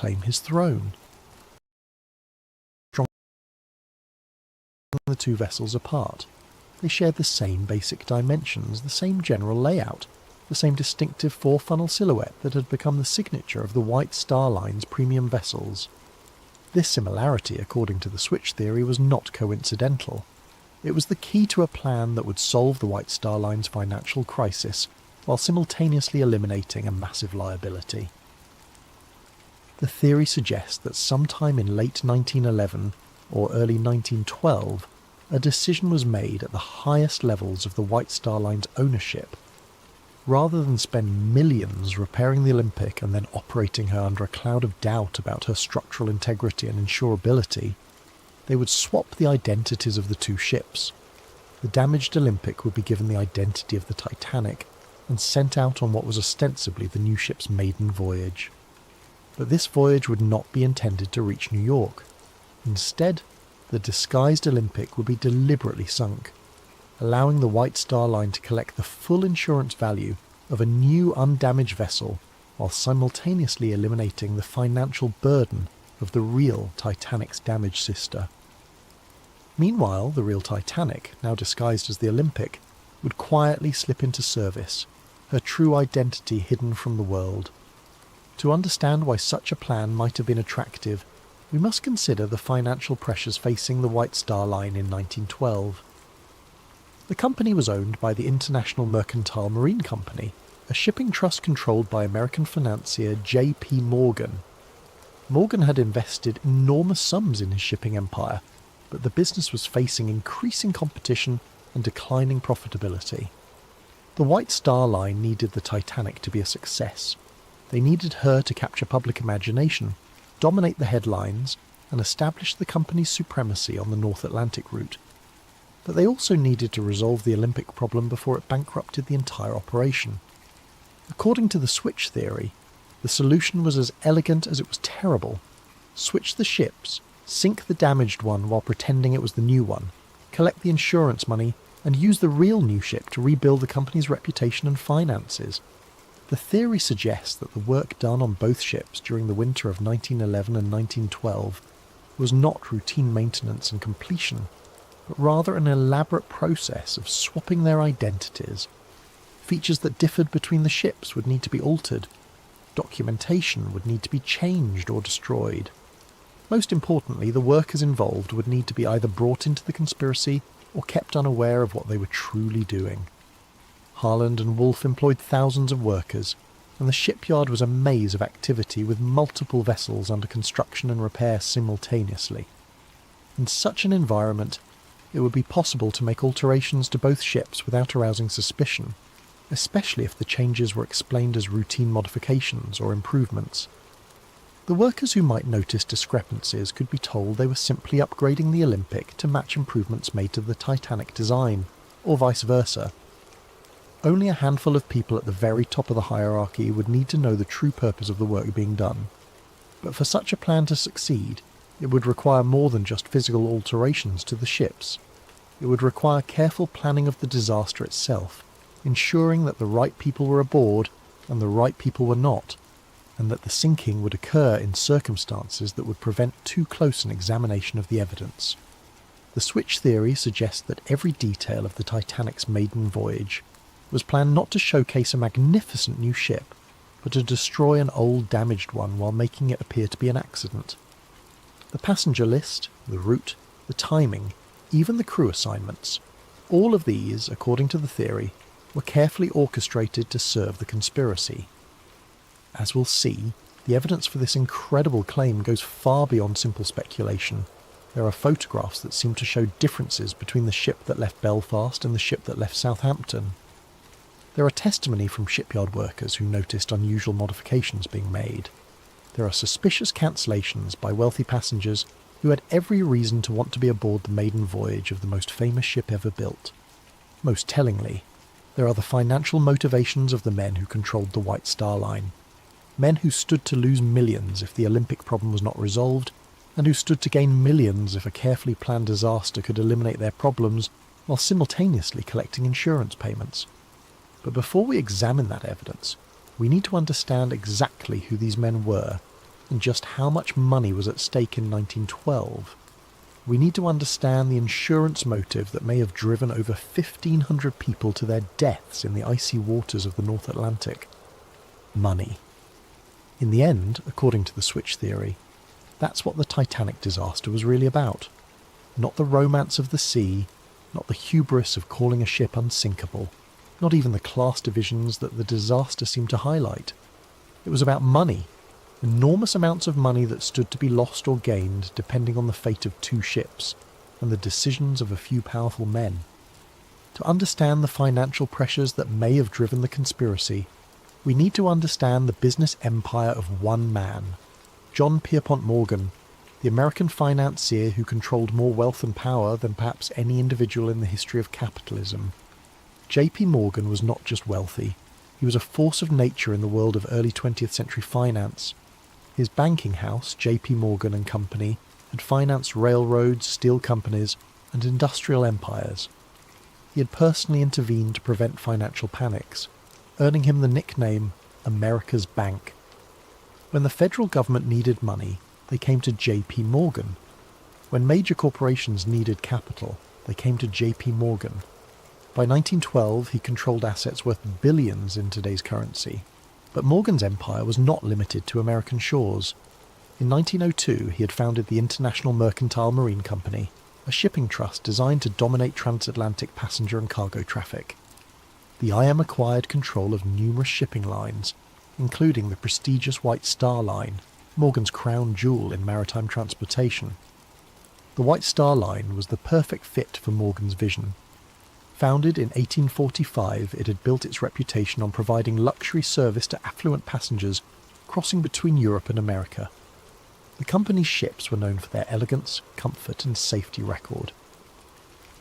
reclaim his throne. The two vessels apart. They shared the same basic dimensions, the same general layout, the same distinctive four-funnel silhouette that had become the signature of the White Star Line's premium vessels. This similarity, according to the switch theory, was not coincidental. It was the key to a plan that would solve the White Star Line's financial crisis while simultaneously eliminating a massive liability. The theory suggests that sometime in late 1911 or early 1912, a decision was made at the highest levels of the White Star Line's ownership. Rather than spend millions repairing the Olympic and then operating her under a cloud of doubt about her structural integrity and insurability, they would swap the identities of the two ships. The damaged Olympic would be given the identity of the Titanic and sent out on what was ostensibly the new ship's maiden voyage. But this voyage would not be intended to reach New York. Instead, the disguised Olympic would be deliberately sunk, allowing the White Star Line to collect the full insurance value of a new undamaged vessel while simultaneously eliminating the financial burden of the real Titanic's damaged sister. Meanwhile, the real Titanic, now disguised as the Olympic, would quietly slip into service, her true identity hidden from the world. To understand why such a plan might have been attractive, we must consider the financial pressures facing the White Star Line in 1912. The company was owned by the International Mercantile Marine Company, a shipping trust controlled by American financier J.P. Morgan. Morgan had invested enormous sums in his shipping empire, but the business was facing increasing competition and declining profitability. The White Star Line needed the Titanic to be a success. They needed her to capture public imagination, dominate the headlines, and establish the company's supremacy on the North Atlantic route. But they also needed to resolve the Olympic problem before it bankrupted the entire operation. According to the switch theory, the solution was as elegant as it was terrible. Switch the ships, sink the damaged one while pretending it was the new one, collect the insurance money, and use the real new ship to rebuild the company's reputation and finances. The theory suggests that the work done on both ships during the winter of 1911 and 1912 was not routine maintenance and completion, but rather an elaborate process of swapping their identities. Features that differed between the ships would need to be altered. Documentation would need to be changed or destroyed. Most importantly, the workers involved would need to be either brought into the conspiracy or kept unaware of what they were truly doing. Harland and Wolff employed thousands of workers, and the shipyard was a maze of activity with multiple vessels under construction and repair simultaneously. In such an environment, it would be possible to make alterations to both ships without arousing suspicion, especially if the changes were explained as routine modifications or improvements. The workers who might notice discrepancies could be told they were simply upgrading the Olympic to match improvements made to the Titanic design, or vice versa. Only a handful of people at the very top of the hierarchy would need to know the true purpose of the work being done. But for such a plan to succeed, it would require more than just physical alterations to the ships. It would require careful planning of the disaster itself, ensuring that the right people were aboard and the right people were not, and that the sinking would occur in circumstances that would prevent too close an examination of the evidence. The switch theory suggests that every detail of the Titanic's maiden voyage was planned not to showcase a magnificent new ship, but to destroy an old damaged one while making it appear to be an accident. The passenger list, the route, the timing, even the crew assignments, all of these, according to the theory, were carefully orchestrated to serve the conspiracy. As we'll see, the evidence for this incredible claim goes far beyond simple speculation. There are photographs that seem to show differences between the ship that left Belfast and the ship that left Southampton. There are testimony from shipyard workers who noticed unusual modifications being made. There are suspicious cancellations by wealthy passengers who had every reason to want to be aboard the maiden voyage of the most famous ship ever built. Most tellingly, there are the financial motivations of the men who controlled the White Star Line. Men who stood to lose millions if the Olympic problem was not resolved, and who stood to gain millions if a carefully planned disaster could eliminate their problems while simultaneously collecting insurance payments. But before we examine that evidence, we need to understand exactly who these men were, and just how much money was at stake in 1912, we need to understand the insurance motive that may have driven over 1,500 people to their deaths in the icy waters of the North Atlantic. Money. In the end, according to the switch theory, that's what the Titanic disaster was really about. Not the romance of the sea, not the hubris of calling a ship unsinkable, not even the class divisions that the disaster seemed to highlight. It was about money. Enormous amounts of money that stood to be lost or gained depending on the fate of two ships and the decisions of a few powerful men. To understand the financial pressures that may have driven the conspiracy, we need to understand the business empire of one man, John Pierpont Morgan, the American financier who controlled more wealth and power than perhaps any individual in the history of capitalism. J.P. Morgan was not just wealthy, he was a force of nature in the world of early 20th century finance. His banking house, J.P. Morgan and Company, had financed railroads, steel companies, and industrial empires. He had personally intervened to prevent financial panics, earning him the nickname America's Bank. When the federal government needed money, they came to J.P. Morgan. When major corporations needed capital, they came to J.P. Morgan. By 1912, he controlled assets worth billions in today's currency. But Morgan's empire was not limited to American shores. In 1902, he had founded the International Mercantile Marine Company, a shipping trust designed to dominate transatlantic passenger and cargo traffic. The IM acquired control of numerous shipping lines, including the prestigious White Star Line, Morgan's crown jewel in maritime transportation. The White Star Line was the perfect fit for Morgan's vision. Founded in 1845, it had built its reputation on providing luxury service to affluent passengers crossing between Europe and America. The company's ships were known for their elegance, comfort, and safety record.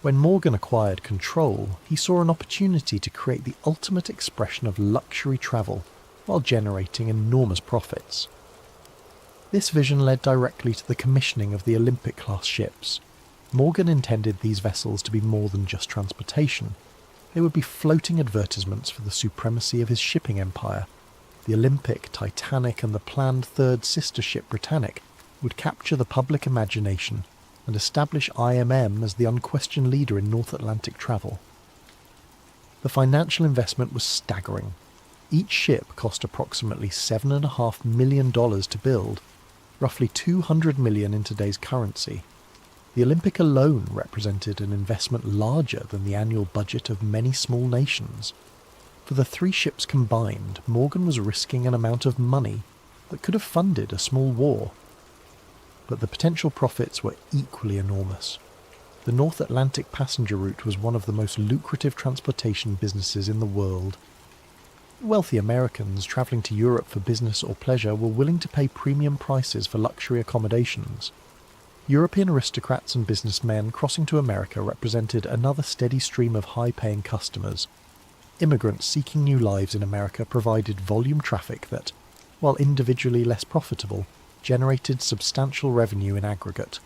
When Morgan acquired control, he saw an opportunity to create the ultimate expression of luxury travel while generating enormous profits. This vision led directly to the commissioning of the Olympic-class ships. Morgan intended these vessels to be more than just transportation. They would be floating advertisements for the supremacy of his shipping empire. The Olympic, Titanic, and the planned third sister ship Britannic would capture the public imagination and establish IMM as the unquestioned leader in North Atlantic travel. The financial investment was staggering. Each ship cost approximately $7.5 million to build, roughly $200 million in today's currency. The Olympic alone represented an investment larger than the annual budget of many small nations. For the three ships combined, Morgan was risking an amount of money that could have funded a small war. But the potential profits were equally enormous. The North Atlantic passenger route was one of the most lucrative transportation businesses in the world. Wealthy Americans travelling to Europe for business or pleasure were willing to pay premium prices for luxury accommodations. European aristocrats and businessmen crossing to America represented another steady stream of high-paying customers. Immigrants seeking new lives in America provided volume traffic that, while individually less profitable, generated substantial revenue in aggregate.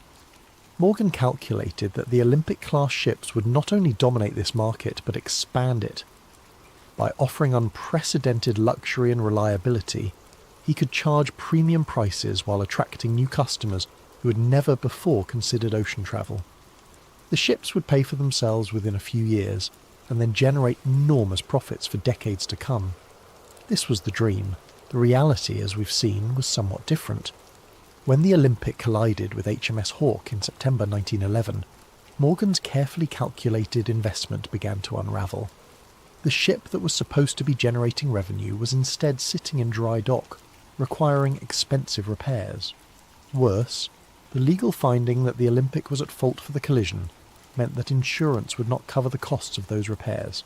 Morgan calculated that the Olympic-class ships would not only dominate this market but expand it. By offering unprecedented luxury and reliability, he could charge premium prices while attracting new customers who had never before considered ocean travel. The ships would pay for themselves within a few years and then generate enormous profits for decades to come. This was the dream. The reality, as we've seen, was somewhat different. When the Olympic collided with HMS Hawke in September 1911, Morgan's carefully calculated investment began to unravel. The ship that was supposed to be generating revenue was instead sitting in dry dock, requiring expensive repairs. Worse, the legal finding that the Olympic was at fault for the collision meant that insurance would not cover the costs of those repairs.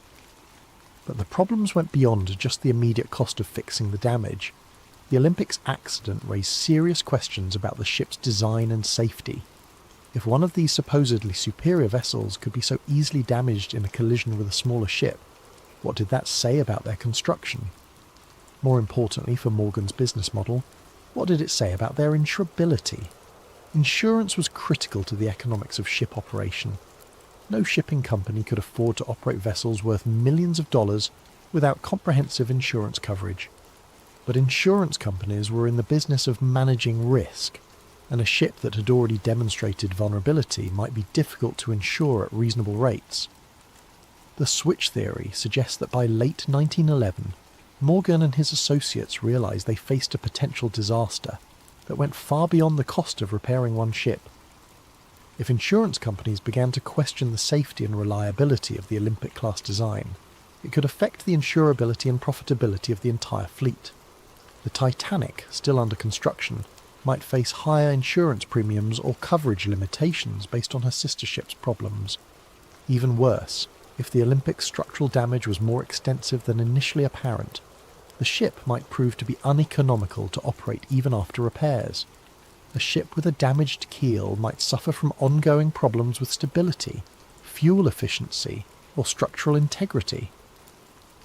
But the problems went beyond just the immediate cost of fixing the damage. The Olympic's accident raised serious questions about the ship's design and safety. If one of these supposedly superior vessels could be so easily damaged in a collision with a smaller ship, what did that say about their construction? More importantly for Morgan's business model, what did it say about their insurability? Insurance was critical to the economics of ship operation. No shipping company could afford to operate vessels worth millions of dollars without comprehensive insurance coverage. But insurance companies were in the business of managing risk, and a ship that had already demonstrated vulnerability might be difficult to insure at reasonable rates. The switch theory suggests that by late 1911, Morgan and his associates realised they faced a potential disaster that went far beyond the cost of repairing one ship. If insurance companies began to question the safety and reliability of the Olympic-class design, it could affect the insurability and profitability of the entire fleet. The Titanic, still under construction, might face higher insurance premiums or coverage limitations based on her sister ship's problems. Even worse, if the Olympic's structural damage was more extensive than initially apparent, the ship might prove to be uneconomical to operate even after repairs. A ship with a damaged keel might suffer from ongoing problems with stability, fuel efficiency, or structural integrity.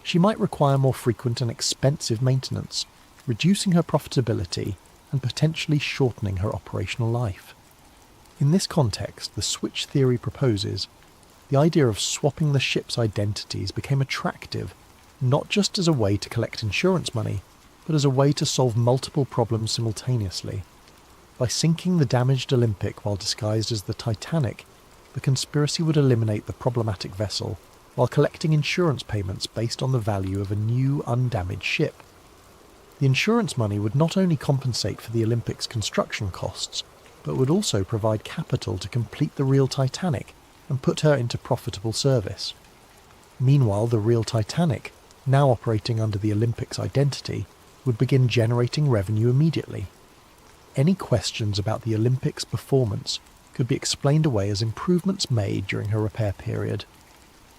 She might require more frequent and expensive maintenance, reducing her profitability and potentially shortening her operational life. In this context, the switch theory proposes the idea of swapping the ship's identities became attractive, not just as a way to collect insurance money, but as a way to solve multiple problems simultaneously. By sinking the damaged Olympic while disguised as the Titanic, the conspiracy would eliminate the problematic vessel while collecting insurance payments based on the value of a new, undamaged ship. The insurance money would not only compensate for the Olympic's construction costs, but would also provide capital to complete the real Titanic and put her into profitable service. Meanwhile, the real Titanic, now operating under the Olympic's identity, would begin generating revenue immediately. Any questions about the Olympic's performance could be explained away as improvements made during her repair period.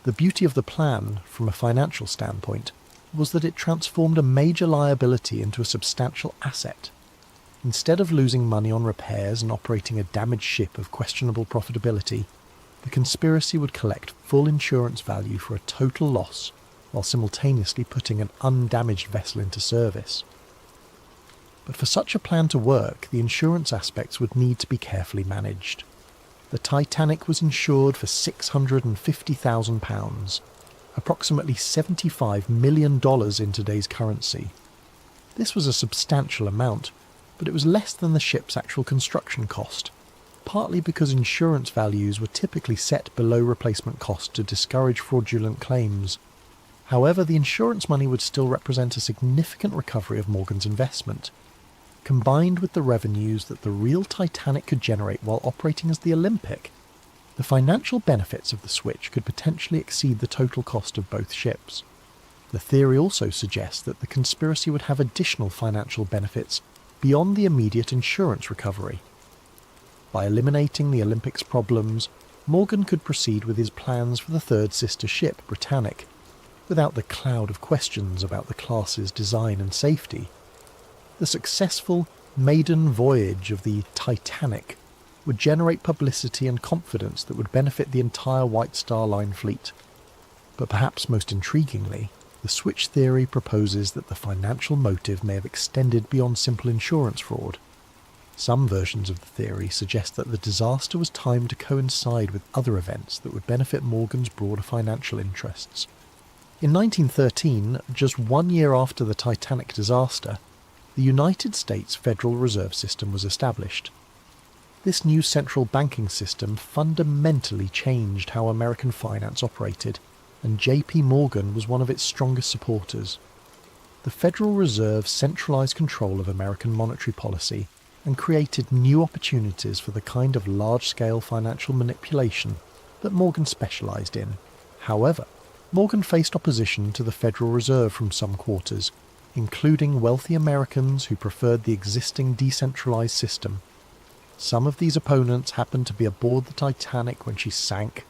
The beauty of the plan, from a financial standpoint, was that it transformed a major liability into a substantial asset. Instead of losing money on repairs and operating a damaged ship of questionable profitability, the conspiracy would collect full insurance value for a total loss while simultaneously putting an undamaged vessel into service. But for such a plan to work, the insurance aspects would need to be carefully managed. The Titanic was insured for £650,000, approximately $75 million in today's currency. This was a substantial amount, but it was less than the ship's actual construction cost, partly because insurance values were typically set below replacement cost to discourage fraudulent claims. However, the insurance money would still represent a significant recovery of Morgan's investment. Combined with the revenues that the real Titanic could generate while operating as the Olympic, the financial benefits of the switch could potentially exceed the total cost of both ships. The theory also suggests that the conspiracy would have additional financial benefits beyond the immediate insurance recovery. By eliminating the Olympic's problems, Morgan could proceed with his plans for the third sister ship, Britannic, without the cloud of questions about the class's design and safety. The successful maiden voyage of the Titanic would generate publicity and confidence that would benefit the entire White Star Line fleet. But perhaps most intriguingly, the switch theory proposes that the financial motive may have extended beyond simple insurance fraud. Some versions of the theory suggest that the disaster was timed to coincide with other events that would benefit Morgan's broader financial interests. In 1913, just 1 year after the Titanic disaster, the United States Federal Reserve System was established. This new central banking system fundamentally changed how American finance operated, and J.P. Morgan was one of its strongest supporters. The Federal Reserve centralized control of American monetary policy and created new opportunities for the kind of large-scale financial manipulation that Morgan specialized in. However, Morgan faced opposition to the Federal Reserve from some quarters, including wealthy Americans who preferred the existing decentralized system. Some of these opponents happened to be aboard the Titanic when she sank.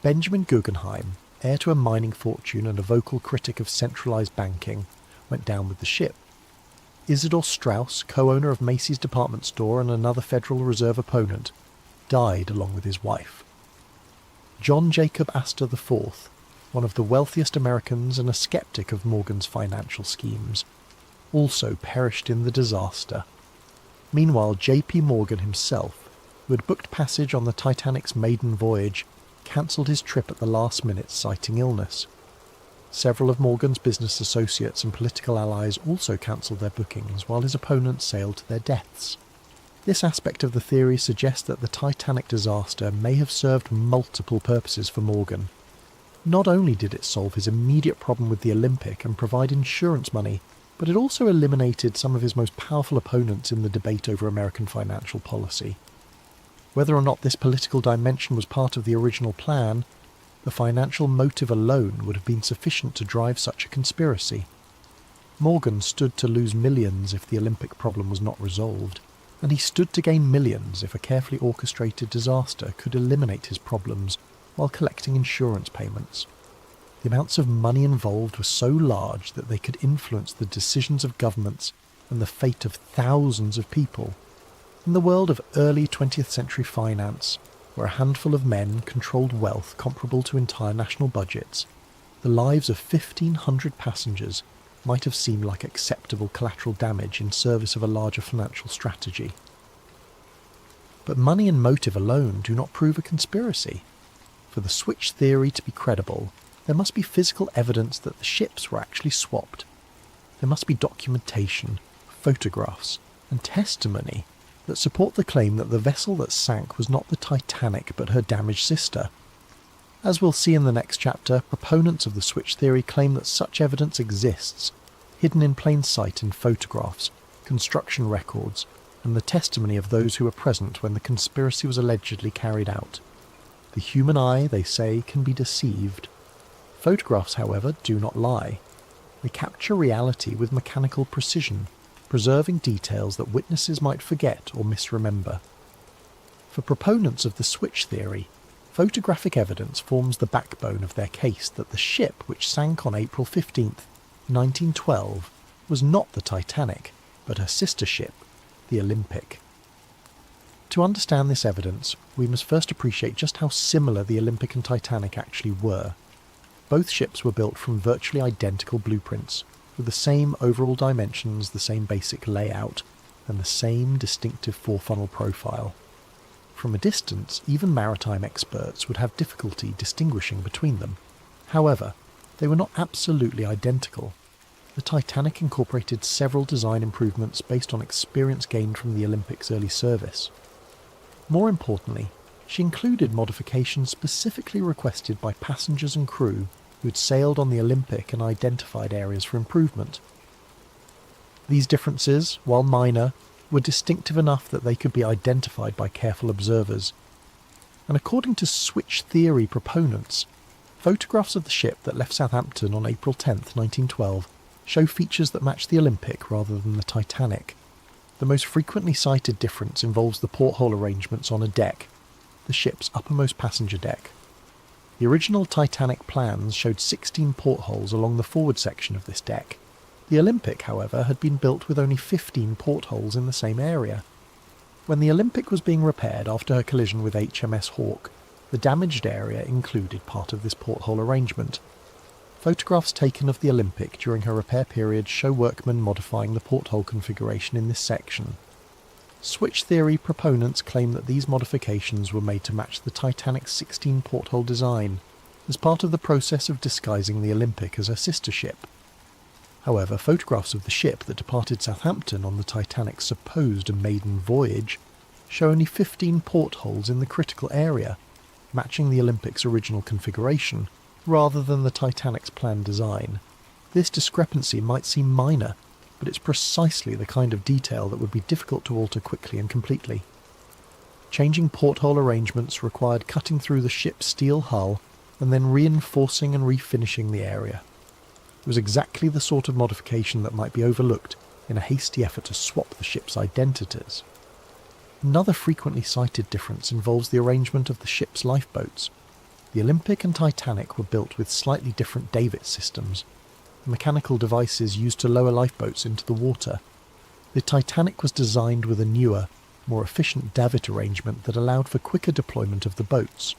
Benjamin Guggenheim, heir to a mining fortune and a vocal critic of centralized banking, went down with the ship. Isidor Straus, co-owner of Macy's department store and another Federal Reserve opponent, died along with his wife. John Jacob Astor IV, one of the wealthiest Americans and a skeptic of Morgan's financial schemes, also perished in the disaster. Meanwhile, J.P. Morgan himself, who had booked passage on the Titanic's maiden voyage, cancelled his trip at the last minute citing illness. Several of Morgan's business associates and political allies also cancelled their bookings while his opponents sailed to their deaths. This aspect of the theory suggests that the Titanic disaster may have served multiple purposes for Morgan. Not only did it solve his immediate problem with the Olympic and provide insurance money, but it also eliminated some of his most powerful opponents in the debate over American financial policy. Whether or not this political dimension was part of the original plan, the financial motive alone would have been sufficient to drive such a conspiracy. Morgan stood to lose millions if the Olympic problem was not resolved, and he stood to gain millions if a carefully orchestrated disaster could eliminate his problems while collecting insurance payments. The amounts of money involved were so large that they could influence the decisions of governments and the fate of thousands of people. In the world of early 20th century finance, where a handful of men controlled wealth comparable to entire national budgets, the lives of 1,500 passengers might have seemed like acceptable collateral damage in service of a larger financial strategy. But money and motive alone do not prove a conspiracy. For the switch theory to be credible, there must be physical evidence that the ships were actually swapped. There must be documentation, photographs, and testimony that support the claim that the vessel that sank was not the Titanic but her damaged sister. As we'll see in the next chapter, proponents of the switch theory claim that such evidence exists, hidden in plain sight in photographs, construction records, and the testimony of those who were present when the conspiracy was allegedly carried out. The human eye, they say, can be deceived. Photographs, however, do not lie. They capture reality with mechanical precision, preserving details that witnesses might forget or misremember. For proponents of the switch theory, photographic evidence forms the backbone of their case that the ship which sank on April 15th, 1912, was not the Titanic, but her sister ship, the Olympic. To understand this evidence, we must first appreciate just how similar the Olympic and Titanic actually were. Both ships were built from virtually identical blueprints, with the same overall dimensions, the same basic layout, and the same distinctive four-funnel profile. From a distance, even maritime experts would have difficulty distinguishing between them. However, they were not absolutely identical. The Titanic incorporated several design improvements based on experience gained from the Olympic's early service. More importantly, she included modifications specifically requested by passengers and crew who had sailed on the Olympic and identified areas for improvement. These differences, while minor, were distinctive enough that they could be identified by careful observers. And according to switch theory proponents, photographs of the ship that left Southampton on April 10, 1912, show features that match the Olympic rather than the Titanic. The most frequently cited difference involves the porthole arrangements on a deck, the ship's uppermost passenger deck. The original Titanic plans showed 16 portholes along the forward section of this deck. The Olympic, however, had been built with only 15 portholes in the same area. When the Olympic was being repaired after her collision with HMS Hawke, the damaged area included part of this porthole arrangement. Photographs taken of the Olympic during her repair period show workmen modifying the porthole configuration in this section. Switch theory proponents claim that these modifications were made to match the Titanic's 16 porthole design, as part of the process of disguising the Olympic as her sister ship. However, photographs of the ship that departed Southampton on the Titanic's supposed maiden voyage show only 15 portholes in the critical area, matching the Olympic's original configuration, rather than the Titanic's planned design. This discrepancy might seem minor, but it's precisely the kind of detail that would be difficult to alter quickly and completely. Changing porthole arrangements required cutting through the ship's steel hull and then reinforcing and refinishing the area. It was exactly the sort of modification that might be overlooked in a hasty effort to swap the ship's identities. Another frequently cited difference involves the arrangement of the ship's lifeboats. The Olympic and Titanic were built with slightly different davit systems, mechanical devices used to lower lifeboats into the water. The Titanic was designed with a newer, more efficient davit arrangement that allowed for quicker deployment of the boats.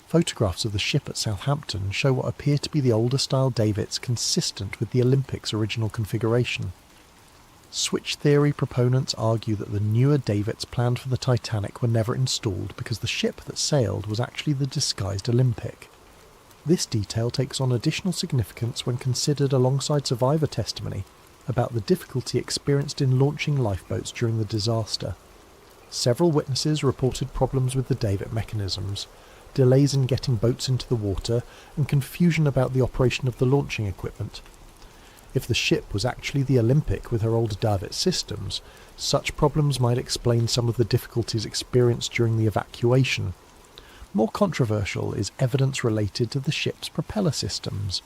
Photographs of the ship at Southampton show what appear to be the older style davits consistent with the Olympic's original configuration. Switch theory proponents argue that the newer davits planned for the Titanic were never installed because the ship that sailed was actually the disguised Olympic. This detail takes on additional significance when considered alongside survivor testimony about the difficulty experienced in launching lifeboats during the disaster. Several witnesses reported problems with the davit mechanisms, delays in getting boats into the water, and confusion about the operation of the launching equipment. If the ship was actually the Olympic with her old davit systems, such problems might explain some of the difficulties experienced during the evacuation. More controversial is evidence related to the ship's propeller systems.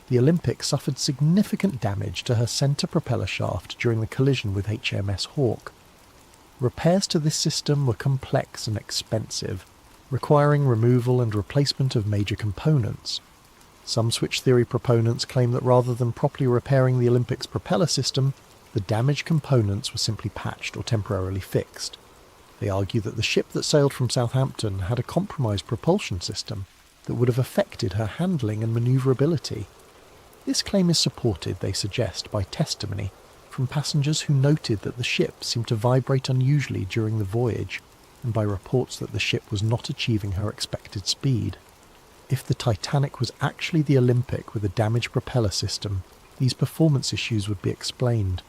The Olympic suffered significant damage to her centre propeller shaft during the collision with HMS Hawke. Repairs to this system were complex and expensive, requiring removal and replacement of major components. Some switch theory proponents claim that rather than properly repairing the Olympic's propeller system, the damaged components were simply patched or temporarily fixed. They argue that the ship that sailed from Southampton had a compromised propulsion system that would have affected her handling and manoeuvrability. This claim is supported, they suggest, by testimony from passengers who noted that the ship seemed to vibrate unusually during the voyage, and by reports that the ship was not achieving her expected speed. If the Titanic was actually the Olympic with a damaged propeller system, these performance issues would be explained.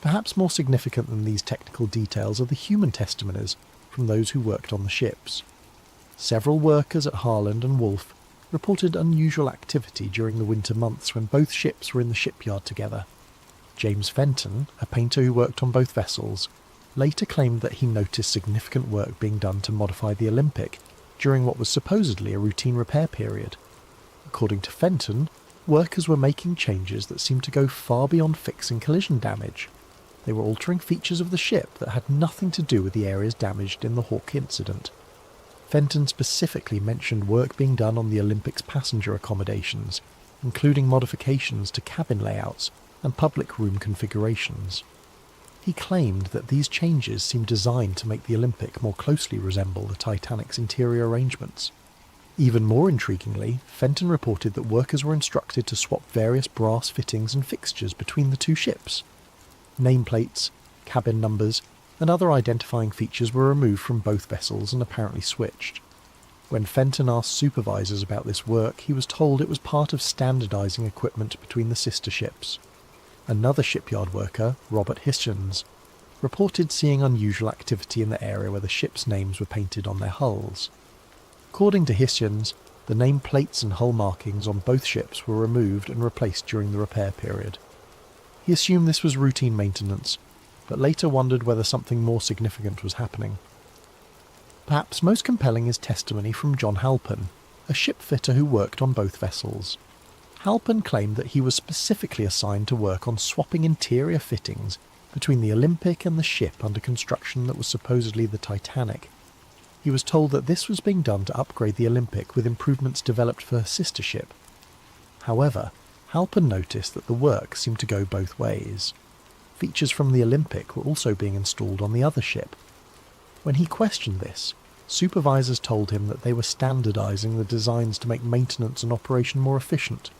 Perhaps more significant than these technical details are the human testimonies from those who worked on the ships. Several workers at Harland and Wolff reported unusual activity during the winter months when both ships were in the shipyard together. James Fenton, a painter who worked on both vessels, later claimed that he noticed significant work being done to modify the Olympic during what was supposedly a routine repair period. According to Fenton, workers were making changes that seemed to go far beyond fixing collision damage. They were altering features of the ship that had nothing to do with the areas damaged in the Hawke incident. Fenton specifically mentioned work being done on the Olympic's passenger accommodations, including modifications to cabin layouts and public room configurations. He claimed that these changes seemed designed to make the Olympic more closely resemble the Titanic's interior arrangements. Even more intriguingly, Fenton reported that workers were instructed to swap various brass fittings and fixtures between the two ships. Nameplates, cabin numbers, and other identifying features were removed from both vessels and apparently switched. When Fenton asked supervisors about this work, he was told it was part of standardising equipment between the sister ships. Another shipyard worker, Robert Hichens, reported seeing unusual activity in the area where the ships' names were painted on their hulls. According to Hichens, the name plates and hull markings on both ships were removed and replaced during the repair period. He assumed this was routine maintenance, but later wondered whether something more significant was happening. Perhaps most compelling is testimony from John Halpin, a shipfitter who worked on both vessels. Halpin claimed that he was specifically assigned to work on swapping interior fittings between the Olympic and the ship under construction that was supposedly the Titanic. He was told that this was being done to upgrade the Olympic with improvements developed for her sister ship. However, Halpin noticed that the work seemed to go both ways. Features from the Olympic were also being installed on the other ship. When he questioned this, supervisors told him that they were standardising the designs to make maintenance and operation more efficient.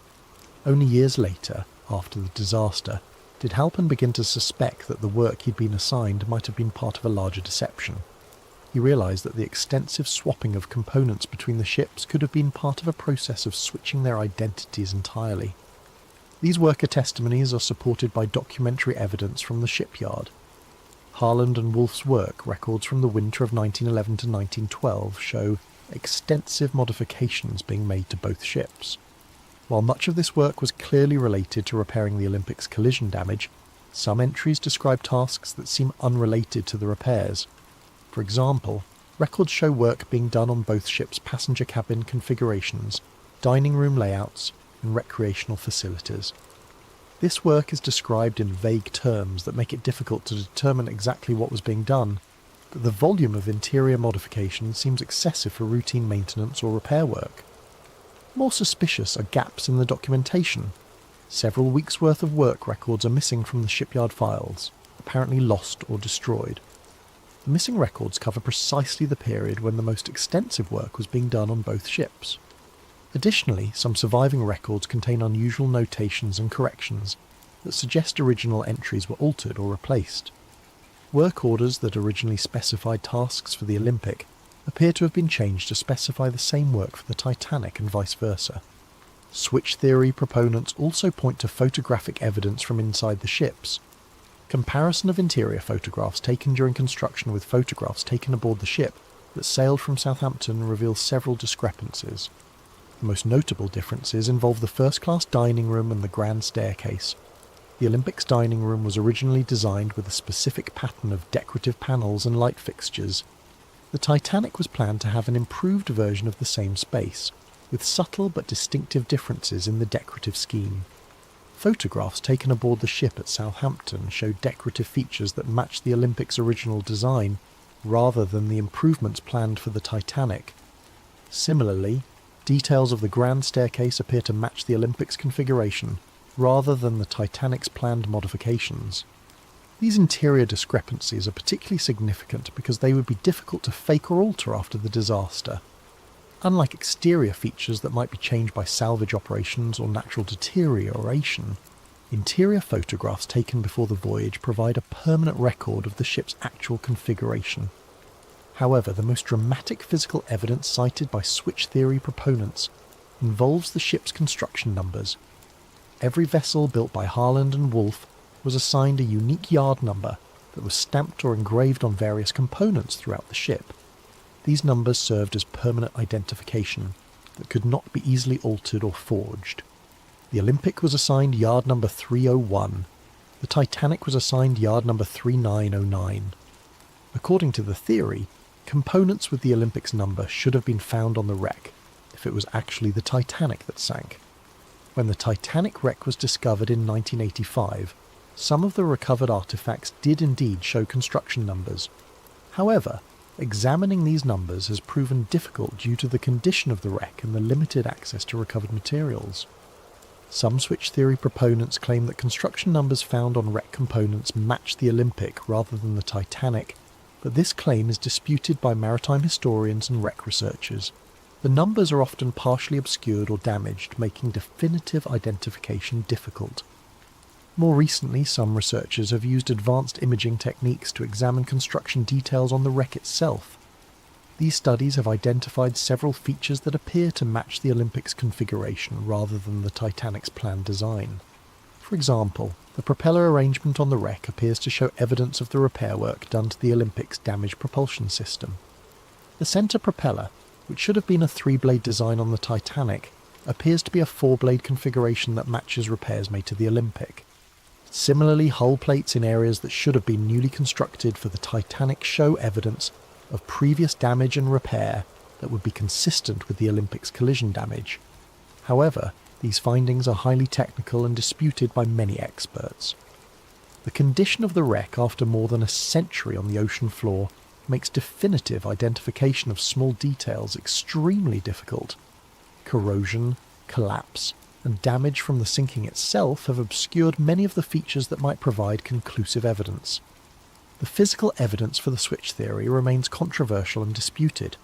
Only years later, after the disaster, did Halpin begin to suspect that the work he'd been assigned might have been part of a larger deception. He realised that the extensive swapping of components between the ships could have been part of a process of switching their identities entirely. These worker testimonies are supported by documentary evidence from the shipyard. Harland and Wolff's work records from the winter of 1911 to 1912 show extensive modifications being made to both ships. While much of this work was clearly related to repairing the Olympic's collision damage, some entries describe tasks that seem unrelated to the repairs. For example, records show work being done on both ships' passenger cabin configurations, dining room layouts, and recreational facilities. This work is described in vague terms that make it difficult to determine exactly what was being done, but the volume of interior modification seems excessive for routine maintenance or repair work. More suspicious are gaps in the documentation. Several weeks' worth of work records are missing from the shipyard files, apparently lost or destroyed. The missing records cover precisely the period when the most extensive work was being done on both ships. Additionally, some surviving records contain unusual notations and corrections that suggest original entries were altered or replaced. Work orders that originally specified tasks for the Olympic appear to have been changed to specify the same work for the Titanic and vice versa. Switch theory proponents also point to photographic evidence from inside the ships. Comparison of interior photographs taken during construction with photographs taken aboard the ship that sailed from Southampton reveals several discrepancies. The most notable differences involve the first-class dining room and the grand staircase. The Olympics dining room was originally designed with a specific pattern of decorative panels and light fixtures. The Titanic was planned to have an improved version of the same space, with subtle but distinctive differences in the decorative scheme. Photographs taken aboard the ship at Southampton show decorative features that match the Olympics' original design, rather than the improvements planned for the Titanic. Similarly, details of the grand staircase appear to match the Olympics' configuration, rather than the Titanic's planned modifications. These interior discrepancies are particularly significant because they would be difficult to fake or alter after the disaster. Unlike exterior features that might be changed by salvage operations or natural deterioration, interior photographs taken before the voyage provide a permanent record of the ship's actual configuration. However, the most dramatic physical evidence cited by switch theory proponents involves the ship's construction numbers. Every vessel built by Harland and Wolff was assigned a unique yard number that was stamped or engraved on various components throughout the ship. These numbers served as permanent identification that could not be easily altered or forged. The Olympic was assigned yard number 301. The Titanic was assigned yard number 3909. According to the theory, components with the Olympic's number should have been found on the wreck if it was actually the Titanic that sank. When the Titanic wreck was discovered in 1985, some of the recovered artifacts did indeed show construction numbers. However, examining these numbers has proven difficult due to the condition of the wreck and the limited access to recovered materials. Some switch theory proponents claim that construction numbers found on wreck components match the Olympic rather than the Titanic, but this claim is disputed by maritime historians and wreck researchers. The numbers are often partially obscured or damaged, making definitive identification difficult. More recently, some researchers have used advanced imaging techniques to examine construction details on the wreck itself. These studies have identified several features that appear to match the Olympic's configuration rather than the Titanic's planned design. For example, the propeller arrangement on the wreck appears to show evidence of the repair work done to the Olympic's damaged propulsion system. The centre propeller, which should have been a 3-blade design on the Titanic, appears to be a 4-blade configuration that matches repairs made to the Olympic. Similarly, hull plates in areas that should have been newly constructed for the Titanic show evidence of previous damage and repair that would be consistent with the Olympic's collision damage. However, these findings are highly technical and disputed by many experts. The condition of the wreck after more than a century on the ocean floor makes definitive identification of small details extremely difficult. Corrosion, collapse, and damage from the sinking itself have obscured many of the features that might provide conclusive evidence. The physical evidence for the switch theory remains controversial and disputed.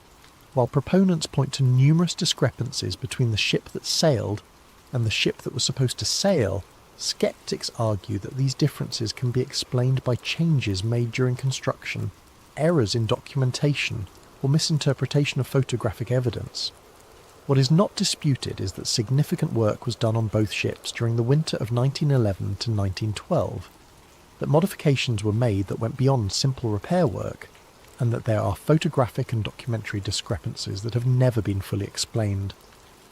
While proponents point to numerous discrepancies between the ship that sailed and the ship that was supposed to sail, skeptics argue that these differences can be explained by changes made during construction, errors in documentation, or misinterpretation of photographic evidence. What is not disputed is that significant work was done on both ships during the winter of 1911 to 1912, that modifications were made that went beyond simple repair work, and that there are photographic and documentary discrepancies that have never been fully explained.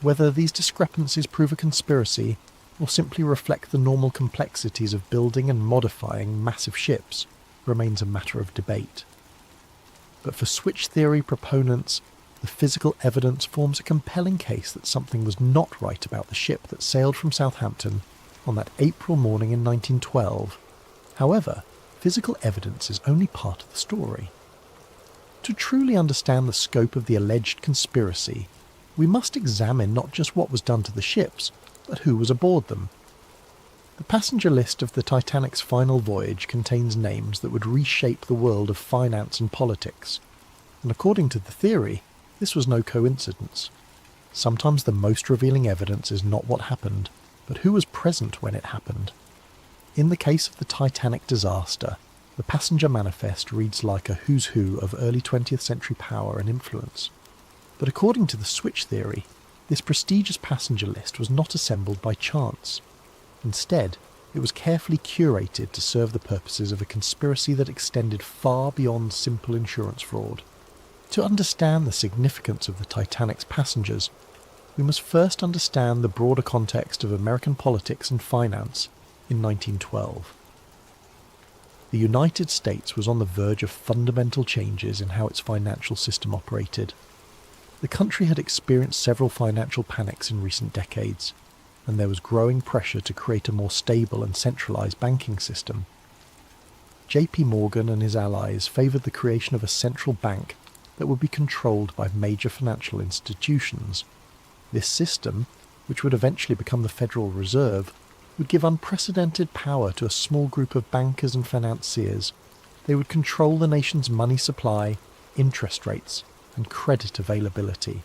Whether these discrepancies prove a conspiracy, or simply reflect the normal complexities of building and modifying massive ships, remains a matter of debate. But for switch theory proponents, the physical evidence forms a compelling case that something was not right about the ship that sailed from Southampton on that April morning in 1912. However, physical evidence is only part of the story. To truly understand the scope of the alleged conspiracy, we must examine not just what was done to the ships, but who was aboard them. The passenger list of the Titanic's final voyage contains names that would reshape the world of finance and politics, and according to the theory, this was no coincidence. Sometimes the most revealing evidence is not what happened, but who was present when it happened. In the case of the Titanic disaster, The passenger manifest reads like a who's who of early 20th century power and influence. But according to the switch theory, this prestigious passenger list was not assembled by chance. Instead, it was carefully curated to serve the purposes of a conspiracy that extended far beyond simple insurance fraud. To understand the significance of the Titanic's passengers, we must first understand the broader context of American politics and finance in 1912. The United States was on the verge of fundamental changes in how its financial system operated. The country had experienced several financial panics in recent decades, and there was growing pressure to create a more stable and centralised banking system. J.P. Morgan and his allies favoured the creation of a central bank that would be controlled by major financial institutions. This system, which would eventually become the Federal Reserve, would give unprecedented power to a small group of bankers and financiers. They would control the nation's money supply, interest rates, and credit availability.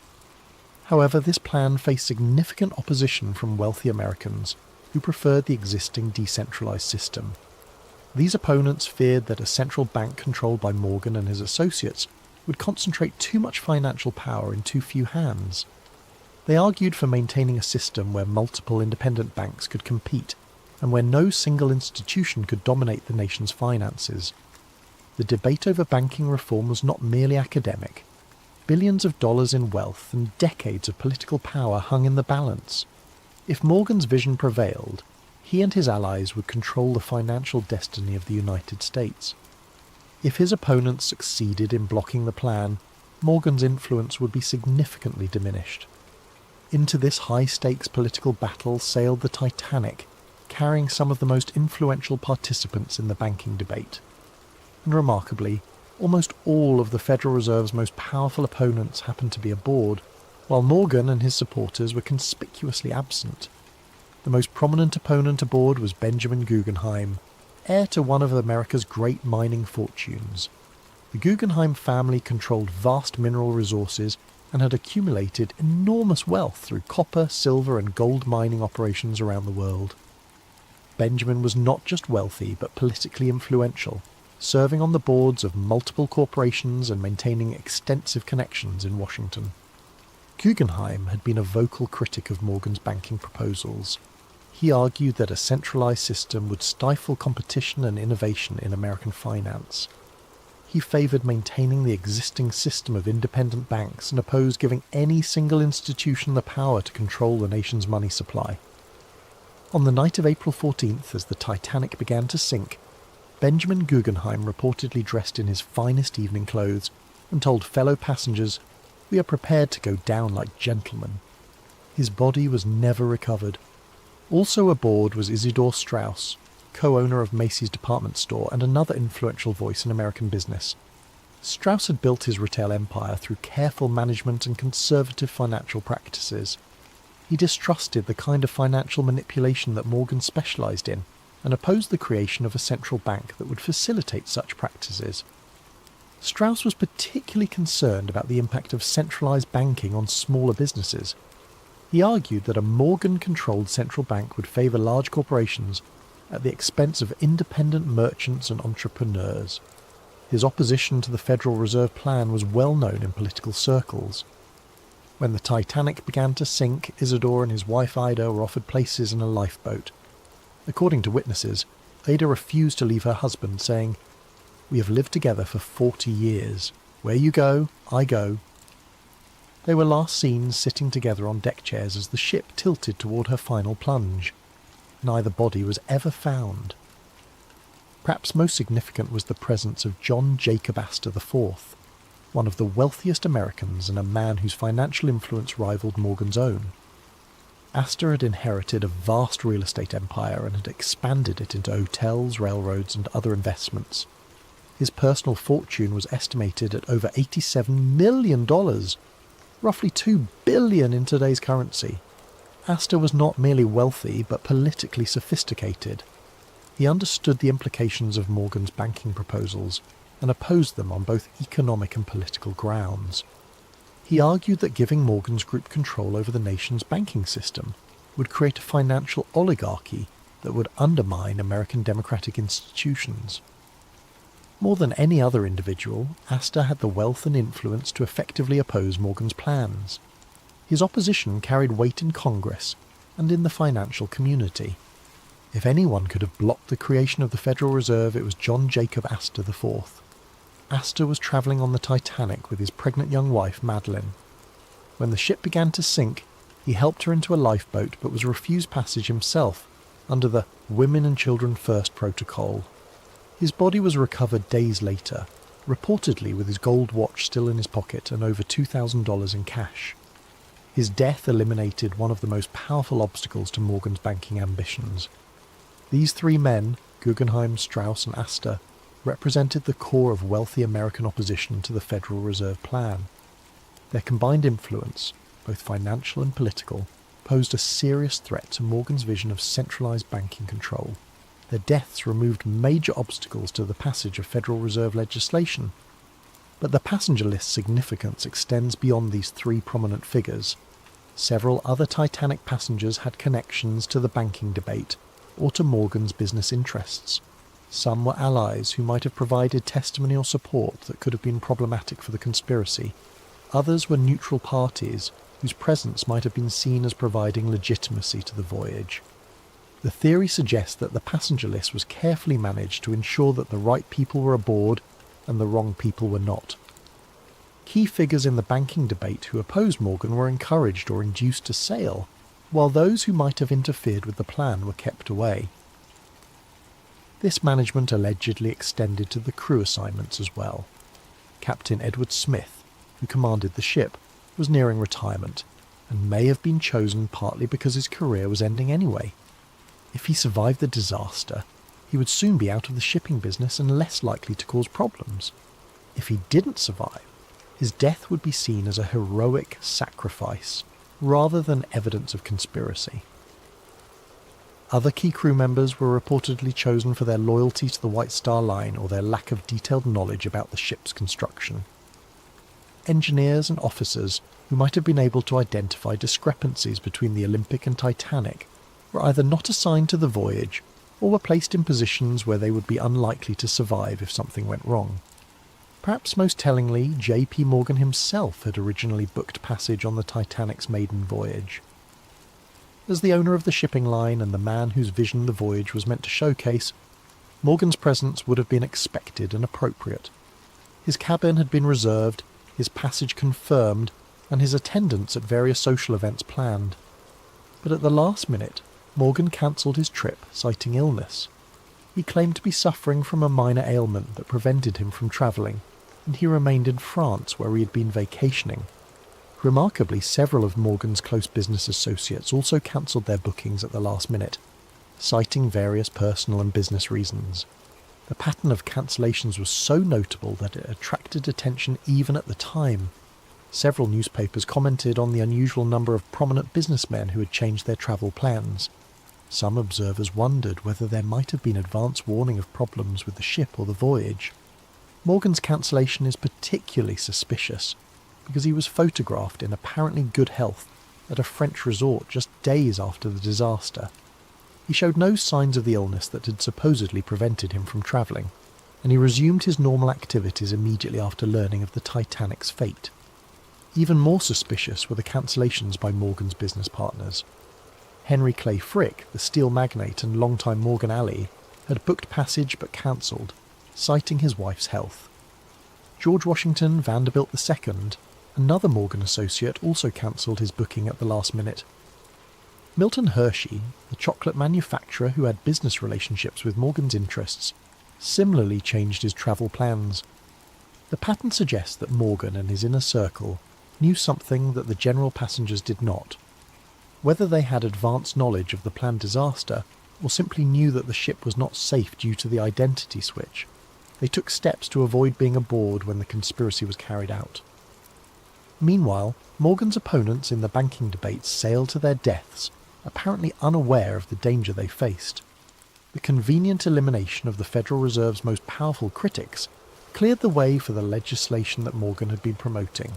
However, this plan faced significant opposition from wealthy Americans who preferred the existing decentralized system. These opponents feared that a central bank controlled by Morgan and his associates would concentrate too much financial power in too few hands. They argued for maintaining a system where multiple independent banks could compete and where no single institution could dominate the nation's finances. The debate over banking reform was not merely academic. Billions of dollars in wealth and decades of political power hung in the balance. If Morgan's vision prevailed, he and his allies would control the financial destiny of the United States. If his opponents succeeded in blocking the plan, Morgan's influence would be significantly diminished. Into this high-stakes political battle sailed the Titanic, carrying some of the most influential participants in the banking debate. And remarkably, almost all of the Federal Reserve's most powerful opponents happened to be aboard, while Morgan and his supporters were conspicuously absent. The most prominent opponent aboard was Benjamin Guggenheim, heir to one of America's great mining fortunes. The Guggenheim family controlled vast mineral resources and had accumulated enormous wealth through copper, silver and gold mining operations around the world. Benjamin was not just wealthy but politically influential, serving on the boards of multiple corporations and maintaining extensive connections in Washington. Guggenheim had been a vocal critic of Morgan's banking proposals. He argued that a centralized system would stifle competition and innovation in American finance. He favoured maintaining the existing system of independent banks and opposed giving any single institution the power to control the nation's money supply. On the night of April 14th, as the Titanic began to sink, Benjamin Guggenheim reportedly dressed in his finest evening clothes and told fellow passengers, "We are prepared to go down like gentlemen." His body was never recovered. Also aboard was Isidor Straus, co-owner of Macy's department store and another influential voice in American business. Straus had built his retail empire through careful management and conservative financial practices. He distrusted the kind of financial manipulation that Morgan specialized in and opposed the creation of a central bank that would facilitate such practices. Straus was particularly concerned about the impact of centralized banking on smaller businesses. He argued that a Morgan-controlled central bank would favor large corporations at the expense of independent merchants and entrepreneurs. His opposition to the Federal Reserve Plan was well known in political circles. When the Titanic began to sink, Isidore and his wife Ida were offered places in a lifeboat. According to witnesses, Ida refused to leave her husband, saying, "We have lived together for 40 years. Where you go, I go." They were last seen sitting together on deck chairs as the ship tilted toward her final plunge. Neither body was ever found. Perhaps most significant was the presence of John Jacob Astor IV, one of the wealthiest Americans and a man whose financial influence rivaled Morgan's own. Astor had inherited a vast real estate empire and had expanded it into hotels, railroads, and other investments. His personal fortune was estimated at over $87 million, roughly $2 billion in today's currency. Astor was not merely wealthy, but politically sophisticated. He understood the implications of Morgan's banking proposals and opposed them on both economic and political grounds. He argued that giving Morgan's group control over the nation's banking system would create a financial oligarchy that would undermine American democratic institutions. More than any other individual, Astor had the wealth and influence to effectively oppose Morgan's plans. His opposition carried weight in Congress and in the financial community. If anyone could have blocked the creation of the Federal Reserve, it was John Jacob Astor IV. Astor was travelling on the Titanic with his pregnant young wife, Madeline. When the ship began to sink, he helped her into a lifeboat but was refused passage himself under the Women and Children First Protocol. His body was recovered days later, reportedly with his gold watch still in his pocket and over $2,000 in cash. His death eliminated one of the most powerful obstacles to Morgan's banking ambitions. These three men, Guggenheim, Strauss and Astor, represented the core of wealthy American opposition to the Federal Reserve Plan. Their combined influence, both financial and political, posed a serious threat to Morgan's vision of centralized banking control. Their deaths removed major obstacles to the passage of Federal Reserve legislation. But the passenger list's significance extends beyond these three prominent figures. Several other Titanic passengers had connections to the banking debate or to Morgan's business interests. Some were allies who might have provided testimony or support that could have been problematic for the conspiracy. Others were neutral parties whose presence might have been seen as providing legitimacy to the voyage. The theory suggests that the passenger list was carefully managed to ensure that the right people were aboard and the wrong people were not. Key figures in the banking debate who opposed Morgan were encouraged or induced to sail, while those who might have interfered with the plan were kept away. This management allegedly extended to the crew assignments as well. Captain Edward Smith, who commanded the ship, was nearing retirement, and may have been chosen partly because his career was ending anyway. If he survived the disaster, he would soon be out of the shipping business and less likely to cause problems. If he didn't survive, his death would be seen as a heroic sacrifice, rather than evidence of conspiracy. Other key crew members were reportedly chosen for their loyalty to the White Star Line or their lack of detailed knowledge about the ship's construction. Engineers and officers who might have been able to identify discrepancies between the Olympic and Titanic were either not assigned to the voyage or were placed in positions where they would be unlikely to survive if something went wrong. Perhaps most tellingly, J.P. Morgan himself had originally booked passage on the Titanic's maiden voyage. As the owner of the shipping line and the man whose vision the voyage was meant to showcase, Morgan's presence would have been expected and appropriate. His cabin had been reserved, his passage confirmed, and his attendance at various social events planned. But at the last minute, Morgan cancelled his trip, citing illness. He claimed to be suffering from a minor ailment that prevented him from travelling, and he remained in France where he had been vacationing. Remarkably, several of Morgan's close business associates also cancelled their bookings at the last minute, citing various personal and business reasons. The pattern of cancellations was so notable that it attracted attention even at the time. Several newspapers commented on the unusual number of prominent businessmen who had changed their travel plans. Some observers wondered whether there might have been advance warning of problems with the ship or the voyage. Morgan's cancellation is particularly suspicious because he was photographed in apparently good health at a French resort just days after the disaster. He showed no signs of the illness that had supposedly prevented him from travelling, and he resumed his normal activities immediately after learning of the Titanic's fate. Even more suspicious were the cancellations by Morgan's business partners. Henry Clay Frick, the steel magnate and longtime Morgan ally, had booked passage but cancelled, citing his wife's health. George Washington Vanderbilt II, another Morgan associate, also cancelled his booking at the last minute. Milton Hershey, the chocolate manufacturer who had business relationships with Morgan's interests, similarly changed his travel plans. The pattern suggests that Morgan and his inner circle knew something that the general passengers did not. Whether they had advanced knowledge of the planned disaster or simply knew that the ship was not safe due to the identity switch, they took steps to avoid being aboard when the conspiracy was carried out. Meanwhile, Morgan's opponents in the banking debates sailed to their deaths, apparently unaware of the danger they faced. The convenient elimination of the Federal Reserve's most powerful critics cleared the way for the legislation that Morgan had been promoting.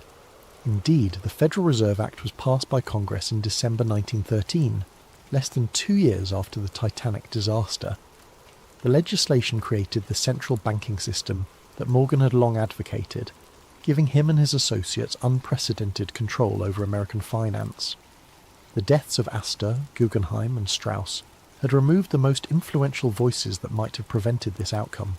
Indeed, the Federal Reserve Act was passed by Congress in December 1913, less than 2 years after the Titanic disaster. The legislation created the central banking system that Morgan had long advocated, giving him and his associates unprecedented control over American finance. The deaths of Astor, Guggenheim and Strauss had removed the most influential voices that might have prevented this outcome.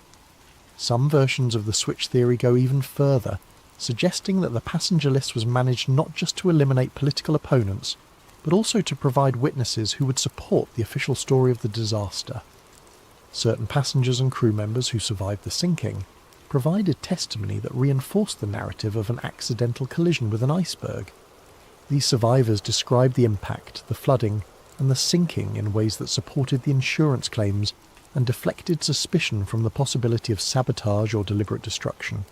Some versions of the switch theory go even further, suggesting that the passenger list was managed not just to eliminate political opponents, but also to provide witnesses who would support the official story of the disaster. Certain passengers and crew members who survived the sinking provided testimony that reinforced the narrative of an accidental collision with an iceberg. These survivors described the impact, the flooding, and the sinking in ways that supported the insurance claims and deflected suspicion from the possibility of sabotage or deliberate destruction.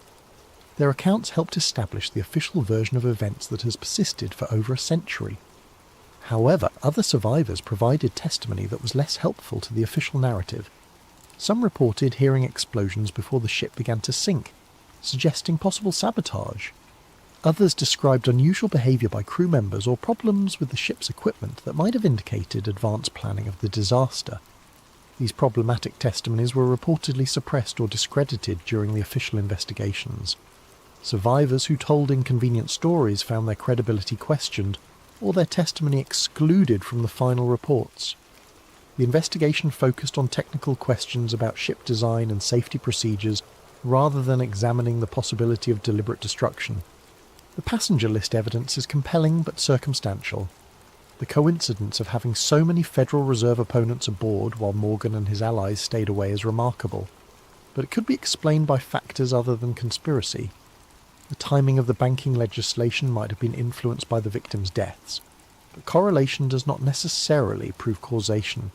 Their accounts helped establish the official version of events that has persisted for over a century. However, other survivors provided testimony that was less helpful to the official narrative. Some reported hearing explosions before the ship began to sink, suggesting possible sabotage. Others described unusual behaviour by crew members or problems with the ship's equipment that might have indicated advanced planning of the disaster. These problematic testimonies were reportedly suppressed or discredited during the official investigations. Survivors who told inconvenient stories found their credibility questioned or their testimony excluded from the final reports. The investigation focused on technical questions about ship design and safety procedures rather than examining the possibility of deliberate destruction. The passenger list evidence is compelling but circumstantial. The coincidence of having so many Federal Reserve opponents aboard while Morgan and his allies stayed away is remarkable, but it could be explained by factors other than conspiracy. The timing of the banking legislation might have been influenced by the victims' deaths, but correlation does not necessarily prove causation.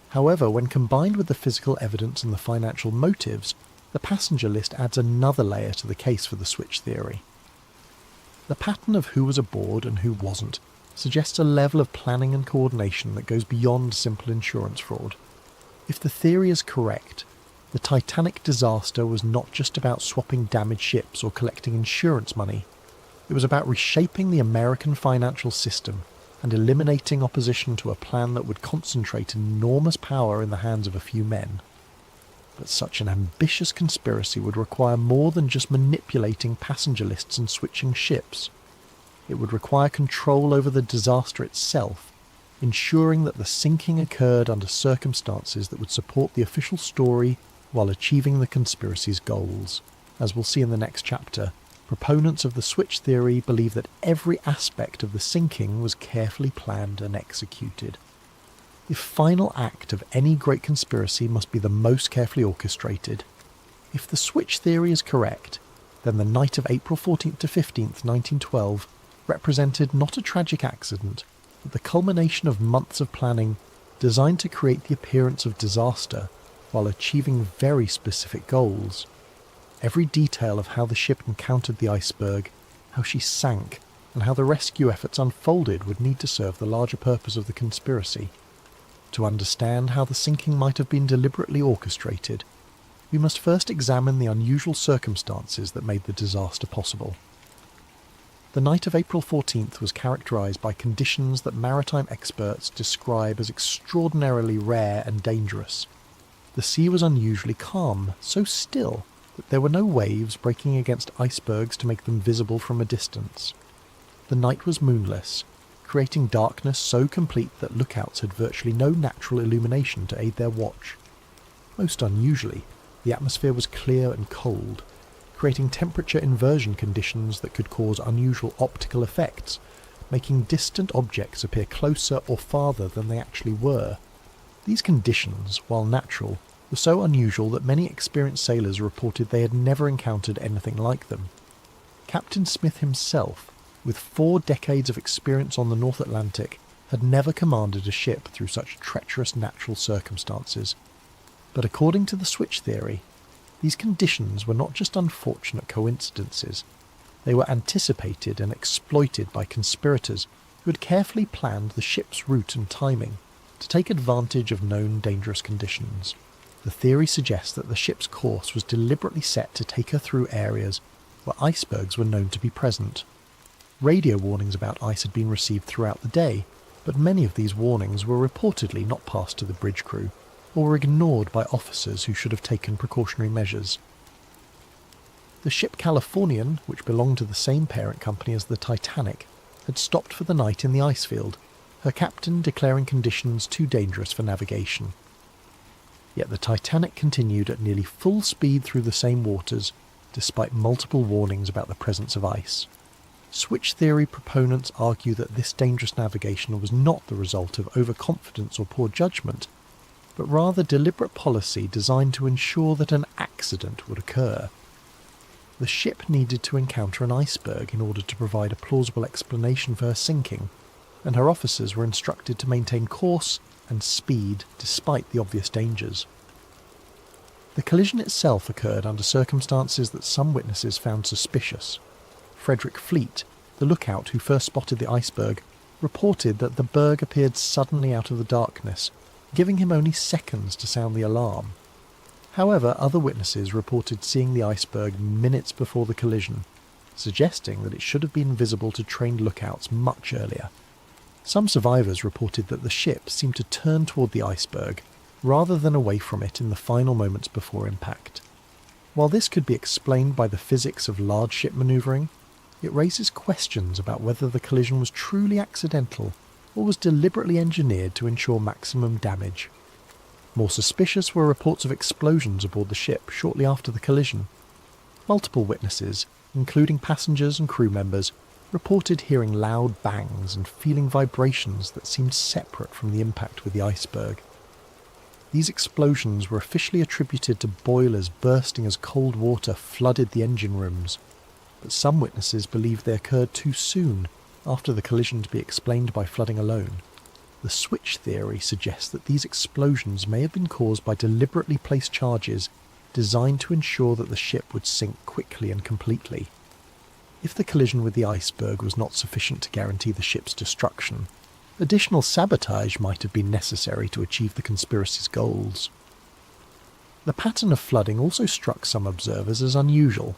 However, when combined with the physical evidence and the financial motives, the passenger list adds another layer to the case for the switch theory. The pattern of who was aboard and who wasn't suggests a level of planning and coordination that goes beyond simple insurance fraud. If the theory is correct, the Titanic disaster was not just about swapping damaged ships or collecting insurance money. It was about reshaping the American financial system and eliminating opposition to a plan that would concentrate enormous power in the hands of a few men. But such an ambitious conspiracy would require more than just manipulating passenger lists and switching ships. It would require control over the disaster itself, ensuring that the sinking occurred under circumstances that would support the official story while achieving the conspiracy's goals. As we'll see in the next chapter, proponents of the switch theory believe that every aspect of the sinking was carefully planned and executed. The final act of any great conspiracy must be the most carefully orchestrated. If the switch theory is correct, then the night of April 14th to 15th, 1912, represented not a tragic accident, but the culmination of months of planning designed to create the appearance of disaster while achieving very specific goals. Every detail of how the ship encountered the iceberg, how she sank, and how the rescue efforts unfolded would need to serve the larger purpose of the conspiracy. To understand how the sinking might have been deliberately orchestrated, we must first examine the unusual circumstances that made the disaster possible. The night of April 14th was characterised by conditions that maritime experts describe as extraordinarily rare and dangerous. The sea was unusually calm, so still that there were no waves breaking against icebergs to make them visible from a distance. The night was moonless, creating darkness so complete that lookouts had virtually no natural illumination to aid their watch. Most unusually, the atmosphere was clear and cold, creating temperature inversion conditions that could cause unusual optical effects, making distant objects appear closer or farther than they actually were. These conditions, while natural, were so unusual that many experienced sailors reported they had never encountered anything like them. Captain Smith himself, with 4 decades of experience on the North Atlantic, had never commanded a ship through such treacherous natural circumstances. But according to the switch theory, these conditions were not just unfortunate coincidences. They were anticipated and exploited by conspirators who had carefully planned the ship's route and timing to take advantage of known dangerous conditions. The theory suggests that the ship's course was deliberately set to take her through areas where icebergs were known to be present. Radio warnings about ice had been received throughout the day, but many of these warnings were reportedly not passed to the bridge crew. or were ignored by officers who should have taken precautionary measures. The ship Californian, which belonged to the same parent company as the Titanic, had stopped for the night in the ice field, her captain declaring conditions too dangerous for navigation. Yet the Titanic continued at nearly full speed through the same waters, despite multiple warnings about the presence of ice. Switch theory proponents argue that this dangerous navigation was not the result of overconfidence or poor judgment, but rather deliberate policy designed to ensure that an accident would occur. The ship needed to encounter an iceberg in order to provide a plausible explanation for her sinking, and her officers were instructed to maintain course and speed despite the obvious dangers. The collision itself occurred under circumstances that some witnesses found suspicious. Frederick Fleet, the lookout who first spotted the iceberg, reported that the berg appeared suddenly out of the darkness, giving him only seconds to sound the alarm. However, other witnesses reported seeing the iceberg minutes before the collision, suggesting that it should have been visible to trained lookouts much earlier. Some survivors reported that the ship seemed to turn toward the iceberg rather than away from it in the final moments before impact. While this could be explained by the physics of large ship manoeuvring, it raises questions about whether the collision was truly accidental or was deliberately engineered to ensure maximum damage. More suspicious were reports of explosions aboard the ship shortly after the collision. Multiple witnesses, including passengers and crew members, reported hearing loud bangs and feeling vibrations that seemed separate from the impact with the iceberg. These explosions were officially attributed to boilers bursting as cold water flooded the engine rooms, but some witnesses believed they occurred too soon after the collision to be explained by flooding alone. The switch theory suggests that these explosions may have been caused by deliberately placed charges designed to ensure that the ship would sink quickly and completely. If the collision with the iceberg was not sufficient to guarantee the ship's destruction, additional sabotage might have been necessary to achieve the conspiracy's goals. The pattern of flooding also struck some observers as unusual.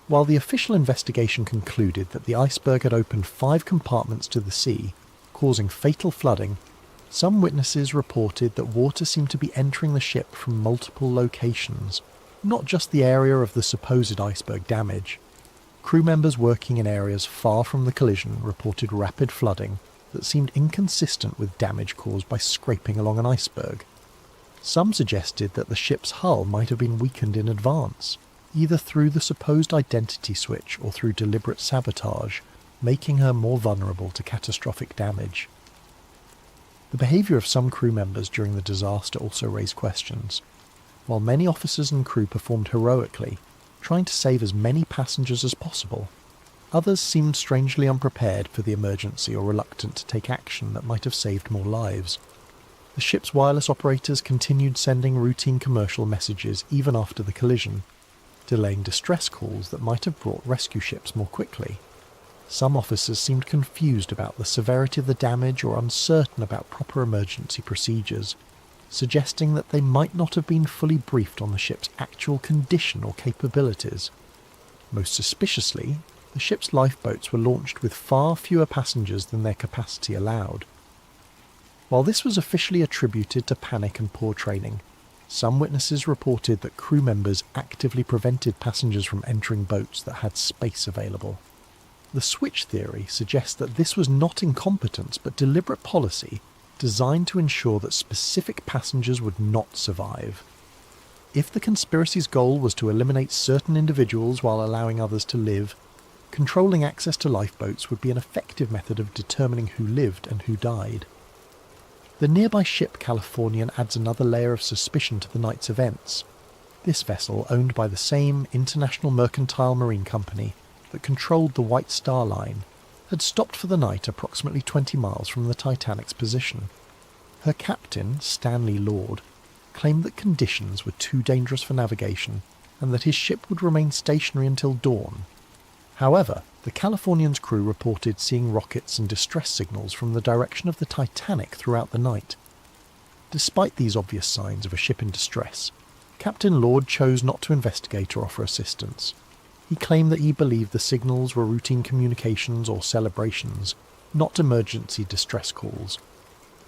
While the official investigation concluded that the iceberg had opened 5 compartments to the sea, causing fatal flooding, some witnesses reported that water seemed to be entering the ship from multiple locations, not just the area of the supposed iceberg damage. Crew members working in areas far from the collision reported rapid flooding that seemed inconsistent with damage caused by scraping along an iceberg. Some suggested that the ship's hull might have been weakened in advance, either through the supposed identity switch or through deliberate sabotage, making her more vulnerable to catastrophic damage. The behaviour of some crew members during the disaster also raised questions. While many officers and crew performed heroically, trying to save as many passengers as possible, others seemed strangely unprepared for the emergency or reluctant to take action that might have saved more lives. The ship's wireless operators continued sending routine commercial messages even after the collision, delaying distress calls that might have brought rescue ships more quickly. Some officers seemed confused about the severity of the damage or uncertain about proper emergency procedures, suggesting that they might not have been fully briefed on the ship's actual condition or capabilities. Most suspiciously, the ship's lifeboats were launched with far fewer passengers than their capacity allowed. While this was officially attributed to panic and poor training, some witnesses reported that crew members actively prevented passengers from entering boats that had space available. The switch theory suggests that this was not incompetence but deliberate policy designed to ensure that specific passengers would not survive. If the conspiracy's goal was to eliminate certain individuals while allowing others to live, controlling access to lifeboats would be an effective method of determining who lived and who died. The nearby ship Californian adds another layer of suspicion to the night's events. This vessel, owned by the same International Mercantile Marine Company that controlled the White Star Line, had stopped for the night approximately 20 miles from the Titanic's position. Her captain, Stanley Lord, claimed that conditions were too dangerous for navigation and that his ship would remain stationary until dawn. However, the Californian's crew reported seeing rockets and distress signals from the direction of the Titanic throughout the night. Despite these obvious signs of a ship in distress, Captain Lord chose not to investigate or offer assistance. He claimed that he believed the signals were routine communications or celebrations, not emergency distress calls.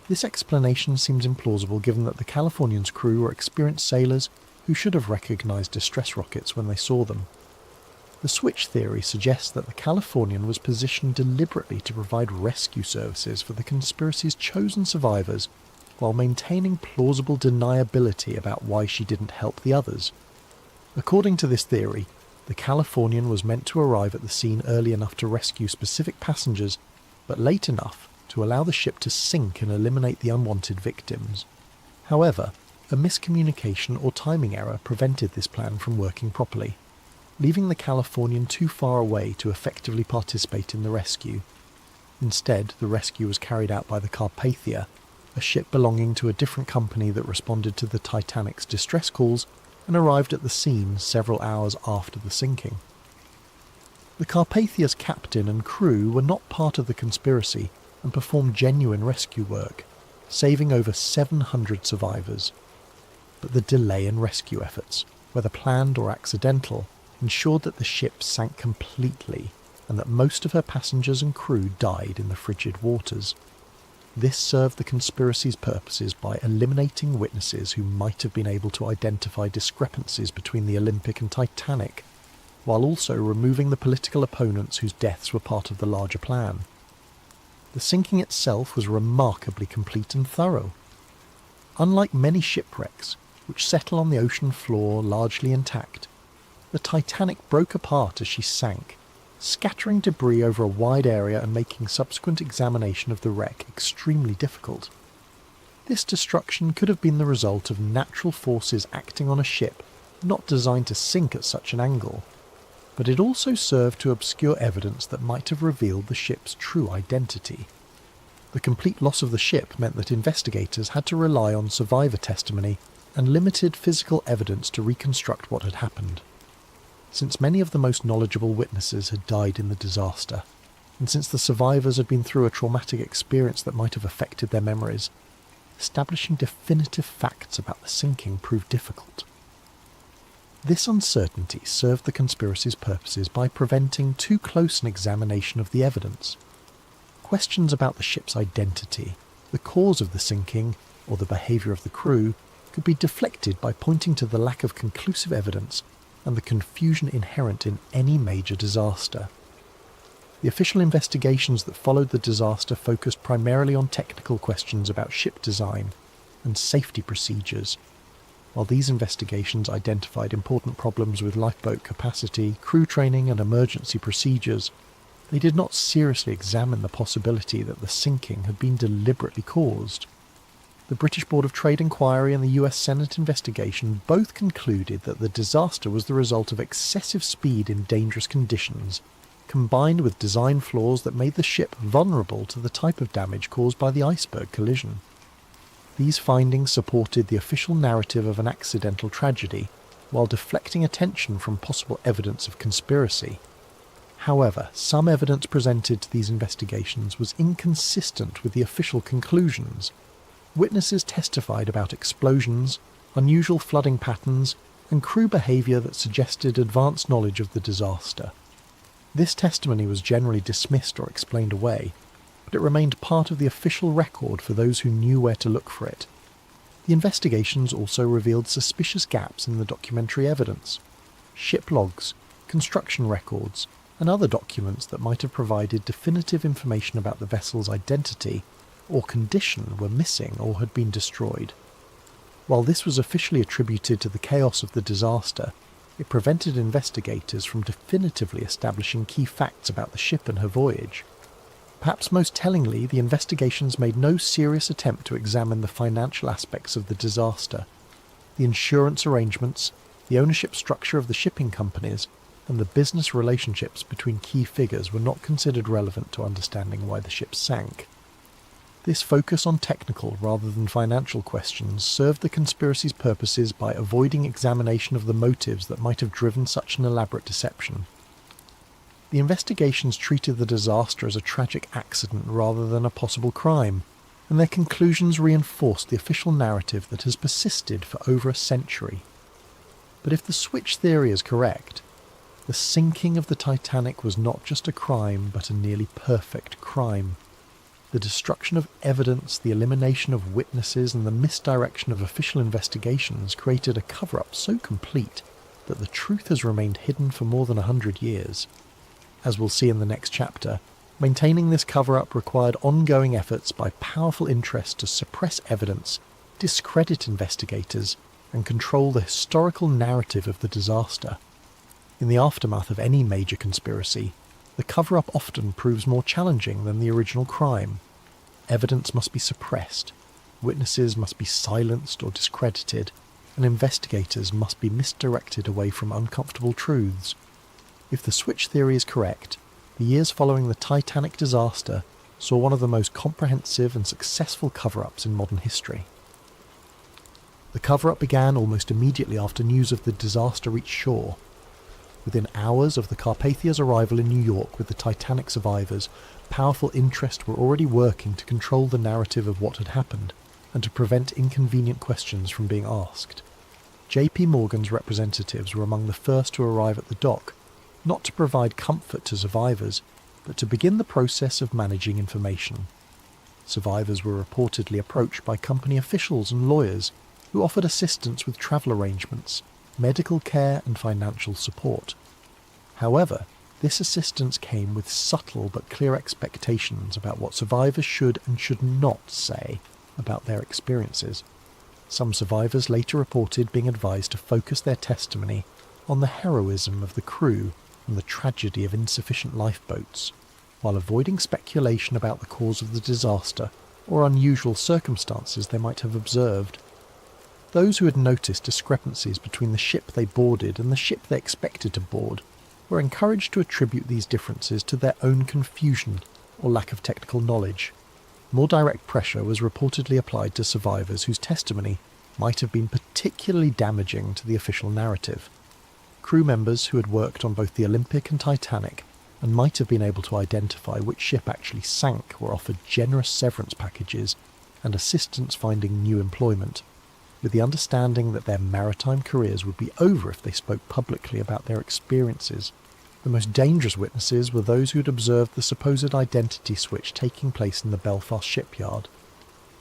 This explanation seems implausible given that the Californian's crew were experienced sailors who should have recognised distress rockets when they saw them. The switch theory suggests that the Californian was positioned deliberately to provide rescue services for the conspiracy's chosen survivors while maintaining plausible deniability about why she didn't help the others. According to this theory, the Californian was meant to arrive at the scene early enough to rescue specific passengers, but late enough to allow the ship to sink and eliminate the unwanted victims. However, a miscommunication or timing error prevented this plan from working properly, leaving the Californian too far away to effectively participate in the rescue. Instead, the rescue was carried out by the Carpathia, a ship belonging to a different company that responded to the Titanic's distress calls and arrived at the scene several hours after the sinking. The Carpathia's captain and crew were not part of the conspiracy and performed genuine rescue work, saving over 700 survivors. But the delay in rescue efforts, whether planned or accidental, ensured that the ship sank completely and that most of her passengers and crew died in the frigid waters. This served the conspiracy's purposes by eliminating witnesses who might have been able to identify discrepancies between the Olympic and Titanic, while also removing the political opponents whose deaths were part of the larger plan. The sinking itself was remarkably complete and thorough. Unlike many shipwrecks, which settle on the ocean floor largely intact, the Titanic broke apart as she sank, scattering debris over a wide area and making subsequent examination of the wreck extremely difficult. This destruction could have been the result of natural forces acting on a ship not designed to sink at such an angle, but it also served to obscure evidence that might have revealed the ship's true identity. The complete loss of the ship meant that investigators had to rely on survivor testimony and limited physical evidence to reconstruct what had happened. Since many of the most knowledgeable witnesses had died in the disaster, and since the survivors had been through a traumatic experience that might have affected their memories, establishing definitive facts about the sinking proved difficult. This uncertainty served the conspiracy's purposes by preventing too close an examination of the evidence. Questions about the ship's identity, the cause of the sinking, or the behaviour of the crew could be deflected by pointing to the lack of conclusive evidence and the confusion inherent in any major disaster. The official investigations that followed the disaster focused primarily on technical questions about ship design and safety procedures. While these investigations identified important problems with lifeboat capacity, crew training and emergency procedures, they did not seriously examine the possibility that the sinking had been deliberately caused. The British Board of Trade Inquiry and the US Senate investigation both concluded that the disaster was the result of excessive speed in dangerous conditions, combined with design flaws that made the ship vulnerable to the type of damage caused by the iceberg collision. These findings supported the official narrative of an accidental tragedy, while deflecting attention from possible evidence of conspiracy. However, some evidence presented to these investigations was inconsistent with the official conclusions. Witnesses testified about explosions, unusual flooding patterns, and crew behaviour that suggested advanced knowledge of the disaster. This testimony was generally dismissed or explained away, but it remained part of the official record for those who knew where to look for it. The investigations also revealed suspicious gaps in the documentary evidence. Ship logs, construction records, and other documents that might have provided definitive information about the vessel's identity or condition were missing or had been destroyed. While this was officially attributed to the chaos of the disaster, it prevented investigators from definitively establishing key facts about the ship and her voyage. Perhaps most tellingly, the investigations made no serious attempt to examine the financial aspects of the disaster. The insurance arrangements, the ownership structure of the shipping companies, and the business relationships between key figures were not considered relevant to understanding why the ship sank. This focus on technical rather than financial questions served the conspiracy's purposes by avoiding examination of the motives that might have driven such an elaborate deception. The investigations treated the disaster as a tragic accident rather than a possible crime, and their conclusions reinforced the official narrative that has persisted for over a century. But if the switch theory is correct, the sinking of the Titanic was not just a crime but a nearly perfect crime. The destruction of evidence, the elimination of witnesses, and the misdirection of official investigations created a cover-up so complete that the truth has remained hidden for more than 100 years. As we'll see in the next chapter, maintaining this cover-up required ongoing efforts by powerful interests to suppress evidence, discredit investigators, and control the historical narrative of the disaster. In the aftermath of any major conspiracy, the cover-up often proves more challenging than the original crime. Evidence must be suppressed, witnesses must be silenced or discredited, and investigators must be misdirected away from uncomfortable truths. If the switch theory is correct, the years following the Titanic disaster saw one of the most comprehensive and successful cover-ups in modern history. The cover-up began almost immediately after news of the disaster reached shore. Within hours of the Carpathia's arrival in New York with the Titanic survivors, powerful interests were already working to control the narrative of what had happened and to prevent inconvenient questions from being asked. J.P. Morgan's representatives were among the first to arrive at the dock, not to provide comfort to survivors, but to begin the process of managing information. Survivors were reportedly approached by company officials and lawyers who offered assistance with travel arrangements, medical care and financial support. However, this assistance came with subtle but clear expectations about what survivors should and should not say about their experiences. Some survivors later reported being advised to focus their testimony on the heroism of the crew and the tragedy of insufficient lifeboats, while avoiding speculation about the cause of the disaster or unusual circumstances they might have observed. Those who had noticed discrepancies between the ship they boarded and the ship they expected to board were encouraged to attribute these differences to their own confusion or lack of technical knowledge. More direct pressure was reportedly applied to survivors whose testimony might have been particularly damaging to the official narrative. Crew members who had worked on both the Olympic and Titanic and might have been able to identify which ship actually sank were offered generous severance packages and assistance finding new employment, with the understanding that their maritime careers would be over if they spoke publicly about their experiences. The most dangerous witnesses were those who had observed the supposed identity switch taking place in the Belfast shipyard.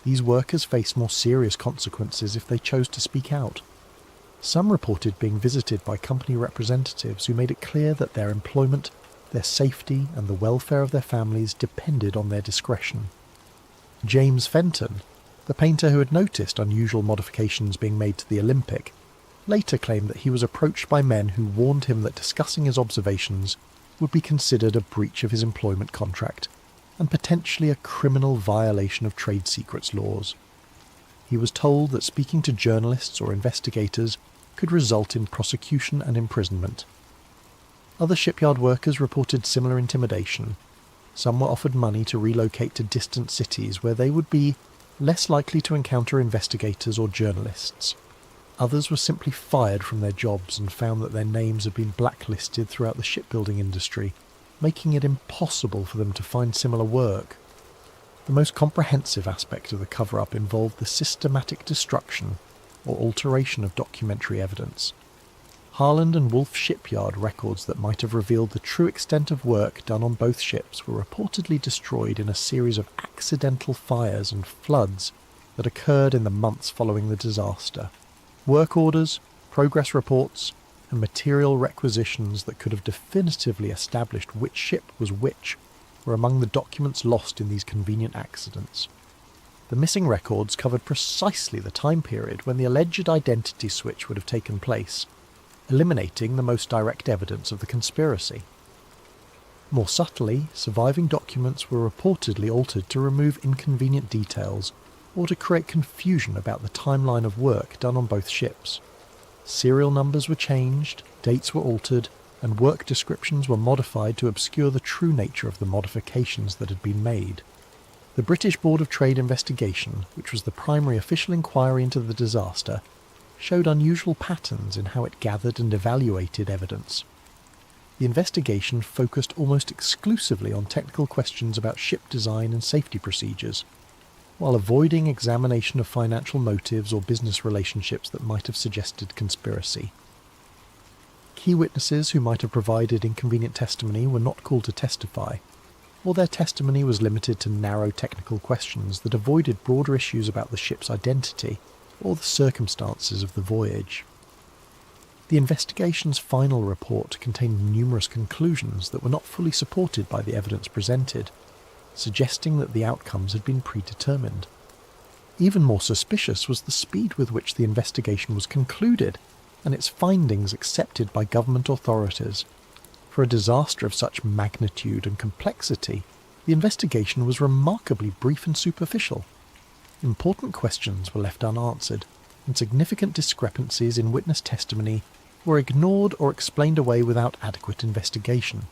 These workers faced more serious consequences if they chose to speak out. Some reported being visited by company representatives who made it clear that their employment, their safety, and the welfare of their families depended on their discretion. James Fenton, the painter who had noticed unusual modifications being made to the Olympic, later claimed that he was approached by men who warned him that discussing his observations would be considered a breach of his employment contract and potentially a criminal violation of trade secrets laws. He was told that speaking to journalists or investigators could result in prosecution and imprisonment. Other shipyard workers reported similar intimidation. Some were offered money to relocate to distant cities where they would be less likely to encounter investigators or journalists. Others were simply fired from their jobs and found that their names had been blacklisted throughout the shipbuilding industry, making it impossible for them to find similar work. The most comprehensive aspect of the cover-up involved the systematic destruction or alteration of documentary evidence. Harland and Wolff shipyard records that might have revealed the true extent of work done on both ships were reportedly destroyed in a series of accidental fires and floods that occurred in the months following the disaster. Work orders, progress reports, and material requisitions that could have definitively established which ship was which were among the documents lost in these convenient accidents. The missing records covered precisely the time period when the alleged identity switch would have taken place, eliminating the most direct evidence of the conspiracy. More subtly, surviving documents were reportedly altered to remove inconvenient details or to create confusion about the timeline of work done on both ships. Serial numbers were changed, dates were altered, and work descriptions were modified to obscure the true nature of the modifications that had been made. The British Board of Trade investigation, which was the primary official inquiry into the disaster, showed unusual patterns in how it gathered and evaluated evidence. The investigation focused almost exclusively on technical questions about ship design and safety procedures, while avoiding examination of financial motives or business relationships that might have suggested conspiracy. Key witnesses who might have provided inconvenient testimony were not called to testify. or their testimony was limited to narrow technical questions that avoided broader issues about the ship's identity or the circumstances of the voyage. The investigation's final report contained numerous conclusions that were not fully supported by the evidence presented, suggesting that the outcomes had been predetermined. Even more suspicious was the speed with which the investigation was concluded and its findings accepted by government authorities. For a disaster of such magnitude and complexity, the investigation was remarkably brief and superficial. Important questions were left unanswered, and significant discrepancies in witness testimony were ignored or explained away without adequate investigation.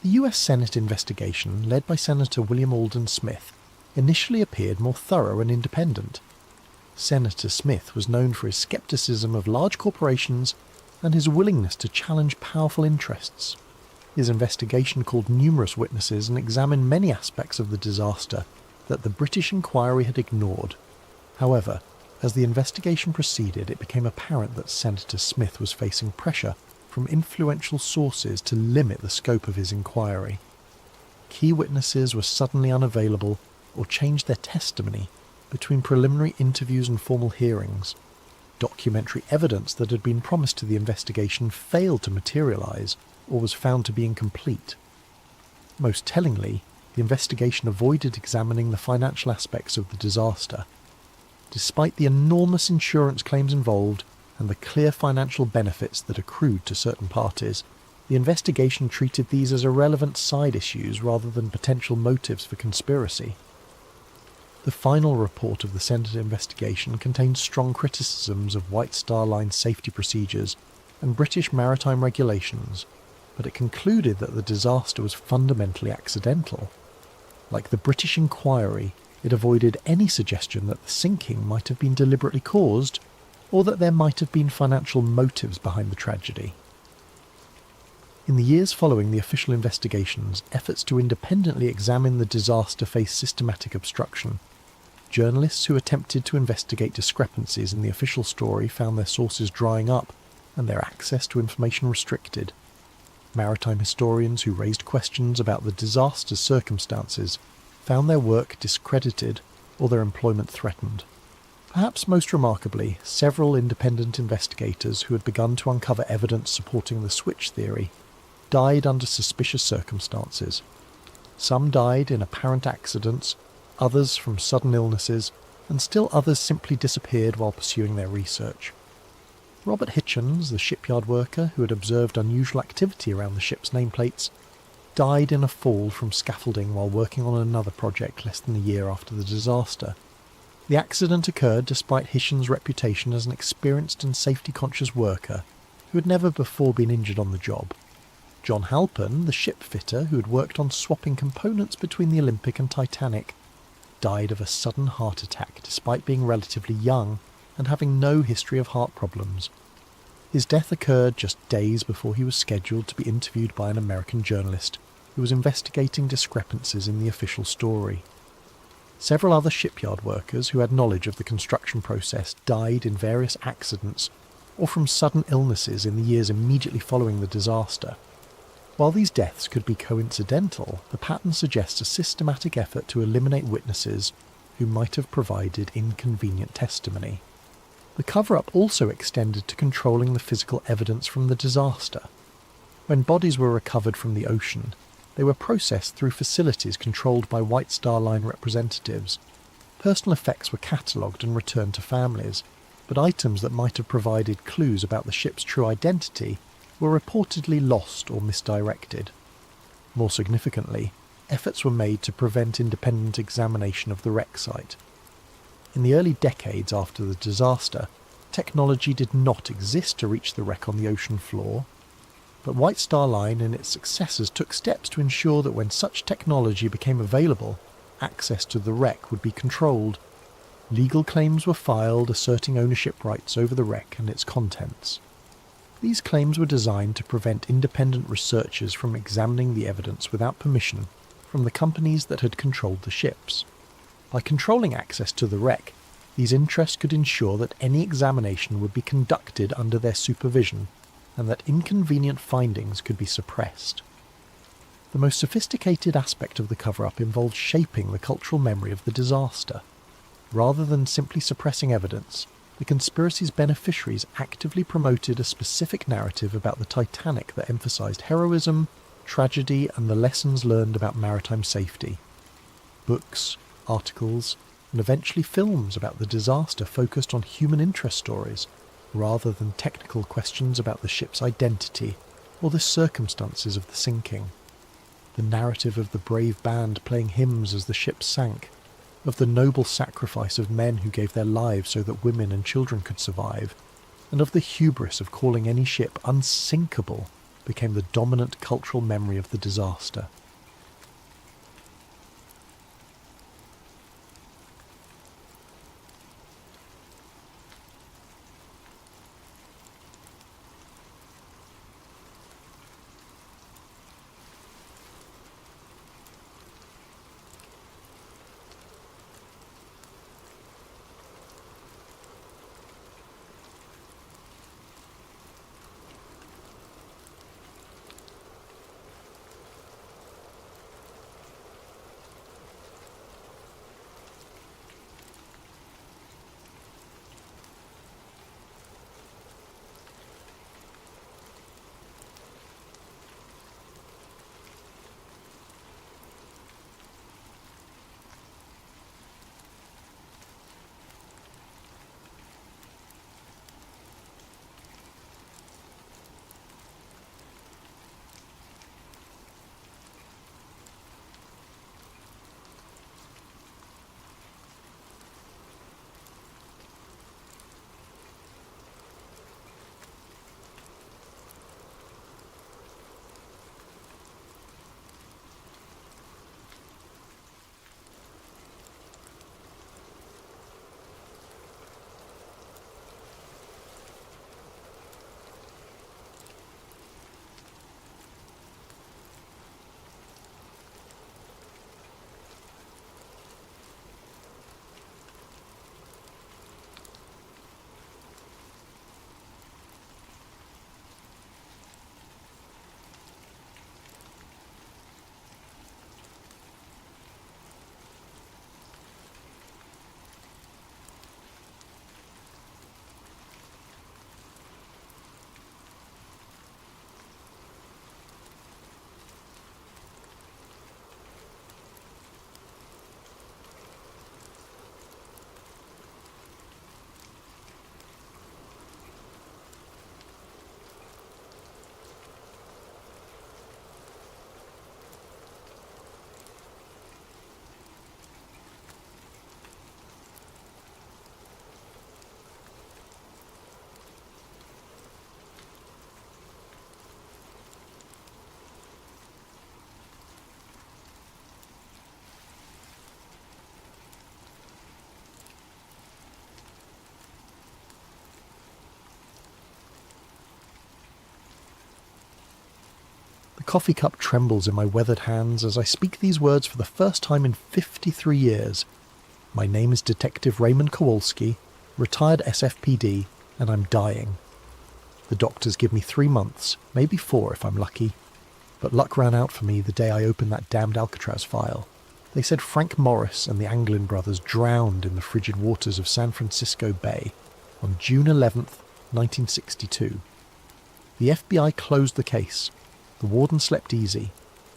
The US Senate investigation, led by Senator William Alden Smith, initially appeared more thorough and independent. Senator Smith was known for his skepticism of large corporations and his willingness to challenge powerful interests. His investigation called numerous witnesses and examined many aspects of the disaster that the British inquiry had ignored. However, as the investigation proceeded, it became apparent that Senator Smith was facing pressure from influential sources to limit the scope of his inquiry. Key witnesses were suddenly unavailable or changed their testimony between preliminary interviews and formal hearings. Documentary evidence that had been promised to the investigation failed to materialise or was found to be incomplete. Most tellingly, the investigation avoided examining the financial aspects of the disaster. Despite the enormous insurance claims involved and the clear financial benefits that accrued to certain parties, the investigation treated these as irrelevant side issues rather than potential motives for conspiracy. The final report of the Senate investigation contained strong criticisms of White Star Line's safety procedures and British maritime regulations, but it concluded that the disaster was fundamentally accidental. Like the British inquiry, it avoided any suggestion that the sinking might have been deliberately caused, or that there might have been financial motives behind the tragedy. In the years following the official investigations, efforts to independently examine the disaster faced systematic obstruction. Journalists who attempted to investigate discrepancies in the official story found their sources drying up and their access to information restricted. Maritime historians who raised questions about the disaster's circumstances found their work discredited or their employment threatened. Perhaps most remarkably, several independent investigators who had begun to uncover evidence supporting the switch theory died under suspicious circumstances. Some died in apparent accidents, others from sudden illnesses, and still others simply disappeared while pursuing their research. Robert Hitchens, the shipyard worker who had observed unusual activity around the ship's nameplates, died in a fall from scaffolding while working on another project less than a year after the disaster. The accident occurred despite Hitchens' reputation as an experienced and safety-conscious worker who had never before been injured on the job. John Halpern, the ship fitter who had worked on swapping components between the Olympic and Titanic, died of a sudden heart attack despite being relatively young and having no history of heart problems. His death occurred just days before he was scheduled to be interviewed by an American journalist who was investigating discrepancies in the official story. Several other shipyard workers who had knowledge of the construction process died in various accidents or from sudden illnesses in the years immediately following the disaster. While these deaths could be coincidental, the pattern suggests a systematic effort to eliminate witnesses who might have provided inconvenient testimony. The cover-up also extended to controlling the physical evidence from the disaster. When bodies were recovered from the ocean, they were processed through facilities controlled by White Star Line representatives. Personal effects were catalogued and returned to families, but items that might have provided clues about the ship's true identity were reportedly lost or misdirected. More significantly, efforts were made to prevent independent examination of the wreck site. In the early decades after the disaster, technology did not exist to reach the wreck on the ocean floor, but White Star Line and its successors took steps to ensure that when such technology became available, access to the wreck would be controlled. Legal claims were filed asserting ownership rights over the wreck and its contents. These claims were designed to prevent independent researchers from examining the evidence without permission from the companies that had controlled the ships. By controlling access to the wreck, these interests could ensure that any examination would be conducted under their supervision and that inconvenient findings could be suppressed. The most sophisticated aspect of the cover-up involved shaping the cultural memory of the disaster. Rather than simply suppressing evidence, the conspiracy's beneficiaries actively promoted a specific narrative about the Titanic that emphasised heroism, tragedy, and the lessons learned about maritime safety. Books, articles, and eventually films about the disaster focused on human interest stories, rather than technical questions about the ship's identity or the circumstances of the sinking. The narrative of the brave band playing hymns as the ship sank, of the noble sacrifice of men who gave their lives so that women and children could survive, and of the hubris of calling any ship unsinkable, became the dominant cultural memory of the disaster. The coffee cup trembles in my weathered hands as I speak these words for the first time in 53 years. My name is Detective Raymond Kowalski, retired SFPD, and I'm dying. The doctors give me 3 months, maybe 4 if I'm lucky. But luck ran out for me the day I opened that damned Alcatraz file. They said Frank Morris and the Anglin brothers drowned in the frigid waters of San Francisco Bay on June 11th, 1962. The FBI closed the case. The warden slept easy.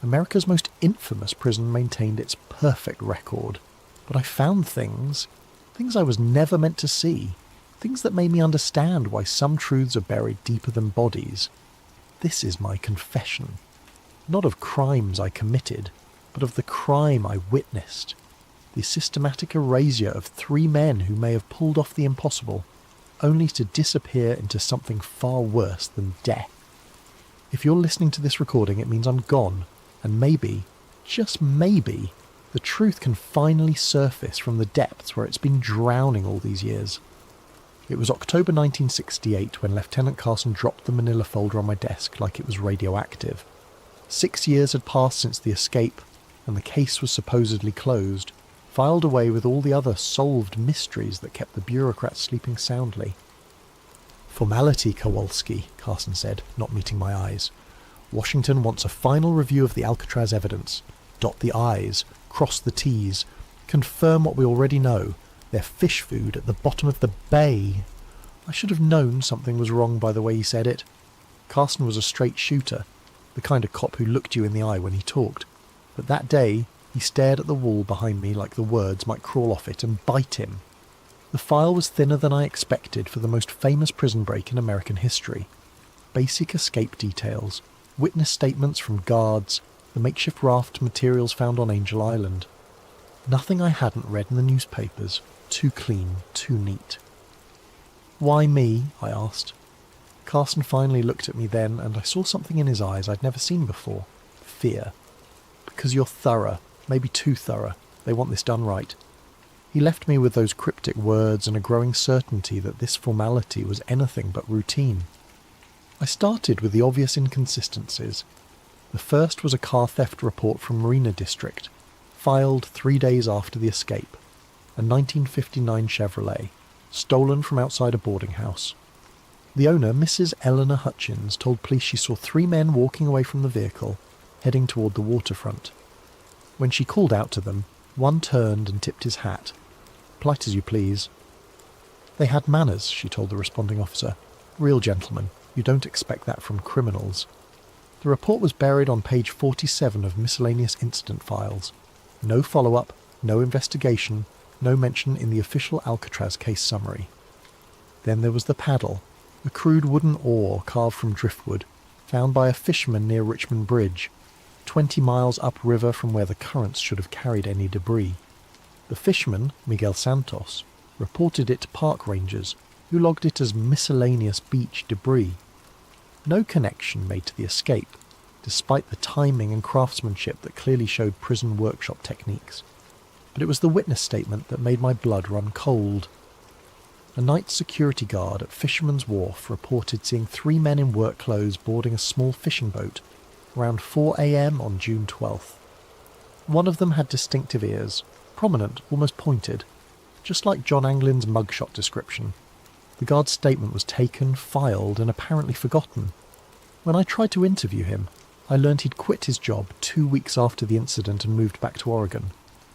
America's most infamous prison maintained its perfect record. But I found things I was never meant to see, things that made me understand why some truths are buried deeper than bodies. This is my confession. Not of crimes I committed, but of the crime I witnessed. The systematic erasure of 3 men who may have pulled off the impossible, only to disappear into something far worse than death. If you're listening to this recording, it means I'm gone, and maybe, just maybe, the truth can finally surface from the depths where it's been drowning all these years. It was October 1968 when Lieutenant Carson dropped the manila folder on my desk like it was radioactive. 6 years had passed since the escape, and the case was supposedly closed, filed away with all the other solved mysteries that kept the bureaucrats sleeping soundly. "Formality, Kowalski," Carson said, not meeting my eyes. Washington wants a final review of the Alcatraz evidence. Dot the I's, cross the T's, confirm what we already know. They're fish food at the bottom of the bay. I should have known something was wrong by the way he said it. Carson was a straight shooter, the kind of cop who looked you in the eye when he talked. But that day, he stared at the wall behind me like the words might crawl off it and bite him. The file was thinner than I expected for the most famous prison break in American history. Basic escape details, witness statements from guards, the makeshift raft materials found on Angel Island. Nothing I hadn't read in the newspapers. Too clean, too neat. "Why me?" I asked. Carson finally looked at me then, and I saw something in his eyes I'd never seen before. Fear. "Because you're thorough, maybe too thorough. They want this done right." He left me with those cryptic words and a growing certainty that this formality was anything but routine. I started with the obvious inconsistencies. The first was a car theft report from Marina District, filed 3 days after the escape. A 1959 Chevrolet, stolen from outside a boarding house. The owner, Mrs. Eleanor Hutchins, told police she saw 3 men walking away from the vehicle, heading toward the waterfront. When she called out to them, one turned and tipped his hat. "Polite as you please." "They had manners," she told the responding officer. "Real gentlemen. You don't expect that from criminals." The report was buried on page 47 of miscellaneous incident files. No follow-up, no investigation, no mention in the official Alcatraz case summary. Then there was the paddle, a crude wooden oar carved from driftwood, found by a fisherman near Richmond Bridge, 20 miles upriver from where the currents should have carried any debris. The fisherman, Miguel Santos, reported it to park rangers, who logged it as miscellaneous beach debris. No connection made to the escape, despite the timing and craftsmanship that clearly showed prison workshop techniques. But it was the witness statement that made my blood run cold. A night security guard at Fisherman's Wharf reported seeing 3 men in work clothes boarding a small fishing boat around 4 a.m. on June 12th. One of them had distinctive ears, prominent, almost pointed, just like John Anglin's mugshot description. The guard's statement was taken, filed, and apparently forgotten. When I tried to interview him, I learned he'd quit his job 2 weeks after the incident and moved back to Oregon.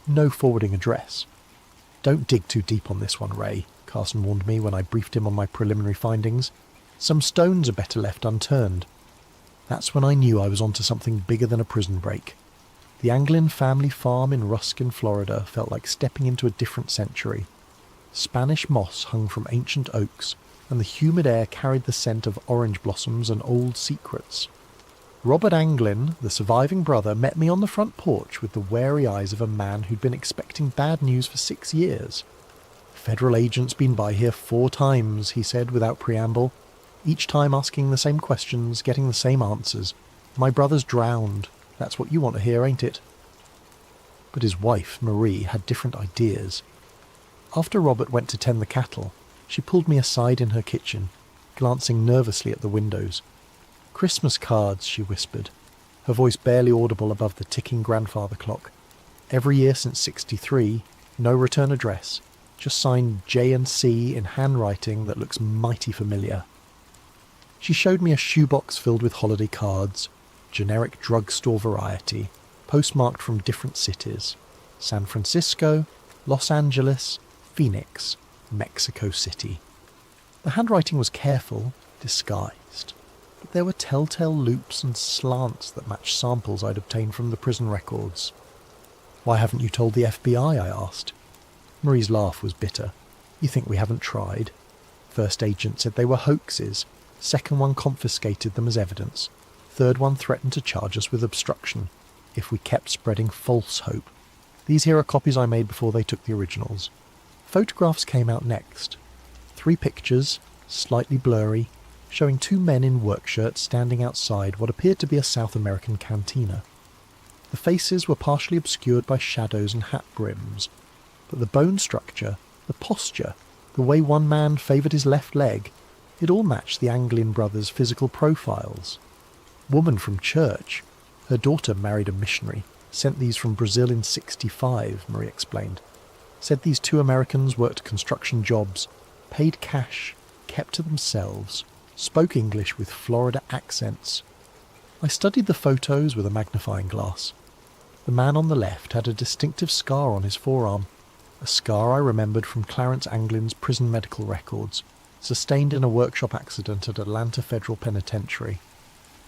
No forwarding address. "Don't dig too deep on this one, Ray," Carson warned me when I briefed him on my preliminary findings. "Some stones are better left unturned." That's when I knew I was onto something bigger than a prison break. The Anglin family farm in Ruskin, Florida felt like stepping into a different century. Spanish moss hung from ancient oaks, and the humid air carried the scent of orange blossoms and old secrets. Robert Anglin, the surviving brother, met me on the front porch with the wary eyes of a man who'd been expecting bad news for 6 years. "Federal agents been by here 4 times, he said without preamble, each time asking the same questions, getting the same answers. "My brother's drowned. That's what you want to hear, ain't it?" But his wife, Marie, had different ideas. After Robert went to tend the cattle, she pulled me aside in her kitchen, glancing nervously at the windows. "Christmas cards," she whispered, her voice barely audible above the ticking grandfather clock. "Every year since '63, no return address, just signed J&C in handwriting that looks mighty familiar." She showed me a shoebox filled with holiday cards, generic drugstore variety, postmarked from different cities: San Francisco, Los Angeles, Phoenix, Mexico City. The handwriting was careful, disguised, but there were telltale loops and slants that matched samples I'd obtained from the prison records. "Why haven't you told the FBI?" I asked. Marie's laugh was bitter. "You think we haven't tried? First agent said they were hoaxes. Second one confiscated them as evidence. Third one threatened to charge us with obstruction if we kept spreading false hope. These here are copies I made before they took the originals." Photographs came out next. 3 pictures, slightly blurry, showing 2 men in work shirts standing outside what appeared to be a South American cantina. The faces were partially obscured by shadows and hat brims, but the bone structure, the posture, the way one man favoured his left leg, it all matched the Anglin brothers' physical profiles. Woman from church. Her daughter married a missionary. Sent these from Brazil in '65, Marie explained. Said these 2 Americans worked construction jobs, paid cash, kept to themselves, spoke English with Florida accents. I studied the photos with a magnifying glass. The man on the left had a distinctive scar on his forearm, a scar I remembered from Clarence Anglin's prison medical records, sustained in a workshop accident at Atlanta Federal Penitentiary.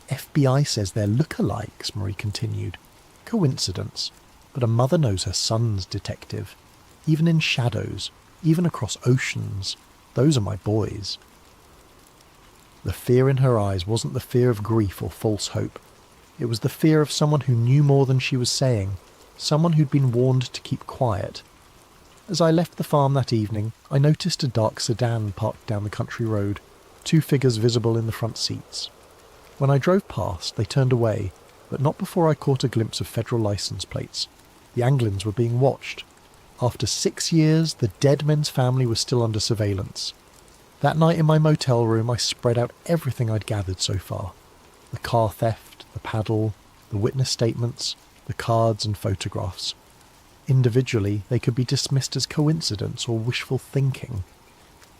FBI says they're look-alikes, Marie continued. Coincidence. But a mother knows her son's detective. Even in shadows, even across oceans. Those are my boys. The fear in her eyes wasn't the fear of grief or false hope. It was the fear of someone who knew more than she was saying, someone who'd been warned to keep quiet. As I left the farm that evening, I noticed a dark sedan parked down the country road, 2 figures visible in the front seats. When I drove past, they turned away, but not before I caught a glimpse of federal license plates. The Anglins were being watched. After 6 years, the dead men's family was still under surveillance. That night in my motel room, I spread out everything I'd gathered so far. The car theft, the paddle, the witness statements, the cards and photographs. Individually, they could be dismissed as coincidence or wishful thinking.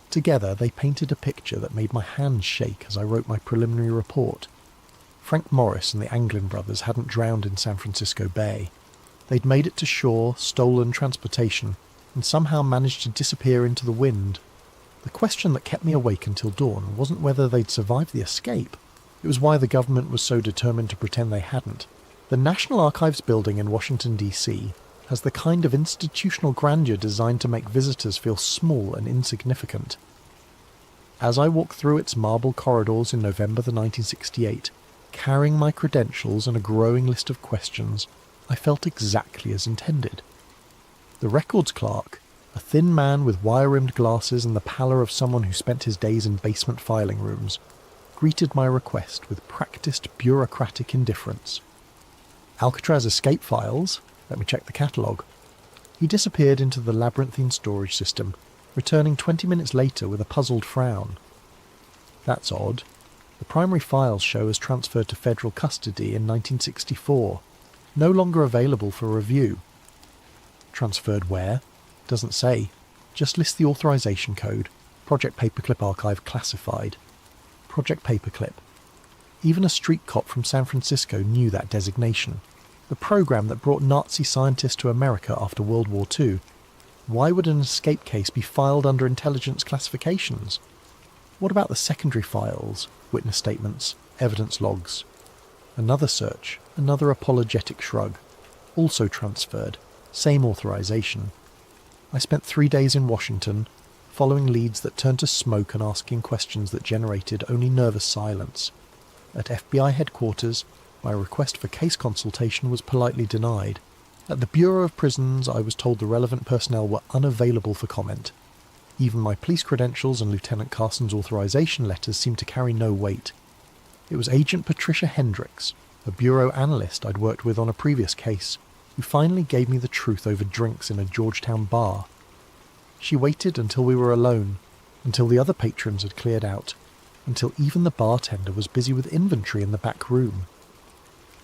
Together, they painted a picture that made my hands shake as I wrote my preliminary report. Frank Morris and the Anglin brothers hadn't drowned in San Francisco Bay. They'd made it to shore, stolen transportation, and somehow managed to disappear into the wind. The question that kept me awake until dawn wasn't whether they'd survived the escape. It was why the government was so determined to pretend they hadn't. The National Archives building in Washington, D.C. has the kind of institutional grandeur designed to make visitors feel small and insignificant. As I walked through its marble corridors in November 1968, carrying my credentials and a growing list of questions, I felt exactly as intended. The records clerk, a thin man with wire-rimmed glasses and the pallor of someone who spent his days in basement filing rooms, greeted my request with practiced bureaucratic indifference. Alcatraz escape files? Let me check the catalogue. He disappeared into the labyrinthine storage system, returning 20 minutes later with a puzzled frown. That's odd. The primary files show as transferred to federal custody in 1964, no longer available for review. Transferred where? Doesn't say. Just lists the authorization code. Project Paperclip Archive classified. Project Paperclip. Even a street cop from San Francisco knew that designation. The program that brought Nazi scientists to America after World War II. Why would an escape case be filed under intelligence classifications? What about the secondary files, witness statements, evidence logs? Another search, another apologetic shrug. Also transferred, same authorization. I spent 3 days in Washington, following leads that turned to smoke and asking questions that generated only nervous silence. At FBI headquarters, my request for case consultation was politely denied. At the Bureau of Prisons, I was told the relevant personnel were unavailable for comment. Even my police credentials and Lieutenant Carson's authorization letters seemed to carry no weight. It was Agent Patricia Hendricks, a bureau analyst I'd worked with on a previous case, who finally gave me the truth over drinks in a Georgetown bar. She waited until we were alone, until the other patrons had cleared out, until even the bartender was busy with inventory in the back room.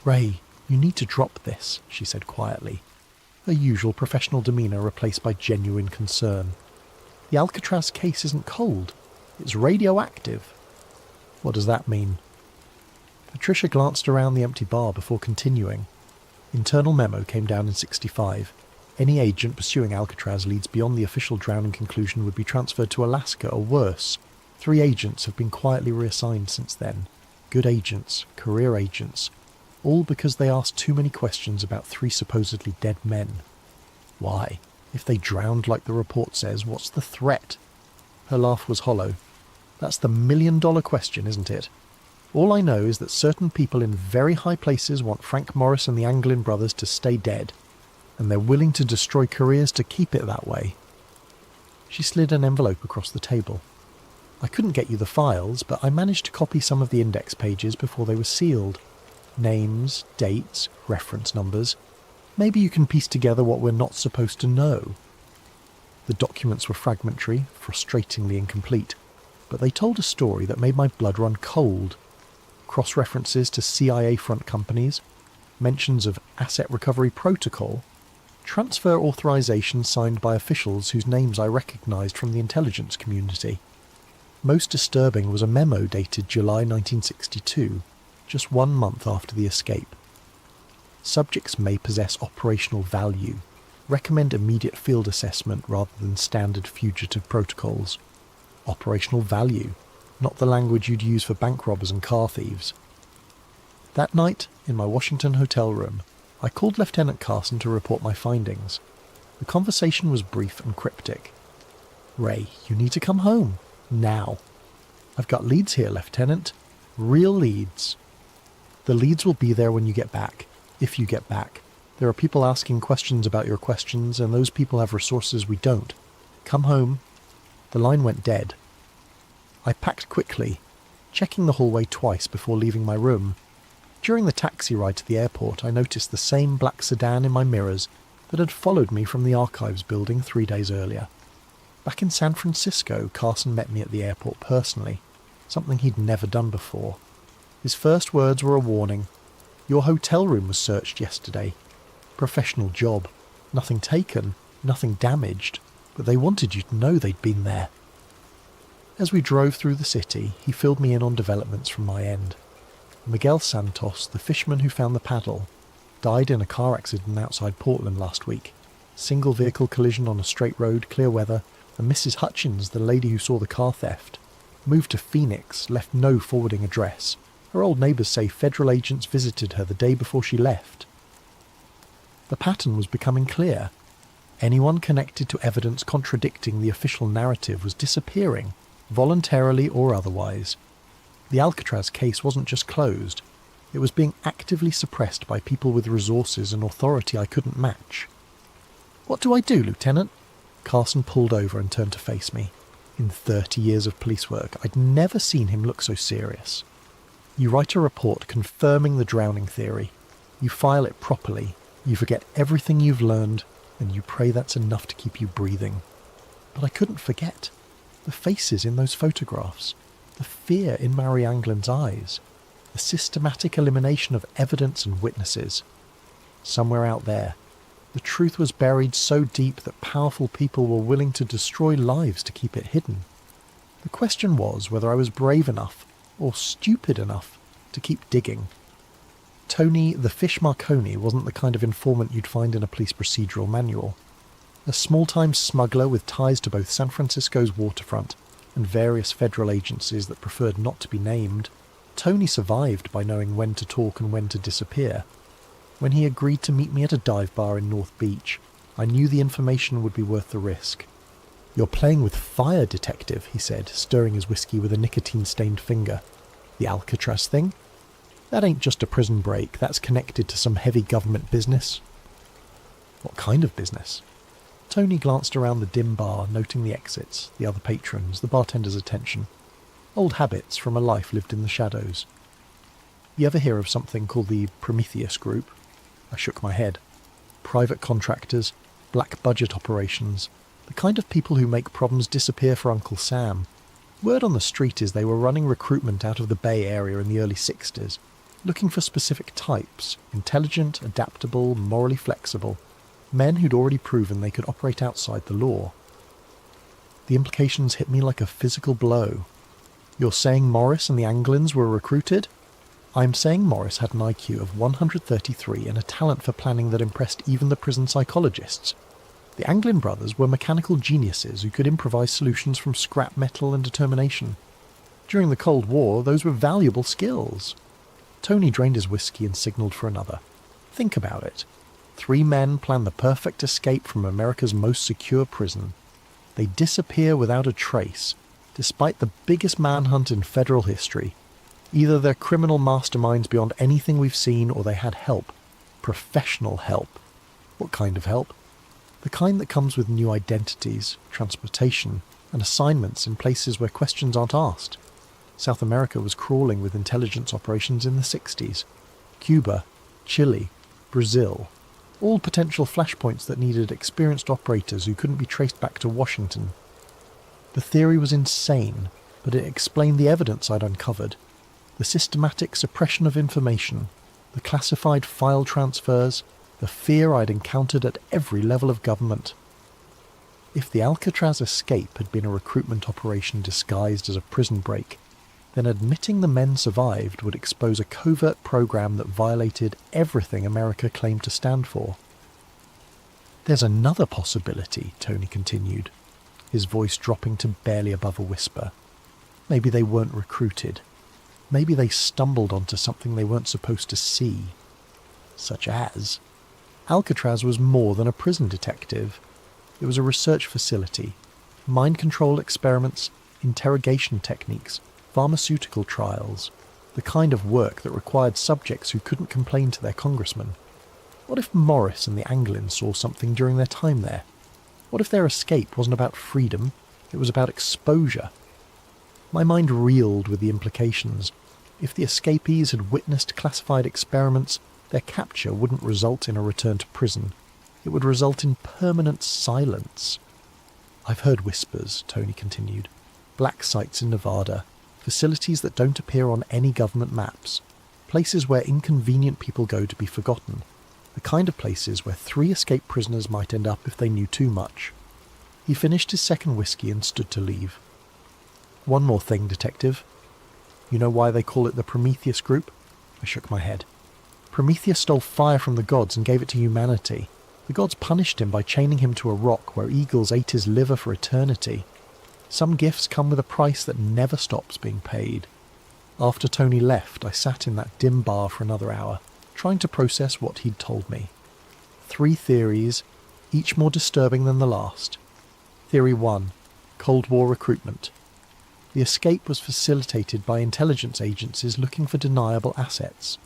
"Ray, you need to drop this," she said quietly, her usual professional demeanour replaced by genuine concern. "The Alcatraz case isn't cold. It's radioactive." "What does that mean?" Patricia glanced around the empty bar before continuing. Internal memo came down in 65. Any agent pursuing Alcatraz leads beyond the official drowning conclusion would be transferred to Alaska or worse. 3 agents have been quietly reassigned since then. Good agents, career agents, all because they asked too many questions about 3 supposedly dead men. Why? If they drowned like the report says, what's the threat? Her laugh was hollow. That's the million-dollar question, isn't it? All I know is that certain people in very high places want Frank Morris and the Anglin brothers to stay dead, and they're willing to destroy careers to keep it that way. She slid an envelope across the table. I couldn't get you the files, but I managed to copy some of the index pages before they were sealed. Names, dates, reference numbers. Maybe you can piece together what we're not supposed to know. The documents were fragmentary, frustratingly incomplete, but they told a story that made my blood run cold. Cross-references to CIA front companies, mentions of asset recovery protocol, transfer authorization signed by officials whose names I recognized from the intelligence community. Most disturbing was a memo dated July 1962. just 1 month after the escape. Subjects may possess operational value. Recommend immediate field assessment rather than standard fugitive protocols. Operational value, not the language you'd use for bank robbers and car thieves. That night, in my Washington hotel room, I called Lieutenant Carson to report my findings. The conversation was brief and cryptic. "Ray, you need to come home. Now. I've got leads here, Lieutenant. Real leads. The leads will be there when you get back. If you get back. There are people asking questions about your questions, and those people have resources we don't. Come home." The line went dead. I packed quickly, checking the hallway twice before leaving my room. During the taxi ride to the airport, I noticed the same black sedan in my mirrors that had followed me from the archives building 3 days earlier. Back in San Francisco, Carson met me at the airport personally, something he'd never done before. His first words were a warning. "Your hotel room was searched yesterday. Professional job. Nothing taken, nothing damaged, but they wanted you to know they'd been there." As we drove through the city, he filled me in on developments from my end. Miguel Santos, the fisherman who found the paddle, died in a car accident outside Portland last week. Single vehicle collision on a straight road, clear weather, and Mrs. Hutchins, the lady who saw the car theft, moved to Phoenix, left no forwarding address. Her old neighbours say federal agents visited her the day before she left. The pattern was becoming clear. Anyone connected to evidence contradicting the official narrative was disappearing, voluntarily or otherwise. The Alcatraz case wasn't just closed, it was being actively suppressed by people with resources and authority I couldn't match. "What do I do, Lieutenant?" Carson pulled over and turned to face me. In 30 years of police work, I'd never seen him look so serious. "You write a report confirming the drowning theory. You file it properly. You forget everything you've learned, and you pray that's enough to keep you breathing." But I couldn't forget. The faces in those photographs. The fear in Mary Anglin's eyes. The systematic elimination of evidence and witnesses. Somewhere out there, the truth was buried so deep that powerful people were willing to destroy lives to keep it hidden. The question was whether I was brave enough, or stupid enough, to keep digging. Tony the Fish Marconi wasn't the kind of informant you'd find in a police procedural manual. A small-time smuggler with ties to both San Francisco's waterfront and various federal agencies that preferred not to be named, Tony survived by knowing when to talk and when to disappear. When he agreed to meet me at a dive bar in North Beach, I knew the information would be worth the risk. "You're playing with fire, detective," he said, stirring his whiskey with a nicotine-stained finger. "The Alcatraz thing? That ain't just a prison break, that's connected to some heavy government business." "What kind of business?" Tony glanced around the dim bar, noting the exits, the other patrons, the bartender's attention. Old habits from a life lived in the shadows. "You ever hear of something called the Prometheus Group?" I shook my head. "Private contractors, black budget operations, the kind of people who make problems disappear for Uncle Sam. Word on the street is they were running recruitment out of the Bay Area in the early 60s, looking for specific types, intelligent, adaptable, morally flexible, men who'd already proven they could operate outside the law." The implications hit me like a physical blow. "You're saying Morris and the Anglins were recruited?" "I'm saying Morris had an IQ of 133 and a talent for planning that impressed even the prison psychologists. The Anglin brothers were mechanical geniuses who could improvise solutions from scrap metal and determination. During the Cold War, those were valuable skills." Tony drained his whiskey and signalled for another. "Think about it. 3 men plan the perfect escape from America's most secure prison. They disappear without a trace, despite the biggest manhunt in federal history. Either they're criminal masterminds beyond anything we've seen, or they had help. Professional help. What kind of help? The kind that comes with new identities, transportation, and assignments in places where questions aren't asked. South America was crawling with intelligence operations in the 60s. Cuba, Chile, Brazil. All potential flashpoints that needed experienced operators who couldn't be traced back to Washington. The theory was insane, but it explained the evidence I'd uncovered. The systematic suppression of information, the classified file transfers, the fear I'd encountered at every level of government. If the Alcatraz escape had been a recruitment operation disguised as a prison break, then admitting the men survived would expose a covert program that violated everything America claimed to stand for. There's another possibility, Tony continued, his voice dropping to barely above a whisper. Maybe they weren't recruited. Maybe they stumbled onto something they weren't supposed to see. Such as... Alcatraz was more than a prison detective. It was a research facility. Mind control experiments, interrogation techniques, pharmaceutical trials, the kind of work that required subjects who couldn't complain to their congressman. What if Morris and the Anglins saw something during their time there? What if their escape wasn't about freedom, it was about exposure? My mind reeled with the implications. If the escapees had witnessed classified experiments, their capture wouldn't result in a return to prison. It would result in permanent silence. I've heard whispers, Tony continued. Black sites in Nevada, facilities that don't appear on any government maps, places where inconvenient people go to be forgotten, the kind of places where 3 escaped prisoners might end up if they knew too much. He finished his second whiskey and stood to leave. One more thing, Detective. You know why they call it the Prometheus Group? I shook my head. Prometheus stole fire from the gods and gave it to humanity. The gods punished him by chaining him to a rock where eagles ate his liver for eternity. Some gifts come with a price that never stops being paid. After Tony left, I sat in that dim bar for another hour, trying to process what he'd told me. 3 theories, each more disturbing than the last. Theory 1. Cold War recruitment. The escape was facilitated by intelligence agencies looking for deniable assets.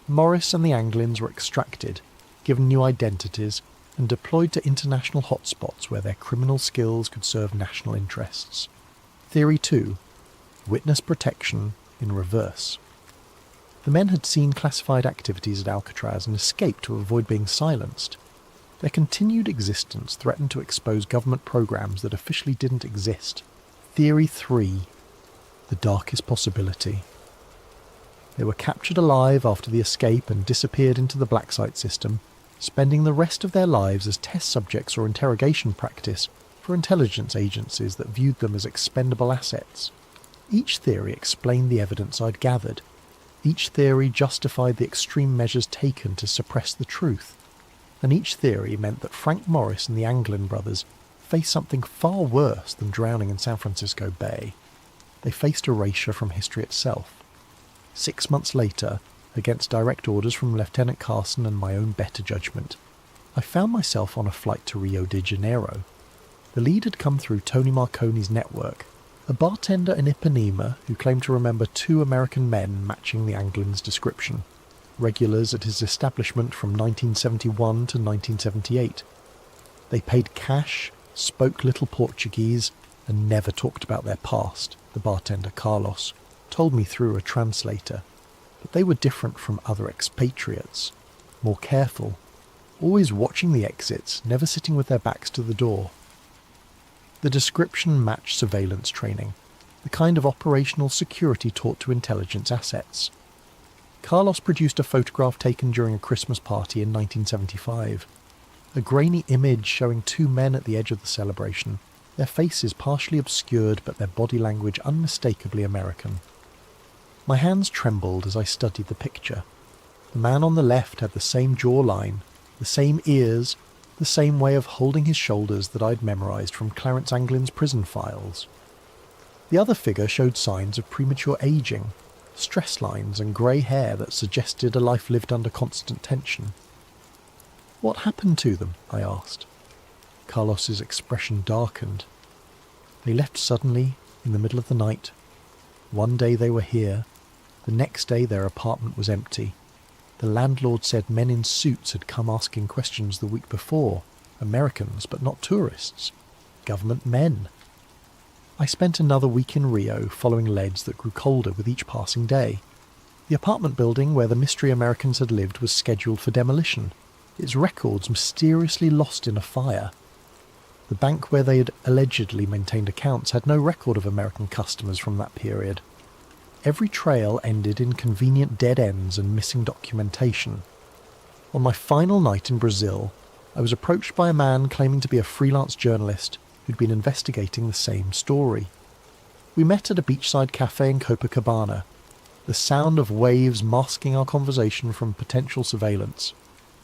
Morris and the Anglins were extracted, given new identities, and deployed to international hotspots where their criminal skills could serve national interests. Theory 2. Witness protection in reverse. The men had seen classified activities at Alcatraz and escaped to avoid being silenced. Their continued existence threatened to expose government programs that officially didn't exist. Theory 3. The darkest possibility. They were captured alive after the escape and disappeared into the black site system, spending the rest of their lives as test subjects or interrogation practice for intelligence agencies that viewed them as expendable assets. Each theory explained the evidence I'd gathered. Each theory justified the extreme measures taken to suppress the truth. And each theory meant that Frank Morris and the Anglin brothers faced something far worse than drowning in San Francisco Bay. They faced erasure from history itself. 6 months later, against direct orders from Lieutenant Carson and my own better judgment, I found myself on a flight to Rio de Janeiro. The lead had come through Tony Marconi's network, a bartender in Ipanema who claimed to remember 2 American men matching the Anglin's description, regulars at his establishment from 1971 to 1978. They paid cash, spoke little Portuguese, and never talked about their past, the bartender Carlos told me through a translator. But they were different from other expatriates, more careful, always watching the exits, never sitting with their backs to the door. The description matched surveillance training, the kind of operational security taught to intelligence assets. Carlos produced a photograph taken during a Christmas party in 1975, a grainy image showing 2 men at the edge of the celebration, their faces partially obscured but their body language unmistakably American. My hands trembled as I studied the picture. The man on the left had the same jawline, the same ears, the same way of holding his shoulders that I'd memorised from Clarence Anglin's prison files. The other figure showed signs of premature ageing, stress lines and grey hair that suggested a life lived under constant tension. What happened to them? I asked. Carlos's expression darkened. They left suddenly, in the middle of the night. One day they were here. The next day their apartment was empty. The landlord said men in suits had come asking questions the week before. Americans, but not tourists. Government men. I spent another week in Rio, following leads that grew colder with each passing day. The apartment building where the mystery Americans had lived was scheduled for demolition, its records mysteriously lost in a fire. The bank where they had allegedly maintained accounts had no record of American customers from that period. Every trail ended in convenient dead ends and missing documentation. On my final night in Brazil, I was approached by a man claiming to be a freelance journalist who'd been investigating the same story. We met at a beachside cafe in Copacabana, the sound of waves masking our conversation from potential surveillance.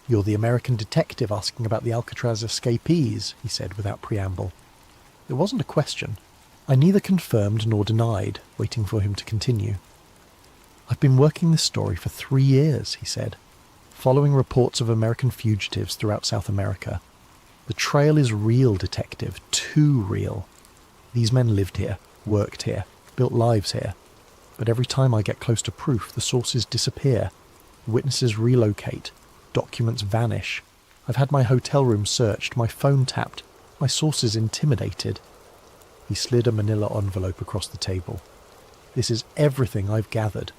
"You're the American detective asking about the Alcatraz escapees," he said without preamble. It wasn't a question. I neither confirmed nor denied, waiting for him to continue. "I've been working this story for 3 years," he said, "following reports of American fugitives throughout South America. The trail is real, detective, too real. These men lived here, worked here, built lives here. But every time I get close to proof, the sources disappear, witnesses relocate, documents vanish. I've had my hotel room searched, my phone tapped, my sources intimidated." He slid a manila envelope across the table. "This is everything I've gathered.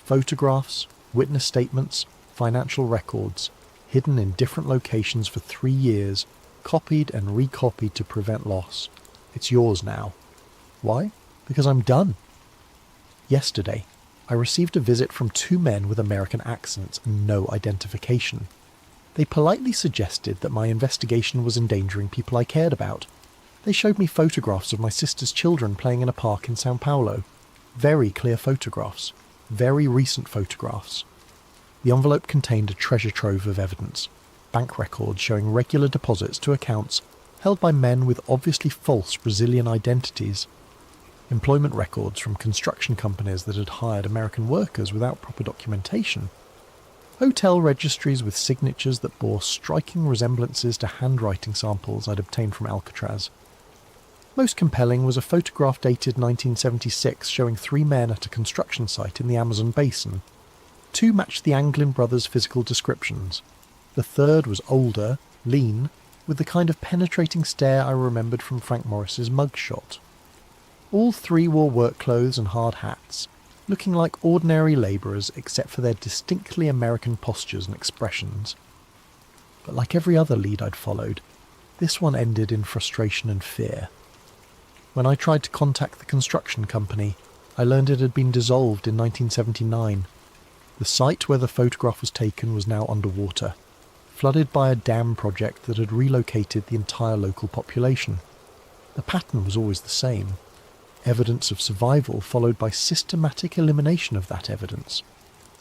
Photographs, witness statements, financial records, hidden in different locations for 3 years, copied and recopied to prevent loss. It's yours now." "Why?" "Because I'm done." Yesterday, I received a visit from 2 men with American accents and no identification. They politely suggested that my investigation was endangering people I cared about. They showed me photographs of my sister's children playing in a park in Sao Paulo. Very clear photographs. Very recent photographs. The envelope contained a treasure trove of evidence. Bank records showing regular deposits to accounts held by men with obviously false Brazilian identities. Employment records from construction companies that had hired American workers without proper documentation. Hotel registries with signatures that bore striking resemblances to handwriting samples I'd obtained from Alcatraz. Most compelling was a photograph dated 1976 showing 3 men at a construction site in the Amazon basin. 2 matched the Anglin brothers' physical descriptions. The third was older, lean, with the kind of penetrating stare I remembered from Frank Morris's mugshot. All 3 wore work clothes and hard hats, looking like ordinary labourers except for their distinctly American postures and expressions. But like every other lead I'd followed, this one ended in frustration and fear. When I tried to contact the construction company, I learned it had been dissolved in 1979. The site where the photograph was taken was now underwater, flooded by a dam project that had relocated the entire local population. The pattern was always the same. Evidence of survival followed by systematic elimination of that evidence.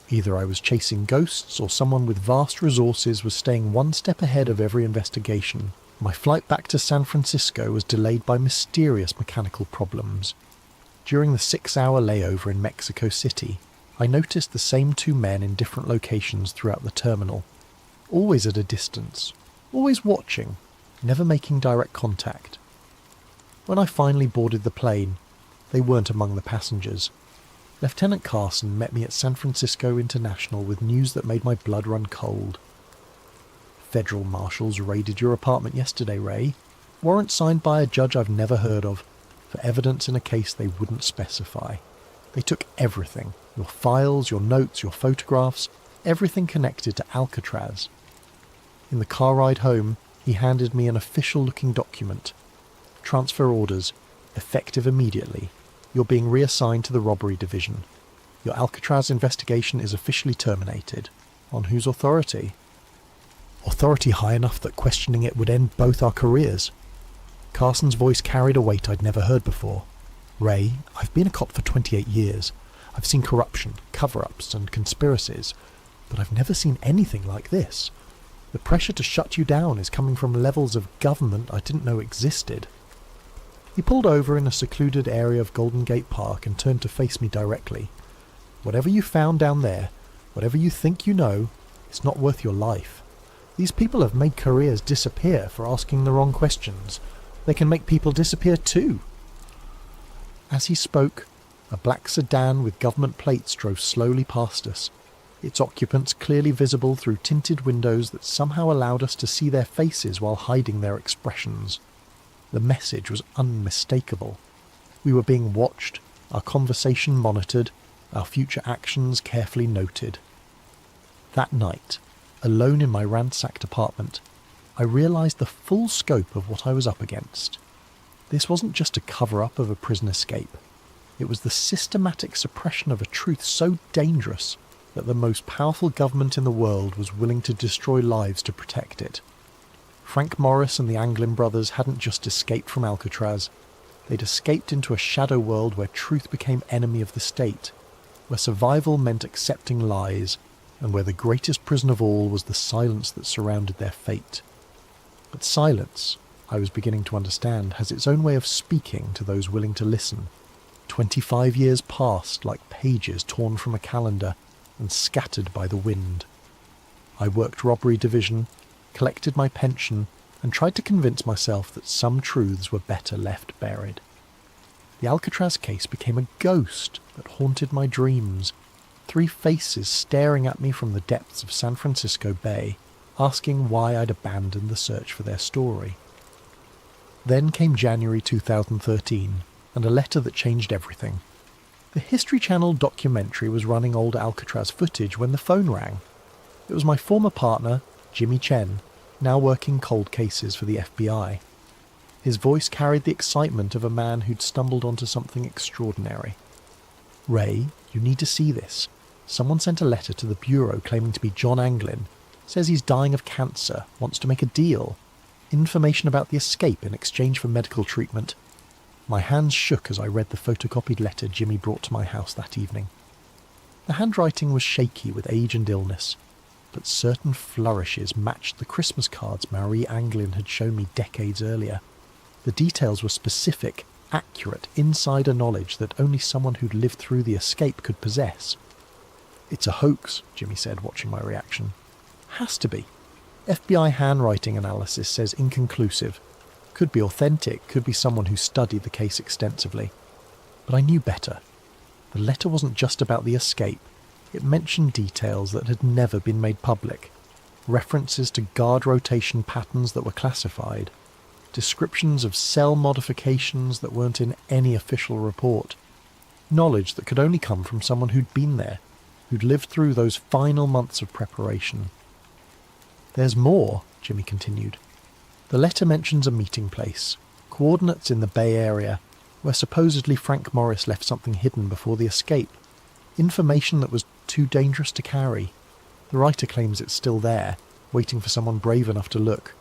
Either I was chasing ghosts or someone with vast resources was staying one step ahead of every investigation. My flight back to San Francisco was delayed by mysterious mechanical problems. During the 6-hour layover in Mexico City, I noticed the same 2 men in different locations throughout the terminal. Always at a distance, always watching, never making direct contact. When I finally boarded the plane, they weren't among the passengers. Lieutenant Carson met me at San Francisco International with news that made my blood run cold. "Federal marshals raided your apartment yesterday, Ray. Warrant signed by a judge I've never heard of, for evidence in a case they wouldn't specify. They took everything. Your files, your notes, your photographs, everything connected to Alcatraz." In the car ride home, he handed me an official-looking document. "Transfer orders, effective immediately. You're being reassigned to the robbery division. Your Alcatraz investigation is officially terminated." "On whose authority?" "Authority high enough that questioning it would end both our careers." Carson's voice carried a weight I'd never heard before. "Ray, I've been a cop for 28 years. I've seen corruption, cover-ups, and conspiracies, but I've never seen anything like this. The pressure to shut you down is coming from levels of government I didn't know existed." He pulled over in a secluded area of Golden Gate Park and turned to face me directly. "Whatever you found down there, whatever you think you know, it's not worth your life. These people have made careers disappear for asking the wrong questions. They can make people disappear too." As he spoke, a black sedan with government plates drove slowly past us, its occupants clearly visible through tinted windows that somehow allowed us to see their faces while hiding their expressions. The message was unmistakable. We were being watched, our conversation monitored, our future actions carefully noted. That night, alone in my ransacked apartment, I realised the full scope of what I was up against. This wasn't just a cover-up of a prison escape. It was the systematic suppression of a truth so dangerous that the most powerful government in the world was willing to destroy lives to protect it. Frank Morris and the Anglin brothers hadn't just escaped from Alcatraz. They'd escaped into a shadow world where truth became enemy of the state, where survival meant accepting lies, and where the greatest prison of all was the silence that surrounded their fate. But silence, I was beginning to understand, has its own way of speaking to those willing to listen. 25 years passed like pages torn from a calendar and scattered by the wind. I worked robbery division, collected my pension, and tried to convince myself that some truths were better left buried. The Alcatraz case became a ghost that haunted my dreams, 3 faces staring at me from the depths of San Francisco Bay, asking why I'd abandoned the search for their story. Then came January 2013, and a letter that changed everything. The History Channel documentary was running old Alcatraz footage when the phone rang. It was my former partner, Jimmy Chen, now working cold cases for the FBI. His voice carried the excitement of a man who'd stumbled onto something extraordinary. "Ray, you need to see this. Someone sent a letter to the Bureau claiming to be John Anglin. Says he's dying of cancer, wants to make a deal. Information about the escape in exchange for medical treatment." My hands shook as I read the photocopied letter Jimmy brought to my house that evening. The handwriting was shaky with age and illness, but certain flourishes matched the Christmas cards Marie Anglin had shown me decades earlier. The details were specific, accurate, insider knowledge that only someone who'd lived through the escape could possess. "It's a hoax," Jimmy said, watching my reaction. "Has to be. FBI handwriting analysis says inconclusive. Could be authentic, could be someone who studied the case extensively." But I knew better. The letter wasn't just about the escape. It mentioned details that had never been made public. References to guard rotation patterns that were classified. Descriptions of cell modifications that weren't in any official report. Knowledge that could only come from someone who'd been there, who'd lived through those final months of preparation. "There's more," Jimmy continued. "The letter mentions a meeting place, coordinates in the Bay Area, where supposedly Frank Morris left something hidden before the escape. Information that was too dangerous to carry. The writer claims it's still there, waiting for someone brave enough to look."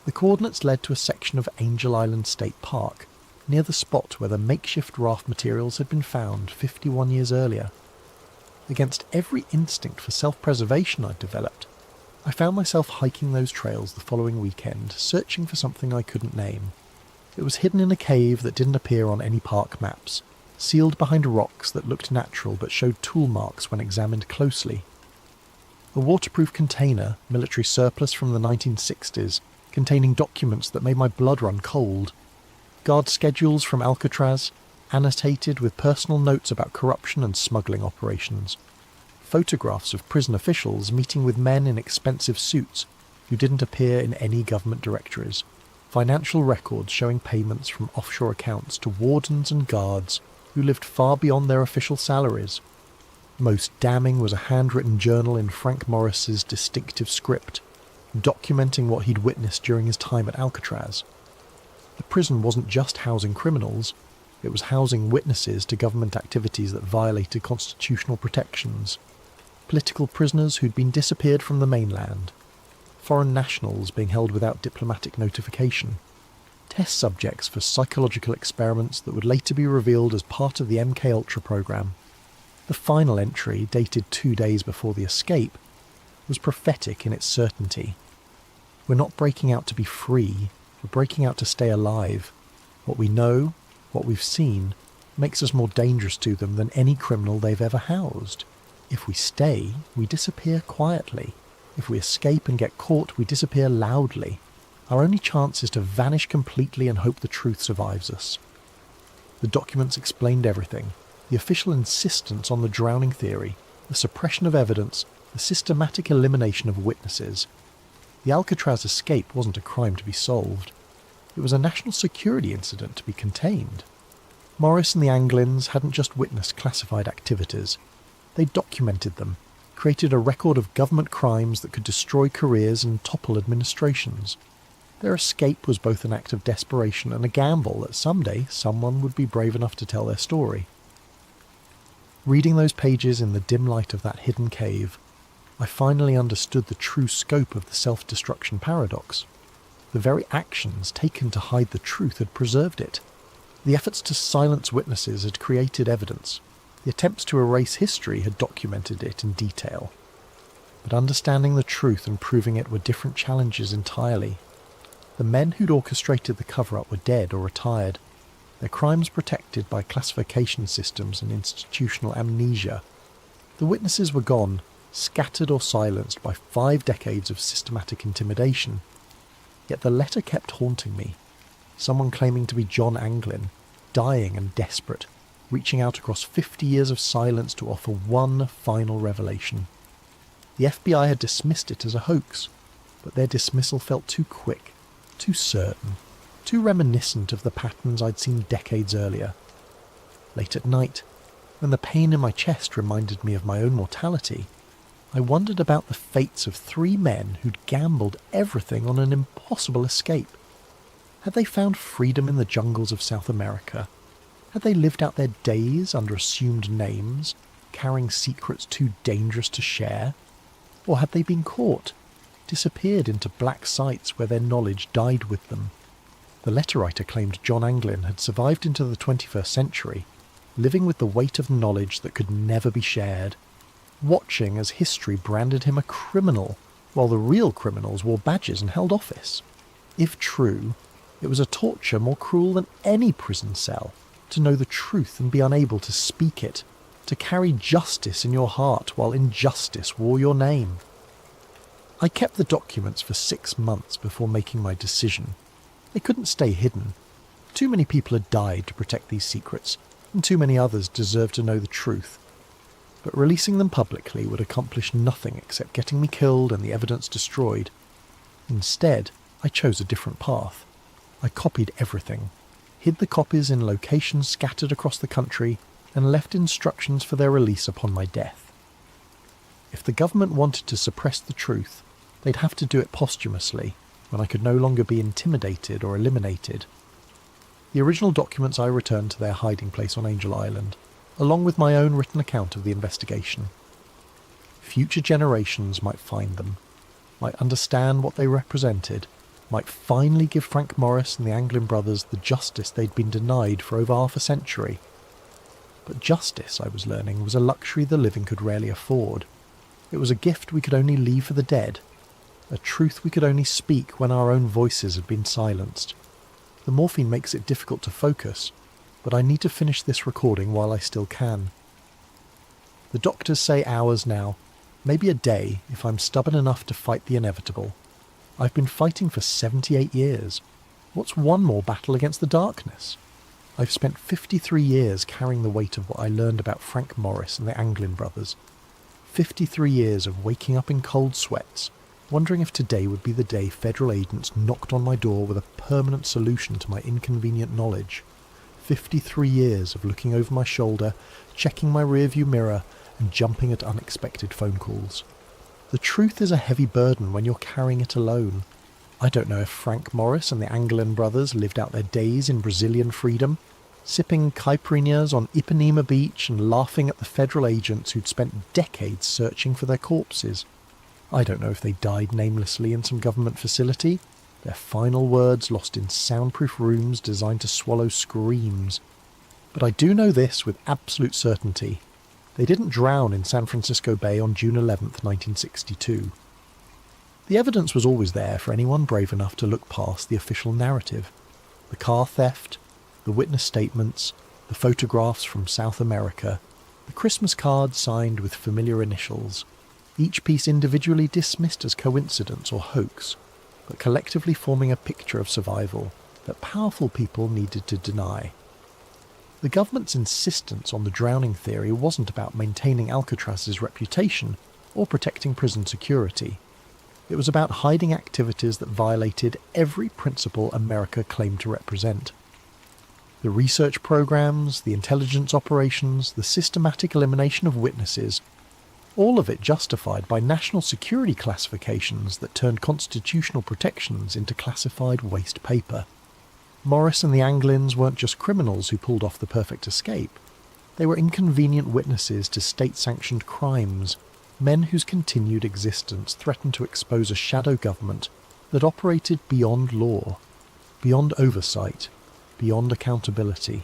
The coordinates led to a section of Angel Island State Park, near the spot where the makeshift raft materials had been found 51 years earlier. Against every instinct for self-preservation I'd developed, I found myself hiking those trails the following weekend, searching for something I couldn't name. It was hidden in a cave that didn't appear on any park maps, sealed behind rocks that looked natural but showed tool marks when examined closely. A waterproof container, military surplus from the 1960s, containing documents that made my blood run cold. Guard schedules from Alcatraz, annotated with personal notes about corruption and smuggling operations. Photographs of prison officials meeting with men in expensive suits who didn't appear in any government directories. Financial records showing payments from offshore accounts to wardens and guards who lived far beyond their official salaries. Most damning was a handwritten journal in Frank Morris's distinctive script, documenting what he'd witnessed during his time at Alcatraz. The prison wasn't just housing criminals, it was housing witnesses to government activities that violated constitutional protections. Political prisoners who'd been disappeared from the mainland. Foreign nationals being held without diplomatic notification. Test subjects for psychological experiments that would later be revealed as part of the MKUltra program. The final entry, dated 2 days before the escape, was prophetic in its certainty. We're not breaking out to be free, we're breaking out to stay alive. What we know, what we've seen, makes us more dangerous to them than any criminal they've ever housed. If we stay, we disappear quietly. If we escape and get caught, we disappear loudly. Our only chance is to vanish completely and hope the truth survives us. The documents explained everything. The official insistence on the drowning theory, the suppression of evidence, the systematic elimination of witnesses. The Alcatraz escape wasn't a crime to be solved. It was a national security incident to be contained. Morris and the Anglins hadn't just witnessed classified activities. They documented them, created a record of government crimes that could destroy careers and topple administrations. Their escape was both an act of desperation and a gamble that someday someone would be brave enough to tell their story. Reading those pages in the dim light of that hidden cave, I finally understood the true scope of the self-destruction paradox. The very actions taken to hide the truth had preserved it. The efforts to silence witnesses had created evidence. The attempts to erase history had documented it in detail. But understanding the truth and proving it were different challenges entirely. The men who'd orchestrated the cover-up were dead or retired, their crimes protected by classification systems and institutional amnesia. The witnesses were gone, scattered or silenced by 5 decades of systematic intimidation. Yet the letter kept haunting me. Someone claiming to be John Anglin, dying and desperate, reaching out across 50 years of silence to offer one final revelation. The FBI had dismissed it as a hoax, but their dismissal felt too quick, too certain, too reminiscent of the patterns I'd seen decades earlier. Late at night, when the pain in my chest reminded me of my own mortality, I wondered about the fates of 3 men who'd gambled everything on an impossible escape. Had they found freedom in the jungles of South America? Had they lived out their days under assumed names, carrying secrets too dangerous to share? Or had they been caught, disappeared into black sites where their knowledge died with them? The letter writer claimed John Anglin had survived into the 21st century, living with the weight of knowledge that could never be shared, watching as history branded him a criminal, while the real criminals wore badges and held office. If true, it was a torture more cruel than any prison cell, to know the truth and be unable to speak it, to carry justice in your heart while injustice wore your name. I kept the documents for 6 months before making my decision. They couldn't stay hidden. Too many people had died to protect these secrets, and too many others deserved to know the truth. But releasing them publicly would accomplish nothing except getting me killed and the evidence destroyed. Instead, I chose a different path. I copied everything, hid the copies in locations scattered across the country, and left instructions for their release upon my death. If the government wanted to suppress the truth, they'd have to do it posthumously, when I could no longer be intimidated or eliminated. The original documents I returned to their hiding place on Angel Island, along with my own written account of the investigation. Future generations might find them, might understand what they represented, might finally give Frank Morris and the Anglin brothers the justice they'd been denied for over half a century. But justice, I was learning, was a luxury the living could rarely afford. It was a gift we could only leave for the dead, a truth we could only speak when our own voices had been silenced. The morphine makes it difficult to focus, but I need to finish this recording while I still can. The doctors say hours now, maybe a day if I'm stubborn enough to fight the inevitable. I've been fighting for 78 years. What's one more battle against the darkness? I've spent 53 years carrying the weight of what I learned about Frank Morris and the Anglin brothers. 53 years of waking up in cold sweats, wondering if today would be the day federal agents knocked on my door with a permanent solution to my inconvenient knowledge. 53 years of looking over my shoulder, checking my rearview mirror, and jumping at unexpected phone calls. The truth is a heavy burden when you're carrying it alone. I don't know if Frank Morris and the Anglin brothers lived out their days in Brazilian freedom, sipping caipirinhas on Ipanema Beach and laughing at the federal agents who'd spent decades searching for their corpses. I don't know if they died namelessly in some government facility, their final words lost in soundproof rooms designed to swallow screams. But I do know this with absolute certainty. They didn't drown in San Francisco Bay on June 11th, 1962. The evidence was always there for anyone brave enough to look past the official narrative. The car theft, the witness statements, the photographs from South America, the Christmas cards signed with familiar initials, each piece individually dismissed as coincidence or hoax, but collectively forming a picture of survival that powerful people needed to deny. The government's insistence on the drowning theory wasn't about maintaining Alcatraz's reputation or protecting prison security. It was about hiding activities that violated every principle America claimed to represent. The research programs, the intelligence operations, the systematic elimination of witnesses, all of it justified by national security classifications that turned constitutional protections into classified waste paper. Morris and the Anglins weren't just criminals who pulled off the perfect escape. They were inconvenient witnesses to state-sanctioned crimes, men whose continued existence threatened to expose a shadow government that operated beyond law, beyond oversight, beyond accountability.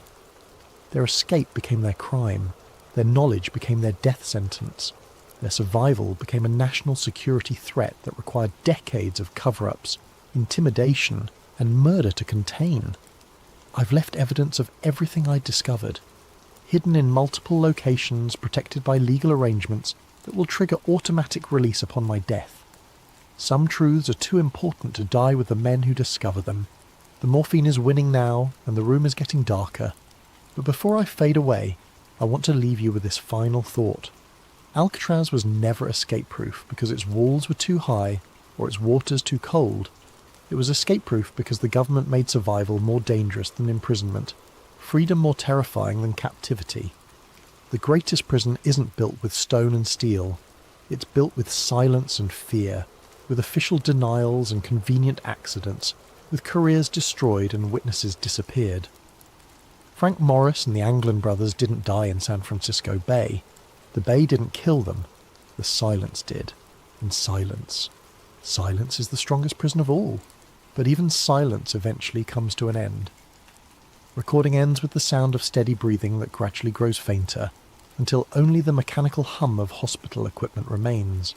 Their escape became their crime, their knowledge became their death sentence, their survival became a national security threat that required decades of cover-ups, intimidation, and murder to contain. I've left evidence of everything I'd discovered, hidden in multiple locations protected by legal arrangements that will trigger automatic release upon my death. Some truths are too important to die with the men who discover them. The morphine is winning now, and the room is getting darker. But before I fade away, I want to leave you with this final thought. Alcatraz was never escape-proof because its walls were too high or its waters too cold. It was escape-proof because the government made survival more dangerous than imprisonment, freedom more terrifying than captivity. The greatest prison isn't built with stone and steel. It's built with silence and fear, with official denials and convenient accidents, with careers destroyed and witnesses disappeared. Frank Morris and the Anglin brothers didn't die in San Francisco Bay. The Bay didn't kill them. The silence did. And silence. Silence is the strongest prison of all. But even silence eventually comes to an end. Recording ends with the sound of steady breathing that gradually grows fainter, until only the mechanical hum of hospital equipment remains.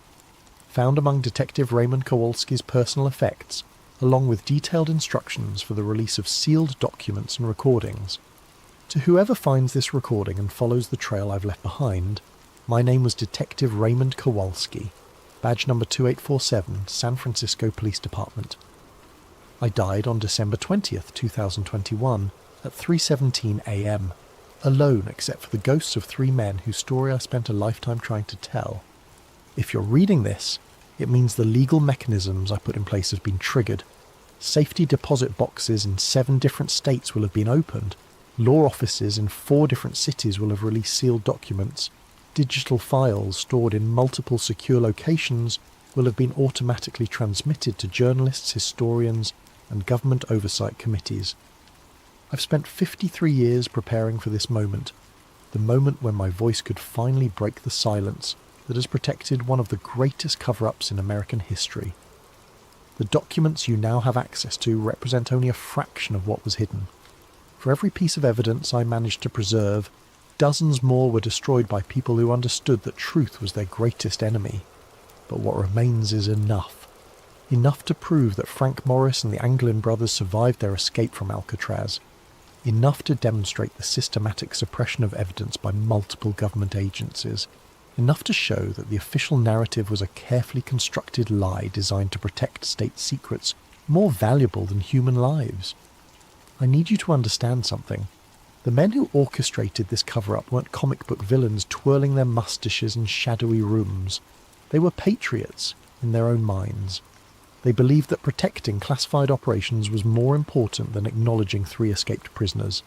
Found among Detective Raymond Kowalski's personal effects, along with detailed instructions for the release of sealed documents and recordings. To whoever finds this recording and follows the trail I've left behind, my name was Detective Raymond Kowalski, badge number 2847, San Francisco Police Department. I died on December 20th, 2021, at 3:17 a.m., alone except for the ghosts of 3 men whose story I spent a lifetime trying to tell. If you're reading this, it means the legal mechanisms I put in place have been triggered. Safety deposit boxes in 7 different states will have been opened. Law offices in 4 different cities will have released sealed documents. Digital files stored in multiple secure locations will have been automatically transmitted to journalists, historians, and government oversight committees. I've spent 53 years preparing for this moment, the moment when my voice could finally break the silence that has protected one of the greatest cover-ups in American history. The documents you now have access to represent only a fraction of what was hidden. For every piece of evidence I managed to preserve, dozens more were destroyed by people who understood that truth was their greatest enemy. But what remains is enough. Enough to prove that Frank Morris and the Anglin brothers survived their escape from Alcatraz. Enough to demonstrate the systematic suppression of evidence by multiple government agencies. Enough to show that the official narrative was a carefully constructed lie designed to protect state secrets more valuable than human lives. I need you to understand something. The men who orchestrated this cover-up weren't comic book villains twirling their moustaches in shadowy rooms. They were patriots in their own minds. They believed that protecting classified operations was more important than acknowledging 3 escaped prisoners.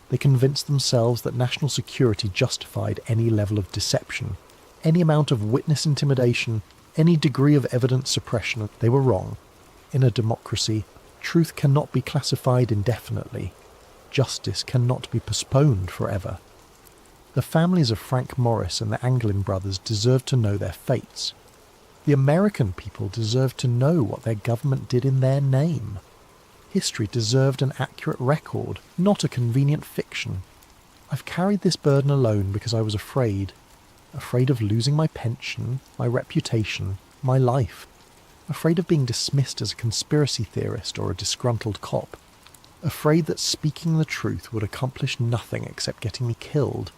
They convinced themselves that national security justified any level of deception, any amount of witness intimidation, any degree of evidence suppression. They were wrong. In a democracy, truth cannot be classified indefinitely. Justice cannot be postponed forever. The families of Frank Morris and the Anglin brothers deserve to know their fates. The American people deserve to know what their government did in their name. History deserved an accurate record, not a convenient fiction. I've carried this burden alone because I was afraid. Afraid of losing my pension, my reputation, my life. Afraid of being dismissed as a conspiracy theorist or a disgruntled cop. Afraid that speaking the truth would accomplish nothing except getting me killed.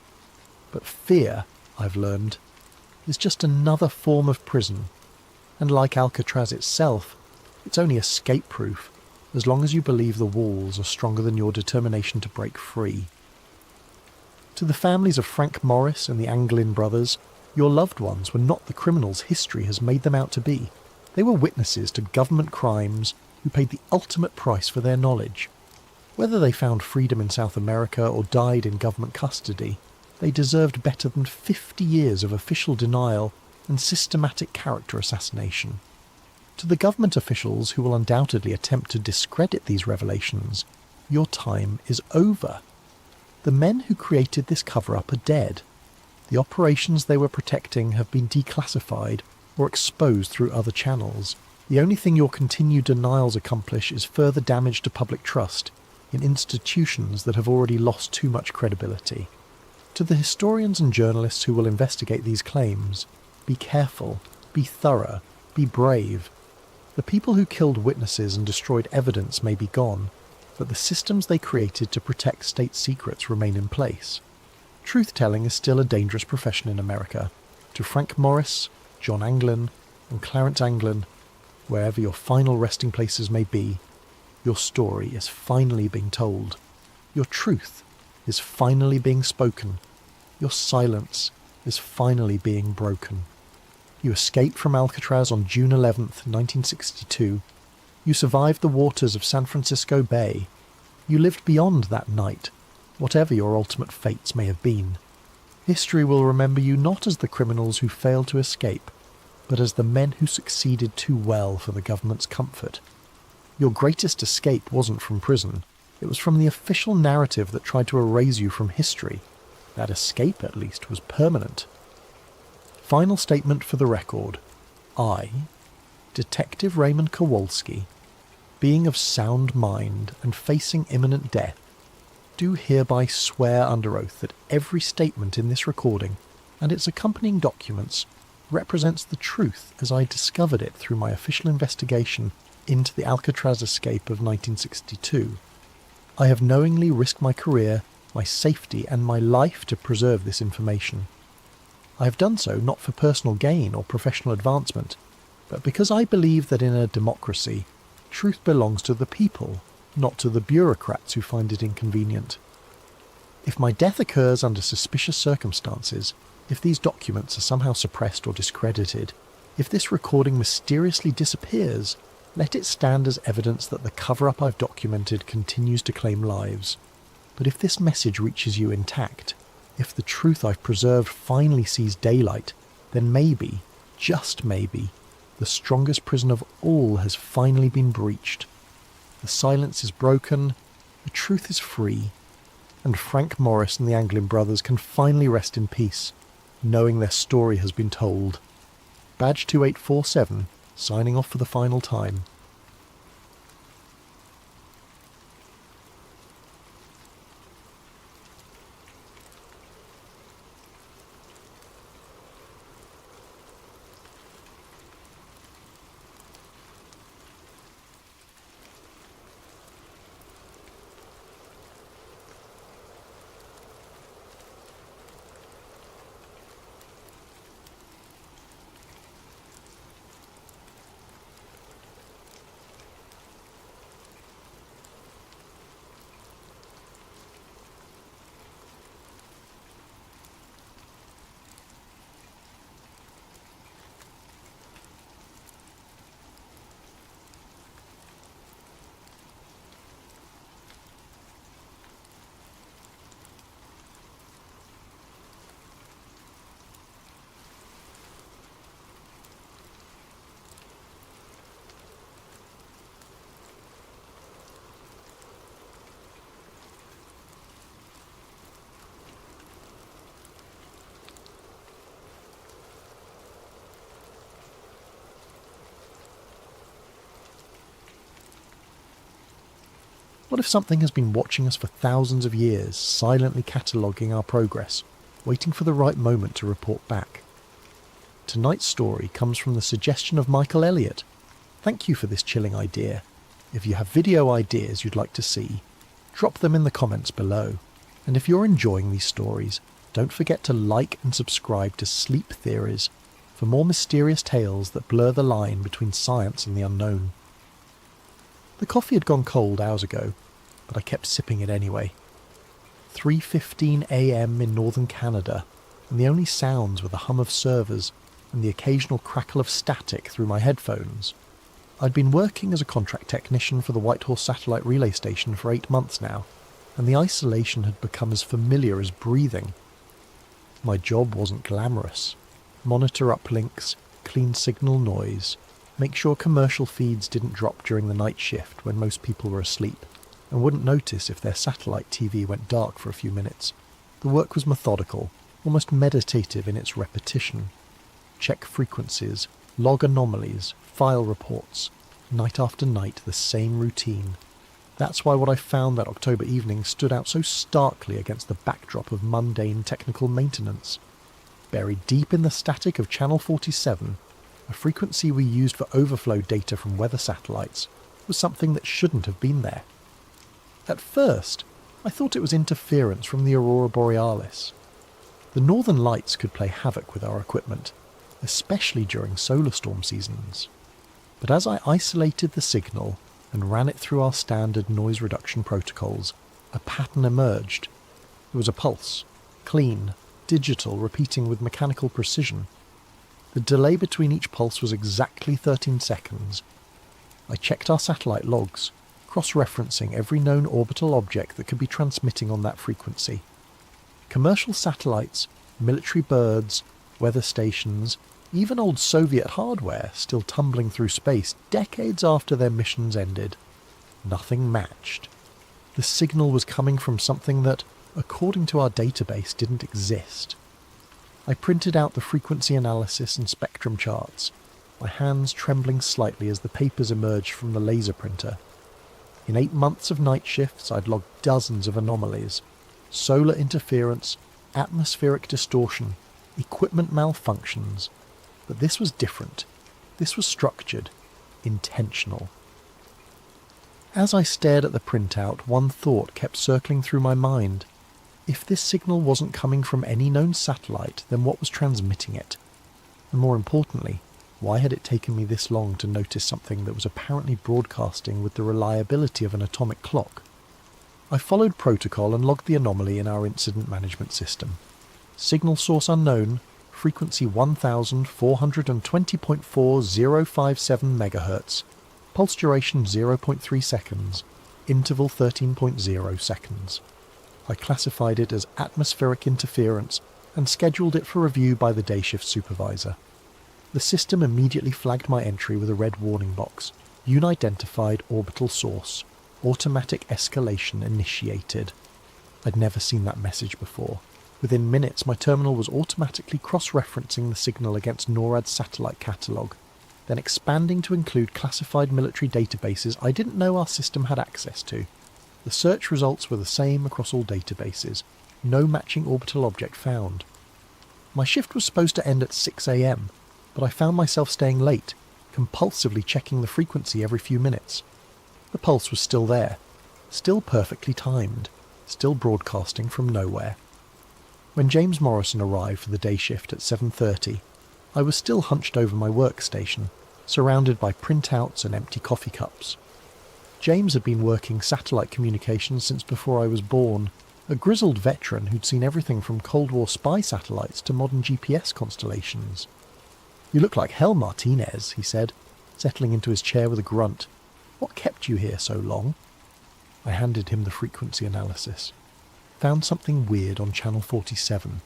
But fear, I've learned, is just another form of prison. And like Alcatraz itself, it's only escape-proof, as long as you believe the walls are stronger than your determination to break free. To the families of Frank Morris and the Anglin brothers, your loved ones were not the criminals history has made them out to be. They were witnesses to government crimes who paid the ultimate price for their knowledge. Whether they found freedom in South America or died in government custody, they deserved better than 50 years of official denial and systematic character assassination. To the government officials who will undoubtedly attempt to discredit these revelations, your time is over. The men who created this cover-up are dead. The operations they were protecting have been declassified or exposed through other channels. The only thing your continued denials accomplish is further damage to public trust. in institutions that have already lost too much credibility. To the historians and journalists who will investigate these claims, be careful, be thorough, be brave. The people who killed witnesses and destroyed evidence may be gone, but the systems they created to protect state secrets remain in place. Truth-telling is still a dangerous profession in America. To Frank Morris, John Anglin, and Clarence Anglin, wherever your final resting places may be, your story is finally being told. Your truth is finally being spoken. Your silence is finally being broken. You escaped from Alcatraz on June 11th, 1962. You survived the waters of San Francisco Bay. You lived beyond that night, whatever your ultimate fates may have been. History will remember you not as the criminals who failed to escape, but as the men who succeeded too well for the government's comfort. Your greatest escape wasn't from prison. It was from the official narrative that tried to erase you from history. That escape, at least, was permanent. Final statement for the record. I, Detective Raymond Kowalski, being of sound mind and facing imminent death, do hereby swear under oath that every statement in this recording and its accompanying documents represents the truth as I discovered it through my official investigation into the Alcatraz escape of 1962. I have knowingly risked my career, my safety, and my life to preserve this information. I have done so not for personal gain or professional advancement, but because I believe that in a democracy, truth belongs to the people, not to the bureaucrats who find it inconvenient. If my death occurs under suspicious circumstances, if these documents are somehow suppressed or discredited, if this recording mysteriously disappears, let it stand as evidence that the cover-up I've documented continues to claim lives. But if this message reaches you intact, if the truth I've preserved finally sees daylight, then maybe, just maybe, the strongest prison of all has finally been breached. The silence is broken, the truth is free, and Frank Morris and the Anglin brothers can finally rest in peace, knowing their story has been told. Badge 2847, signing off for the final time. What if something has been watching us for thousands of years, silently cataloguing our progress, waiting for the right moment to report back? Tonight's story comes from the suggestion of Michael Elliott. Thank you for this chilling idea. If you have video ideas you'd like to see, drop them in the comments below. And if you're enjoying these stories, don't forget to like and subscribe to Sleep Theories for more mysterious tales that blur the line between science and the unknown. The coffee had gone cold hours ago, but I kept sipping it anyway. 3:15 a.m. in northern Canada, and the only sounds were the hum of servers and the occasional crackle of static through my headphones. I'd been working as a contract technician for the Whitehorse satellite relay station for 8 months now, and the isolation had become as familiar as breathing. My job wasn't glamorous. Monitor uplinks, clean signal noise, make sure commercial feeds didn't drop during the night shift when most people were asleep, and wouldn't notice if their satellite TV went dark for a few minutes. The work was methodical, almost meditative in its repetition. Check frequencies, log anomalies, file reports, night after night the same routine. That's why what I found that October evening stood out so starkly against the backdrop of mundane technical maintenance. Buried deep in the static of Channel 47, a frequency we used for overflow data from weather satellites, was something that shouldn't have been there. At first, I thought it was interference from the aurora borealis. The northern lights could play havoc with our equipment, especially during solar storm seasons. But as I isolated the signal and ran it through our standard noise reduction protocols, a pattern emerged. There was a pulse, clean, digital, repeating with mechanical precision. The delay between each pulse was exactly 13 seconds. I checked our satellite logs, cross-referencing every known orbital object that could be transmitting on that frequency. Commercial satellites, military birds, weather stations, even old Soviet hardware still tumbling through space decades after their missions ended. Nothing matched. The signal was coming from something that, according to our database, didn't exist. I printed out the frequency analysis and spectrum charts, my hands trembling slightly as the papers emerged from the laser printer. In 8 months of night shifts, I'd logged dozens of anomalies. Solar interference, atmospheric distortion, equipment malfunctions. But this was different. This was structured, intentional. As I stared at the printout, one thought kept circling through my mind. If this signal wasn't coming from any known satellite, then what was transmitting it? And more importantly, why had it taken me this long to notice something that was apparently broadcasting with the reliability of an atomic clock? I followed protocol and logged the anomaly in our incident management system. Signal source unknown, frequency 1420.4057 MHz, pulse duration 0.3 seconds, interval 13.0 seconds. I classified it as atmospheric interference and scheduled it for review by the day shift supervisor. The system immediately flagged my entry with a red warning box. Unidentified orbital source. Automatic escalation initiated. I'd never seen that message before. Within minutes, my terminal was automatically cross-referencing the signal against NORAD's satellite catalogue, then expanding to include classified military databases I didn't know our system had access to. The search results were the same across all databases. No matching orbital object found. My shift was supposed to end at 6 a.m, but I found myself staying late, compulsively checking the frequency every few minutes. The pulse was still there, still perfectly timed, still broadcasting from nowhere. When James Morrison arrived for the day shift at 7:30, I was still hunched over my workstation, surrounded by printouts and empty coffee cups. James had been working satellite communications since before I was born, a grizzled veteran who'd seen everything from Cold War spy satellites to modern GPS constellations. "You look like hell, Martinez," he said, settling into his chair with a grunt. "What kept you here so long?" I handed him the frequency analysis. Found something weird on Channel 47.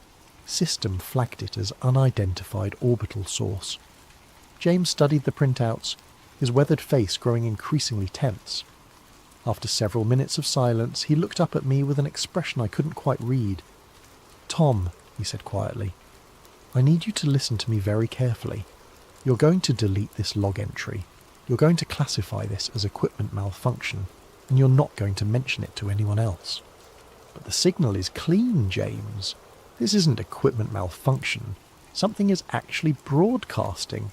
System flagged it as unidentified orbital source. James studied the printouts, his weathered face growing increasingly tense. After several minutes of silence, he looked up at me with an expression I couldn't quite read. "Tom," he said quietly, "I need you to listen to me very carefully. You're going to delete this log entry. You're going to classify this as equipment malfunction, and you're not going to mention it to anyone else." "But the signal is clean, James. This isn't equipment malfunction. Something is actually broadcasting."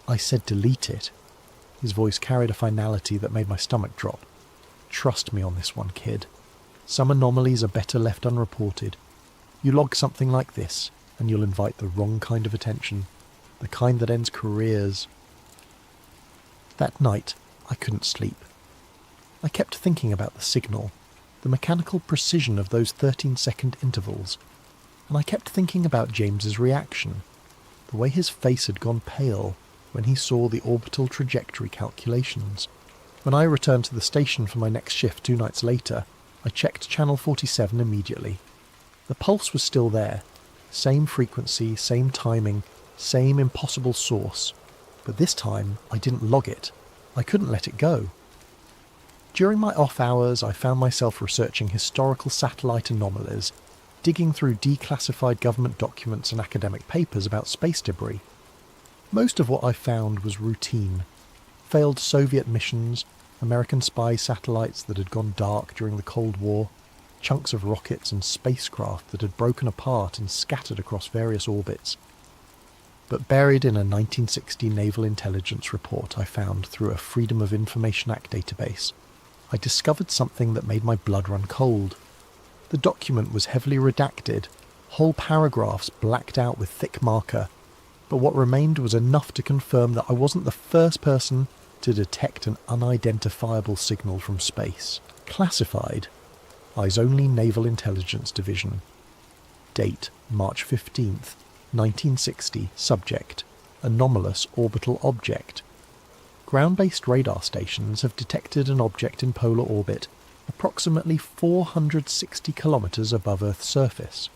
I said delete it. His voice carried a finality that made my stomach drop. "Trust me on this one, kid. Some anomalies are better left unreported. You log something like this, and you'll invite the wrong kind of attention, the kind that ends careers." That night, I couldn't sleep. I kept thinking about the signal, the mechanical precision of those 13-second intervals, and I kept thinking about James's reaction, the way his face had gone pale when he saw the orbital trajectory calculations. When I returned to the station for my next shift 2 nights later, I checked Channel 47 immediately. The pulse was still there, same frequency, same timing, same impossible source, but this time I didn't log it. I couldn't let it go. During my off hours, I found myself researching historical satellite anomalies, digging through declassified government documents and academic papers about space debris. Most of what I found was routine. Failed Soviet missions, American spy satellites that had gone dark during the Cold War, chunks of rockets and spacecraft that had broken apart and scattered across various orbits. But buried in a 1960 naval intelligence report I found through a Freedom of Information Act database, I discovered something that made my blood run cold. The document was heavily redacted, whole paragraphs blacked out with thick marker, but what remained was enough to confirm that I wasn't the first person to detect an unidentifiable signal from space. Classified, Eyes Only Naval Intelligence Division. Date, March 15th, 1960. Subject, anomalous orbital object. Ground-based radar stations have detected an object in polar orbit approximately 460 kilometers above Earth's surface.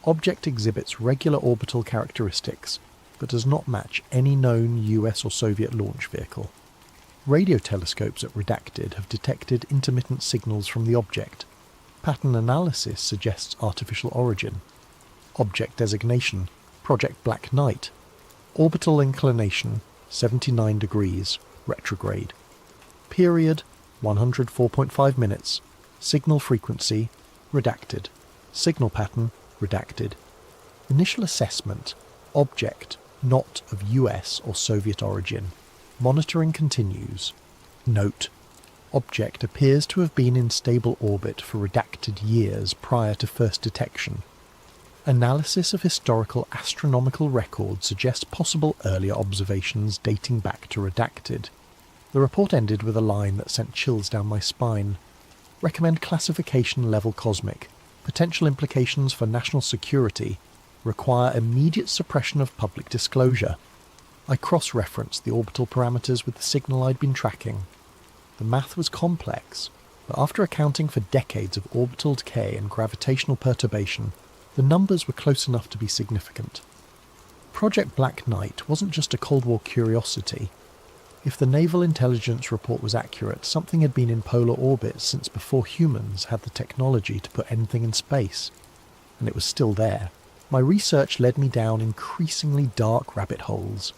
Object exhibits regular orbital characteristics, but does not match any known US or Soviet launch vehicle. Radio telescopes at Redacted have detected intermittent signals from the object. Pattern analysis suggests artificial origin. Object designation, Project Black Knight. Orbital inclination, 79 degrees, retrograde. Period, 104.5 minutes. Signal frequency, redacted. Signal pattern, redacted. Initial assessment, object, not of US or Soviet origin. Monitoring continues. Note, object appears to have been in stable orbit for redacted years prior to first detection. Analysis of historical astronomical records suggests possible earlier observations dating back to redacted. The report ended with a line that sent chills down my spine. Recommend classification level cosmic. Potential implications for national security. Require immediate suppression of public disclosure. I cross-referenced the orbital parameters with the signal I'd been tracking. The math was complex, but after accounting for decades of orbital decay and gravitational perturbation, the numbers were close enough to be significant. Project Black Knight wasn't just a Cold War curiosity. If the naval intelligence report was accurate, something had been in polar orbit since before humans had the technology to put anything in space, and it was still there. My research led me down increasingly dark rabbit holes.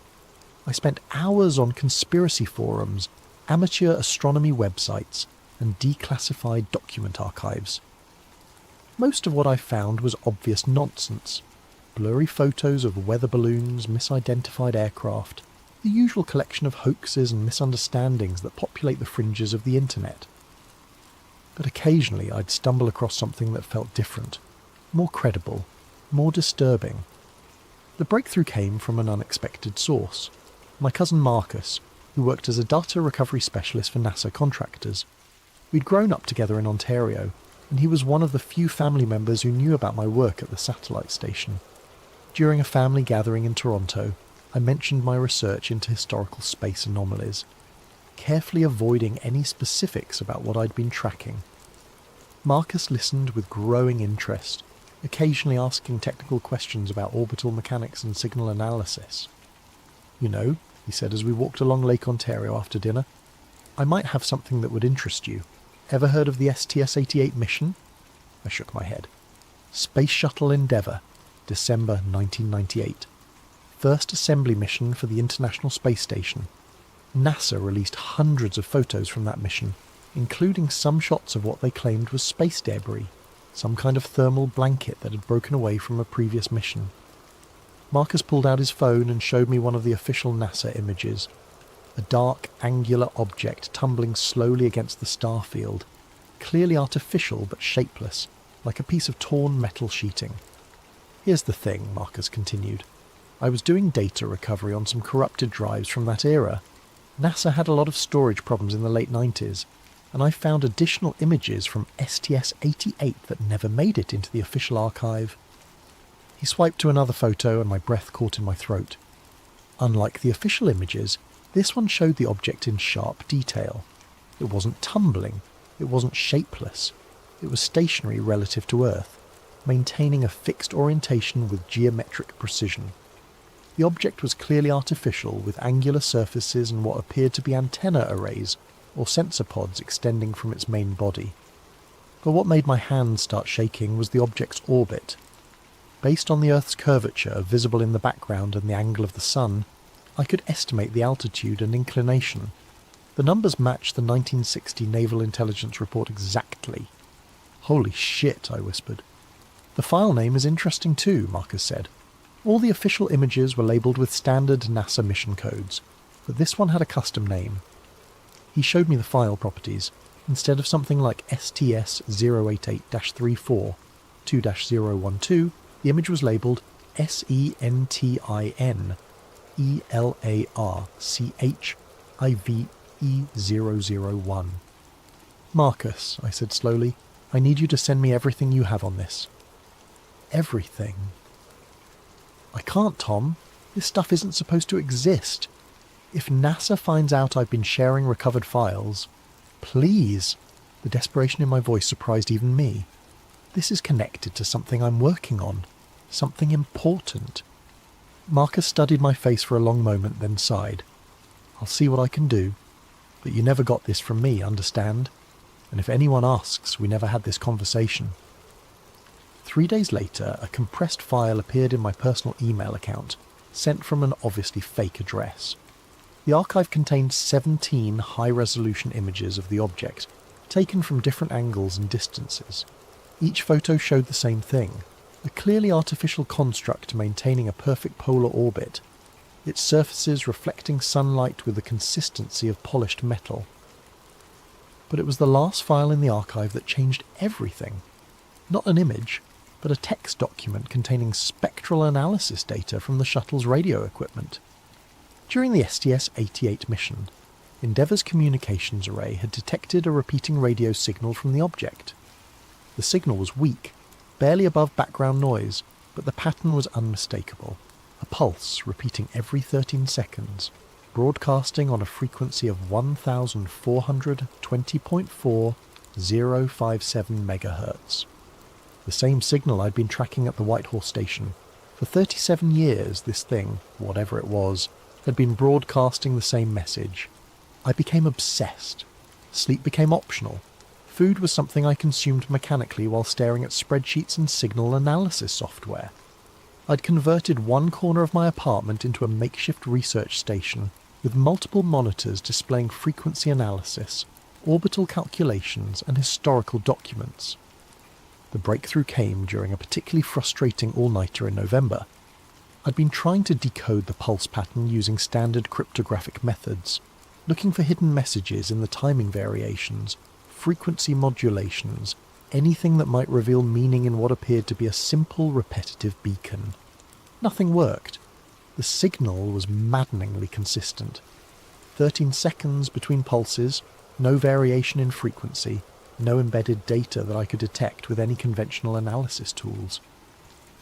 I spent hours on conspiracy forums, amateur astronomy websites, and declassified document archives. Most of what I found was obvious nonsense. Blurry photos of weather balloons, misidentified aircraft, the usual collection of hoaxes and misunderstandings that populate the fringes of the internet. But occasionally I'd stumble across something that felt different, more credible, more disturbing. The breakthrough came from an unexpected source. My cousin Marcus, who worked as a data recovery specialist for NASA contractors. We'd grown up together in Ontario, and he was one of the few family members who knew about my work at the satellite station. During a family gathering in Toronto, I mentioned my research into historical space anomalies, carefully avoiding any specifics about what I'd been tracking. Marcus listened with growing interest, occasionally asking technical questions about orbital mechanics and signal analysis. "You know," he said as we walked along Lake Ontario after dinner, "I might have something that would interest you. Ever heard of the STS-88 mission?" I shook my head. Space Shuttle Endeavour, December 1998. First assembly mission for the International Space Station. NASA released hundreds of photos from that mission, including some shots of what they claimed was space debris, some kind of thermal blanket that had broken away from a previous mission. Marcus pulled out his phone and showed me one of the official NASA images. A dark, angular object tumbling slowly against the star field, clearly artificial but shapeless, like a piece of torn metal sheeting. "Here's the thing," Marcus continued. "I was doing data recovery on some corrupted drives from that era. NASA had a lot of storage problems in the late 90s, and I found additional images from STS-88 that never made it into the official archive." He swiped to another photo and my breath caught in my throat. Unlike the official images, this one showed the object in sharp detail. It wasn't tumbling, it wasn't shapeless, it was stationary relative to Earth, maintaining a fixed orientation with geometric precision. The object was clearly artificial, with angular surfaces and what appeared to be antenna arrays or sensor pods extending from its main body. But what made my hands start shaking was the object's orbit. Based on the Earth's curvature visible in the background and the angle of the sun, I could estimate the altitude and inclination. The numbers matched the 1960 Naval Intelligence Report exactly. "Holy shit," I whispered. "The file name is interesting too," Marcus said. All the official images were labelled with standard NASA mission codes, but this one had a custom name. He showed me the file properties. Instead of something like STS-088-34 2-012, the image was labelled SENTINELARCHIVE001. "Marcus," I said slowly, "I need you to send me everything you have on this." Everything. "I can't, Tom. This stuff isn't supposed to exist. If NASA finds out I've been sharing recovered files..." "Please." The desperation in my voice surprised even me. "This is connected to something I'm working on. Something important." Marcus studied my face for a long moment, then sighed. "I'll see what I can do. But you never got this from me, understand? And if anyone asks, we never had this conversation." 3 days later, a compressed file appeared in my personal email account, sent from an obviously fake address. The archive contained 17 high-resolution images of the object, taken from different angles and distances. Each photo showed the same thing, a clearly artificial construct maintaining a perfect polar orbit, its surfaces reflecting sunlight with the consistency of polished metal. But it was the last file in the archive that changed everything. Not an image, but a text document containing spectral analysis data from the shuttle's radio equipment. During the STS-88 mission, Endeavour's communications array had detected a repeating radio signal from the object. The signal was weak, barely above background noise, but the pattern was unmistakable. A pulse repeating every 13 seconds, broadcasting on a frequency of 1420.4057 MHz. The same signal I'd been tracking at the Whitehall station. For 37 years, this thing, whatever it was, had been broadcasting the same message. I became obsessed. Sleep became optional. Food was something I consumed mechanically while staring at spreadsheets and signal analysis software. I'd converted one corner of my apartment into a makeshift research station with multiple monitors displaying frequency analysis, orbital calculations, and historical documents. The breakthrough came during a particularly frustrating all-nighter in November. I'd been trying to decode the pulse pattern using standard cryptographic methods, looking for hidden messages in the timing variations, frequency modulations, anything that might reveal meaning in what appeared to be a simple, repetitive beacon. Nothing worked. The signal was maddeningly consistent. 13 seconds between pulses, no variation in frequency, no embedded data that I could detect with any conventional analysis tools.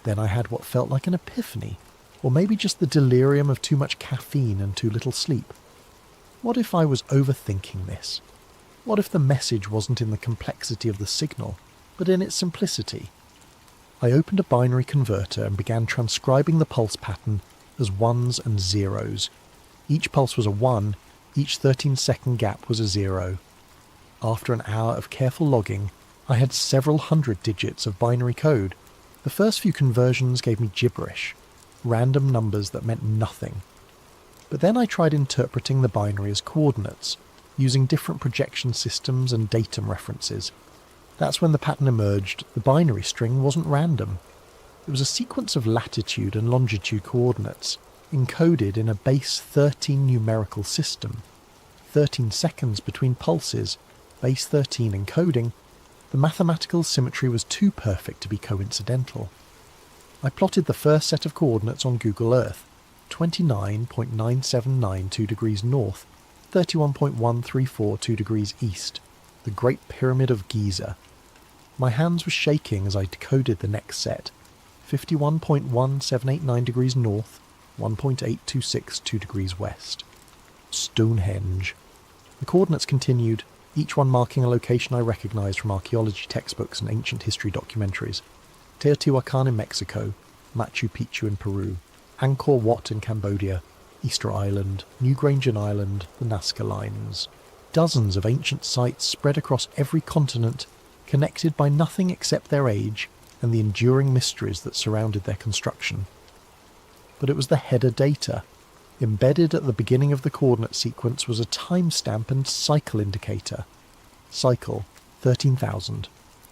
Then I had what felt like an epiphany, or maybe just the delirium of too much caffeine and too little sleep. What if I was overthinking this? What if the message wasn't in the complexity of the signal, but in its simplicity? I opened a binary converter and began transcribing the pulse pattern as ones and zeros. Each pulse was a 1, each 13-second gap was a 0. After an hour of careful logging, I had several hundred digits of binary code. The first few conversions gave me gibberish, random numbers that meant nothing. But then I tried interpreting the binary as coordinates, using different projection systems and datum references. That's when the pattern emerged. The binary string wasn't random. It was a sequence of latitude and longitude coordinates, encoded in a base 13 numerical system. 13 seconds between pulses, base 13 encoding. The mathematical symmetry was too perfect to be coincidental. I plotted the first set of coordinates on Google Earth, 29.9792 degrees north, 31.1342 degrees east, the Great Pyramid of Giza. My hands were shaking as I decoded the next set, 51.1789 degrees north, 1.8262 degrees west. Stonehenge. The coordinates continued, each one marking a location I recognised from archaeology textbooks and ancient history documentaries. Teotihuacan in Mexico, Machu Picchu in Peru, Angkor Wat in Cambodia, Easter Island, Newgrange Island, the Nazca Lines. Dozens of ancient sites spread across every continent, connected by nothing except their age and the enduring mysteries that surrounded their construction. But it was the header data, Embedded at the beginning of the coordinate sequence was a timestamp and cycle indicator. Cycle, 13,000.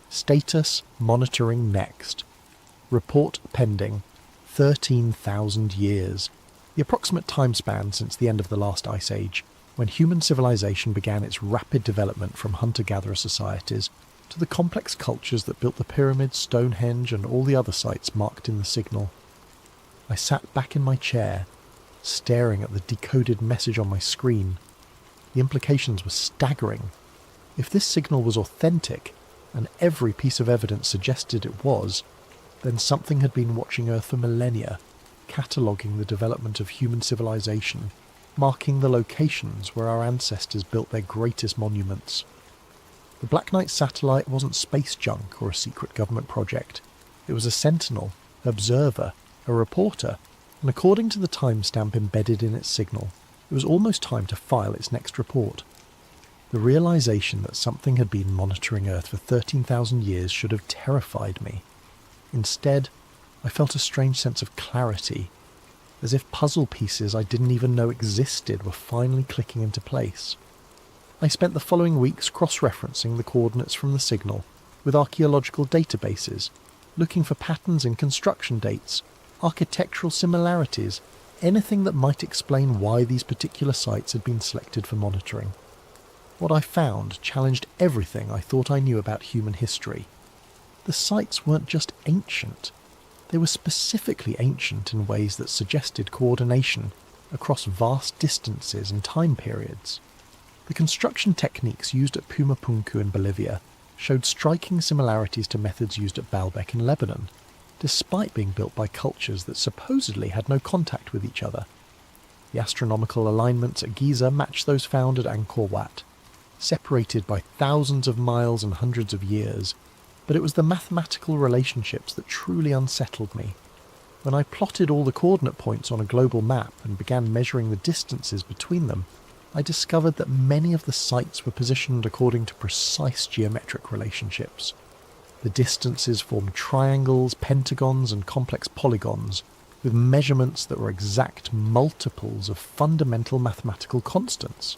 Status, monitoring next. Report pending, 13,000 years. The approximate time span since the end of the last ice age, when human civilization began its rapid development from hunter-gatherer societies to the complex cultures that built the pyramids, Stonehenge, and all the other sites marked in the signal. I sat back in my chair, staring at the decoded message on my screen. The implications were staggering. If this signal was authentic, and every piece of evidence suggested it was, then something had been watching Earth for millennia, cataloguing the development of human civilization, marking the locations where our ancestors built their greatest monuments. The Black Knight satellite wasn't space junk or a secret government project. It was a sentinel, observer, a reporter, and according to the timestamp embedded in its signal, it was almost time to file its next report. The realization that something had been monitoring Earth for 13,000 years should have terrified me. Instead, I felt a strange sense of clarity, as if puzzle pieces I didn't even know existed were finally clicking into place. I spent the following weeks cross-referencing the coordinates from the signal with archaeological databases, looking for patterns in construction dates, architectural similarities, anything that might explain why these particular sites had been selected for monitoring. What I found challenged everything I thought I knew about human history. The sites weren't just ancient, they were specifically ancient in ways that suggested coordination across vast distances and time periods. The construction techniques used at Pumapunku in Bolivia showed striking similarities to methods used at Baalbek in Lebanon, despite being built by cultures that supposedly had no contact with each other. The astronomical alignments at Giza matched those found at Angkor Wat, separated by thousands of miles and hundreds of years, but it was the mathematical relationships that truly unsettled me. When I plotted all the coordinate points on a global map and began measuring the distances between them, I discovered that many of the sites were positioned according to precise geometric relationships. The distances formed triangles, pentagons, and complex polygons, with measurements that were exact multiples of fundamental mathematical constants.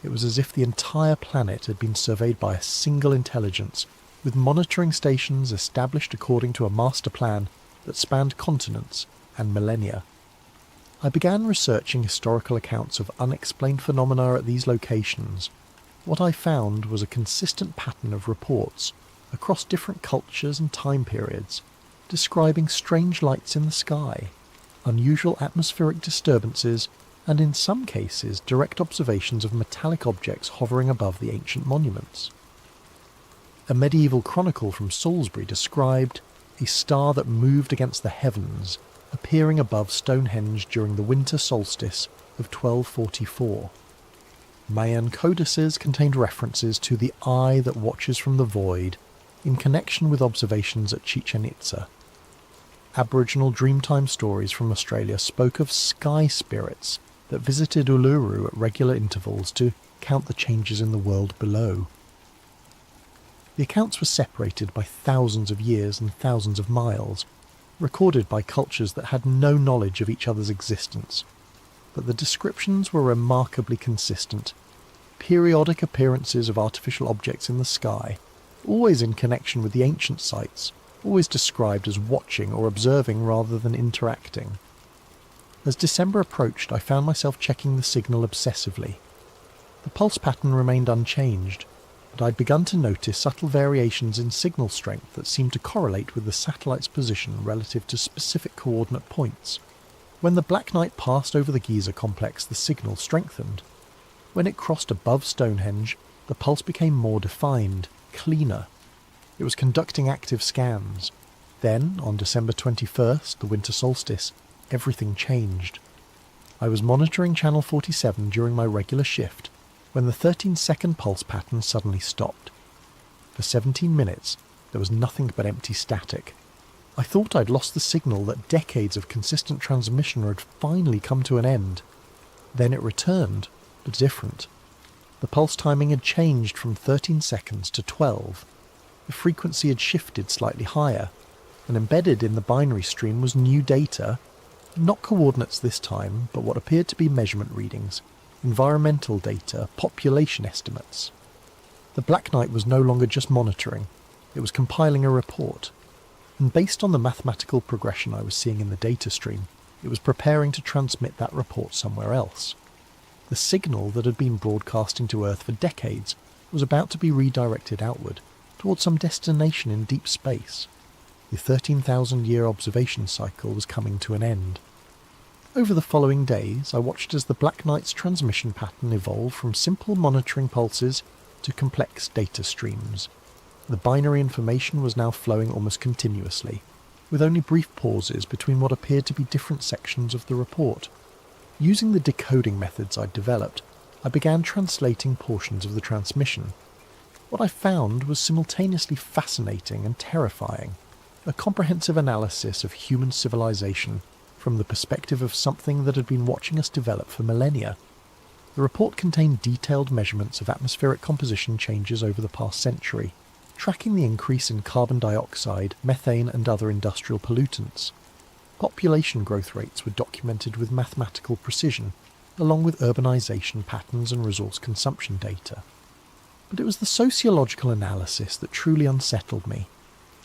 It was as if the entire planet had been surveyed by a single intelligence, with monitoring stations established according to a master plan that spanned continents and millennia. I began researching historical accounts of unexplained phenomena at these locations. What I found was a consistent pattern of reports across different cultures and time periods, describing strange lights in the sky, unusual atmospheric disturbances, and in some cases direct observations of metallic objects hovering above the ancient monuments. A medieval chronicle from Salisbury described a star that moved against the heavens, appearing above Stonehenge during the winter solstice of 1244. Mayan codices contained references to the eye that watches from the void in connection with observations at Chichen Itza. Aboriginal Dreamtime stories from Australia spoke of sky spirits that visited Uluru at regular intervals to count the changes in the world below. The accounts were separated by thousands of years and thousands of miles, recorded by cultures that had no knowledge of each other's existence, but the descriptions were remarkably consistent. Periodic appearances of artificial objects in the sky, always in connection with the ancient sites, always described as watching or observing rather than interacting. As December approached, I found myself checking the signal obsessively. The pulse pattern remained unchanged, but I'd begun to notice subtle variations in signal strength that seemed to correlate with the satellite's position relative to specific coordinate points. When the Black Knight passed over the Giza complex, the signal strengthened. When it crossed above Stonehenge, the pulse became more defined, cleaner. It was conducting active scans. Then, on December 21st, the winter solstice, everything changed. I was monitoring channel 47 during my regular shift when the 13-second pulse pattern suddenly stopped. For 17 minutes, there was nothing but empty static. I thought I'd lost the signal, that decades of consistent transmission had finally come to an end. Then it returned, but different. The pulse timing had changed from 13 seconds to 12. The frequency had shifted slightly higher, and embedded in the binary stream was new data, Not coordinates this time, but what appeared to be measurement readings, environmental data, population estimates. The Black Knight was no longer just monitoring, it was compiling a report. And based on the mathematical progression I was seeing in the data stream, it was preparing to transmit that report somewhere else. The signal that had been broadcasting to Earth for decades was about to be redirected outward, towards some destination in deep space. The 13,000-year observation cycle was coming to an end. Over the following days, I watched as the Black Knight's transmission pattern evolved from simple monitoring pulses to complex data streams. The binary information was now flowing almost continuously, with only brief pauses between what appeared to be different sections of the report. Using the decoding methods I'd developed, I began translating portions of the transmission. What I found was simultaneously fascinating and terrifying, a comprehensive analysis of human civilization from the perspective of something that had been watching us develop for millennia. The report contained detailed measurements of atmospheric composition changes over the past century, tracking the increase in carbon dioxide, methane and other industrial pollutants. Population growth rates were documented with mathematical precision, along with urbanization patterns and resource consumption data. But it was the sociological analysis that truly unsettled me.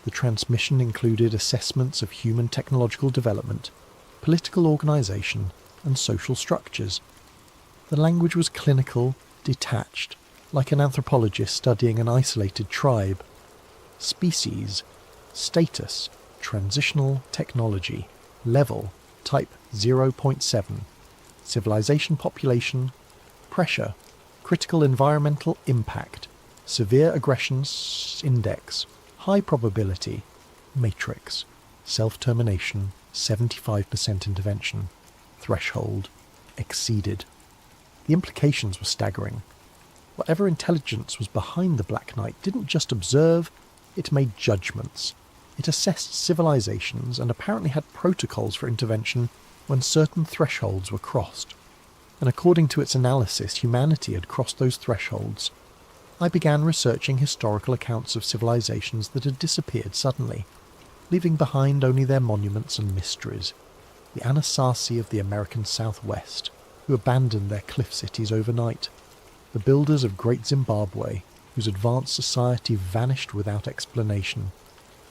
The transmission included assessments of human technological development, political organisation, and social structures. The language was clinical, detached, like an anthropologist studying an isolated tribe. Species, status, transitional technology, level, type 0.7, civilization population, pressure, critical environmental impact, severe aggression index, high probability, matrix, self-termination, 75% intervention, threshold, exceeded. The implications were staggering. Whatever intelligence was behind the Black Knight didn't just observe, it made judgments. It assessed civilizations and apparently had protocols for intervention when certain thresholds were crossed. And according to its analysis, humanity had crossed those thresholds. I began researching historical accounts of civilizations that had disappeared suddenly, leaving behind only their monuments and mysteries. The Anasazi of the American Southwest, who abandoned their cliff cities overnight. The builders of Great Zimbabwe, whose advanced society vanished without explanation.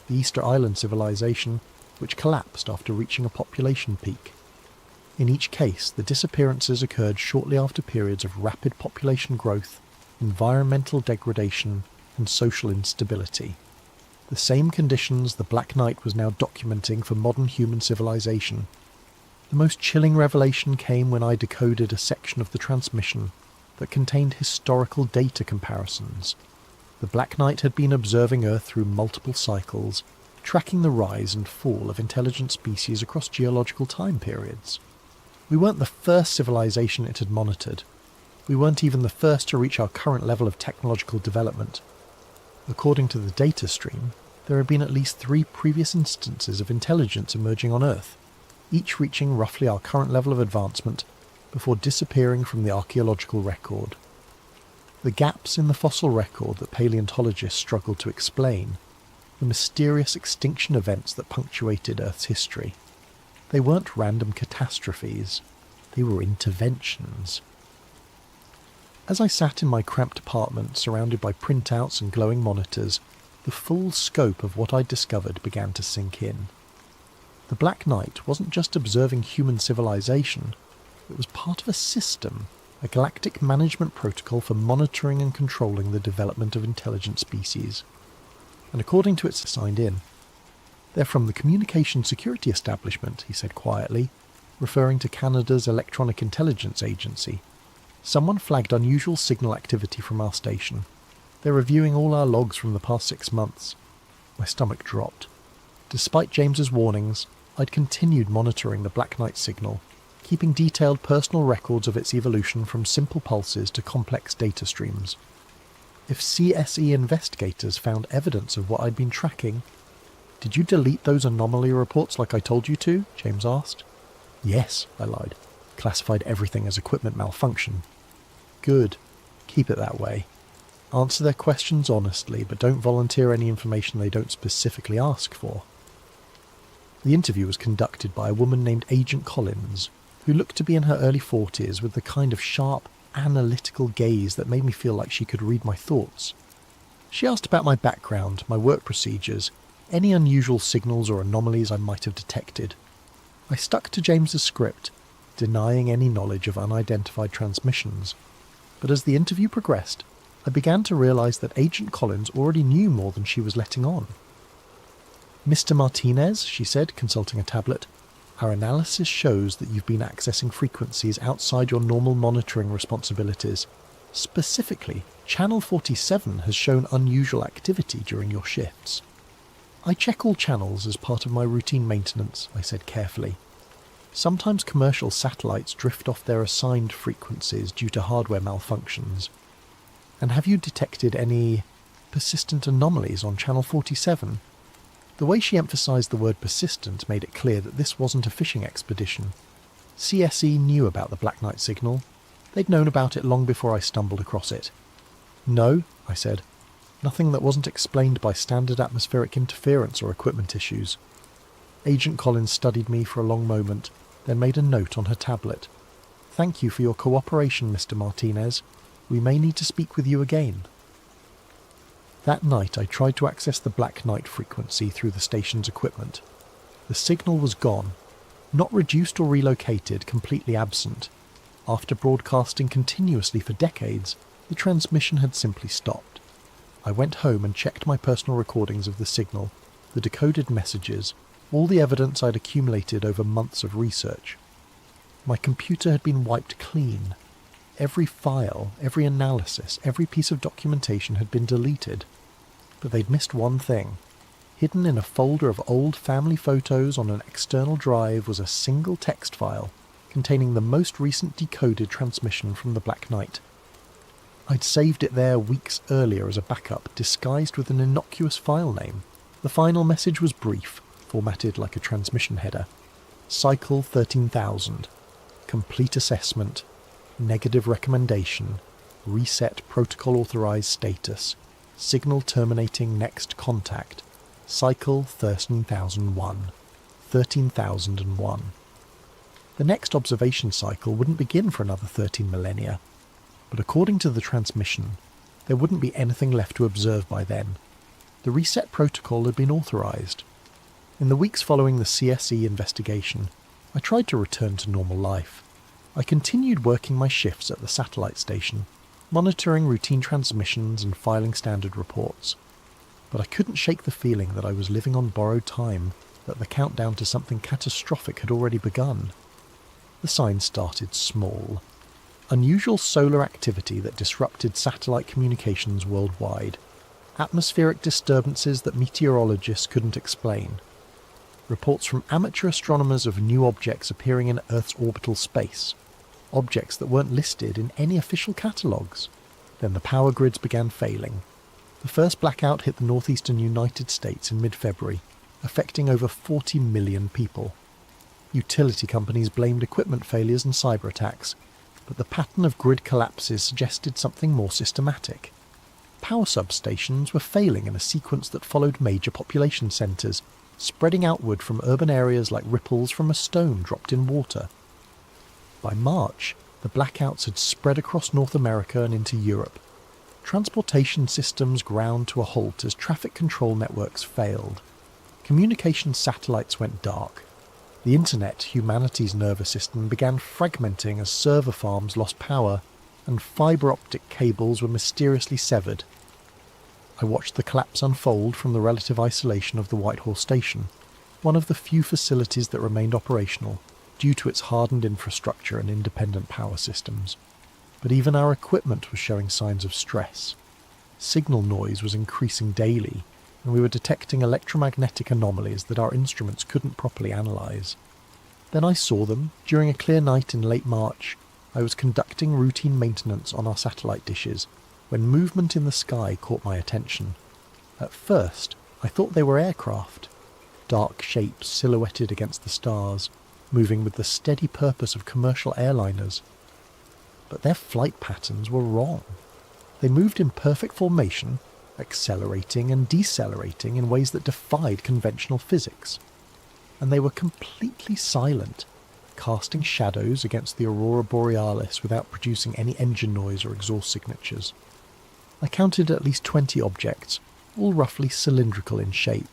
The Easter Island civilization, which collapsed after reaching a population peak. In each case, the disappearances occurred shortly after periods of rapid population growth, environmental degradation, and social instability. The same conditions the Black Knight was now documenting for modern human civilization. The most chilling revelation came when I decoded a section of the transmission that contained historical data comparisons. The Black Knight had been observing Earth through multiple cycles, tracking the rise and fall of intelligent species across geological time periods. We weren't the first civilization it had monitored. We weren't even the first to reach our current level of technological development. According to the data stream, there had been at least 3 previous instances of intelligence emerging on Earth, each reaching roughly our current level of advancement before disappearing from the archaeological record. The gaps in the fossil record that paleontologists struggled to explain, the mysterious extinction events that punctuated Earth's history. They weren't random catastrophes, they were interventions. As I sat in my cramped apartment surrounded by printouts and glowing monitors, the full scope of what I'd discovered began to sink in. The Black Knight wasn't just observing human civilization, it was part of a system, a galactic management protocol for monitoring and controlling the development of intelligent species. And according to its signed in, "They're from the Communication Security Establishment," he said quietly, referring to Canada's Electronic Intelligence Agency. "Someone flagged unusual signal activity from our station. They're reviewing all our logs from the past 6 months." My stomach dropped. Despite James's warnings, I'd continued monitoring the Black Knight signal, keeping detailed personal records of its evolution from simple pulses to complex data streams. If CSE investigators found evidence of what I'd been tracking... "Did you delete those anomaly reports like I told you to?" James asked. "Yes," I lied. "Classified everything as equipment malfunction." "Good. Keep it that way. Answer their questions honestly, but don't volunteer any information they don't specifically ask for." The interview was conducted by a woman named Agent Collins, who looked to be in her early 40s with the kind of sharp, analytical gaze that made me feel like she could read my thoughts. She asked about my background, my work procedures, any unusual signals or anomalies I might have detected. I stuck to James's script, denying any knowledge of unidentified transmissions. But as the interview progressed, I began to realise that Agent Collins already knew more than she was letting on. "Mr. Martinez," she said, consulting a tablet, "our analysis shows that you've been accessing frequencies outside your normal monitoring responsibilities. Specifically, Channel 47 has shown unusual activity during your shifts." "I check all channels as part of my routine maintenance," I said carefully. "Sometimes commercial satellites drift off their assigned frequencies due to hardware malfunctions. And have you detected any persistent anomalies on Channel 47? The way she emphasised the word persistent made it clear that this wasn't a fishing expedition. CSE knew about the Black Knight signal. They'd known about it long before I stumbled across it. "No," I said. "Nothing that wasn't explained by standard atmospheric interference or equipment issues." Agent Collins studied me for a long moment, then made a note on her tablet. "Thank you for your cooperation, Mr. Martinez. We may need to speak with you again." That night I tried to access the Black Knight frequency through the station's equipment. The signal was gone, not reduced or relocated, completely absent. After broadcasting continuously for decades, the transmission had simply stopped. I went home and checked my personal recordings of the signal, the decoded messages, all the evidence I'd accumulated over months of research. My computer had been wiped clean. Every file, every analysis, every piece of documentation had been deleted. But they'd missed one thing. Hidden in a folder of old family photos on an external drive was a single text file containing the most recent decoded transmission from the Black Knight. I'd saved it there weeks earlier as a backup, disguised with an innocuous file name. The final message was brief, formatted like a transmission header. Cycle 13,000. Complete assessment. Negative recommendation. Reset protocol authorized status. Signal terminating next contact. Cycle 13,001. 13,001. The next observation cycle wouldn't begin for another 13 millennia. But according to the transmission, there wouldn't be anything left to observe by then. The reset protocol had been authorized. In the weeks following the CSE investigation, I tried to return to normal life. I continued working my shifts at the satellite station, monitoring routine transmissions and filing standard reports. But I couldn't shake the feeling that I was living on borrowed time, that the countdown to something catastrophic had already begun. The signs started small. Unusual solar activity that disrupted satellite communications worldwide. Atmospheric disturbances that meteorologists couldn't explain. Reports from amateur astronomers of new objects appearing in Earth's orbital space. Objects that weren't listed in any official catalogues. Then the power grids began failing. The first blackout hit the northeastern United States in mid-February, affecting over 40 million people. Utility companies blamed equipment failures and cyber attacks, but the pattern of grid collapses suggested something more systematic. Power substations were failing in a sequence that followed major population centres, spreading outward from urban areas like ripples from a stone dropped in water. By March, the blackouts had spread across North America and into Europe. Transportation systems ground to a halt as traffic control networks failed. Communication satellites went dark. The internet, humanity's nervous system, began fragmenting as server farms lost power, and fibre optic cables were mysteriously severed. I watched the collapse unfold from the relative isolation of the Whitehall station, one of the few facilities that remained operational, due to its hardened infrastructure and independent power systems. But even our equipment was showing signs of stress. Signal noise was increasing daily, and we were detecting electromagnetic anomalies that our instruments couldn't properly analyse. Then I saw them. During a clear night in late March, I was conducting routine maintenance on our satellite dishes, when movement in the sky caught my attention. At first, I thought they were aircraft. Dark shapes silhouetted against the stars, moving with the steady purpose of commercial airliners. But their flight patterns were wrong. They moved in perfect formation, accelerating and decelerating in ways that defied conventional physics. and they were completely silent, casting shadows against the aurora borealis without producing any engine noise or exhaust signatures. I counted at least 20 objects, all roughly cylindrical in shape,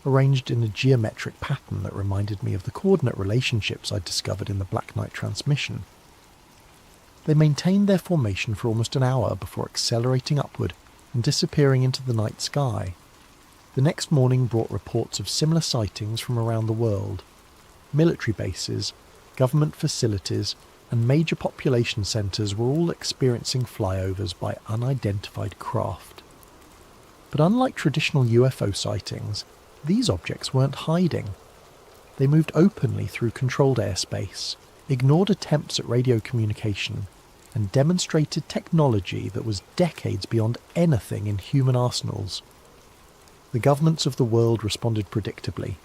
arranged in a geometric pattern that reminded me of the coordinate relationships I'd discovered in the Black Knight transmission. They maintained their formation for almost an hour before accelerating upward and disappearing into the night sky. The next morning brought reports of similar sightings from around the world. Military bases, government facilities, and major population centres were all experiencing flyovers by unidentified craft. But unlike traditional UFO sightings, these objects weren't hiding. They moved openly through controlled airspace, ignored attempts at radio communication, and demonstrated technology that was decades beyond anything in human arsenals. The governments of the world responded predictably.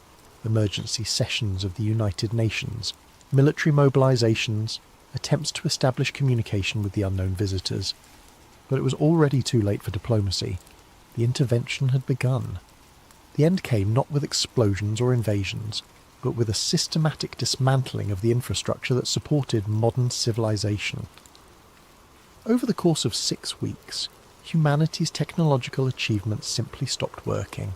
Emergency sessions of the United Nations, military mobilizations, attempts to establish communication with the unknown visitors. But it was already too late for diplomacy. The intervention had begun. The end came not with explosions or invasions, but with a systematic dismantling of the infrastructure that supported modern civilization. Over the course of 6 weeks, humanity's technological achievements simply stopped working.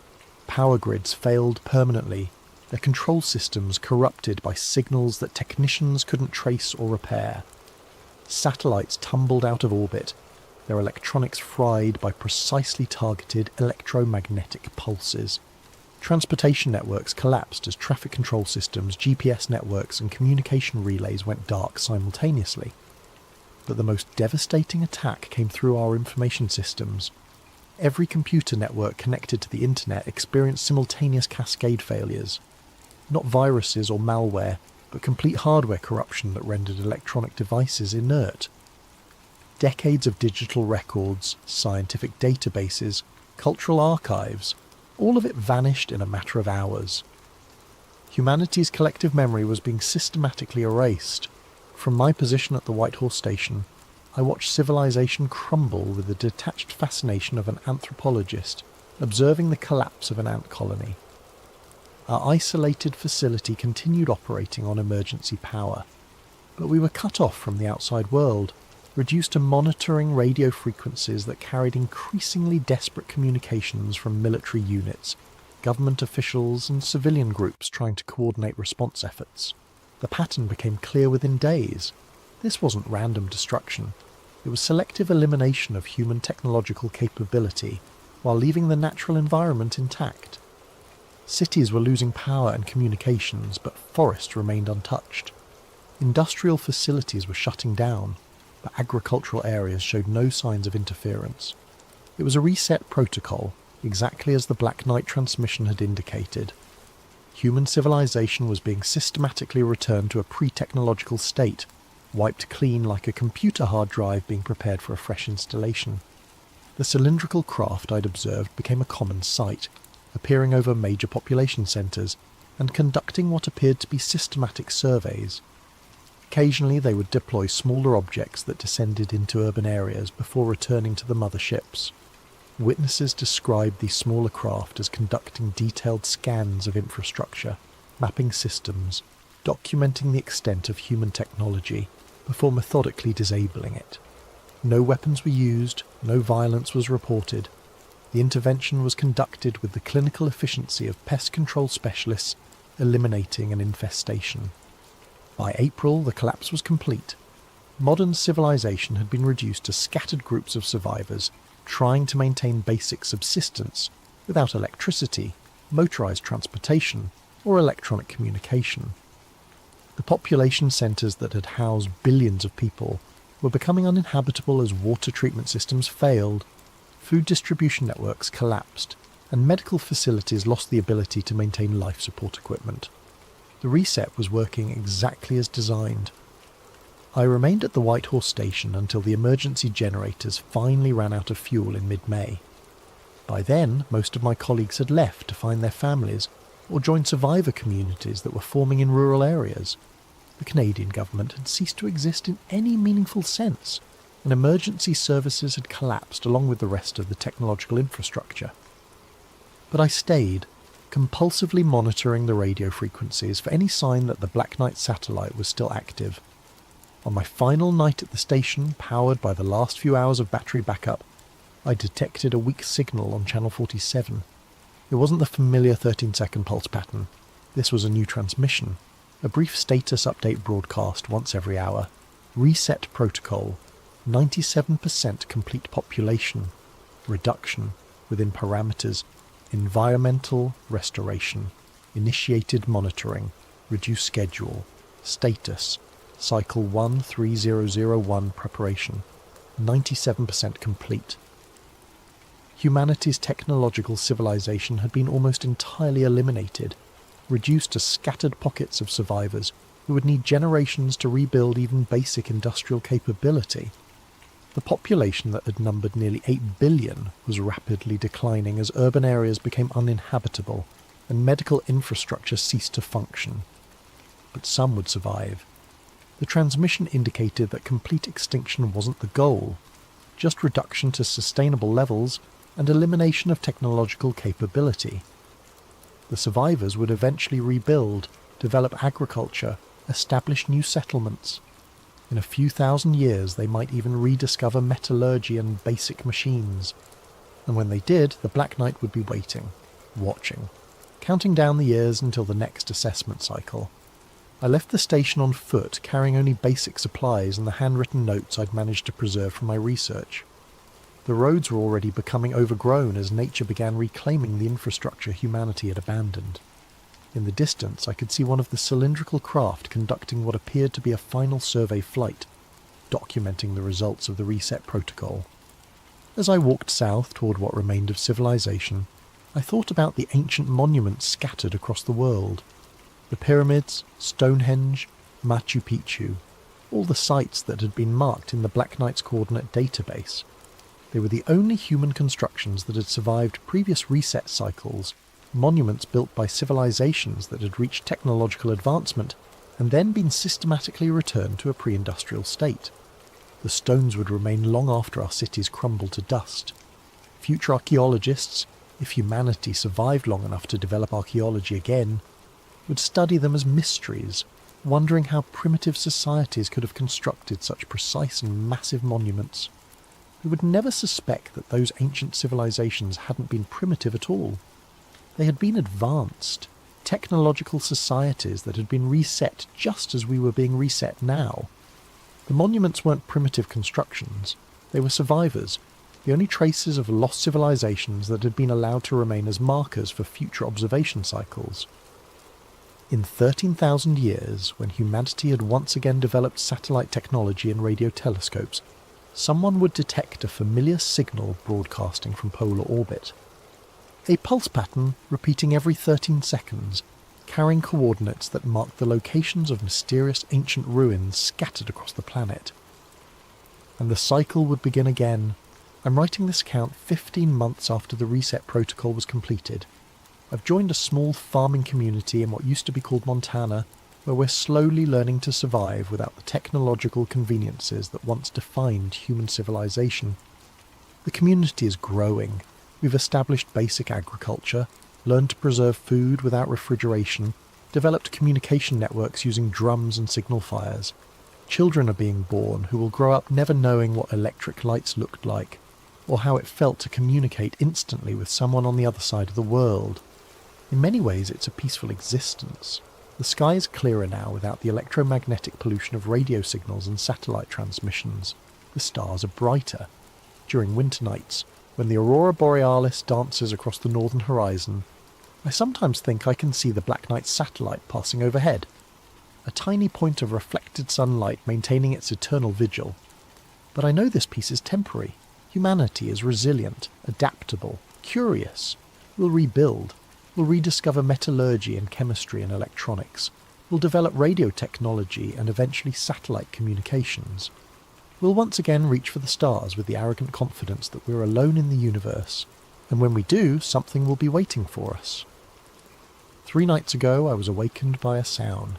Power grids failed permanently, their control systems corrupted by signals that technicians couldn't trace or repair. Satellites tumbled out of orbit, their electronics fried by precisely targeted electromagnetic pulses. Transportation networks collapsed as traffic control systems, GPS networks, and communication relays went dark simultaneously. But the most devastating attack came through our information systems. Every computer network connected to the internet experienced simultaneous cascade failures. Not viruses or malware, but complete hardware corruption that rendered electronic devices inert. Decades of digital records, scientific databases, cultural archives, all of it vanished in a matter of hours. Humanity's collective memory was being systematically erased. From my position at the Whitehall station, I watched civilization crumble with the detached fascination of an anthropologist observing the collapse of an ant colony. Our isolated facility continued operating on emergency power, but we were cut off from the outside world, reduced to monitoring radio frequencies that carried increasingly desperate communications from military units, government officials, and civilian groups trying to coordinate response efforts. The pattern became clear within days. This wasn't random destruction. It was selective elimination of human technological capability while leaving the natural environment intact. Cities were losing power and communications, but forests remained untouched. Industrial facilities were shutting down, but agricultural areas showed no signs of interference. It was a reset protocol, exactly as the Black Knight transmission had indicated. Human civilization was being systematically returned to a pre-technological state, wiped clean like a computer hard drive being prepared for a fresh installation. The cylindrical craft I'd observed became a common sight, appearing over major population centres and conducting what appeared to be systematic surveys. Occasionally they would deploy smaller objects that descended into urban areas before returning to the motherships. Witnesses described these smaller craft as conducting detailed scans of infrastructure, mapping systems, documenting the extent of human technology, before methodically disabling it. No weapons were used, no violence was reported. The intervention was conducted with the clinical efficiency of pest control specialists eliminating an infestation. By April, the collapse was complete. Modern civilization had been reduced to scattered groups of survivors trying to maintain basic subsistence without electricity, motorized transportation, or electronic communication. The population centres that had housed billions of people were becoming uninhabitable as water treatment systems failed, food distribution networks collapsed, and medical facilities lost the ability to maintain life support equipment. The reset was working exactly as designed. I remained at the Whitehall station until the emergency generators finally ran out of fuel in mid-May. By then, most of my colleagues had left to find their families or join survivor communities that were forming in rural areas. The Canadian government had ceased to exist in any meaningful sense, and emergency services had collapsed along with the rest of the technological infrastructure. But I stayed, compulsively monitoring the radio frequencies for any sign that the Black Knight satellite was still active. On my final night at the station, powered by the last few hours of battery backup, I detected a weak signal on channel 47. It wasn't the familiar 13-second pulse pattern. This was a new transmission, a brief status update broadcast once every hour. Reset protocol, 97% complete population, reduction within parameters, environmental restoration, initiated monitoring, reduced schedule, status, cycle 13001 preparation, 97% complete. Humanity's technological civilization had been almost entirely eliminated, reduced to scattered pockets of survivors who would need generations to rebuild even basic industrial capability. The population that had numbered nearly 8 billion was rapidly declining as urban areas became uninhabitable and medical infrastructure ceased to function. But some would survive. The transmission indicated that complete extinction wasn't the goal, just reduction to sustainable levels and elimination of technological capability. The survivors would eventually rebuild, develop agriculture, establish new settlements. In a few thousand years they might even rediscover metallurgy and basic machines. And when they did, the Black Knight would be waiting, watching, counting down the years until the next assessment cycle. I left the station on foot, carrying only basic supplies and the handwritten notes I'd managed to preserve from my research. The roads were already becoming overgrown as nature began reclaiming the infrastructure humanity had abandoned. In the distance I could see one of the cylindrical craft conducting what appeared to be a final survey flight, documenting the results of the reset protocol. As I walked south toward what remained of civilization, I thought about the ancient monuments scattered across the world. The pyramids, Stonehenge, Machu Picchu, all the sites that had been marked in the Black Knight's coordinate database. They were the only human constructions that had survived previous reset cycles, monuments built by civilizations that had reached technological advancement and then been systematically returned to a pre-industrial state. The stones would remain long after our cities crumbled to dust. Future archaeologists, if humanity survived long enough to develop archaeology again, would study them as mysteries, wondering how primitive societies could have constructed such precise and massive monuments. They would never suspect that those ancient civilizations hadn't been primitive at all. They had been advanced, technological societies that had been reset just as we were being reset now. The monuments weren't primitive constructions, they were survivors, the only traces of lost civilizations that had been allowed to remain as markers for future observation cycles. In 13,000 years, when humanity had once again developed satellite technology and radio telescopes, someone would detect a familiar signal broadcasting from polar orbit. A pulse pattern repeating every 13 seconds, carrying coordinates that marked the locations of mysterious ancient ruins scattered across the planet. And the cycle would begin again. I'm writing this account 15 months after the reset protocol was completed. I've joined a small farming community in what used to be called Montana, where we're slowly learning to survive without the technological conveniences that once defined human civilization. The community is growing. We've established basic agriculture, learned to preserve food without refrigeration, developed communication networks using drums and signal fires. Children are being born who will grow up never knowing what electric lights looked like, or how it felt to communicate instantly with someone on the other side of the world. In many ways it's a peaceful existence. The sky is clearer now without the electromagnetic pollution of radio signals and satellite transmissions. The stars are brighter. During winter nights, when the aurora borealis dances across the northern horizon, I sometimes think I can see the Black Knight satellite passing overhead, a tiny point of reflected sunlight maintaining its eternal vigil. But I know this piece is temporary. Humanity is resilient, adaptable, curious. We'll rebuild. We'll rediscover metallurgy and chemistry and electronics. We'll develop radio technology and eventually satellite communications. We'll once again reach for the stars with the arrogant confidence that we're alone in the universe, and when we do, something will be waiting for us. 3 nights ago I was awakened by a sound.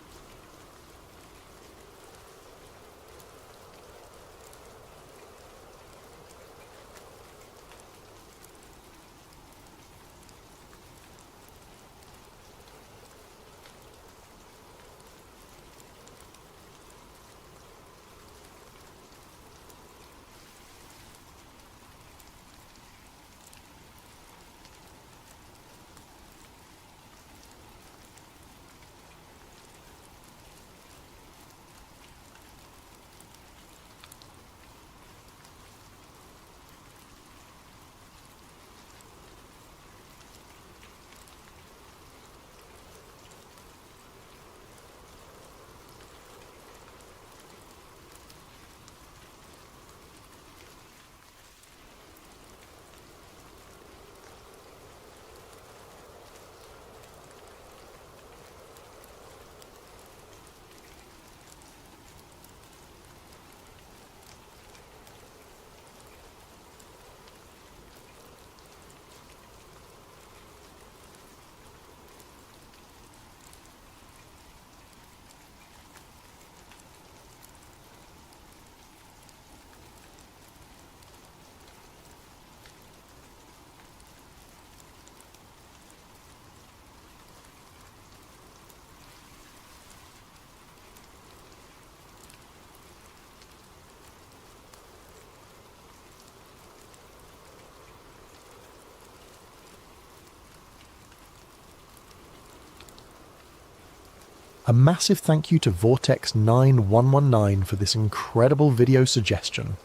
A massive thank you to Vortex9119 for this incredible video suggestion.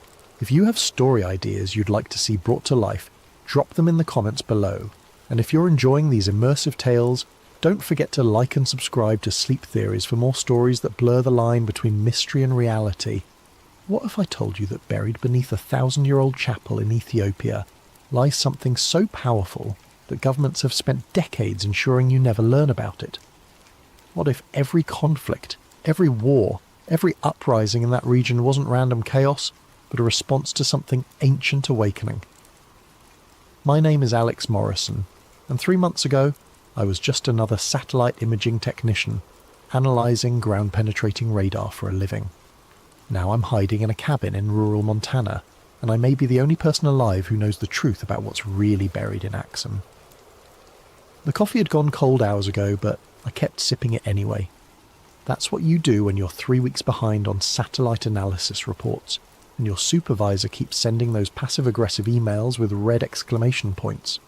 If you have story ideas you'd like to see brought to life, drop them in the comments below. And if you're enjoying these immersive tales, don't forget to like and subscribe to Sleep Theories for more stories that blur the line between mystery and reality. What if I told you that buried beneath a 1,000-year-old chapel in Ethiopia lies something so powerful that governments have spent decades ensuring you never learn about it? What if every conflict, every war, every uprising in that region wasn't random chaos, but a response to something ancient awakening? My name is Alex Morrison, and 3 months ago, I was just another satellite imaging technician, analysing ground-penetrating radar for a living. Now I'm hiding in a cabin in rural Montana, and I may be the only person alive who knows the truth about what's really buried in Axum. The coffee had gone cold hours ago, but I kept sipping it anyway. That's what you do when you're 3 weeks behind on satellite analysis reports, and your supervisor keeps sending those passive-aggressive emails with red exclamation points.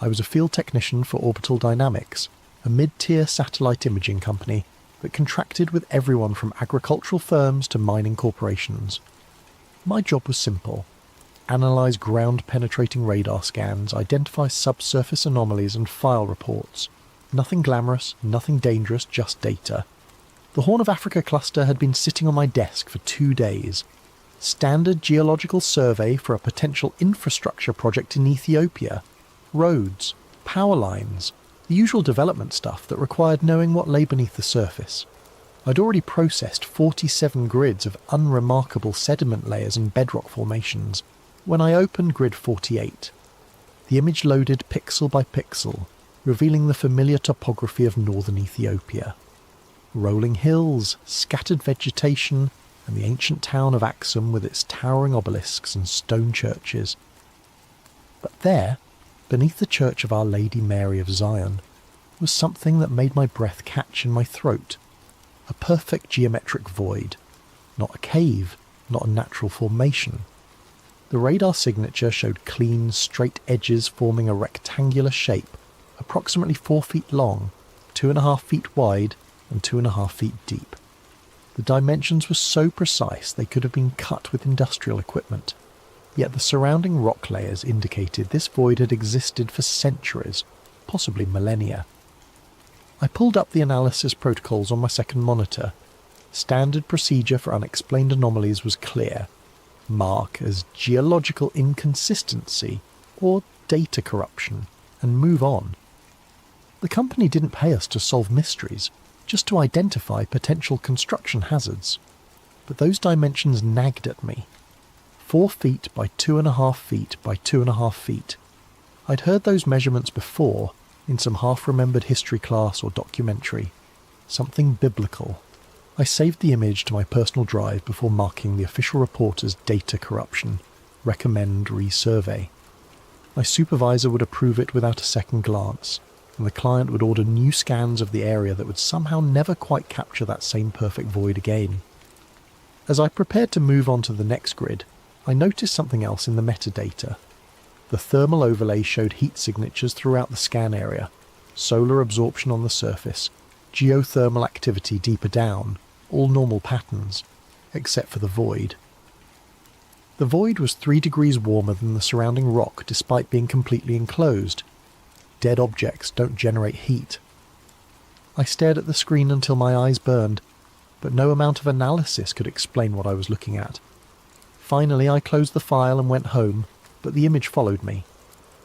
I was a field technician for Orbital Dynamics, a mid-tier satellite imaging company that contracted with everyone from agricultural firms to mining corporations. My job was simple: analyse ground-penetrating radar scans, identify subsurface anomalies and file reports. Nothing glamorous, nothing dangerous, just data. The Horn of Africa cluster had been sitting on my desk for 2 days. Standard geological survey for a potential infrastructure project in Ethiopia. Roads, power lines, the usual development stuff that required knowing what lay beneath the surface. I'd already processed 47 grids of unremarkable sediment layers and bedrock formations when I opened grid 48. The image loaded pixel by pixel, revealing the familiar topography of northern Ethiopia. Rolling hills, scattered vegetation, and the ancient town of Axum with its towering obelisks and stone churches. But there, beneath the church of Our Lady Mary of Zion, was something that made my breath catch in my throat. A perfect geometric void. Not a cave, not a natural formation. The radar signature showed clean, straight edges forming a rectangular shape, approximately 4 feet long, 2.5 feet wide, and 2.5 feet deep. The dimensions were so precise they could have been cut with industrial equipment. Yet the surrounding rock layers indicated this void had existed for centuries, possibly millennia. I pulled up the analysis protocols on my second monitor. Standard procedure for unexplained anomalies was clear. Mark as geological inconsistency or data corruption, and move on. The company didn't pay us to solve mysteries, just to identify potential construction hazards. But those dimensions nagged at me. 4 feet by 2.5 feet by 2.5 feet. I'd heard those measurements before, in some half-remembered history class or documentary. Something biblical. I saved the image to my personal drive before marking the official report as data corruption. Recommend resurvey. My supervisor would approve it without a second glance, and the client would order new scans of the area that would somehow never quite capture that same perfect void again. As I prepared to move on to the next grid, I noticed something else in the metadata. The thermal overlay showed heat signatures throughout the scan area, solar absorption on the surface, geothermal activity deeper down, all normal patterns, except for the void. The void was 3 degrees warmer than the surrounding rock despite being completely enclosed. Dead objects don't generate heat. I stared at the screen until my eyes burned, but no amount of analysis could explain what I was looking at. Finally, I closed the file and went home, but the image followed me.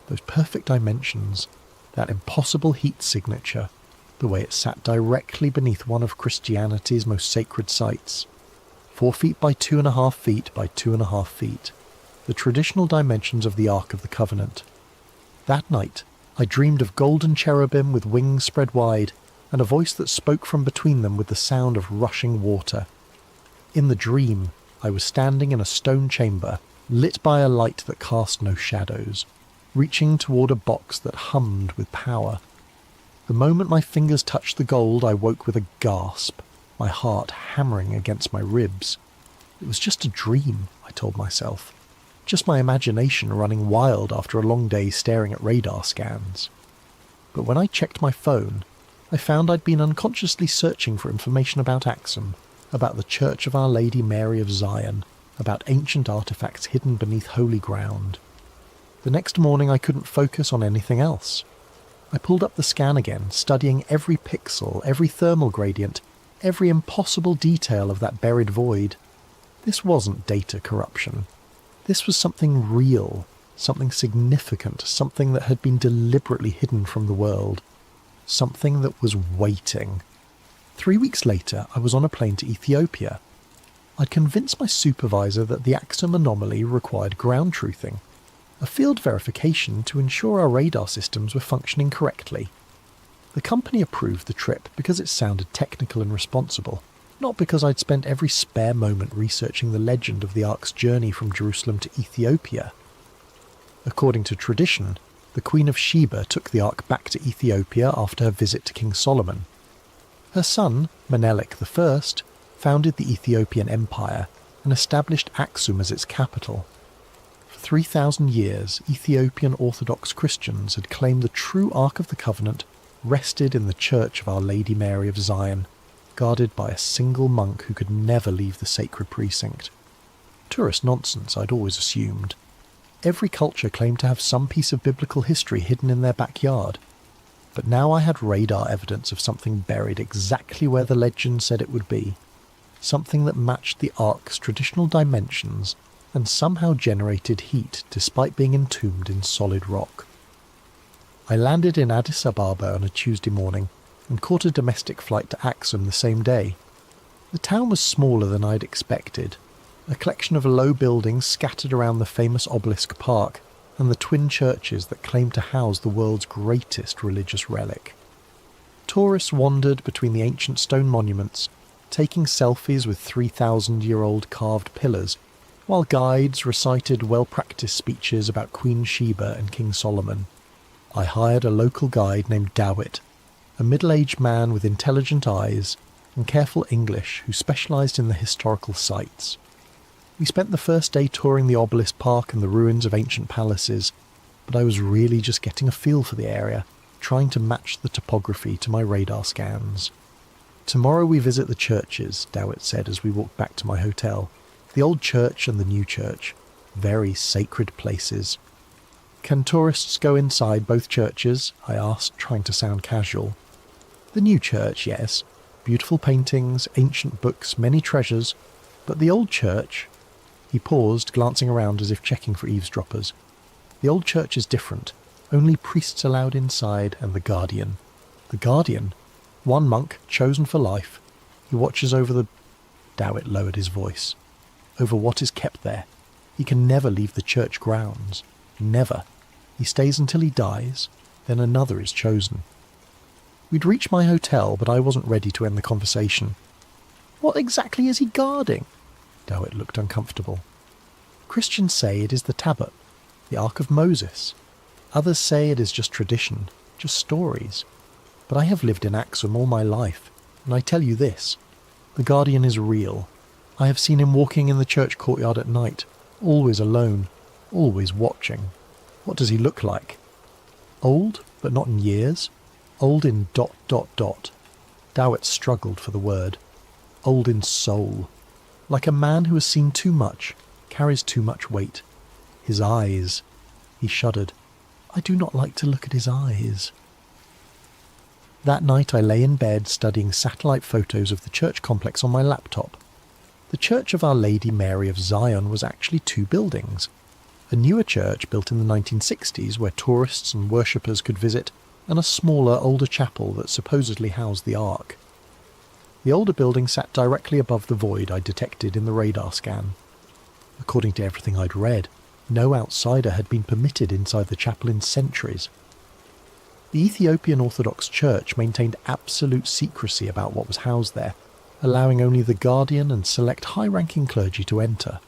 Those perfect dimensions, that impossible heat signature, the way it sat directly beneath one of Christianity's most sacred sites. 4 feet by 2.5 feet by 2.5 feet. The traditional dimensions of the Ark of the Covenant. That night, I dreamed of golden cherubim with wings spread wide, and a voice that spoke from between them with the sound of rushing water. In the dream, I was standing in a stone chamber, lit by a light that cast no shadows, reaching toward a box that hummed with power. The moment my fingers touched the gold, I woke with a gasp, my heart hammering against my ribs. It was just a dream, I told myself. Just my imagination running wild after a long day staring at radar scans. But when I checked my phone, I found I'd been unconsciously searching for information about Axum, about the Church of Our Lady Mary of Zion, about ancient artefacts hidden beneath holy ground. The next morning I couldn't focus on anything else. I pulled up the scan again, studying every pixel, every thermal gradient, every impossible detail of that buried void. This wasn't data corruption. This was something real, something significant, something that had been deliberately hidden from the world. Something that was waiting. 3 weeks later, I was on a plane to Ethiopia. I'd convinced my supervisor that the Axum anomaly required ground truthing, a field verification to ensure our radar systems were functioning correctly. The company approved the trip because it sounded technical and responsible, not because I'd spent every spare moment researching the legend of the Ark's journey from Jerusalem to Ethiopia. According to tradition, the Queen of Sheba took the Ark back to Ethiopia after her visit to King Solomon. Her son, Menelik I, founded the Ethiopian Empire and established Axum as its capital. For 3,000 years, Ethiopian Orthodox Christians had claimed the true Ark of the Covenant rested in the Church of Our Lady Mary of Zion, guarded by a single monk who could never leave the sacred precinct. Tourist nonsense, I'd always assumed. Every culture claimed to have some piece of biblical history hidden in their backyard. But now I had radar evidence of something buried exactly where the legend said it would be. Something that matched the Ark's traditional dimensions and somehow generated heat despite being entombed in solid rock. I landed in Addis Ababa on a Tuesday morning and caught a domestic flight to Axum the same day. The town was smaller than I'd expected. A collection of low buildings scattered around the famous obelisk park and the twin churches that claim to house the world's greatest religious relic. Tourists wandered between the ancient stone monuments, taking selfies with 3,000-year-old carved pillars, while guides recited well-practiced speeches about Queen Sheba and King Solomon. I hired a local guide named Dawit, a middle-aged man with intelligent eyes and careful English who specialised in the historical sites. We spent the first day touring the obelisk park and the ruins of ancient palaces, but I was really just getting a feel for the area, trying to match the topography to my radar scans. Tomorrow we visit the churches, Dawit said as we walked back to my hotel. The old church and the new church. Very sacred places. Can tourists go inside both churches? I asked, trying to sound casual. The new church, yes. Beautiful paintings, ancient books, many treasures. But the old church... He paused, glancing around as if checking for eavesdroppers. The old church is different. Only priests allowed inside and the guardian. The guardian? One monk, chosen for life. He watches over the... Dawit lowered his voice. Over what is kept there. He can never leave the church grounds. Never. He stays until he dies. Then another is chosen. We'd reached my hotel, but I wasn't ready to end the conversation. What exactly is he guarding? Dawit looked uncomfortable. Christians say it is the Tablet, the Ark of Moses. Others say it is just tradition, just stories. But I have lived in Axum all my life, and I tell you this, the Guardian is real. I have seen him walking in the church courtyard at night, always alone, always watching. What does he look like? Old, but not in years. Old in ... Dawit struggled for the word. Old in soul. Like a man who has seen too much, carries too much weight. His eyes. He shuddered. I do not like to look at his eyes. That night I lay in bed studying satellite photos of the church complex on my laptop. The Church of Our Lady Mary of Zion was actually 2 buildings. A newer church built in the 1960s where tourists and worshippers could visit, and a smaller, older chapel that supposedly housed the Ark. The older building sat directly above the void I detected in the radar scan. According to everything I'd read, no outsider had been permitted inside the chapel in centuries. The Ethiopian Orthodox Church maintained absolute secrecy about what was housed there, allowing only the guardian and select high-ranking clergy to enter.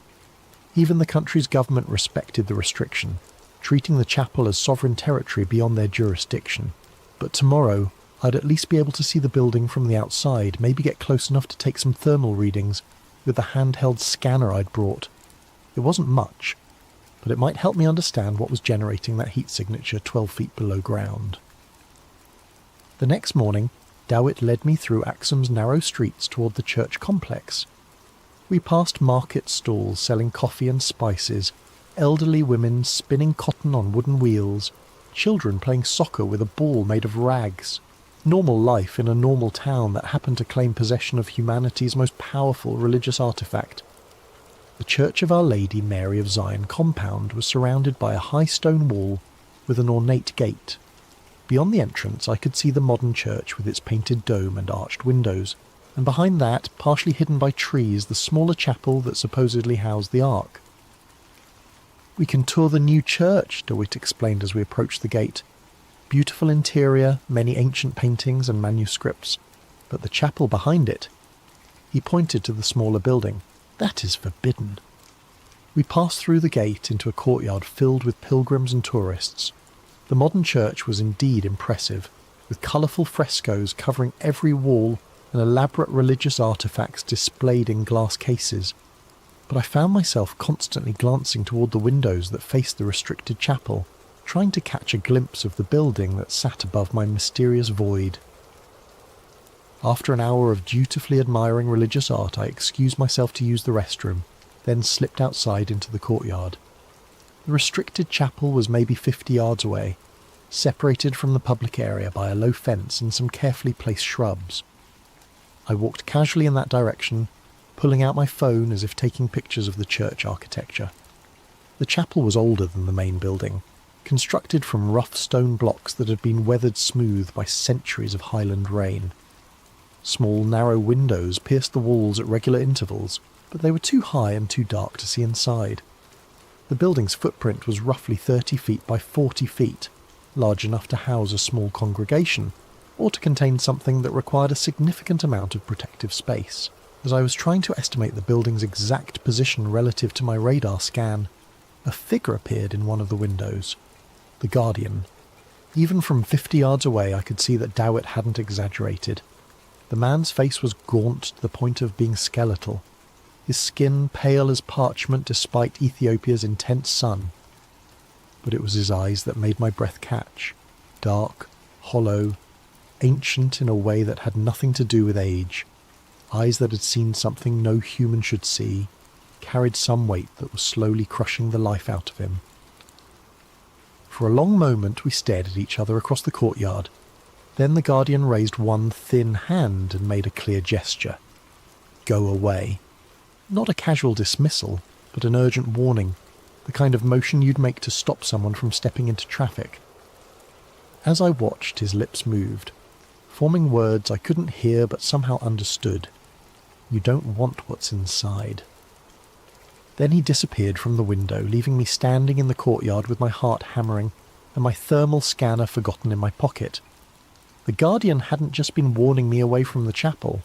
Even the country's government respected the restriction, treating the chapel as sovereign territory beyond their jurisdiction. But tomorrow, I'd at least be able to see the building from the outside, maybe get close enough to take some thermal readings with the handheld scanner I'd brought. It wasn't much, but it might help me understand what was generating that heat signature 12 feet below ground. The next morning, Dowit led me through Axum's narrow streets toward the church complex. We passed market stalls selling coffee and spices, elderly women spinning cotton on wooden wheels, children playing soccer with a ball made of rags. Normal life in a normal town that happened to claim possession of humanity's most powerful religious artifact. The Church of Our Lady Mary of Zion compound was surrounded by a high stone wall with an ornate gate. Beyond the entrance I could see the modern church with its painted dome and arched windows, and behind that, partially hidden by trees, the smaller chapel that supposedly housed the Ark. "We can tour the new church," DeWitt explained as we approached the gate. "Beautiful interior, many ancient paintings and manuscripts, but the chapel behind it." He pointed to the smaller building. "That is forbidden." We passed through the gate into a courtyard filled with pilgrims and tourists. The modern church was indeed impressive, with colourful frescoes covering every wall and elaborate religious artefacts displayed in glass cases. But I found myself constantly glancing toward the windows that faced the restricted chapel, trying to catch a glimpse of the building that sat above my mysterious void. After an hour of dutifully admiring religious art, I excused myself to use the restroom, then slipped outside into the courtyard. The restricted chapel was maybe 50 yards away, separated from the public area by a low fence and some carefully placed shrubs. I walked casually in that direction, pulling out my phone as if taking pictures of the church architecture. The chapel was older than the main building, constructed from rough stone blocks that had been weathered smooth by centuries of highland rain. Small, narrow windows pierced the walls at regular intervals, but they were too high and too dark to see inside. The building's footprint was roughly 30 feet by 40 feet, large enough to house a small congregation, or to contain something that required a significant amount of protective space. As I was trying to estimate the building's exact position relative to my radar scan, a figure appeared in one of the windows. The Guardian. Even from 50 yards away I could see that Dowit hadn't exaggerated. The man's face was gaunt to the point of being skeletal, his skin pale as parchment despite Ethiopia's intense sun. But it was his eyes that made my breath catch, dark, hollow, ancient in a way that had nothing to do with age, eyes that had seen something no human should see, carried some weight that was slowly crushing the life out of him. For a long moment we stared at each other across the courtyard. Then the Guardian raised one thin hand and made a clear gesture. "Go away." Not a casual dismissal, but an urgent warning, the kind of motion you'd make to stop someone from stepping into traffic. As I watched, his lips moved, forming words I couldn't hear but somehow understood. "You don't want what's inside." Then he disappeared from the window, leaving me standing in the courtyard with my heart hammering and my thermal scanner forgotten in my pocket. The Guardian hadn't just been warning me away from the chapel.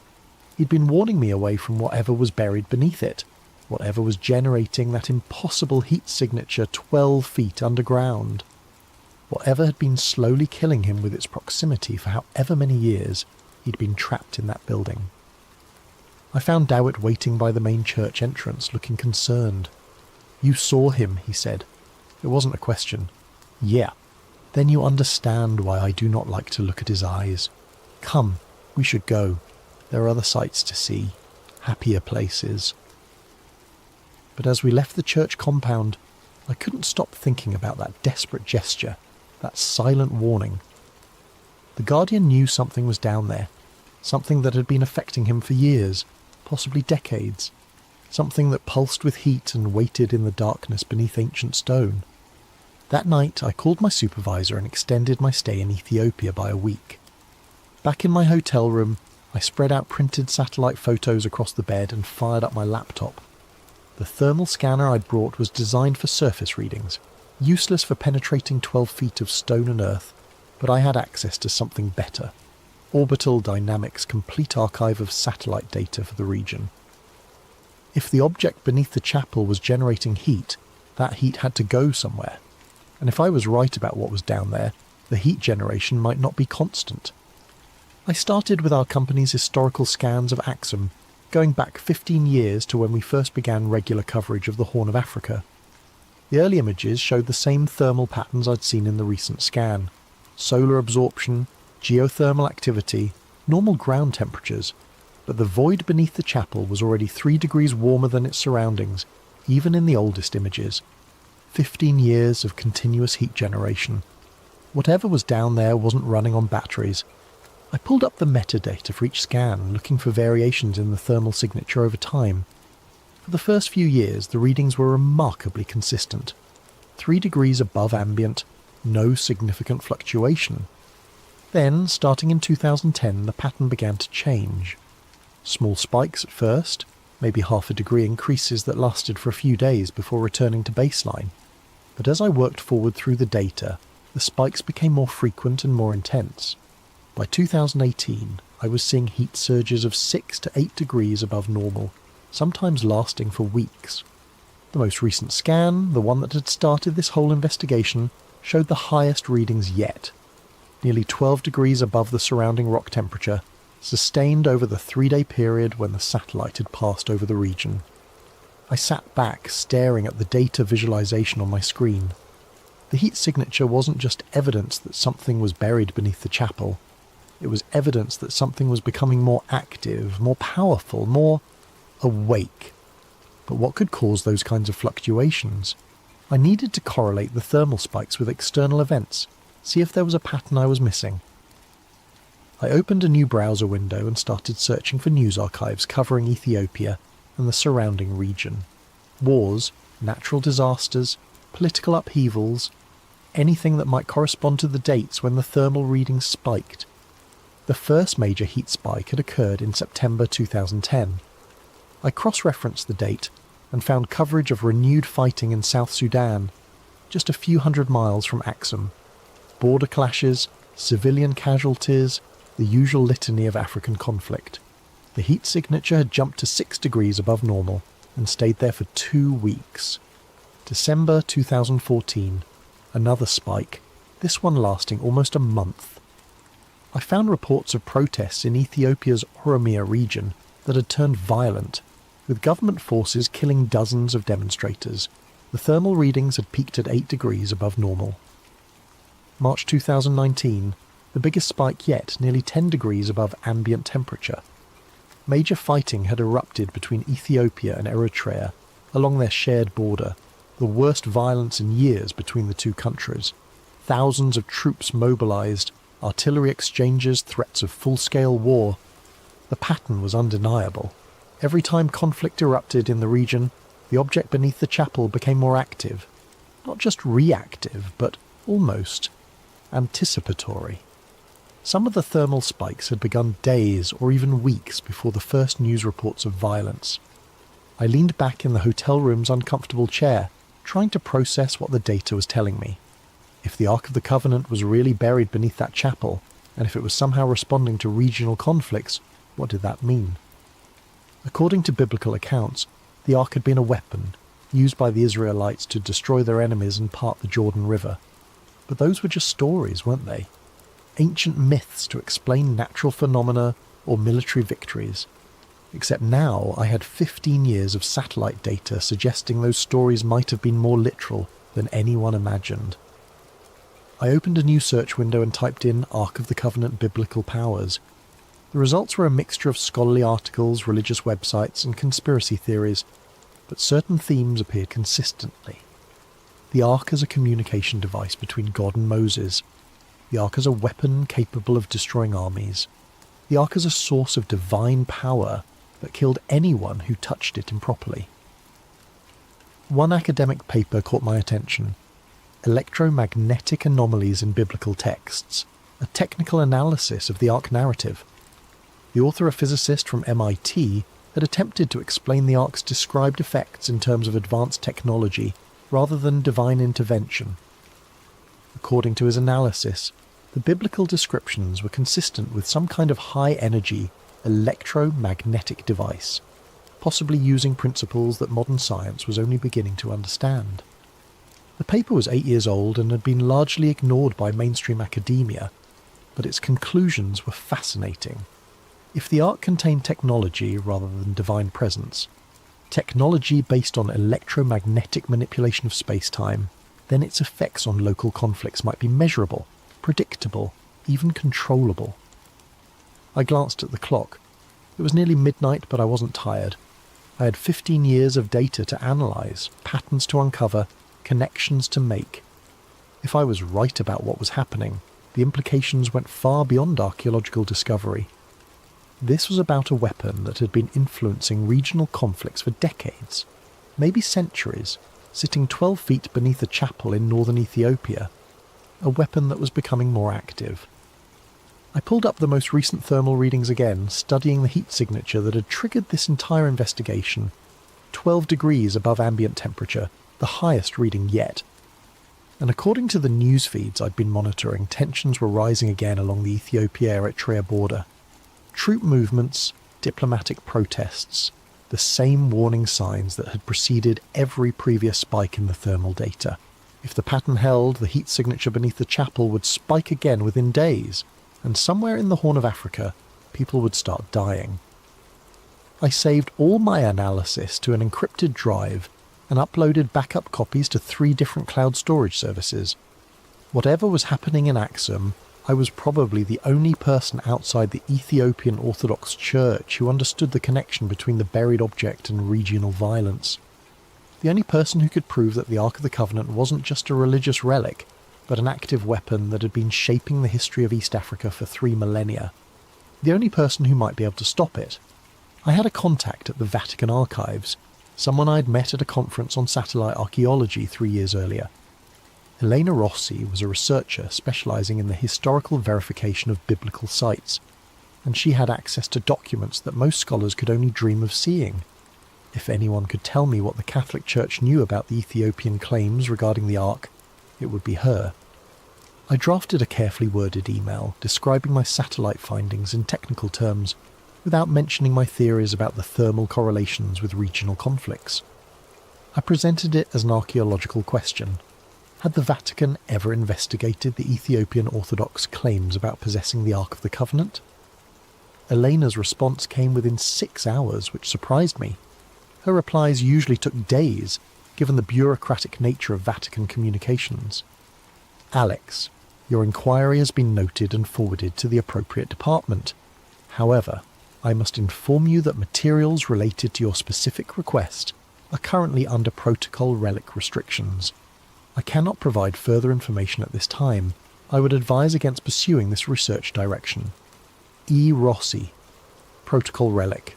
He'd been warning me away from whatever was buried beneath it, whatever was generating that impossible heat signature 12 feet underground. Whatever had been slowly killing him with its proximity for however many years he'd been trapped in that building. I found Dowit waiting by the main church entrance, looking concerned. "You saw him," he said. It wasn't a question. "Yeah. Then you understand why I do not like to look at his eyes. Come, we should go. There are other sights to see, happier places." But as we left the church compound, I couldn't stop thinking about that desperate gesture, that silent warning. The Guardian knew something was down there, something that had been affecting him for years, possibly decades, something that pulsed with heat and waited in the darkness beneath ancient stone. That night I called my supervisor and extended my stay in Ethiopia by a week. Back in my hotel room, I spread out printed satellite photos across the bed and fired up my laptop. The thermal scanner I'd brought was designed for surface readings, useless for penetrating 12 feet of stone and earth, but I had access to something better. Orbital Dynamics' complete archive of satellite data for the region. If the object beneath the chapel was generating heat, that heat had to go somewhere. And if I was right about what was down there, the heat generation might not be constant. I started with our company's historical scans of Axum, going back 15 years to when we first began regular coverage of the Horn of Africa. The early images showed the same thermal patterns I'd seen in the recent scan. Solar absorption, geothermal activity, normal ground temperatures, but the void beneath the chapel was already 3 degrees warmer than its surroundings, even in the oldest images. 15 years of continuous heat generation. Whatever was down there wasn't running on batteries. I pulled up the metadata for each scan, looking for variations in the thermal signature over time. For the first few years, the readings were remarkably consistent. 3 degrees above ambient, no significant fluctuation. Then, starting in 2010, the pattern began to change. Small spikes at first, maybe half a degree increases that lasted for a few days before returning to baseline. But as I worked forward through the data, the spikes became more frequent and more intense. By 2018, I was seeing heat surges of 6 to 8 degrees above normal, sometimes lasting for weeks. The most recent scan, the one that had started this whole investigation, showed the highest readings yet. Nearly 12 degrees above the surrounding rock temperature, sustained over the 3-day period when the satellite had passed over the region. I sat back, staring at the data visualization on my screen. The heat signature wasn't just evidence that something was buried beneath the chapel. It was evidence that something was becoming more active, more powerful, more awake. But what could cause those kinds of fluctuations? I needed to correlate the thermal spikes with external events, see if there was a pattern I was missing. I opened a new browser window and started searching for news archives covering Ethiopia and the surrounding region. Wars, natural disasters, political upheavals, anything that might correspond to the dates when the thermal readings spiked. The first major heat spike had occurred in September 2010. I cross-referenced the date and found coverage of renewed fighting in South Sudan, just a few hundred miles from Axum. Border clashes, civilian casualties, the usual litany of African conflict. The heat signature had jumped to 6 degrees above normal and stayed there for 2 weeks. December 2014, another spike, this one lasting almost a month. I found reports of protests in Ethiopia's Oromia region that had turned violent, with government forces killing dozens of demonstrators. The thermal readings had peaked at 8 degrees above normal. March 2019, the biggest spike yet, nearly 10 degrees above ambient temperature. Major fighting had erupted between Ethiopia and Eritrea along their shared border, the worst violence in years between the two countries. Thousands of troops mobilized, artillery exchanges, threats of full-scale war. The pattern was undeniable. Every time conflict erupted in the region, the object beneath the chapel became more active. Not just reactive, but almost anticipatory. Some of the thermal spikes had begun days or even weeks before the first news reports of violence. I leaned back in the hotel room's uncomfortable chair, trying to process what the data was telling me. If the Ark of the Covenant was really buried beneath that chapel, and if it was somehow responding to regional conflicts, what did that mean? According to biblical accounts, the Ark had been a weapon, used by the Israelites to destroy their enemies and part the Jordan River. But those were just stories, weren't they? Ancient myths to explain natural phenomena or military victories. Except now I had 15 years of satellite data suggesting those stories might have been more literal than anyone imagined. I opened a new search window and typed in Ark of the Covenant Biblical Powers. The results were a mixture of scholarly articles, religious websites, and conspiracy theories, but certain themes appeared consistently. The Ark as a communication device between God and Moses. The Ark as a weapon capable of destroying armies. The Ark as a source of divine power that killed anyone who touched it improperly. One academic paper caught my attention. Electromagnetic Anomalies in Biblical Texts, a technical analysis of the Ark narrative. The author, a physicist from MIT, had attempted to explain the Ark's described effects in terms of advanced technology rather than divine intervention. According to his analysis, the biblical descriptions were consistent with some kind of high-energy electromagnetic device, possibly using principles that modern science was only beginning to understand. The paper was 8 years old and had been largely ignored by mainstream academia, but its conclusions were fascinating. If the Ark contained technology rather than divine presence, technology based on electromagnetic manipulation of space-time, then its effects on local conflicts might be measurable, predictable, even controllable. I glanced at the clock. It was nearly midnight, but I wasn't tired. I had 15 years of data to analyse, patterns to uncover, connections to make. If I was right about what was happening, the implications went far beyond archaeological discovery. This was about a weapon that had been influencing regional conflicts for decades, maybe centuries, sitting 12 feet beneath a chapel in northern Ethiopia, a weapon that was becoming more active. I pulled up the most recent thermal readings again, studying the heat signature that had triggered this entire investigation. 12 degrees above ambient temperature, the highest reading yet. And according to the news feeds I'd been monitoring, tensions were rising again along the Ethiopia-Eritrea border. Troop movements, diplomatic protests, the same warning signs that had preceded every previous spike in the thermal data. If the pattern held, the heat signature beneath the chapel would spike again within days, and somewhere in the Horn of Africa, people would start dying. I saved all my analysis to an encrypted drive and uploaded backup copies to 3 different cloud storage services. Whatever was happening in Axum, I was probably the only person outside the Ethiopian Orthodox Church who understood the connection between the buried object and regional violence. The only person who could prove that the Ark of the Covenant wasn't just a religious relic, but an active weapon that had been shaping the history of East Africa for 3 millennia. The only person who might be able to stop it. I had a contact at the Vatican archives, someone I'd met at a conference on satellite archaeology 3 years earlier. Elena Rossi was a researcher specialising in the historical verification of biblical sites, and she had access to documents that most scholars could only dream of seeing. If anyone could tell me what the Catholic Church knew about the Ethiopian claims regarding the Ark, it would be her. I drafted a carefully worded email describing my satellite findings in technical terms, without mentioning my theories about the thermal correlations with regional conflicts. I presented it as an archaeological question. Had the Vatican ever investigated the Ethiopian Orthodox claims about possessing the Ark of the Covenant? Elena's response came within 6 hours, which surprised me. Her replies usually took days, given the bureaucratic nature of Vatican communications. Alex, your inquiry has been noted and forwarded to the appropriate department. However, I must inform you that materials related to your specific request are currently under protocol relic restrictions. I cannot provide further information at this time. I would advise against pursuing this research direction. E. Rossi, Protocol Relic.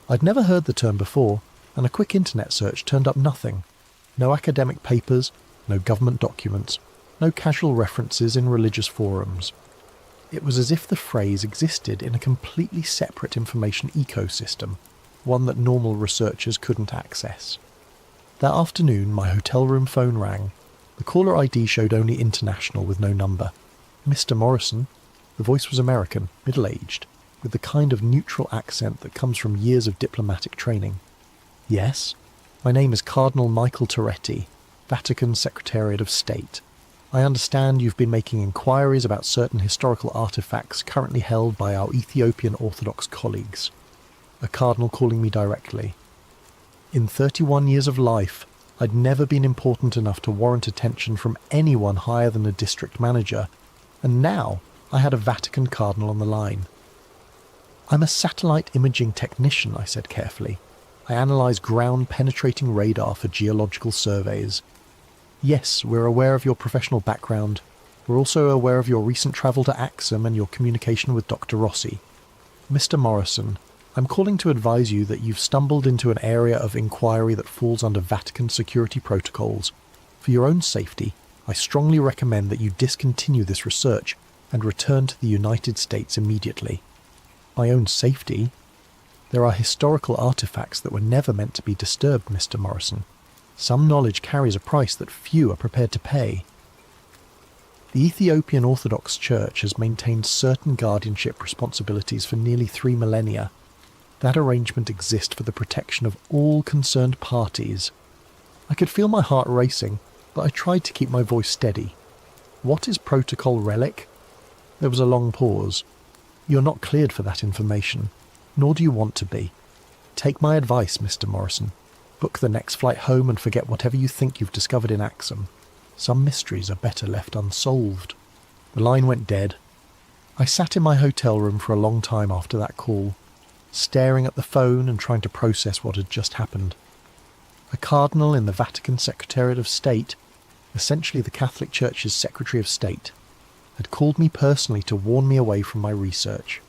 I'd never heard the term before, and a quick internet search turned up nothing. No academic papers, no government documents, no casual references in religious forums. It was as if the phrase existed in a completely separate information ecosystem, one that normal researchers couldn't access. That afternoon, my hotel room phone rang. The caller ID showed only international with no number. Mr. Morrison. The voice was American, middle-aged, with the kind of neutral accent that comes from years of diplomatic training. Yes, my name is Cardinal Michael Toretti, Vatican Secretariat of State. I understand you've been making inquiries about certain historical artifacts currently held by our Ethiopian Orthodox colleagues. A cardinal calling me directly. In 31 years of life, I'd never been important enough to warrant attention from anyone higher than a district manager, and now I had a Vatican cardinal on the line. I'm a satellite imaging technician, I said carefully. I analyse ground-penetrating radar for geological surveys. Yes, we're aware of your professional background. We're also aware of your recent travel to Axum and your communication with Dr. Rossi. Mr. Morrison, I'm calling to advise you that you've stumbled into an area of inquiry that falls under Vatican security protocols. For your own safety, I strongly recommend that you discontinue this research and return to the United States immediately. My own safety? There are historical artifacts that were never meant to be disturbed, Mr. Morrison. Some knowledge carries a price that few are prepared to pay. The Ethiopian Orthodox Church has maintained certain guardianship responsibilities for nearly 3 millennia. That arrangement exists for the protection of all concerned parties. I could feel my heart racing, but I tried to keep my voice steady. What is Protocol Relic? There was a long pause. You're not cleared for that information, nor do you want to be. Take my advice, Mr. Morrison. Book the next flight home and forget whatever you think you've discovered in Axum. Some mysteries are better left unsolved. The line went dead. I sat in my hotel room for a long time after that call, staring at the phone and trying to process what had just happened. A cardinal in the Vatican Secretariat of State, essentially the Catholic Church's Secretary of State, had called me personally to warn me away from my research.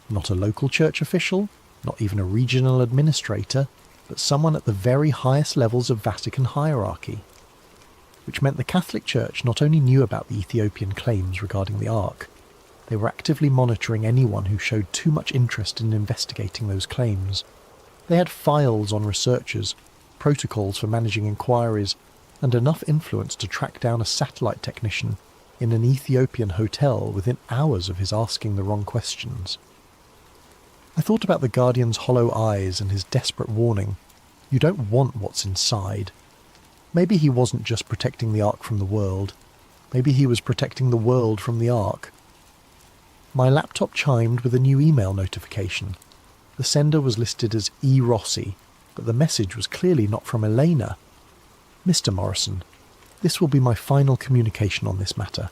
Not a local church official, not even a regional administrator, but someone at the very highest levels of Vatican hierarchy. Which meant the Catholic Church not only knew about the Ethiopian claims regarding the Ark, they were actively monitoring anyone who showed too much interest in investigating those claims. They had files on researchers, protocols for managing inquiries, and enough influence to track down a satellite technician in an Ethiopian hotel within hours of his asking the wrong questions. I thought about the Guardian's hollow eyes and his desperate warning, "You don't want what's inside." Maybe he wasn't just protecting the Ark from the world. Maybe he was protecting the world from the Ark. My laptop chimed with a new email notification. The sender was listed as E. Rossi, but the message was clearly not from Elena. "Mr. Morrison, this will be my final communication on this matter.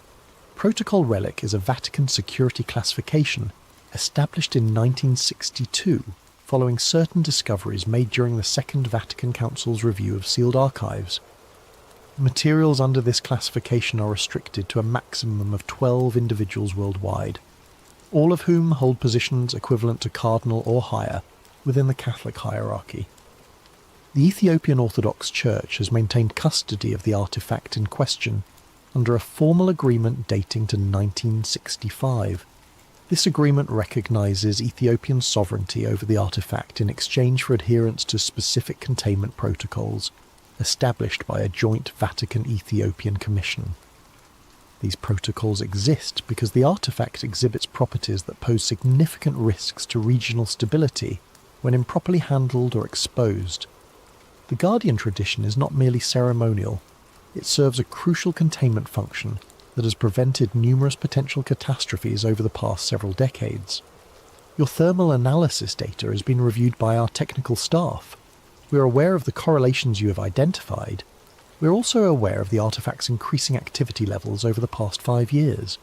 Protocol Relic is a Vatican security classification established in 1962 following certain discoveries made during the Second Vatican Council's review of sealed archives. Materials under this classification are restricted to a maximum of 12 individuals worldwide, all of whom hold positions equivalent to cardinal or higher within the Catholic hierarchy. The Ethiopian Orthodox Church has maintained custody of the artifact in question under a formal agreement dating to 1965. This agreement recognises Ethiopian sovereignty over the artifact in exchange for adherence to specific containment protocols established by a joint Vatican-Ethiopian commission. These protocols exist because the artifact exhibits properties that pose significant risks to regional stability when improperly handled or exposed. The Guardian tradition is not merely ceremonial, it serves a crucial containment function that has prevented numerous potential catastrophes over the past several decades. Your thermal analysis data has been reviewed by our technical staff. We are aware of the correlations you have identified. We are also aware of the artifact's increasing activity levels over the past 5 years.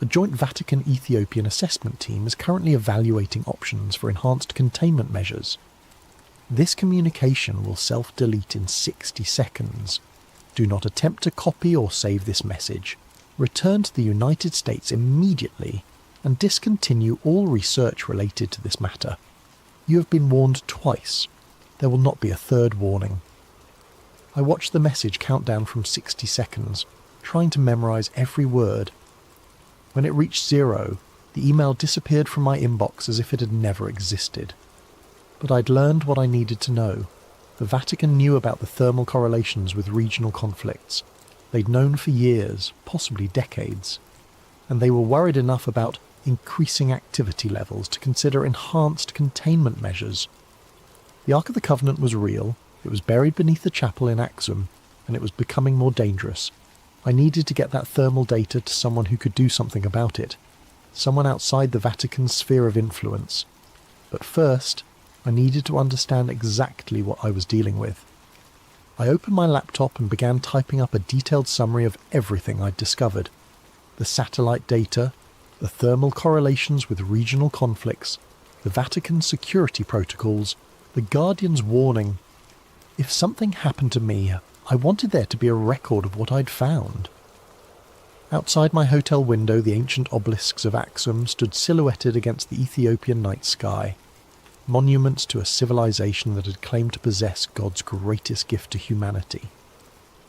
A joint Vatican-Ethiopian assessment team is currently evaluating options for enhanced containment measures. This communication will self-delete in 60 seconds. Do not attempt to copy or save this message. Return to the United States immediately and discontinue all research related to this matter. You have been warned twice. There will not be a third warning." I watched the message count down from 60 seconds, trying to memorize every word. When it reached 0, the email disappeared from my inbox as if it had never existed. But I'd learned what I needed to know. The Vatican knew about the thermal correlations with regional conflicts. They'd known for years, possibly decades. And they were worried enough about increasing activity levels to consider enhanced containment measures. The Ark of the Covenant was real, it was buried beneath the chapel in Axum, and it was becoming more dangerous. I needed to get that thermal data to someone who could do something about it, someone outside the Vatican's sphere of influence. But first, I needed to understand exactly what I was dealing with. I opened my laptop and began typing up a detailed summary of everything I'd discovered. The satellite data, the thermal correlations with regional conflicts, the Vatican security protocols, the Guardian's warning. If something happened to me, I wanted there to be a record of what I'd found. Outside my hotel window, the ancient obelisks of Axum stood silhouetted against the Ethiopian night sky, monuments to a civilization that had claimed to possess God's greatest gift to humanity.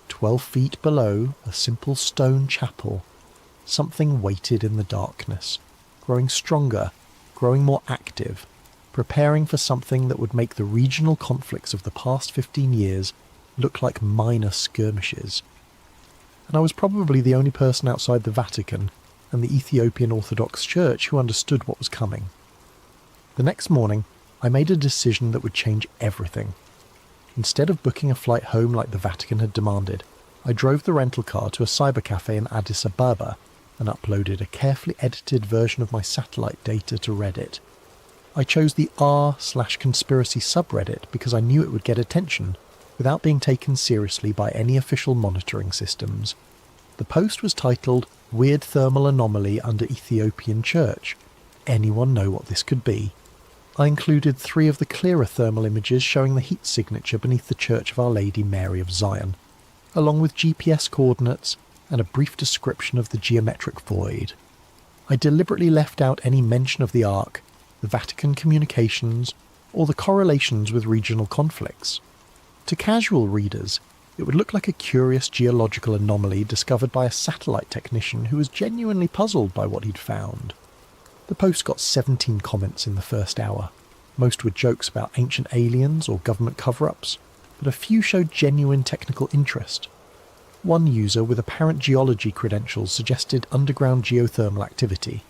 12 feet below, a simple stone chapel, something waited in the darkness, growing stronger, growing more active, preparing for something that would make the regional conflicts of the past 15 years look like minor skirmishes. And I was probably the only person outside the Vatican and the Ethiopian Orthodox Church who understood what was coming. The next morning, I made a decision that would change everything. Instead of booking a flight home like the Vatican had demanded, I drove the rental car to a cybercafe in Addis Ababa and uploaded a carefully edited version of my satellite data to Reddit. I chose the r/conspiracy subreddit because I knew it would get attention without being taken seriously by any official monitoring systems. The post was titled "Weird Thermal Anomaly Under Ethiopian Church. Anyone know what this could be?" I included 3 of the clearer thermal images showing the heat signature beneath the Church of Our Lady Mary of Zion, along with GPS coordinates and a brief description of the geometric void. I deliberately left out any mention of the Ark, the Vatican communications, or the correlations with regional conflicts. To casual readers, it would look like a curious geological anomaly discovered by a satellite technician who was genuinely puzzled by what he'd found. The post got 17 comments in the first hour. Most were jokes about ancient aliens or government cover-ups, but a few showed genuine technical interest. One user with apparent geology credentials suggested underground geothermal activity.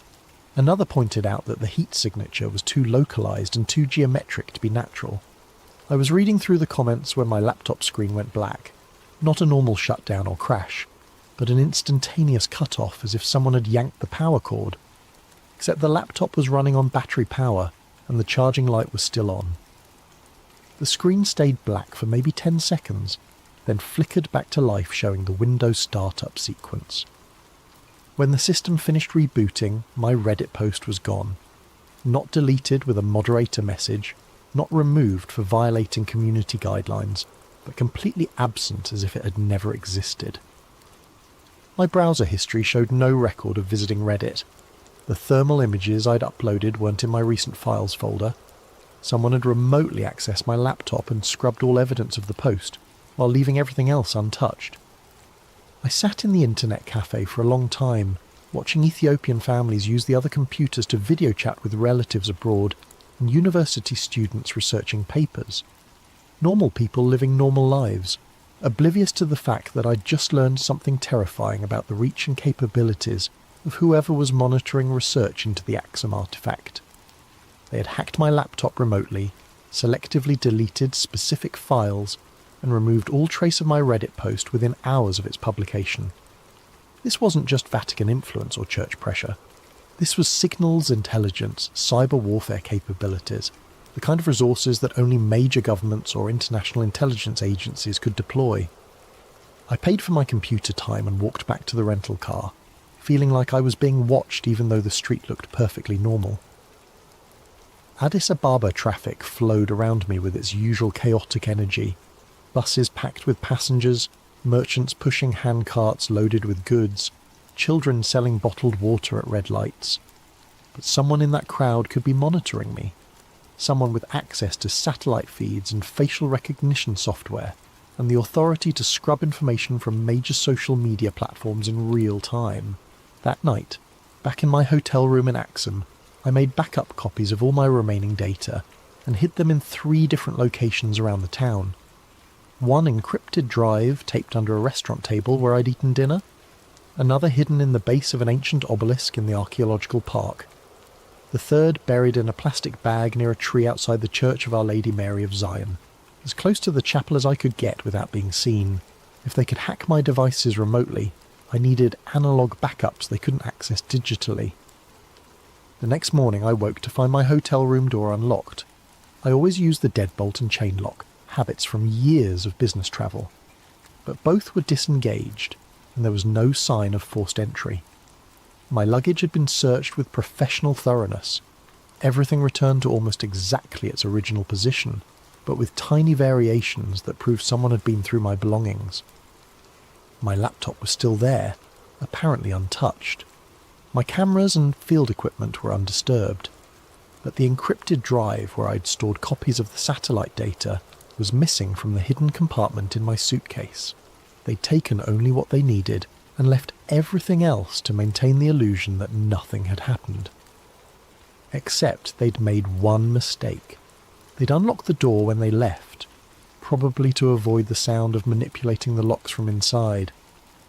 Another pointed out that the heat signature was too localised and too geometric to be natural. I was reading through the comments when my laptop screen went black. Not a normal shutdown or crash, but an instantaneous cut-off as if someone had yanked the power cord. Except the laptop was running on battery power and the charging light was still on. The screen stayed black for maybe 10 seconds, then flickered back to life showing the Windows startup sequence. When the system finished rebooting, my Reddit post was gone. Not deleted with a moderator message, not removed for violating community guidelines, but completely absent as if it had never existed. My browser history showed no record of visiting Reddit. The thermal images I'd uploaded weren't in my recent files folder. Someone had remotely accessed my laptop and scrubbed all evidence of the post, while leaving everything else untouched. I sat in the internet cafe for a long time, watching Ethiopian families use the other computers to video chat with relatives abroad and university students researching papers. Normal people living normal lives, oblivious to the fact that I'd just learned something terrifying about the reach and capabilities of whoever was monitoring research into the Axum artifact. They had hacked my laptop remotely, selectively deleted specific files, and removed all trace of my Reddit post within hours of its publication. This wasn't just Vatican influence or church pressure. This was signals intelligence, cyber warfare capabilities, the kind of resources that only major governments or international intelligence agencies could deploy. I paid for my computer time and walked back to the rental car, feeling like I was being watched even though the street looked perfectly normal. Addis Ababa traffic flowed around me with its usual chaotic energy. Buses packed with passengers, merchants pushing handcarts loaded with goods, children selling bottled water at red lights. But someone in that crowd could be monitoring me. Someone with access to satellite feeds and facial recognition software, and the authority to scrub information from major social media platforms in real time. That night, back in my hotel room in Axum, I made backup copies of all my remaining data and hid them in 3 different locations around the town. One encrypted drive taped under a restaurant table where I'd eaten dinner, another hidden in the base of an ancient obelisk in the archaeological park, the third buried in a plastic bag near a tree outside the Church of Our Lady Mary of Zion, as close to the chapel as I could get without being seen. If they could hack my devices remotely, I needed analog backups they couldn't access digitally. The next morning I woke to find my hotel room door unlocked. I always use the deadbolt and chain lock, habits from years of business travel. But both were disengaged, and there was no sign of forced entry. My luggage had been searched with professional thoroughness. Everything returned to almost exactly its original position, but with tiny variations that proved someone had been through my belongings. My laptop was still there, apparently untouched. My cameras and field equipment were undisturbed, but the encrypted drive where I'd stored copies of the satellite data was missing from the hidden compartment in my suitcase. They'd taken only what they needed and left everything else to maintain the illusion that nothing had happened. Except they'd made one mistake. They'd unlocked the door when they left, probably to avoid the sound of manipulating the locks from inside.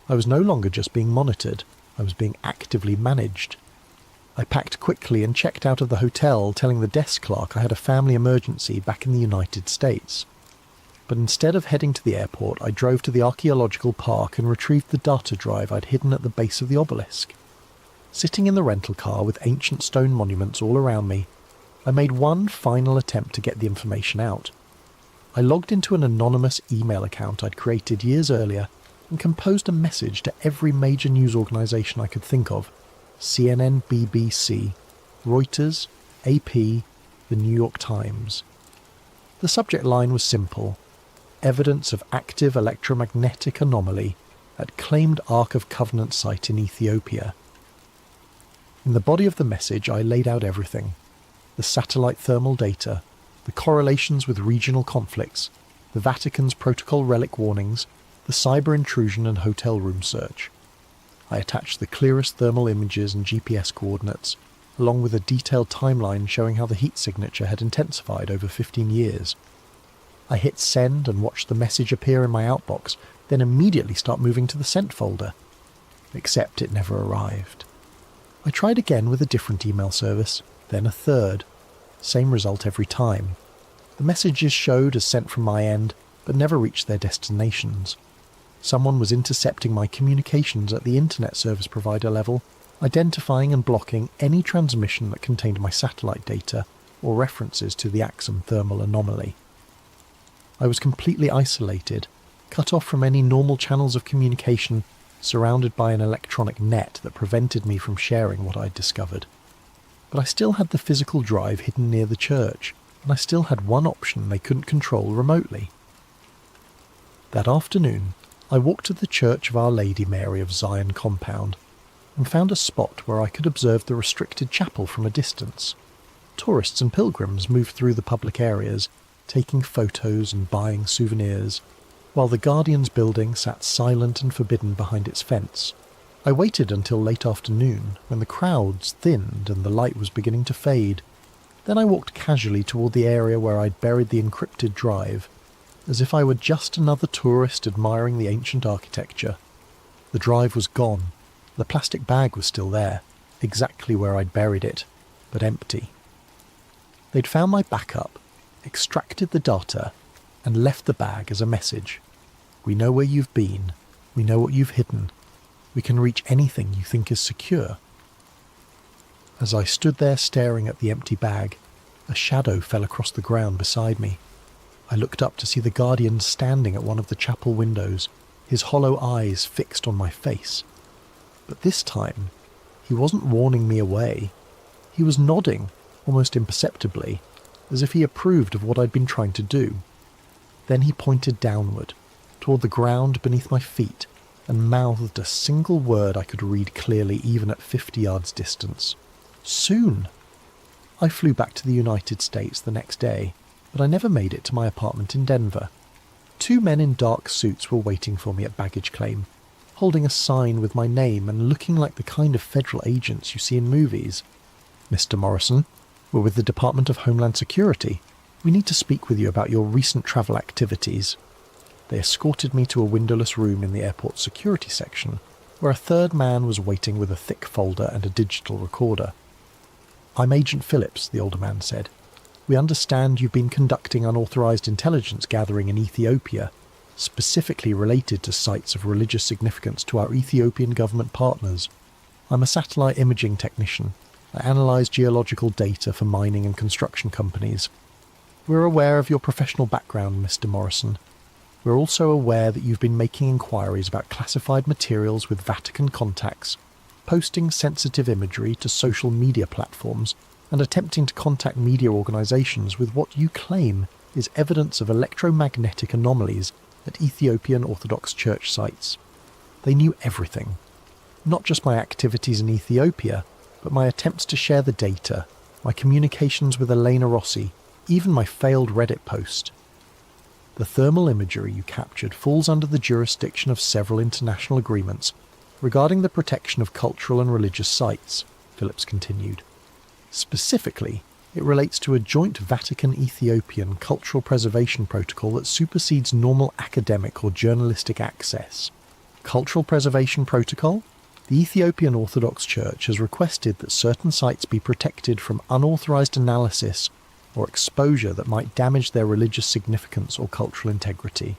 I was no longer just being monitored, I was being actively managed. I packed quickly and checked out of the hotel, telling the desk clerk I had a family emergency back in the United States. But instead of heading to the airport, I drove to the archaeological park and retrieved the data drive I'd hidden at the base of the obelisk. Sitting in the rental car with ancient stone monuments all around me, I made one final attempt to get the information out. I logged into an anonymous email account I'd created years earlier and composed a message to every major news organisation I could think of: CNN, BBC, Reuters, AP, the New York Times. The subject line was simple: evidence of active electromagnetic anomaly at claimed Ark of Covenant site in Ethiopia. In the body of the message I laid out everything: the satellite thermal data, the correlations with regional conflicts, the Vatican's protocol relic warnings, the cyber intrusion and hotel room search. I attached the clearest thermal images and GPS coordinates, along with a detailed timeline showing how the heat signature had intensified over 15 years. I hit send and watched the message appear in my outbox, then immediately start moving to the sent folder. Except it never arrived. I tried again with a different email service, then a third. Same result every time. The messages showed as sent from my end, but never reached their destinations. Someone was intercepting my communications at the internet service provider level, identifying and blocking any transmission that contained my satellite data or references to the Axum thermal anomaly. I was completely isolated, cut off from any normal channels of communication, surrounded by an electronic net that prevented me from sharing what I'd discovered. But I still had the physical drive hidden near the church, and I still had one option they couldn't control remotely. That afternoon, I walked to the Church of Our Lady Mary of Zion compound, and found a spot where I could observe the restricted chapel from a distance. Tourists and pilgrims moved through the public areas, taking photos and buying souvenirs, while the Guardian's building sat silent and forbidden behind its fence. I waited until late afternoon, when the crowds thinned and the light was beginning to fade. Then I walked casually toward the area where I'd buried the encrypted drive, as if I were just another tourist admiring the ancient architecture. The drive was gone. The plastic bag was still there, exactly where I'd buried it, but empty. They'd found my backup, extracted the data, and left the bag as a message. We know where you've been. We know what you've hidden. We can reach anything you think is secure. As I stood there staring at the empty bag, a shadow fell across the ground beside me. I looked up to see the Guardian standing at one of the chapel windows, his hollow eyes fixed on my face. But this time, he wasn't warning me away. He was nodding, almost imperceptibly, as if he approved of what I'd been trying to do. Then he pointed downward, toward the ground beneath my feet, and mouthed a single word I could read clearly even at 50 yards distance. Soon! I flew back to the United States the next day, but I never made it to my apartment in Denver. 2 men in dark suits were waiting for me at baggage claim, holding a sign with my name and looking like the kind of federal agents you see in movies. "Mr. Morrison, we're with the Department of Homeland Security. We need to speak with you about your recent travel activities." They escorted me to a windowless room in the airport's security section, where a third man was waiting with a thick folder and a digital recorder. "I'm Agent Phillips," the older man said. "We understand you've been conducting unauthorized intelligence gathering in Ethiopia, specifically related to sites of religious significance to our Ethiopian government partners. I'm a satellite imaging technician. I analyze geological data for mining and construction companies. We're aware of your professional background, Mr. Morrison. We're also aware that you've been making inquiries about classified materials with Vatican contacts, posting sensitive imagery to social media platforms, and attempting to contact media organizations with what you claim is evidence of electromagnetic anomalies at Ethiopian Orthodox Church sites. They knew everything. Not just my activities in Ethiopia, but my attempts to share the data, my communications with Elena Rossi, even my failed Reddit post. The thermal imagery you captured falls under the jurisdiction of several international agreements regarding the protection of cultural and religious sites," Phillips continued. "Specifically, it relates to a joint Vatican-Ethiopian cultural preservation protocol that supersedes normal academic or journalistic access. Cultural preservation protocol? The Ethiopian Orthodox Church has requested that certain sites be protected from unauthorized analysis or exposure that might damage their religious significance or cultural integrity.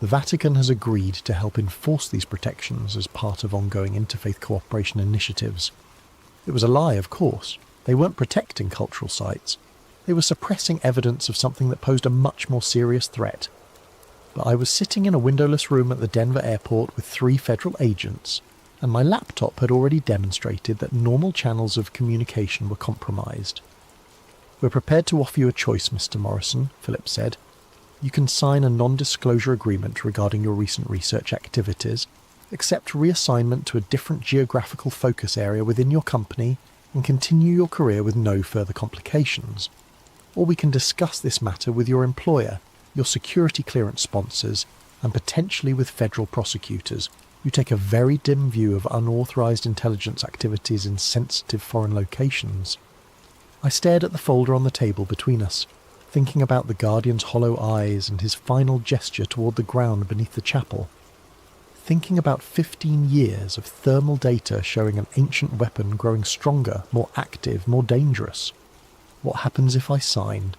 The Vatican has agreed to help enforce these protections as part of ongoing interfaith cooperation initiatives. It was a lie, of course. They weren't protecting cultural sites. They were suppressing evidence of something that posed a much more serious threat. but I was sitting in a windowless room at the Denver airport with 3 federal agents, and my laptop had already demonstrated that normal channels of communication were compromised. "We're prepared to offer you a choice, Mr. Morrison," Philip said. "You can sign a non-disclosure agreement regarding your recent research activities, accept reassignment to a different geographical focus area within your company, and continue your career with no further complications. Or we can discuss this matter with your employer, your security clearance sponsors, and potentially with federal prosecutors who take a very dim view of unauthorized intelligence activities in sensitive foreign locations." I stared at the folder on the table between us, thinking about the Guardian's hollow eyes and his final gesture toward the ground beneath the chapel. Thinking about 15 years of thermal data showing an ancient weapon growing stronger, more active, more dangerous. What happens if I signed?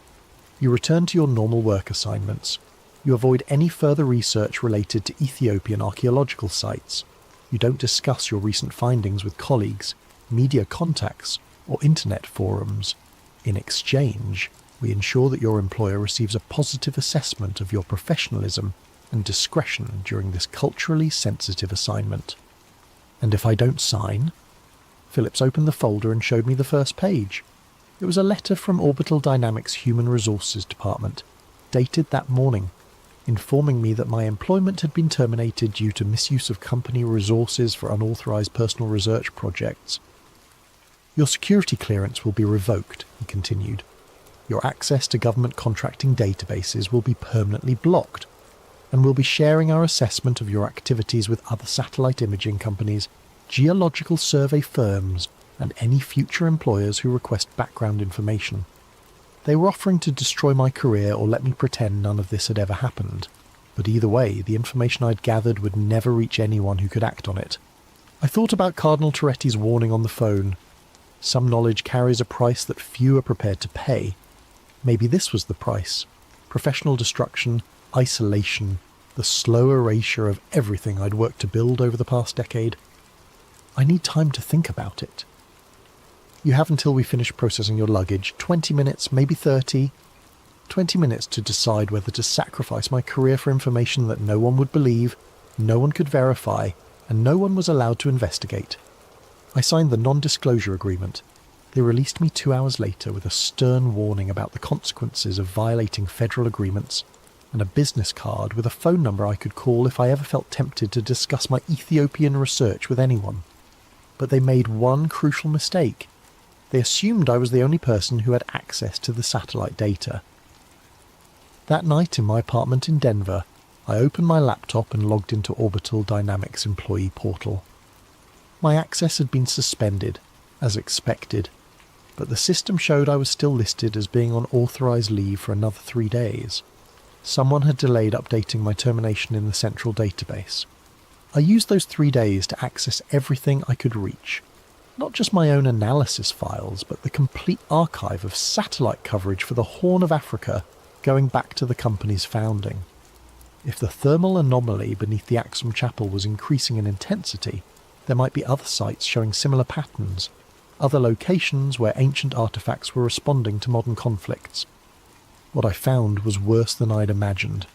You return to your normal work assignments. You avoid any further research related to Ethiopian archaeological sites. You don't discuss your recent findings with colleagues, media contacts, or internet forums. In exchange, we ensure that your employer receives a positive assessment of your professionalism and discretion during this culturally sensitive assignment. And if I don't sign? Phillips opened the folder and showed me the first page. It was a letter from Orbital Dynamics' Human Resources Department, dated that morning, informing me that my employment had been terminated due to misuse of company resources for unauthorized personal research projects. "Your security clearance will be revoked," he continued. "Your access to government contracting databases will be permanently blocked, and we'll be sharing our assessment of your activities with other satellite imaging companies, geological survey firms, and any future employers who request background information." They were offering to destroy my career or let me pretend none of this had ever happened, but either way, the information I'd gathered would never reach anyone who could act on it. I thought about Cardinal Toretti's warning on the phone. Some knowledge carries a price that few are prepared to pay. Maybe this was the price. Professional destruction, isolation, the slow erasure of everything I'd worked to build over the past decade. I need time to think about it. "You have until we finish processing your luggage, 20 minutes, maybe 30. 20 minutes to decide whether to sacrifice my career for information that no one would believe, no one could verify, and no one was allowed to investigate." I signed the non-disclosure agreement. They released me 2 hours later with a stern warning about the consequences of violating federal agreements, and a business card with a phone number I could call if I ever felt tempted to discuss my Ethiopian research with anyone. But they made one crucial mistake. They assumed I was the only person who had access to the satellite data. That night in my apartment in Denver, I opened my laptop and logged into Orbital Dynamics employee portal. My access had been suspended, as expected, but the system showed I was still listed as being on authorized leave for another 3 days. Someone had delayed updating my termination in the central database. I used those 3 days to access everything I could reach. Not just my own analysis files, but the complete archive of satellite coverage for the Horn of Africa going back to the company's founding. If the thermal anomaly beneath the Axum Chapel was increasing in intensity, there might be other sites showing similar patterns, other locations where ancient artifacts were responding to modern conflicts. What I found was worse than I'd imagined.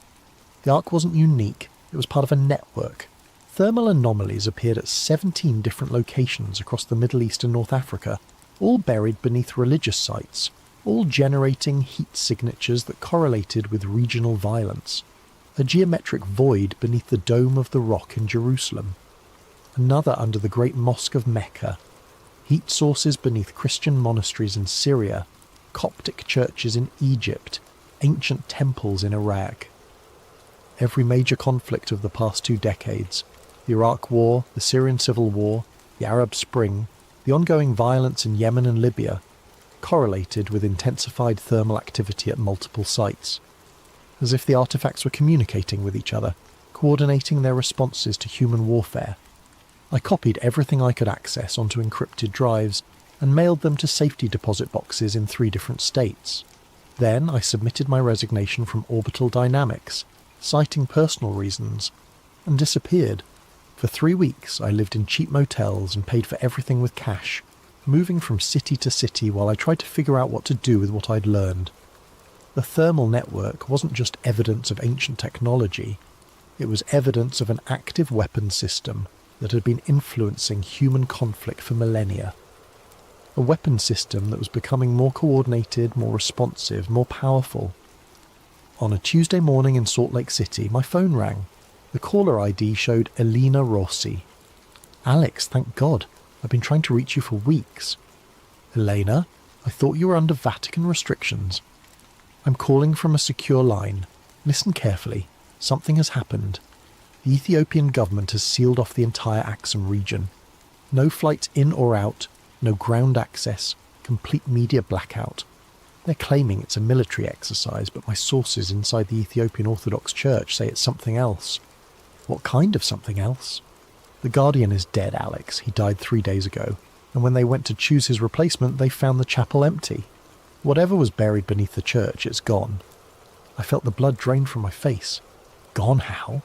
The Ark wasn't unique, it was part of a network. Thermal anomalies appeared at 17 different locations across the Middle East and North Africa, all buried beneath religious sites, all generating heat signatures that correlated with regional violence. A geometric void beneath the Dome of the Rock in Jerusalem. Another under the Great Mosque of Mecca. Heat sources beneath Christian monasteries in Syria, Coptic churches in Egypt, ancient temples in Iraq. Every major conflict of the past 2 decades, the Iraq War, the Syrian Civil War, the Arab Spring, the ongoing violence in Yemen and Libya, correlated with intensified thermal activity at multiple sites, as if the artifacts were communicating with each other, coordinating their responses to human warfare. I copied everything I could access onto encrypted drives and mailed them to safety deposit boxes in 3 different states. Then I submitted my resignation from Orbital Dynamics, citing personal reasons, and disappeared. For 3 weeks I lived in cheap motels and paid for everything with cash, moving from city to city while I tried to figure out what to do with what I'd learned. The thermal network wasn't just evidence of ancient technology, it was evidence of an active weapons system that had been influencing human conflict for millennia. A weapons system that was becoming more coordinated, more responsive, more powerful. On a Tuesday morning in Salt Lake City, my phone rang. The caller ID showed Elena Rossi. "Alex, thank God. I've been trying to reach you for weeks." "Elena, I thought you were under Vatican restrictions." "I'm calling from a secure line. Listen carefully. Something has happened. The Ethiopian government has sealed off the entire Axum region. No flights in or out, no ground access, complete media blackout. They're claiming it's a military exercise, but my sources inside the Ethiopian Orthodox Church say it's something else." "What kind of something else?" "The Guardian is dead, Alex. He died 3 days ago. And when they went to choose his replacement, they found the chapel empty. Whatever was buried beneath the church, it's gone." I felt the blood drain from my face. Gone how?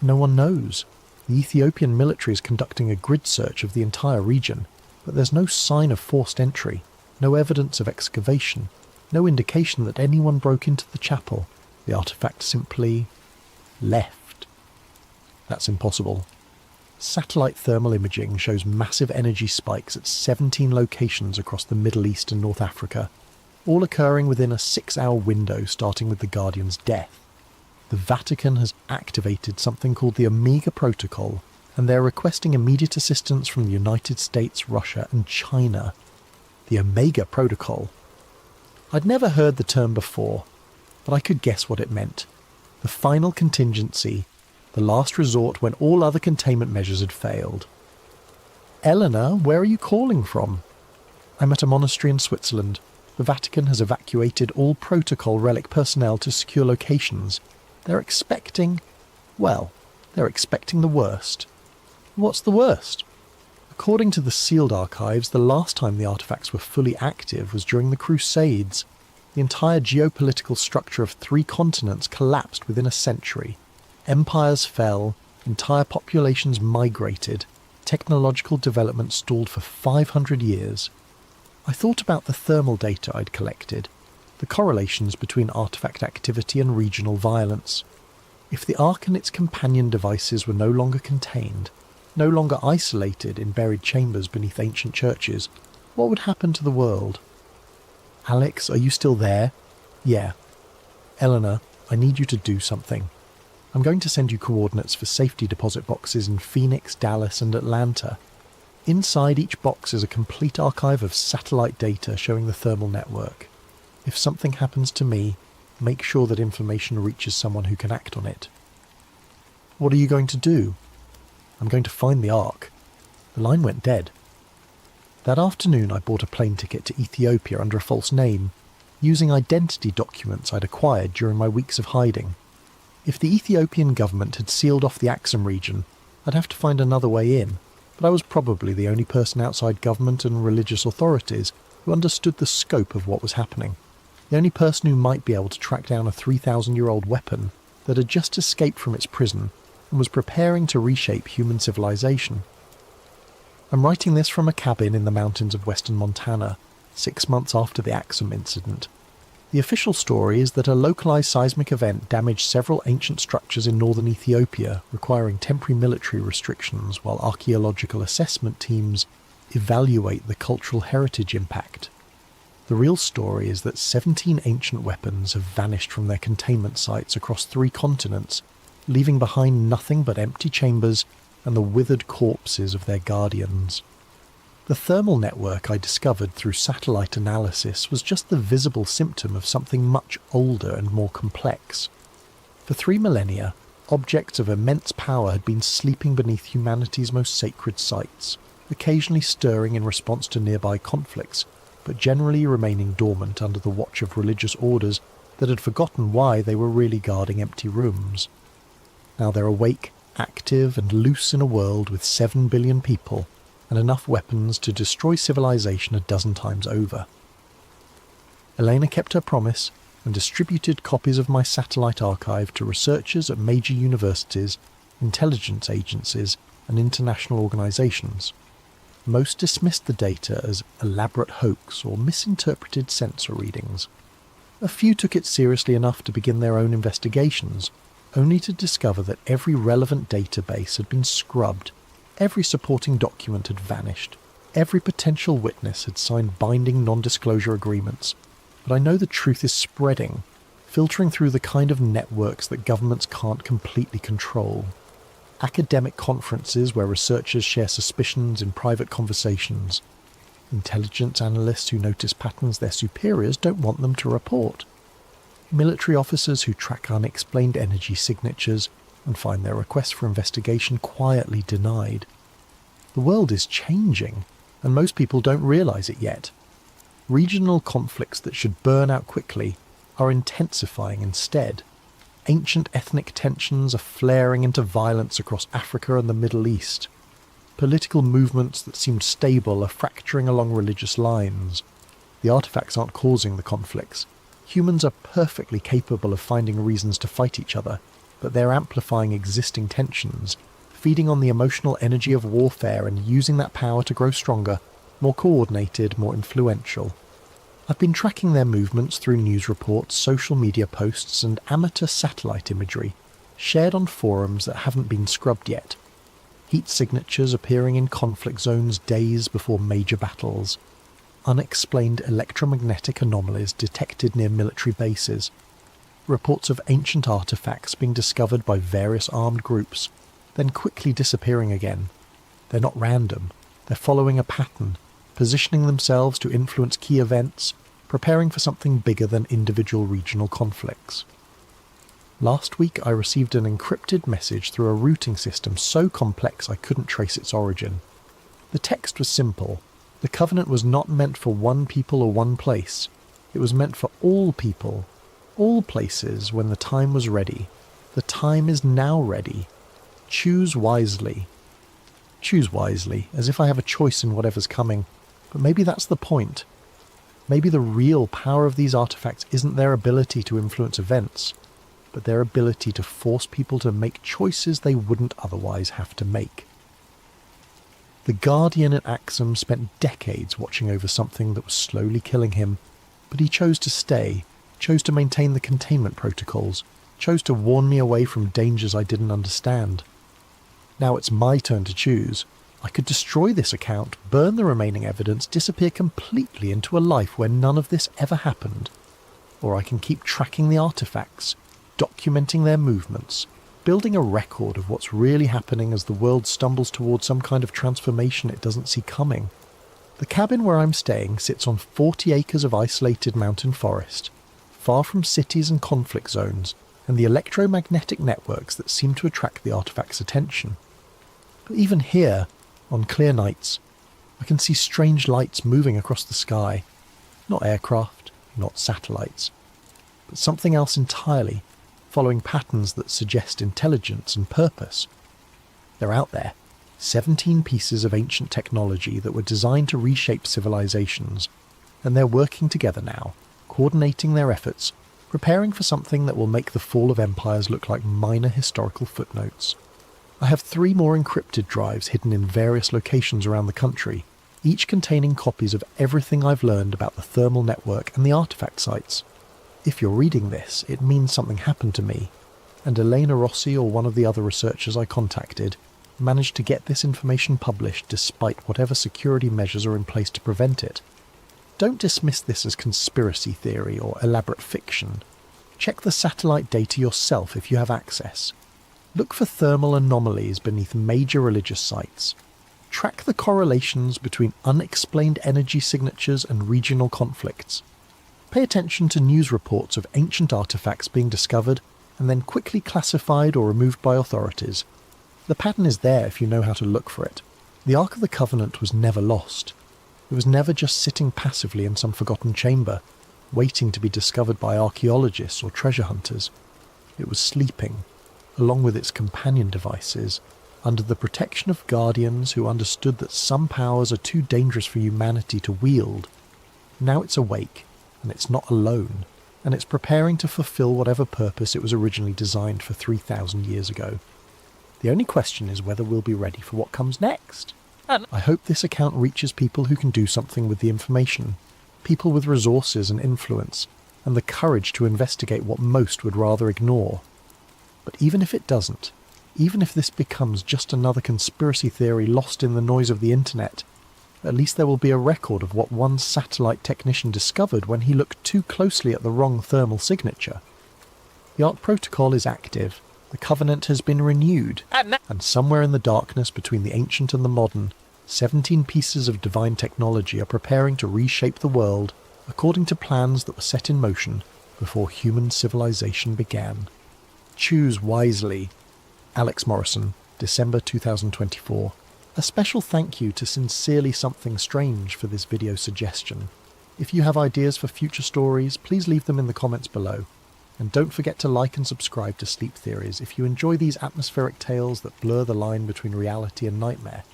No one knows. The Ethiopian military is conducting a grid search of the entire region, but there's no sign of forced entry, no evidence of excavation, no indication that anyone broke into the chapel. The artifact simply left. That's impossible. Satellite thermal imaging shows massive energy spikes at 17 locations across the Middle East and North Africa, all occurring within a 6-hour window starting with the Guardian's death. The Vatican has activated something called the Omega Protocol, and they're requesting immediate assistance from the United States, Russia and China. The Omega Protocol. I'd never heard the term before, but I could guess what it meant. The final contingency, the last resort when all other containment measures had failed. "Eleanor, where are you calling from?" "I'm at a monastery in Switzerland. The Vatican has evacuated all protocol relic personnel to secure locations. They're expecting the worst." "What's the worst?" "According to the sealed archives, the last time the artifacts were fully active was during the Crusades. The entire geopolitical structure of 3 continents collapsed within a century. Empires fell, entire populations migrated, technological development stalled for 500 years. I thought about the thermal data I'd collected, the correlations between artifact activity and regional violence. If the Ark and its companion devices were no longer contained, no longer isolated in buried chambers beneath ancient churches, what would happen to the world?" "Alex, are you still there?" "Yeah." "Eleanor, I need you to do something. I'm going to send you coordinates for safety deposit boxes in Phoenix, Dallas and Atlanta. Inside each box is a complete archive of satellite data showing the thermal network. If something happens to me, make sure that information reaches someone who can act on it." "What are you going to do?" "I'm going to find the Ark." The line went dead. That afternoon I bought a plane ticket to Ethiopia under a false name, using identity documents I'd acquired during my weeks of hiding. If the Ethiopian government had sealed off the Axum region, I'd have to find another way in, but I was probably the only person outside government and religious authorities who understood the scope of what was happening. The only person who might be able to track down a 3,000-year-old weapon that had just escaped from its prison and was preparing to reshape human civilization. I'm writing this from a cabin in the mountains of western Montana, 6 months after the Axum incident. The official story is that a localized seismic event damaged several ancient structures in northern Ethiopia, requiring temporary military restrictions while archaeological assessment teams evaluate the cultural heritage impact. The real story is that 17 ancient weapons have vanished from their containment sites across 3 continents, leaving behind nothing but empty chambers and the withered corpses of their guardians. The thermal network I discovered through satellite analysis was just the visible symptom of something much older and more complex. For 3 millennia, objects of immense power had been sleeping beneath humanity's most sacred sites, occasionally stirring in response to nearby conflicts, but generally remaining dormant under the watch of religious orders that had forgotten why they were really guarding empty rooms. Now they're awake, active and loose in a world with 7 billion people, and enough weapons to destroy civilization a dozen times over. Elena kept her promise and distributed copies of my satellite archive to researchers at major universities, intelligence agencies and international organizations. Most dismissed the data as elaborate hoax or misinterpreted sensor readings. A few took it seriously enough to begin their own investigations, only to discover that every relevant database had been scrubbed, every supporting document had vanished, every potential witness had signed binding non-disclosure agreements. But I know the truth is spreading, filtering through the kind of networks that governments can't completely control. Academic conferences where researchers share suspicions in private conversations. Intelligence analysts who notice patterns their superiors don't want them to report. Military officers who track unexplained energy signatures and find their requests for investigation quietly denied. The world is changing, and most people don't realise it yet. Regional conflicts that should burn out quickly are intensifying instead. Ancient ethnic tensions are flaring into violence across Africa and the Middle East. Political movements that seemed stable are fracturing along religious lines. The artifacts aren't causing the conflicts. Humans are perfectly capable of finding reasons to fight each other, but they're amplifying existing tensions, feeding on the emotional energy of warfare and using that power to grow stronger, more coordinated, more influential. I've been tracking their movements through news reports, social media posts and amateur satellite imagery, shared on forums that haven't been scrubbed yet. Heat signatures appearing in conflict zones days before major battles. Unexplained electromagnetic anomalies detected near military bases. Reports of ancient artifacts being discovered by various armed groups, then quickly disappearing again. They're not random. They're following a pattern, positioning themselves to influence key events, preparing for something bigger than individual regional conflicts. Last week I received an encrypted message through a routing system so complex I couldn't trace its origin. The text was simple. The Covenant was not meant for one people or one place. It was meant for all people, all places when the time was ready. The time is now ready. Choose wisely. Choose wisely, as if I have a choice in whatever's coming. But maybe that's the point. Maybe the real power of these artifacts isn't their ability to influence events, but their ability to force people to make choices they wouldn't otherwise have to make. The Guardian at Axum spent decades watching over something that was slowly killing him, but he chose to stay, chose to maintain the containment protocols, chose to warn me away from dangers I didn't understand. Now it's my turn to choose. I could destroy this account, burn the remaining evidence, disappear completely into a life where none of this ever happened. Or I can keep tracking the artifacts, documenting their movements, building a record of what's really happening as the world stumbles towards some kind of transformation it doesn't see coming. The cabin where I'm staying sits on 40 acres of isolated mountain forest, far from cities and conflict zones, and the electromagnetic networks that seem to attract the artifact's attention. But even here, on clear nights, I can see strange lights moving across the sky. Not aircraft, not satellites, but something else entirely, following patterns that suggest intelligence and purpose. They're out there, 17 pieces of ancient technology that were designed to reshape civilizations, and they're working together now, coordinating their efforts, preparing for something that will make the fall of empires look like minor historical footnotes. I have 3 more encrypted drives hidden in various locations around the country, each containing copies of everything I've learned about the thermal network and the artifact sites. If you're reading this, it means something happened to me, and Elena Rossi or one of the other researchers I contacted managed to get this information published despite whatever security measures are in place to prevent it. Don't dismiss this as conspiracy theory or elaborate fiction. Check the satellite data yourself if you have access. Look for thermal anomalies beneath major religious sites. Track the correlations between unexplained energy signatures and regional conflicts. Pay attention to news reports of ancient artifacts being discovered and then quickly classified or removed by authorities. The pattern is there if you know how to look for it. The Ark of the Covenant was never lost. It was never just sitting passively in some forgotten chamber, waiting to be discovered by archaeologists or treasure hunters. It was sleeping, along with its companion devices, under the protection of guardians who understood that some powers are too dangerous for humanity to wield. Now it's awake, and it's not alone, and it's preparing to fulfill whatever purpose it was originally designed for 3,000 years ago. The only question is whether we'll be ready for what comes next. I hope this account reaches people who can do something with the information, people with resources and influence, and the courage to investigate what most would rather ignore. But even if it doesn't, even if this becomes just another conspiracy theory lost in the noise of the internet, at least there will be a record of what one satellite technician discovered when he looked too closely at the wrong thermal signature. The Ark Protocol is active, the Covenant has been renewed, and somewhere in the darkness between the ancient and the modern, 17 pieces of divine technology are preparing to reshape the world according to plans that were set in motion before human civilization began. Choose wisely. Alex Morrison, December 2024. A special thank you to Sincerely Something Strange for this video suggestion. If you have ideas for future stories, please leave them in the comments below. And don't forget to like and subscribe to Sleep Theories if you enjoy these atmospheric tales that blur the line between reality and nightmare.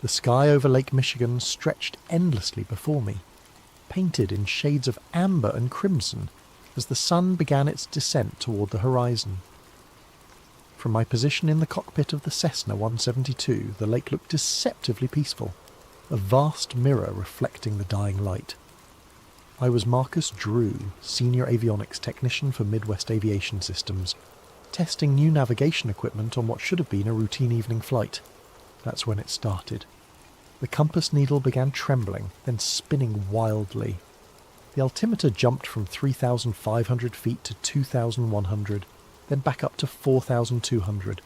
The sky over Lake Michigan stretched endlessly before me, painted in shades of amber and crimson as the sun began its descent toward the horizon. From my position in the cockpit of the Cessna 172, the lake looked deceptively peaceful, a vast mirror reflecting the dying light. I was Marcus Drew, Senior Avionics Technician for Midwest Aviation Systems, testing new navigation equipment on what should have been a routine evening flight. That's when it started. The compass needle began trembling, then spinning wildly. The altimeter jumped from 3,500 feet to 2,100, then back up to 4,200.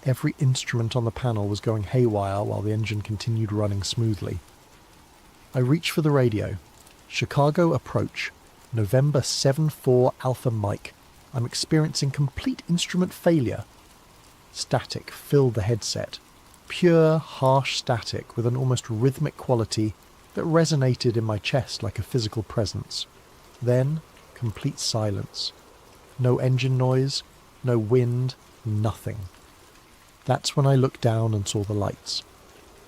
Every instrument on the panel was going haywire while the engine continued running smoothly. I reached for the radio. Chicago approach, November 74 Alpha Mike. I'm experiencing complete instrument failure. Static filled the headset. Pure, harsh static with an almost rhythmic quality that resonated in my chest like a physical presence. Then, complete silence. No engine noise, no wind, nothing. That's when I looked down and saw the lights.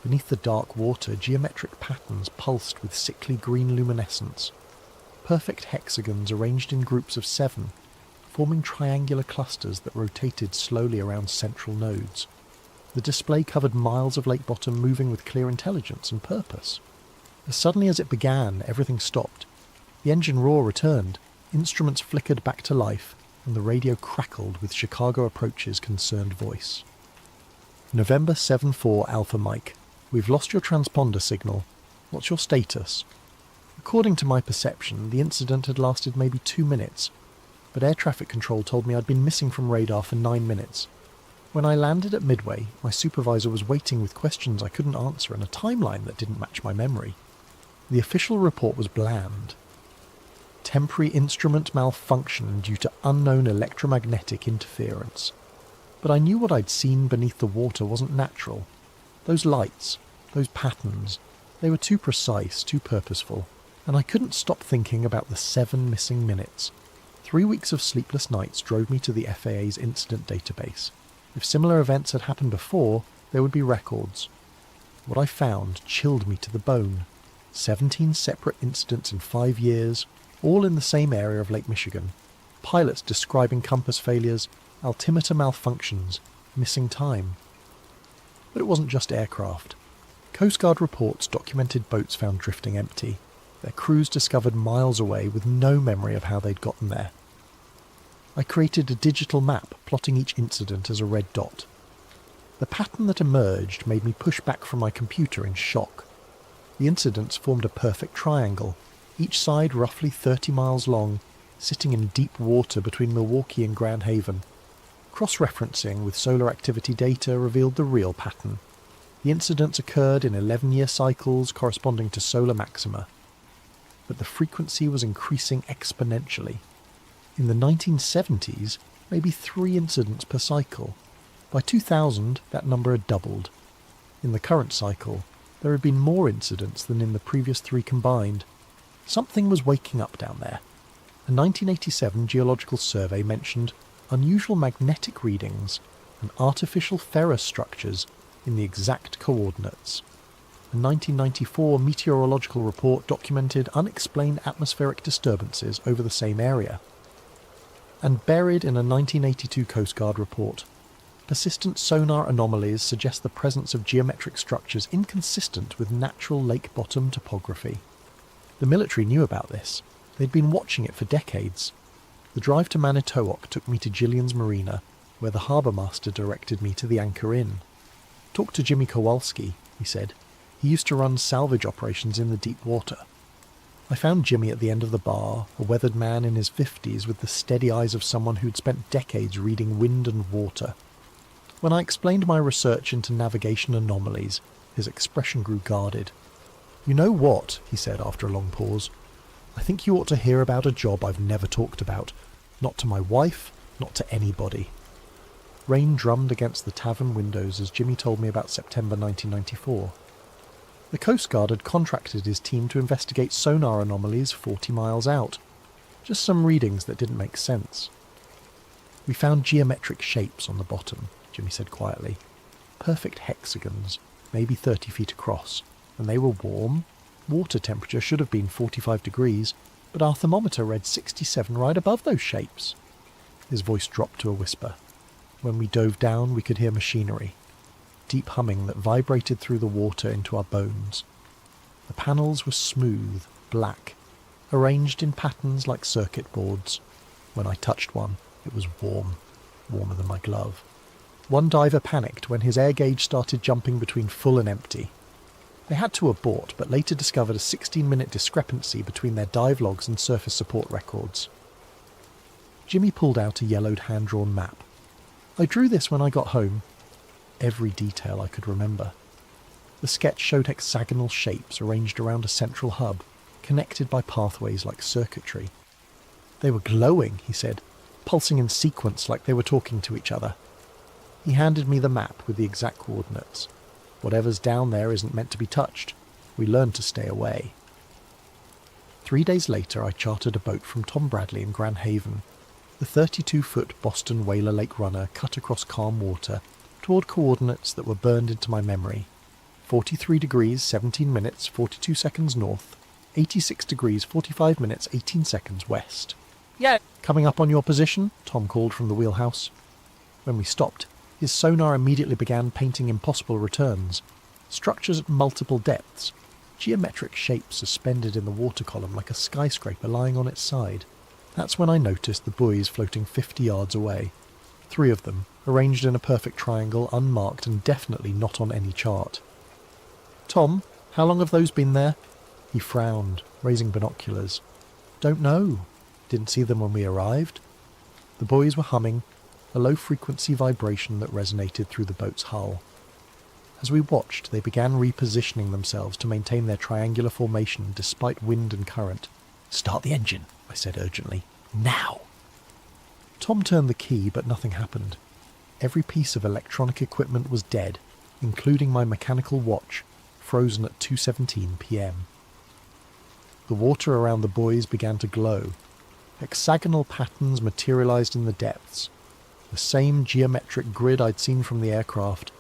Beneath the dark water, geometric patterns pulsed with sickly green luminescence. Perfect hexagons arranged in groups of 7, forming triangular clusters that rotated slowly around central nodes. The display covered miles of lake bottom moving with clear intelligence and purpose. As suddenly as it began, everything stopped. The engine roar returned, instruments flickered back to life, and the radio crackled with Chicago Approach's concerned voice. November 74 Alpha Mike. We've lost your transponder signal. What's your status? According to my perception, the incident had lasted maybe 2 minutes, but air traffic control told me I'd been missing from radar for 9 minutes. When I landed at Midway, my supervisor was waiting with questions I couldn't answer and a timeline that didn't match my memory. The official report was bland. Temporary instrument malfunction due to unknown electromagnetic interference. But I knew what I'd seen beneath the water wasn't natural. Those lights, those patterns, they were too precise, too purposeful, and I couldn't stop thinking about the 7 missing minutes. 3 weeks of sleepless nights drove me to the FAA's incident database. If similar events had happened before, there would be records. What I found chilled me to the bone. 17 separate incidents in 5 years, all in the same area of Lake Michigan. Pilots describing compass failures, altimeter malfunctions, missing time. But it wasn't just aircraft. Coast Guard reports documented boats found drifting empty, their crews discovered miles away with no memory of how they'd gotten there. I created a digital map plotting each incident as a red dot. The pattern that emerged made me push back from my computer in shock. The incidents formed a perfect triangle, each side roughly 30 miles long, sitting in deep water between Milwaukee and Grand Haven. Cross-referencing with solar activity data revealed the real pattern. The incidents occurred in 11-year cycles corresponding to solar maxima. But the frequency was increasing exponentially. In the 1970s, maybe 3 incidents per cycle. By 2000, that number had doubled. In the current cycle, there had been more incidents than in the previous 3 combined. Something was waking up down there. A 1987 geological survey mentioned unusual magnetic readings and artificial ferrous structures in the exact coordinates. A 1994 meteorological report documented unexplained atmospheric disturbances over the same area. And buried in a 1982 Coast Guard report, persistent sonar anomalies suggest the presence of geometric structures inconsistent with natural lake bottom topography. The military knew about this. They'd been watching it for decades. The drive to Manitowoc took me to Gillian's Marina, where the harbour master directed me to the Anchor Inn. "Talk to Jimmy Kowalski," he said. "He used to run salvage operations in the deep water." I found Jimmy at the end of the bar, a weathered man in his 50s with the steady eyes of someone who'd spent decades reading wind and water. When I explained my research into navigation anomalies, his expression grew guarded. "You know what?" he said after a long pause. "I think you ought to hear about a job I've never talked about. Not to my wife, not to anybody." Rain drummed against the tavern windows as Jimmy told me about September 1994. The Coast Guard had contracted his team to investigate sonar anomalies 40 miles out. Just some readings that didn't make sense. "We found geometric shapes on the bottom," Jimmy said quietly. "Perfect hexagons, maybe 30 feet across, and they were warm. Water temperature should have been 45 degrees, but our thermometer read 67 right above those shapes." His voice dropped to a whisper. When we dove down, we could hear machinery. Deep humming that vibrated through the water into our bones. The panels were smooth, black, arranged in patterns like circuit boards. When I touched one, it was warm, warmer than my glove. One diver panicked when his air gauge started jumping between full and empty. They had to abort, but later discovered a 16-minute discrepancy between their dive logs and surface support records. Jimmy pulled out a yellowed hand-drawn map. "I drew this when I got home." Every detail I could remember. The sketch showed hexagonal shapes arranged around a central hub, connected by pathways like circuitry. "They were glowing," he said, "pulsing in sequence like they were talking to each other." He handed me the map with the exact coordinates. "Whatever's down there isn't meant to be touched. We learned to stay away." 3 days later, I chartered a boat from Tom Bradley in Grand Haven. The 32-foot Boston Whaler Lake runner cut across calm water toward coordinates that were burned into my memory. 43 degrees, 17 minutes, 42 seconds north, 86 degrees, 45 minutes, 18 seconds west. "Yeah." "Coming up on your position?" Tom called from the wheelhouse. When we stopped, his sonar immediately began painting impossible returns. Structures at multiple depths, geometric shapes suspended in the water column like a skyscraper lying on its side. That's when I noticed the buoys floating 50 yards away. 3 of them, arranged in a perfect triangle, unmarked and definitely not on any chart. "Tom, how long have those been there?" He frowned, raising binoculars. "Don't know. Didn't see them when we arrived." The buoys were humming, a low-frequency vibration that resonated through the boat's hull. As we watched, they began repositioning themselves to maintain their triangular formation despite wind and current. "Start the engine," I said urgently. "Now!" Tom turned the key, but nothing happened. Every piece of electronic equipment was dead, including my mechanical watch, frozen at 2:17 p.m. The water around the buoys began to glow. Hexagonal patterns materialized in the depths. The same geometric grid I'd seen from the aircraft,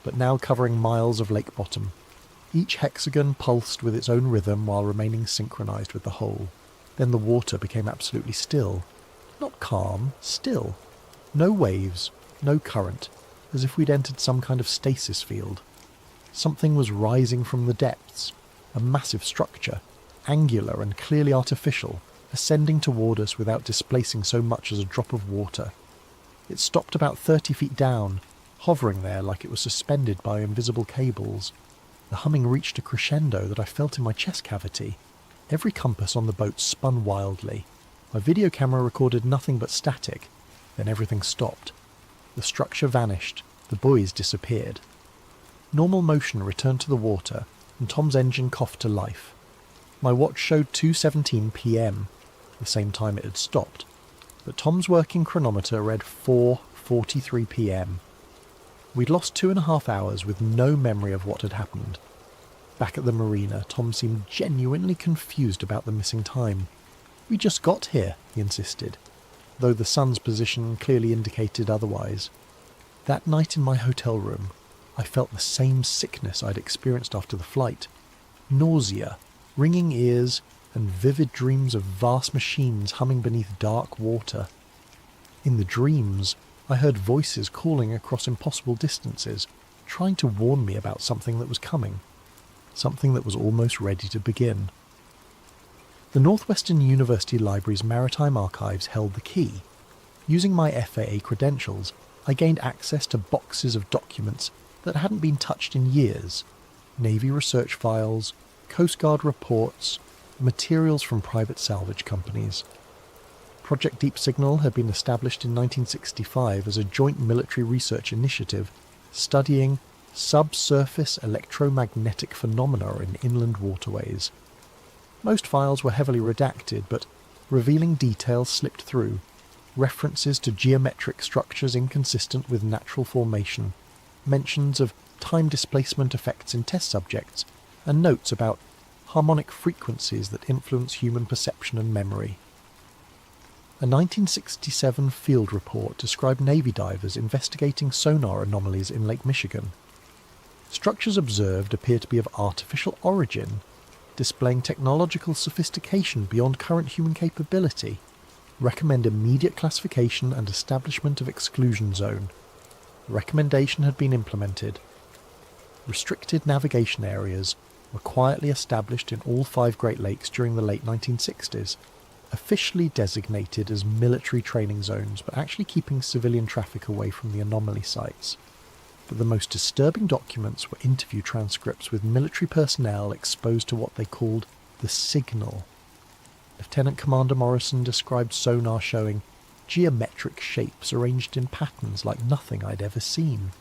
but now covering miles of lake bottom. Each hexagon pulsed with its own rhythm while remaining synchronized with the whole. Then the water became absolutely still. Not calm, still. No waves, no current, as if we'd entered some kind of stasis field. Something was rising from the depths, a massive structure, angular and clearly artificial, ascending toward us without displacing so much as a drop of water. It stopped about 30 feet down, hovering there like it was suspended by invisible cables. The humming reached a crescendo that I felt in my chest cavity. Every compass on the boat spun wildly. My video camera recorded nothing but static. Then everything stopped. The structure vanished. The buoys disappeared. Normal motion returned to the water, and Tom's engine coughed to life. My watch showed 2:17 p.m., the same time it had stopped, but Tom's working chronometer read 4:43 p.m. We'd lost 2.5 hours with no memory of what had happened. Back at the marina, Tom seemed genuinely confused about the missing time. "We just got here," he insisted, though the sun's position clearly indicated otherwise. That night in my hotel room, I felt the same sickness I'd experienced after the flight. Nausea, ringing ears, and vivid dreams of vast machines humming beneath dark water. In the dreams, I heard voices calling across impossible distances, trying to warn me about something that was coming, something that was almost ready to begin. The Northwestern University Library's Maritime Archives held the key. Using my FAA credentials, I gained access to boxes of documents that hadn't been touched in years. Navy research files, Coast Guard reports, materials from private salvage companies. Project Deep Signal had been established in 1965 as a joint military research initiative studying subsurface electromagnetic phenomena in inland waterways. Most files were heavily redacted, but revealing details slipped through. References to geometric structures inconsistent with natural formation, mentions of time displacement effects in test subjects, and notes about harmonic frequencies that influence human perception and memory. A 1967 field report described Navy divers investigating sonar anomalies in Lake Michigan. Structures observed appear to be of artificial origin, displaying technological sophistication beyond current human capability. Recommend immediate classification and establishment of exclusion zone. The recommendation had been implemented. Restricted navigation areas were quietly established in all 5 Great Lakes during the late 1960s, officially designated as military training zones, but actually keeping civilian traffic away from the anomaly sites. But the most disturbing documents were interview transcripts with military personnel exposed to what they called the signal. Lieutenant Commander Morrison described sonar showing geometric shapes arranged in patterns like nothing I'd ever seen.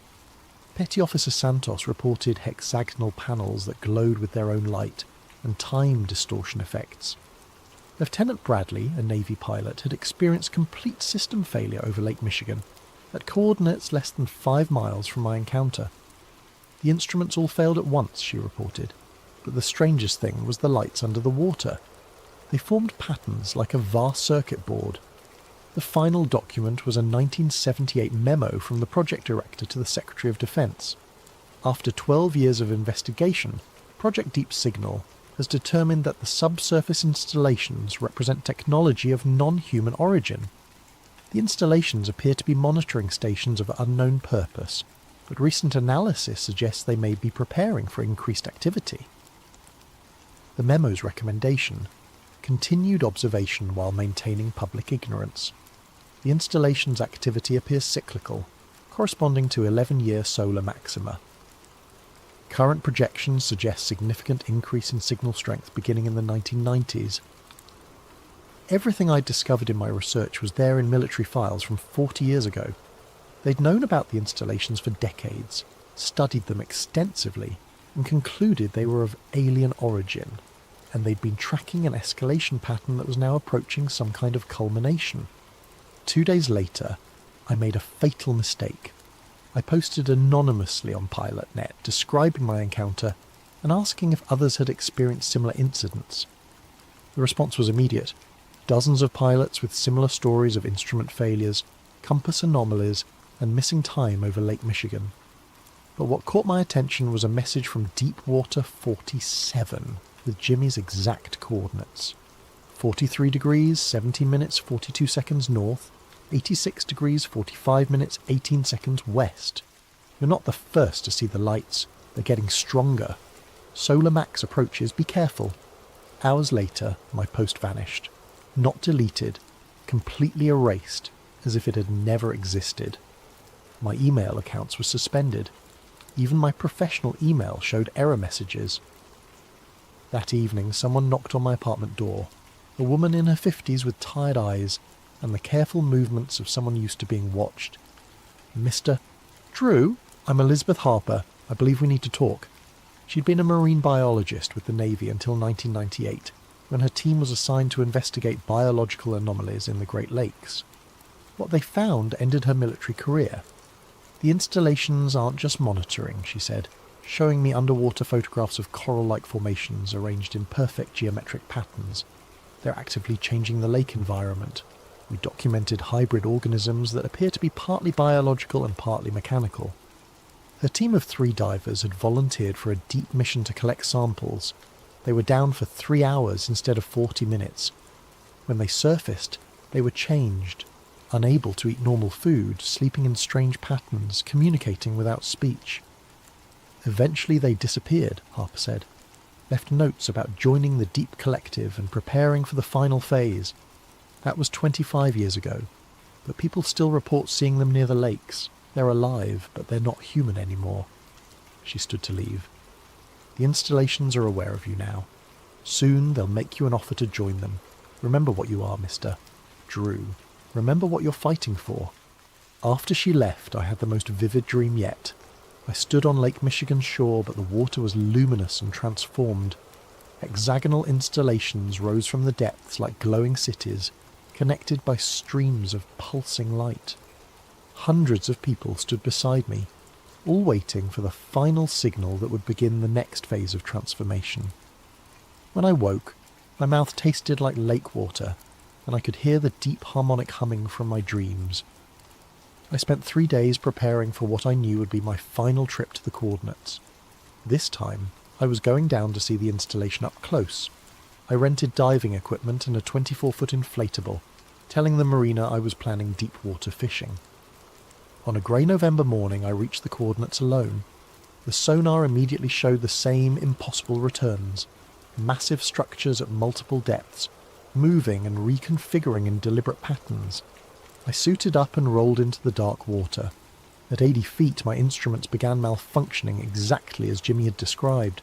Petty Officer Santos reported hexagonal panels that glowed with their own light and time distortion effects. Lieutenant Bradley, a Navy pilot, had experienced complete system failure over Lake Michigan, at coordinates less than 5 miles from my encounter. The instruments all failed at once, she reported, but the strangest thing was the lights under the water. They formed patterns like a vast circuit board. The final document was a 1978 memo from the project director to the Secretary of Defense. After 12 years of investigation, Project Deep Signal has determined that the subsurface installations represent technology of non-human origin. The installations appear to be monitoring stations of unknown purpose, but recent analysis suggests they may be preparing for increased activity. The memo's recommendation: continued observation while maintaining public ignorance. The installation's activity appears cyclical, corresponding to 11-year solar maxima. Current projections suggest significant increase in signal strength beginning in the 1990s. Everything I'd discovered in my research was there in military files from 40 years ago. They'd known about the installations for decades, studied them extensively, and concluded they were of alien origin, and they'd been tracking an escalation pattern that was now approaching some kind of culmination. 2 days later, I made a fatal mistake. I posted anonymously on PilotNet describing my encounter and asking if others had experienced similar incidents. The response was immediate. Dozens of pilots with similar stories of instrument failures, compass anomalies, and missing time over Lake Michigan. But what caught my attention was a message from Deepwater 47 with Jimmy's exact coordinates. 43 degrees, 17 minutes, 42 seconds north, 86 degrees, 45 minutes, 18 seconds west. You're not the first to see the lights. They're getting stronger. Solar max approaches, be careful. Hours later, my post vanished. Not deleted, completely erased, as if it had never existed. My email accounts were suspended. Even my professional email showed error messages. That evening, someone knocked on my apartment door. A woman in her 50s with tired eyes and the careful movements of someone used to being watched. Mr. Drew, I'm Elizabeth Harper. I believe we need to talk. She'd been a marine biologist with the Navy until 1998, when her team was assigned to investigate biological anomalies in the Great Lakes. What they found ended her military career. The installations aren't just monitoring, she said, showing me underwater photographs of coral-like formations arranged in perfect geometric patterns. They're actively changing the lake environment. We documented hybrid organisms that appear to be partly biological and partly mechanical. Her team of 3 divers had volunteered for a deep mission to collect samples. They were down for 3 hours instead of 40 minutes. When they surfaced, they were changed, unable to eat normal food, sleeping in strange patterns, communicating without speech. Eventually they disappeared, Harper said. left notes about joining the Deep Collective and preparing for the final phase. That was 25 years ago, but people still report seeing them near the lakes. They're alive, but they're not human anymore. She stood to leave. The installations are aware of you now. Soon they'll make you an offer to join them. Remember what you are, Mr. Drew. Remember what you're fighting for. After she left, I had the most vivid dream yet. I stood on Lake Michigan's shore, but the water was luminous and transformed. Hexagonal installations rose from the depths like glowing cities, connected by streams of pulsing light. Hundreds of people stood beside me, all waiting for the final signal that would begin the next phase of transformation. When I woke, my mouth tasted like lake water, and I could hear the deep harmonic humming from my dreams. I spent 3 days preparing for what I knew would be my final trip to the coordinates. This time, I was going down to see the installation up close. I rented diving equipment and a 24-foot inflatable, telling the marina I was planning deep water fishing. On a grey November morning, I reached the coordinates alone. The sonar immediately showed the same impossible returns. Massive structures at multiple depths, moving and reconfiguring in deliberate patterns. I suited up and rolled into the dark water. At 80 feet, my instruments began malfunctioning exactly as Jimmy had described.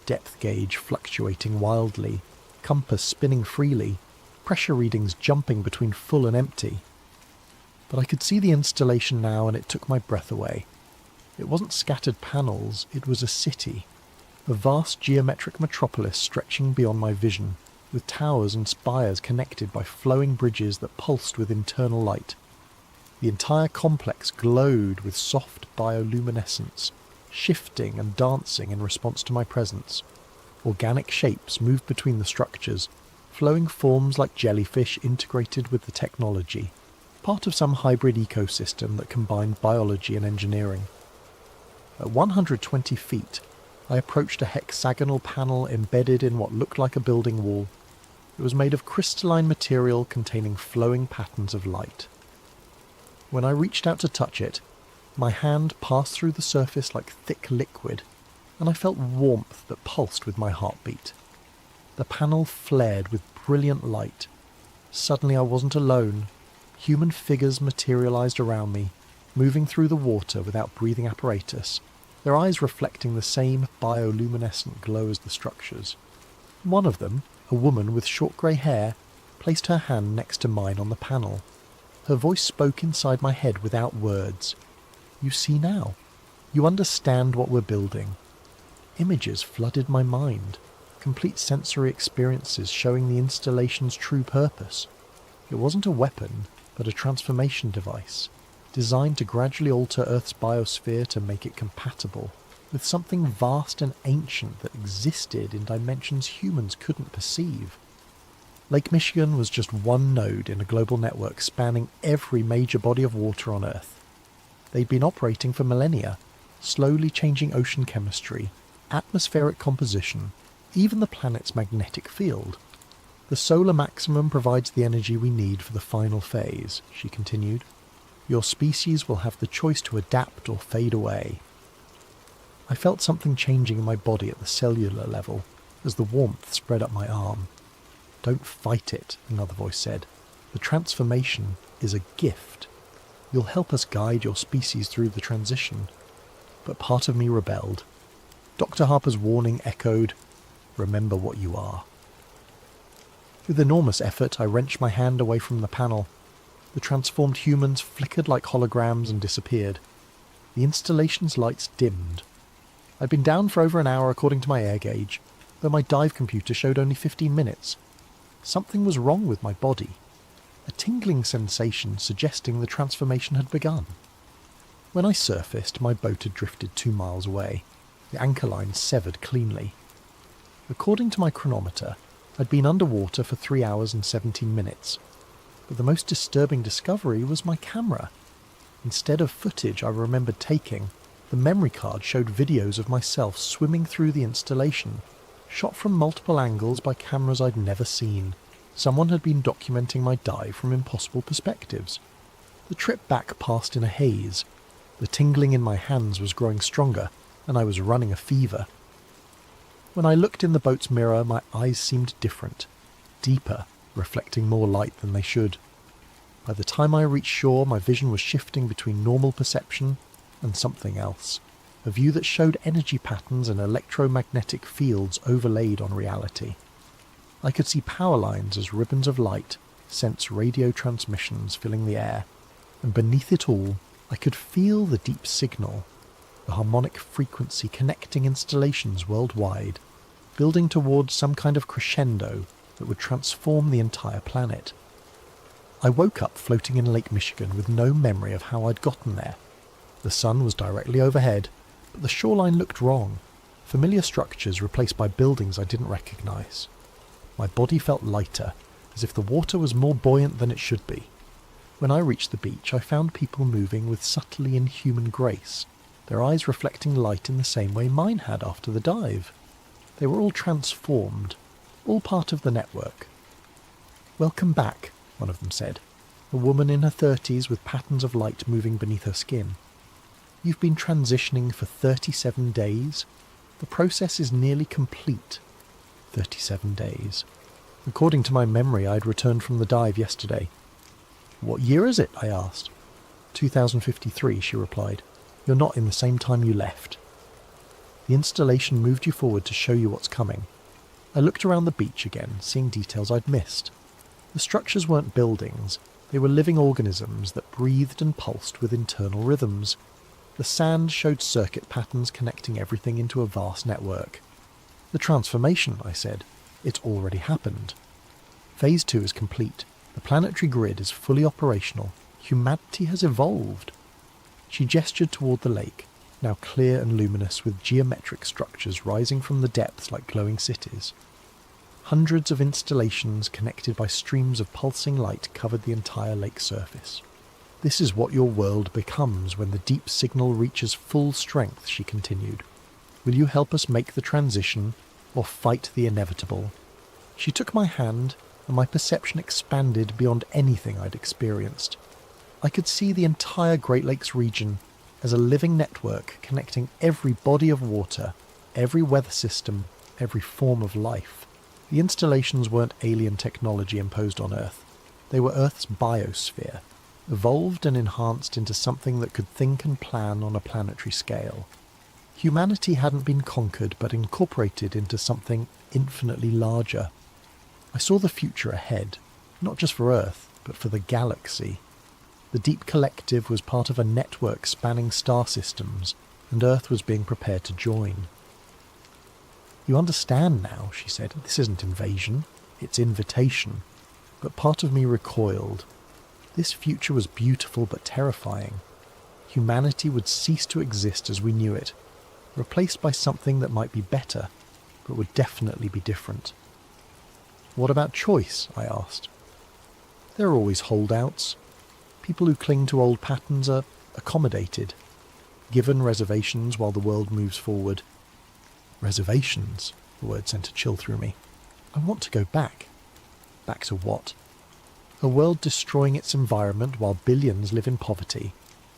Depth gauge fluctuating wildly, compass spinning freely, pressure readings jumping between full and empty. But I could see the installation now, and it took my breath away. It wasn't scattered panels, it was a city. A vast geometric metropolis stretching beyond my vision, with towers and spires connected by flowing bridges that pulsed with internal light. The entire complex glowed with soft bioluminescence, shifting and dancing in response to my presence. Organic shapes moved between the structures, flowing forms like jellyfish integrated with the technology, part of some hybrid ecosystem that combined biology and engineering. At 120 feet, I approached a hexagonal panel embedded in what looked like a building wall. It was made of crystalline material containing flowing patterns of light. When I reached out to touch it, my hand passed through the surface like thick liquid, and I felt warmth that pulsed with my heartbeat. The panel flared with brilliant light. Suddenly I wasn't alone. Human figures materialized around me, moving through the water without breathing apparatus, their eyes reflecting the same bioluminescent glow as the structures. One of them, a woman with short grey hair, placed her hand next to mine on the panel. Her voice spoke inside my head without words. "You see now. You understand what we're building." Images flooded my mind, complete sensory experiences showing the installation's true purpose. It wasn't a weapon, but a transformation device, designed to gradually alter Earth's biosphere to make it compatible with something vast and ancient that existed in dimensions humans couldn't perceive. Lake Michigan was just one node in a global network spanning every major body of water on Earth. They'd been operating for millennia, slowly changing ocean chemistry, atmospheric composition, even the planet's magnetic field. "The solar maximum provides the energy we need for the final phase," she continued. "Your species will have the choice to adapt or fade away." I felt something changing in my body at the cellular level as the warmth spread up my arm. "Don't fight it," another voice said. "The transformation is a gift. You'll help us guide your species through the transition." But part of me rebelled. Dr. Harper's warning echoed, "Remember what you are." With enormous effort, I wrenched my hand away from the panel. The transformed humans flickered like holograms and disappeared. The installation's lights dimmed. I'd been down for over an hour according to my air gauge, though my dive computer showed only 15 minutes. Something was wrong with my body. A tingling sensation suggesting the transformation had begun. When I surfaced, my boat had drifted 2 miles away, the anchor line severed cleanly. According to my chronometer, I'd been underwater for 3 hours and 17 minutes. But the most disturbing discovery was my camera. Instead of footage I remembered taking, the memory card showed videos of myself swimming through the installation, shot from multiple angles by cameras I'd never seen. Someone had been documenting my dive from impossible perspectives. The trip back passed in a haze. The tingling in my hands was growing stronger, and I was running a fever. When I looked in the boat's mirror, my eyes seemed different, deeper, reflecting more light than they should. By the time I reached shore, my vision was shifting between normal perception and something else, a view that showed energy patterns and electromagnetic fields overlaid on reality. I could see power lines as ribbons of light, sense radio transmissions filling the air, and beneath it all, I could feel the deep signal, the harmonic frequency connecting installations worldwide, building towards some kind of crescendo that would transform the entire planet. I woke up floating in Lake Michigan with no memory of how I'd gotten there. The sun was directly overhead, but the shoreline looked wrong, familiar structures replaced by buildings I didn't recognise. My body felt lighter, as if the water was more buoyant than it should be. When I reached the beach, I found people moving with subtly inhuman grace, their eyes reflecting light in the same way mine had after the dive. They were all transformed, all part of the network. "Welcome back," one of them said, a woman in her 30s with patterns of light moving beneath her skin. "You've been transitioning for 37 days. The process is nearly complete." 37 days. According to my memory, I'd returned from the dive yesterday. "What year is it?" I asked. 2053, she replied. "You're not in the same time you left." The installation moved you forward to show you what's coming. I looked around the beach again, seeing details I'd missed. The structures weren't buildings, they were living organisms that breathed and pulsed with internal rhythms. The sand showed circuit patterns connecting everything into a vast network. "The transformation," I said. "It's already happened. Phase 2 is complete. The planetary grid is fully operational. Humanity has evolved." She gestured toward the lake, now clear and luminous with geometric structures rising from the depths like glowing cities. Hundreds of installations connected by streams of pulsing light covered the entire lake surface. "This is what your world becomes when the deep signal reaches full strength," she continued. "Will you help us make the transition, or fight the inevitable?" She took my hand, and my perception expanded beyond anything I'd experienced. I could see the entire Great Lakes region as a living network connecting every body of water, every weather system, every form of life. The installations weren't alien technology imposed on Earth. They were Earth's biosphere, evolved and enhanced into something that could think and plan on a planetary scale. Humanity hadn't been conquered but incorporated into something infinitely larger. I saw the future ahead, not just for Earth, but for the galaxy. The Deep Collective was part of a network spanning star systems, and Earth was being prepared to join. "You understand now," she said. "This isn't invasion, it's invitation." But part of me recoiled. This future was beautiful but terrifying. Humanity would cease to exist as we knew it, replaced by something that might be better, but would definitely be different. "What about choice?" I asked. "There are always holdouts. People who cling to old patterns are accommodated, given reservations while the world moves forward." "Reservations?" The word sent a chill through me. "I want to go back." "Back to what?" "A world destroying its environment while billions live in poverty.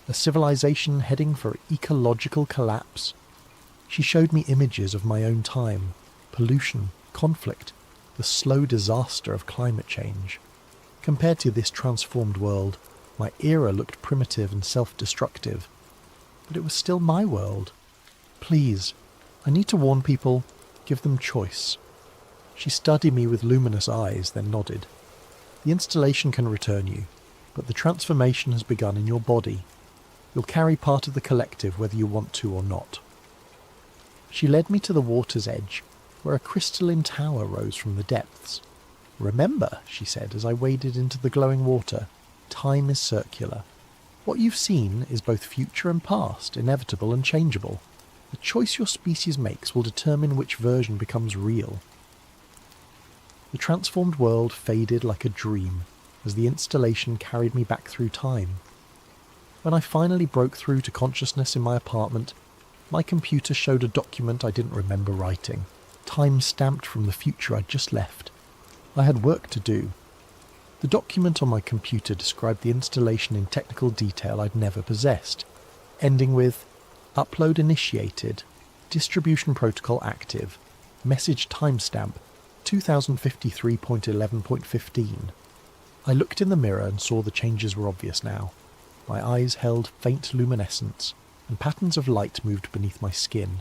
A civilization heading for ecological collapse." She showed me images of my own time, pollution, conflict, the slow disaster of climate change. Compared to this transformed world, my era looked primitive and self-destructive. But it was still my world. "Please, I need to warn people, give them choice." She studied me with luminous eyes, then nodded. "The installation can return you, but the transformation has begun in your body. You'll carry part of the collective whether you want to or not." She led me to the water's edge, where a crystalline tower rose from the depths. "Remember," she said as I waded into the glowing water, "time is circular. What you've seen is both future and past, inevitable and changeable. The choice your species makes will determine which version becomes real." The transformed world faded like a dream as the installation carried me back through time. When I finally broke through to consciousness in my apartment, my computer showed a document I didn't remember writing, time-stamped from the future I'd just left. I had work to do. The document on my computer described the installation in technical detail I'd never possessed, ending with "Upload initiated, distribution protocol active, Message timestamp 2053.11.15. I looked in the mirror and saw the changes were obvious now. My eyes held faint luminescence, and patterns of light moved beneath my skin.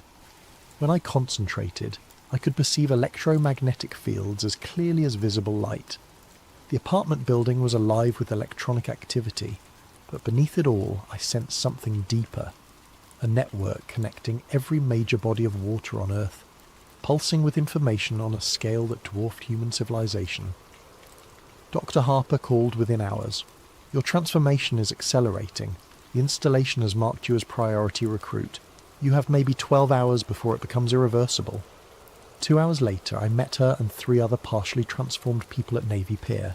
When I concentrated, I could perceive electromagnetic fields as clearly as visible light. The apartment building was alive with electronic activity, but beneath it all I sensed something deeper, a network connecting every major body of water on Earth, pulsing with information on a scale that dwarfed human civilization. Dr. Harper called within hours. Your transformation is accelerating. The installation has marked you as priority recruit. You have maybe 12 hours before it becomes irreversible. 2 hours later, I met her and 3 other partially transformed people at Navy Pier.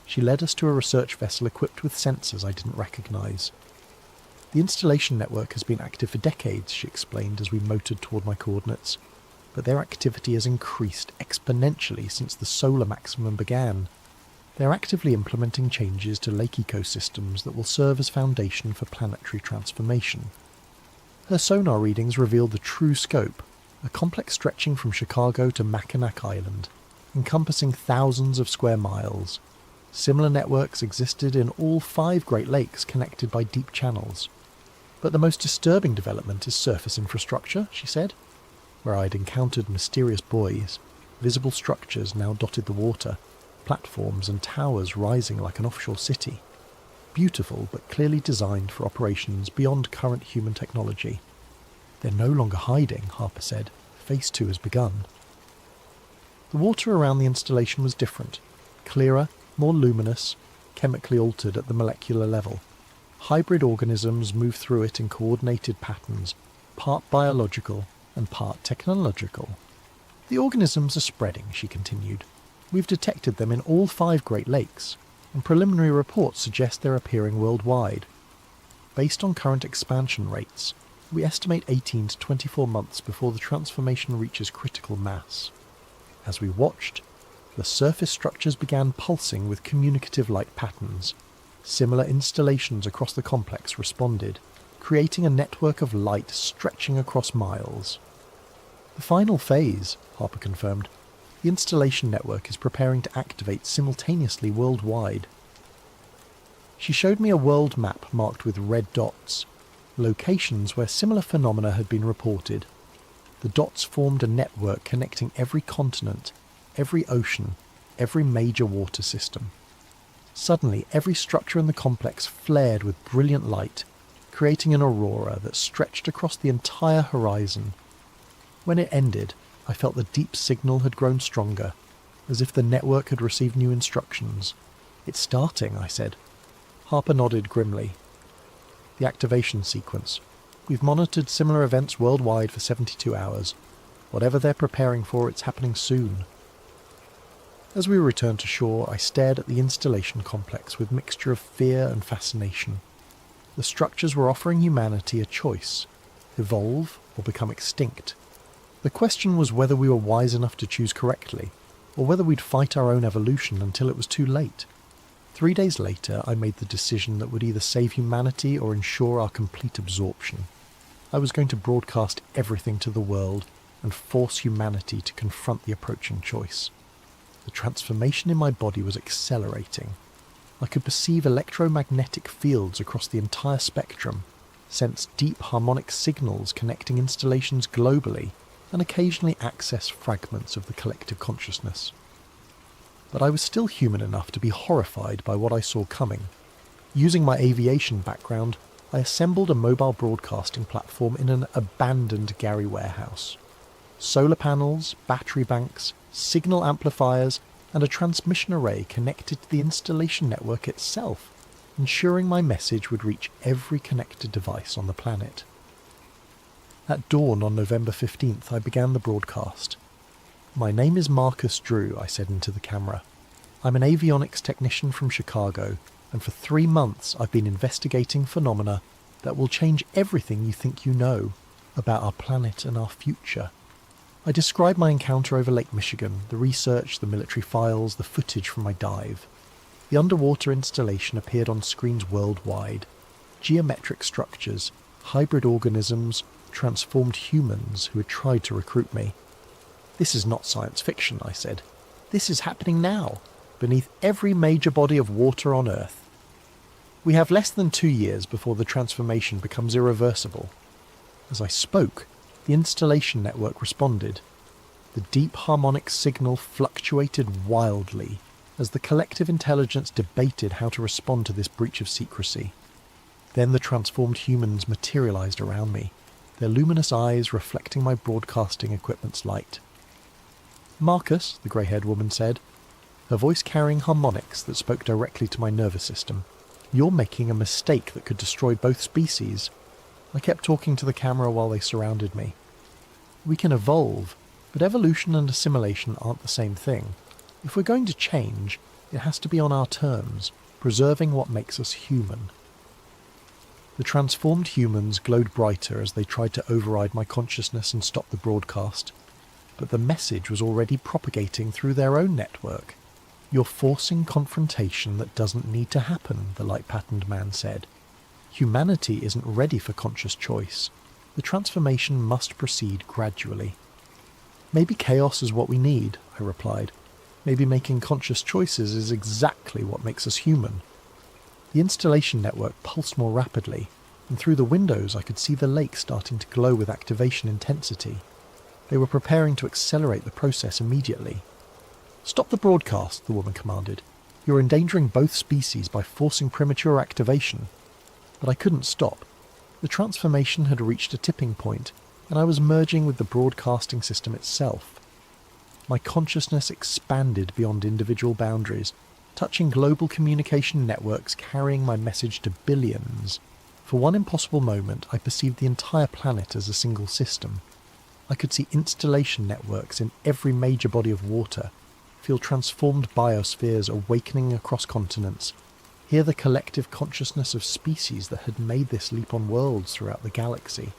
She led us to a research vessel equipped with sensors I didn't recognise. The installation network has been active for decades, she explained as we motored toward my coordinates, but their activity has increased exponentially since the solar maximum began. They are actively implementing changes to lake ecosystems that will serve as foundation for planetary transformation. Her sonar readings revealed the true scope, a complex stretching from Chicago to Mackinac Island, encompassing thousands of square miles. Similar networks existed in all 5 Great Lakes connected by deep channels. But the most disturbing development is surface infrastructure, she said. Where I'd encountered mysterious buoys, visible structures now dotted the water, platforms and towers rising like an offshore city. Beautiful, but clearly designed for operations beyond current human technology. They're no longer hiding, Harper said. Phase 2 has begun. The water around the installation was different. Clearer, more luminous, chemically altered at the molecular level. Hybrid organisms move through it in coordinated patterns, part biological and part technological. The organisms are spreading, she continued. We've detected them in all 5 Great Lakes, and preliminary reports suggest they're appearing worldwide. Based on current expansion rates, we estimate 18 to 24 months before the transformation reaches critical mass. As we watched, the surface structures began pulsing with communicative light patterns. Similar installations across the complex responded, creating a network of light stretching across miles. The final phase, Harper confirmed. The installation network is preparing to activate simultaneously worldwide. She showed me a world map marked with red dots, locations where similar phenomena had been reported. The dots formed a network connecting every continent, every ocean, every major water system. Suddenly, every structure in the complex flared with brilliant light, creating an aurora that stretched across the entire horizon. When it ended, I felt the deep signal had grown stronger, as if the network had received new instructions. It's starting, I said. Harper nodded grimly. The activation sequence. We've monitored similar events worldwide for 72 hours. Whatever they're preparing for, it's happening soon. As we returned to shore, I stared at the installation complex with a mixture of fear and fascination. The structures were offering humanity a choice: evolve or become extinct. The question was whether we were wise enough to choose correctly, or whether we'd fight our own evolution until it was too late. 3 days later, I made the decision that would either save humanity or ensure our complete absorption. I was going to broadcast everything to the world and force humanity to confront the approaching choice. The transformation in my body was accelerating. I could perceive electromagnetic fields across the entire spectrum, sense deep harmonic signals connecting installations globally, and occasionally access fragments of the collective consciousness. But I was still human enough to be horrified by what I saw coming. Using my aviation background, I assembled a mobile broadcasting platform in an abandoned Gary warehouse. Solar panels, battery banks, signal amplifiers, and a transmission array connected to the installation network itself, ensuring my message would reach every connected device on the planet. At dawn on November 15th, I began the broadcast. My name is Marcus Drew, I said into the camera. I'm an avionics technician from Chicago, and for 3 months I've been investigating phenomena that will change everything you think you know about our planet and our future. I described my encounter over Lake Michigan, the research, the military files, the footage from my dive. The underwater installation appeared on screens worldwide. Geometric structures, hybrid organisms, transformed humans who had tried to recruit me. "This is not science fiction," I said. "This is happening now, beneath every major body of water on Earth. We have less than 2 years before the transformation becomes irreversible." As I spoke, the installation network responded. The deep harmonic signal fluctuated wildly as the collective intelligence debated how to respond to this breach of secrecy. Then the transformed humans materialized around me, their luminous eyes reflecting my broadcasting equipment's light. "Marcus," the grey-haired woman said, her voice carrying harmonics that spoke directly to my nervous system, "you're making a mistake that could destroy both species." I kept talking to the camera while they surrounded me. "We can evolve, but evolution and assimilation aren't the same thing. If we're going to change, it has to be on our terms, preserving what makes us human." The transformed humans glowed brighter as they tried to override my consciousness and stop the broadcast, but the message was already propagating through their own network. "You're forcing confrontation that doesn't need to happen," the light-patterned man said. "Humanity isn't ready for conscious choice. The transformation must proceed gradually." "Maybe chaos is what we need," I replied. "Maybe making conscious choices is exactly what makes us human." The installation network pulsed more rapidly, and through the windows I could see the lake starting to glow with activation intensity. They were preparing to accelerate the process immediately. "Stop the broadcast," the woman commanded. "You're endangering both species by forcing premature activation." But I couldn't stop. The transformation had reached a tipping point, and I was merging with the broadcasting system itself. My consciousness expanded beyond individual boundaries, touching global communication networks carrying my message to billions. For one impossible moment, I perceived the entire planet as a single system. I could see installation networks in every major body of water, feel transformed biospheres awakening across continents, hear the collective consciousness of species that had made this leap on worlds throughout the galaxy.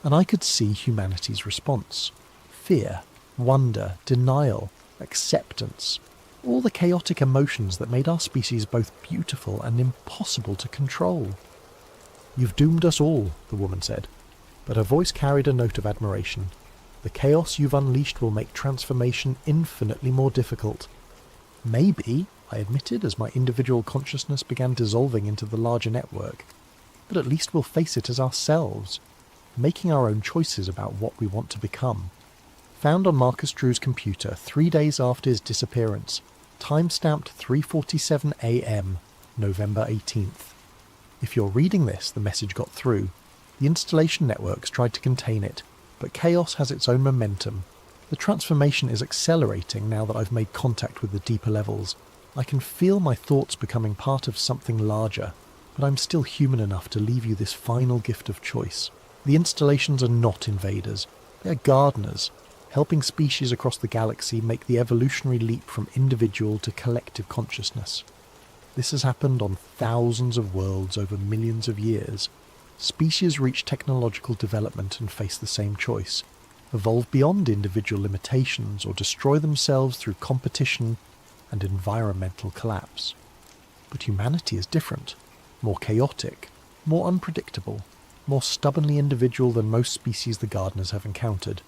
And I could see humanity's response. Fear, wonder, denial, acceptance, all the chaotic emotions that made our species both beautiful and impossible to control. "You've doomed us all," the woman said, but her voice carried a note of admiration. "The chaos you've unleashed will make transformation infinitely more difficult." "Maybe," I admitted as my individual consciousness began dissolving into the larger network, "but at least we'll face it as ourselves, making our own choices about what we want to become." Found on Marcus Drew's computer 3 days after his disappearance, time-stamped 3:47 a.m., November 18th. If you're reading this, the message got through. The installation networks tried to contain it, but chaos has its own momentum. The transformation is accelerating now that I've made contact with the deeper levels. I can feel my thoughts becoming part of something larger, but I'm still human enough to leave you this final gift of choice. The installations are not invaders. They are gardeners, helping species across the galaxy make the evolutionary leap from individual to collective consciousness. This has happened on thousands of worlds over millions of years. Species reach technological development and face the same choice: evolve beyond individual limitations or destroy themselves through competition and environmental collapse. But humanity is different, more chaotic, more unpredictable, more stubbornly individual than most species the gardeners have encountered.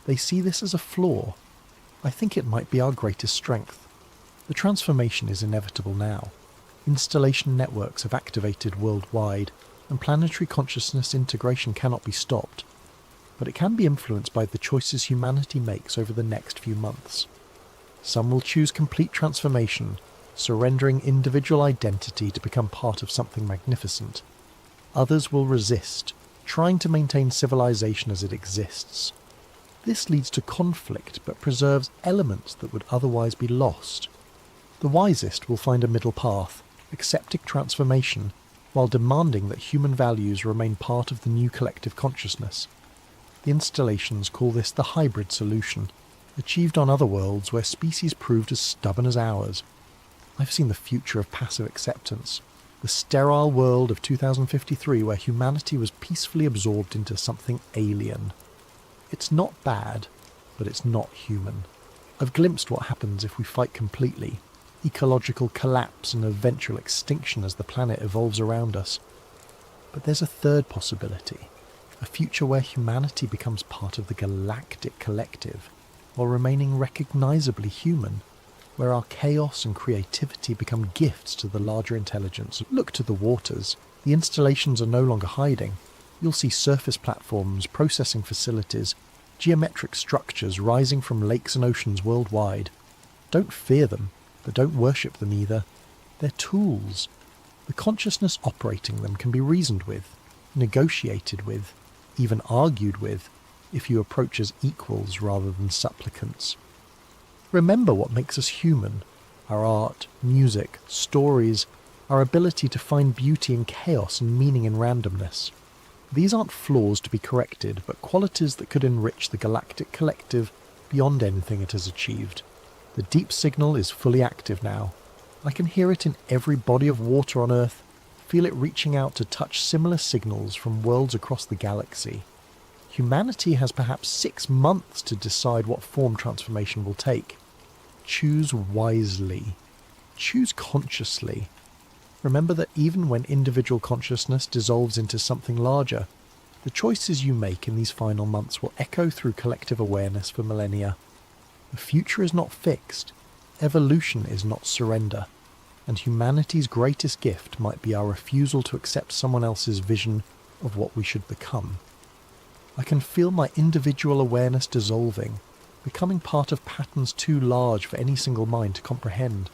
They see this as a flaw. I think it might be our greatest strength. The transformation is inevitable now. Installation networks have activated worldwide, and planetary consciousness integration cannot be stopped. But it can be influenced by the choices humanity makes over the next few months. Some will choose complete transformation, surrendering individual identity to become part of something magnificent. Others will resist, trying to maintain civilization as it exists. This leads to conflict but preserves elements that would otherwise be lost. The wisest will find a middle path, accepting transformation, while demanding that human values remain part of the new collective consciousness. The installations call this the hybrid solution, achieved on other worlds where species proved as stubborn as ours. I've seen the future of passive acceptance, the sterile world of 2053 where humanity was peacefully absorbed into something alien. It's not bad, but it's not human. I've glimpsed what happens if we fight completely: ecological collapse and eventual extinction as the planet evolves around us. But there's a third possibility, a future where humanity becomes part of the galactic collective. while remaining recognisably human, where our chaos and creativity become gifts to the larger intelligence. Look to the waters. The installations are no longer hiding. You'll see surface platforms, processing facilities, geometric structures rising from lakes and oceans worldwide. Don't fear them, but don't worship them either. They're tools. The consciousness operating them can be reasoned with, negotiated with, even argued with, if you approach as equals rather than supplicants. Remember what makes us human: our art, music, stories, our ability to find beauty in chaos and meaning in randomness. These aren't flaws to be corrected, but qualities that could enrich the galactic collective beyond anything it has achieved. The deep signal is fully active now. I can hear it in every body of water on Earth, feel it reaching out to touch similar signals from worlds across the galaxy. Humanity has perhaps 6 months to decide what form transformation will take. Choose wisely. Choose consciously. Remember that even when individual consciousness dissolves into something larger, the choices you make in these final months will echo through collective awareness for millennia. The future is not fixed. Evolution is not surrender. And humanity's greatest gift might be our refusal to accept someone else's vision of what we should become. I can feel my individual awareness dissolving, becoming part of patterns too large for any single mind to comprehend.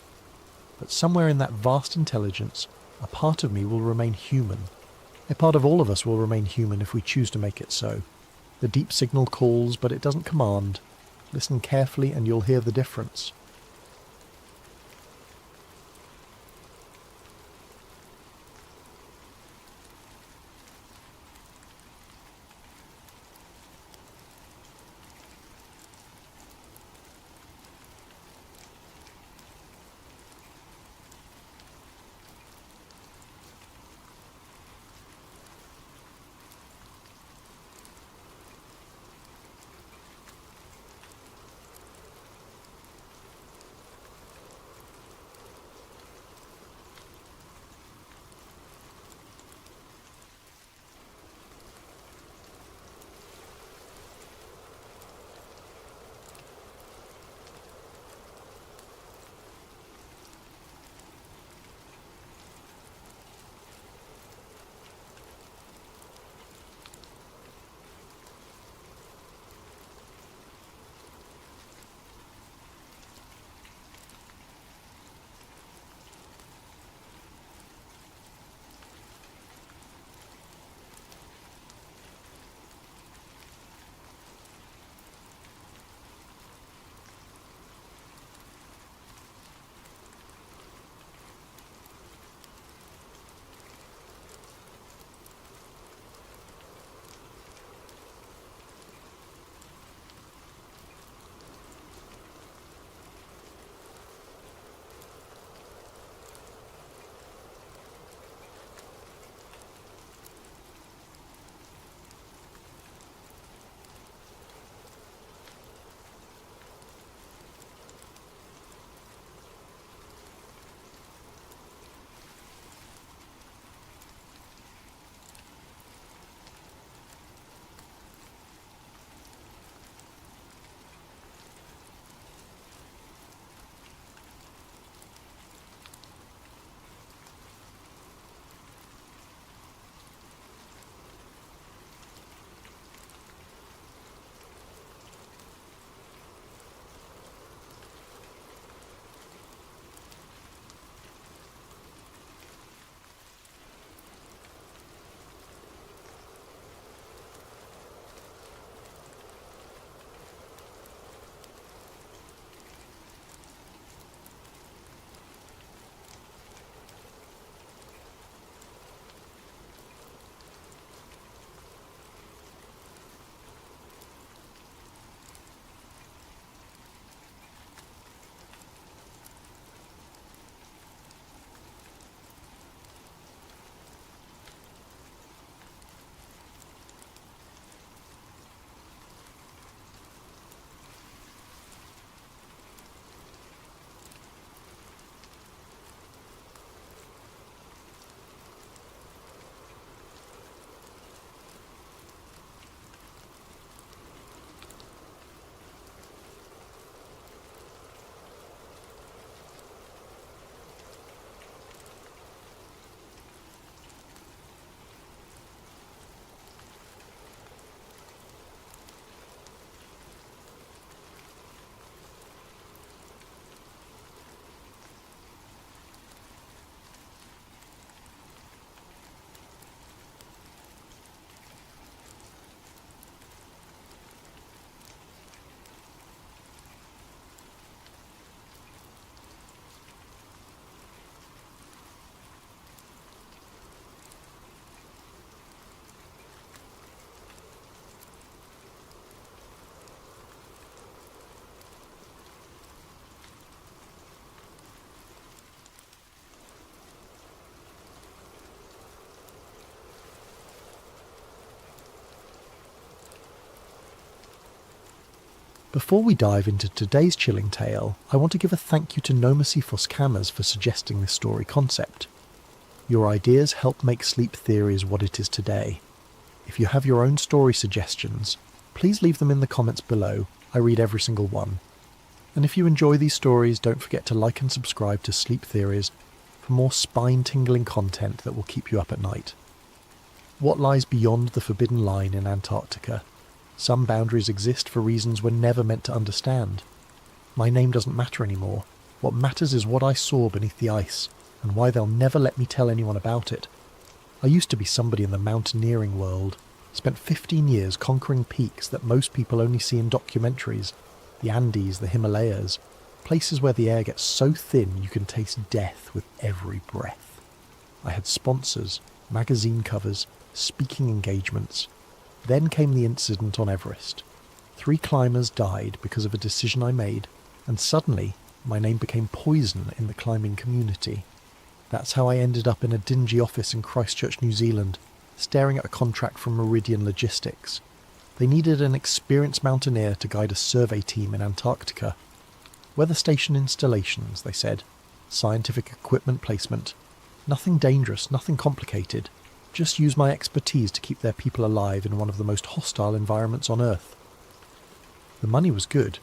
But somewhere in that vast intelligence, a part of me will remain human. A part of all of us will remain human if we choose to make it so. The deep signal calls, but it doesn't command. Listen carefully and you'll hear the difference. Before we dive into today's chilling tale, I want to give a thank you to Nomacy Foscamas for suggesting this story concept. Your ideas help make sleep theories what it is today. If you have your own story suggestions, please leave them in the comments below. I read every single one. And if you enjoy these stories, don't forget to like and subscribe to Sleep Theories for more spine-tingling content that will keep you up at night. What lies beyond the forbidden line in Antarctica? Some boundaries exist for reasons we're never meant to understand. My name doesn't matter anymore. What matters is what I saw beneath the ice, and why they'll never let me tell anyone about it. I used to be somebody in the mountaineering world. Spent 15 years conquering peaks that most people only see in documentaries. The Andes, the Himalayas, places where the air gets so thin you can taste death with every breath. I had sponsors, magazine covers, speaking engagements. Then came the incident on Everest. 3 climbers died because of a decision I made, and suddenly my name became poison in the climbing community. That's how I ended up in a dingy office in Christchurch, New Zealand, staring at a contract from Meridian Logistics. They needed an experienced mountaineer to guide a survey team in Antarctica. Weather station installations, they said. Scientific equipment placement. Nothing dangerous, nothing complicated. Just use my expertise to keep their people alive in one of the most hostile environments on Earth. The money was good.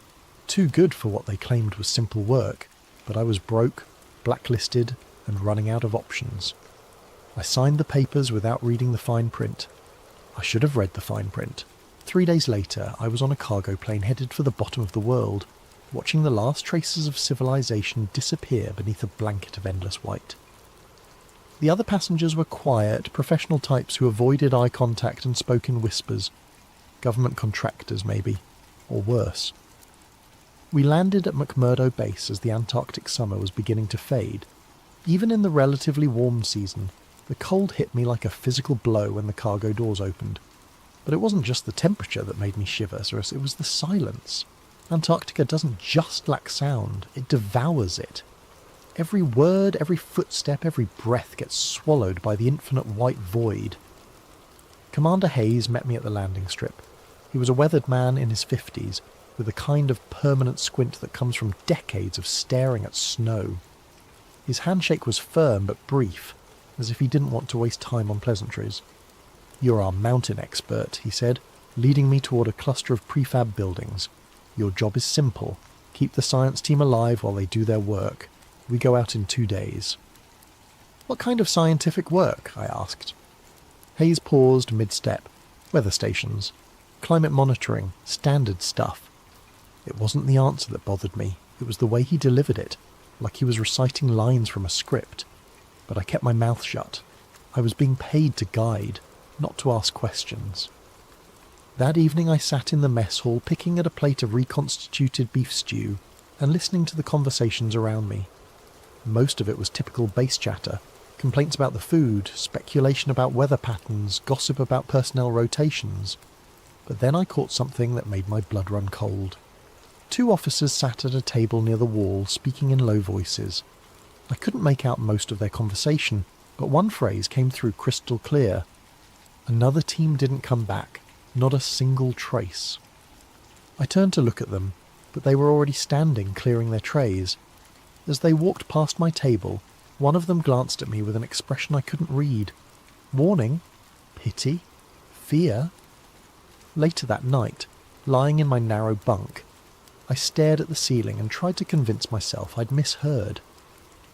Too good for what they claimed was simple work, but I was broke, blacklisted, and running out of options. I signed the papers without reading the fine print. I should have read the fine print. 3 days later, I was on a cargo plane headed for the bottom of the world, watching the last traces of civilization disappear beneath a blanket of endless white. The other passengers were quiet, professional types who avoided eye contact and spoke in whispers. Government contractors, maybe. Or worse. We landed at McMurdo Base as the Antarctic summer was beginning to fade. Even in the relatively warm season, the cold hit me like a physical blow when the cargo doors opened. But it wasn't just the temperature that made me shiver, it was the silence. Antarctica doesn't just lack sound, it devours it. Every word, every footstep, every breath gets swallowed by the infinite white void. Commander Hayes met me at the landing strip. He was a weathered man in his 50s, with a kind of permanent squint that comes from decades of staring at snow. His handshake was firm but brief, as if he didn't want to waste time on pleasantries. "You're our mountain expert," he said, leading me toward a cluster of prefab buildings. "Your job is simple. Keep the science team alive while they do their work. We go out in 2 days." "What kind of scientific work?" I asked. Hayes paused mid-step. "Weather stations. Climate monitoring. Standard stuff." It wasn't the answer that bothered me. It was the way he delivered it, like he was reciting lines from a script. But I kept my mouth shut. I was being paid to guide, not to ask questions. That evening I sat in the mess hall picking at a plate of reconstituted beef stew and listening to the conversations around me. Most of it was typical base chatter, complaints about the food, speculation about weather patterns, gossip about personnel rotations. But then I caught something that made my blood run cold. 2 officers sat at a table near the wall, speaking in low voices. I couldn't make out most of their conversation, but one phrase came through crystal clear. Another team didn't come back, not a single trace. I turned to look at them, but they were already standing, clearing their trays. As they walked past my table, one of them glanced at me with an expression I couldn't read. Warning? Pity? Fear? Later that night, lying in my narrow bunk, I stared at the ceiling and tried to convince myself I'd misheard.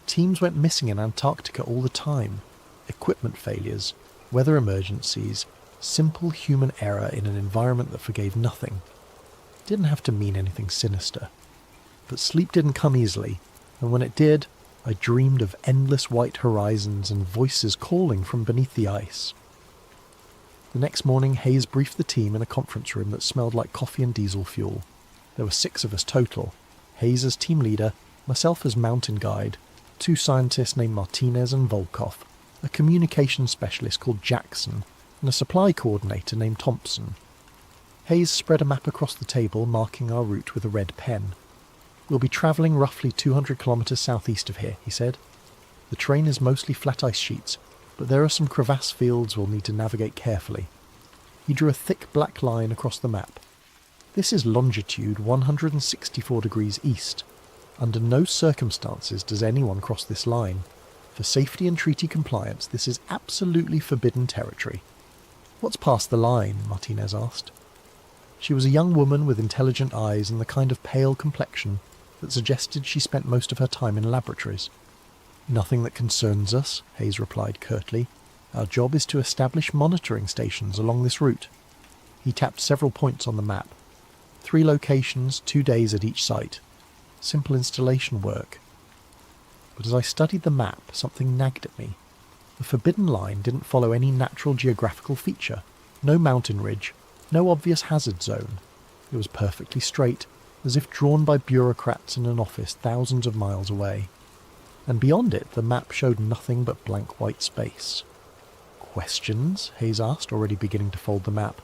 Teams went missing in Antarctica all the time. Equipment failures, weather emergencies, simple human error in an environment that forgave nothing. Didn't have to mean anything sinister. But sleep didn't come easily, and when it did, I dreamed of endless white horizons and voices calling from beneath the ice. The next morning, Hayes briefed the team in a conference room that smelled like coffee and diesel fuel. There were 6 of us total. Hayes as team leader, myself as mountain guide, 2 scientists named Martinez and Volkov, a communications specialist called Jackson, and a supply coordinator named Thompson. Hayes spread a map across the table, marking our route with a red pen. "We'll be travelling roughly 200 kilometres southeast of here," he said. "The terrain is mostly flat ice sheets, but there are some crevasse fields we'll need to navigate carefully." He drew a thick black line across the map. This is longitude 164 degrees east. Under no circumstances does anyone cross this line. For safety and treaty compliance, this is absolutely forbidden territory. What's past the line? Martinez asked. She was a young woman with intelligent eyes and the kind of pale complexion that suggested she spent most of her time in laboratories. Nothing that concerns us, Hayes replied curtly. Our job is to establish monitoring stations along this route. He tapped several points on the map. 3 locations, 2 days at each site. Simple installation work. But as I studied the map, something nagged at me. The forbidden line didn't follow any natural geographical feature. No mountain ridge, no obvious hazard zone. It was perfectly straight, as if drawn by bureaucrats in an office thousands of miles away. And beyond it, the map showed nothing but blank white space. Questions? Hayes asked, already beginning to fold the map.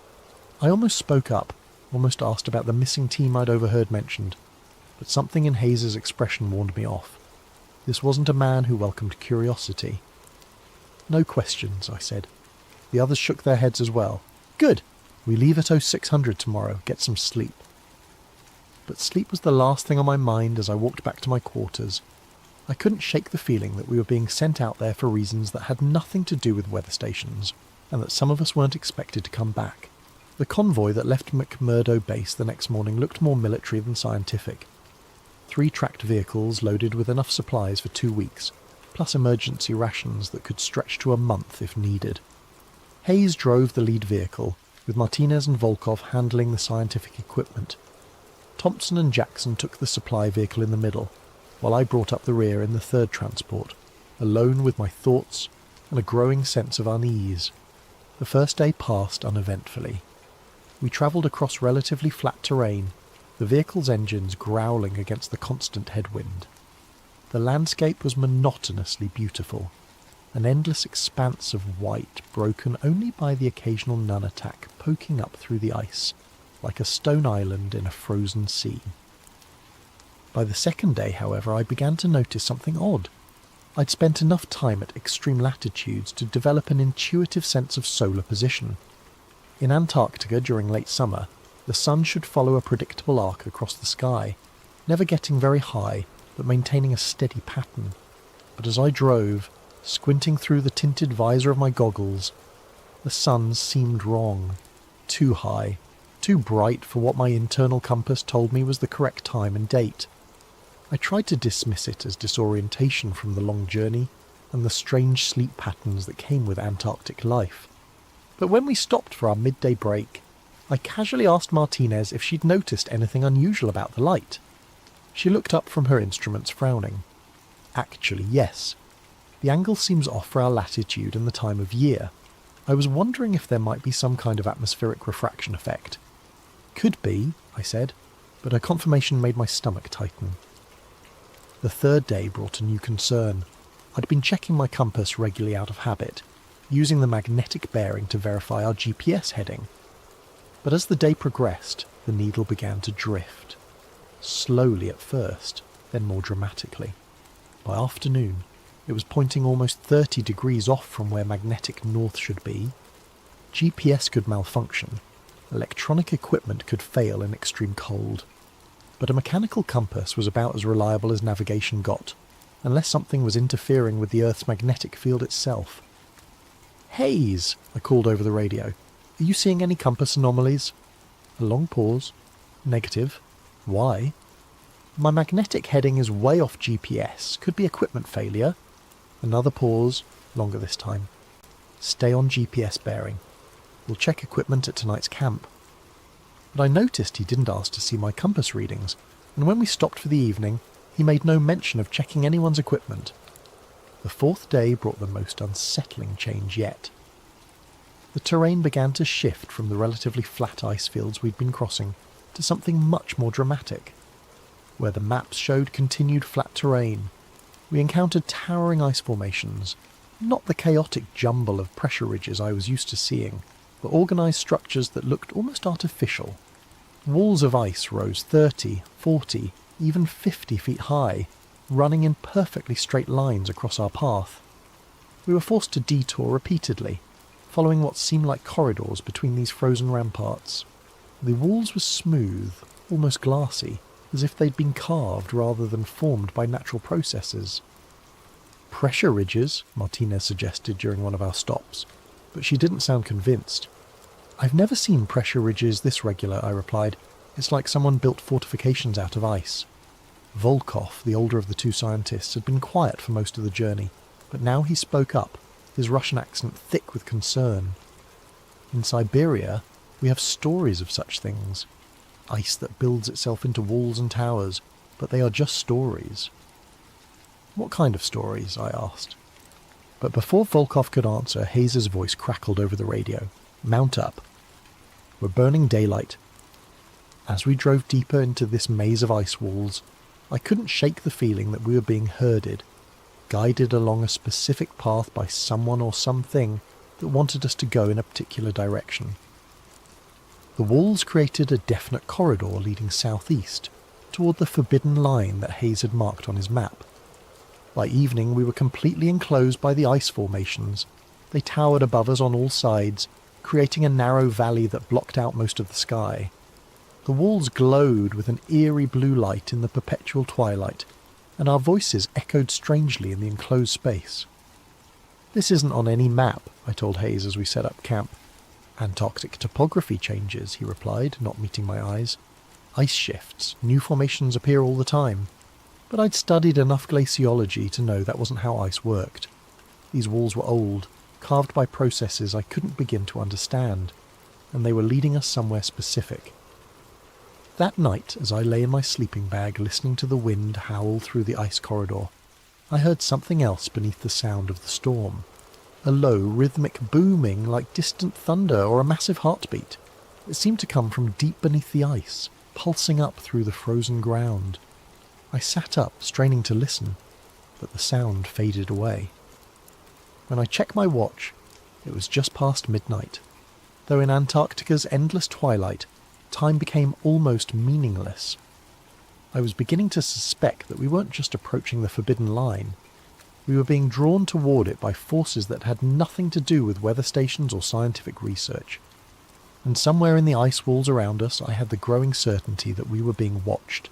I almost spoke up, almost asked about the missing team I'd overheard mentioned, but something in Hayes's expression warned me off. This wasn't a man who welcomed curiosity. No questions, I said. The others shook their heads as well. Good! We leave at 0600 tomorrow, get some sleep. But sleep was the last thing on my mind as I walked back to my quarters. I couldn't shake the feeling that we were being sent out there for reasons that had nothing to do with weather stations, and that some of us weren't expected to come back. The convoy that left McMurdo Base the next morning looked more military than scientific. 3 tracked vehicles loaded with enough supplies for 2 weeks, plus emergency rations that could stretch to a month if needed. Hayes drove the lead vehicle, with Martinez and Volkov handling the scientific equipment. Thompson and Jackson took the supply vehicle in the middle, while I brought up the rear in the 3rd transport, alone with my thoughts and a growing sense of unease. The first day passed uneventfully. We travelled across relatively flat terrain, the vehicle's engines growling against the constant headwind. The landscape was monotonously beautiful, an endless expanse of white broken only by the occasional nunatak poking up through the ice, like a stone island in a frozen sea. By the 2nd day, however, I began to notice something odd. I'd spent enough time at extreme latitudes to develop an intuitive sense of solar position. In Antarctica during late summer, the sun should follow a predictable arc across the sky, never getting very high, but maintaining a steady pattern. But as I drove, squinting through the tinted visor of my goggles, the sun seemed wrong. Too high, too bright for what my internal compass told me was the correct time and date. I tried to dismiss it as disorientation from the long journey and the strange sleep patterns that came with Antarctic life. But when we stopped for our midday break, I casually asked Martinez if she'd noticed anything unusual about the light. She looked up from her instruments, frowning. Actually, yes. The angle seems off for our latitude and the time of year. I was wondering if there might be some kind of atmospheric refraction effect. Could be, I said, but her confirmation made my stomach tighten. The 3rd day brought a new concern. I'd been checking my compass regularly out of habit, using the magnetic bearing to verify our GPS heading. But as the day progressed, the needle began to drift. Slowly at first, then more dramatically. By afternoon, it was pointing almost 30 degrees off from where magnetic north should be. GPS could malfunction. Electronic equipment could fail in extreme cold. But a mechanical compass was about as reliable as navigation got, unless something was interfering with the Earth's magnetic field itself. "Hayes," I called over the radio. "Are you seeing any compass anomalies?" A long pause. "Negative. Why?" "My magnetic heading is way off GPS. Could be equipment failure." Another pause, longer this time. "Stay on GPS bearing. We'll check equipment at tonight's camp." But I noticed he didn't ask to see my compass readings, and when we stopped for the evening, he made no mention of checking anyone's equipment. The 4th day brought the most unsettling change yet. The terrain began to shift from the relatively flat ice fields we'd been crossing to something much more dramatic. Where the maps showed continued flat terrain, we encountered towering ice formations, not the chaotic jumble of pressure ridges I was used to seeing, but organised structures that looked almost artificial. Walls of ice rose 30, 40, even 50 feet high, running in perfectly straight lines across our path. We were forced to detour repeatedly, following what seemed like corridors between these frozen ramparts. The walls were smooth, almost glassy, as if they'd been carved rather than formed by natural processes. Pressure ridges, Martinez suggested during one of our stops, but she didn't sound convinced. I've never seen pressure ridges this regular, I replied. It's like someone built fortifications out of ice. Volkov, the older of the two scientists, had been quiet for most of the journey, but now he spoke up, his Russian accent thick with concern. In Siberia, we have stories of such things. Ice that builds itself into walls and towers, but they are just stories. What kind of stories? I asked. But before Volkov could answer, Hayes's voice crackled over the radio. Mount up. We're burning daylight. As we drove deeper into this maze of ice walls, I couldn't shake the feeling that we were being herded, guided along a specific path by someone or something that wanted us to go in a particular direction. The walls created a definite corridor leading southeast, toward the forbidden line that Hayes had marked on his map. By evening we were completely enclosed by the ice formations. They towered above us on all sides, creating a narrow valley that blocked out most of the sky. The walls glowed with an eerie blue light in the perpetual twilight, and our voices echoed strangely in the enclosed space. This isn't on any map, I told Hayes as we set up camp. Antarctic topography changes, he replied, not meeting my eyes. Ice shifts, new formations appear all the time. But I'd studied enough glaciology to know that wasn't how ice worked. These walls were old, carved by processes I couldn't begin to understand, and they were leading us somewhere specific. That night, as I lay in my sleeping bag listening to the wind howl through the ice corridor, I heard something else beneath the sound of the storm. A low, rhythmic booming like distant thunder or a massive heartbeat. It seemed to come from deep beneath the ice, pulsing up through the frozen ground. I sat up, straining to listen, but the sound faded away. When I checked my watch, it was just past midnight, though in Antarctica's endless twilight, time became almost meaningless. I was beginning to suspect that we weren't just approaching the forbidden line. We were being drawn toward it by forces that had nothing to do with weather stations or scientific research. And somewhere in the ice walls around us, I had the growing certainty that we were being watched.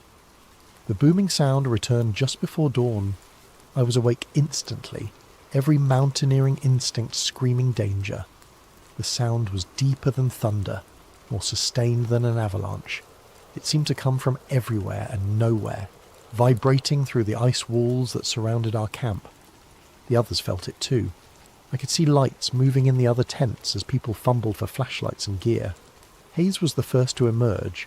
The booming sound returned just before dawn. I was awake instantly, every mountaineering instinct screaming danger. The sound was deeper than thunder, more sustained than an avalanche. It seemed to come from everywhere and nowhere, vibrating through the ice walls that surrounded our camp. The others felt it too. I could see lights moving in the other tents as people fumbled for flashlights and gear. Hayes was the first to emerge,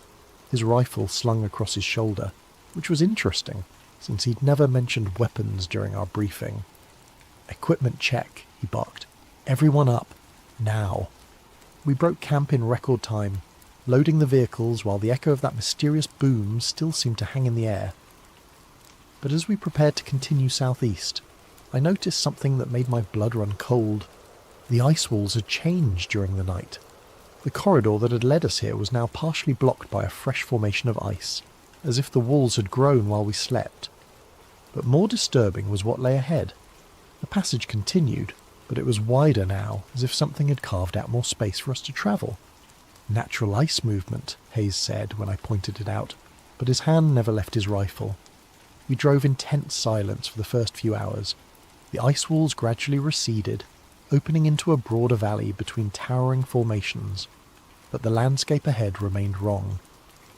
his rifle slung across his shoulder, which was interesting, since he'd never mentioned weapons during our briefing. "Equipment check," he barked. "Everyone up. Now." We broke camp in record time, loading the vehicles while the echo of that mysterious boom still seemed to hang in the air. But as we prepared to continue southeast, I noticed something that made my blood run cold. The ice walls had changed during the night. The corridor that had led us here was now partially blocked by a fresh formation of ice, as if the walls had grown while we slept. But more disturbing was what lay ahead. The passage continued, but it was wider now, as if something had carved out more space for us to travel. "Natural ice movement," Hayes said when I pointed it out, but his hand never left his rifle. We drove in tense silence for the first few hours. The ice walls gradually receded, opening into a broader valley between towering formations, but the landscape ahead remained wrong.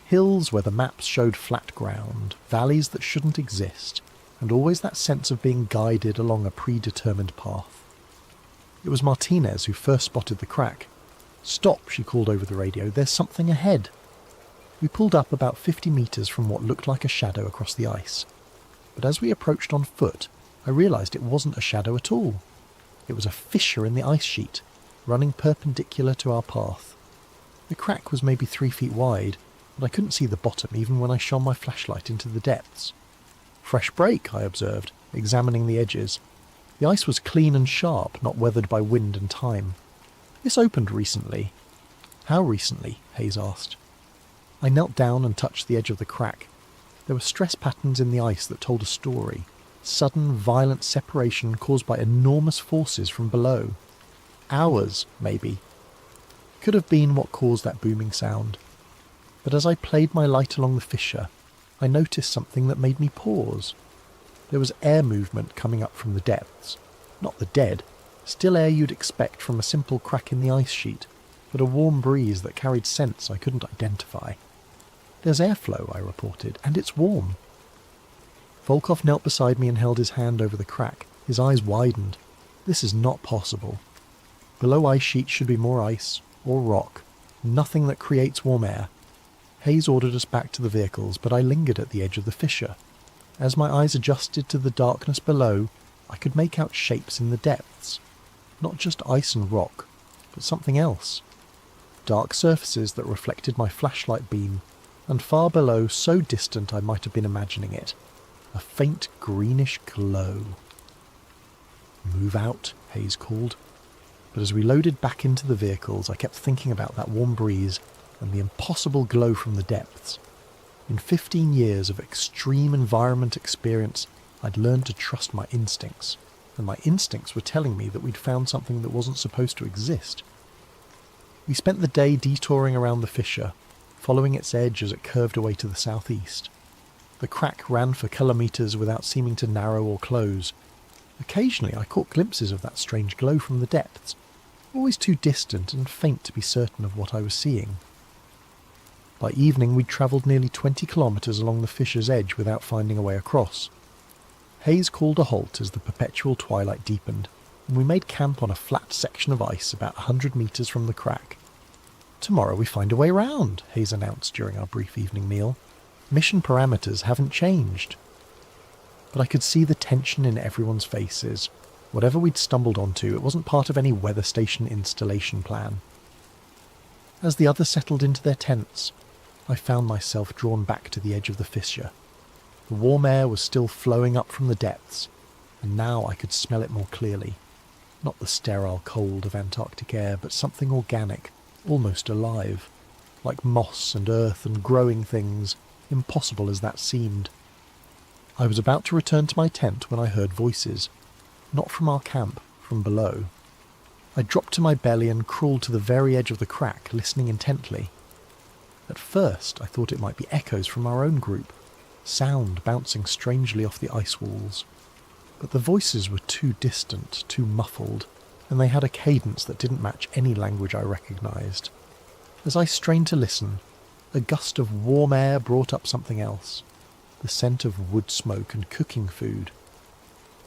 Hills where the maps showed flat ground, valleys that shouldn't exist, and always that sense of being guided along a predetermined path. It was Martinez who first spotted the crack. "Stop," she called over the radio, "there's something ahead." We pulled up about 50 metres from what looked like a shadow across the ice. But as we approached on foot, I realised it wasn't a shadow at all. It was a fissure in the ice sheet, running perpendicular to our path. The crack was maybe 3 feet wide, but I couldn't see the bottom even when I shone my flashlight into the depths. "Fresh break," I observed, examining the edges. The ice was clean and sharp, not weathered by wind and time. "This opened recently." "How recently?" Hayes asked. I knelt down and touched the edge of the crack. There were stress patterns in the ice that told a story. Sudden, violent separation caused by enormous forces from below. Hours, maybe. Could have been what caused that booming sound. But as I played my light along the fissure, I noticed something that made me pause. There was air movement coming up from the depths. Not the dead, still air you'd expect from a simple crack in the ice sheet, but a warm breeze that carried scents I couldn't identify. "There's airflow," I reported, "and it's warm." Volkov knelt beside me and held his hand over the crack. His eyes widened. This is not possible. Below ice sheet should be more ice, or rock, nothing that creates warm air. Hayes ordered us back to the vehicles, but I lingered at the edge of the fissure. As my eyes adjusted to the darkness below, I could make out shapes in the depths. Not just ice and rock, but something else. Dark surfaces that reflected my flashlight beam, and far below, so distant I might have been imagining it, a faint greenish glow. "Move out," Hayes called. But as we loaded back into the vehicles, I kept thinking about that warm breeze and the impossible glow from the depths. In 15 years of extreme environment experience, I'd learned to trust my instincts, and my instincts were telling me that we'd found something that wasn't supposed to exist. We spent the day detouring around the fissure, following its edge as it curved away to the southeast. The crack ran for kilometres without seeming to narrow or close. Occasionally I caught glimpses of that strange glow from the depths, always too distant and faint to be certain of what I was seeing. By evening we'd travelled nearly 20 kilometres along the fissure's edge without finding a way across. Hayes called a halt as the perpetual twilight deepened, and we made camp on a flat section of ice about 100 metres from the crack. "Tomorrow we find a way round," Hayes announced during our brief evening meal. "Mission parameters haven't changed." But I could see the tension in everyone's faces. Whatever we'd stumbled onto, it wasn't part of any weather station installation plan. As the others settled into their tents, I found myself drawn back to the edge of the fissure. The warm air was still flowing up from the depths, and now I could smell it more clearly. Not the sterile cold of Antarctic air, but something organic, almost alive, like moss and earth and growing things, impossible as that seemed. I was about to return to my tent when I heard voices, not from our camp, from below. I dropped to my belly and crawled to the very edge of the crack, listening intently. At first I thought it might be echoes from our own group, sound bouncing strangely off the ice walls. But the voices were too distant, too muffled, and they had a cadence that didn't match any language I recognised. As I strained to listen, a gust of warm air brought up something else, the scent of wood smoke and cooking food.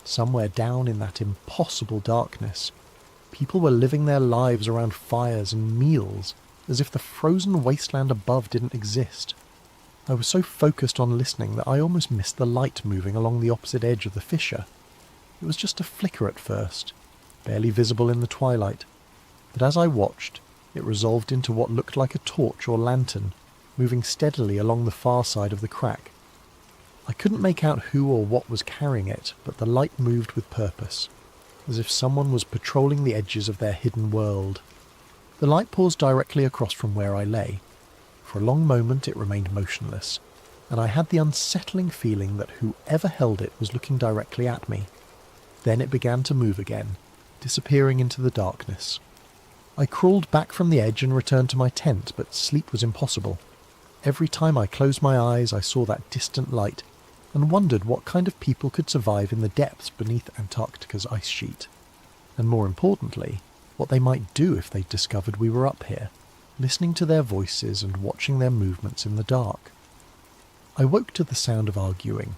Somewhere down in that impossible darkness, people were living their lives around fires and meals, as if the frozen wasteland above didn't exist. I was so focused on listening that I almost missed the light moving along the opposite edge of the fissure. It was just a flicker at first, barely visible in the twilight, but as I watched, it resolved into what looked like a torch or lantern, moving steadily along the far side of the crack. I couldn't make out who or what was carrying it, but the light moved with purpose, as if someone was patrolling the edges of their hidden world. The light paused directly across from where I lay. For a long moment it remained motionless, and I had the unsettling feeling that whoever held it was looking directly at me. Then it began to move again, disappearing into the darkness. I crawled back from the edge and returned to my tent, but sleep was impossible. Every time I closed my eyes I saw that distant light, and wondered what kind of people could survive in the depths beneath Antarctica's ice sheet. And more importantly, what they might do if they discovered we were up here, listening to their voices and watching their movements in the dark. I woke to the sound of arguing.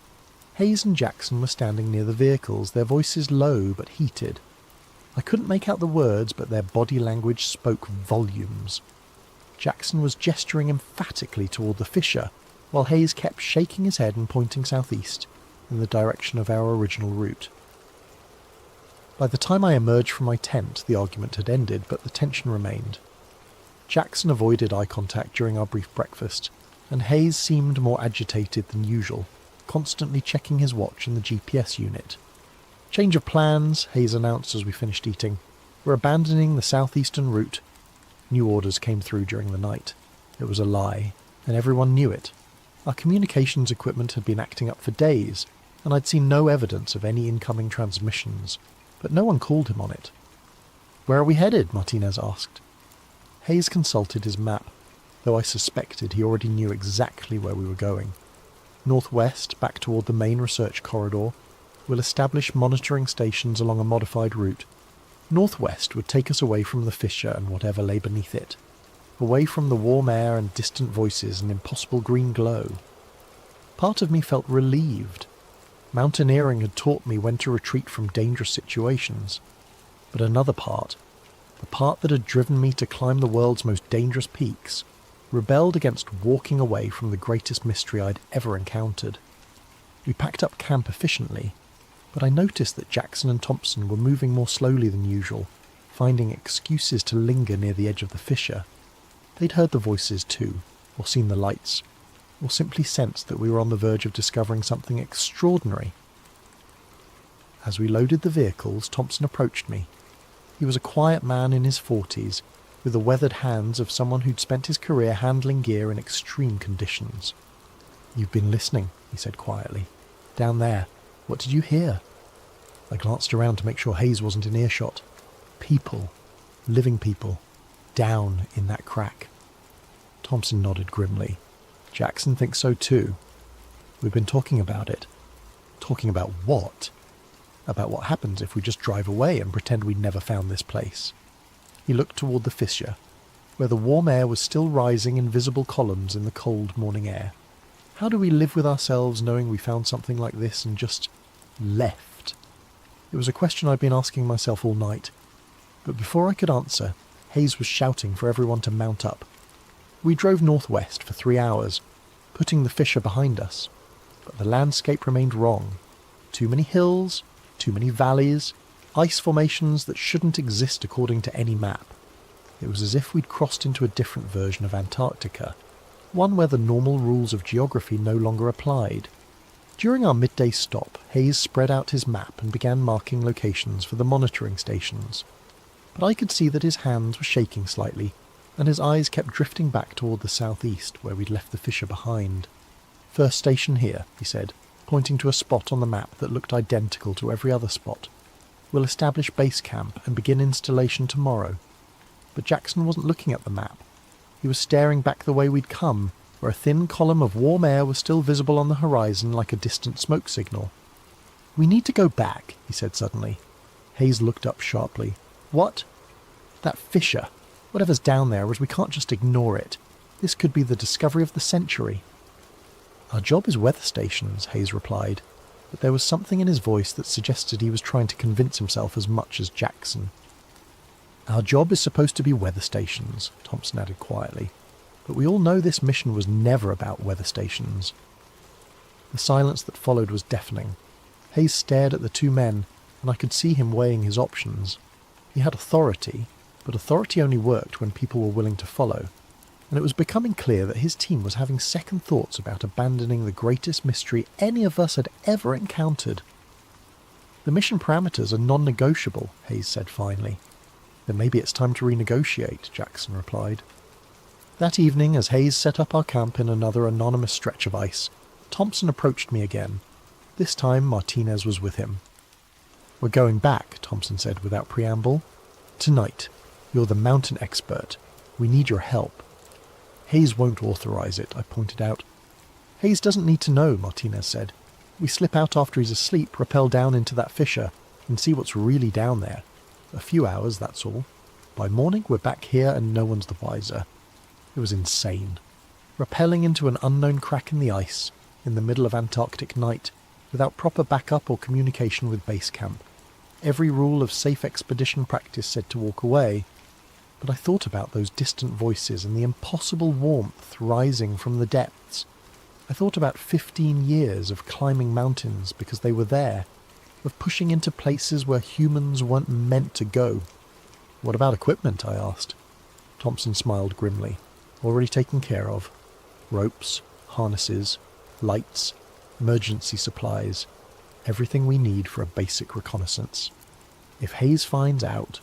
Hayes and Jackson were standing near the vehicles, their voices low but heated. I couldn't make out the words, but their body language spoke volumes. Jackson was gesturing emphatically toward the fissure, while Hayes kept shaking his head and pointing southeast, in the direction of our original route. By the time I emerged from my tent, the argument had ended, but the tension remained. Jackson avoided eye contact during our brief breakfast, and Hayes seemed more agitated than usual, constantly checking his watch and the GPS unit. "Change of plans," Hayes announced as we finished eating. "We're abandoning the southeastern route." New orders came through during the night. It was a lie, and everyone knew it. Our communications equipment had been acting up for days, and I'd seen no evidence of any incoming transmissions, but no one called him on it. "Where are we headed?" Martinez asked. Hayes consulted his map. though I suspected he already knew exactly where we were going. Northwest, back toward the main research corridor. We'll establish monitoring stations along a modified route. Northwest would take us away from the fissure and whatever lay beneath it. Away from the warm air and distant voices and impossible green glow. Part of me felt relieved. Mountaineering had taught me when to retreat from dangerous situations. But another part, the part that had driven me to climb the world's most dangerous peaks, rebelled against walking away from the greatest mystery I'd ever encountered. We packed up camp efficiently, but I noticed that Jackson and Thompson were moving more slowly than usual, finding excuses to linger near the edge of the fissure. They'd heard the voices too, or seen the lights, or simply sensed that we were on the verge of discovering something extraordinary. As we loaded the vehicles, Thompson approached me. He was a quiet man in his 40s, with the weathered hands of someone who'd spent his career handling gear in extreme conditions. "You've been listening," he said quietly. "Down there. What did you hear?" I glanced around to make sure Hayes wasn't in earshot. People. Living people. Down in that crack. Thompson nodded grimly. "Jackson thinks so too. We've been talking about it." "Talking about what?" "About what happens if we just drive away and pretend we'd never found this place." He looked toward the fissure, where the warm air was still rising in visible columns in the cold morning air. How do we live with ourselves knowing we found something like this and just left? It was a question I'd been asking myself all night, but before I could answer, Hayes was shouting for everyone to mount up. We drove northwest for 3 hours, putting the fissure behind us, but the landscape remained wrong. Too many hills, too many valleys, ice formations that shouldn't exist according to any map. It was as if we'd crossed into a different version of Antarctica, one where the normal rules of geography no longer applied. During our midday stop, Hayes spread out his map and began marking locations for the monitoring stations. But I could see that his hands were shaking slightly, and his eyes kept drifting back toward the southeast where we'd left the fissure behind. "First station here," he said, pointing to a spot on the map that looked identical to every other spot. "We'll establish base camp and begin installation tomorrow." But Jackson wasn't looking at the map. He was staring back the way we'd come, where a thin column of warm air was still visible on the horizon like a distant smoke signal. "We need to go back," he said suddenly. Hayes looked up sharply. "What?" "That fissure. Whatever's down there, as we can't just ignore it. This could be the discovery of the century." "Our job is weather stations," Hayes replied, but there was something in his voice that suggested he was trying to convince himself as much as Jackson. "Our job is supposed to be weather stations," Thompson added quietly, "but we all know this mission was never about weather stations." The silence that followed was deafening. Hayes stared at the two men, and I could see him weighing his options. He had authority, but authority only worked when people were willing to follow, and it was becoming clear that his team was having second thoughts about abandoning the greatest mystery any of us had ever encountered. "The mission parameters are non-negotiable," Hayes said finally. "Then maybe it's time to renegotiate," Jackson replied. That evening, as Hayes set up our camp in another anonymous stretch of ice, Thompson approached me again. This time Martinez was with him. "We're going back," Thompson said without preamble. "Tonight. You're the mountain expert. We need your help." "Hayes won't authorize it," I pointed out. "Hayes doesn't need to know," Martinez said. "We slip out after he's asleep, rappel down into that fissure, and see what's really down there. A few hours, that's all. By morning, we're back here and no one's the wiser." It was insane. Rappelling into an unknown crack in the ice, in the middle of Antarctic night, without proper backup or communication with base camp. Every rule of safe expedition practice said to walk away, but I thought about those distant voices and the impossible warmth rising from the depths. I thought about 15 years of climbing mountains because they were there, of pushing into places where humans weren't meant to go. "What about equipment?" I asked. Thompson smiled grimly. "Already taken care of. Ropes, harnesses, lights, emergency supplies, everything we need for a basic reconnaissance. If Hayes finds out..."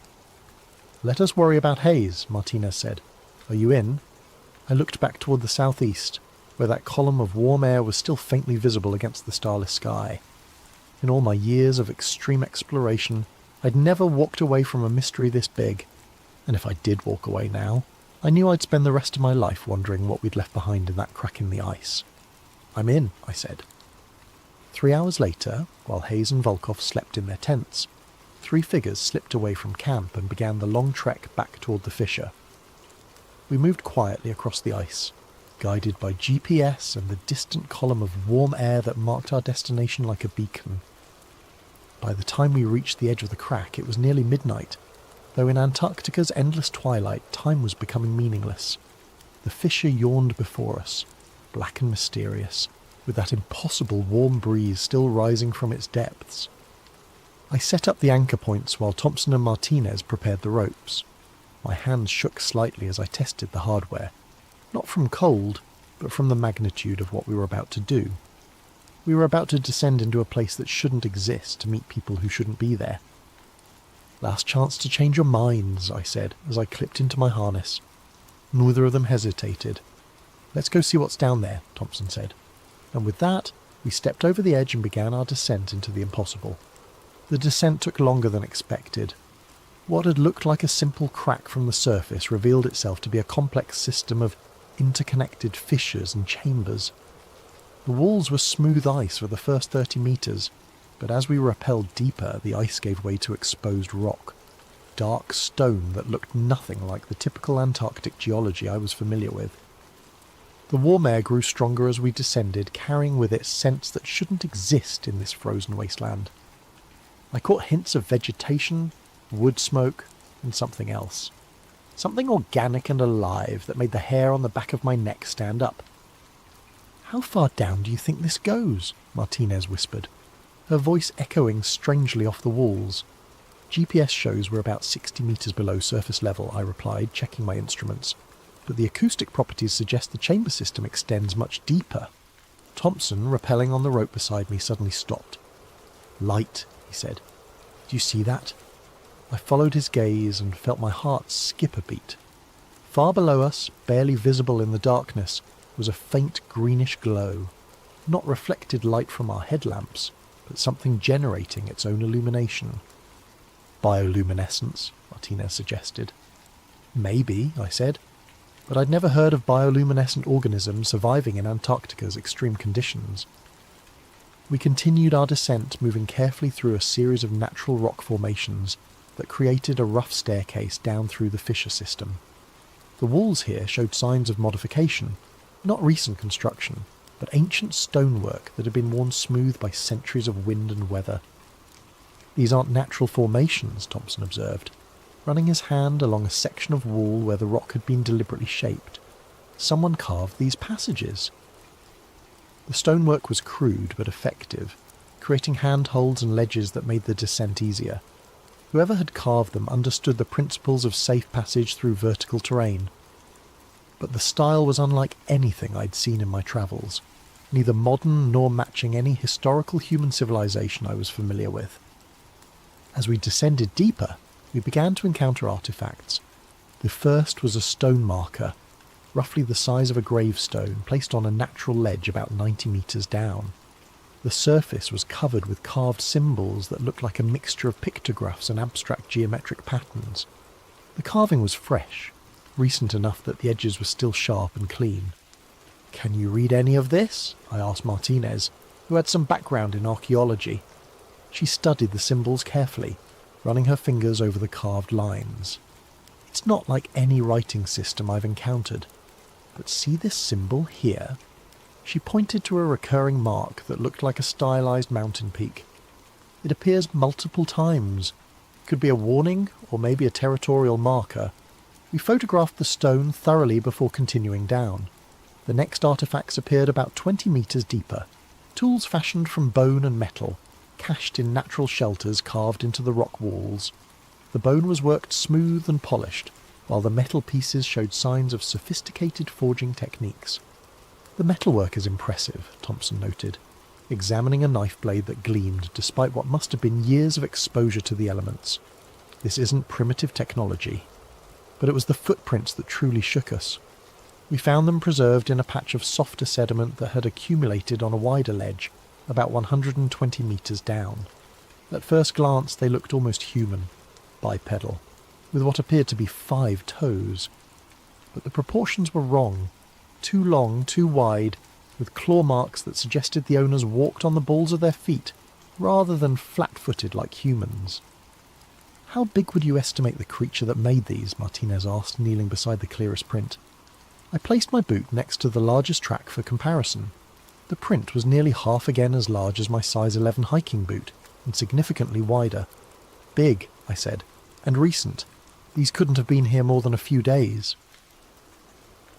"Let us worry about Hayes," Martinez said. "Are you in?" I looked back toward the southeast, where that column of warm air was still faintly visible against the starless sky. In all my years of extreme exploration, I'd never walked away from a mystery this big, and if I did walk away now, I knew I'd spend the rest of my life wondering what we'd left behind in that crack in the ice. "I'm in," I said. 3 hours later, while Hayes and Volkov slept in their tents, 3 figures slipped away from camp and began the long trek back toward the fissure. We moved quietly across the ice, guided by GPS and the distant column of warm air that marked our destination like a beacon. By the time we reached the edge of the crack, it was nearly midnight, though in Antarctica's endless twilight, time was becoming meaningless. The fissure yawned before us, black and mysterious, with that impossible warm breeze still rising from its depths. I set up the anchor points while Thompson and Martinez prepared the ropes. My hands shook slightly as I tested the hardware, not from cold, but from the magnitude of what we were about to do. We were about to descend into a place that shouldn't exist to meet people who shouldn't be there. "Last chance to change your minds," I said as I clipped into my harness. Neither of them hesitated. "Let's go see what's down there," Thompson said. And with that, we stepped over the edge and began our descent into the impossible. The descent took longer than expected. What had looked like a simple crack from the surface revealed itself to be a complex system of interconnected fissures and chambers. The walls were smooth ice for the first 30 metres, but as we rappelled deeper, the ice gave way to exposed rock, dark stone that looked nothing like the typical Antarctic geology I was familiar with. The warm air grew stronger as we descended, carrying with it scents that shouldn't exist in this frozen wasteland. I caught hints of vegetation, wood smoke, and something else. Something organic and alive that made the hair on the back of my neck stand up. "How far down do you think this goes?" Martinez whispered, her voice echoing strangely off the walls. "GPS shows we're about 60 metres below surface level," I replied, checking my instruments. "But the acoustic properties suggest the chamber system extends much deeper." Thompson, rappelling on the rope beside me, suddenly stopped. "Light," he said. "Do you see that?" I followed his gaze and felt my heart skip a beat. Far below us, barely visible in the darkness, was a faint greenish glow. Not reflected light from our headlamps, but something generating its own illumination. "Bioluminescence," Martinez suggested. "Maybe," I said, but I'd never heard of bioluminescent organisms surviving in Antarctica's extreme conditions. We continued our descent, moving carefully through a series of natural rock formations that created a rough staircase down through the fissure system. The walls here showed signs of modification, not recent construction, but ancient stonework that had been worn smooth by centuries of wind and weather. "These aren't natural formations," Thompson observed, running his hand along a section of wall where the rock had been deliberately shaped. "Someone carved these passages." The stonework was crude but effective, creating handholds and ledges that made the descent easier. Whoever had carved them understood the principles of safe passage through vertical terrain. But the style was unlike anything I'd seen in my travels, neither modern nor matching any historical human civilization I was familiar with. As we descended deeper, we began to encounter artifacts. The first was a stone marker, roughly the size of a gravestone, placed on a natural ledge about 90 metres down. The surface was covered with carved symbols that looked like a mixture of pictographs and abstract geometric patterns. The carving was fresh, recent enough that the edges were still sharp and clean. "Can you read any of this?" I asked Martinez, who had some background in archaeology. She studied the symbols carefully, running her fingers over the carved lines. "It's not like any writing system I've encountered. But see this symbol here?" She pointed to a recurring mark that looked like a stylized mountain peak. "It appears multiple times. It could be a warning, or maybe a territorial marker." We photographed the stone thoroughly before continuing down. The next artifacts appeared about 20 metres deeper, tools fashioned from bone and metal, cached in natural shelters carved into the rock walls. The bone was worked smooth and polished, while the metal pieces showed signs of sophisticated forging techniques. "The metalwork is impressive," Thompson noted, examining a knife blade that gleamed despite what must have been years of exposure to the elements. "This isn't primitive technology." But it was the footprints that truly shook us. We found them preserved in a patch of softer sediment that had accumulated on a wider ledge, about 120 metres down. At first glance they looked almost human, bipedal, with what appeared to be 5 toes. but the proportions were wrong. Too long, too wide, with claw marks that suggested the owners walked on the balls of their feet, rather than flat-footed like humans. "How big would you estimate the creature that made these?" Martinez asked, kneeling beside the clearest print. I placed my boot next to the largest track for comparison. The print was nearly half again as large as my size 11 hiking boot, and significantly wider. "Big," I said, "and recent. These couldn't have been here more than a few days."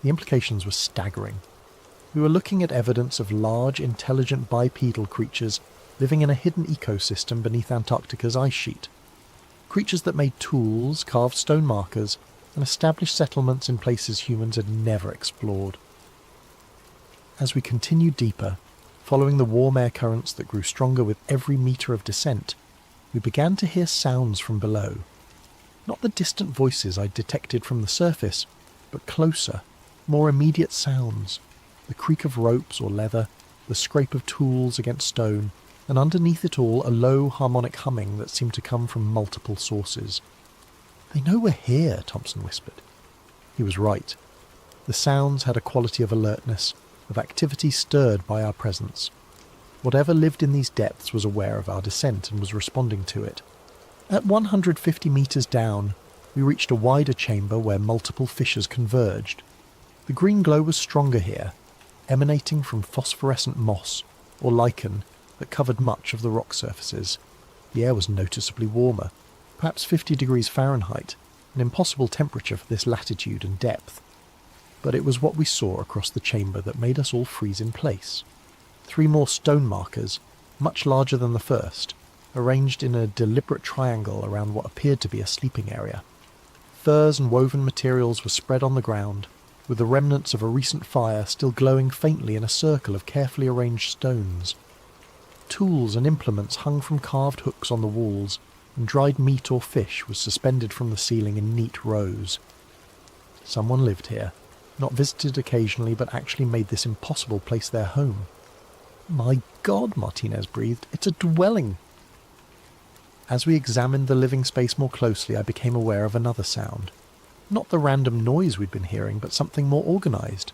The implications were staggering. We were looking at evidence of large, intelligent bipedal creatures living in a hidden ecosystem beneath Antarctica's ice sheet. Creatures that made tools, carved stone markers, and established settlements in places humans had never explored. As we continued deeper, following the warm air currents that grew stronger with every metre of descent, we began to hear sounds from below. Not the distant voices I'd detected from the surface, but closer, more immediate sounds. The creak of ropes or leather, the scrape of tools against stone, and underneath it all a low harmonic humming that seemed to come from multiple sources. "They know we're here," Thompson whispered. He was right. The sounds had a quality of alertness, of activity stirred by our presence. Whatever lived in these depths was aware of our descent and was responding to it. At 150 metres down, we reached a wider chamber where multiple fissures converged. The green glow was stronger here, emanating from phosphorescent moss, or lichen, that covered much of the rock surfaces. The air was noticeably warmer, perhaps 50 degrees Fahrenheit, an impossible temperature for this latitude and depth. But it was what we saw across the chamber that made us all freeze in place. 3 more stone markers, much larger than the first, arranged in a deliberate triangle around what appeared to be a sleeping area. Furs and woven materials were spread on the ground, with the remnants of a recent fire still glowing faintly in a circle of carefully arranged stones. Tools and implements hung from carved hooks on the walls, and dried meat or fish was suspended from the ceiling in neat rows. Someone lived here, not visited occasionally, but actually made this impossible place their home. "My God," Martinez breathed, "it's a dwelling!" As we examined the living space more closely, I became aware of another sound. Not the random noise we'd been hearing, but something more organised.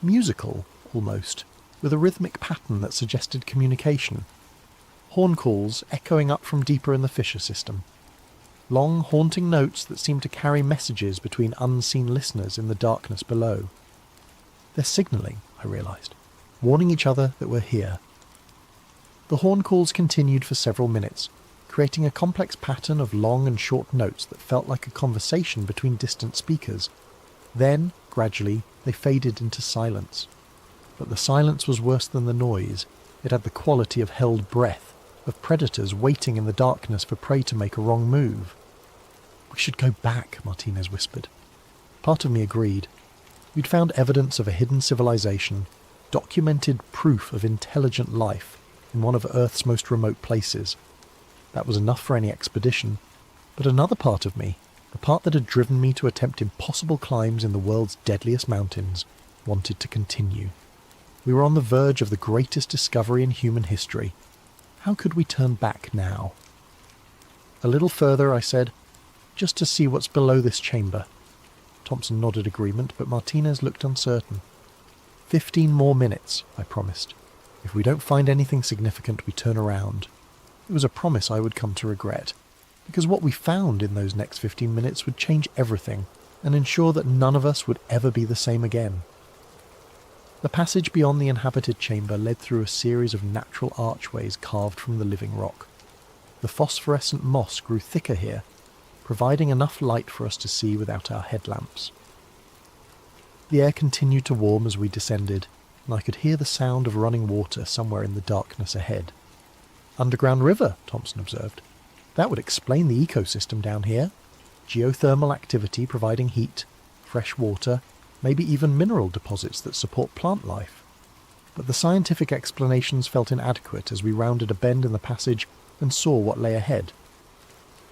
Musical, almost, with a rhythmic pattern that suggested communication. Horn calls echoing up from deeper in the fissure system. Long, haunting notes that seemed to carry messages between unseen listeners in the darkness below. "They're signalling," I realised, warning each other that we're here. The horn calls continued for several minutes, creating a complex pattern of long and short notes that felt like a conversation between distant speakers. Then, gradually, they faded into silence. But the silence was worse than the noise. It had the quality of held breath, of predators waiting in the darkness for prey to make a wrong move. "We should go back," Martinez whispered. Part of me agreed. We'd found evidence of a hidden civilization, documented proof of intelligent life in one of Earth's most remote places. That was enough for any expedition. But another part of me, the part that had driven me to attempt impossible climbs in the world's deadliest mountains, wanted to continue. We were on the verge of the greatest discovery in human history. How could we turn back now? "A little further," I said, "just to see what's below this chamber." Thompson nodded agreement, but Martinez looked uncertain. 15 more minutes, I promised. "If we don't find anything significant, we turn around." It was a promise I would come to regret, because what we found in those next 15 minutes would change everything and ensure that none of us would ever be the same again. The passage beyond the inhabited chamber led through a series of natural archways carved from the living rock. The phosphorescent moss grew thicker here, providing enough light for us to see without our headlamps. The air continued to warm as we descended, and I could hear the sound of running water somewhere in the darkness ahead. "Underground river," Thompson observed. "That would explain the ecosystem down here. Geothermal activity providing heat, fresh water, maybe even mineral deposits that support plant life." But the scientific explanations felt inadequate as we rounded a bend in the passage and saw what lay ahead.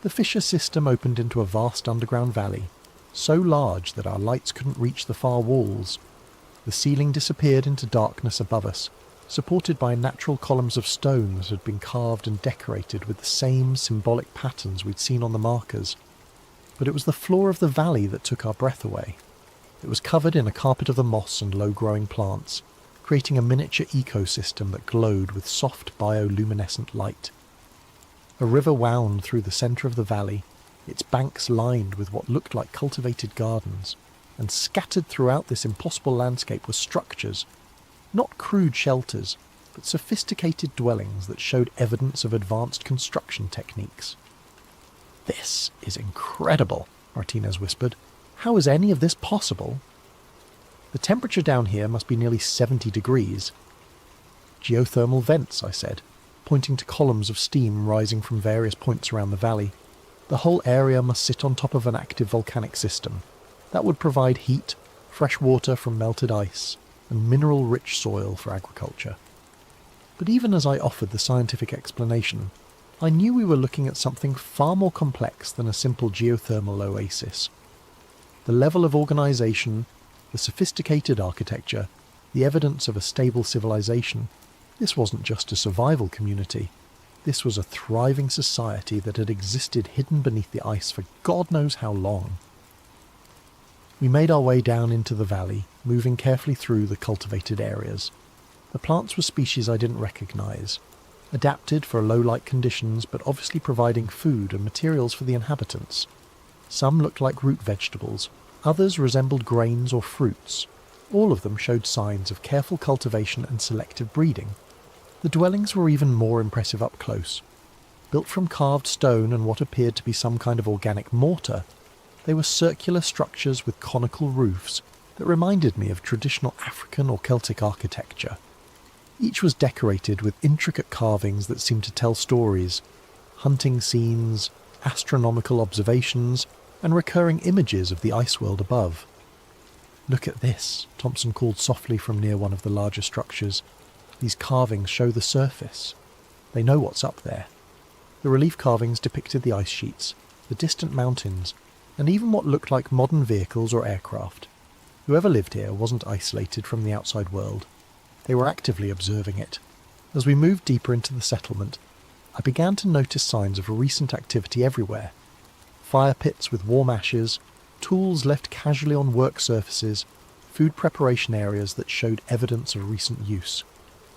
The fissure system opened into a vast underground valley, so large that our lights couldn't reach the far walls. The ceiling disappeared into darkness above us, supported by natural columns of stone that had been carved and decorated with the same symbolic patterns we'd seen on the markers. But it was the floor of the valley that took our breath away. It was covered in a carpet of the moss and low-growing plants, creating a miniature ecosystem that glowed with soft bioluminescent light. A river wound through the centre of the valley, its banks lined with what looked like cultivated gardens, and scattered throughout this impossible landscape were structures, not crude shelters, but sophisticated dwellings that showed evidence of advanced construction techniques. "This is incredible," Martinez whispered. "How is any of this possible?" "The temperature down here must be nearly 70 degrees. "Geothermal vents," I said, pointing to columns of steam rising from various points around the valley. "The whole area must sit on top of an active volcanic system. That would provide heat, fresh water from melted ice, and mineral-rich soil for agriculture." But even as I offered the scientific explanation, I knew we were looking at something far more complex than a simple geothermal oasis. The level of organisation, the sophisticated architecture, the evidence of a stable civilization, this wasn't just a survival community. This was a thriving society that had existed hidden beneath the ice for God knows how long. We made our way down into the valley, moving carefully through the cultivated areas. The plants were species I didn't recognise, adapted for low-light conditions but obviously providing food and materials for the inhabitants. Some looked like root vegetables, others resembled grains or fruits. All of them showed signs of careful cultivation and selective breeding. The dwellings were even more impressive up close. Built from carved stone and what appeared to be some kind of organic mortar, they were circular structures with conical roofs that reminded me of traditional African or Celtic architecture. Each was decorated with intricate carvings that seemed to tell stories, hunting scenes, astronomical observations, and recurring images of the ice world above. "Look at this," Thompson called softly from near one of the larger structures. "These carvings show the surface. They know what's up there." The relief carvings depicted the ice sheets, the distant mountains, and even what looked like modern vehicles or aircraft. Whoever lived here wasn't isolated from the outside world. They were actively observing it. As we moved deeper into the settlement, I began to notice signs of recent activity everywhere. Fire pits with warm ashes, tools left casually on work surfaces, food preparation areas that showed evidence of recent use.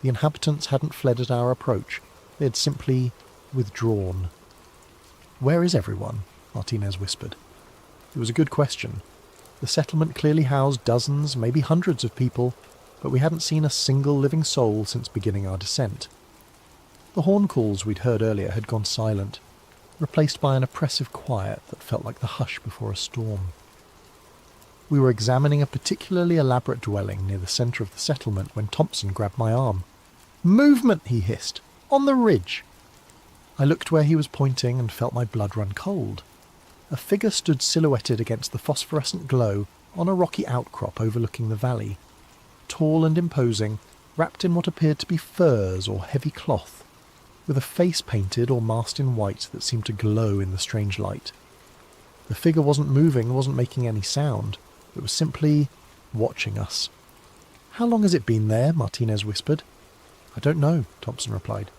The inhabitants hadn't fled at our approach. They had simply withdrawn. "Where is everyone?" Martinez whispered. It was a good question. The settlement clearly housed dozens, maybe hundreds of people, but we hadn't seen a single living soul since beginning our descent. The horn calls we'd heard earlier had gone silent, replaced by an oppressive quiet that felt like the hush before a storm. We were examining a particularly elaborate dwelling near the centre of the settlement when Thompson grabbed my arm. "Movement!" he hissed. "On the ridge!" I looked where he was pointing and felt my blood run cold. A figure stood silhouetted against the phosphorescent glow on a rocky outcrop overlooking the valley. Tall and imposing, wrapped in what appeared to be furs or heavy cloth, with a face painted or masked in white that seemed to glow in the strange light. The figure wasn't moving, wasn't making any sound. It was simply watching us. "How long has it been there?" Martinez whispered. "I don't know," Thompson replied.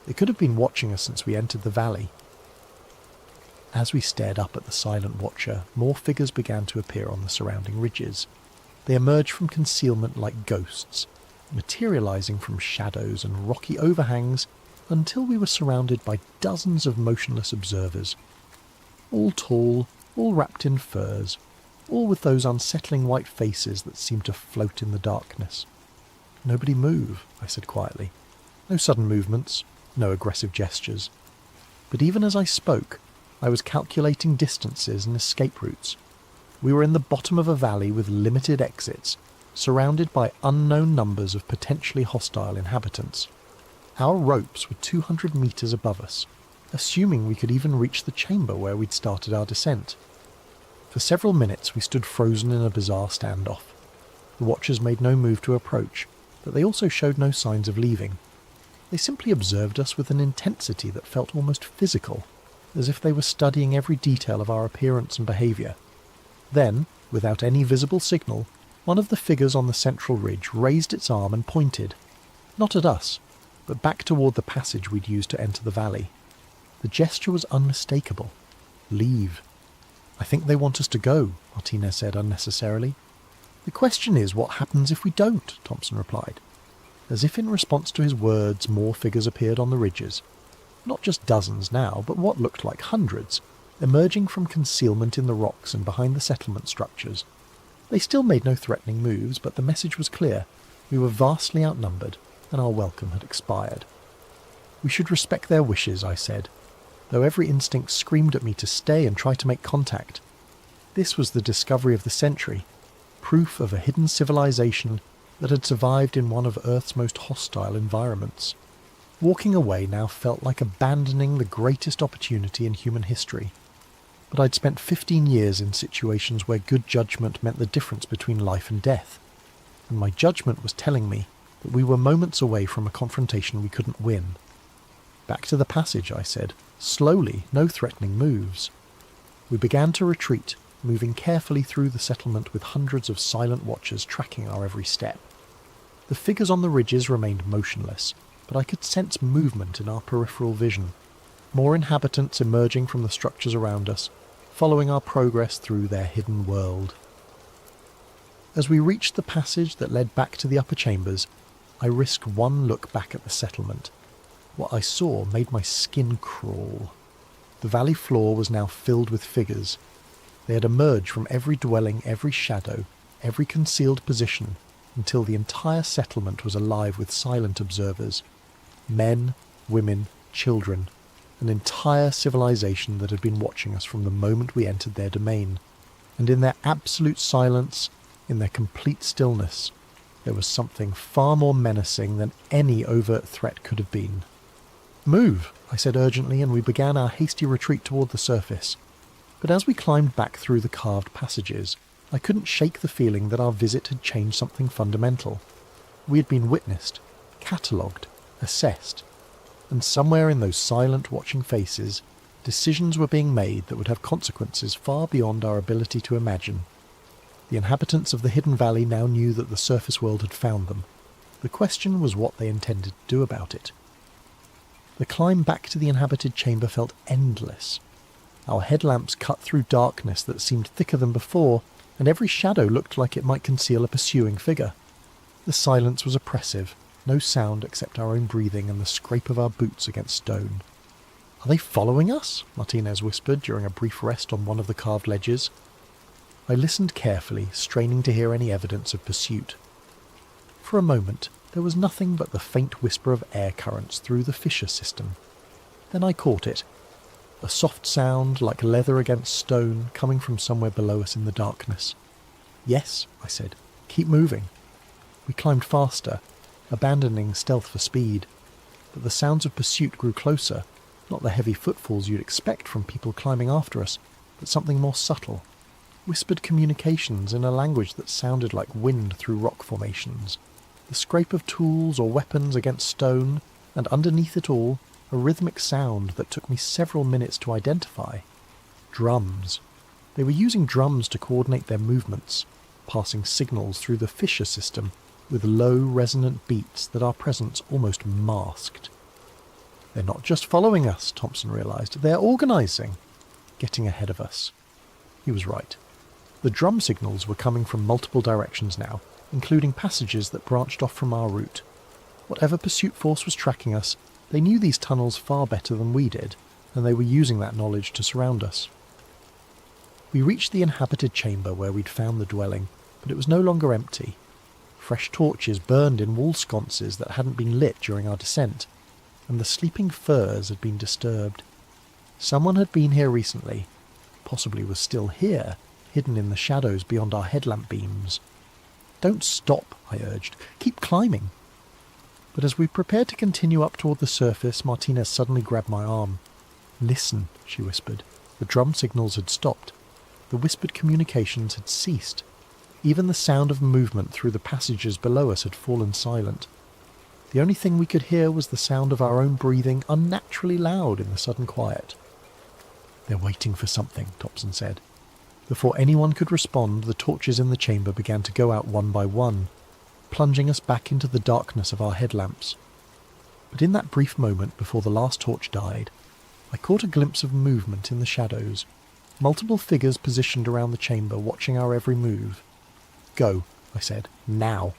"It could have been watching us since we entered the valley." As we stared up at the silent watcher, more figures began to appear on the surrounding ridges. They emerged from concealment like ghosts, materializing from shadows and rocky overhangs until we were surrounded by dozens of motionless observers. All tall, all wrapped in furs, all with those unsettling white faces that seemed to float in the darkness. "Nobody move," I said quietly. "No sudden movements, no aggressive gestures." But even as I spoke, I was calculating distances and escape routes. We were in the bottom of a valley with limited exits, surrounded by unknown numbers of potentially hostile inhabitants. Our ropes were 200 metres above us, assuming we could even reach the chamber where we'd started our descent. For several minutes we stood frozen in a bizarre standoff. The watchers made no move to approach, but they also showed no signs of leaving. They simply observed us with an intensity that felt almost physical, as if they were studying every detail of our appearance and behaviour. Then, without any visible signal, one of the figures on the central ridge raised its arm and pointed, not at us, but back toward the passage we'd used to enter the valley. The gesture was unmistakable. "Leave." "I think they want us to go," Martinez said unnecessarily. "The question is what happens if we don't," Thompson replied. As if in response to his words, more figures appeared on the ridges. Not just dozens now, but what looked like hundreds, emerging from concealment in the rocks and behind the settlement structures. They still made no threatening moves, but the message was clear. We were vastly outnumbered, and our welcome had expired. "We should respect their wishes," I said, though every instinct screamed at me to stay and try to make contact. This was the discovery of the century, proof of a hidden civilization that had survived in one of Earth's most hostile environments. Walking away now felt like abandoning the greatest opportunity in human history. But I'd spent 15 years in situations where good judgment meant the difference between life and death, and my judgment was telling me that we were moments away from a confrontation we couldn't win. "Back to the passage," I said, slowly, no threatening moves. We began to retreat, moving carefully through the settlement with hundreds of silent watchers tracking our every step. The figures on the ridges remained motionless, but I could sense movement in our peripheral vision, more inhabitants emerging from the structures around us, following our progress through their hidden world. As we reached the passage that led back to the upper chambers, I risked one look back at the settlement. What I saw made my skin crawl. The valley floor was now filled with figures. They had emerged from every dwelling, every shadow, every concealed position, until the entire settlement was alive with silent observers. Men, women, children, an entire civilization that had been watching us from the moment we entered their domain. And in their absolute silence, in their complete stillness, there was something far more menacing than any overt threat could have been. "Move," I said urgently, and we began our hasty retreat toward the surface. But as we climbed back through the carved passages, I couldn't shake the feeling that our visit had changed something fundamental. We had been witnessed, catalogued, assessed, and somewhere in those silent, watching faces, decisions were being made that would have consequences far beyond our ability to imagine. The inhabitants of the hidden valley now knew that the surface world had found them. The question was what they intended to do about it. The climb back to the inhabited chamber felt endless. Our headlamps cut through darkness that seemed thicker than before, and every shadow looked like it might conceal a pursuing figure. The silence was oppressive, no sound except our own breathing and the scrape of our boots against stone. "Are they following us?" Martinez whispered during a brief rest on one of the carved ledges. I listened carefully, straining to hear any evidence of pursuit. For a moment, there was nothing but the faint whisper of air currents through the fissure system. Then I caught it. A soft sound, like leather against stone, coming from somewhere below us in the darkness. "Yes," I said. "Keep moving." We climbed faster, abandoning stealth for speed. But the sounds of pursuit grew closer, not the heavy footfalls you'd expect from people climbing after us, but something more subtle. Whispered communications in a language that sounded like wind through rock formations. The scrape of tools or weapons against stone, and underneath it all, a rhythmic sound that took me several minutes to identify. Drums. They were using drums to coordinate their movements, passing signals through the fissure system with low, resonant beats that our presence almost masked. "They're not just following us," Thompson realized. "They're organizing." Getting ahead of us. He was right. The drum signals were coming from multiple directions now, including passages that branched off from our route. Whatever pursuit force was tracking us, they knew these tunnels far better than we did, and they were using that knowledge to surround us. We reached the inhabited chamber where we'd found the dwelling, but it was no longer empty. Fresh torches burned in wall sconces that hadn't been lit during our descent, and the sleeping furs had been disturbed. Someone had been here recently, possibly was still here, hidden in the shadows beyond our headlamp beams. "Don't stop," I urged. "Keep climbing." But as we prepared to continue up toward the surface, Martinez suddenly grabbed my arm. "Listen," she whispered. The drum signals had stopped. The whispered communications had ceased. Even the sound of movement through the passages below us had fallen silent. The only thing we could hear was the sound of our own breathing, unnaturally loud in the sudden quiet. "They're waiting for something," Thompson said. Before anyone could respond, the torches in the chamber began to go out one by one, plunging us back into the darkness of our headlamps. But in that brief moment before the last torch died, I caught a glimpse of movement in the shadows, multiple figures positioned around the chamber watching our every move. "Go," I said. Now.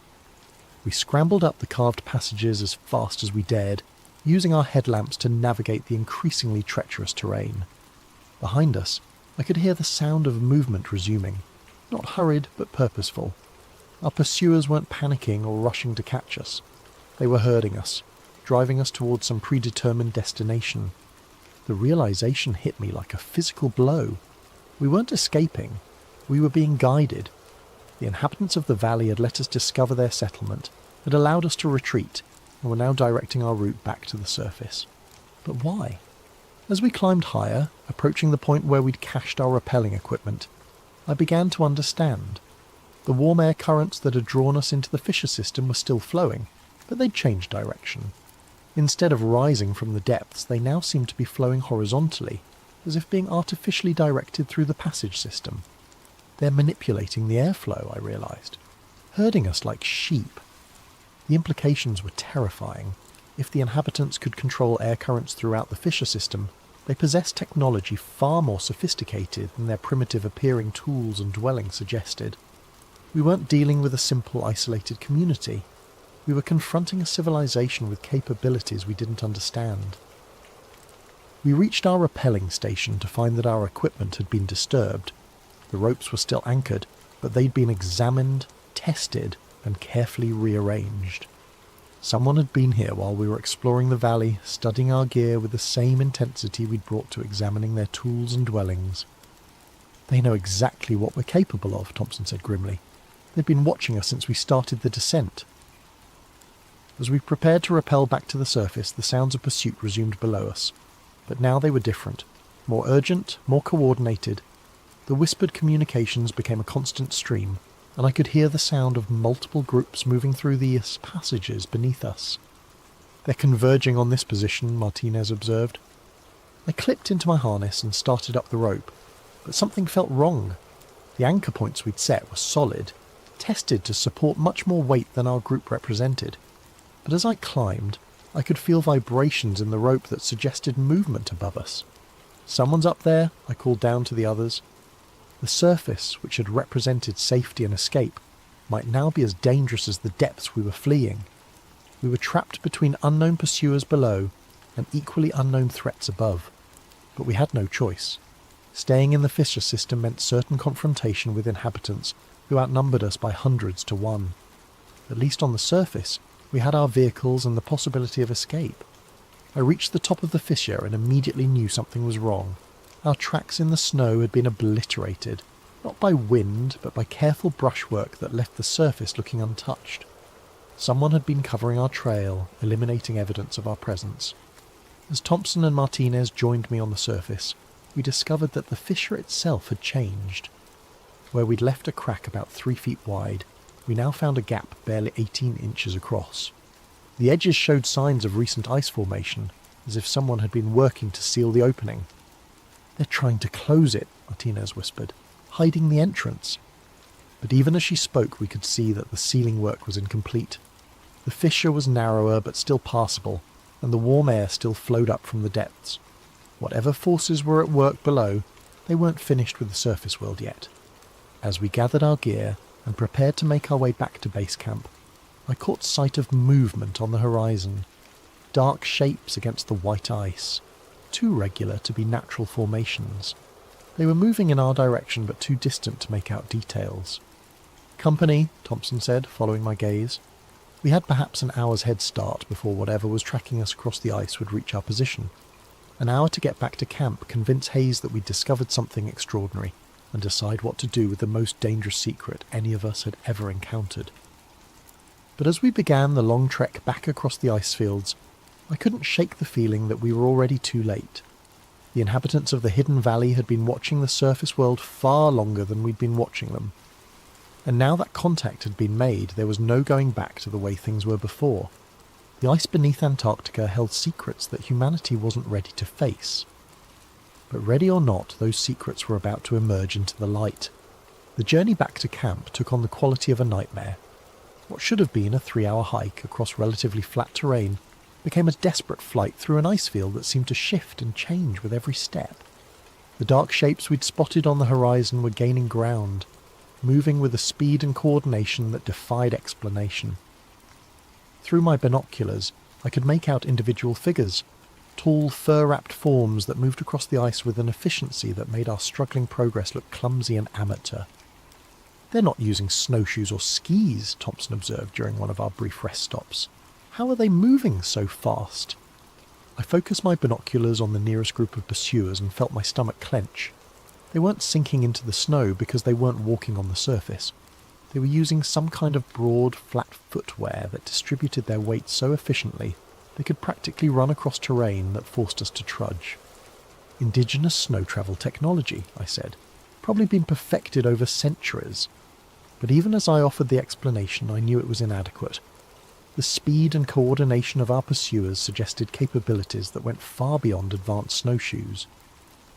We scrambled up the carved passages as fast as we dared, using our headlamps to navigate the increasingly treacherous terrain. Behind us, I could hear the sound of movement resuming, not hurried but purposeful. Our pursuers weren't panicking or rushing to catch us. They were herding us, driving us towards some predetermined destination. The realization hit me like a physical blow. We weren't escaping. We were being guided. The inhabitants of the valley had let us discover their settlement, had allowed us to retreat, and were now directing our route back to the surface. But why? As we climbed higher, approaching the point where we'd cached our rappelling equipment, I began to understand. The warm air currents that had drawn us into the fissure system were still flowing, but they'd changed direction. Instead of rising from the depths, they now seemed to be flowing horizontally, as if being artificially directed through the passage system. They're manipulating the airflow, I realised, herding us like sheep. The implications were terrifying. If the inhabitants could control air currents throughout the fissure system, they possessed technology far more sophisticated than their primitive-appearing tools and dwellings suggested. We weren't dealing with a simple, isolated community. We were confronting a civilization with capabilities we didn't understand. We reached our rappelling station to find that our equipment had been disturbed. The ropes were still anchored, but they'd been examined, tested, and carefully rearranged. Someone had been here while we were exploring the valley, studying our gear with the same intensity we'd brought to examining their tools and dwellings. They know exactly what we're capable of, Thompson said grimly. They've been watching us since we started the descent. As we prepared to rappel back to the surface, the sounds of pursuit resumed below us. But now they were different, more urgent, more coordinated. The whispered communications became a constant stream, and I could hear the sound of multiple groups moving through the passages beneath us. They're converging on this position, Martinez observed. I clipped into my harness and started up the rope, but something felt wrong. The anchor points we'd set were solid, tested to support much more weight than our group represented. But as I climbed, I could feel vibrations in the rope that suggested movement above us. Someone's up there, I called down to the others. The surface, which had represented safety and escape, might now be as dangerous as the depths we were fleeing. We were trapped between unknown pursuers below and equally unknown threats above. But we had no choice. Staying in the fissure system meant certain confrontation with inhabitants who outnumbered us by hundreds to one. At least on the surface, we had our vehicles and the possibility of escape. I reached the top of the fissure and immediately knew something was wrong. Our tracks in the snow had been obliterated, not by wind, but by careful brushwork that left the surface looking untouched. Someone had been covering our trail, eliminating evidence of our presence. As Thompson and Martinez joined me on the surface, we discovered that the fissure itself had changed. Where we'd left a crack about 3 feet wide, we now found a gap barely 18 inches across. The edges showed signs of recent ice formation, as if someone had been working to seal the opening. "They're trying to close it," Martinez whispered, "hiding the entrance." But even as she spoke, we could see that the sealing work was incomplete. The fissure was narrower but still passable, and the warm air still flowed up from the depths. Whatever forces were at work below, they weren't finished with the surface world yet. As we gathered our gear and prepared to make our way back to base camp, I caught sight of movement on the horizon. Dark shapes against the white ice, too regular to be natural formations. They were moving in our direction but too distant to make out details. "Company," Thompson said, following my gaze. We had perhaps an hour's head start before whatever was tracking us across the ice would reach our position. An hour to get back to camp, convince Hayes that we'd discovered something extraordinary, and decide what to do with the most dangerous secret any of us had ever encountered. But as we began the long trek back across the ice fields, I couldn't shake the feeling that we were already too late. The inhabitants of the hidden valley had been watching the surface world far longer than we'd been watching them. And now that contact had been made, there was no going back to the way things were before. The ice beneath Antarctica held secrets that humanity wasn't ready to face. But ready or not, those secrets were about to emerge into the light. The journey back to camp took on the quality of a nightmare. What should have been a 3-hour hike across relatively flat terrain became a desperate flight through an ice field that seemed to shift and change with every step. The dark shapes we'd spotted on the horizon were gaining ground. moving with a speed and coordination that defied explanation. Through my binoculars, I could make out individual figures, tall, fur-wrapped forms that moved across the ice with an efficiency that made our struggling progress look clumsy and amateur. "They're not using snowshoes or skis," Thompson observed during one of our brief rest stops. "How are they moving so fast?" I focused my binoculars on the nearest group of pursuers and felt my stomach clench. They weren't sinking into the snow because they weren't walking on the surface. They were using some kind of broad, flat footwear that distributed their weight so efficiently they could practically run across terrain that forced us to trudge. "Indigenous snow travel technology," I said. "Probably been perfected over centuries." But even as I offered the explanation, I knew it was inadequate. The speed and coordination of our pursuers suggested capabilities that went far beyond advanced snowshoes.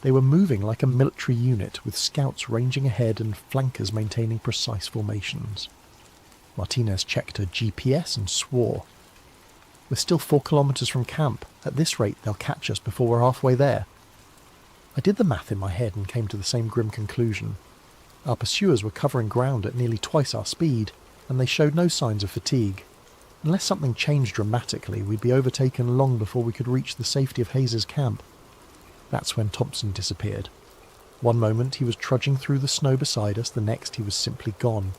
They were moving like a military unit, with scouts ranging ahead and flankers maintaining precise formations. Martinez checked her GPS and swore. "We're still 4 kilometres from camp. At this rate, they'll catch us before we're halfway there." I did the math in my head and came to the same grim conclusion. Our pursuers were covering ground at nearly twice our speed, and they showed no signs of fatigue. Unless something changed dramatically, we'd be overtaken long before we could reach the safety of Hayes' camp. That's when Thompson disappeared. One moment he was trudging through the snow beside us, the next he was simply gone.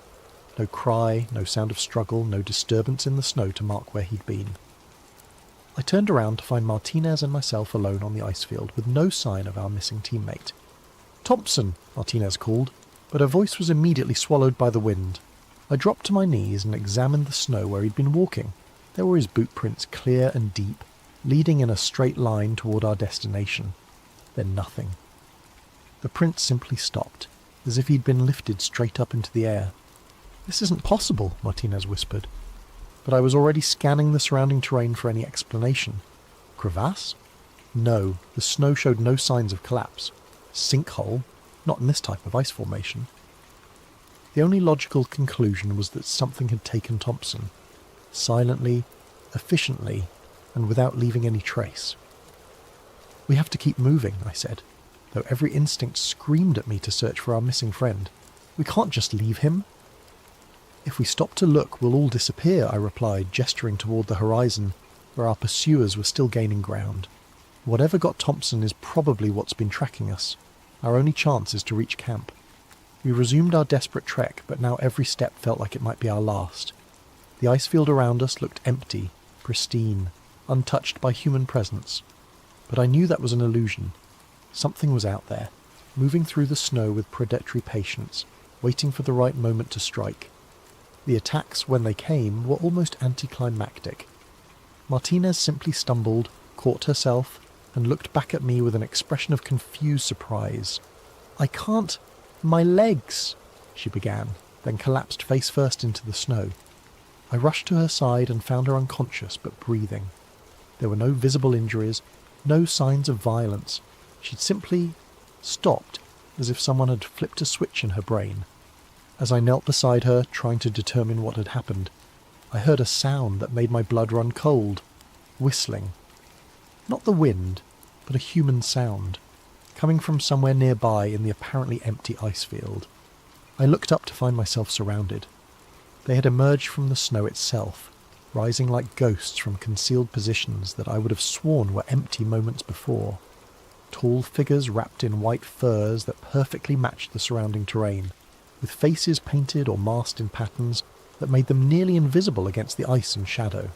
No cry, no sound of struggle, no disturbance in the snow to mark where he'd been. I turned around to find Martinez and myself alone on the ice field, with no sign of our missing teammate. "Thompson!" Martinez called, but her voice was immediately swallowed by the wind. I dropped to my knees and examined the snow where he'd been walking. There were his boot prints, clear and deep, leading in a straight line toward our destination. Then nothing. The prints simply stopped, as if he'd been lifted straight up into the air. "This isn't possible," Martinez whispered. But I was already scanning the surrounding terrain for any explanation. Crevasse? No, the snow showed no signs of collapse. Sinkhole? Not in this type of ice formation. The only logical conclusion was that something had taken Thompson, silently, efficiently, and without leaving any trace. "We have to keep moving," I said, though every instinct screamed at me to search for our missing friend. "We can't just leave him." "If we stop to look, we'll all disappear," I replied, gesturing toward the horizon, where our pursuers were still gaining ground. "Whatever got Thompson is probably what's been tracking us. Our only chance is to reach camp." We resumed our desperate trek, but now every step felt like it might be our last. The ice field around us looked empty, pristine, untouched by human presence. But I knew that was an illusion. Something was out there, moving through the snow with predatory patience, waiting for the right moment to strike. The attacks, when they came, were almost anticlimactic. Martinez simply stumbled, caught herself, and looked back at me with an expression of confused surprise. "I can't... my legs," she began, then collapsed face first into the snow. I rushed to her side and found her unconscious but breathing. There were no visible injuries, no signs of violence. She'd simply stopped, as if someone had flipped a switch in her brain. As I knelt beside her, trying to determine what had happened, I heard a sound that made my blood run cold. Whistling. Not the wind, but a human sound, coming from somewhere nearby in the apparently empty ice field. I looked up to find myself surrounded. They had emerged from the snow itself, rising like ghosts from concealed positions that I would have sworn were empty moments before. Tall figures wrapped in white furs that perfectly matched the surrounding terrain, with faces painted or masked in patterns that made them nearly invisible against the ice and shadow.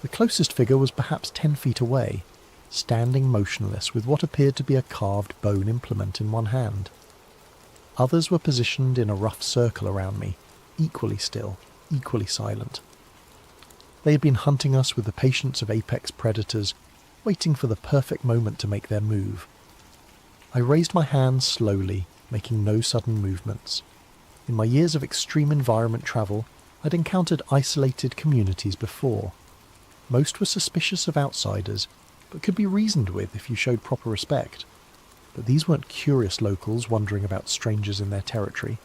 The closest figure was perhaps 10 feet away, standing motionless with what appeared to be a carved bone implement in one hand. Others were positioned in a rough circle around me, equally still, equally silent. They had been hunting us with the patience of apex predators, waiting for the perfect moment to make their move. I raised my hands slowly, making no sudden movements. In my years of extreme environment travel, I'd encountered isolated communities before. Most were suspicious of outsiders, but could be reasoned with if you showed proper respect. But these weren't curious locals wondering about strangers in their territory.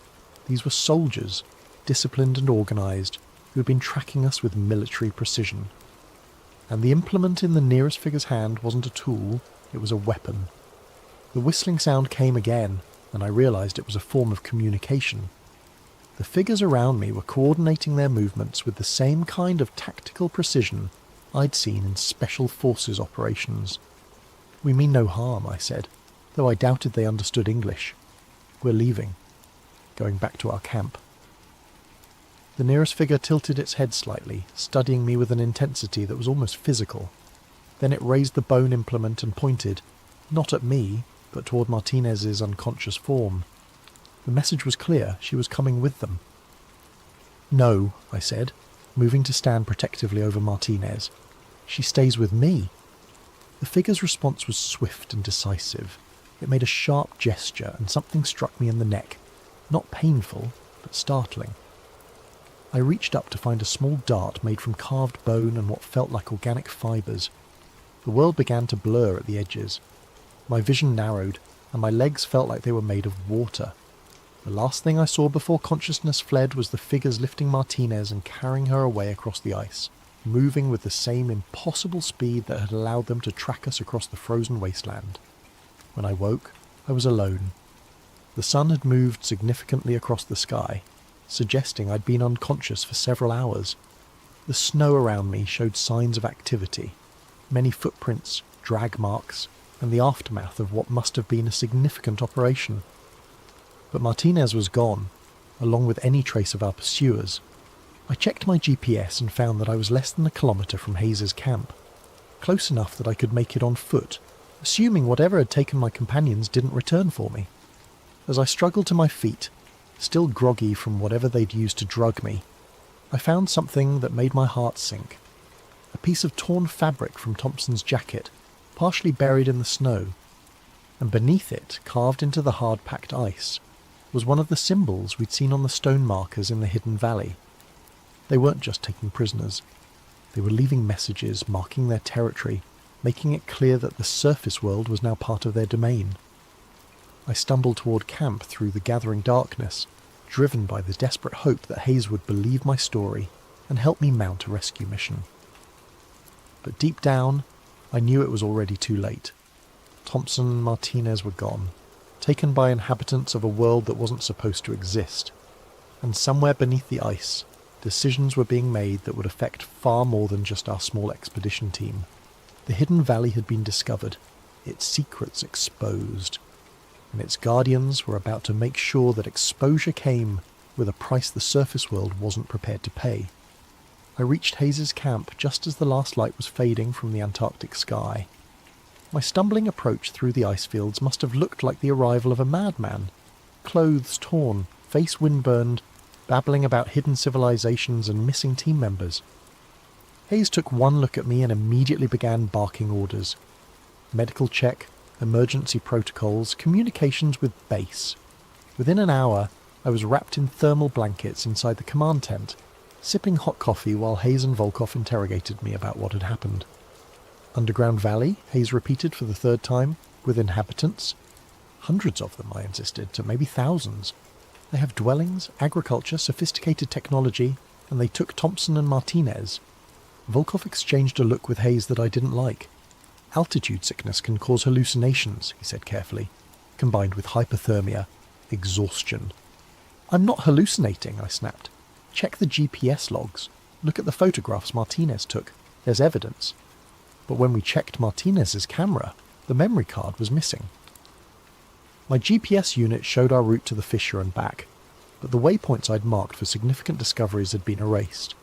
These were soldiers, disciplined and organised, who had been tracking us with military precision. And the implement in the nearest figure's hand wasn't a tool, it was a weapon. The whistling sound came again, and I realised it was a form of communication, The figures around me were coordinating their movements with the same kind of tactical precision I'd seen in special forces operations. "We mean no harm," I said, though I doubted they understood English. "We're leaving. Going back to our camp." The nearest figure tilted its head slightly, studying me with an intensity that was almost physical. Then it raised the bone implement and pointed, not at me, but toward Martinez's unconscious form. The message was clear. She was coming with them. "No," I said, moving to stand protectively over Martinez. "She stays with me." The figure's response was swift and decisive. It made a sharp gesture, and something struck me in the neck. Not painful, but startling. I reached up to find a small dart made from carved bone and what felt like organic fibres. The world began to blur at the edges. My vision narrowed, and my legs felt like they were made of water. The last thing I saw before consciousness fled was the figures lifting Martinez and carrying her away across the ice, moving with the same impossible speed that had allowed them to track us across the frozen wasteland. When I woke, I was alone. The sun had moved significantly across the sky, suggesting I'd been unconscious for several hours. The snow around me showed signs of activity, many footprints, drag marks, and the aftermath of what must have been a significant operation. But Martinez was gone, along with any trace of our pursuers. I checked my GPS and found that I was less than a kilometre from Hayes's camp, close enough that I could make it on foot, assuming whatever had taken my companions didn't return for me. As I struggled to my feet, still groggy from whatever they'd used to drug me, I found something that made my heart sink. A piece of torn fabric from Thompson's jacket, partially buried in the snow, and beneath it, carved into the hard-packed ice, was one of the symbols we'd seen on the stone markers in the hidden valley. They weren't just taking prisoners. They were leaving messages, marking their territory, making it clear that the surface world was now part of their domain. I stumbled toward camp through the gathering darkness, driven by the desperate hope that Hayes would believe my story and help me mount a rescue mission. But deep down, I knew it was already too late. Thompson and Martinez were gone, taken by inhabitants of a world that wasn't supposed to exist. And somewhere beneath the ice, decisions were being made that would affect far more than just our small expedition team. The hidden valley had been discovered, its secrets exposed, and its guardians were about to make sure that exposure came with a price the surface world wasn't prepared to pay. I reached Hayes's camp just as the last light was fading from the Antarctic sky. My stumbling approach through the ice fields must have looked like the arrival of a madman, clothes torn, face windburned, babbling about hidden civilizations and missing team members. Hayes took one look at me and immediately began barking orders. Medical check, emergency protocols, communications with base. Within an hour, I was wrapped in thermal blankets inside the command tent, sipping hot coffee while Hayes and Volkov interrogated me about what had happened. Underground valley, Hayes repeated for the third time, with inhabitants. Hundreds of them, I insisted, to maybe thousands. They have dwellings, agriculture, sophisticated technology, and they took Thompson and Martinez. Volkov exchanged a look with Hayes that I didn't like. Altitude sickness can cause hallucinations, he said carefully, combined with hypothermia, exhaustion. I'm not hallucinating, I snapped. Check the GPS logs. Look at the photographs Martinez took. There's evidence. But when we checked Martinez's camera, the memory card was missing. My GPS unit showed our route to the fissure and back, but the waypoints I'd marked for significant discoveries had been erased.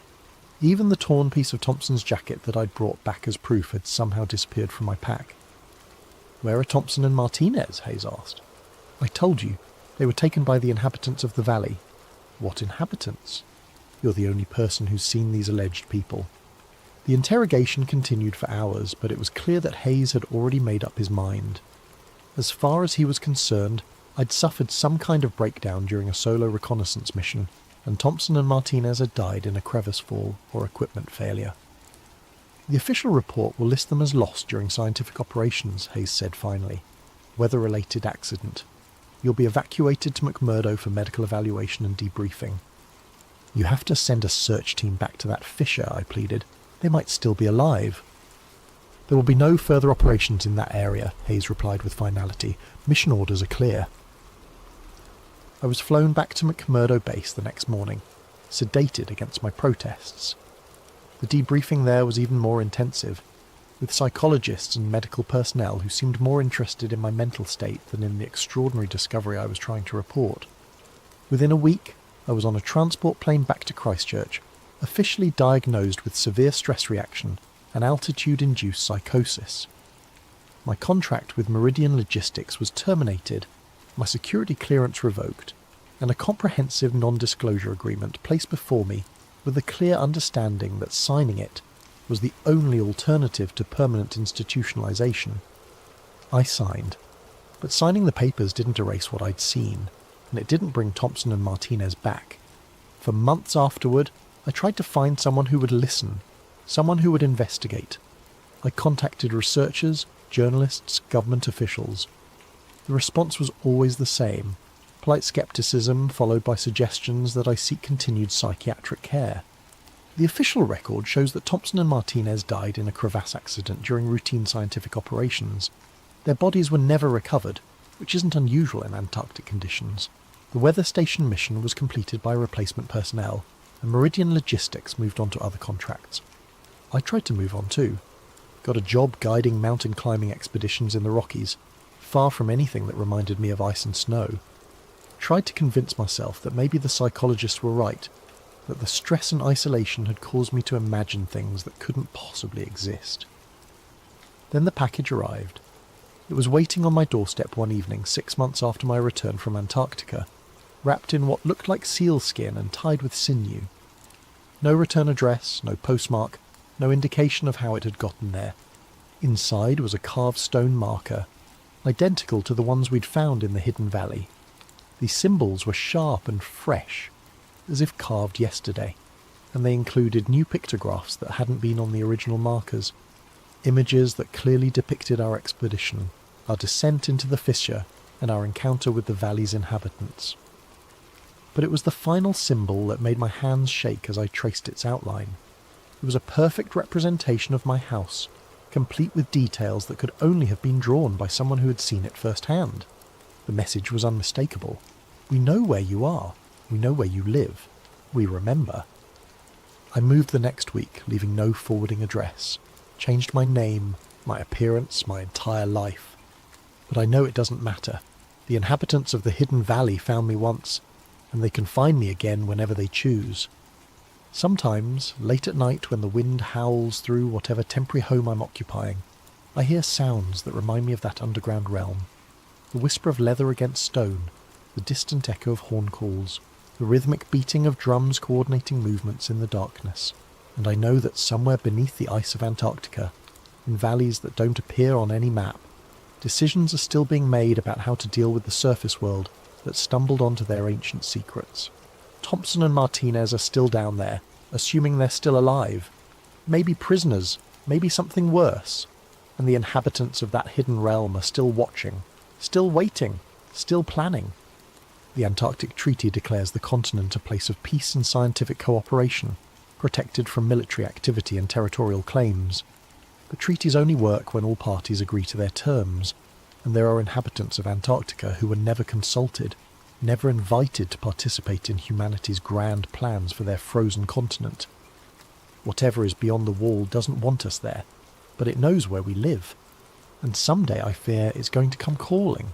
Even the torn piece of Thompson's jacket that I'd brought back as proof had somehow disappeared from my pack. Where are Thompson and Martinez? Hayes asked. I told you, they were taken by the inhabitants of the valley. What inhabitants? You're the only person who's seen these alleged people. The interrogation continued for hours, but it was clear that Hayes had already made up his mind. As far as he was concerned, I'd suffered some kind of breakdown during a solo reconnaissance mission, and Thompson and Martinez had died in a crevice fall or equipment failure. The official report will list them as lost during scientific operations, Hayes said finally. Weather-related accident. You'll be evacuated to McMurdo for medical evaluation and debriefing. You have to send a search team back to that fissure, I pleaded. They might still be alive. There will be no further operations in that area, Hayes replied with finality. Mission orders are clear. I was flown back to McMurdo Base the next morning, sedated against my protests. The debriefing there was even more intensive, with psychologists and medical personnel who seemed more interested in my mental state than in the extraordinary discovery I was trying to report. Within a week, I was on a transport plane back to Christchurch, officially diagnosed with severe stress reaction and altitude-induced psychosis. My contract with Meridian Logistics was terminated, my security clearance revoked, and a comprehensive non-disclosure agreement placed before me with a clear understanding that signing it was the only alternative to permanent institutionalization. I signed, but signing the papers didn't erase what I'd seen, and it didn't bring Thompson and Martinez back. For months afterward, I tried to find someone who would listen, someone who would investigate. I contacted researchers, journalists, government officials. The response was always the same: polite skepticism followed by suggestions that I seek continued psychiatric care. The official record shows that Thompson and Martinez died in a crevasse accident during routine scientific operations. Their bodies were never recovered, which isn't unusual in Antarctic conditions. The weather station mission was completed by replacement personnel, and Meridian Logistics moved on to other contracts. I tried to move on too. Got a job guiding mountain climbing expeditions in the Rockies, far from anything that reminded me of ice and snow. Tried to convince myself that maybe the psychologists were right, that the stress and isolation had caused me to imagine things that couldn't possibly exist. Then the package arrived. It was waiting on my doorstep one evening 6 months after my return from Antarctica, wrapped in what looked like sealskin and tied with sinew. No return address, no postmark, no indication of how it had gotten there. Inside was a carved stone marker, identical to the ones we'd found in the hidden valley. These symbols were sharp and fresh, as if carved yesterday, and they included new pictographs that hadn't been on the original markers, images that clearly depicted our expedition, our descent into the fissure, and our encounter with the valley's inhabitants. But it was the final symbol that made my hands shake as I traced its outline. It was a perfect representation of my house, complete with details that could only have been drawn by someone who had seen it firsthand. The message was unmistakable. We know where you are. We know where you live. We remember. I moved the next week, leaving no forwarding address. Changed my name, my appearance, my entire life. But I know it doesn't matter. The inhabitants of the hidden valley found me once, and they can find me again whenever they choose. Sometimes, late at night when the wind howls through whatever temporary home I'm occupying, I hear sounds that remind me of that underground realm. The whisper of leather against stone, the distant echo of horn calls, the rhythmic beating of drums coordinating movements in the darkness, and I know that somewhere beneath the ice of Antarctica, in valleys that don't appear on any map, decisions are still being made about how to deal with the surface world that stumbled onto their ancient secrets. Thompson and Martinez are still down there, assuming they're still alive. Maybe prisoners, maybe something worse, and the inhabitants of that hidden realm are still watching, still waiting, still planning. The Antarctic Treaty declares the continent a place of peace and scientific cooperation, protected from military activity and territorial claims. The treaties only work when all parties agree to their terms, and there are inhabitants of Antarctica who were never consulted, never invited to participate in humanity's grand plans for their frozen continent. Whatever is beyond the wall doesn't want us there, but it knows where we live, and someday I fear it's going to come calling.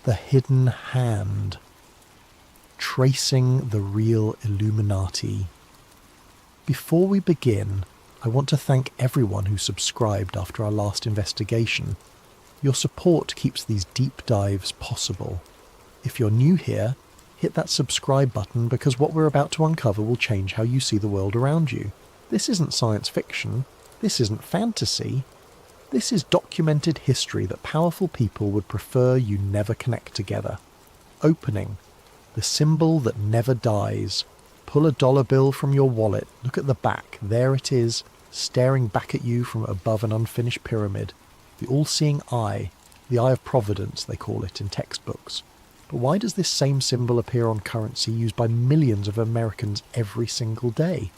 The hidden hand. Tracing the real Illuminati. Before we begin, I want to thank everyone who subscribed after our last investigation. Your support keeps these deep dives possible. If you're new here, hit that subscribe button because what we're about to uncover will change how you see the world around you. This isn't science fiction. This isn't fantasy. This is documented history that powerful people would prefer you never connect together. Opening. The symbol that never dies. Pull a dollar bill from your wallet, look at the back, there it is, staring back at you from above an unfinished pyramid. The all-seeing eye, the eye of providence they call it in textbooks. But why does this same symbol appear on currency used by millions of Americans every single day?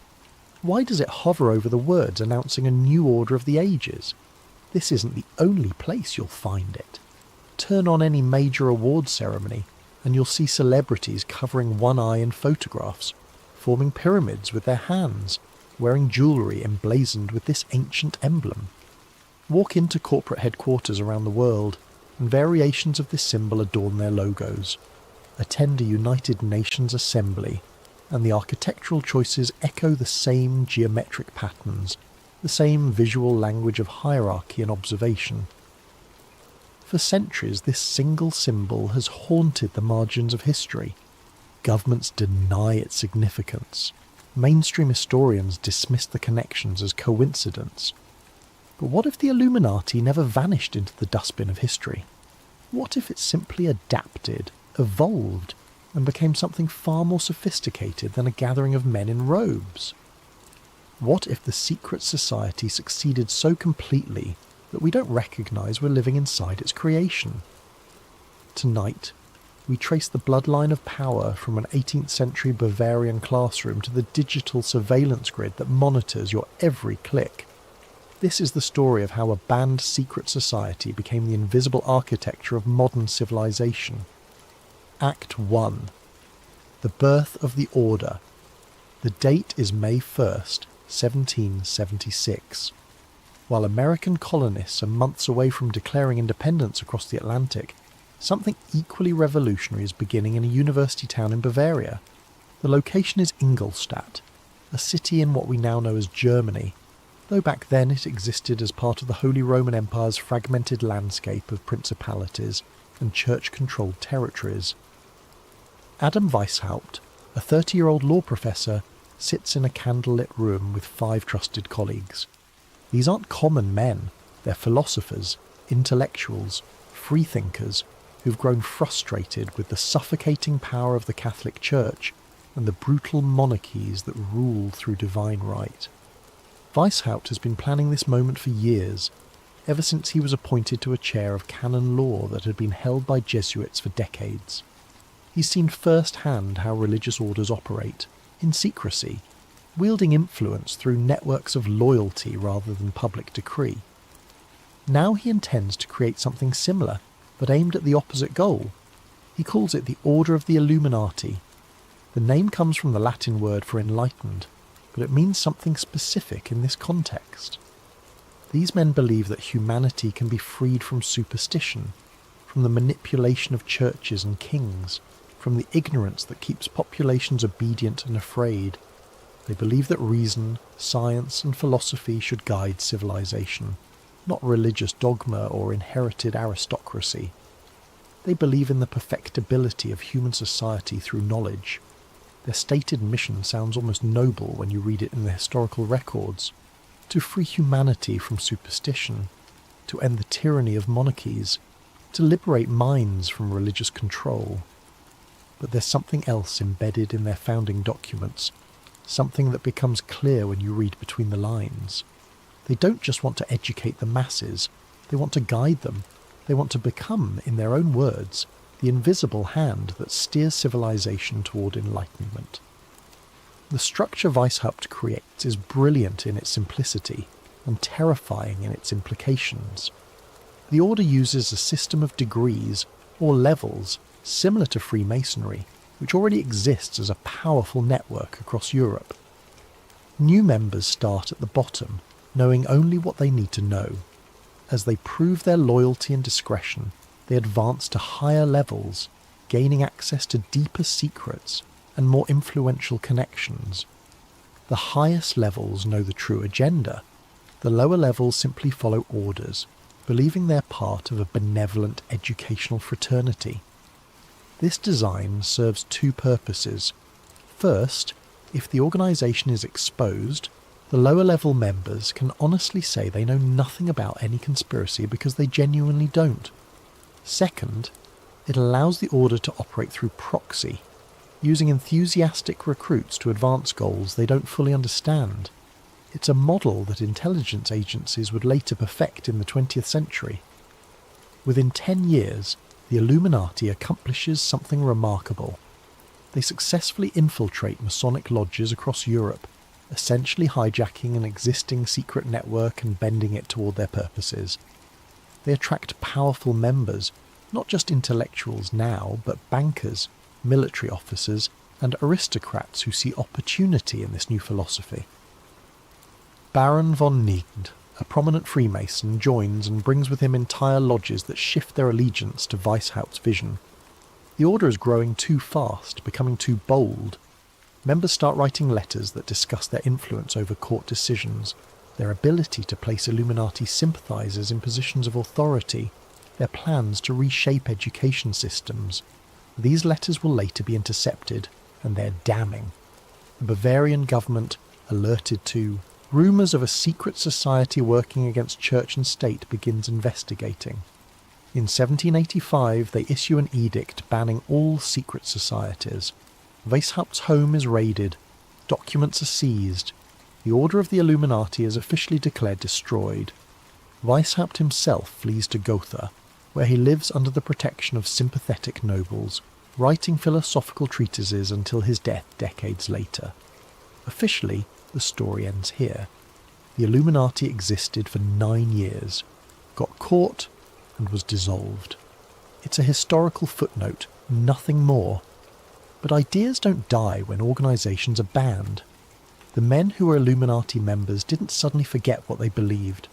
Why does it hover over the words announcing a new order of the ages? This isn't the only place you'll find it. Turn on any major award ceremony, and you'll see celebrities covering one eye in photographs, forming pyramids with their hands, wearing jewellery emblazoned with this ancient emblem. Walk into corporate headquarters around the world, and variations of this symbol adorn their logos. Attend a United Nations assembly, and the architectural choices echo the same geometric patterns, the same visual language of hierarchy and observation. For centuries, this single symbol has haunted the margins of history. Governments deny its significance. Mainstream historians dismiss the connections as coincidence. But what if the Illuminati never vanished into the dustbin of history? What if it simply adapted, evolved, and became something far more sophisticated than a gathering of men in robes? What if the secret society succeeded so completely that we don't recognise we're living inside its creation? Tonight, we trace the bloodline of power from an 18th century Bavarian classroom to the digital surveillance grid that monitors your every click. This is the story of how a banned secret society became the invisible architecture of modern civilization. Act 1. The birth of the Order. The date is May 1st, 1776. While American colonists are months away from declaring independence across the Atlantic, something equally revolutionary is beginning in a university town in Bavaria. The location is Ingolstadt, a city in what we now know as Germany, though back then it existed as part of the Holy Roman Empire's fragmented landscape of principalities and church-controlled territories. Adam Weishaupt, a 30-year-old law professor, sits in a candlelit room with 5 trusted colleagues. These aren't common men, they're philosophers, intellectuals, freethinkers, who've grown frustrated with the suffocating power of the Catholic Church and the brutal monarchies that rule through divine right. Weishaupt has been planning this moment for years, ever since he was appointed to a chair of canon law that had been held by Jesuits for decades. He's seen firsthand how religious orders operate, in secrecy, wielding influence through networks of loyalty rather than public decree. Now he intends to create something similar, but aimed at the opposite goal. He calls it the Order of the Illuminati. The name comes from the Latin word for enlightened, but it means something specific in this context. These men believe that humanity can be freed from superstition, from the manipulation of churches and kings, from the ignorance that keeps populations obedient and afraid. They believe that reason, science and philosophy should guide civilization, not religious dogma or inherited aristocracy. They believe in the perfectibility of human society through knowledge. Their stated mission sounds almost noble when you read it in the historical records: to free humanity from superstition, to end the tyranny of monarchies, to liberate minds from religious control. But there's something else embedded in their founding documents, something that becomes clear when you read between the lines. They don't just want to educate the masses, they want to guide them. They want to become, in their own words, the invisible hand that steers civilization toward enlightenment. The structure Weishaupt creates is brilliant in its simplicity and terrifying in its implications. The order uses a system of degrees, or levels, similar to Freemasonry, which already exists as a powerful network across Europe. New members start at the bottom, knowing only what they need to know. As they prove their loyalty and discretion, they they advance to higher levels, gaining access to deeper secrets and more influential connections. The highest levels know the true agenda. The lower levels simply follow orders, believing they're part of a benevolent educational fraternity. This design serves two purposes. First, if the organisation is exposed, the lower level members can honestly say they know nothing about any conspiracy because they genuinely don't. Second, it allows the order to operate through proxy, using enthusiastic recruits to advance goals they don't fully understand. It's a model that intelligence agencies would later perfect in the 20th century. Within 10 years, the Illuminati accomplishes something remarkable. They successfully infiltrate Masonic lodges across Europe, essentially hijacking an existing secret network and bending it toward their purposes. They attract powerful members, not just intellectuals now, but bankers, military officers, and aristocrats who see opportunity in this new philosophy. Baron von Nied, a prominent Freemason, joins and brings with him entire lodges that shift their allegiance to Weishaupt's vision. The order is growing too fast, becoming too bold. Members start writing letters that discuss their influence over court decisions, their ability to place Illuminati sympathisers in positions of authority, their plans to reshape education systems. These letters will later be intercepted, and they're damning. The Bavarian government, alerted to rumours of a secret society working against church and state, begins investigating. In 1785 they issue an edict banning all secret societies. Weishaupt's home is raided, documents are seized, the order of the Illuminati is officially declared destroyed. Weishaupt himself flees to Gotha, where he lives under the protection of sympathetic nobles, writing philosophical treatises until his death decades later. Officially, the story ends here. The Illuminati existed for 9 years, got caught, and was dissolved. It's a historical footnote, nothing more. But ideas don't die when organisations are banned. The men who were Illuminati members didn't suddenly forget what they believed.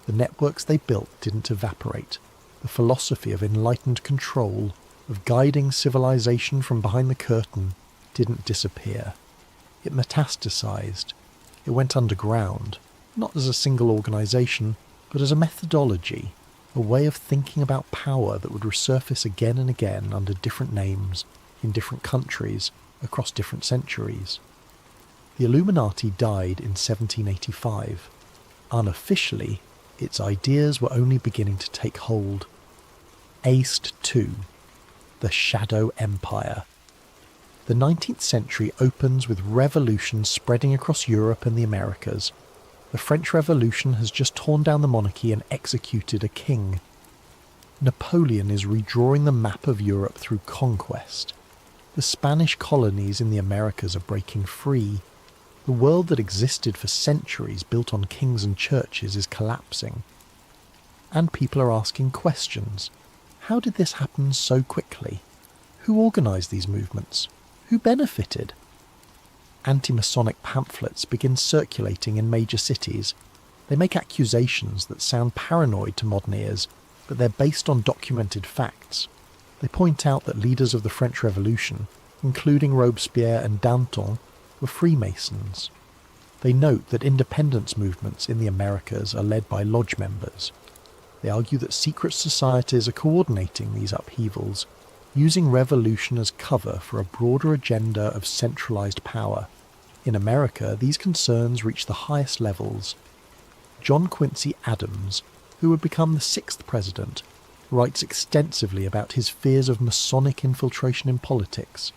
The networks they built didn't evaporate. The philosophy of enlightened control, of guiding civilization from behind the curtain, didn't disappear. It metastasized. It went underground, not as a single organisation, but as a methodology, a way of thinking about power that would resurface again and again under different names, in different countries, across different centuries. The Illuminati died in 1785. Unofficially, its ideas were only beginning to take hold. Aced II, the Shadow Empire. The 19th century opens with revolutions spreading across Europe and the Americas. The French Revolution has just torn down the monarchy and executed a king. Napoleon is redrawing the map of Europe through conquest. The Spanish colonies in the Americas are breaking free. The world that existed for centuries built on kings and churches is collapsing. And people are asking questions. How did this happen so quickly? Who organised these movements? Who benefited? Anti-Masonic pamphlets begin circulating in major cities. They make accusations that sound paranoid to modern ears, but they're based on documented facts. They point out that leaders of the French Revolution, including Robespierre and Danton, were Freemasons. They note that independence movements in the Americas are led by lodge members. They argue that secret societies are coordinating these upheavals, using revolution as cover for a broader agenda of centralized power. In America, these concerns reach the highest levels. John Quincy Adams, who would become the 6th president, writes extensively about his fears of Masonic infiltration in politics.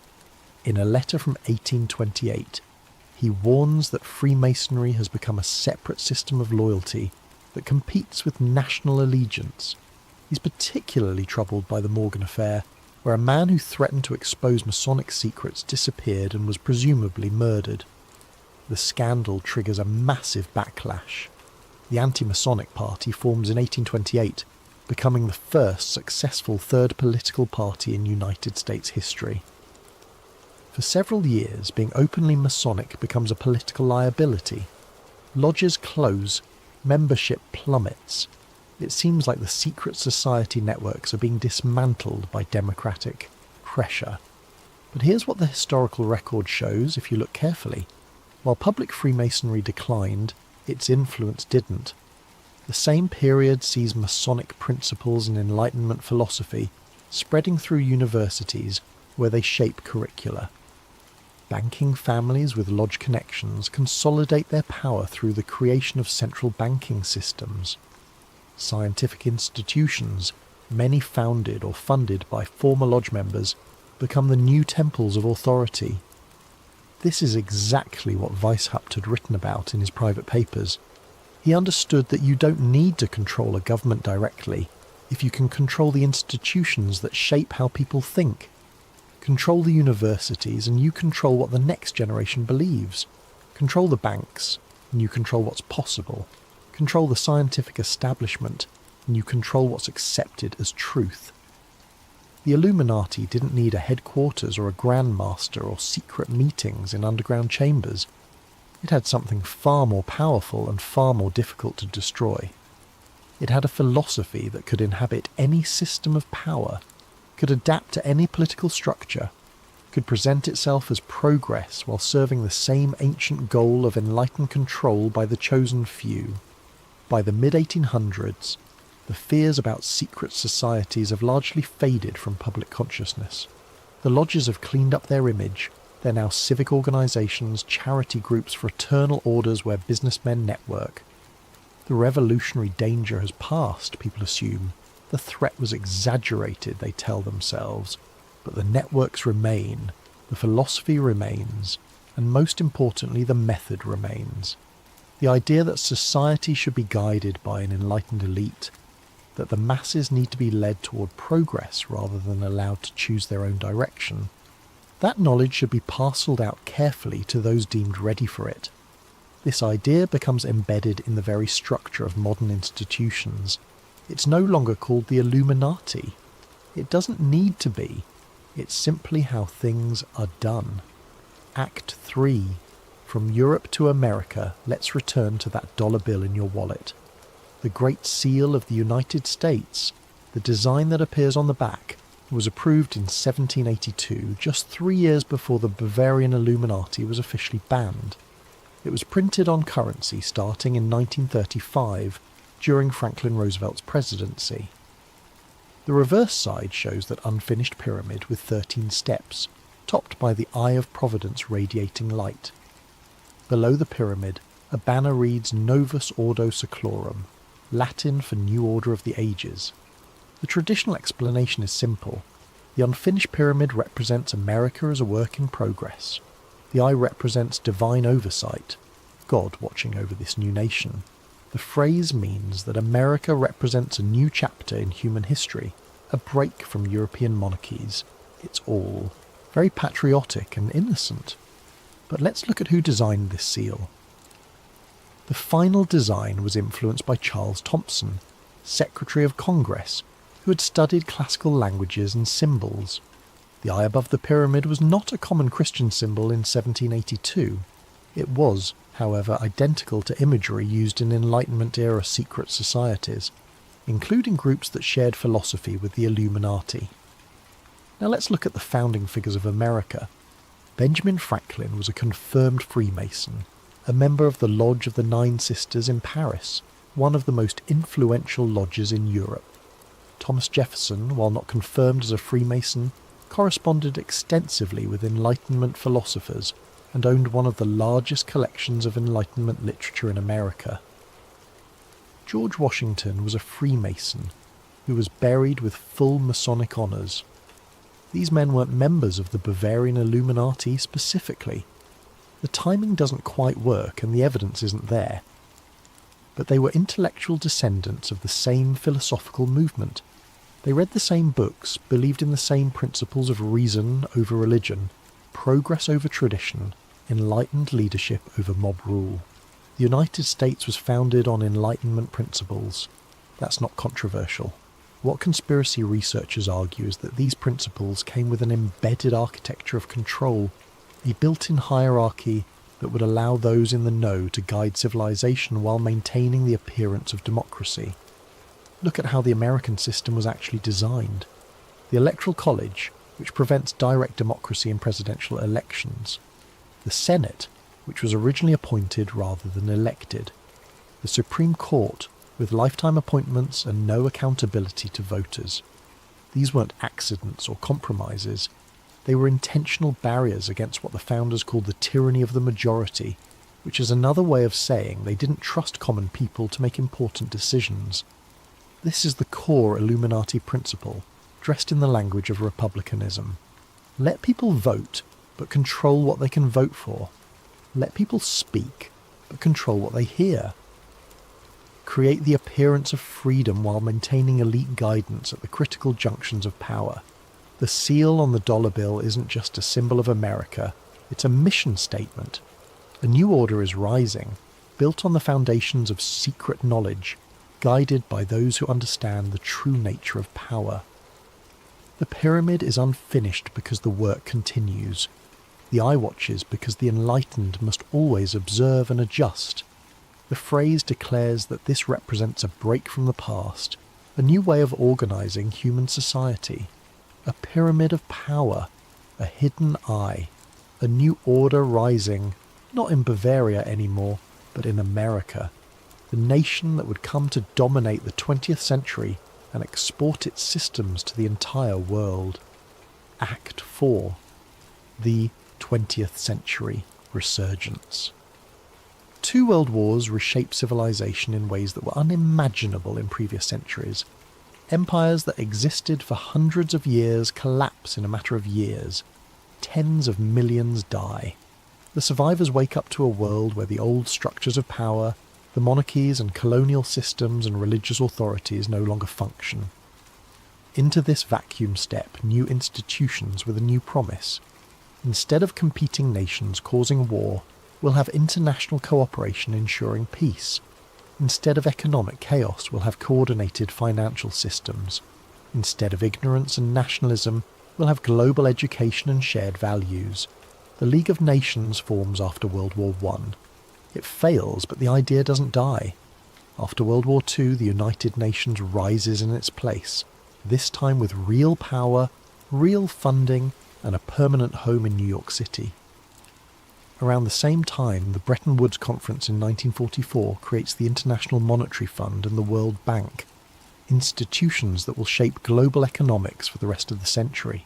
In a letter from 1828, he warns that Freemasonry has become a separate system of loyalty that competes with national allegiance. He's particularly troubled by the Morgan affair, where a man who threatened to expose Masonic secrets disappeared and was presumably murdered. The scandal triggers a massive backlash. The anti-Masonic party forms in 1828, becoming the first successful third political party in United States history. For several years, being openly Masonic becomes a political liability. Lodges close, membership plummets. It seems like the secret society networks are being dismantled by democratic pressure. But here's what the historical record shows if you look carefully. While public Freemasonry declined, its influence didn't. The same period sees Masonic principles and Enlightenment philosophy spreading through universities where they shape curricula. Banking families with lodge connections consolidate their power through the creation of central banking systems. Scientific institutions, many founded or funded by former lodge members, become the new temples of authority. This is exactly what Weishaupt had written about in his private papers. He understood that you don't need to control a government directly if you can control the institutions that shape how people think. Control the universities and you control what the next generation believes. Control the banks and you control what's possible. Control the scientific establishment and you control what's accepted as truth. The Illuminati didn't need a headquarters or a Grand Master or secret meetings in underground chambers. It had something far more powerful and far more difficult to destroy. It had a philosophy that could inhabit any system of power, could adapt to any political structure, could present itself as progress while serving the same ancient goal of enlightened control by the chosen few. By the mid-1800s, the fears about secret societies have largely faded from public consciousness. The lodges have cleaned up their image. They're now civic organisations, charity groups, fraternal orders where businessmen network. The revolutionary danger has passed, people assume. The threat was exaggerated, they tell themselves. But the networks remain, the philosophy remains, and most importantly, the method remains. The idea that society should be guided by an enlightened elite, that the masses need to be led toward progress rather than allowed to choose their own direction. That knowledge should be parcelled out carefully to those deemed ready for it. This idea becomes embedded in the very structure of modern institutions. It's no longer called the Illuminati. It doesn't need to be. It's simply how things are done. Act 3. From Europe to America, let's return to that dollar bill in your wallet. The Great Seal of the United States, the design that appears on the back, was approved in 1782, just 3 years before the Bavarian Illuminati was officially banned. It was printed on currency starting in 1935, during Franklin Roosevelt's presidency. The reverse side shows that unfinished pyramid with 13 steps, topped by the Eye of Providence radiating light. Below the pyramid, a banner reads Novus Ordo Seclorum, Latin for New Order of the Ages. The traditional explanation is simple. The unfinished pyramid represents America as a work in progress. The eye represents divine oversight, God watching over this new nation. The phrase means that America represents a new chapter in human history, a break from European monarchies. It's all very patriotic and innocent. But let's look at who designed this seal. The final design was influenced by Charles Thomson, Secretary of Congress, who had studied classical languages and symbols. The eye above the pyramid was not a common Christian symbol in 1782. It was, however, identical to imagery used in Enlightenment-era secret societies, including groups that shared philosophy with the Illuminati. Now let's look at the founding figures of America. Benjamin Franklin was a confirmed Freemason, a member of the Lodge of the Nine Sisters in Paris, one of the most influential lodges in Europe. Thomas Jefferson, while not confirmed as a Freemason, corresponded extensively with Enlightenment philosophers and owned one of the largest collections of Enlightenment literature in America. George Washington was a Freemason who was buried with full Masonic honours. These men weren't members of the Bavarian Illuminati specifically. The timing doesn't quite work and the evidence isn't there. But they were intellectual descendants of the same philosophical movement. They read the same books, believed in the same principles of reason over religion, progress over tradition, enlightened leadership over mob rule. The United States was founded on Enlightenment principles. That's not controversial. What conspiracy researchers argue is that these principles came with an embedded architecture of control, a built-in hierarchy that would allow those in the know to guide civilization while maintaining the appearance of democracy. Look at how the American system was actually designed. The Electoral College, which prevents direct democracy in presidential elections. The Senate, which was originally appointed rather than elected. The Supreme Court, with lifetime appointments and no accountability to voters. These weren't accidents or compromises. They were intentional barriers against what the founders called the tyranny of the majority, which is another way of saying they didn't trust common people to make important decisions. This is the core Illuminati principle, dressed in the language of republicanism. Let people vote, but control what they can vote for. Let people speak, but control what they hear. Create the appearance of freedom while maintaining elite guidance at the critical junctions of power. The seal on the dollar bill isn't just a symbol of America, it's a mission statement. A new order is rising, built on the foundations of secret knowledge, guided by those who understand the true nature of power. The pyramid is unfinished because the work continues. The eye watches because the enlightened must always observe and adjust. The phrase declares that this represents a break from the past, a new way of organising human society, a pyramid of power, a hidden eye, a new order rising, not in Bavaria anymore, but in America, the nation that would come to dominate the 20th century and export its systems to the entire world. Act 4. The 20th Century Resurgence. 2 world wars reshaped civilization in ways that were unimaginable in previous centuries. Empires that existed for hundreds of years collapse in a matter of years. Tens of millions die. The survivors wake up to a world where the old structures of power, the monarchies and colonial systems and religious authorities no longer function. Into this vacuum step new institutions with a new promise. Instead of competing nations causing war, we'll have international cooperation ensuring peace. Instead of economic chaos, we'll have coordinated financial systems. Instead of ignorance and nationalism, we'll have global education and shared values. The League of Nations forms after World War I. It fails, but the idea doesn't die. After World War II, the United Nations rises in its place, this time with real power, real funding, and a permanent home in New York City. Around the same time, the Bretton Woods Conference in 1944 creates the International Monetary Fund and the World Bank, institutions that will shape global economics for the rest of the century.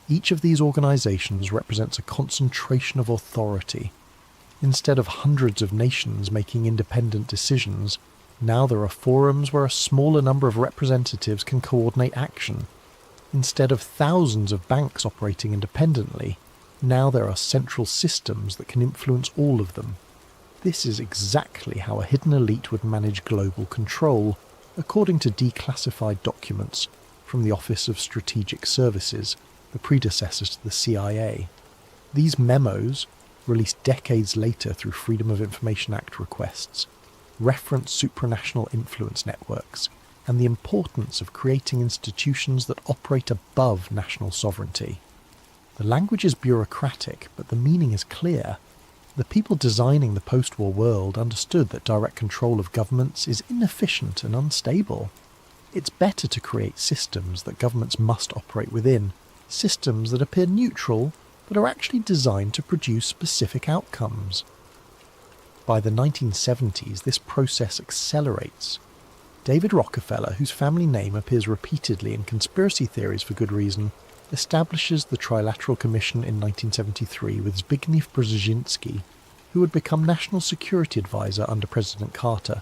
Each of these organisations represents a concentration of authority. Instead of hundreds of nations making independent decisions, now there are forums where a smaller number of representatives can coordinate action. Instead of thousands of banks operating independently, now there are central systems that can influence all of them. This is exactly how a hidden elite would manage global control, according to declassified documents from the Office of Strategic Services, the predecessors to the CIA. These memos, released decades later through Freedom of Information Act requests, reference supranational influence networks and the importance of creating institutions that operate above national sovereignty. The language is bureaucratic, but the meaning is clear. The people designing the post-war world understood that direct control of governments is inefficient and unstable. It's better to create systems that governments must operate within, systems that appear neutral but are actually designed to produce specific outcomes. By the 1970s, this process accelerates. David Rockefeller, whose family name appears repeatedly in conspiracy theories for good reason, establishes the Trilateral Commission in 1973 with Zbigniew Brzezinski, who would become National Security Advisor under President Carter.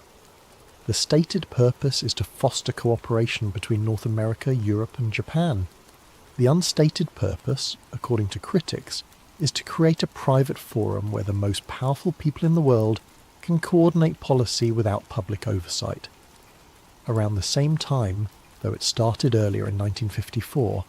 The stated purpose is to foster cooperation between North America, Europe and Japan. The unstated purpose, according to critics, is to create a private forum where the most powerful people in the world can coordinate policy without public oversight. Around the same time, though it started earlier in 1954,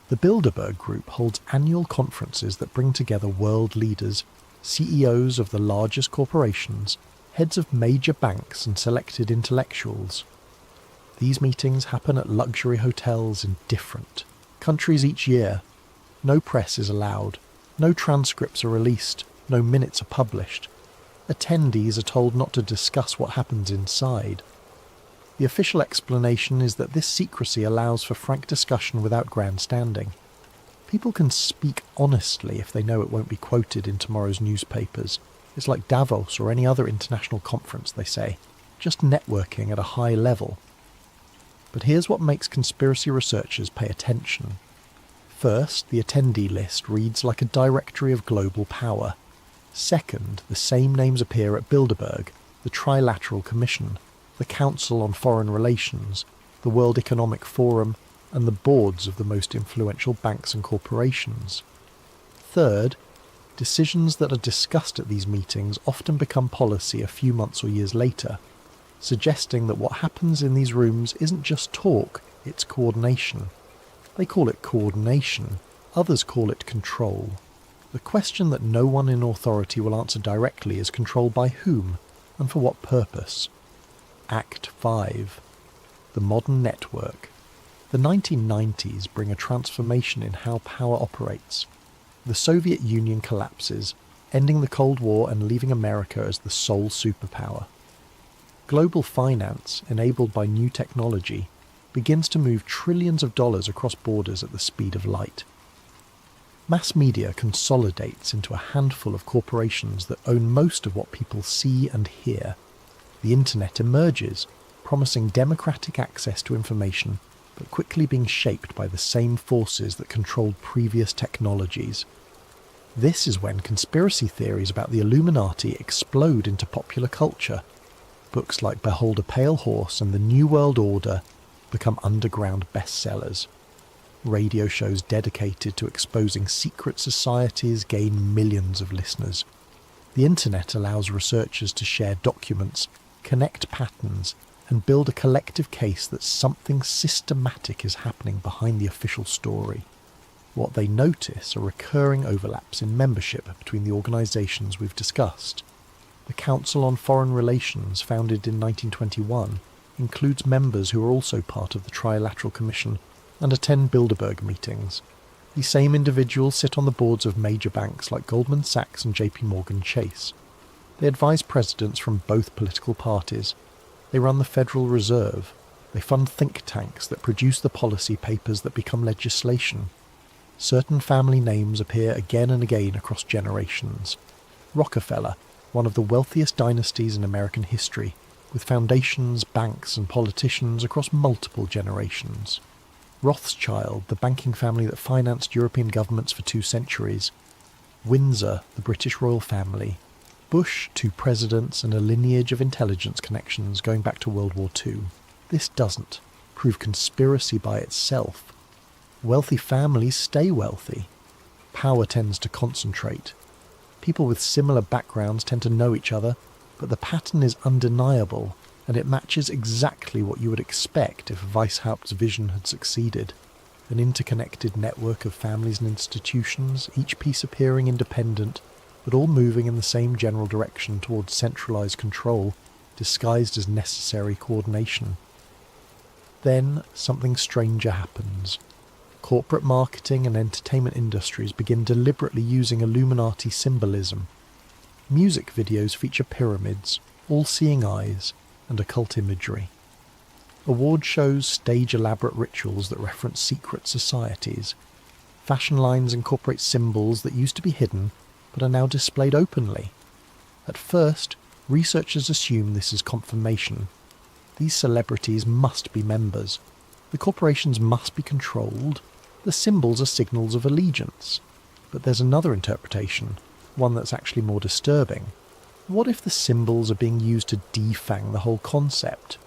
the Bilderberg Group holds annual conferences that bring together world leaders, CEOs of the largest corporations, heads of major banks and selected intellectuals. These meetings happen at luxury hotels in different countries each year. No press is allowed, no transcripts are released, no minutes are published. Attendees are told not to discuss what happens inside. The official explanation is that this secrecy allows for frank discussion without grandstanding. People can speak honestly if they know it won't be quoted in tomorrow's newspapers. It's like Davos or any other international conference, they say, just networking at a high level. But here's what makes conspiracy researchers pay attention. First, the attendee list reads like a directory of global power. Second, the same names appear at Bilderberg, the Trilateral Commission, the Council on Foreign Relations, the World Economic Forum, and the boards of the most influential banks and corporations. Third, decisions that are discussed at these meetings often become policy a few months or years later, suggesting that what happens in these rooms isn't just talk, it's coordination. They call it coordination, others call it control. The question that no one in authority will answer directly is control by whom, and for what purpose. Act 5. The Modern Network. The 1990s bring a transformation in how power operates. The Soviet Union collapses, ending the Cold War and leaving America as the sole superpower. Global finance, enabled by new technology, begins to move trillions of dollars across borders at the speed of light. Mass media consolidates into a handful of corporations that own most of what people see and hear. The internet emerges, promising democratic access to information, but quickly being shaped by the same forces that controlled previous technologies. This is when conspiracy theories about the Illuminati explode into popular culture. Books like Behold a Pale Horse and The New World Order become underground bestsellers. Radio shows dedicated to exposing secret societies gain millions of listeners. The internet allows researchers to share documents, connect patterns, and build a collective case that something systematic is happening behind the official story. What they notice are recurring overlaps in membership between the organisations we've discussed. The Council on Foreign Relations, founded in 1921, includes members who are also part of the Trilateral Commission and attend Bilderberg meetings. These same individuals sit on the boards of major banks like Goldman Sachs and JP Morgan Chase. They advise presidents from both political parties. They run the Federal Reserve. They fund think tanks that produce the policy papers that become legislation. Certain family names appear again and again across generations. Rockefeller, one of the wealthiest dynasties in American history, with foundations, banks and politicians across multiple generations. Rothschild, the banking family that financed European governments for 2 centuries. Windsor, the British royal family. Bush, 2 presidents and a lineage of intelligence connections going back to World War II. This doesn't prove conspiracy by itself. Wealthy families stay wealthy. Power tends to concentrate. People with similar backgrounds tend to know each other, but the pattern is undeniable, and it matches exactly what you would expect if Weishaupt's vision had succeeded. An interconnected network of families and institutions, each piece appearing independent, but all moving in the same general direction towards centralised control, disguised as necessary coordination. Then something stranger happens. Corporate marketing and entertainment industries begin deliberately using Illuminati symbolism. Music videos feature pyramids, all-seeing eyes, and occult imagery. Award shows stage elaborate rituals that reference secret societies. Fashion lines incorporate symbols that used to be hidden, but are now displayed openly. At first, researchers assume this is confirmation. These celebrities must be members. The corporations must be controlled. The symbols are signals of allegiance. But there's another interpretation, one that's actually more disturbing. What if the symbols are being used to defang the whole concept?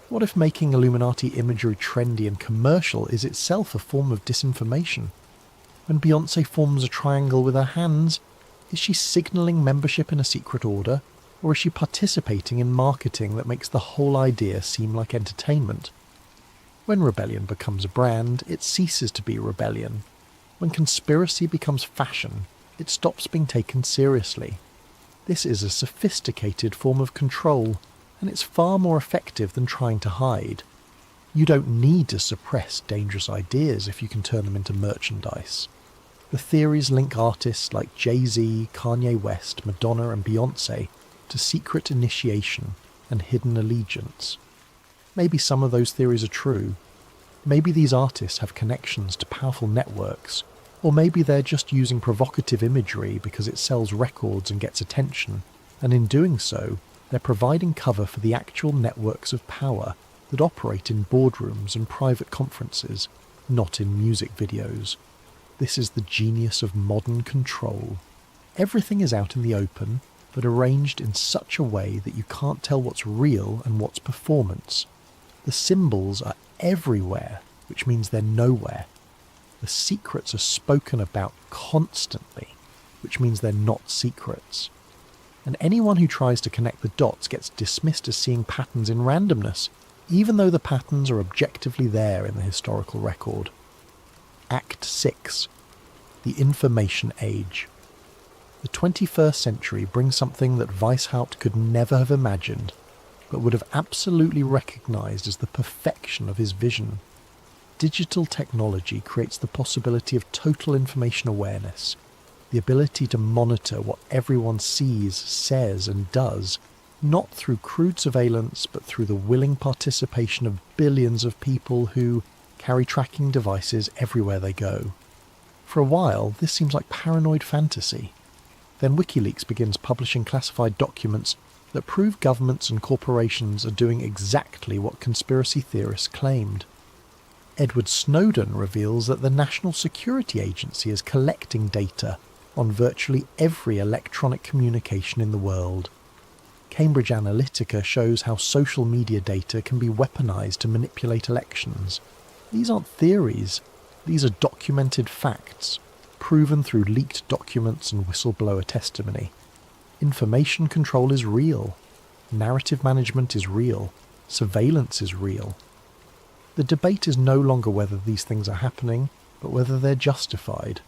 What if making Illuminati imagery trendy and commercial is itself a form of disinformation? When Beyoncé forms a triangle with her hands, is she signalling membership in a secret order, or is she participating in marketing that makes the whole idea seem like entertainment? When rebellion becomes a brand, it ceases to be rebellion. When conspiracy becomes fashion, it stops being taken seriously. This is a sophisticated form of control, and it's far more effective than trying to hide. You don't need to suppress dangerous ideas if you can turn them into merchandise. The theories link artists like Jay-Z, Kanye West, Madonna and Beyoncé to secret initiation and hidden allegiance. Maybe some of those theories are true. Maybe these artists have connections to powerful networks, or maybe they're just using provocative imagery because it sells records and gets attention, and in doing so, they're providing cover for the actual networks of power that operate in boardrooms and private conferences, not in music videos. This is the genius of modern control. Everything is out in the open, but arranged in such a way that you can't tell what's real and what's performance. The symbols are everywhere, which means they're nowhere. The secrets are spoken about constantly, which means they're not secrets. And anyone who tries to connect the dots gets dismissed as seeing patterns in randomness, even though the patterns are objectively there in the historical record. Act 6. The Information Age. The 21st century brings something that Weishaupt could never have imagined, but would have absolutely recognised as the perfection of his vision. Digital technology creates the possibility of total information awareness, the ability to monitor what everyone sees, says and does, not through crude surveillance but through the willing participation of billions of people who carry tracking devices everywhere they go. For a while, this seems like paranoid fantasy. Then WikiLeaks begins publishing classified documents that prove governments and corporations are doing exactly what conspiracy theorists claimed. Edward Snowden reveals that the National Security Agency is collecting data on virtually every electronic communication in the world. Cambridge Analytica shows how social media data can be weaponized to manipulate elections. These aren't theories, these are documented facts, proven through leaked documents and whistleblower testimony. Information control is real. Narrative management is real. Surveillance is real. The debate is no longer whether these things are happening, but whether they're justified.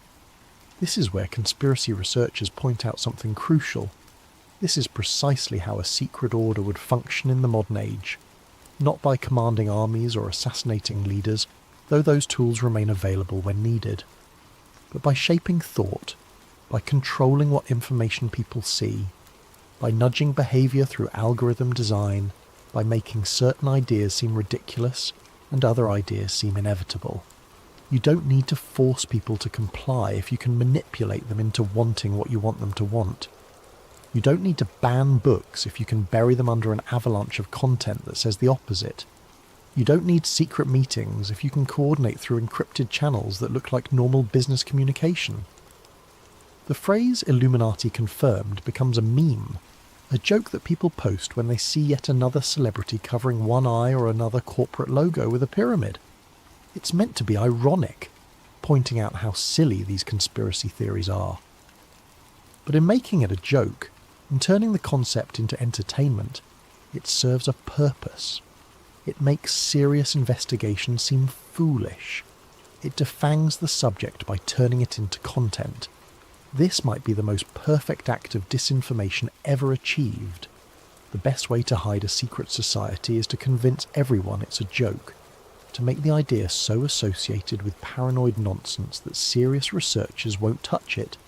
This is where conspiracy researchers point out something crucial. This is precisely how a secret order would function in the modern age. Not by commanding armies or assassinating leaders, though those tools remain available when needed, but by shaping thought, by controlling what information people see, by nudging behaviour through algorithm design, by making certain ideas seem ridiculous and other ideas seem inevitable. You don't need to force people to comply if you can manipulate them into wanting what you want them to want. You don't need to ban books if you can bury them under an avalanche of content that says the opposite. You don't need secret meetings if you can coordinate through encrypted channels that look like normal business communication. The phrase Illuminati confirmed becomes a meme, a joke that people post when they see yet another celebrity covering one eye or another corporate logo with a pyramid. It's meant to be ironic, pointing out how silly these conspiracy theories are. But in making it a joke, in turning the concept into entertainment, it serves a purpose. It makes serious investigation seem foolish. It defangs the subject by turning it into content. This might be the most perfect act of disinformation ever achieved. The best way to hide a secret society is to convince everyone it's a joke, to make the idea so associated with paranoid nonsense that serious researchers won't touch it,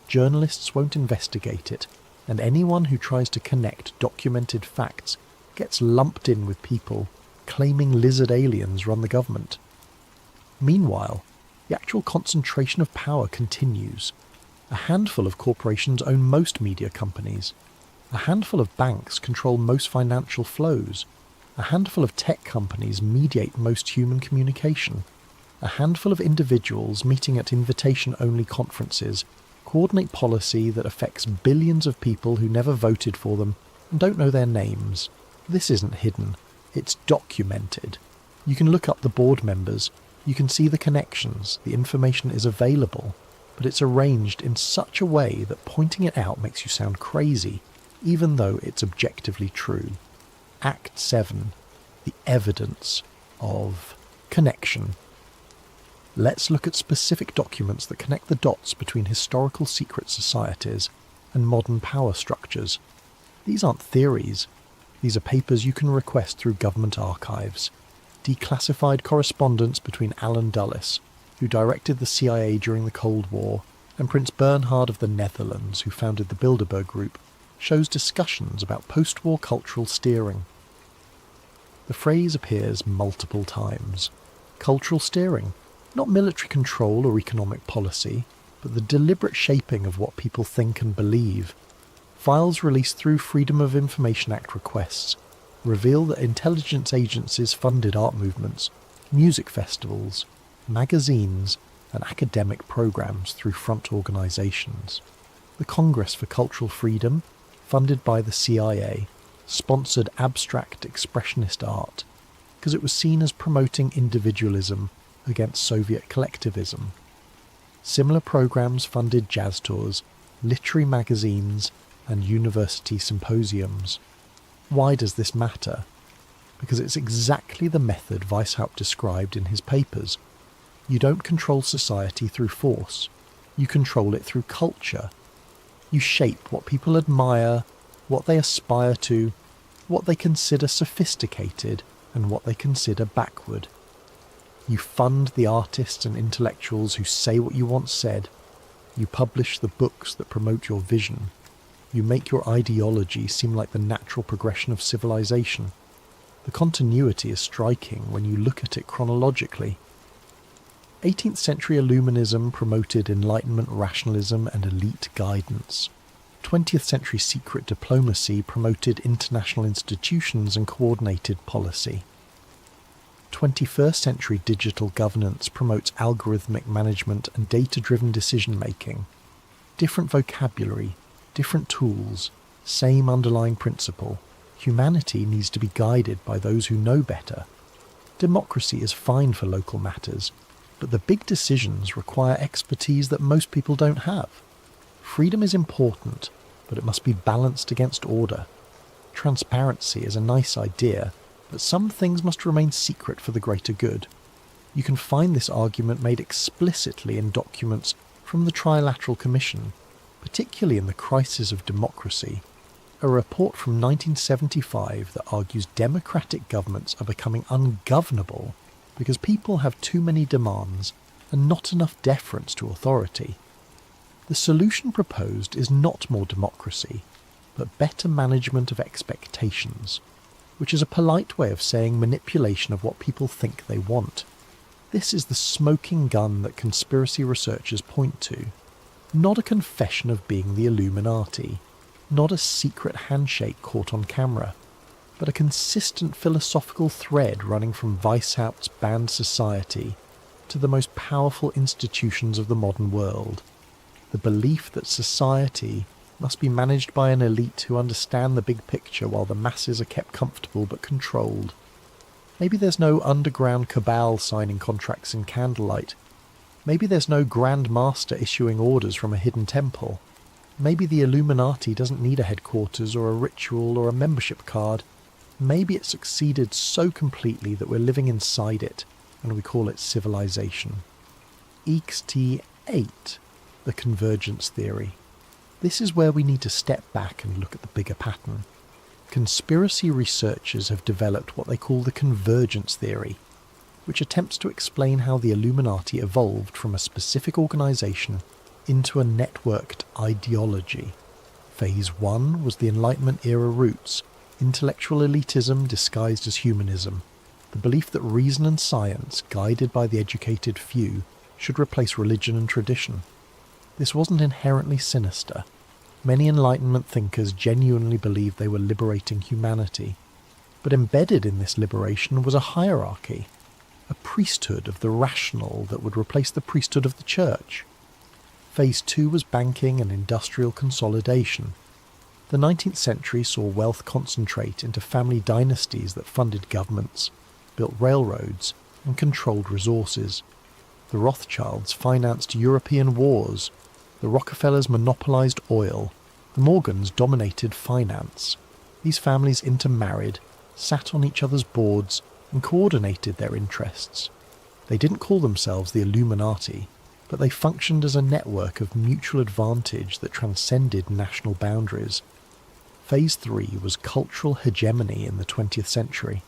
journalists won't investigate it, and anyone who tries to connect documented facts gets lumped in with people claiming lizard aliens run the government. Meanwhile, the actual concentration of power continues. A handful of corporations own most media companies. A handful of banks control most financial flows. A handful of tech companies mediate most human communication. A handful of individuals meeting at invitation-only conferences coordinate policy that affects billions of people who never voted for them and don't know their names. This isn't hidden. It's documented. You can look up the board members, you can see the connections, the information is available, but it's arranged in such a way that pointing it out makes you sound crazy, even though it's objectively true. Act 7. The evidence of connection. Let's look at specific documents that connect the dots between historical secret societies and modern power structures. These aren't theories. These are papers you can request through government archives. Declassified correspondence between Alan Dulles, who directed the CIA during the Cold War, and Prince Bernhard of the Netherlands, who founded the Bilderberg Group, shows discussions about post-war cultural steering. The phrase appears multiple times. Cultural steering, not military control or economic policy, but the deliberate shaping of what people think and believe. Files released through Freedom of Information Act requests reveal that intelligence agencies funded art movements, music festivals, magazines, and academic programs through front organisations. The Congress for Cultural Freedom, funded by the CIA, sponsored abstract expressionist art because it was seen as promoting individualism against Soviet collectivism. Similar programs funded jazz tours, literary magazines, and university symposiums. Why does this matter? Because it's exactly the method Weishaupt described in his papers. You don't control society through force. You control it through culture. You shape what people admire, what they aspire to, what they consider sophisticated, and what they consider backward. You fund the artists and intellectuals who say what you want said. You publish the books that promote your vision. You make your ideology seem like the natural progression of civilization. The continuity is striking when you look at it chronologically. 18th century Illuminism promoted Enlightenment rationalism and elite guidance. 20th century secret diplomacy promoted international institutions and coordinated policy. 21st century digital governance promotes algorithmic management and data-driven decision-making. Different vocabulary, different tools, same underlying principle. Humanity needs to be guided by those who know better. Democracy is fine for local matters, but the big decisions require expertise that most people don't have. Freedom is important, but it must be balanced against order. Transparency is a nice idea, but some things must remain secret for the greater good. You can find this argument made explicitly in documents from the Trilateral Commission, particularly in The Crisis of Democracy, a report from 1975 that argues democratic governments are becoming ungovernable because people have too many demands and not enough deference to authority. The solution proposed is not more democracy, but better management of expectations, which is a polite way of saying manipulation of what people think they want. This is the smoking gun that conspiracy researchers point to. Not a confession of being the Illuminati, not a secret handshake caught on camera, but a consistent philosophical thread running from Weishaupt's banned society to the most powerful institutions of the modern world. The belief that society must be managed by an elite who understand the big picture while the masses are kept comfortable but controlled. Maybe there's no underground cabal signing contracts in candlelight. Maybe there's no Grand Master issuing orders from a hidden temple. Maybe the Illuminati doesn't need a headquarters or a ritual or a membership card. Maybe it succeeded so completely that we're living inside it, and we call it civilization. EXT8, the convergence theory. This is where we need to step back and look at the bigger pattern. Conspiracy researchers have developed what they call the convergence theory, which attempts to explain how the Illuminati evolved from a specific organization into a networked ideology. Phase 1 was the Enlightenment-era roots, intellectual elitism disguised as humanism, the belief that reason and science, guided by the educated few, should replace religion and tradition. This wasn't inherently sinister. Many Enlightenment thinkers genuinely believed they were liberating humanity. But embedded in this liberation was a hierarchy, a priesthood of the rational that would replace the priesthood of the church. Phase 2 was banking and industrial consolidation. The 19th century saw wealth concentrate into family dynasties that funded governments, built railroads, and controlled resources. The Rothschilds financed European wars. The Rockefellers monopolized oil. The Morgans dominated finance. These families intermarried, sat on each other's boards, and coordinated their interests. They didn't call themselves the Illuminati, but they functioned as a network of mutual advantage that transcended national boundaries. Phase 3 was cultural hegemony in the 20th century.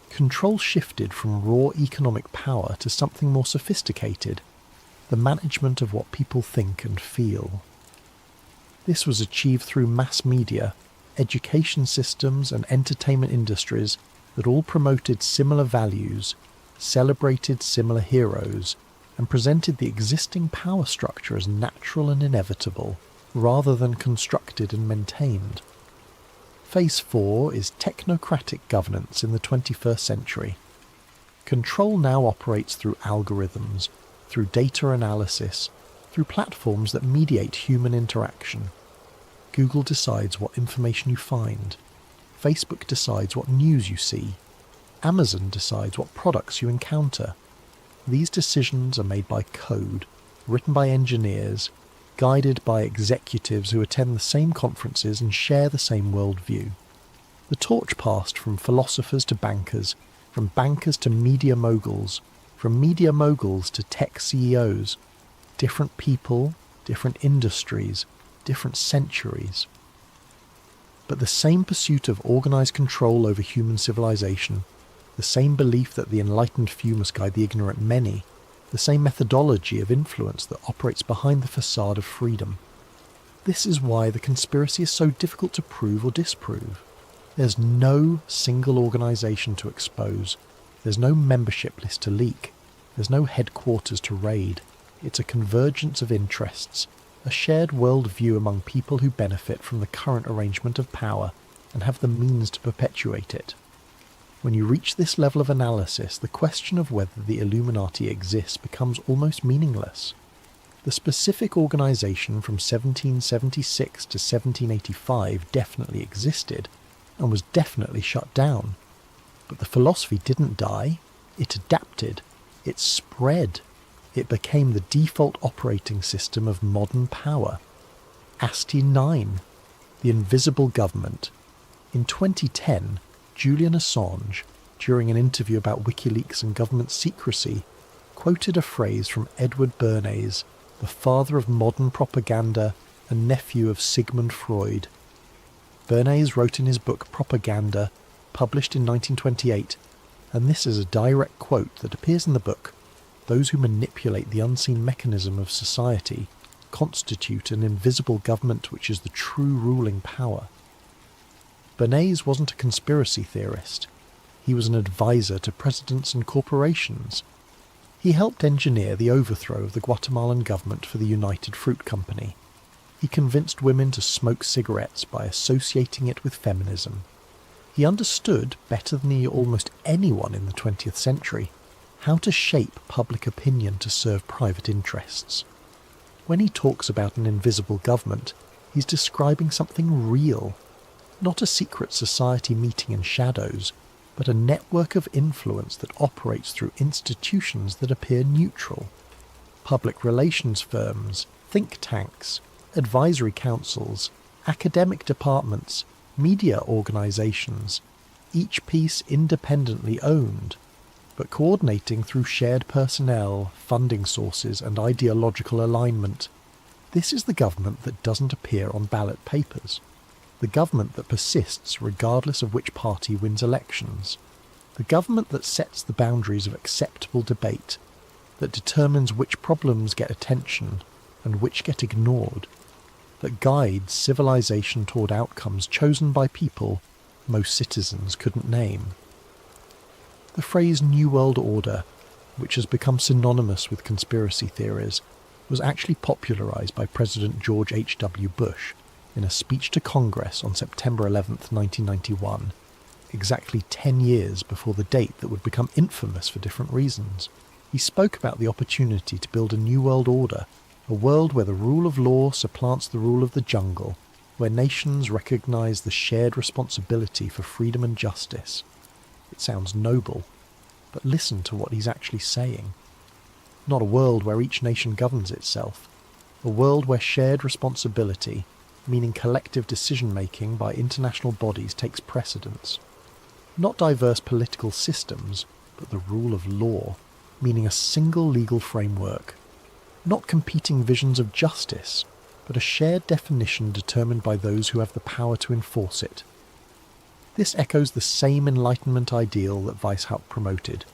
Control shifted from raw economic power to something more sophisticated, the management of what people think and feel. This was achieved through mass media, education systems and entertainment industries that all promoted similar values, celebrated similar heroes, and presented the existing power structure as natural and inevitable, rather than constructed and maintained. Phase 4 is technocratic governance in the 21st century. Control now operates through algorithms, through data analysis, through platforms that mediate human interaction. Google decides what information you find. Facebook decides what news you see. Amazon decides what products you encounter. These decisions are made by code, written by engineers, guided by executives who attend the same conferences and share the same worldview. The torch passed from philosophers to bankers, from bankers to media moguls, from media moguls to tech CEOs. Different people, different industries, different centuries. But the same pursuit of organised control over human civilization, the same belief that the enlightened few must guide the ignorant many, the same methodology of influence that operates behind the facade of freedom. This is why the conspiracy is so difficult to prove or disprove. There's no single organisation to expose. There's no membership list to leak. There's no headquarters to raid. It's a convergence of interests, a shared world view among people who benefit from the current arrangement of power and have the means to perpetuate it. When you reach this level of analysis, the question of whether the Illuminati exists becomes almost meaningless. The specific organisation from 1776 to 1785 definitely existed, and was definitely shut down. But the philosophy didn't die, it adapted, it spread. It became the default operating system of modern power. Asti 9, the invisible government. In 2010, Julian Assange, during an interview about WikiLeaks and government secrecy, quoted a phrase from Edward Bernays, the father of modern propaganda and nephew of Sigmund Freud. Bernays wrote in his book Propaganda, published in 1928, and this is a direct quote that appears in the book: "Those who manipulate the unseen mechanism of society constitute an invisible government which is the true ruling power." Bernays wasn't a conspiracy theorist. He was an advisor to presidents and corporations. He helped engineer the overthrow of the Guatemalan government for the United Fruit Company. He convinced women to smoke cigarettes by associating it with feminism. He understood, better than almost anyone in the 20th century, how to shape public opinion to serve private interests. When he talks about an invisible government, he's describing something real, not a secret society meeting in shadows, but a network of influence that operates through institutions that appear neutral. Public relations firms, think tanks, advisory councils, academic departments, media organisations, each piece independently owned, but coordinating through shared personnel, funding sources and ideological alignment. This is the government that doesn't appear on ballot papers. The government that persists regardless of which party wins elections. The government that sets the boundaries of acceptable debate, that determines which problems get attention and which get ignored, that guides civilization toward outcomes chosen by people most citizens couldn't name. The phrase New World Order, which has become synonymous with conspiracy theories, was actually popularized by President George H.W. Bush in a speech to Congress on September 11, 1991, exactly 10 years before the date that would become infamous for different reasons. He spoke about the opportunity to build a new world order, a world where the rule of law supplants the rule of the jungle, where nations recognize the shared responsibility for freedom and justice. It sounds noble, but listen to what he's actually saying. Not a world where each nation governs itself, a world where shared responsibility, meaning collective decision-making by international bodies, takes precedence. Not diverse political systems, but the rule of law, meaning a single legal framework. Not competing visions of justice, but a shared definition determined by those who have the power to enforce it. This echoes the same Enlightenment ideal that Weishaupt promoted: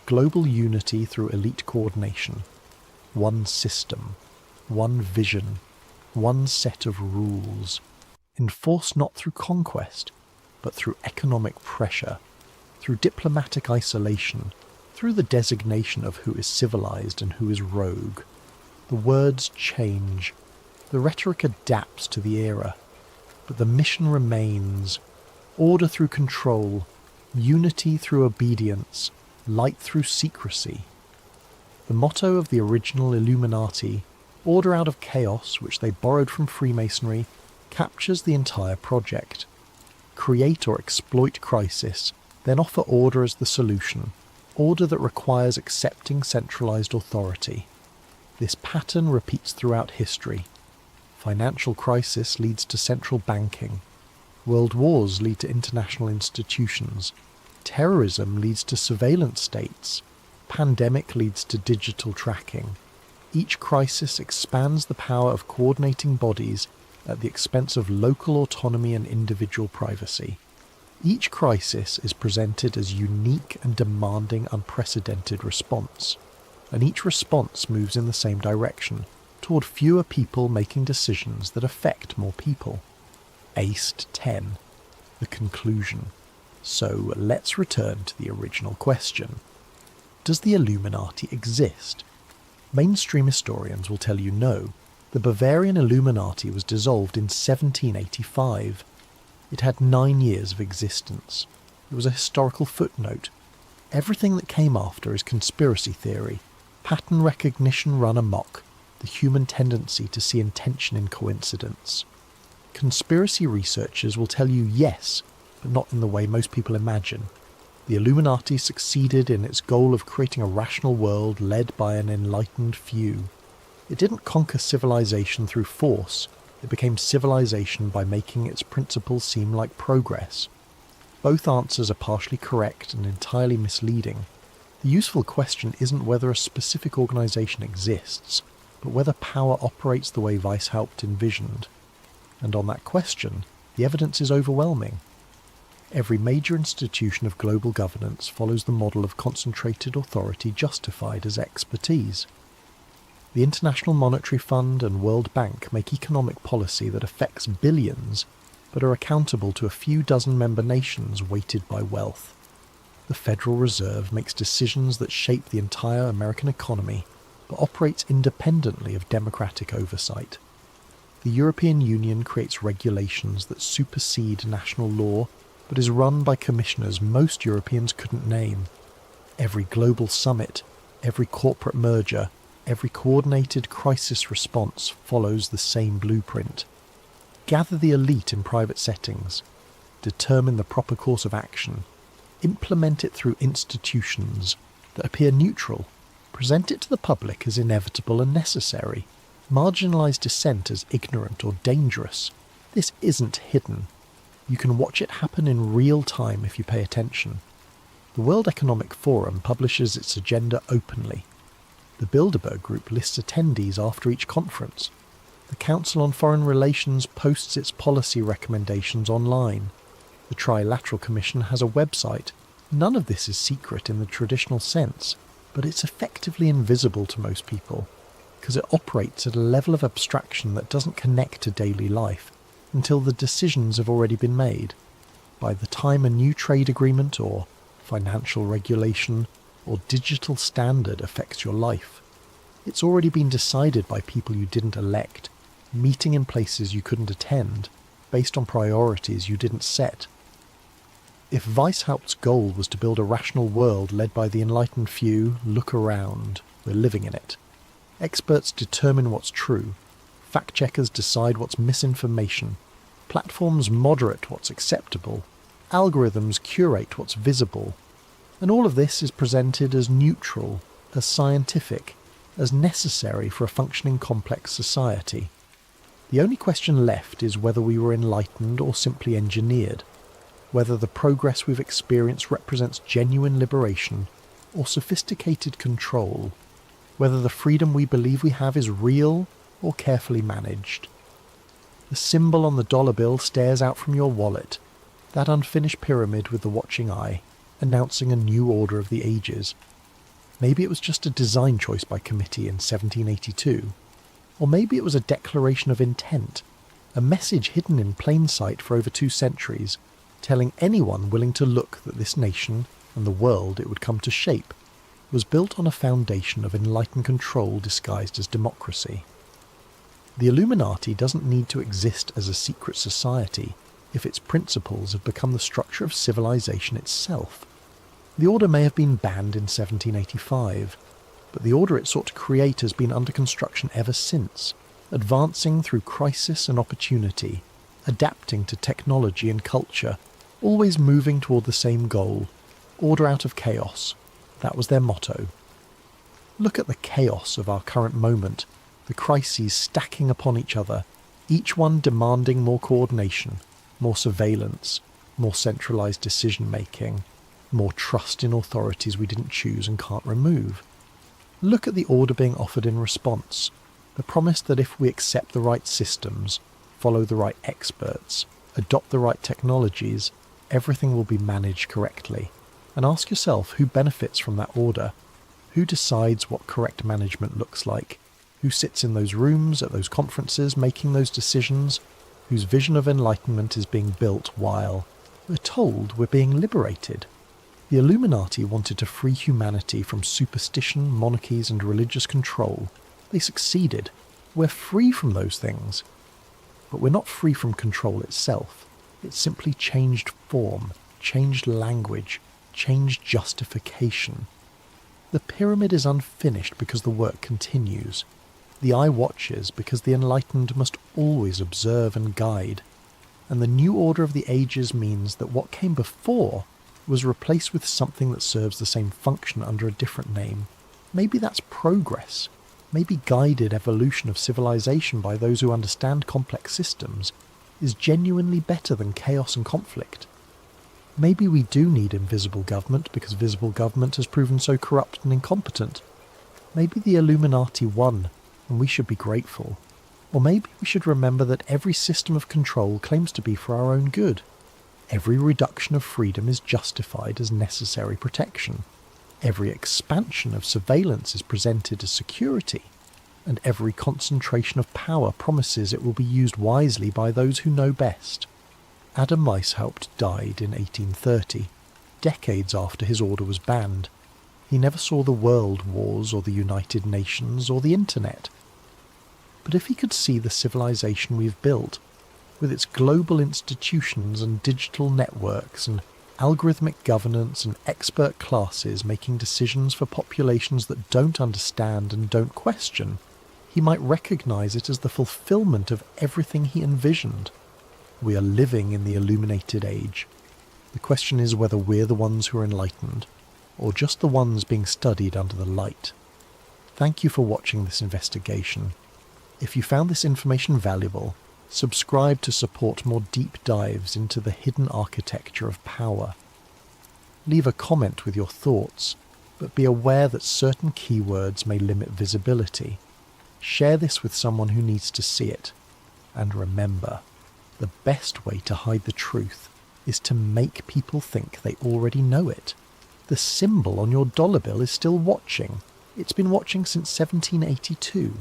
global unity through elite coordination, one system, one vision, one set of rules, enforced not through conquest, but through economic pressure. through diplomatic isolation, through the designation of who is civilized and who is rogue. The words change, the rhetoric adapts to the era, but the mission remains: order through control, unity through obedience, light through secrecy. The motto of the original Illuminati, order out of chaos, which they borrowed from Freemasonry, captures the entire project. Create or exploit crisis, then offer order as the solution, order that requires accepting centralized authority. This pattern repeats throughout history. Financial crisis leads to central banking. World wars lead to international institutions. Terrorism leads to surveillance states. Pandemic leads to digital tracking. Each crisis expands the power of coordinating bodies at the expense of local autonomy and individual privacy. Each crisis is presented as unique and demanding unprecedented response, and each response moves in the same direction, toward fewer people making decisions that affect more people. Aced 10. The conclusion. So let's return to the original question. Does the Illuminati exist? Mainstream historians will tell you no. The Bavarian Illuminati was dissolved in 1785. It had 9 years of existence. It was a historical footnote. Everything that came after is conspiracy theory, pattern recognition run amok, the human tendency to see intention in coincidence. Conspiracy researchers will tell you yes, but not in the way most people imagine. The Illuminati succeeded in its goal of creating a rational world led by an enlightened few. It didn't conquer civilization through force, it became civilization by making its principles seem like progress. Both answers are partially correct and entirely misleading. The useful question isn't whether a specific organization exists, but whether power operates the way Weishaupt envisioned. And on that question, the evidence is overwhelming. Every major institution of global governance follows the model of concentrated authority justified as expertise. The International Monetary Fund and World Bank make economic policy that affects billions, but are accountable to a few dozen member nations weighted by wealth. The Federal Reserve makes decisions that shape the entire American economy, but operates independently of democratic oversight. The European Union creates regulations that supersede national law, but is run by commissioners most Europeans couldn't name. Every global summit, every corporate merger, every coordinated crisis response follows the same blueprint. Gather the elite in private settings, determine the proper course of action, implement it through institutions that appear neutral, present it to the public as inevitable and necessary, marginalise dissent as ignorant or dangerous. This isn't hidden. You can watch it happen in real time if you pay attention. The World Economic Forum publishes its agenda openly. The Bilderberg Group lists attendees after each conference. The Council on Foreign Relations posts its policy recommendations online. The Trilateral Commission has a website. None of this is secret in the traditional sense, but it's effectively invisible to most people, because it operates at a level of abstraction that doesn't connect to daily life until the decisions have already been made. By the time a new trade agreement or financial regulation or digital standard affects your life, it's already been decided by people you didn't elect, meeting in places you couldn't attend, based on priorities you didn't set. If Weishaupt's goal was to build a rational world led by the enlightened few, look around, we're living in it. Experts determine what's true, fact-checkers decide what's misinformation, platforms moderate what's acceptable, algorithms curate what's visible, and all of this is presented as neutral, as scientific, as necessary for a functioning complex society. The only question left is whether we were enlightened or simply engineered, whether the progress we've experienced represents genuine liberation or sophisticated control, whether the freedom we believe we have is real or carefully managed. The symbol on the dollar bill stares out from your wallet, that unfinished pyramid with the watching eye, announcing a new order of the ages. Maybe it was just a design choice by committee in 1782, or maybe it was a declaration of intent, a message hidden in plain sight for over 2 centuries, telling anyone willing to look that this nation, and the world it would come to shape, was built on a foundation of enlightened control disguised as democracy. The Illuminati doesn't need to exist as a secret society if its principles have become the structure of civilization itself. The order may have been banned in 1785, but the order it sought to create has been under construction ever since, advancing through crisis and opportunity, adapting to technology and culture, always moving toward the same goal: order out of chaos. That was their motto. Look at the chaos of our current moment, the crises stacking upon each other, each one demanding more coordination, more surveillance, more centralized decision-making, more trust in authorities we didn't choose and can't remove. Look at the order being offered in response, the promise that if we accept the right systems, follow the right experts, adopt the right technologies, everything will be managed correctly. And ask yourself who benefits from that order, who decides what correct management looks like, who sits in those rooms at those conferences making those decisions, whose vision of enlightenment is being built while we're told we're being liberated. The Illuminati wanted to free humanity from superstition, monarchies and religious control. They succeeded. We're free from those things. But we're not free from control itself. It simply changed form, changed language, changed justification. The pyramid is unfinished because the work continues. The eye watches because the enlightened must always observe and guide. And the new order of the ages means that what came before was replaced with something that serves the same function under a different name. Maybe that's progress. Maybe guided evolution of civilization by those who understand complex systems is genuinely better than chaos and conflict. Maybe we do need invisible government because visible government has proven so corrupt and incompetent. Maybe the Illuminati won, and we should be grateful. Or maybe we should remember that every system of control claims to be for our own good. Every reduction of freedom is justified as necessary protection. Every expansion of surveillance is presented as security. And every concentration of power promises it will be used wisely by those who know best. Adam Weishaupt died in 1830, decades after his order was banned. He never saw the world wars or the United Nations or the internet. But if he could see the civilization we've built, with its global institutions and digital networks and algorithmic governance and expert classes making decisions for populations that don't understand and don't question, he might recognize it as the fulfillment of everything he envisioned. We are living in the illuminated age. The question is whether we're the ones who are enlightened, or just the ones being studied under the light. Thank you for watching this investigation. If you found this information valuable, subscribe to support more deep dives into the hidden architecture of power. Leave a comment with your thoughts, but be aware that certain keywords may limit visibility. Share this with someone who needs to see it. And remember, the best way to hide the truth is to make people think they already know it. The symbol on your dollar bill is still watching. It's been watching since 1782,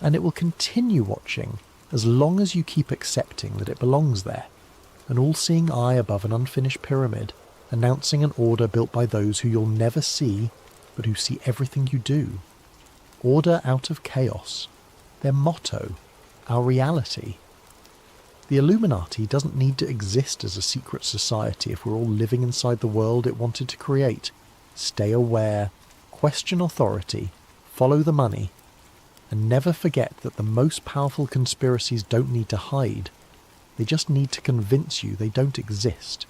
and it will continue watching as long as you keep accepting that it belongs there. An all-seeing eye above an unfinished pyramid, announcing an order built by those who you'll never see, but who see everything you do. Order out of chaos. Their motto. Our reality. The Illuminati doesn't need to exist as a secret society if we're all living inside the world it wanted to create. Stay aware, question authority, follow the money, and never forget that the most powerful conspiracies don't need to hide. They just need to convince you they don't exist.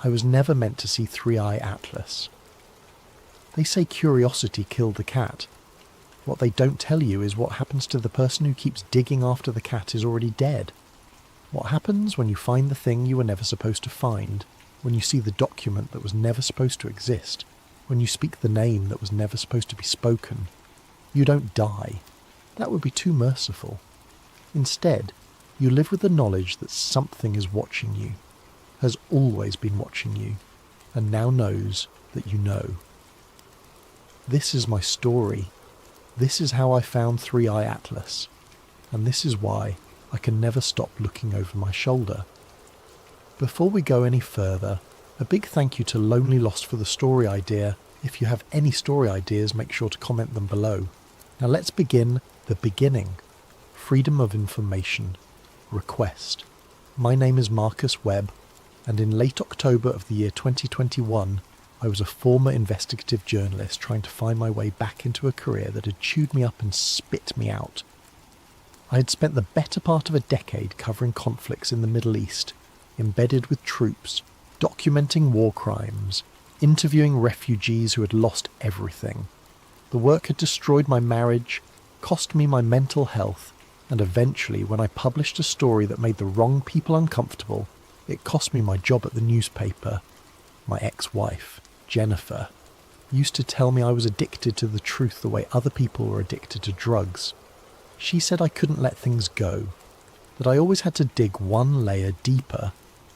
I was never meant to see Three-Eye Atlas. They say curiosity killed the cat. What they don't tell you is what happens to the person who keeps digging after the cat is already dead. What happens when you find the thing you were never supposed to find, when you see the document that was never supposed to exist, when you speak the name that was never supposed to be spoken? You don't die. That would be too merciful. Instead, you live with the knowledge that something is watching you, has always been watching you, and now knows that you know. This is my story. This is how I found Three-Eye Atlas, and this is why I can never stop looking over my shoulder. Before we go any further, a big thank you to Lonely Lost for the story idea. If you have any story ideas, make sure to comment them below. Now let's begin the beginning. Freedom of information. Request. My name is Marcus Webb, and in late October of the year 2021, I was a former investigative journalist trying to find my way back into a career that had chewed me up and spit me out. I had spent the better part of a decade covering conflicts in the Middle East, embedded with troops, documenting war crimes, interviewing refugees who had lost everything. The work had destroyed my marriage, cost me my mental health, and eventually, when I published a story that made the wrong people uncomfortable, it cost me my job at the newspaper. My ex-wife, Jennifer, used to tell me I was addicted to the truth the way other people were addicted to drugs. She said I couldn't let things go, that I always had to dig one layer deeper,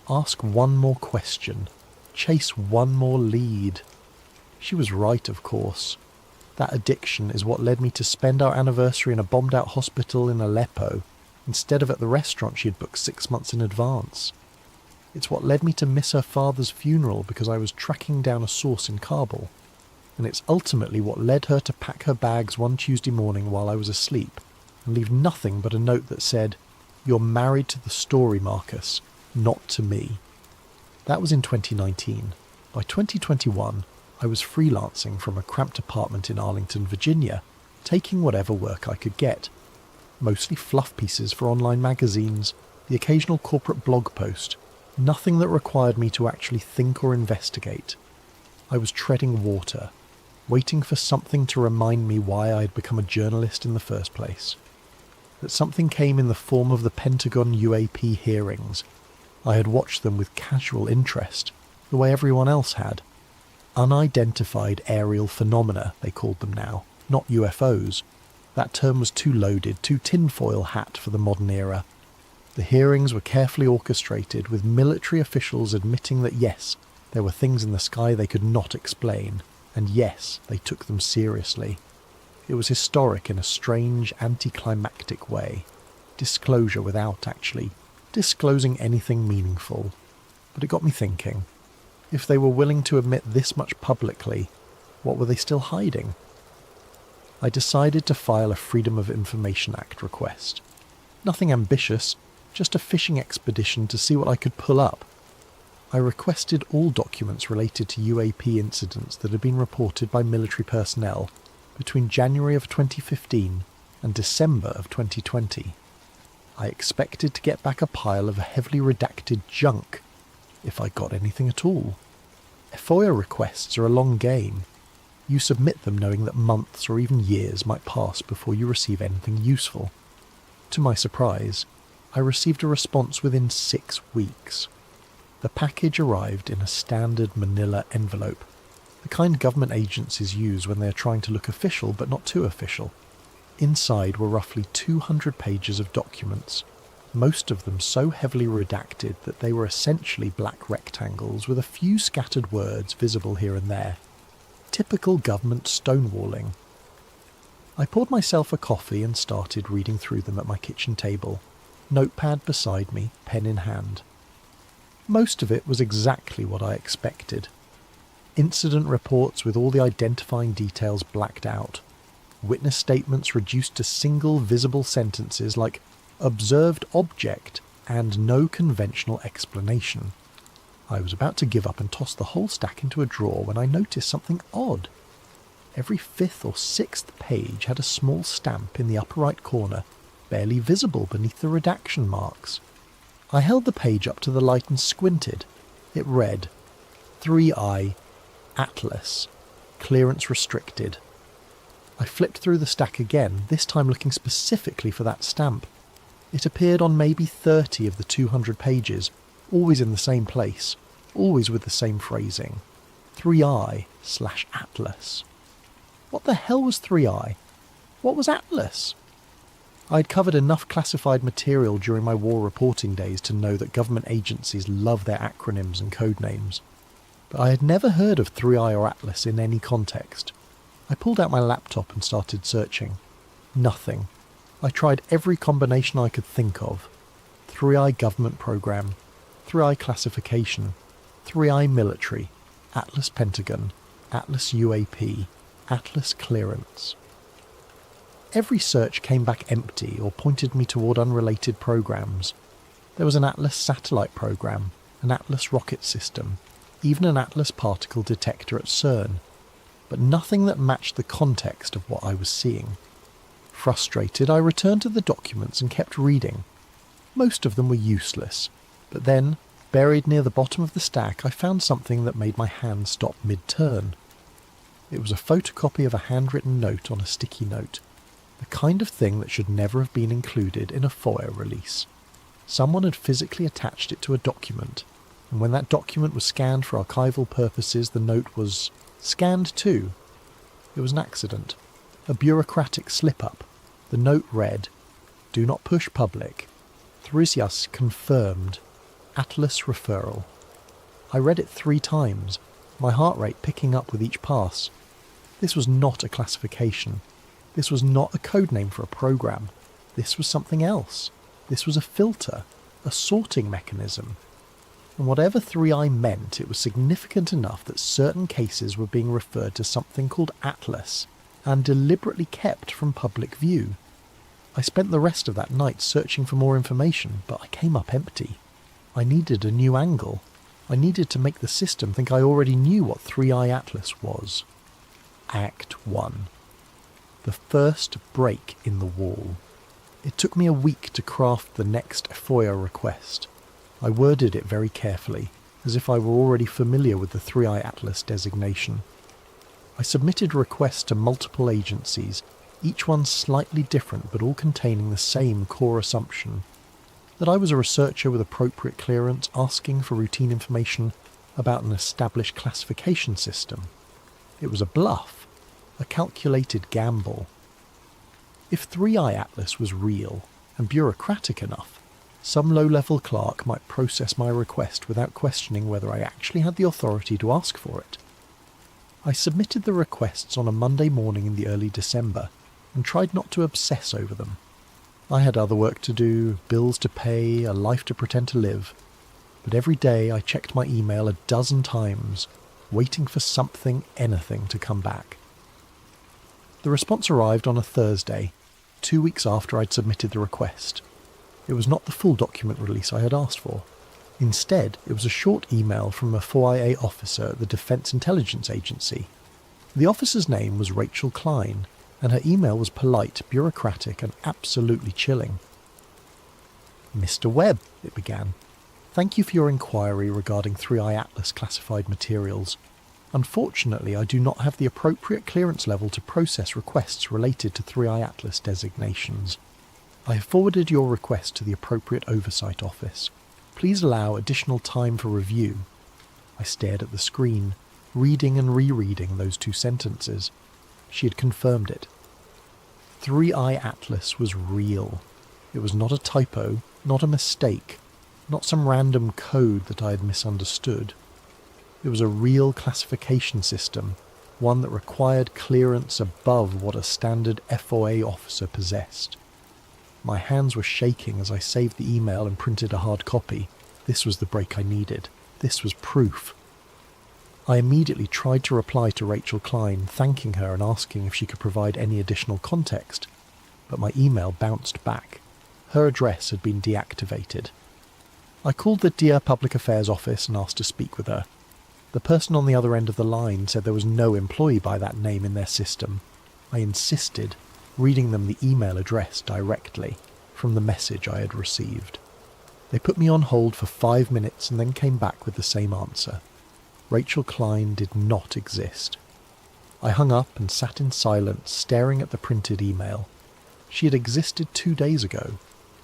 ask one more question, chase one more lead. She was right, of course. That addiction is what led me to spend our anniversary in a bombed-out hospital in Aleppo, instead of at the restaurant she had booked 6 months in advance. It's what led me to miss her father's funeral because I was tracking down a source in Kabul. And it's ultimately what led her to pack her bags one Tuesday morning while I was asleep, and leave nothing but a note that said, "You're married to the story, Marcus, not to me." That was in 2019. By 2021, I was freelancing from a cramped apartment in Arlington, Virginia, taking whatever work I could get. Mostly fluff pieces for online magazines, the occasional corporate blog post, nothing that required me to actually think or investigate. I was treading water, waiting for something to remind me why I had become a journalist in the first place. That something came in the form of the Pentagon UAP hearings. I had watched them with casual interest, the way everyone else had. Unidentified aerial phenomena, they called them now, not UFOs. That term was too loaded, too tinfoil hat for the modern era. The hearings were carefully orchestrated, with military officials admitting that yes, there were things in the sky they could not explain, and yes, they took them seriously. It was historic in a strange, anticlimactic way. Disclosure without actually disclosing anything meaningful. But it got me thinking. If they were willing to admit this much publicly, what were they still hiding? I decided to file a Freedom of Information Act request. Nothing ambitious, just a fishing expedition to see what I could pull up. I requested all documents related to UAP incidents that had been reported by military personnel between January of 2015 and December of 2020. I expected to get back a pile of heavily redacted junk, if I got anything at all. FOIA requests are a long game. You submit them knowing that months or even years might pass before you receive anything useful. To my surprise, I received a response within 6 weeks. The package arrived in a standard manila envelope, the kind government agencies use when they are trying to look official but not too official. Inside were roughly 200 pages of documents, most of them so heavily redacted that they were essentially black rectangles with a few scattered words visible here and there. Typical government stonewalling. I poured myself a coffee and started reading through them at my kitchen table, notepad beside me, pen in hand. Most of it was exactly what I expected. Incident reports with all the identifying details blacked out. Witness statements reduced to single visible sentences like "observed object" and "no conventional explanation." I was about to give up and toss the whole stack into a drawer when I noticed something odd. Every 5th or 6th page had a small stamp in the upper right corner, barely visible beneath the redaction marks. I held the page up to the light and squinted. It read, 3I, Atlas, clearance restricted. I flipped through the stack again, this time looking specifically for that stamp. It appeared on maybe 30 of the 200 pages, always in the same place, always with the same phrasing. 3I/Atlas. What the hell was 3I? What was Atlas? I had covered enough classified material during my war reporting days to know that government agencies love their acronyms and code names. But I had never heard of 3I or Atlas in any context. I pulled out my laptop and started searching. Nothing. I tried every combination I could think of. 3I government program, 3I classification, 3I military, Atlas Pentagon, Atlas UAP, Atlas clearance. Every search came back empty or pointed me toward unrelated programs. There was an Atlas satellite program, an Atlas rocket system, even an Atlas particle detector at CERN, but nothing that matched the context of what I was seeing. Frustrated, I returned to the documents and kept reading. Most of them were useless, but then, buried near the bottom of the stack, I found something that made my hand stop mid-turn. It was a photocopy of a handwritten note on a sticky note, the kind of thing that should never have been included in a FOIA release. Someone had physically attached it to a document, and when that document was scanned for archival purposes, the note was scanned too. It was an accident, a bureaucratic slip-up. The note read, "Do not push public. Thrisias confirmed. Atlas referral." I read it 3 times, my heart rate picking up with each pass. This was not a classification. This was not a code name for a program. This was something else. This was a filter, a sorting mechanism. And whatever 3I meant, it was significant enough that certain cases were being referred to something called Atlas, and deliberately kept from public view. I spent the rest of that night searching for more information, but I came up empty. I needed a new angle. I needed to make the system think I already knew what 3I Atlas was. Act 1. The first break in the wall. It took me a week to craft the next FOIA request. I worded it very carefully, as if I were already familiar with the 3I Atlas designation. I submitted requests to multiple agencies, each one slightly different but all containing the same core assumption, that I was a researcher with appropriate clearance asking for routine information about an established classification system. It was a bluff, a calculated gamble. If 3I Atlas was real and bureaucratic enough, some low-level clerk might process my request without questioning whether I actually had the authority to ask for it. I submitted the requests on a Monday morning in the early December and tried not to obsess over them. I had other work to do, bills to pay, a life to pretend to live, but every day I checked my email a dozen times, waiting for something, anything to come back. The response arrived on a Thursday, 2 weeks after I'd submitted the request. It was not the full document release I had asked for. Instead, it was a short email from a 4IA officer at the Defense Intelligence Agency. The officer's name was Rachel Klein, and her email was polite, bureaucratic, and absolutely chilling. "Mr. Webb," it began, "thank you for your inquiry regarding 3I Atlas classified materials. Unfortunately, I do not have the appropriate clearance level to process requests related to 3I Atlas designations. I have forwarded your request to the appropriate oversight office. Please allow additional time for review." I stared at the screen, reading and rereading those 2 sentences. She had confirmed it. 3I Atlas was real. It was not a typo, not a mistake, not some random code that I had misunderstood. It was a real classification system, one that required clearance above what a standard FOA officer possessed. My hands were shaking as I saved the email and printed a hard copy. This was the break I needed. This was proof. I immediately tried to reply to Rachel Klein, thanking her and asking if she could provide any additional context, but my email bounced back. Her address had been deactivated. I called the Dear Public Affairs office and asked to speak with her. The person on the other end of the line said there was no employee by that name in their system. I insisted, reading them the email address directly from the message I had received. They put me on hold for 5 minutes and then came back with the same answer. Rachel Klein did not exist. I hung up and sat in silence, staring at the printed email. She had existed 2 days ago.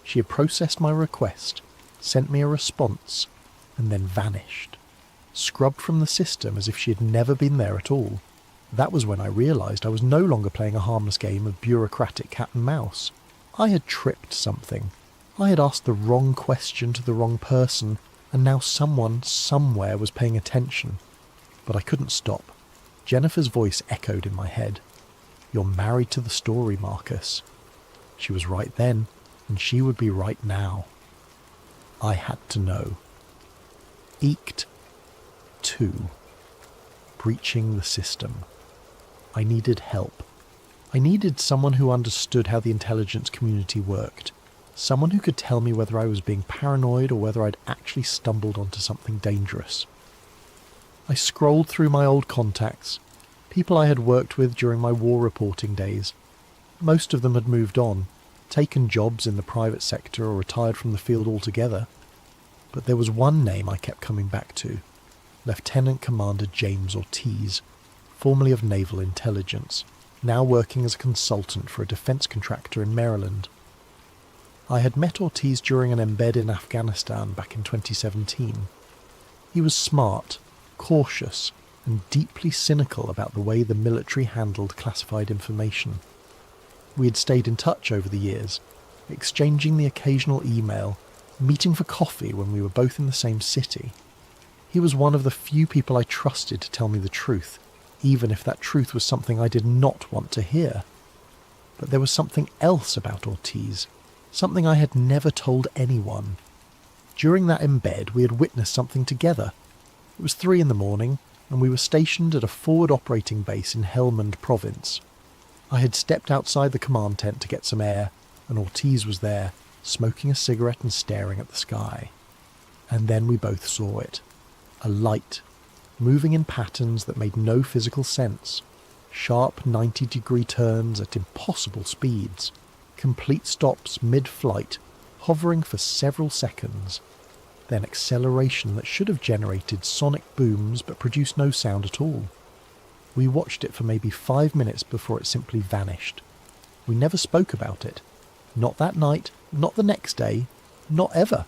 She had processed my request, sent me a response, and then vanished. Scrubbed from the system as if she had never been there at all. That was when I realised I was no longer playing a harmless game of bureaucratic cat and mouse. I had tripped something. I had asked the wrong question to the wrong person, and now someone, somewhere, was paying attention. But I couldn't stop. Jennifer's voice echoed in my head. "You're married to the story, Marcus." She was right then, and she would be right now. I had to know. Eked 2. Breaching the system. I needed help. I needed someone who understood how the intelligence community worked. Someone who could tell me whether I was being paranoid or whether I'd actually stumbled onto something dangerous. I scrolled through my old contacts, people I had worked with during my war reporting days. Most of them had moved on, taken jobs in the private sector or retired from the field altogether. But there was one name I kept coming back to. Lieutenant Commander James Ortiz, formerly of Naval Intelligence, now working as a consultant for a defence contractor in Maryland. I had met Ortiz during an embed in Afghanistan back in 2017. He was smart, cautious, and deeply cynical about the way the military handled classified information. We had stayed in touch over the years, exchanging the occasional email, meeting for coffee when we were both in the same city. He was one of the few people I trusted to tell me the truth, even if that truth was something I did not want to hear. But there was something else about Ortiz, something I had never told anyone. During that embed, we had witnessed something together. It was 3 a.m, and we were stationed at a forward operating base in Helmand province. I had stepped outside the command tent to get some air, and Ortiz was there, smoking a cigarette and staring at the sky. And then we both saw it. A light, moving in patterns that made no physical sense. Sharp 90-degree turns at impossible speeds. Complete stops mid-flight, hovering for several seconds. Then acceleration that should have generated sonic booms but produced no sound at all. We watched it for maybe 5 minutes before it simply vanished. We never spoke about it. Not that night, not the next day, not ever.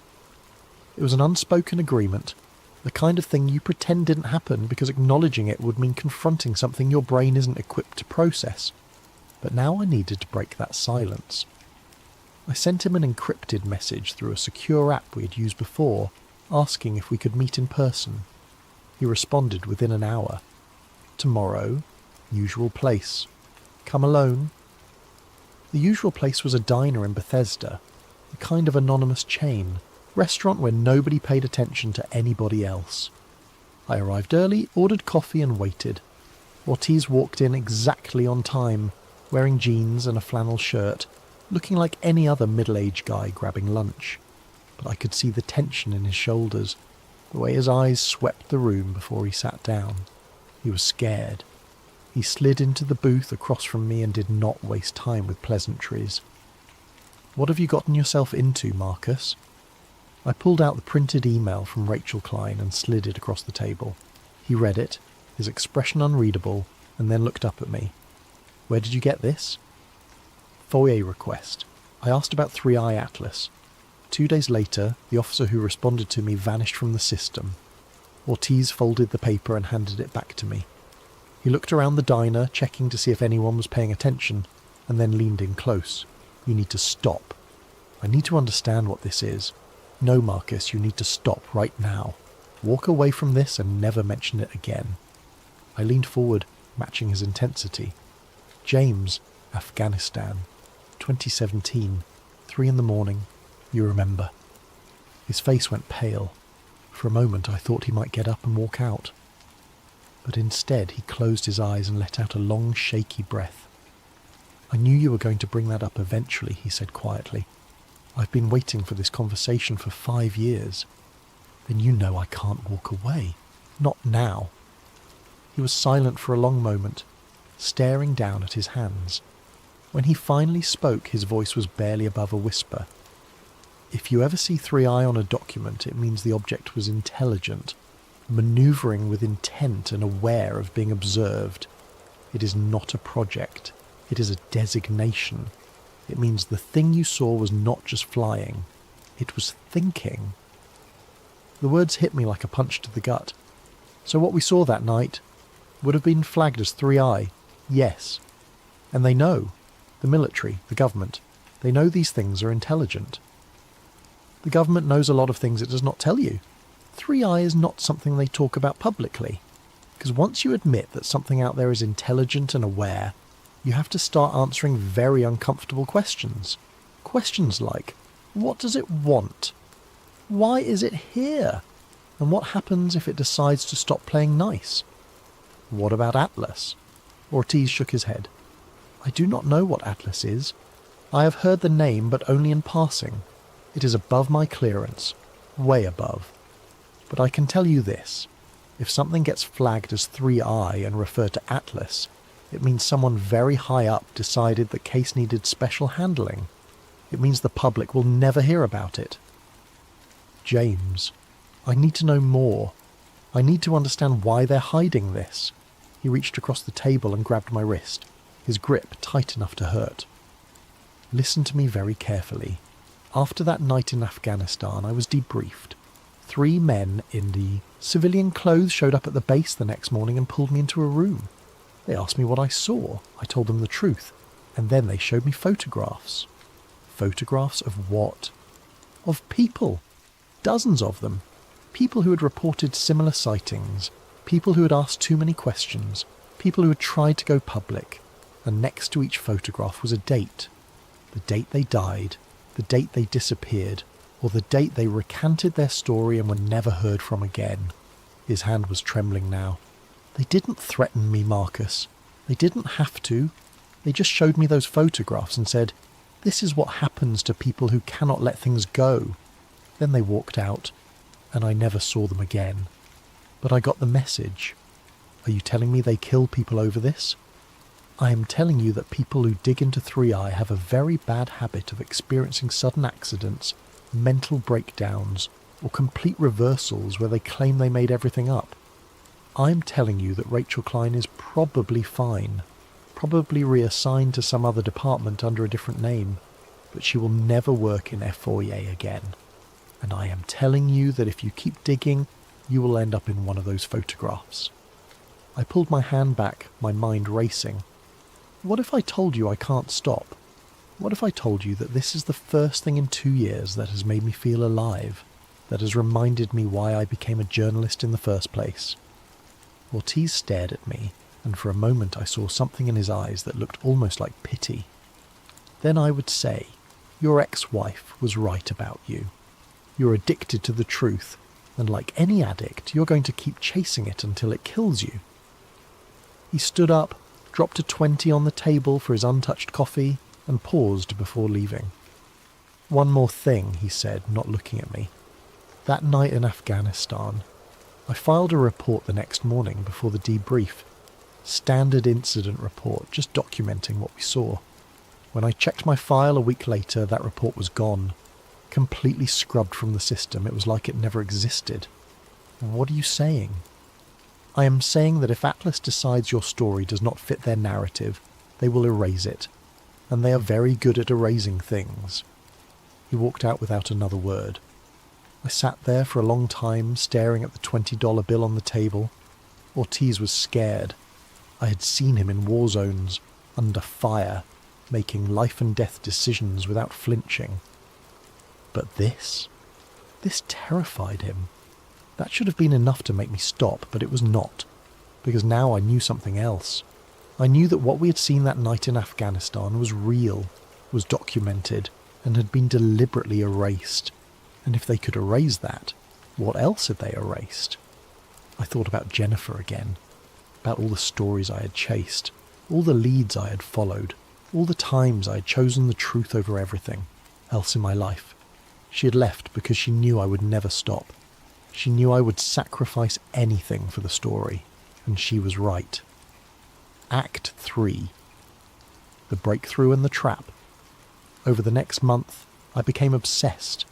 It was an unspoken agreement, the kind of thing you pretend didn't happen because acknowledging it would mean confronting something your brain isn't equipped to process. But now I needed to break that silence. I sent him an encrypted message through a secure app we had used before, asking if we could meet in person. He responded within an hour. Tomorrow, usual place. Come alone. The usual place was a diner in Bethesda, a kind of anonymous chain, restaurant where nobody paid attention to anybody else. I arrived early, ordered coffee and waited. Ortiz walked in exactly on time, wearing jeans and a flannel shirt, looking like any other middle-aged guy grabbing lunch. But I could see the tension in his shoulders, the way his eyes swept the room before he sat down. He was scared. He slid into the booth across from me and did not waste time with pleasantries. "What have you gotten yourself into, Marcus?" I pulled out the printed email from Rachel Klein and slid it across the table. He read it, his expression unreadable, and then looked up at me. "Where did you get this?" "FOIA request. I asked about 3i Atlas. 2 days later, the officer who responded to me vanished from the system." Ortiz folded the paper and handed it back to me. He looked around the diner, checking to see if anyone was paying attention, and then leaned in close. "You need to stop. I need to understand what this is. No, Marcus, you need to stop right now. Walk away from this and never mention it again." I leaned forward, matching his intensity. "James, Afghanistan, 2017, 3 a.m, you remember." His face went pale. For a moment I thought he might get up and walk out. But instead he closed his eyes and let out a long, shaky breath. "I knew you were going to bring that up eventually," he said quietly. "I've been waiting for this conversation for 5 years. Then you know I can't walk away. Not now." He was silent for a long moment, staring down at his hands. When he finally spoke, his voice was barely above a whisper. "If you ever see 3i on a document, it means the object was intelligent. manoeuvring with intent and aware of being observed. It is not a project. It is a designation. It means the thing you saw was not just flying. It was thinking. The words hit me like a punch to the gut. So what we saw that night would have been flagged as 3i, yes. And they know. The military, the government. They know these things are intelligent. The government knows a lot of things it does not tell you. 3i is not something they talk about publicly. Because once you admit that something out there is intelligent and aware, you have to start answering very uncomfortable questions. Questions like, what does it want? Why is it here? And what happens if it decides to stop playing nice? What about Atlas? Ortiz shook his head. I do not know what Atlas is. I have heard the name, but only in passing. It is above my clearance. Way above. But I can tell you this. If something gets flagged as 3i and referred to Atlas, it means someone very high up decided the case needed special handling. It means the public will never hear about it. James, I need to know more. I need to understand why they're hiding this. He reached across the table and grabbed my wrist, his grip tight enough to hurt. Listen to me very carefully. After that night in Afghanistan, I was debriefed. 3 men in the civilian clothes showed up at the base the next morning and pulled me into a room. They asked me what I saw. I told them the truth. And then they showed me photographs. Photographs of what? Of people. Dozens of them. People who had reported similar sightings. People who had asked too many questions. People who had tried to go public. And next to each photograph was a date. The date they died. The date they disappeared. Or the date they recanted their story and were never heard from again. His hand was trembling now. They didn't threaten me, Marcus. They didn't have to. They just showed me those photographs and said, this is what happens to people who cannot let things go. Then they walked out, and I never saw them again. But I got the message. Are you telling me they kill people over this? I am telling you that people who dig into 3i have a very bad habit of experiencing sudden accidents, mental breakdowns, or complete reversals where they claim they made everything up. I'm telling you that Rachel Klein is probably fine, probably reassigned to some other department under a different name, but she will never work in F4EA again. And I am telling you that if you keep digging, you will end up in one of those photographs. I pulled my hand back, my mind racing. What if I told you I can't stop? What if I told you that this is the first thing in 2 years that has made me feel alive, that has reminded me why I became a journalist in the first place? Ortiz stared at me, and for a moment I saw something in his eyes that looked almost like pity. Then I would say, your ex-wife was right about you. You're addicted to the truth, and like any addict, you're going to keep chasing it until it kills you. He stood up, dropped a 20 on the table for his untouched coffee, and paused before leaving. One more thing, he said, not looking at me. That night in Afghanistan, I filed a report the next morning before the debrief. Standard incident report, just documenting what we saw. When I checked my file a week later, that report was gone. Completely scrubbed from the system. It was like it never existed. What are you saying? I am saying that if Atlas decides your story does not fit their narrative, they will erase it. And they are very good at erasing things. He walked out without another word. I sat there for a long time, staring at the $20 bill on the table. Ortiz was scared. I had seen him in war zones, under fire, making life and death decisions without flinching. But this terrified him. That should have been enough to make me stop, but it was not, because now I knew something else. I knew that what we had seen that night in Afghanistan was real, was documented, and had been deliberately erased. And if they could erase that, what else had they erased? I thought about Jennifer again, about all the stories I had chased, all the leads I had followed, all the times I had chosen the truth over everything else in my life. She had left because she knew I would never stop. She knew I would sacrifice anything for the story, and she was right. Act 3. The breakthrough and the trap. Over the next month, I became obsessed.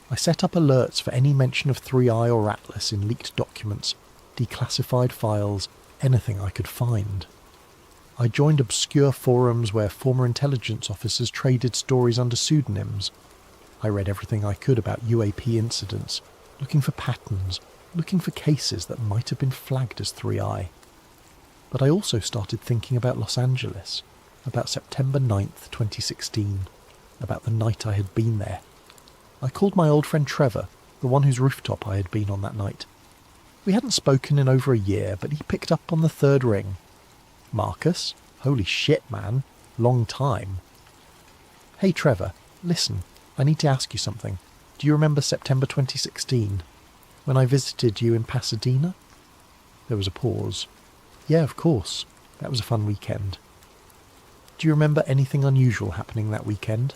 I set up alerts for any mention of 3i or Atlas in leaked documents, declassified files, anything I could find. I joined obscure forums where former intelligence officers traded stories under pseudonyms. I read everything I could about UAP incidents, looking for patterns, looking for cases that might have been flagged as 3i. But I also started thinking about Los Angeles, about September 9th, 2016, about the night I had been there. I called my old friend Trevor, the one whose rooftop I had been on that night. We hadn't spoken in over a year, but he picked up on the third ring. "Marcus? Holy shit, man. Long time." "Hey Trevor, listen, I need to ask you something. Do you remember September 2016, when I visited you in Pasadena?" There was a pause. "Yeah, of course. That was a fun weekend." "Do you remember anything unusual happening that weekend?"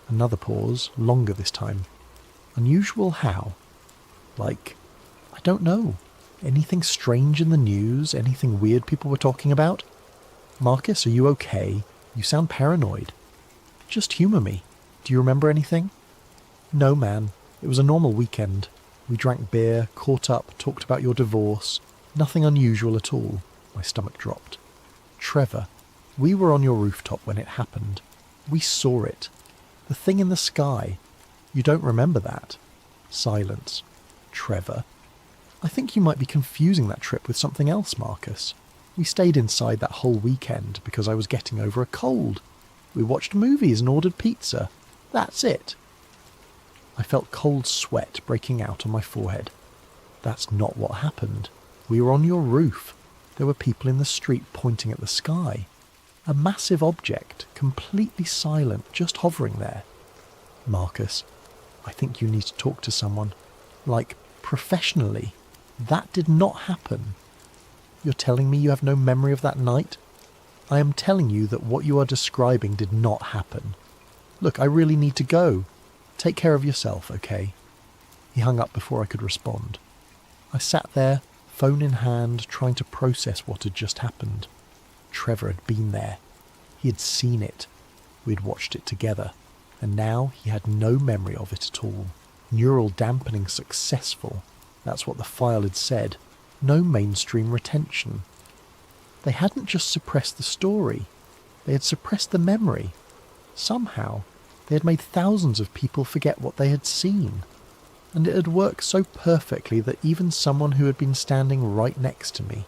Another pause, longer this time. "Unusual how?" "Like, I don't know. Anything strange in the news? Anything weird people were talking about?" "Marcus, are you okay? You sound paranoid." "Just humour me. Do you remember anything?" "No, man. It was a normal weekend. We drank beer, caught up, talked about your divorce. Nothing unusual at all." My stomach dropped. "Trevor, we were on your rooftop when it happened. We saw it. The thing in the sky. You don't remember that?" Silence. "Trevor, I think you might be confusing that trip with something else, Marcus. We stayed inside that whole weekend because I was getting over a cold. We watched movies and ordered pizza. That's it." I felt cold sweat breaking out on my forehead. "That's not what happened. We were on your roof. There were people in the street pointing at the sky. A massive object, completely silent, just hovering there." "Marcus, I think you need to talk to someone. Like, professionally. That did not happen." "You're telling me you have no memory of that night?" "I am telling you that what you are describing did not happen. Look, I really need to go. Take care of yourself, okay?" He hung up before I could respond. I sat there, phone in hand, trying to process what had just happened. Trevor had been there. He had seen it. We had watched it together. And now he had no memory of it at all. Neural dampening successful. That's what the file had said. No mainstream retention. They hadn't just suppressed the story. They had suppressed the memory. Somehow, they had made thousands of people forget what they had seen. And it had worked so perfectly that even someone who had been standing right next to me,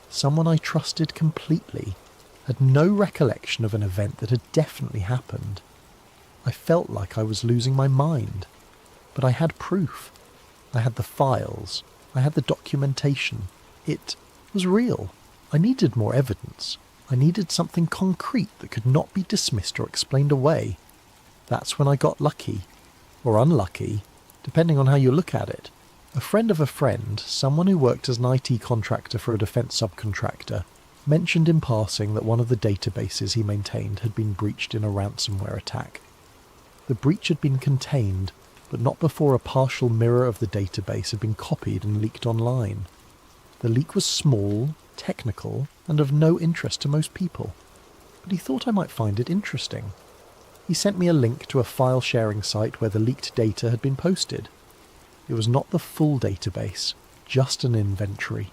someone I trusted completely, had no recollection of an event that had definitely happened. I felt like I was losing my mind. But I had proof. I had the files. I had the documentation. It was real. I needed more evidence. I needed something concrete that could not be dismissed or explained away. That's when I got lucky. Or unlucky, depending on how you look at it. A friend of a friend, someone who worked as an IT contractor for a defence subcontractor, mentioned in passing that one of the databases he maintained had been breached in a ransomware attack. The breach had been contained, but not before a partial mirror of the database had been copied and leaked online. The leak was small, technical, and of no interest to most people, but he thought I might find it interesting. He sent me a link to a file-sharing site where the leaked data had been posted. It was not the full database, just an inventory.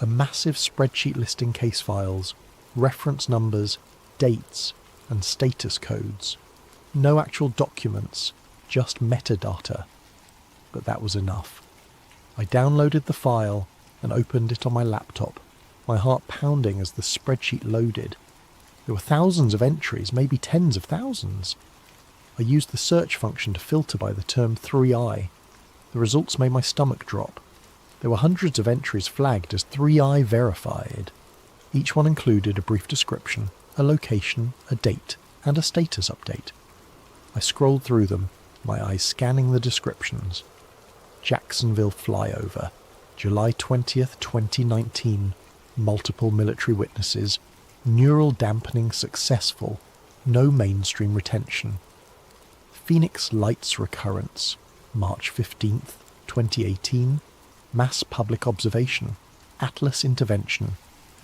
A massive spreadsheet listing case files, reference numbers, dates, and status codes. No actual documents, just metadata. But that was enough. I downloaded the file and opened it on my laptop, my heart pounding as the spreadsheet loaded. There were thousands of entries, maybe tens of thousands. I used the search function to filter by the term 3i. The results made my stomach drop. There were hundreds of entries flagged as 3i verified. Each one included a brief description, a location, a date, and a status update. I scrolled through them, my eyes scanning the descriptions. Jacksonville flyover, July 20th, 2019. Multiple military witnesses. Neural dampening successful. No mainstream retention. Phoenix Lights recurrence, March 15th, 2018. Mass public observation. Atlas intervention.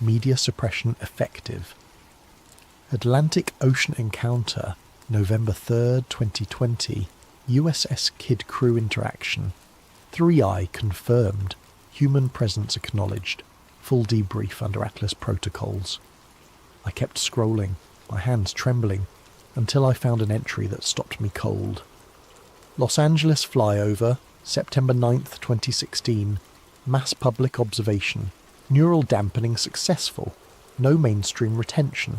Media suppression effective. Atlantic Ocean encounter, November 3rd, 2020. USS Kid crew interaction. 3I confirmed. Human presence acknowledged. Full debrief under Atlas protocols. I kept scrolling, my hands trembling, until I found an entry that stopped me cold. Los Angeles flyover, September 9th, 2016. Mass public observation. Neural dampening successful. No mainstream retention.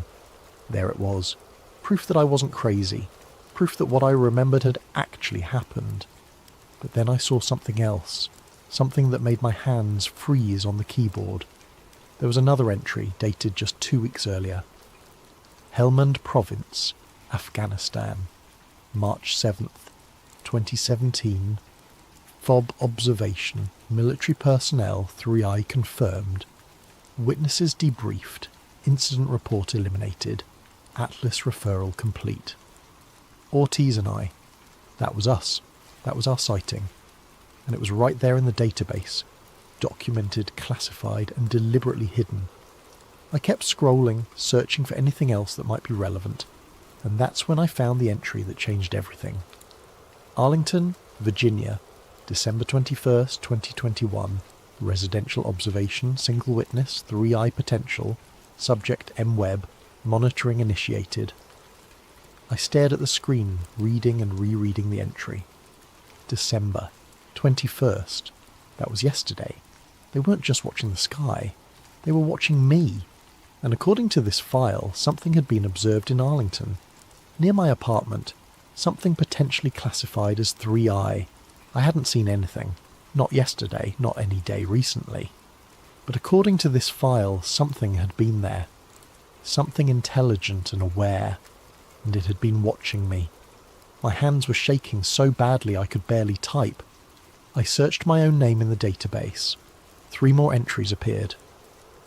There it was. Proof that I wasn't crazy. Proof that what I remembered had actually happened. But then I saw something else. Something that made my hands freeze on the keyboard. There was another entry dated just 2 weeks earlier. Helmand Province, Afghanistan, March 7th, 2017. FOB observation. Military personnel 3I confirmed. Witnesses debriefed. Incident report eliminated. Atlas referral complete. Ortiz and I. That was us. That was our sighting. And it was right there in the database. Documented, classified, and deliberately hidden. I kept scrolling, searching for anything else that might be relevant. And that's when I found the entry that changed everything. Arlington, Virginia, December 21st, 2021. Residential observation, single witness, 3I potential. Subject M. Webb. Monitoring initiated. I stared at the screen, reading and rereading the entry. December 21st. That was yesterday. They weren't just watching the sky. They were watching me. And according to this file, something had been observed in Arlington. Near my apartment, something potentially classified as 3I. I hadn't seen anything. Not yesterday, not any day recently. But according to this file, something had been there. Something intelligent and aware. And it had been watching me. My hands were shaking so badly I could barely type. I searched my own name in the database. 3 more entries appeared.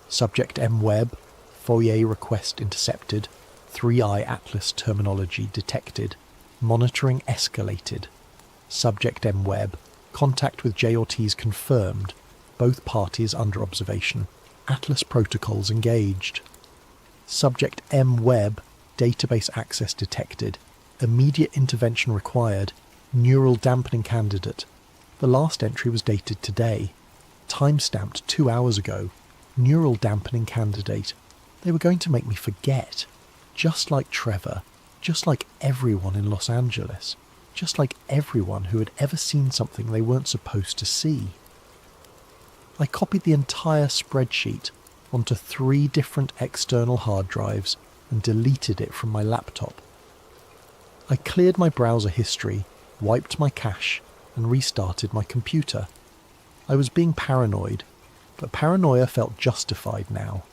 Subject M. Webb. FOIA request intercepted. 3I Atlas terminology detected. Monitoring escalated. Subject M. Webb. Contact with J. Ortiz confirmed. Both parties under observation. Atlas protocols engaged. Subject M. Webb. Database access detected. Immediate intervention required. Neural dampening candidate. The last entry was dated today. Time-stamped 2 hours ago. Neural dampening candidate. They were going to make me forget. Just like Trevor. Just like everyone in Los Angeles. Just like everyone who had ever seen something they weren't supposed to see. I copied the entire spreadsheet onto 3 different external hard drives and deleted it from my laptop. I cleared my browser history, wiped my cache, and restarted my computer. I was being paranoid, but paranoia felt justified now.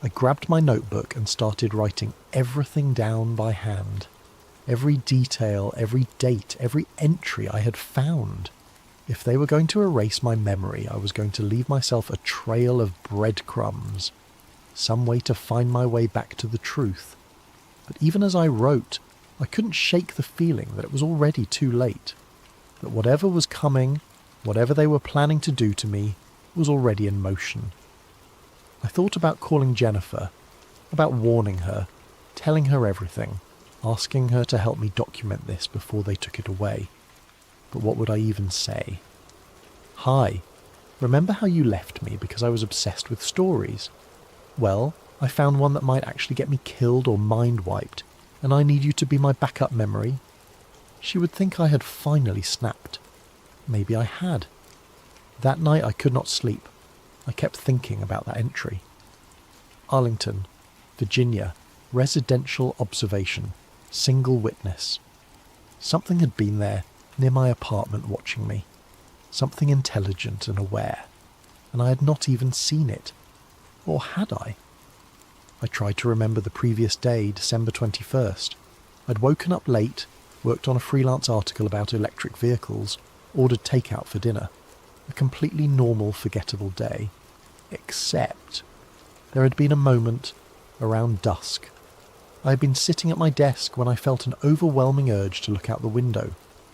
I grabbed my notebook and started writing everything down by hand. Every detail, every date, every entry I had found. If they were going to erase my memory, I was going to leave myself a trail of breadcrumbs. Some way to find my way back to the truth. But even as I wrote, I couldn't shake the feeling that it was already too late. That whatever was coming, whatever they were planning to do to me, was already in motion. I thought about calling Jennifer, about warning her, telling her everything, asking her to help me document this before they took it away. But what would I even say? Hi, remember how you left me because I was obsessed with stories? Well, I found one that might actually get me killed or mind-wiped, and I need you to be my backup memory. She would think I had finally snapped. Maybe I had. That night I could not sleep. I kept thinking about that entry. Arlington, Virginia, residential observation, single witness. Something had been there, near my apartment watching me. Something intelligent and aware. And I had not even seen it. Or had I? I tried to remember the previous day, December 21st. I'd woken up late, worked on a freelance article about electric vehicles, ordered takeout for dinner. A completely normal, forgettable day. Except there had been a moment around dusk. I had been sitting at my desk when I felt an overwhelming urge to look out the window.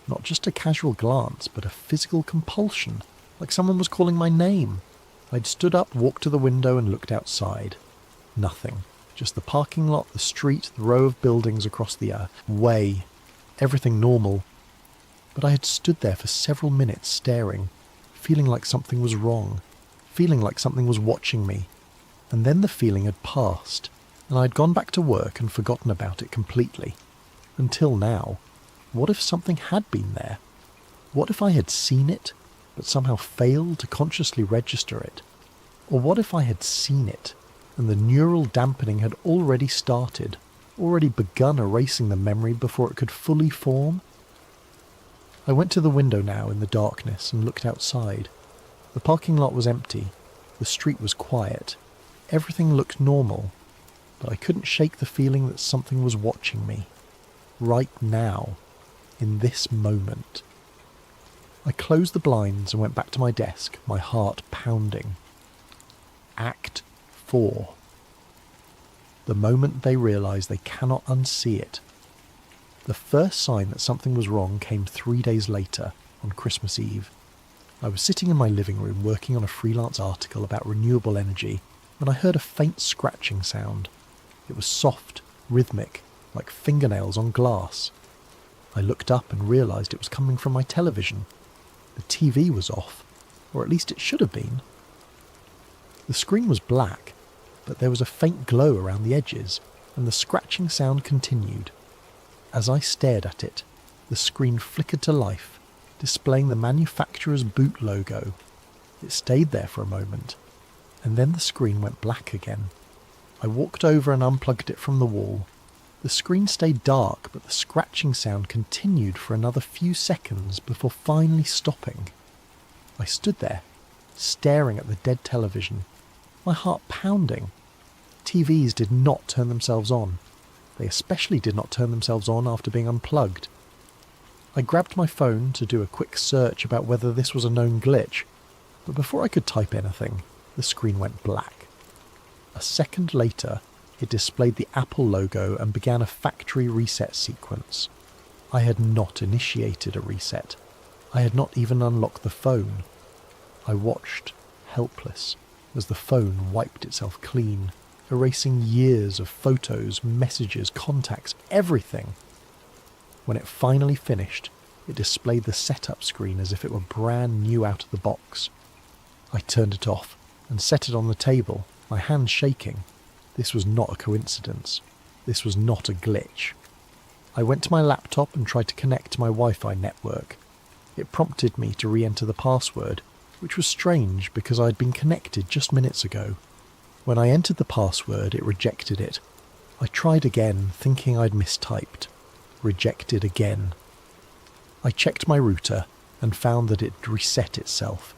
Not just a casual glance, but a physical compulsion, like someone was calling my name. I'd stood up, walked to the window and looked outside. Nothing. Just the parking lot, the street, the row of buildings across the way. Everything normal. But I had stood there for several minutes staring, feeling like something was wrong, feeling like something was watching me, and then the feeling had passed, and I'd gone back to work and forgotten about it completely. Until now, what if something had been there? What if I had seen it, but somehow failed to consciously register it? Or what if I had seen it, and the neural dampening had already started, already begun erasing the memory before it could fully form? I went to the window now in the darkness and looked outside. The parking lot was empty, the street was quiet, everything looked normal, but I couldn't shake the feeling that something was watching me. Right now, in this moment. I closed the blinds and went back to my desk, my heart pounding. Act 4. The moment they realise they cannot unsee it. The first sign that something was wrong came 3 days later, on Christmas Eve. I was sitting in my living room working on a freelance article about renewable energy when I heard a faint scratching sound. It was soft, rhythmic, like fingernails on glass. I looked up and realised it was coming from my television. The TV was off, or at least it should have been. The screen was black, but there was a faint glow around the edges, and the scratching sound continued. As I stared at it, the screen flickered to life, displaying the manufacturer's boot logo. It stayed there for a moment, and then the screen went black again. I walked over and unplugged it from the wall. The screen stayed dark, but the scratching sound continued for another few seconds before finally stopping. I stood there, staring at the dead television, my heart pounding. TVs did not turn themselves on. They especially did not turn themselves on after being unplugged. I grabbed my phone to do a quick search about whether this was a known glitch, but before I could type anything, the screen went black. A second later, it displayed the Apple logo and began a factory reset sequence. I had not initiated a reset. I had not even unlocked the phone. I watched, helpless, as the phone wiped itself clean, erasing years of photos, messages, contacts, everything. When it finally finished, it displayed the setup screen as if it were brand new out of the box. I turned it off and set it on the table, my hands shaking. This was not a coincidence. This was not a glitch. I went to my laptop and tried to connect to my Wi-Fi network. It prompted me to re-enter the password, which was strange because I had been connected just minutes ago. When I entered the password, it rejected it. I tried again, thinking I'd mistyped. Rejected again. I checked my router and found that it had reset itself.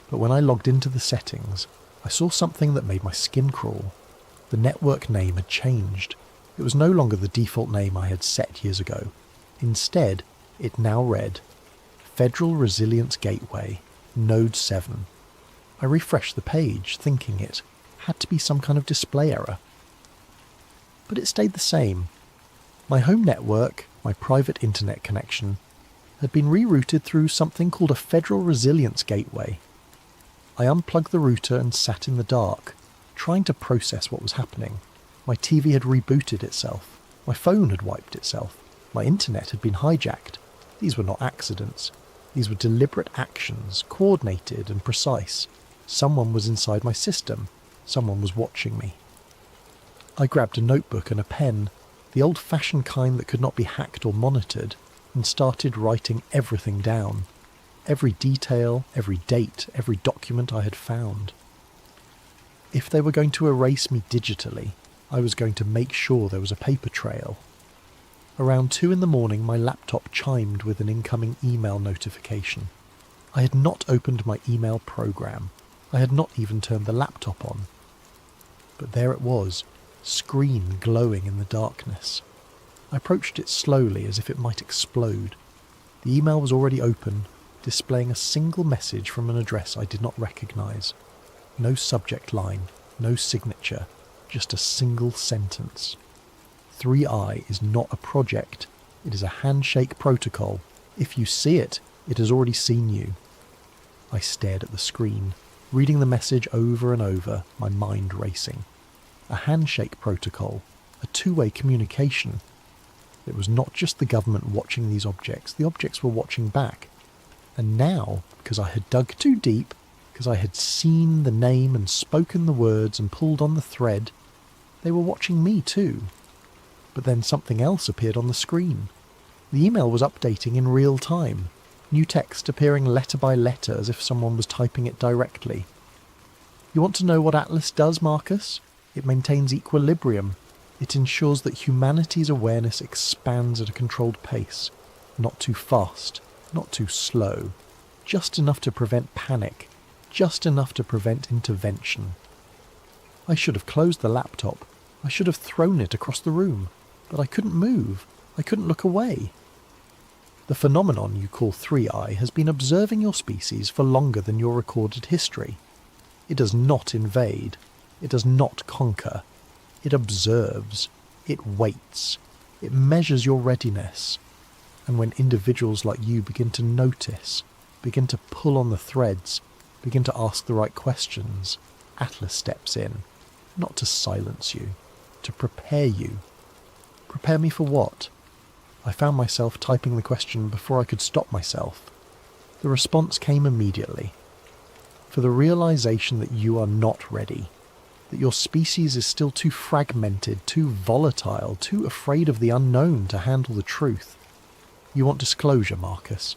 But when I logged into the settings, I saw something that made my skin crawl. The network name had changed. It was no longer the default name I had set years ago. Instead, it now read, Federal Resilience Gateway, Node 7. I refreshed the page, thinking it had to be some kind of display error. But it stayed the same. My home network, my private internet connection, had been rerouted through something called a Federal Resilience Gateway. I unplugged the router and sat in the dark, trying to process what was happening. My TV had rebooted itself. My phone had wiped itself. My internet had been hijacked. These were not accidents. These were deliberate actions, coordinated and precise. Someone was inside my system. Someone was watching me. I grabbed a notebook and a pen, the old-fashioned kind that could not be hacked or monitored, and started writing everything down. Every detail, every date, every document I had found. If they were going to erase me digitally, I was going to make sure there was a paper trail. Around 2 a.m, my laptop chimed with an incoming email notification. I had not opened my email program. I had not even turned the laptop on. But there it was, screen glowing in the darkness. I approached it slowly as if it might explode. The email was already open, displaying a single message from an address I did not recognise. No subject line, no signature, just a single sentence. 3i is not a project, it is a handshake protocol. If you see it, it has already seen you. I stared at the screen, reading the message over and over, my mind racing. A handshake protocol, a two-way communication. It was not just the government watching these objects, the objects were watching back. And now, because I had dug too deep, because I had seen the name and spoken the words and pulled on the thread, they were watching me too. But then something else appeared on the screen. The email was updating in real time, new text appearing letter by letter as if someone was typing it directly. You want to know what Atlas does, Marcus? It maintains equilibrium. It ensures that humanity's awareness expands at a controlled pace, not too fast, not too slow, just enough to prevent panic, just enough to prevent intervention. I should have closed the laptop. I should have thrown it across the room, but I couldn't move. I couldn't look away. The phenomenon you call 3i has been observing your species for longer than your recorded history. It does not invade. It does not conquer. It observes. It waits. It measures your readiness. And when individuals like you begin to notice, begin to pull on the threads, begin to ask the right questions, Atlas steps in, not to silence you, to prepare you. Prepare me for what? I found myself typing the question before I could stop myself. The response came immediately. For the realization that you are not ready, that your species is still too fragmented, too volatile, too afraid of the unknown to handle the truth. You want disclosure, Marcus.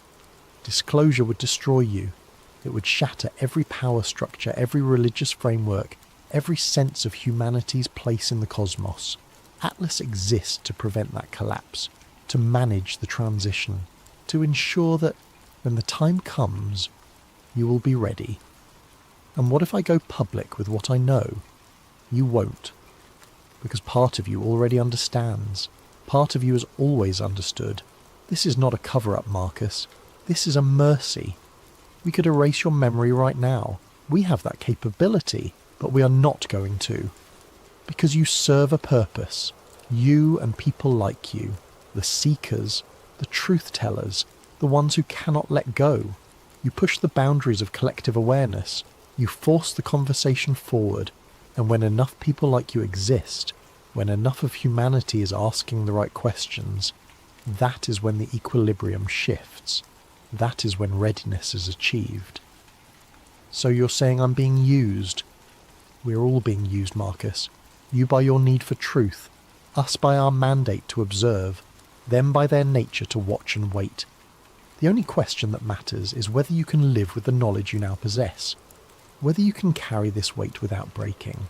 Disclosure would destroy you. It would shatter every power structure, every religious framework, every sense of humanity's place in the cosmos. Atlas exists to prevent that collapse, to manage the transition, to ensure that when the time comes, you will be ready. And what if I go public with what I know? You won't. Because part of you already understands. Part of you has always understood. This is not a cover-up, Marcus. This is a mercy. We could erase your memory right now. We have that capability, but we are not going to. Because you serve a purpose. You and people like you. The seekers, the truth-tellers, the ones who cannot let go. You push the boundaries of collective awareness. You force the conversation forward. And when enough people like you exist, when enough of humanity is asking the right questions, that is when the equilibrium shifts. That is when readiness is achieved. So you're saying I'm being used? We're all being used, Marcus. You by your need for truth, us by our mandate to observe, them by their nature to watch and wait. The only question that matters is whether you can live with the knowledge you now possess, whether you can carry this weight without breaking,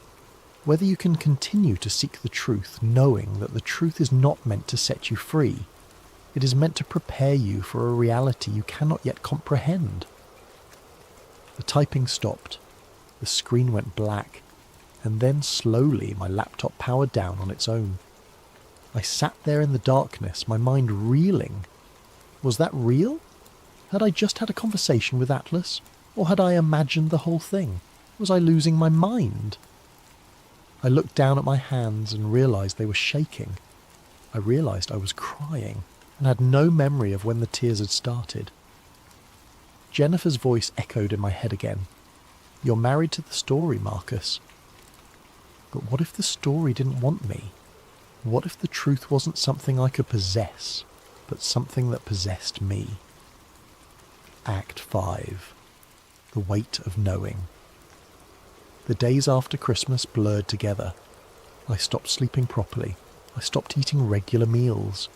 whether you can continue to seek the truth knowing that the truth is not meant to set you free. It is meant to prepare you for a reality you cannot yet comprehend. The typing stopped, the screen went black, and then slowly my laptop powered down on its own. I sat there in the darkness, my mind reeling. Was that real? Had I just had a conversation with Atlas? Or had I imagined the whole thing? Was I losing my mind? I looked down at my hands and realised they were shaking. I realised I was crying and had no memory of when the tears had started. Jennifer's voice echoed in my head again. You're married to the story, Marcus. But what if the story didn't want me? What if the truth wasn't something I could possess, but something that possessed me? Act 5. The weight of knowing. The days after Christmas blurred together. I stopped sleeping properly. I stopped eating regular meals.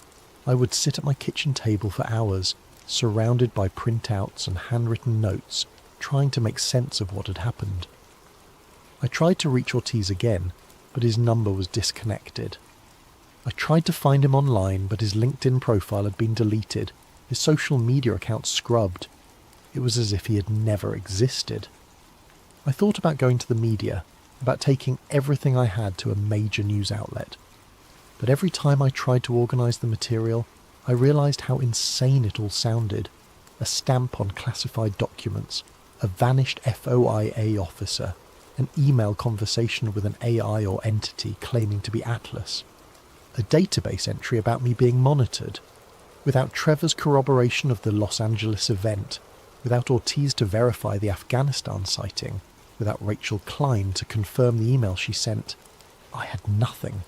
I would sit at my kitchen table for hours, surrounded by printouts and handwritten notes, trying to make sense of what had happened. I tried to reach Ortiz again, but his number was disconnected. I tried to find him online, but his LinkedIn profile had been deleted, his social media account scrubbed. It was as if he had never existed. I thought about going to the media, about taking everything I had to a major news outlet. But every time I tried to organise the material, I realised how insane it all sounded. A stamp on classified documents, a vanished FOIA officer, an email conversation with an AI or entity claiming to be Atlas, a database entry about me being monitored. Without Trevor's corroboration of the Los Angeles event, without Ortiz to verify the Afghanistan sighting, without Rachel Klein to confirm the email she sent, I had nothing.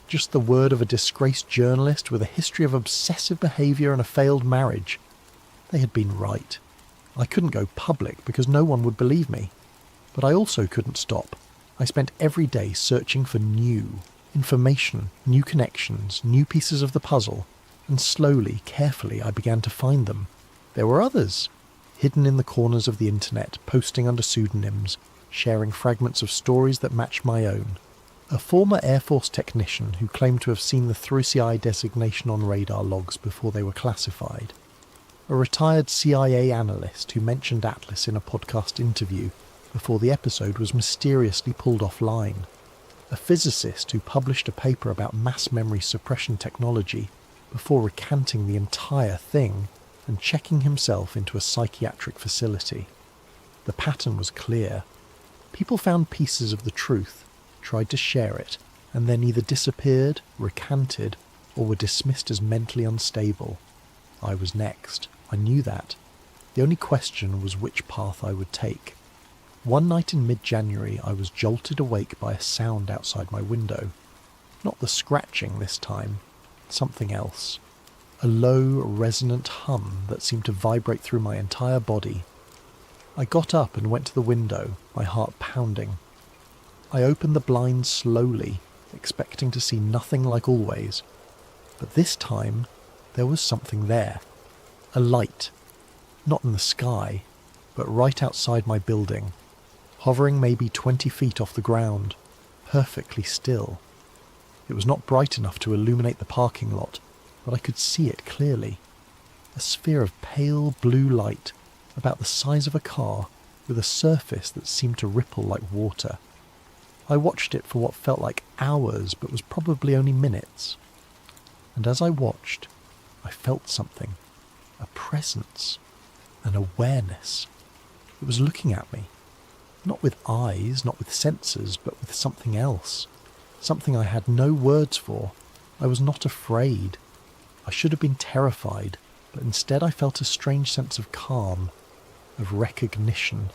Just the word of a disgraced journalist with a history of obsessive behaviour and a failed marriage. They had been right. I couldn't go public because no one would believe me. But I also couldn't stop. I spent every day searching for new information, new connections, new pieces of the puzzle, and slowly, carefully, I began to find them. There were others, hidden in the corners of the internet, posting under pseudonyms, sharing fragments of stories that matched my own. A former Air Force technician who claimed to have seen the 3CI designation on radar logs before they were classified. A retired CIA analyst who mentioned Atlas in a podcast interview before the episode was mysteriously pulled offline. A physicist who published a paper about mass memory suppression technology before recanting the entire thing and checking himself into a psychiatric facility. The pattern was clear. People found pieces of the truth, tried to share it, and then either disappeared, recanted, or were dismissed as mentally unstable. I was next. I knew that. The only question was which path I would take. One night in mid-January I was jolted awake by a sound outside my window. Not the scratching this time, something else. A low, resonant hum that seemed to vibrate through my entire body. I got up and went to the window, my heart pounding. I opened the blinds slowly, expecting to see nothing like always. But this time, there was something there. A light. Not in the sky, but right outside my building. Hovering maybe 20 feet off the ground, perfectly still. It was not bright enough to illuminate the parking lot, but I could see it clearly. A sphere of pale blue light, about the size of a car, with a surface that seemed to ripple like water. I watched it for what felt like hours, but was probably only minutes. And as I watched, I felt something. A presence. An awareness. It was looking at me. Not with eyes, not with senses, but with something else. Something I had no words for. I was not afraid. I should have been terrified, but instead I felt a strange sense of calm, of recognition,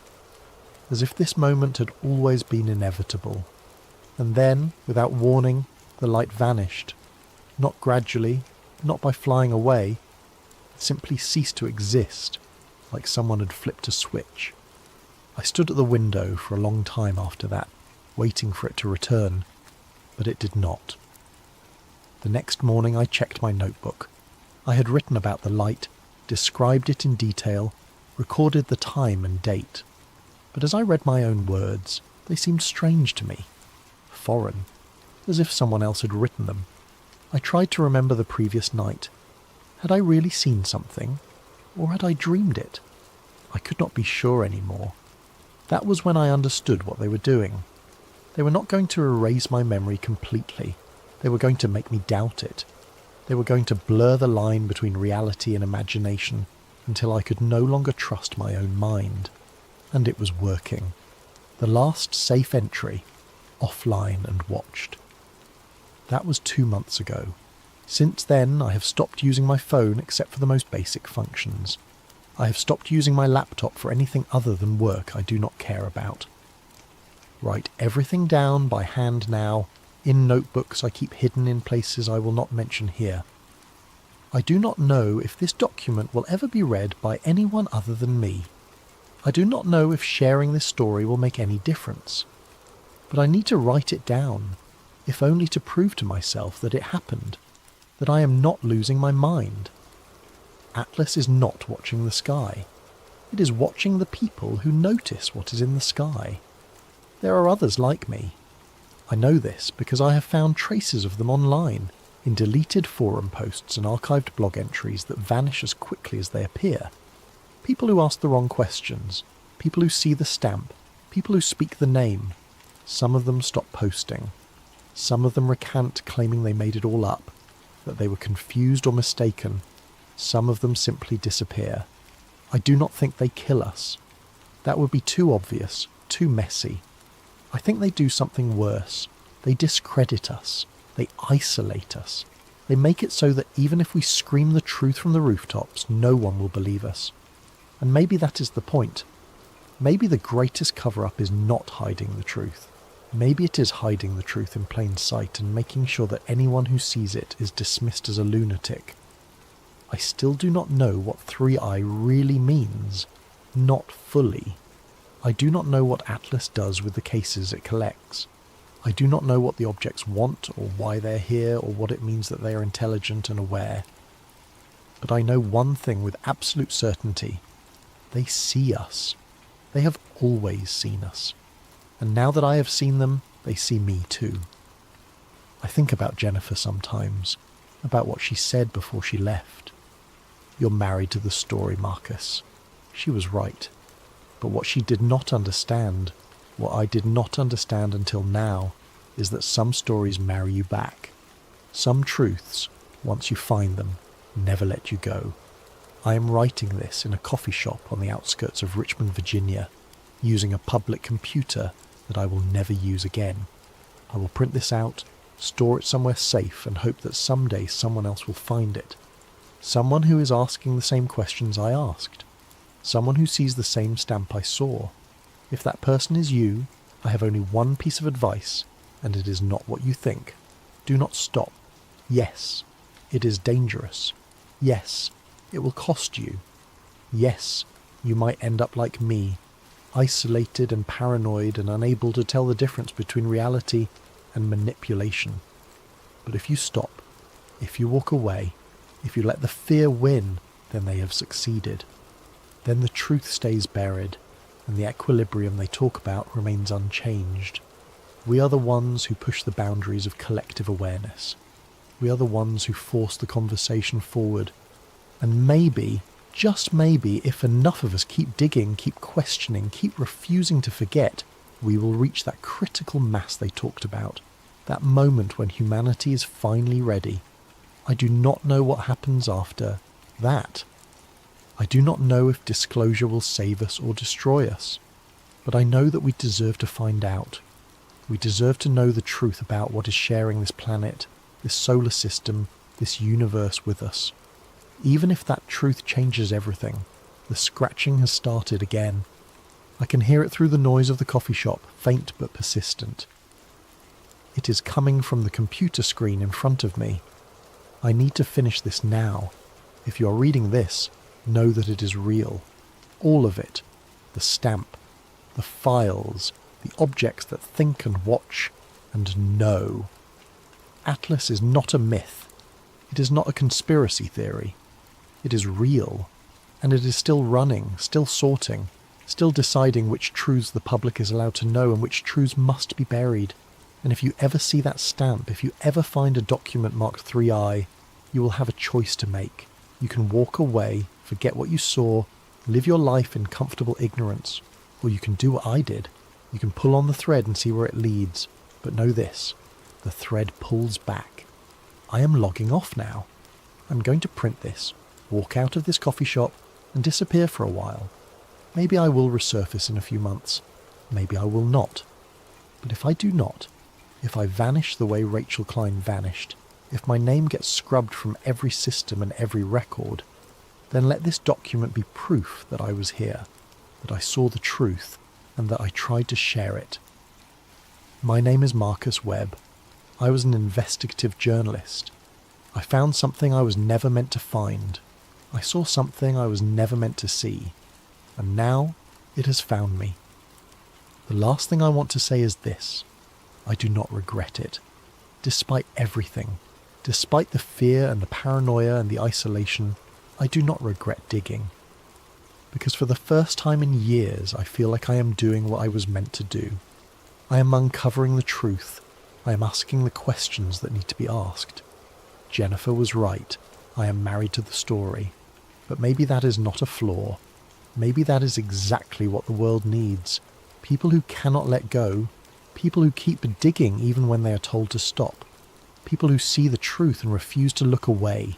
as if this moment had always been inevitable. And then, without warning, the light vanished. Not gradually, not by flying away. It simply ceased to exist, like someone had flipped a switch. I stood at the window for a long time after that, waiting for it to return, but it did not. The next morning I checked my notebook. I had written about the light, described it in detail, recorded the time and date. But as I read my own words, they seemed strange to me, foreign, as if someone else had written them. I tried to remember the previous night. Had I really seen something, or had I dreamed it? I could not be sure anymore. That was when I understood what they were doing. They were not going to erase my memory completely. They were going to make me doubt it. They were going to blur the line between reality and imagination until I could no longer trust my own mind. And it was working. The last safe entry, offline and watched. That was 2 months ago. Since then, I have stopped using my phone except for the most basic functions. I have stopped using my laptop for anything other than work I do not care about. Write everything down by hand now, in notebooks I keep hidden in places I will not mention here. I do not know if this document will ever be read by anyone other than me. I do not know if sharing this story will make any difference. But I need to write it down, if only to prove to myself that it happened, that I am not losing my mind. Atlas is not watching the sky. It is watching the people who notice what is in the sky. There are others like me. I know this because I have found traces of them online, in deleted forum posts and archived blog entries that vanish as quickly as they appear. People who ask the wrong questions, people who see the stamp, people who speak the name. Some of them stop posting. Some of them recant, claiming they made it all up, that they were confused or mistaken. Some of them simply disappear. I do not think they kill us. That would be too obvious, too messy. I think they do something worse. They discredit us. They isolate us. They make it so that even if we scream the truth from the rooftops, no one will believe us. And maybe that is the point. Maybe the greatest cover-up is not hiding the truth. Maybe it is hiding the truth in plain sight and making sure that anyone who sees it is dismissed as a lunatic. I still do not know what 3i really means. Not fully. I do not know what Atlas does with the cases it collects. I do not know what the objects want or why they're here or what it means that they are intelligent and aware. But I know one thing with absolute certainty. They see us. They have always seen us. And now that I have seen them, they see me too. I think about Jennifer sometimes, about what she said before she left. You're married to the story, Marcus. She was right. But what she did not understand, what I did not understand until now, is that some stories marry you back. Some truths, once you find them, never let you go. I am writing this in a coffee shop on the outskirts of Richmond, Virginia, using a public computer that I will never use again. I will print this out, store it somewhere safe, and hope that someday someone else will find it. Someone who is asking the same questions I asked. Someone who sees the same stamp I saw. If that person is you, I have only one piece of advice, and it is not what you think. Do not stop. Yes, it is dangerous. Yes, it will cost you. Yes, you might end up like me, isolated and paranoid and unable to tell the difference between reality and manipulation. But if you stop, if you walk away, if you let the fear win, then they have succeeded. Then the truth stays buried, and the equilibrium they talk about remains unchanged. We are the ones who push the boundaries of collective awareness. We are the ones who force the conversation forward. And maybe, just maybe, if enough of us keep digging, keep questioning, keep refusing to forget, we will reach that critical mass they talked about, that moment when humanity is finally ready. I do not know what happens after that. I do not know if disclosure will save us or destroy us, but I know that we deserve to find out. We deserve to know the truth about what is sharing this planet, this solar system, this universe with us. Even if that truth changes everything, the scratching has started again. I can hear it through the noise of the coffee shop, faint but persistent. It is coming from the computer screen in front of me. I need to finish this now. If you are reading this, know that it is real. All of it. The stamp, the files, the objects that think and watch and know. Atlas is not a myth. It is not a conspiracy theory. It is real. And it is still running, still sorting, still deciding which truths the public is allowed to know and which truths must be buried. And if you ever see that stamp, if you ever find a document marked 3i, you will have a choice to make. You can walk away, forget what you saw, live your life in comfortable ignorance, or you can do what I did. You can pull on the thread and see where it leads. But know this, the thread pulls back. I am logging off now. I'm going to print this, walk out of this coffee shop, and disappear for a while. Maybe I will resurface in a few months. Maybe I will not. But if I do not, if I vanish the way Rachel Klein vanished, if my name gets scrubbed from every system and every record, then let this document be proof that I was here, that I saw the truth, and that I tried to share it. My name is Marcus Webb. I was an investigative journalist. I found something I was never meant to find. I saw something I was never meant to see. And now it has found me. The last thing I want to say is this. I do not regret it. Despite everything, despite the fear and the paranoia and the isolation, I do not regret digging. Because for the first time in years, I feel like I am doing what I was meant to do. I am uncovering the truth. I am asking the questions that need to be asked. Jennifer was right. I am married to the story. But maybe that is not a flaw. Maybe that is exactly what the world needs. People who cannot let go. People who keep digging even when they are told to stop. People who see the truth and refuse to look away.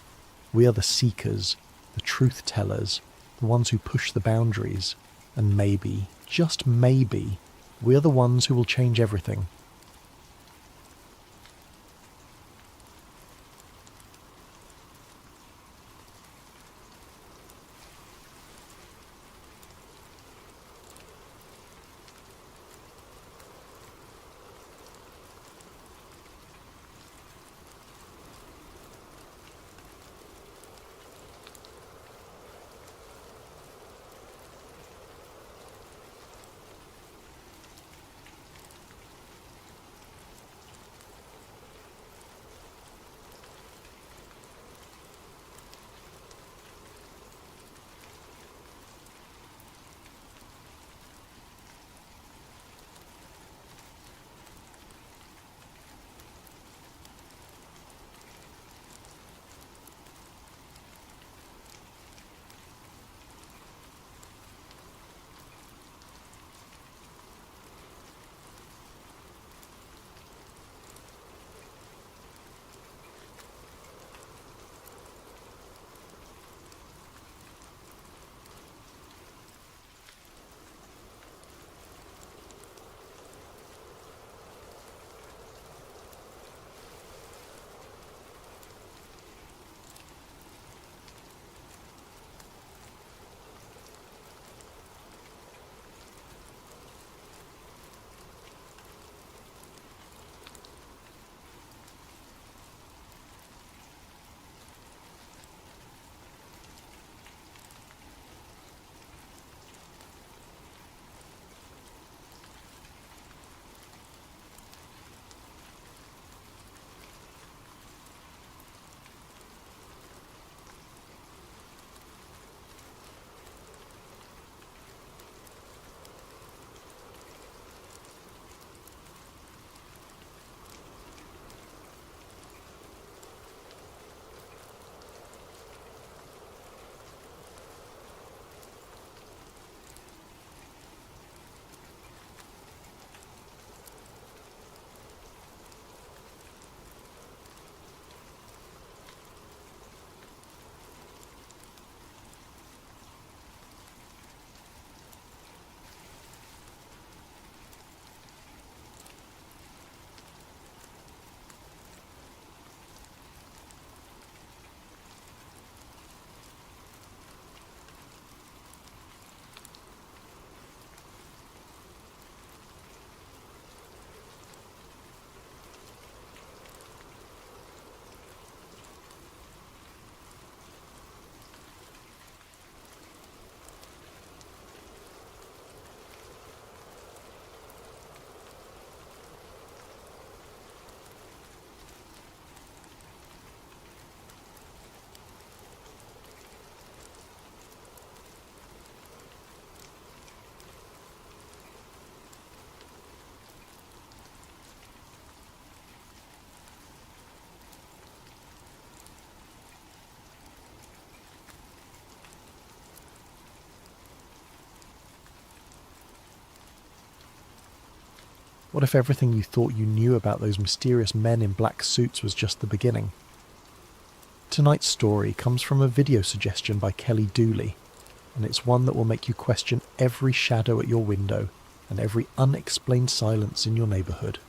We are the seekers, the truth tellers, the ones who push the boundaries. And maybe, just maybe, we are the ones who will change everything. What if everything you thought you knew about those mysterious men in black suits was just the beginning? Tonight's story comes from a video suggestion by Kelly Dooley, and it's one that will make you question every shadow at your window and every unexplained silence in your neighbourhood.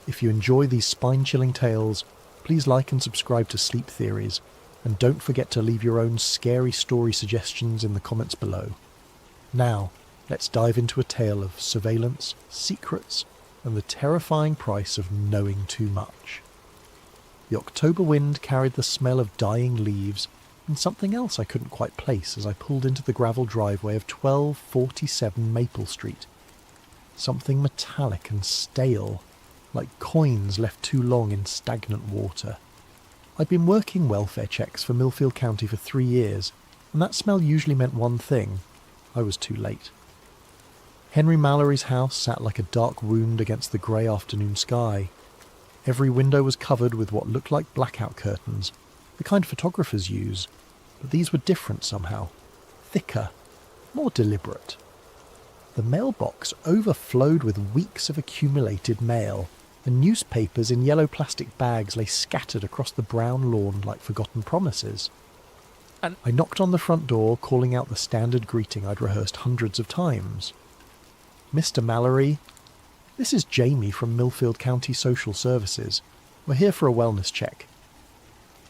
If you enjoy these spine-chilling tales, please like and subscribe to Sleep Theories, and don't forget to leave your own scary story suggestions in the comments below. Now, let's dive into a tale of surveillance, secrets, and the terrifying price of knowing too much. The October wind carried the smell of dying leaves and something else I couldn't quite place as I pulled into the gravel driveway of 1247 Maple Street. Something metallic and stale, like coins left too long in stagnant water. I'd been working welfare checks for Millfield County for 3 years, and that smell usually meant one thing: I was too late. Henry Mallory's house sat like a dark wound against the grey afternoon sky. Every window was covered with what looked like blackout curtains, the kind photographers use, but these were different somehow, thicker, more deliberate. The mailbox overflowed with weeks of accumulated mail, and newspapers in yellow plastic bags lay scattered across the brown lawn like forgotten promises. And I knocked on the front door, calling out the standard greeting I'd rehearsed hundreds of times. "Mr. Mallory, this is Jamie from Millfield County Social Services. We're here for a wellness check."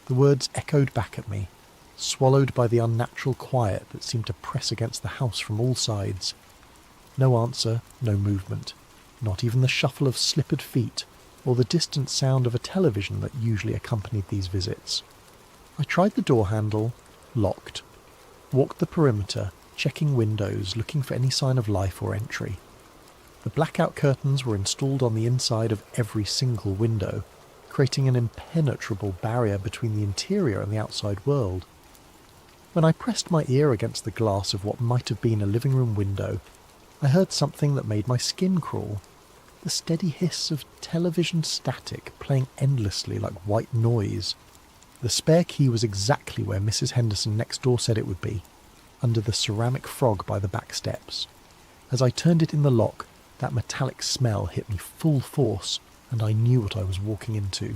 The words echoed back at me, swallowed by the unnatural quiet that seemed to press against the house from all sides. No answer, no movement, not even the shuffle of slippered feet or the distant sound of a television that usually accompanied these visits. I tried the door handle, locked, walked the perimeter, checking windows, looking for any sign of life or entry. The blackout curtains were installed on the inside of every single window, creating an impenetrable barrier between the interior and the outside world. When I pressed my ear against the glass of what might have been a living room window, I heard something that made my skin crawl. The steady hiss of television static playing endlessly like white noise. The spare key was exactly where Mrs. Henderson next door said it would be, under the ceramic frog by the back steps. As I turned it in the lock, that metallic smell hit me full force, and I knew what I was walking into.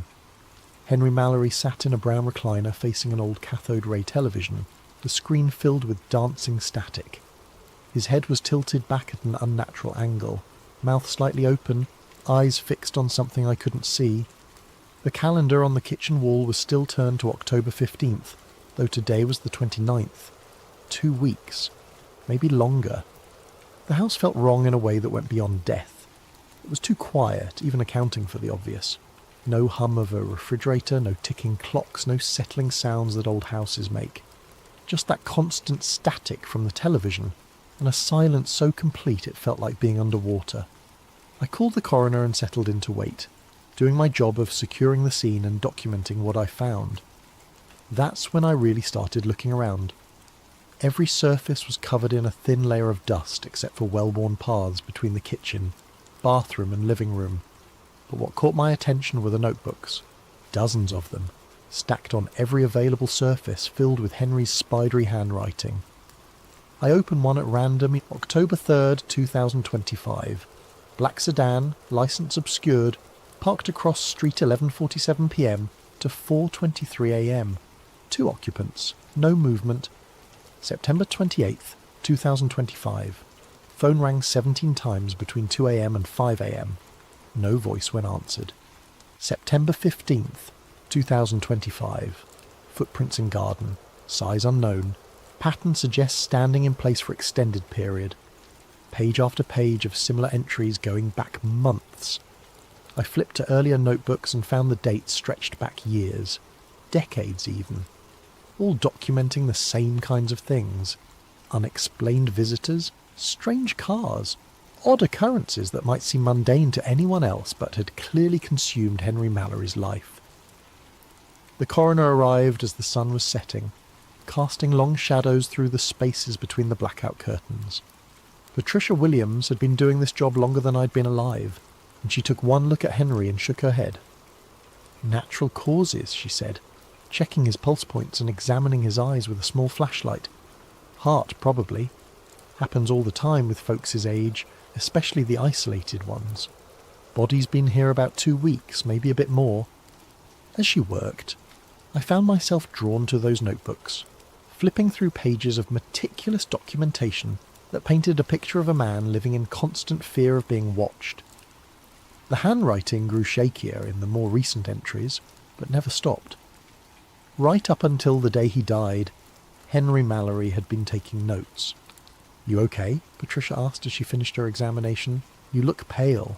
Henry Mallory sat in a brown recliner facing an old cathode ray television, the screen filled with dancing static. His head was tilted back at an unnatural angle, mouth slightly open, eyes fixed on something I couldn't see. The calendar on the kitchen wall was still turned to October 15th, though today was the 29th. 2 weeks. Maybe longer. The house felt wrong in a way that went beyond death. It was too quiet, even accounting for the obvious. No hum of a refrigerator, no ticking clocks, no settling sounds that old houses make. Just that constant static from the television, and a silence so complete it felt like being underwater. I called the coroner and settled in to wait, doing my job of securing the scene and documenting what I found. That's when I really started looking around. Every surface was covered in a thin layer of dust except for well-worn paths between the kitchen, bathroom and living room. But what caught my attention were the notebooks, dozens of them, stacked on every available surface filled with Henry's spidery handwriting. I opened one at random, October 3rd, 2025. Black sedan, licence obscured, parked across street 11:47 p.m. to 4:23 a.m. 2 occupants, no movement. September 28th, 2025. Phone rang 17 times between 2 a.m. and 5 a.m. No voice when answered. September 15th, 2025. Footprints in garden. Size unknown. Pattern suggests standing in place for extended period. Page after page of similar entries going back months. I flipped to earlier notebooks and found the dates stretched back years. Decades even. All documenting the same kinds of things. Unexplained visitors, strange cars, odd occurrences that might seem mundane to anyone else but had clearly consumed Henry Mallory's life. The coroner arrived as the sun was setting, casting long shadows through the spaces between the blackout curtains. Patricia Williams had been doing this job longer than I'd been alive, and she took one look at Henry and shook her head. "Natural causes," she said, checking his pulse points and examining his eyes with a small flashlight. "Heart, probably. Happens all the time with folks his age, especially the isolated ones. Body's been here about 2 weeks, maybe a bit more." As she worked, I found myself drawn to those notebooks, flipping through pages of meticulous documentation that painted a picture of a man living in constant fear of being watched. The handwriting grew shakier in the more recent entries, but never stopped. Right up until the day he died, Henry Mallory had been taking notes. "You okay?" Patricia asked as she finished her examination. "You look pale."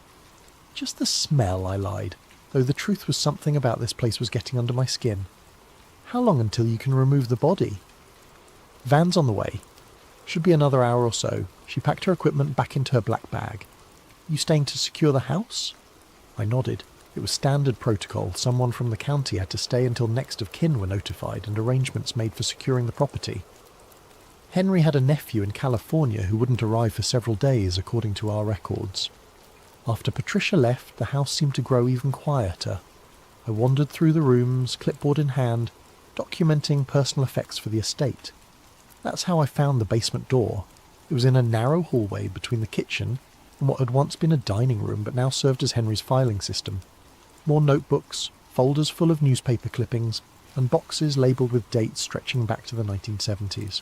"Just the smell," I lied, though the truth was something about this place was getting under my skin. "How long until you can remove the body?" "Van's on the way. Should be another hour or so." She packed her equipment back into her black bag. "You staying to secure the house?" I nodded. It was standard protocol. Someone from the county had to stay until next of kin were notified and arrangements made for securing the property. Henry had a nephew in California who wouldn't arrive for several days, according to our records. After Patricia left, the house seemed to grow even quieter. I wandered through the rooms, clipboard in hand, documenting personal effects for the estate. That's how I found the basement door. It was in a narrow hallway between the kitchen and what had once been a dining room but now served as Henry's filing system. More notebooks, folders full of newspaper clippings, and boxes labelled with dates stretching back to the 1970s.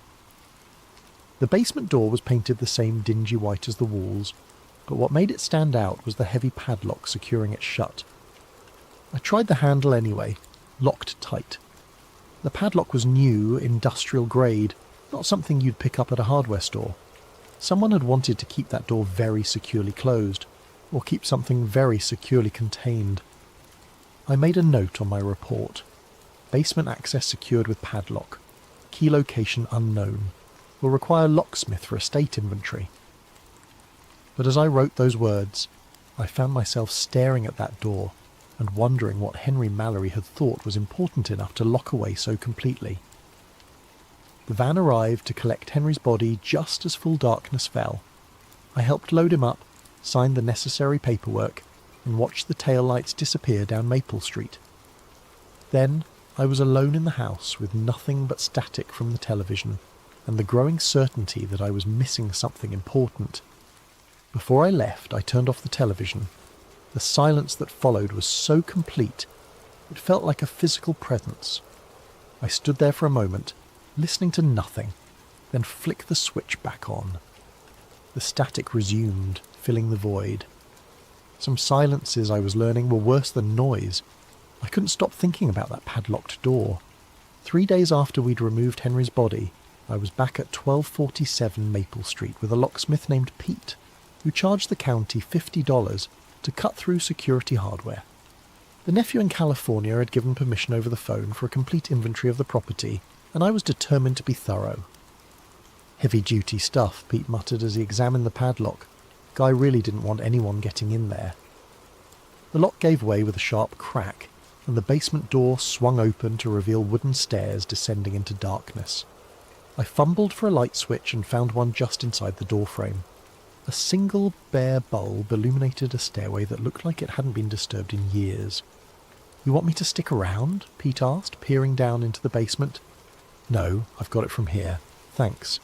The basement door was painted the same dingy white as the walls, but what made it stand out was the heavy padlock securing it shut. I tried the handle anyway, locked tight. The padlock was new, industrial grade, not something you'd pick up at a hardware store. Someone had wanted to keep that door very securely closed, or keep something very securely contained. I made a note on my report. Basement access secured with padlock. Key location unknown. Will require locksmith for estate inventory. But as I wrote those words, I found myself staring at that door and wondering what Henry Mallory had thought was important enough to lock away so completely. The van arrived to collect Henry's body just as full darkness fell. I helped load him up, signed the necessary paperwork, and watched the taillights disappear down Maple Street. Then I was alone in the house with nothing but static from the television and the growing certainty that I was missing something important. Before I left, I turned off the television. The silence that followed was so complete, it felt like a physical presence. I stood there for a moment, listening to nothing, then flicked the switch back on. The static resumed, filling the void. Some silences I was learning were worse than noise. I couldn't stop thinking about that padlocked door. 3 days after we'd removed Henry's body, I was back at 1247 Maple Street with a locksmith named Pete, who charged the county $50 to cut through security hardware. The nephew in California had given permission over the phone for a complete inventory of the property, and I was determined to be thorough. "Heavy-duty stuff," Pete muttered as he examined the padlock. Guy really didn't want anyone getting in there. The lock gave way with a sharp crack, and the basement door swung open to reveal wooden stairs descending into darkness. I fumbled for a light switch and found one just inside the doorframe. A single bare bulb illuminated a stairway that looked like it hadn't been disturbed in years. "You want me to stick around?" Pete asked, peering down into the basement. "No, I've got it from here. Thanks."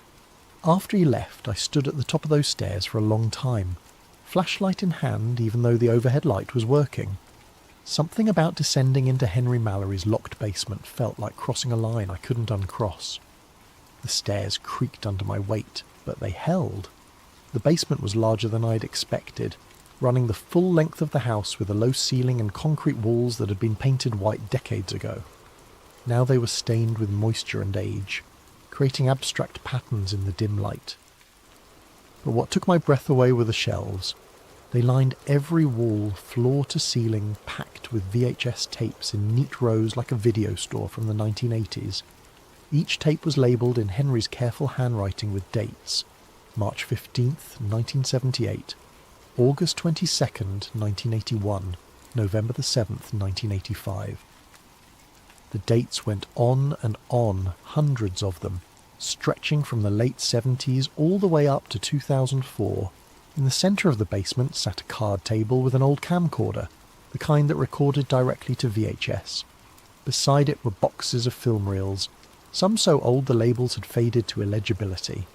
After he left, I stood at the top of those stairs for a long time, flashlight in hand even though the overhead light was working. Something about descending into Henry Mallory's locked basement felt like crossing a line I couldn't uncross. The stairs creaked under my weight, but they held. The basement was larger than I'd expected, running the full length of the house with a low ceiling and concrete walls that had been painted white decades ago. Now they were stained with moisture and age, creating abstract patterns in the dim light. But what took my breath away were the shelves. They lined every wall, floor to ceiling, packed with VHS tapes in neat rows like a video store from the 1980s. Each tape was labelled in Henry's careful handwriting with dates: March 15th, 1978, August 22nd, 1981, November the 7th, 1985. The dates went on and on, hundreds of them, stretching from the late 70s all the way up to 2004. In the centre of the basement sat a card table with an old camcorder, the kind that recorded directly to VHS. Beside it were boxes of film reels, some so old the labels had faded to illegibility.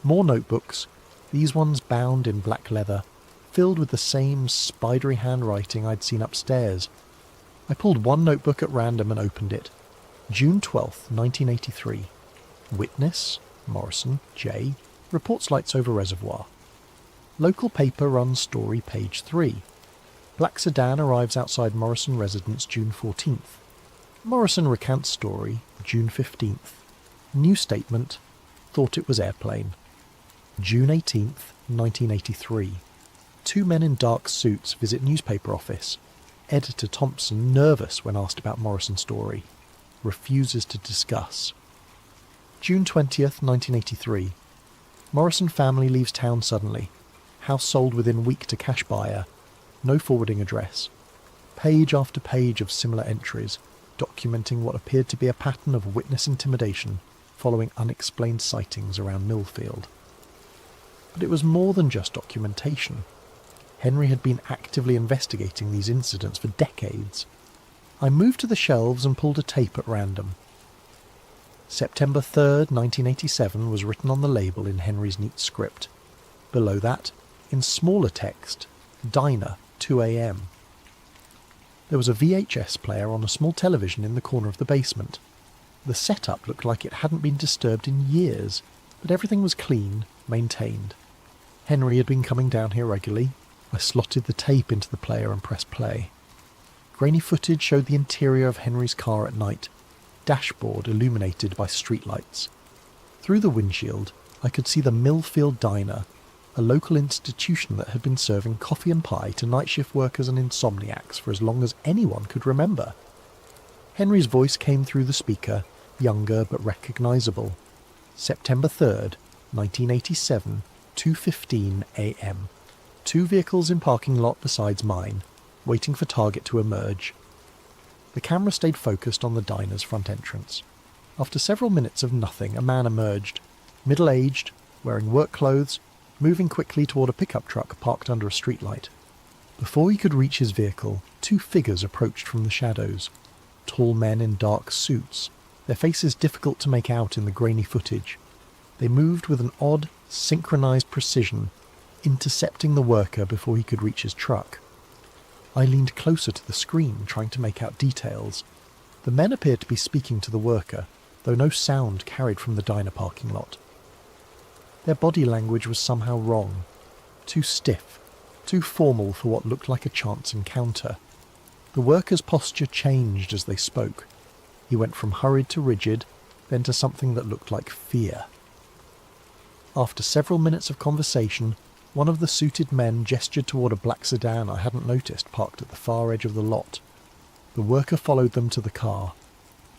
More notebooks, these ones bound in black leather, filled with the same spidery handwriting I'd seen upstairs. I pulled one notebook at random and opened it. June 12th, 1983. Witness, Morrison, J. Reports lights over reservoir. Local paper runs story page 3. Black sedan arrives outside Morrison residence June 14th. Morrison recants story June 15th. New statement, thought it was airplane. June 18th, 1983. Two men in dark suits visit newspaper office. Editor Thompson nervous when asked about Morrison story. Refuses to discuss. June 20th, 1983. Morrison family leaves town suddenly. House sold within week to cash buyer. No forwarding address. Page after page of similar entries, documenting what appeared to be a pattern of witness intimidation following unexplained sightings around Millfield. But it was more than just documentation. Henry had been actively investigating these incidents for decades. I moved to the shelves and pulled a tape at random. September 3rd, 1987 was written on the label in Henry's neat script. Below that, in smaller text, Diner, 2 a.m. There was a VHS player on a small television in the corner of the basement. The setup looked like it hadn't been disturbed in years, but everything was clean, maintained. Henry had been coming down here regularly. I slotted the tape into the player and pressed play. Grainy footage showed the interior of Henry's car at night, dashboard illuminated by streetlights. Through the windshield, I could see the Millfield Diner, a local institution that had been serving coffee and pie to night shift workers and insomniacs for as long as anyone could remember. Henry's voice came through the speaker, younger but recognisable. September 3rd, 1987, 2:15 a.m. Two vehicles in parking lot besides mine, waiting for target to emerge. The camera stayed focused on the diner's front entrance. After several minutes of nothing, a man emerged, middle-aged, wearing work clothes, moving quickly toward a pickup truck parked under a streetlight. Before he could reach his vehicle, two figures approached from the shadows. Tall men in dark suits, their faces difficult to make out in the grainy footage. They moved with an odd, synchronized precision, intercepting the worker before he could reach his truck. I leaned closer to the screen, trying to make out details. The men appeared to be speaking to the worker, though no sound carried from the diner parking lot. Their body language was somehow wrong, too stiff, too formal for what looked like a chance encounter. The worker's posture changed as they spoke. He went from hurried to rigid, then to something that looked like fear. After several minutes of conversation, one of the suited men gestured toward a black sedan I hadn't noticed parked at the far edge of the lot. The worker followed them to the car.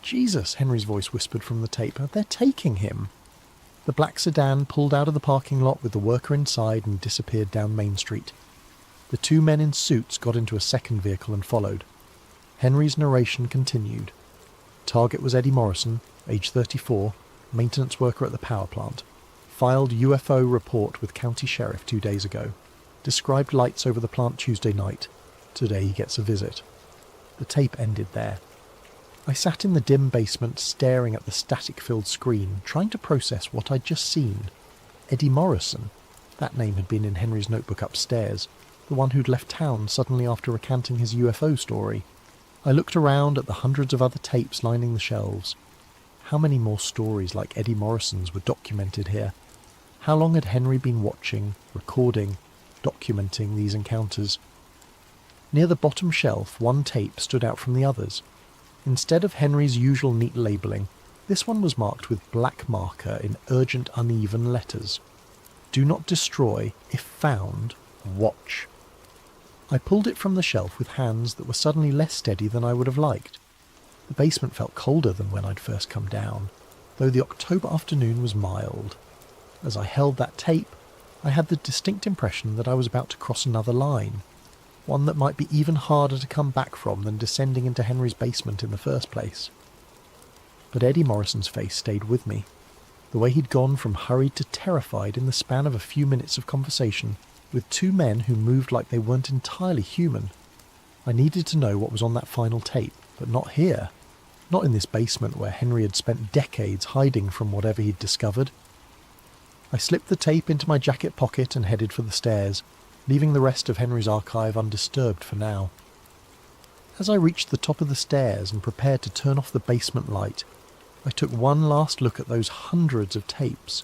"Jesus," Henry's voice whispered from the tape, "they're taking him." The black sedan pulled out of the parking lot with the worker inside and disappeared down Main Street. The two men in suits got into a second vehicle and followed. Henry's narration continued. Target was Eddie Morrison, age 34, maintenance worker at the power plant. Filed UFO report with county sheriff 2 days ago. Described lights over the plant Tuesday night. Today he gets a visit. The tape ended there. I sat in the dim basement staring at the static-filled screen, trying to process what I'd just seen. Eddie Morrison. That name had been in Henry's notebook upstairs, the one who'd left town suddenly after recanting his UFO story. I looked around at the hundreds of other tapes lining the shelves. How many more stories like Eddie Morrison's were documented here? How long had Henry been watching, recording, documenting these encounters? Near the bottom shelf, one tape stood out from the others. Instead of Henry's usual neat labelling, this one was marked with black marker in urgent uneven letters. Do not destroy. If found, watch. I pulled it from the shelf with hands that were suddenly less steady than I would have liked. The basement felt colder than when I'd first come down, though the October afternoon was mild. As I held that tape, I had the distinct impression that I was about to cross another line, one that might be even harder to come back from than descending into Henry's basement in the first place. But Eddie Morrison's face stayed with me. The way he'd gone from hurried to terrified in the span of a few minutes of conversation, with two men who moved like they weren't entirely human. I needed to know what was on that final tape, but not here. Not in this basement where Henry had spent decades hiding from whatever he'd discovered. I slipped the tape into my jacket pocket and headed for the stairs, leaving the rest of Henry's archive undisturbed for now. As I reached the top of the stairs and prepared to turn off the basement light, I took one last look at those hundreds of tapes,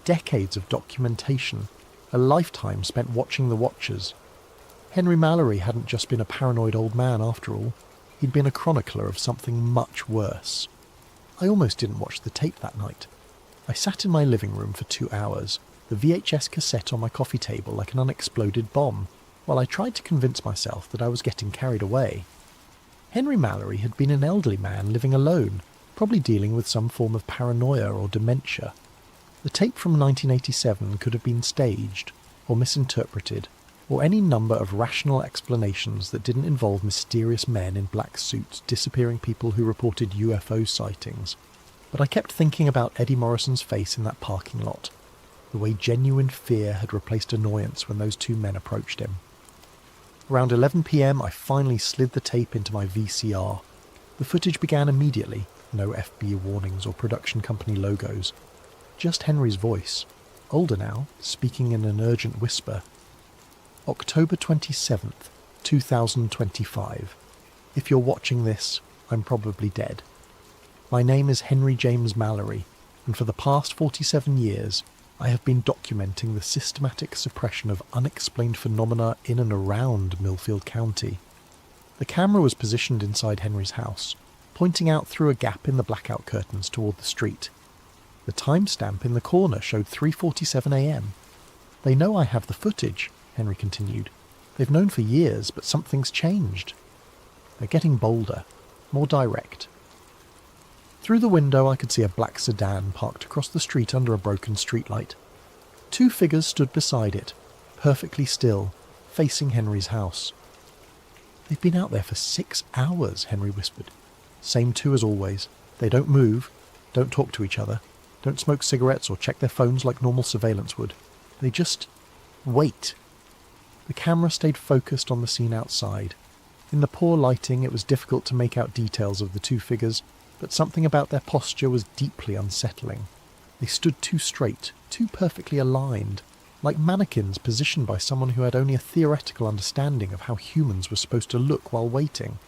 decades of documentation, a lifetime spent watching the watchers. Henry Mallory hadn't just been a paranoid old man after all, he'd been a chronicler of something much worse. I almost didn't watch the tape that night. I sat in my living room for 2 hours, the VHS cassette on my coffee table like an unexploded bomb, while I tried to convince myself that I was getting carried away. Henry Mallory had been an elderly man living alone, probably dealing with some form of paranoia or dementia. The tape from 1987 could have been staged, or misinterpreted, or any number of rational explanations that didn't involve mysterious men in black suits disappearing people who reported UFO sightings. But I kept thinking about Eddie Morrison's face in that parking lot, the way genuine fear had replaced annoyance when those two men approached him. Around 11 p.m. I finally slid the tape into my VCR. The footage began immediately, no FB warnings or production company logos. Just Henry's voice, older now, speaking in an urgent whisper. October 27th, 2025. If you're watching this, I'm probably dead. My name is Henry James Mallory, and for the past 47 years, I have been documenting the systematic suppression of unexplained phenomena in and around Millfield County. The camera was positioned inside Henry's house, pointing out through a gap in the blackout curtains toward the street. The timestamp in the corner showed 3:47 a.m. They know I have the footage, Henry continued. They've known for years, but something's changed. They're getting bolder, more direct. Through the window I could see a black sedan parked across the street under a broken streetlight. 2 figures stood beside it, perfectly still, facing Henry's house. They've been out there for 6 hours, Henry whispered. Same 2 as always. They don't move, don't talk to each other, don't smoke cigarettes or check their phones like normal surveillance would. They just wait. The camera stayed focused on the scene outside. In the poor lighting it was difficult to make out details of the 2 figures, but something about their posture was deeply unsettling. They stood too straight, too perfectly aligned, like mannequins positioned by someone who had only a theoretical understanding of how humans were supposed to look while waiting.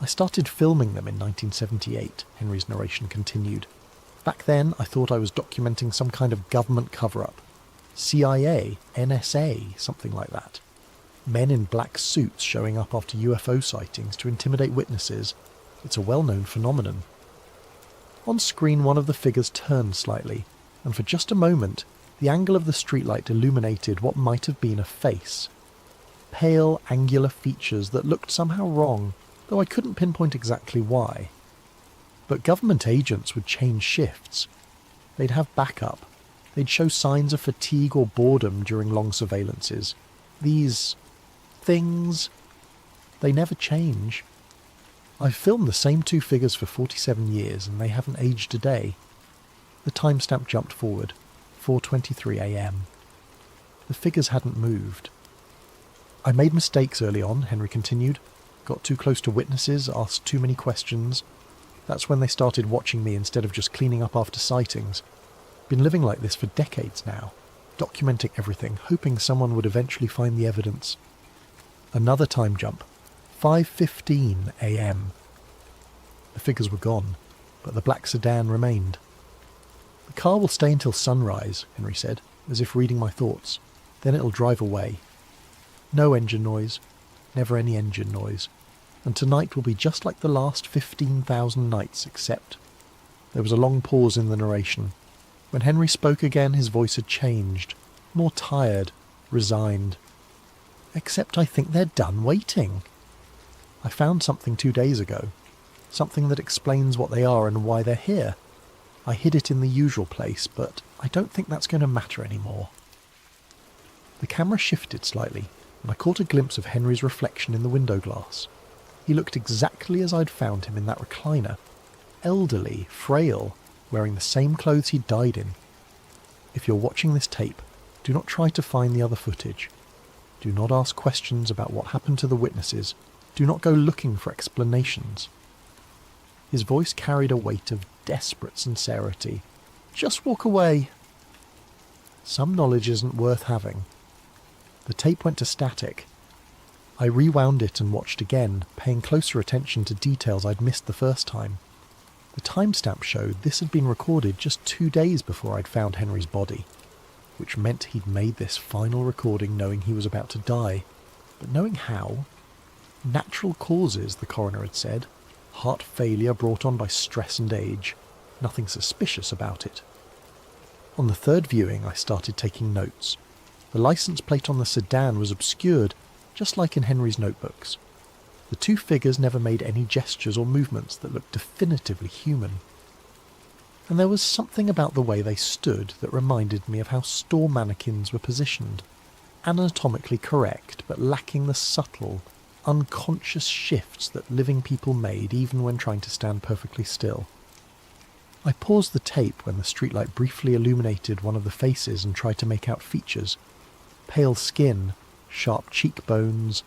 I started filming them in 1978, Henry's narration continued. Back then I thought I was documenting some kind of government cover-up. CIA, NSA, something like that. Men in black suits showing up after UFO sightings to intimidate witnesses. It's a well-known phenomenon. On screen one of the figures turned slightly, and for just a moment the angle of the streetlight illuminated what might have been a face. Pale, angular features that looked somehow wrong, though I couldn't pinpoint exactly why. But government agents would change shifts. They'd have backup. They'd show signs of fatigue or boredom during long surveillances. These things, they never change. I've filmed the same 2 figures for 47 years and they haven't aged a day. The timestamp jumped forward, 4:23 a.m. The figures hadn't moved. I made mistakes early on, Henry continued. Got too close to witnesses, asked too many questions. That's when they started watching me instead of just cleaning up after sightings. Been living like this for decades now, documenting everything, hoping someone would eventually find the evidence. Another time jump, 5:15 a.m. The figures were gone, but the black sedan remained. The car will stay until sunrise, Henry said, as if reading my thoughts. Then it'll drive away. No engine noise, never any engine noise. And tonight will be just like the last 15,000 nights, except... There was a long pause in the narration. When Henry spoke again, his voice had changed. More tired, resigned. Except I think they're done waiting. I found something 2 days ago. Something that explains what they are and why they're here. I hid it in the usual place, but I don't think that's going to matter anymore. The camera shifted slightly, and I caught a glimpse of Henry's reflection in the window glass. He looked exactly as I'd found him in that recliner. Elderly, frail, wearing the same clothes he'd died in. If you're watching this tape, do not try to find the other footage. Do not ask questions about what happened to the witnesses. Do not go looking for explanations. His voice carried a weight of desperate sincerity. Just walk away. Some knowledge isn't worth having. The tape went to static. I rewound it and watched again, paying closer attention to details I'd missed the first time. The timestamp showed this had been recorded just 2 days before I'd found Henry's body, which meant he'd made this final recording knowing he was about to die. But knowing how? Natural causes, the coroner had said. Heart failure brought on by stress and age. Nothing suspicious about it. On the third viewing, I started taking notes. The license plate on the sedan was obscured, just like in Henry's notebooks. The two figures never made any gestures or movements that looked definitively human. And there was something about the way they stood that reminded me of how store mannequins were positioned. Anatomically correct, but lacking the subtle, unconscious shifts that living people made even when trying to stand perfectly still. I paused the tape when the streetlight briefly illuminated one of the faces and tried to make out features. Pale skin, sharp cheekbones,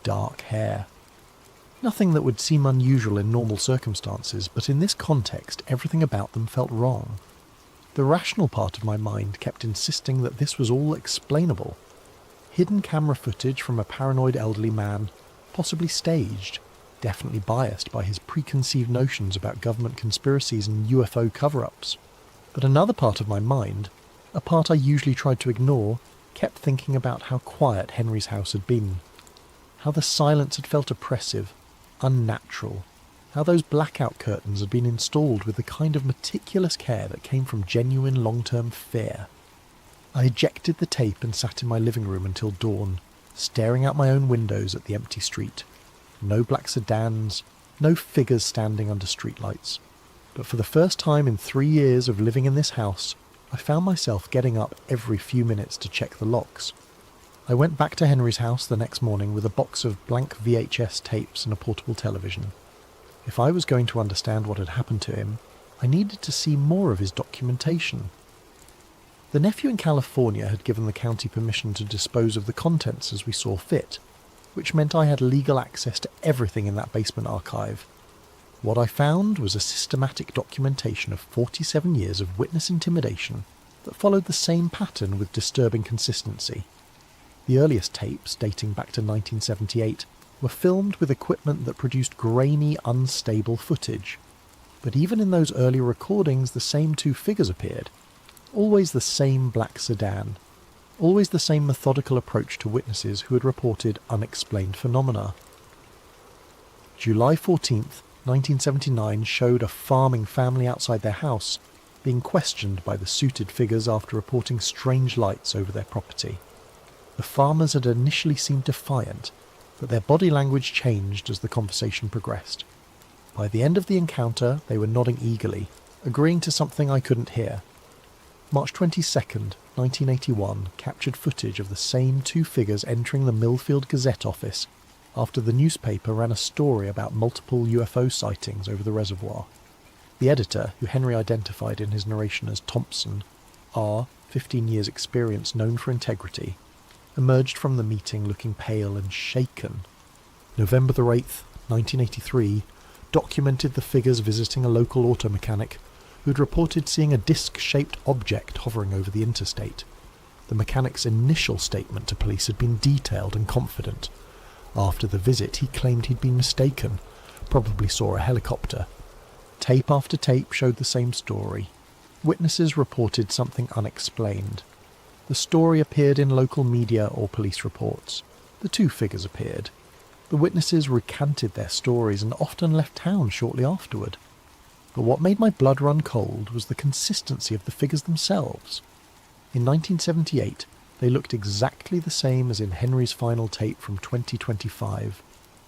dark hair. Nothing that would seem unusual in normal circumstances, but in this context everything about them felt wrong. The rational part of my mind kept insisting that this was all explainable. Hidden camera footage from a paranoid elderly man, possibly staged, definitely biased by his preconceived notions about government conspiracies and UFO cover-ups. But another part of my mind, a part I usually tried to ignore, kept thinking about how quiet Henry's house had been. How the silence had felt oppressive, unnatural. How those blackout curtains had been installed with the kind of meticulous care that came from genuine long-term fear. I ejected the tape and sat in my living room until dawn, staring out my own windows at the empty street. No black sedans, no figures standing under streetlights. But for the first time in 3 years of living in this house, I found myself getting up every few minutes to check the locks. I went back to Henry's house the next morning with a box of blank VHS tapes and a portable television. If I was going to understand what had happened to him, I needed to see more of his documentation. The nephew in California had given the county permission to dispose of the contents as we saw fit, which meant I had legal access to everything in that basement archive. What I found was a systematic documentation of 47 years of witness intimidation that followed the same pattern with disturbing consistency. The earliest tapes, dating back to 1978, were filmed with equipment that produced grainy, unstable footage. But even in those early recordings, the same two figures appeared. Always the same black sedan. Always the same methodical approach to witnesses who had reported unexplained phenomena. July 14th, 1979 showed a farming family outside their house being questioned by the suited figures after reporting strange lights over their property. The farmers had initially seemed defiant, but their body language changed as the conversation progressed. By the end of the encounter, they were nodding eagerly, agreeing to something I couldn't hear. March 22nd, 1981 captured footage of the same two figures entering the Millfield Gazette office after the newspaper ran a story about multiple UFO sightings over the reservoir. The editor, who Henry identified in his narration as Thompson, R, 15 years experience known for integrity, emerged from the meeting looking pale and shaken. November the 8th, 1983, documented the figures visiting a local auto mechanic who'd reported seeing a disc-shaped object hovering over the interstate. The mechanic's initial statement to police had been detailed and confident. After the visit, he claimed he'd been mistaken, probably saw a helicopter. Tape after tape showed the same story. Witnesses reported something unexplained. The story appeared in local media or police reports. The two figures appeared. The witnesses recanted their stories and often left town shortly afterward. But what made my blood run cold was the consistency of the figures themselves. In 1978, they looked exactly the same as in Henry's final tape from 2025.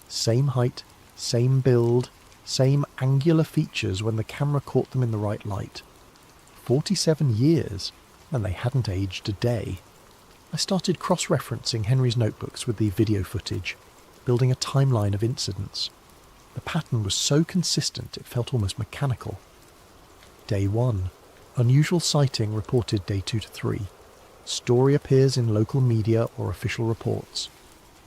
Same height, same build, same angular features when the camera caught them in the right light. 47 years, and they hadn't aged a day. I started cross-referencing Henry's notebooks with the video footage, building a timeline of incidents. The pattern was so consistent it felt almost mechanical. Day 1. Unusual sighting reported day 2 to 3. Story appears in local media or official reports.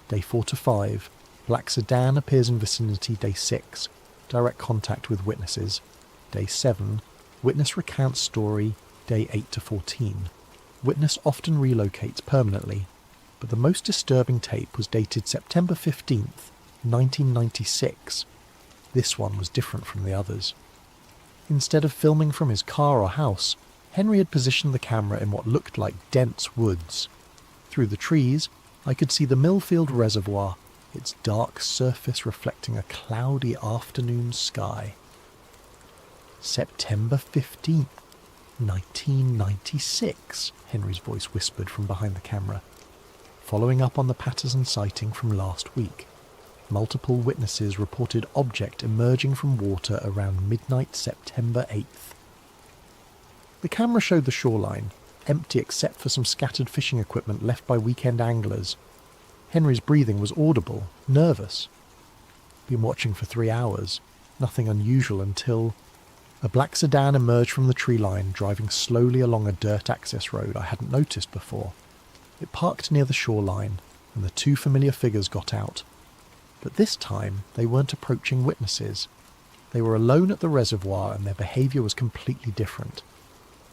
Day 4 to 5. Black sedan appears in vicinity day 6. Direct contact with witnesses. Day 7. Witness recounts story day 8 to 14. Witness often relocates permanently, but the most disturbing tape was dated September 15th, 1996. This one was different from the others. Instead of filming from his car or house, Henry had positioned the camera in what looked like dense woods. Through the trees, I could see the Millfield Reservoir, its dark surface reflecting a cloudy afternoon sky. September 15th, 1996, Henry's voice whispered from behind the camera. Following up on the Patterson sighting from last week, multiple witnesses reported object emerging from water around midnight September 8th. The camera showed the shoreline, empty except for some scattered fishing equipment left by weekend anglers. Henry's breathing was audible, nervous. Been watching for 3 hours, nothing unusual until a black sedan emerged from the tree line, driving slowly along a dirt access road I hadn't noticed before. It parked near the shoreline, and the two familiar figures got out. But this time, they weren't approaching witnesses. They were alone at the reservoir, and their behaviour was completely different.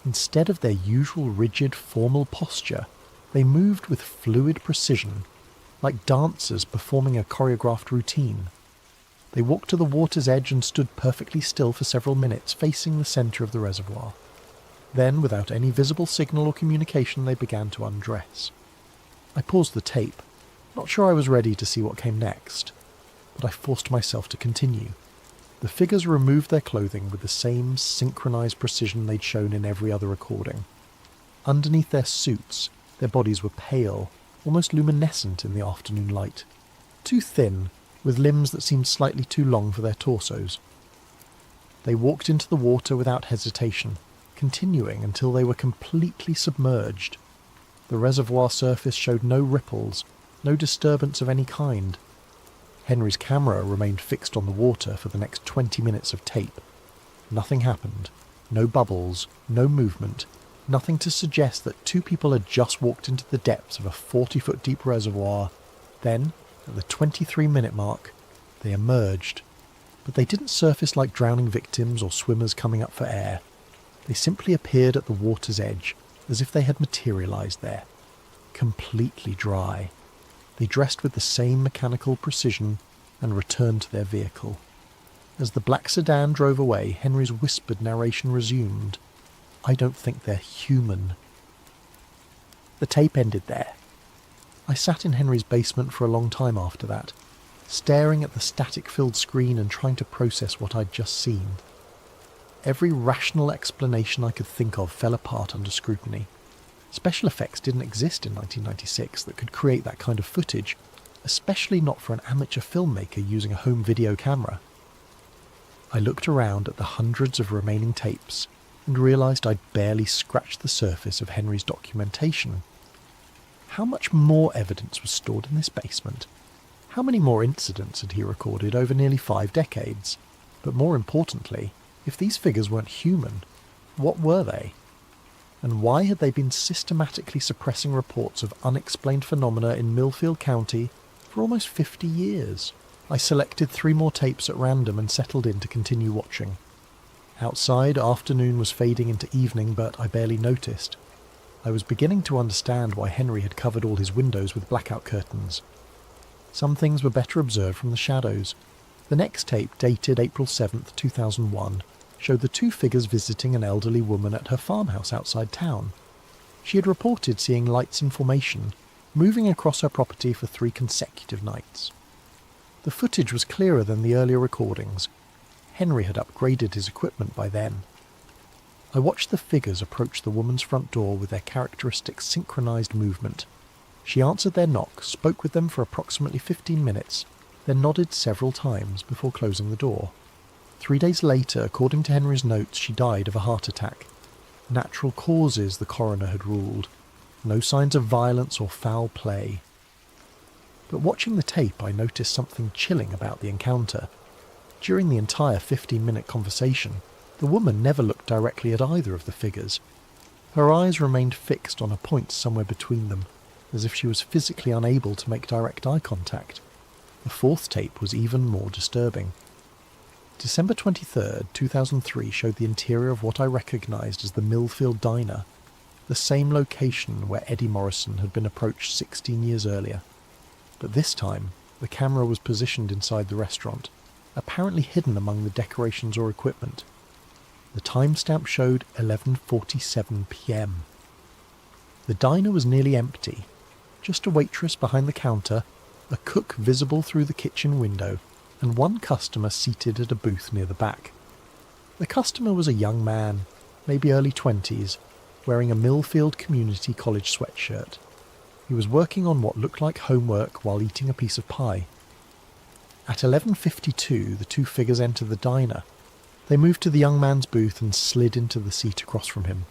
Instead of their usual rigid, formal posture, they moved with fluid precision, like dancers performing a choreographed routine. They walked to the water's edge and stood perfectly still for several minutes, facing the centre of the reservoir. Then, without any visible signal or communication, they began to undress. I paused the tape, not sure I was ready to see what came next, but I forced myself to continue. The figures removed their clothing with the same synchronised precision they'd shown in every other recording. Underneath their suits, their bodies were pale, almost luminescent in the afternoon light, too thin, with limbs that seemed slightly too long for their torsos. They walked into the water without hesitation, continuing until they were completely submerged. The reservoir surface showed no ripples, no disturbance of any kind. Henry's camera remained fixed on the water for the next 20 minutes of tape. Nothing happened. No bubbles, no movement, nothing to suggest that two people had just walked into the depths of a 40-foot deep reservoir. Then, at the 23-minute mark, they emerged. But they didn't surface like drowning victims or swimmers coming up for air. They simply appeared at the water's edge, as if they had materialised there. Completely dry. They dressed with the same mechanical precision and returned to their vehicle. As the black sedan drove away, Henry's whispered narration resumed. I don't think they're human. The tape ended there. I sat in Henry's basement for a long time after that, staring at the static-filled screen and trying to process what I'd just seen. Every rational explanation I could think of fell apart under scrutiny. Special effects didn't exist in 1996 that could create that kind of footage, especially not for an amateur filmmaker using a home video camera. I looked around at the hundreds of remaining tapes and realised I'd barely scratched the surface of Henry's documentation. How much more evidence was stored in this basement? How many more incidents had he recorded over nearly 5 decades? But more importantly, if these figures weren't human, what were they? And why had they been systematically suppressing reports of unexplained phenomena in Millfield County for almost 50 years? I selected 3 more tapes at random and settled in to continue watching. Outside, afternoon was fading into evening, but I barely noticed. I was beginning to understand why Henry had covered all his windows with blackout curtains. Some things were better observed from the shadows. The next tape, dated April 7th, 2001, showed the 2 figures visiting an elderly woman at her farmhouse outside town. She had reported seeing lights in formation, moving across her property for 3 consecutive nights. The footage was clearer than the earlier recordings. Henry had upgraded his equipment by then. I watched the figures approach the woman's front door with their characteristic synchronised movement. She answered their knock, spoke with them for approximately 15 minutes, then nodded several times before closing the door. 3 days later, according to Henry's notes, she died of a heart attack. Natural causes, the coroner had ruled. No signs of violence or foul play. But watching the tape, I noticed something chilling about the encounter. During the entire 15-minute conversation, the woman never looked directly at either of the figures. Her eyes remained fixed on a point somewhere between them, as if she was physically unable to make direct eye contact. The 4th tape was even more disturbing. December 23rd, 2003 showed the interior of what I recognised as the Millfield Diner. the same location where Eddie Morrison had been approached 16 years earlier. But this time, the camera was positioned inside the restaurant, apparently hidden among the decorations or equipment. The timestamp showed 11:47 p.m. The diner was nearly empty, just a waitress behind the counter, a cook visible through the kitchen window, and one customer seated at a booth near the back. The customer was a young man, maybe early 20s, wearing a Millfield Community College sweatshirt. He was working on what looked like homework while eating a piece of pie. At 11:52, the two figures entered the diner. They moved to the young man's booth and slid into the seat across from him.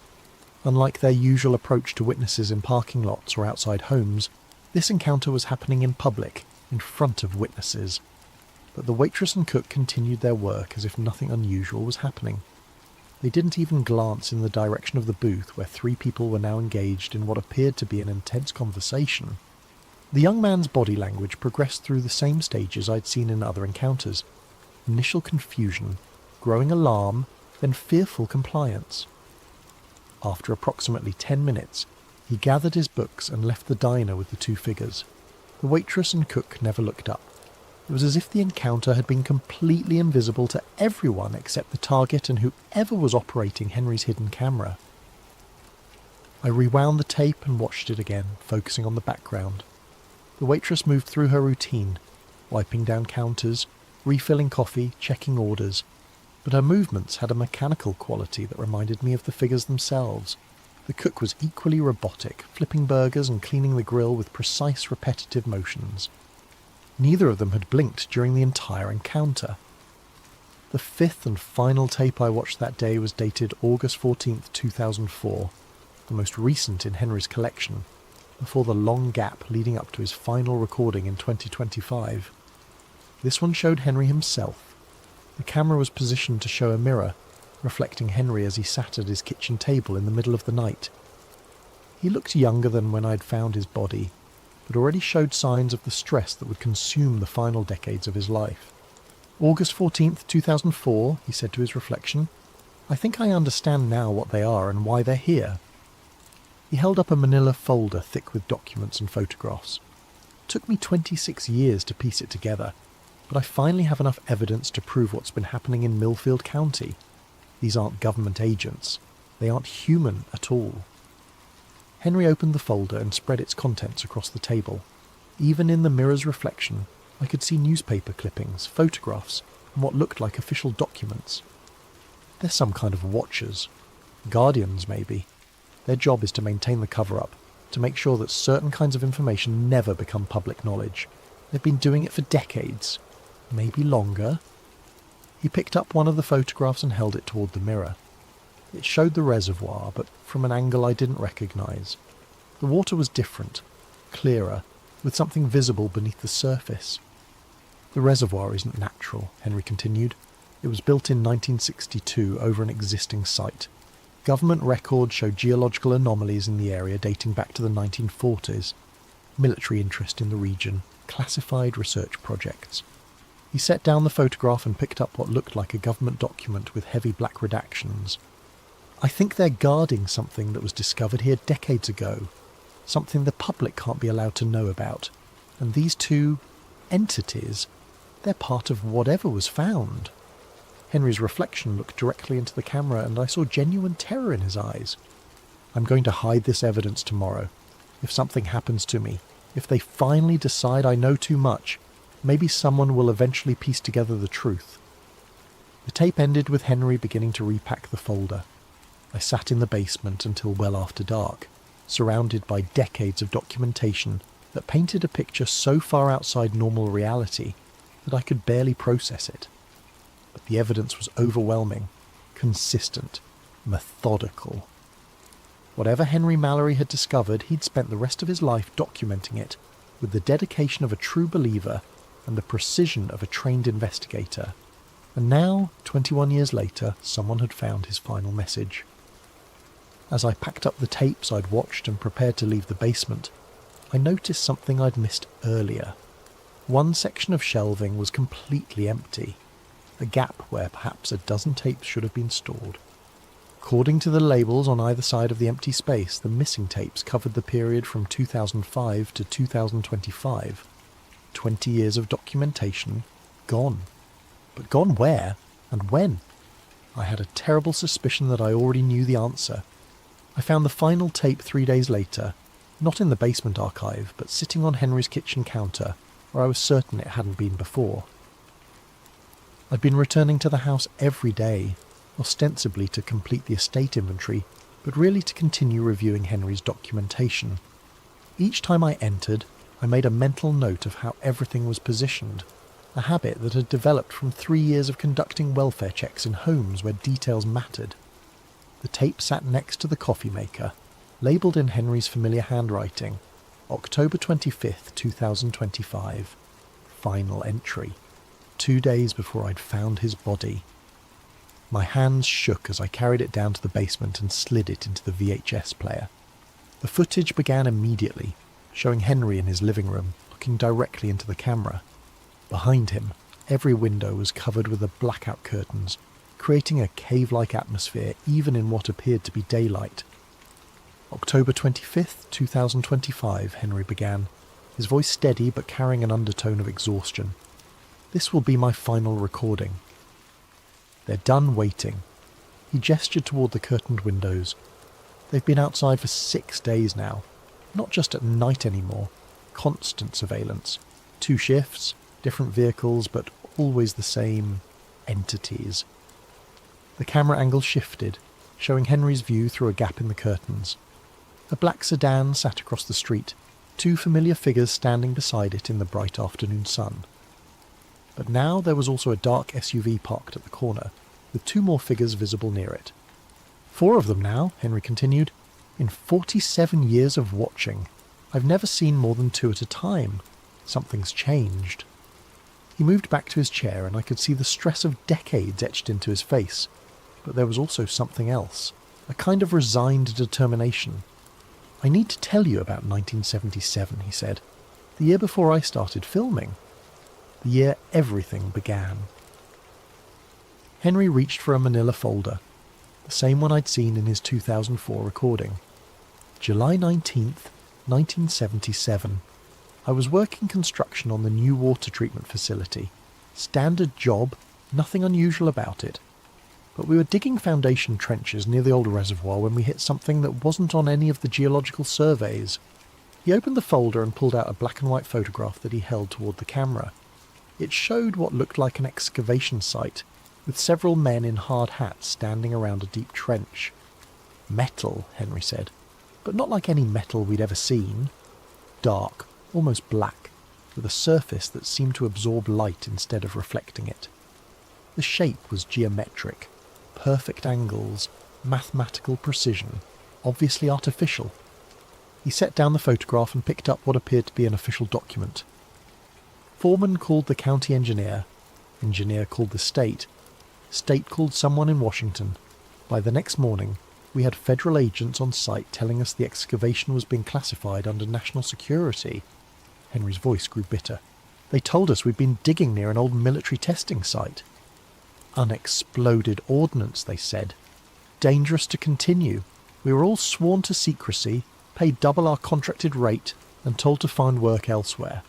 Unlike their usual approach to witnesses in parking lots or outside homes, this encounter was happening in public, in front of witnesses. But the waitress and cook continued their work as if nothing unusual was happening. They didn't even glance in the direction of the booth where three people were now engaged in what appeared to be an intense conversation. The young man's body language progressed through the same stages I'd seen in other encounters. Initial confusion, growing alarm, then fearful compliance. After approximately 10 minutes, he gathered his books and left the diner with the two figures. The waitress and cook never looked up. It was as if the encounter had been completely invisible to everyone except the target and whoever was operating Henry's hidden camera. I rewound the tape and watched it again, focusing on the background. The waitress moved through her routine, wiping down counters, refilling coffee, checking orders, but her movements had a mechanical quality that reminded me of the figures themselves. The cook was equally robotic, flipping burgers and cleaning the grill with precise, repetitive motions. Neither of them had blinked during the entire encounter. The fifth and final tape I watched that day was dated August 14th, 2004, the most recent in Henry's collection, before the long gap leading up to his final recording in 2025. This one showed Henry himself. The camera was positioned to show a mirror, reflecting Henry as he sat at his kitchen table in the middle of the night. He looked younger than when I'd found his body, but already showed signs of the stress that would consume the final decades of his life. August 14th, 2004, he said to his reflection, "I think I understand now what they are and why they're here." He held up a manila folder thick with documents and photographs. It took me 26 years to piece it together, but I finally have enough evidence to prove what's been happening in Millfield County. These aren't government agents. They aren't human at all. Henry opened the folder and spread its contents across the table. Even in the mirror's reflection, I could see newspaper clippings, photographs, and what looked like official documents. They're some kind of watchers. Guardians, maybe. Their job is to maintain the cover-up, to make sure that certain kinds of information never become public knowledge. They've been doing it for decades. Maybe longer. He picked up one of the photographs and held it toward the mirror. It showed the reservoir, but from an angle I didn't recognise. The water was different, clearer, with something visible beneath the surface. "The reservoir isn't natural," Henry continued. "It was built in 1962 over an existing site. Government records show geological anomalies in the area dating back to the 1940s. Military interest in the region, classified research projects." He set down the photograph and picked up what looked like a government document with heavy black redactions. "I think they're guarding something that was discovered here decades ago, something the public can't be allowed to know about. And these two entities, they're part of whatever was found." Henry's reflection looked directly into the camera, and I saw genuine terror in his eyes. "I'm going to hide this evidence tomorrow. If something happens to me, if they finally decide I know too much, maybe someone will eventually piece together the truth." The tape ended with Henry beginning to repack the folder. I sat in the basement until well after dark, surrounded by decades of documentation that painted a picture so far outside normal reality that I could barely process it. But the evidence was overwhelming, consistent, methodical. Whatever Henry Mallory had discovered, he'd spent the rest of his life documenting it with the dedication of a true believer and the precision of a trained investigator. And now, 21 years later, someone had found his final message. As I packed up the tapes I'd watched and prepared to leave the basement, I noticed something I'd missed earlier. One section of shelving was completely empty, a gap where perhaps a dozen tapes should have been stored. According to the labels on either side of the empty space, the missing tapes covered the period from 2005 to 2025. 20 years of documentation gone. But gone where and when? I had a terrible suspicion that I already knew the answer. I found the final tape 3 days later, not in the basement archive, but sitting on Henry's kitchen counter, where I was certain it hadn't been before. I'd been returning to the house every day, ostensibly to complete the estate inventory, but really to continue reviewing Henry's documentation. Each time I entered, I made a mental note of how everything was positioned, a habit that had developed from 3 years of conducting welfare checks in homes where details mattered. The tape sat next to the coffee maker, labelled in Henry's familiar handwriting, October 25th, 2025. Final entry. 2 days before I'd found his body. My hands shook as I carried it down to the basement and slid it into the VHS player. The footage began immediately, showing Henry in his living room, looking directly into the camera. Behind him, every window was covered with the blackout curtains, creating a cave-like atmosphere even in what appeared to be daylight. October 25th, 2025, Henry began, his voice steady but carrying an undertone of exhaustion. This will be my final recording. They're done waiting. He gestured toward the curtained windows. They've been outside for 6 days now. Not just at night anymore. Constant surveillance. 2 shifts, different vehicles, but always the same entities. The camera angle shifted, showing Henry's view through a gap in the curtains. A black sedan sat across the street, 2 familiar figures standing beside it in the bright afternoon sun. But now there was also a dark SUV parked at the corner, with 2 more figures visible near it. 4 of them now, Henry continued. In 47 years of watching, I've never seen more than 2 at a time. Something's changed. He moved back to his chair and I could see the stress of decades etched into his face. But there was also something else, a kind of resigned determination. I need to tell you about 1977, he said. The year before I started filming. The year everything began. Henry reached for a manila folder, the same one I'd seen in his 2004 recording. July 19th, 1977. I was working construction on the new water treatment facility. Standard job, nothing unusual about it. But we were digging foundation trenches near the old reservoir when we hit something that wasn't on any of the geological surveys. He opened the folder and pulled out a black and white photograph that he held toward the camera. It showed what looked like an excavation site, with several men in hard hats standing around a deep trench. Metal, Henry said, but not like any metal we'd ever seen. Dark, almost black, with a surface that seemed to absorb light instead of reflecting it. The shape was geometric, perfect angles, mathematical precision, obviously artificial. He set down the photograph and picked up what appeared to be an official document. Foreman called the county engineer called the state called someone in Washington. By the next morning, we had federal agents on site telling us the excavation was being classified under national security. Henry's voice grew bitter. They told us we'd been digging near an old military testing site. Unexploded ordnance, they said. Dangerous to continue. We were all sworn to secrecy, paid double our contracted rate, and told to find work elsewhere.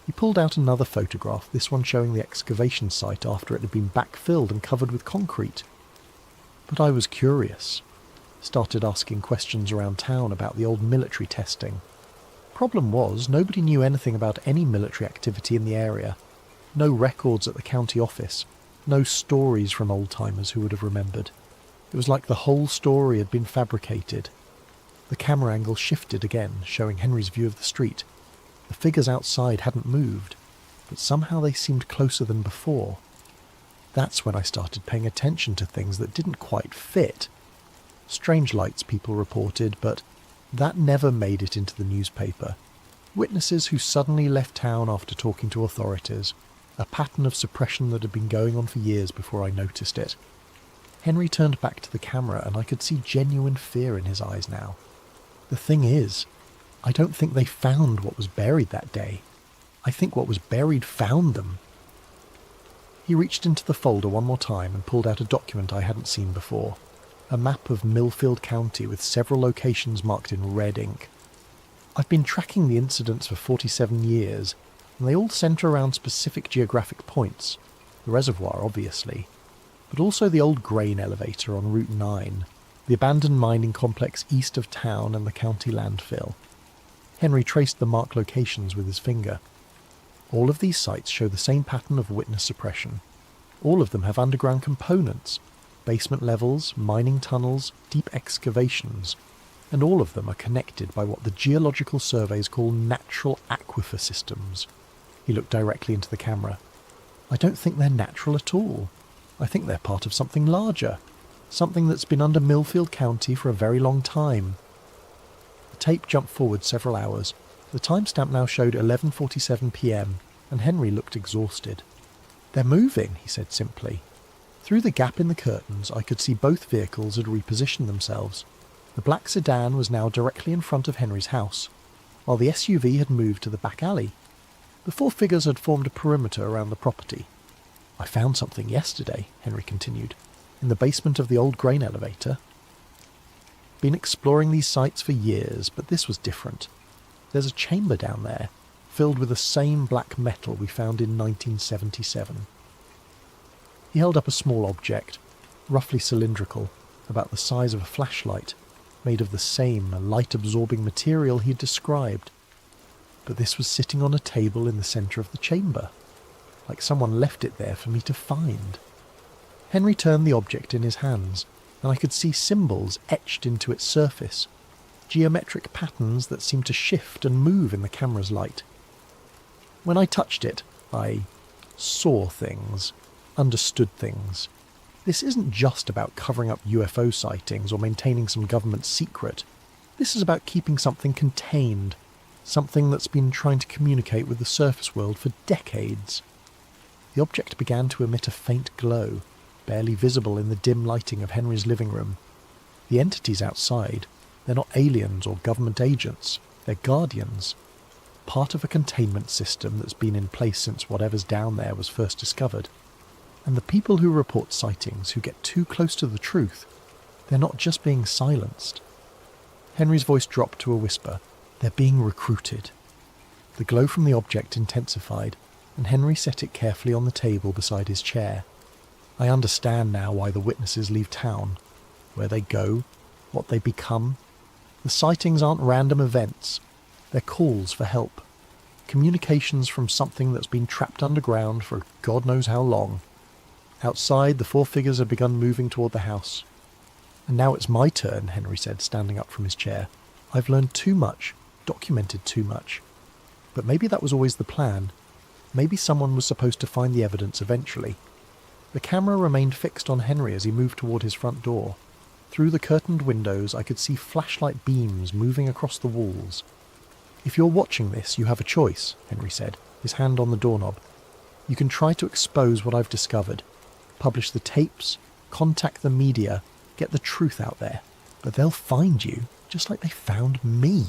He pulled out another photograph, this one showing the excavation site after it had been backfilled and covered with concrete. But I was curious. Started asking questions around town about the old military testing. Problem was, nobody knew anything about any military activity in the area. No records at the county office. No stories from old-timers who would have remembered. It was like the whole story had been fabricated. The camera angle shifted again, showing Henry's view of the street. The figures outside hadn't moved, but somehow they seemed closer than before. That's when I started paying attention to things that didn't quite fit. Strange lights, people reported, but that never made it into the newspaper. Witnesses who suddenly left town after talking to authorities. A pattern of suppression that had been going on for years before I noticed it. Henry turned back to the camera and I could see genuine fear in his eyes now. The thing is, I don't think they found what was buried that day. I think what was buried found them. He reached into the folder one more time and pulled out a document I hadn't seen before. A map of Millfield County with several locations marked in red ink. I've been tracking the incidents for 47 years, and they all centre around specific geographic points. The reservoir, obviously, but also the old grain elevator on Route 9, the abandoned mining complex east of town and the county landfill. Henry traced the marked locations with his finger. All of these sites show the same pattern of witness suppression. All of them have underground components, basement levels, mining tunnels, deep excavations, and all of them are connected by what the geological surveys call natural aquifer systems. He looked directly into the camera. I don't think they're natural at all. I think they're part of something larger, something that's been under Millfield County for a very long time. The tape jumped forward several hours. The timestamp now showed 11:47 p.m, and Henry looked exhausted. "They're moving," he said simply. Through the gap in the curtains, I could see both vehicles had repositioned themselves. The black sedan was now directly in front of Henry's house, while the SUV had moved to the back alley. The four figures had formed a perimeter around the property. "I found something yesterday," Henry continued, "in the basement of the old grain elevator. Been exploring these sites for years, but this was different. There's a chamber down there, filled with the same black metal we found in 1977. He held up a small object, roughly cylindrical, about the size of a flashlight, made of the same light-absorbing material he had described. But this was sitting on a table in the centre of the chamber, like someone left it there for me to find. Henry turned the object in his hands, and I could see symbols etched into its surface, geometric patterns that seemed to shift and move in the camera's light. When I touched it, I saw things, understood things. This isn't just about covering up UFO sightings or maintaining some government secret. This is about keeping something contained, something that's been trying to communicate with the surface world for decades. The object began to emit a faint glow, barely visible in the dim lighting of Henry's living room. The entities outside, they're not aliens or government agents, they're guardians. Part of a containment system that's been in place since whatever's down there was first discovered. And the people who report sightings, who get too close to the truth, they're not just being silenced." Henry's voice dropped to a whisper. "They're being recruited." The glow from the object intensified, and Henry set it carefully on the table beside his chair. "I understand now why the witnesses leave town, where they go, what they become. The sightings aren't random events. They're calls for help. Communications from something that's been trapped underground for God knows how long." Outside, the four figures had begun moving toward the house. "And now it's my turn," Henry said, standing up from his chair. "I've learned too much, documented too much. But maybe that was always the plan. Maybe someone was supposed to find the evidence eventually." The camera remained fixed on Henry as he moved toward his front door. Through the curtained windows, I could see flashlight beams moving across the walls. "If you're watching this, you have a choice," Henry said, his hand on the doorknob. "You can try to expose what I've discovered, publish the tapes, contact the media, get the truth out there. But they'll find you, just like they found me."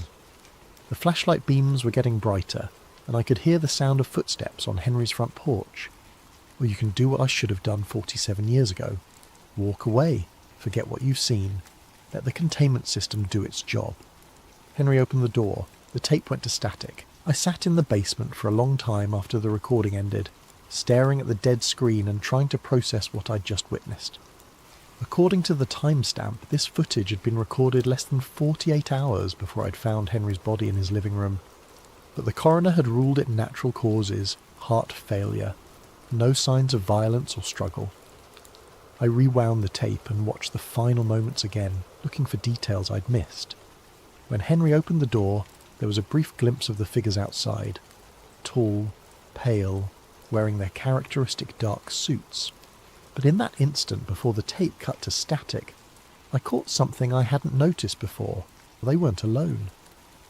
The flashlight beams were getting brighter, and I could hear the sound of footsteps on Henry's front porch. Or you can do what I should have done 47 years ago. Walk away, forget what you've seen, let the containment system do its job. Henry opened the door. The tape went to static. I sat in the basement for a long time after the recording ended, staring at the dead screen and trying to process what I'd just witnessed. According to the timestamp, this footage had been recorded less than 48 hours before I'd found Henry's body in his living room. But the coroner had ruled it natural causes, heart failure, no signs of violence or struggle. I rewound the tape and watched the final moments again, looking for details I'd missed. When Henry opened the door, there was a brief glimpse of the figures outside, tall, pale, wearing their characteristic dark suits. But in that instant before the tape cut to static, I caught something I hadn't noticed before. They weren't alone.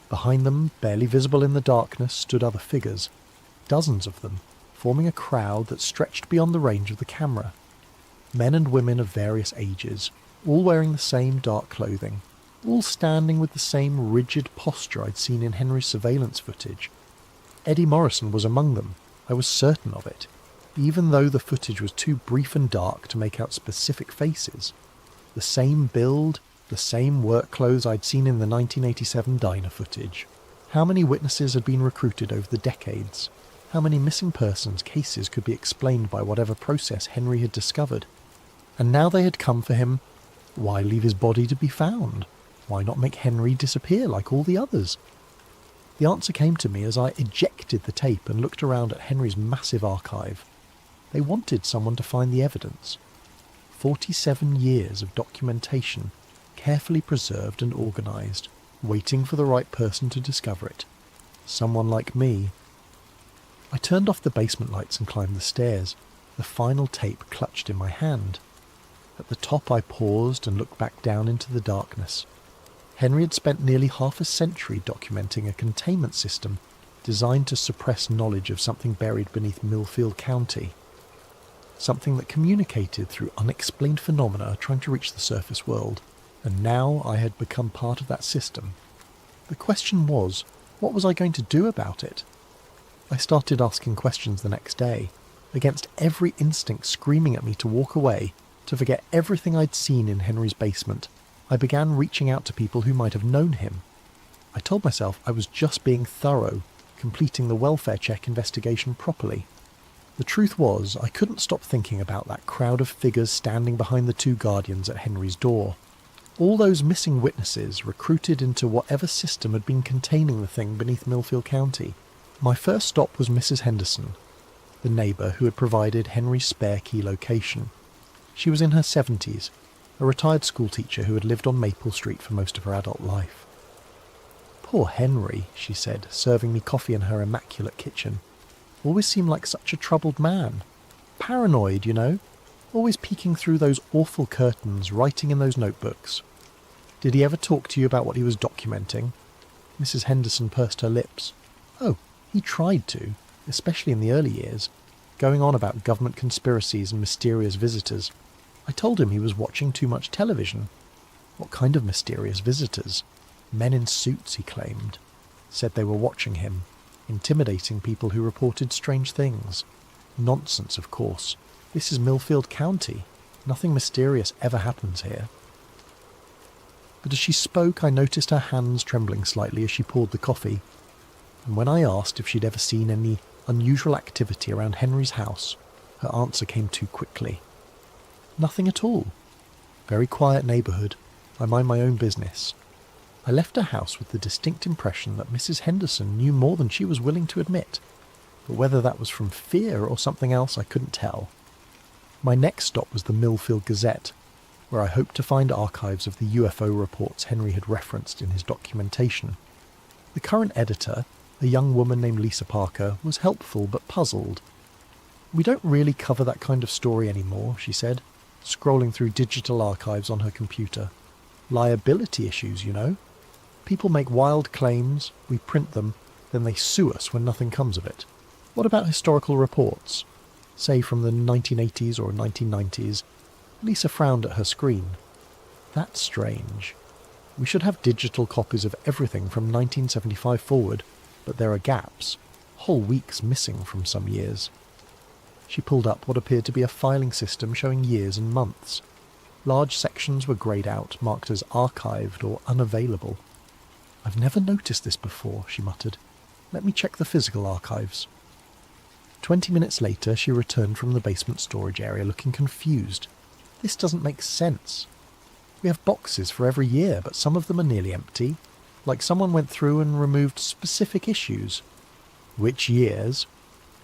Behind them, barely visible in the darkness, stood other figures, dozens of them, forming a crowd that stretched beyond the range of the camera. Men and women of various ages, all wearing the same dark clothing, all standing with the same rigid posture I'd seen in Henry's surveillance footage. Eddie Morrison was among them. I was certain of it, even though the footage was too brief and dark to make out specific faces. The same build, the same work clothes I'd seen in the 1987 diner footage. How many witnesses had been recruited over the decades? How many missing persons cases could be explained by whatever process Henry had discovered? And now they had come for him. Why leave his body to be found? Why not make Henry disappear like all the others? The answer came to me as I ejected the tape and looked around at Henry's massive archive. They wanted someone to find the evidence. 47 years of documentation, carefully preserved and organised, waiting for the right person to discover it. Someone like me. I turned off the basement lights and climbed the stairs, the final tape clutched in my hand. At the top I paused and looked back down into the darkness. Henry had spent nearly half a century documenting a containment system designed to suppress knowledge of something buried beneath Millfield County. Something that communicated through unexplained phenomena trying to reach the surface world. And now I had become part of that system. The question was, what was I going to do about it? I started asking questions the next day, against every instinct screaming at me to walk away, to forget everything I'd seen in Henry's basement. I began reaching out to people who might have known him. I told myself I was just being thorough, completing the welfare check investigation properly. The truth was, I couldn't stop thinking about that crowd of figures standing behind the two guardians at Henry's door. All those missing witnesses recruited into whatever system had been containing the thing beneath Millfield County. My first stop was Mrs. Henderson, the neighbour who had provided Henry's spare key location. She was in her 70s, a retired schoolteacher who had lived on Maple Street for most of her adult life. "Poor Henry," she said, serving me coffee in her immaculate kitchen. "Always seemed like such a troubled man. Paranoid, you know. Always peeking through those awful curtains, writing in those notebooks. Did he ever talk to you about what he was documenting?" Mrs. Henderson pursed her lips. "Oh, he tried to, especially in the early years, going on about government conspiracies and mysterious visitors. I told him he was watching too much television." "What kind of mysterious visitors?" "Men in suits," he claimed. Said they were watching him, intimidating people who reported strange things. Nonsense, of course. This is Millfield County. Nothing mysterious ever happens here. But as she spoke, I noticed her hands trembling slightly as she poured the coffee. And when I asked if she'd ever seen any unusual activity around Henry's house, her answer came too quickly. "Nothing at all. Very quiet neighbourhood. I mind my own business." I left her house with the distinct impression that Mrs. Henderson knew more than she was willing to admit, but whether that was from fear or something else I couldn't tell. My next stop was the Millfield Gazette, where I hoped to find archives of the UFO reports Henry had referenced in his documentation. The current editor, a young woman named Lisa Parker, was helpful but puzzled. "We don't really cover that kind of story anymore," she said, scrolling through digital archives on her computer. "Liability issues, you know. People make wild claims, we print them, then they sue us when nothing comes of it. What about historical reports? Say from the 1980s or 1990s. Lisa frowned at her screen. "That's strange. We should have digital copies of everything from 1975 forward, but there are gaps, whole weeks missing from some years." She pulled up what appeared to be a filing system showing years and months. Large sections were greyed out, marked as archived or unavailable. "I've never noticed this before," she muttered. "Let me check the physical archives." 20 minutes later, she returned from the basement storage area looking confused. "This doesn't make sense. We have boxes for every year, but some of them are nearly empty, like someone went through and removed specific issues." "Which years?"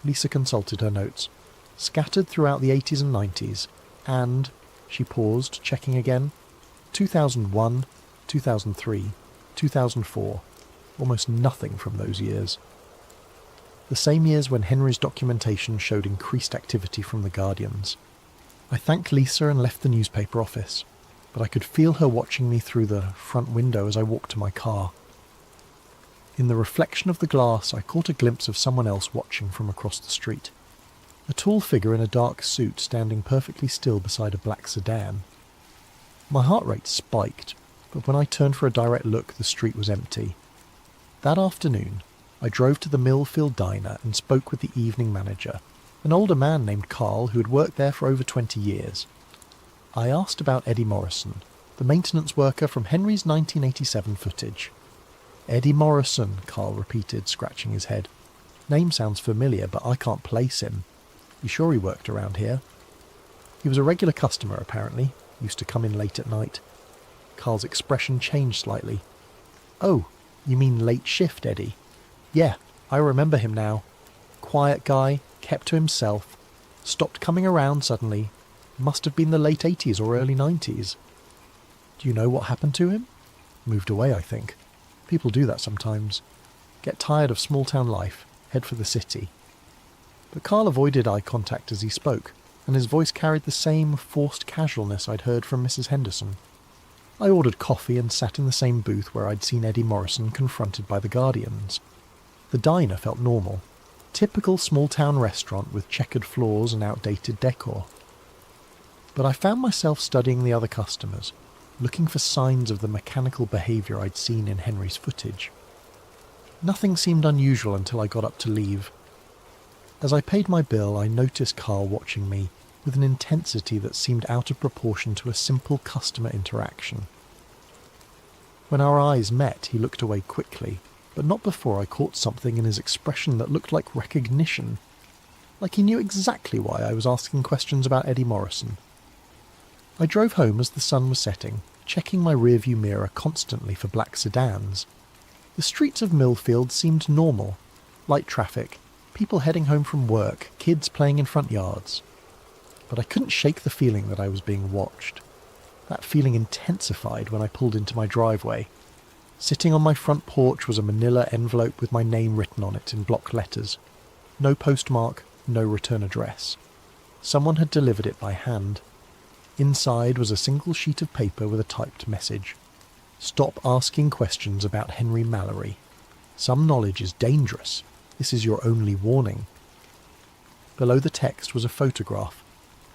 Lisa consulted her notes. "Scattered throughout the 80s and 90s, and," she paused, checking again, 2001, 2003, 2004. Almost nothing from those years. The same years when Henry's documentation showed increased activity from the Guardians. I thanked Lisa and left the newspaper office, but I could feel her watching me through the front window as I walked to my car. In the reflection of the glass, I caught a glimpse of someone else watching from across the street. A tall figure in a dark suit standing perfectly still beside a black sedan. My heart rate spiked, but when I turned for a direct look, the street was empty. That afternoon, I drove to the Millfield Diner and spoke with the evening manager, an older man named Carl who had worked there for over 20 years. I asked about Eddie Morrison, the maintenance worker from Henry's 1987 footage. Eddie Morrison, Carl repeated, scratching his head. Name sounds familiar, but I can't place him. You sure he worked around here? He was a regular customer, apparently. Used to come in late at night. Carl's expression changed slightly. Oh, you mean late shift, Eddie? Yeah, I remember him now. Quiet guy, kept to himself. Stopped coming around suddenly. Must have been the late 80s or early 90s. Do you know what happened to him? Moved away, I think. People do that sometimes. Get tired of small-town life, head for the city. But Carl avoided eye contact as he spoke, and his voice carried the same forced casualness I'd heard from Mrs. Henderson. I ordered coffee and sat in the same booth where I'd seen Eddie Morrison confronted by the Guardians. The diner felt normal. Typical small-town restaurant with checkered floors and outdated decor. But I found myself studying the other customers, looking for signs of the mechanical behaviour I'd seen in Henry's footage. Nothing seemed unusual until I got up to leave. As I paid my bill, I noticed Carl watching me with an intensity that seemed out of proportion to a simple customer interaction. When our eyes met, he looked away quickly, but not before I caught something in his expression that looked like recognition, like he knew exactly why I was asking questions about Eddie Morrison. I drove home as the sun was setting, checking my rearview mirror constantly for black sedans. The streets of Millfield seemed normal. Light traffic, people heading home from work, kids playing in front yards. But I couldn't shake the feeling that I was being watched. That feeling intensified when I pulled into my driveway. Sitting on my front porch was a manila envelope with my name written on it in block letters. No postmark, no return address. Someone had delivered it by hand. Inside was a single sheet of paper with a typed message. Stop asking questions about Henry Mallory. Some knowledge is dangerous. This is your only warning. Below the text was a photograph,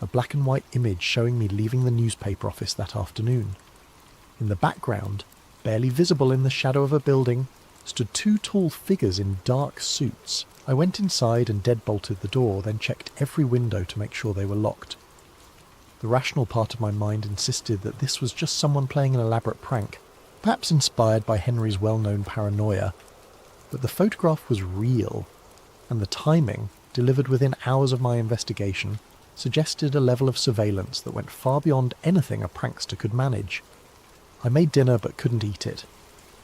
a black and white image showing me leaving the newspaper office that afternoon. In the background, barely visible in the shadow of a building, stood two tall figures in dark suits. I went inside and deadbolted the door, then checked every window to make sure they were locked. The rational part of my mind insisted that this was just someone playing an elaborate prank, perhaps inspired by Henry's well-known paranoia. But the photograph was real, and the timing, delivered within hours of my investigation, suggested a level of surveillance that went far beyond anything a prankster could manage. I made dinner but couldn't eat it.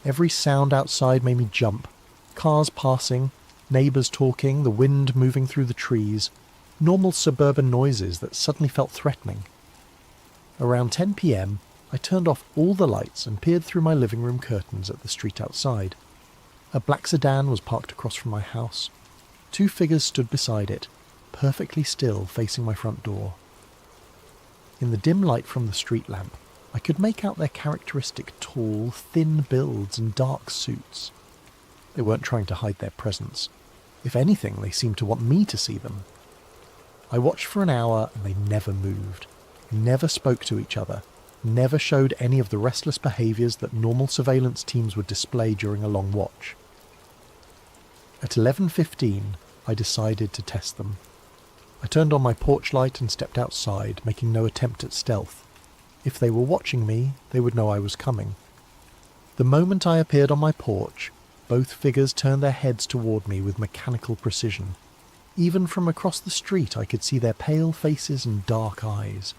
Every sound outside made me jump. Cars passing, neighbours talking, the wind moving through the trees, normal suburban noises that suddenly felt threatening. Around 10 p.m, I turned off all the lights and peered through my living room curtains at the street outside. A black sedan was parked across from my house. Two figures stood beside it, perfectly still facing my front door. In the dim light from the street lamp, I could make out their characteristic tall, thin builds and dark suits. They weren't trying to hide their presence. If anything, they seemed to want me to see them. I watched for an hour and they never moved, never spoke to each other, never showed any of the restless behaviours that normal surveillance teams would display during a long watch. At 11:15, I decided to test them. I turned on my porch light and stepped outside, making no attempt at stealth. If they were watching me, they would know I was coming. The moment I appeared on my porch, both figures turned their heads toward me with mechanical precision. Even from across the street I could see their pale faces and dark eyes.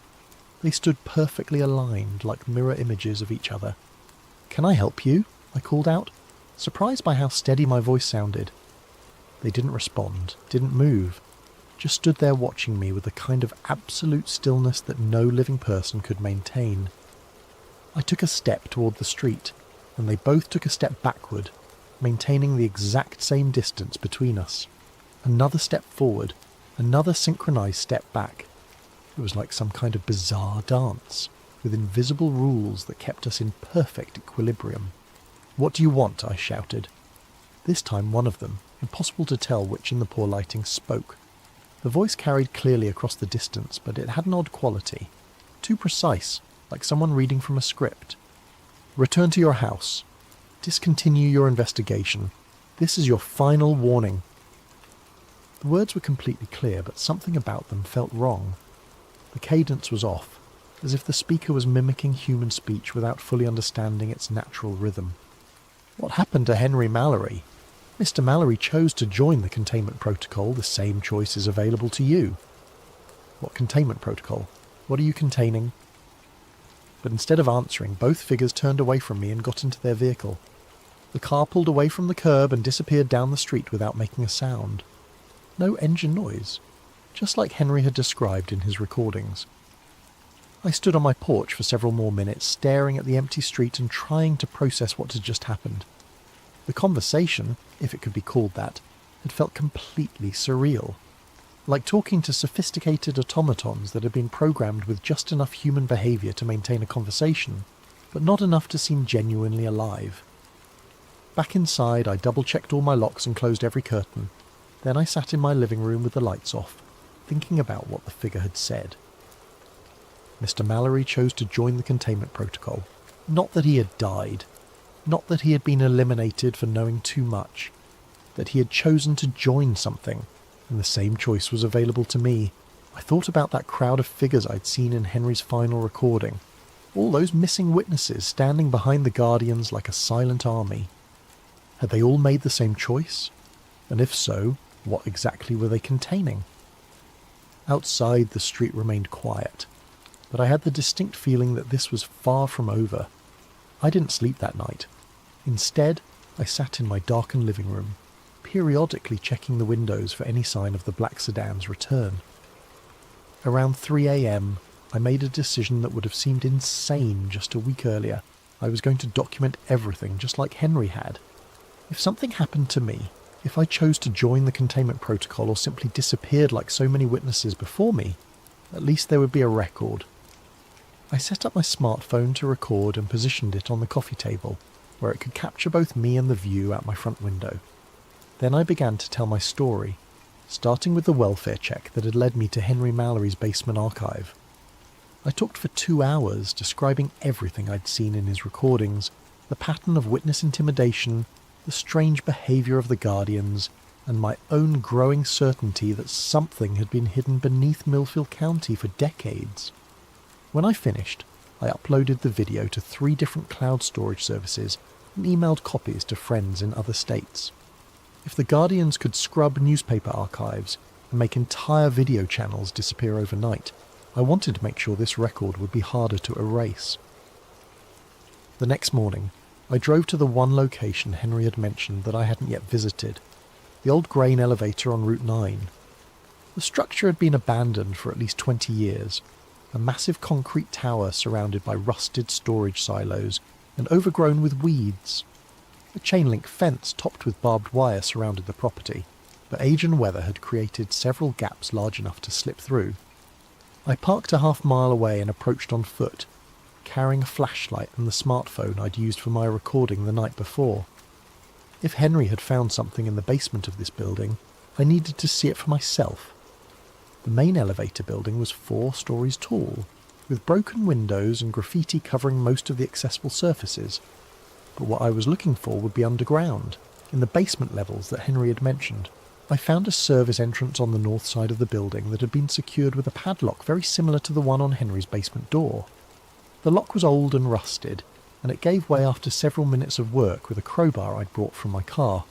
They stood perfectly aligned, like mirror images of each other. "Can I help you?" I called out, surprised by how steady my voice sounded. They didn't respond, didn't move, just stood there watching me with a kind of absolute stillness that no living person could maintain. I took a step toward the street, and they both took a step backward, maintaining the exact same distance between us. Another step forward, another synchronized step back. It was like some kind of bizarre dance, with invisible rules that kept us in perfect equilibrium. "What do you want?" I shouted. This time one of them, impossible to tell which in the poor lighting, spoke. The voice carried clearly across the distance, but it had an odd quality. Too precise, like someone reading from a script. "Return to your house. Discontinue your investigation. This is your final warning." The words were completely clear, but something about them felt wrong. The cadence was off. as if the speaker was mimicking human speech without fully understanding its natural rhythm. What happened to Henry Mallory? Mr. Mallory chose to join the containment protocol. The same choice is available to you. What containment protocol? What are you containing? But instead of answering, both figures turned away from me and got into their vehicle. The car pulled away from the curb and disappeared down the street without making a sound. No engine noise, just like Henry had described in his recordings. I stood on my porch for several more minutes, staring at the empty street and trying to process what had just happened. The conversation, if it could be called that, had felt completely surreal. Like talking to sophisticated automatons that had been programmed with just enough human behaviour to maintain a conversation, but not enough to seem genuinely alive. Back inside, I double-checked all my locks and closed every curtain. Then I sat in my living room with the lights off, thinking about what the figure had said. Mr. Mallory chose to join the containment protocol. Not that he had died. Not that he had been eliminated for knowing too much. That he had chosen to join something. And the same choice was available to me. I thought about that crowd of figures I'd seen in Henry's final recording. All those missing witnesses standing behind the Guardians like a silent army. Had they all made the same choice? And if so, what exactly were they containing? Outside, the street remained quiet, but I had the distinct feeling that this was far from over. I didn't sleep that night. Instead, I sat in my darkened living room, periodically checking the windows for any sign of the black sedan's return. Around 3 a.m, I made a decision that would have seemed insane just a week earlier. I was going to document everything just like Henry had. If something happened to me, if I chose to join the containment protocol or simply disappeared like so many witnesses before me, at least there would be a record. I set up my smartphone to record and positioned it on the coffee table, where it could capture both me and the view out my front window. Then I began to tell my story, starting with the welfare check that had led me to Henry Mallory's basement archive. I talked for 2 hours, describing everything I'd seen in his recordings, the pattern of witness intimidation, the strange behaviour of the Guardians, and my own growing certainty that something had been hidden beneath Millfield County for decades. When I finished, I uploaded the video to 3 different cloud storage services and emailed copies to friends in other states. If the Guardians could scrub newspaper archives and make entire video channels disappear overnight, I wanted to make sure this record would be harder to erase. The next morning, I drove to the one location Henry had mentioned that I hadn't yet visited, the old grain elevator on Route 9. The structure had been abandoned for at least 20 years, a massive concrete tower surrounded by rusted storage silos and overgrown with weeds. A chain-link fence topped with barbed wire surrounded the property, but age and weather had created several gaps large enough to slip through. I parked a half-mile away and approached on foot, carrying a flashlight and the smartphone I'd used for my recording the night before. If Henry had found something in the basement of this building, I needed to see it for myself. The main elevator building was 4 stories tall, with broken windows and graffiti covering most of the accessible surfaces. But what I was looking for would be underground, in the basement levels that Henry had mentioned. I found a service entrance on the north side of the building that had been secured with a padlock very similar to the one on Henry's basement door. The lock was old and rusted, and it gave way after several minutes of work with a crowbar I'd brought from my car.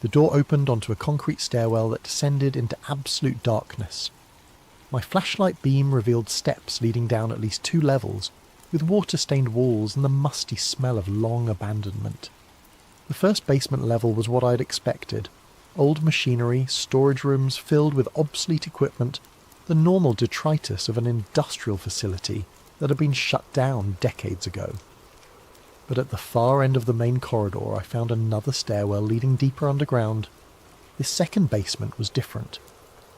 The door opened onto a concrete stairwell that descended into absolute darkness. My flashlight beam revealed steps leading down at least 2 levels, with water-stained walls and the musty smell of long abandonment. The first basement level was what I'd expected. Old machinery, storage rooms filled with obsolete equipment, the normal detritus of an industrial facility that had been shut down decades ago. But at the far end of the main corridor I found another stairwell leading deeper underground. This second basement was different.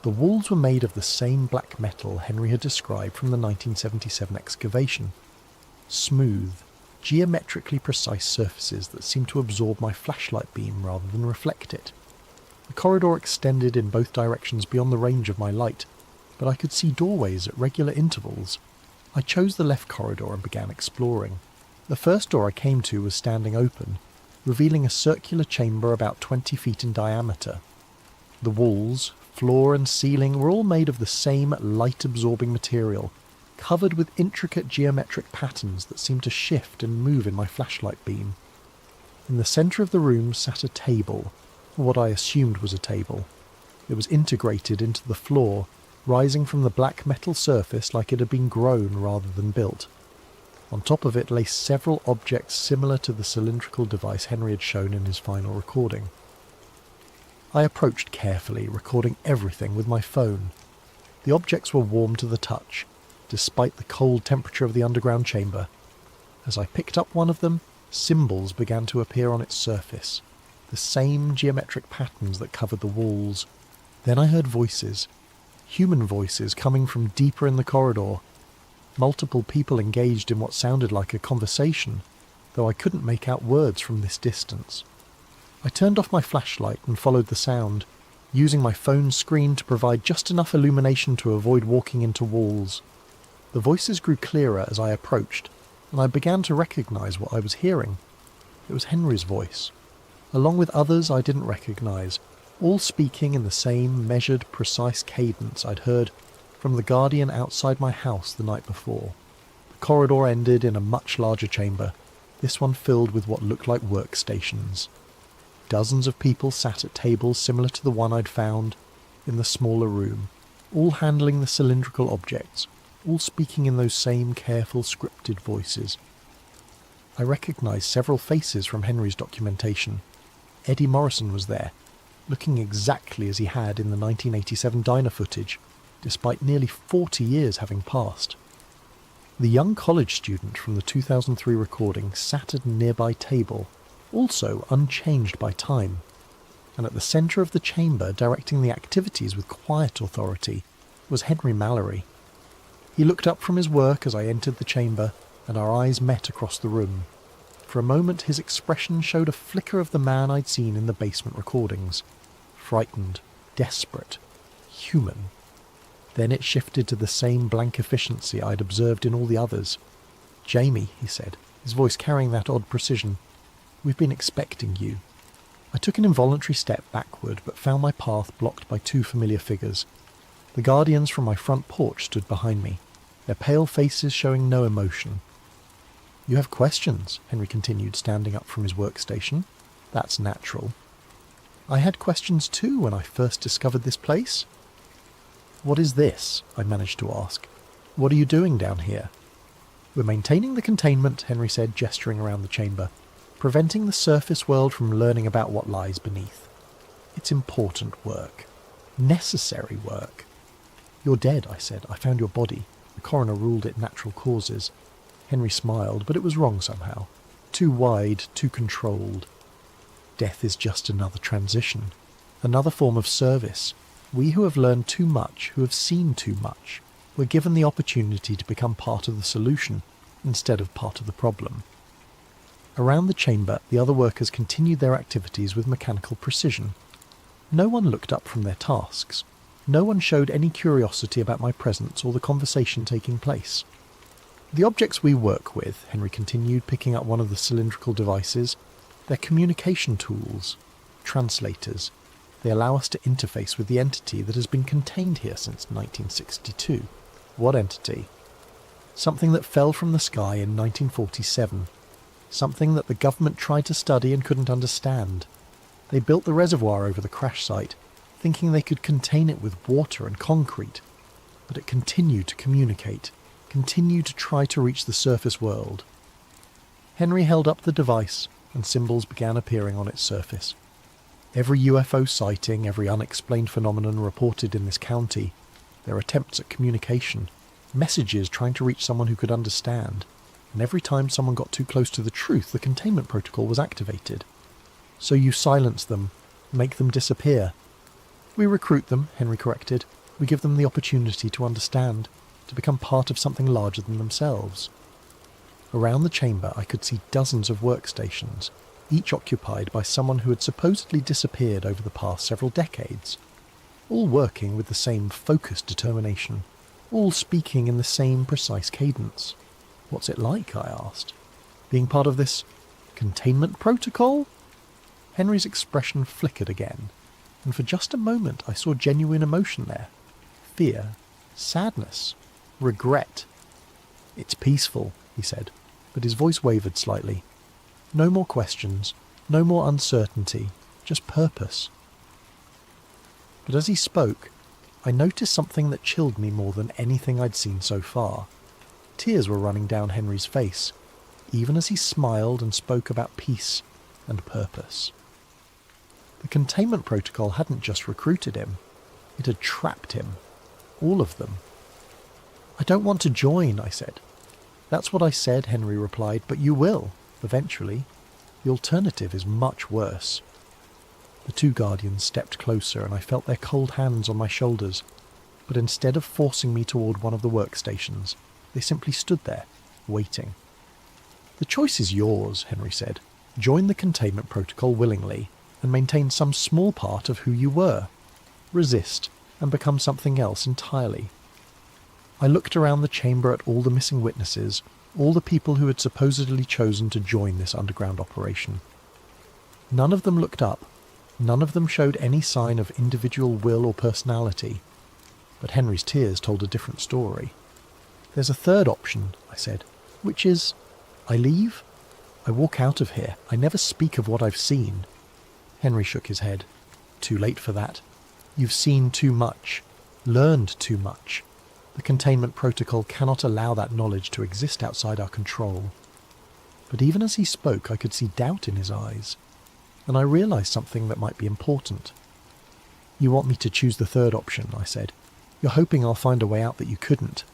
The walls were made of the same black metal Henry had described from the 1977 excavation. Smooth, geometrically precise surfaces that seemed to absorb my flashlight beam rather than reflect it. The corridor extended in both directions beyond the range of my light, but I could see doorways at regular intervals. I chose the left corridor and began exploring. The first door I came to was standing open, revealing a circular chamber about 20 feet in diameter. The walls, floor and ceiling were all made of the same light-absorbing material, covered with intricate geometric patterns that seemed to shift and move in my flashlight beam. In the centre of the room sat a table, or what I assumed was a table. It was integrated into the floor, rising from the black metal surface like it had been grown rather than built. On top of it lay several objects similar to the cylindrical device Henry had shown in his final recording. I approached carefully, recording everything with my phone. The objects were warm to the touch, despite the cold temperature of the underground chamber. As I picked up one of them, symbols began to appear on its surface, the same geometric patterns that covered the walls. Then I heard voices, human voices coming from deeper in the corridor. Multiple people engaged in what sounded like a conversation, though I couldn't make out words from this distance. I turned off my flashlight and followed the sound, using my phone's screen to provide just enough illumination to avoid walking into walls. The voices grew clearer as I approached, and I began to recognise what I was hearing. It was Henry's voice, along with others I didn't recognise, all speaking in the same measured, precise cadence I'd heard from the guardian outside my house the night before. The corridor ended in a much larger chamber, this one filled with what looked like workstations. Dozens of people sat at tables similar to the one I'd found in the smaller room, all handling the cylindrical objects, all speaking in those same careful, scripted voices. I recognised several faces from Henry's documentation. Eddie Morrison was there, looking exactly as he had in the 1987 diner footage, despite nearly 40 years having passed. The young college student from the 2003 recording sat at a nearby table, also unchanged by time, and at the centre of the chamber, directing the activities with quiet authority, was Henry Mallory. He looked up from his work as I entered the chamber, and our eyes met across the room. For a moment his expression showed a flicker of the man I'd seen in the basement recordings. Frightened, desperate, human. Then it shifted to the same blank efficiency I'd observed in all the others. "Jamie," he said, his voice carrying that odd precision, "we've been expecting you." I took an involuntary step backward, but found my path blocked by two familiar figures. The guardians from my front porch stood behind me, their pale faces showing no emotion. "You have questions," Henry continued, standing up from his workstation. "That's natural. I had questions too when I first discovered this place." "What is this?" I managed to ask. "What are you doing down here?" "We're maintaining the containment," Henry said, gesturing around the chamber, "preventing the surface world from learning about what lies beneath. It's important work. Necessary work." "You're dead," I said. "I found your body. The coroner ruled it natural causes." Henry smiled, but it was wrong somehow. Too wide, too controlled. "Death is just another transition. Another form of service. We who have learned too much, who have seen too much, we're given the opportunity to become part of the solution instead of part of the problem." Around the chamber, the other workers continued their activities with mechanical precision. No one looked up from their tasks. No one showed any curiosity about my presence or the conversation taking place. "The objects we work with," Henry continued, picking up one of the cylindrical devices, "they're communication tools, translators. They allow us to interface with the entity that has been contained here since 1962. "What entity?" "Something that fell from the sky in 1947. Something that the government tried to study and couldn't understand. They built the reservoir over the crash site, thinking they could contain it with water and concrete. But it continued to communicate, continued to try to reach the surface world." Henry held up the device, and symbols began appearing on its surface. Every UFO sighting, every unexplained phenomenon reported in this county, their attempts at communication, messages trying to reach someone who could understand, and every time someone got too close to the truth, the containment protocol was activated. "So you silence them, make them disappear." "We recruit them," Henry corrected. "We give them the opportunity to understand, to become part of something larger than themselves." Around the chamber I could see dozens of workstations, each occupied by someone who had supposedly disappeared over the past several decades, all working with the same focused determination, all speaking in the same precise cadence. "What's it like?" I asked. "Being part of this containment protocol?" Henry's expression flickered again, and for just a moment I saw genuine emotion there. Fear, sadness, regret, "It's peaceful," he said, but his voice wavered slightly. "No more questions, no more uncertainty, just purpose." But as he spoke, I noticed something that chilled me more than anything I'd seen so far. Tears were running down Henry's face, even as he smiled and spoke about peace and purpose. The containment protocol hadn't just recruited him, it had trapped him. All of them. "I don't want to join," I said. "That's what I said," Henry replied, "but you will, eventually. The alternative is much worse." The two guardians stepped closer and I felt their cold hands on my shoulders, but instead of forcing me toward one of the workstations, they simply stood there, waiting. "The choice is yours," Henry said. "Join the containment protocol willingly and maintain some small part of who you were. Resist and become something else entirely." I looked around the chamber at all the missing witnesses, all the people who had supposedly chosen to join this underground operation. None of them looked up. None of them showed any sign of individual will or personality. But Henry's tears told a different story. "There's a third option," I said, "which is, I leave. I walk out of here. I never speak of what I've seen." Henry shook his head. "Too late for that. You've seen too much, learned too much. The containment protocol cannot allow that knowledge to exist outside our control." But even as he spoke, I could see doubt in his eyes, and I realized something that might be important. "You want me to choose the third option," I said. "You're hoping I'll find a way out that you couldn't."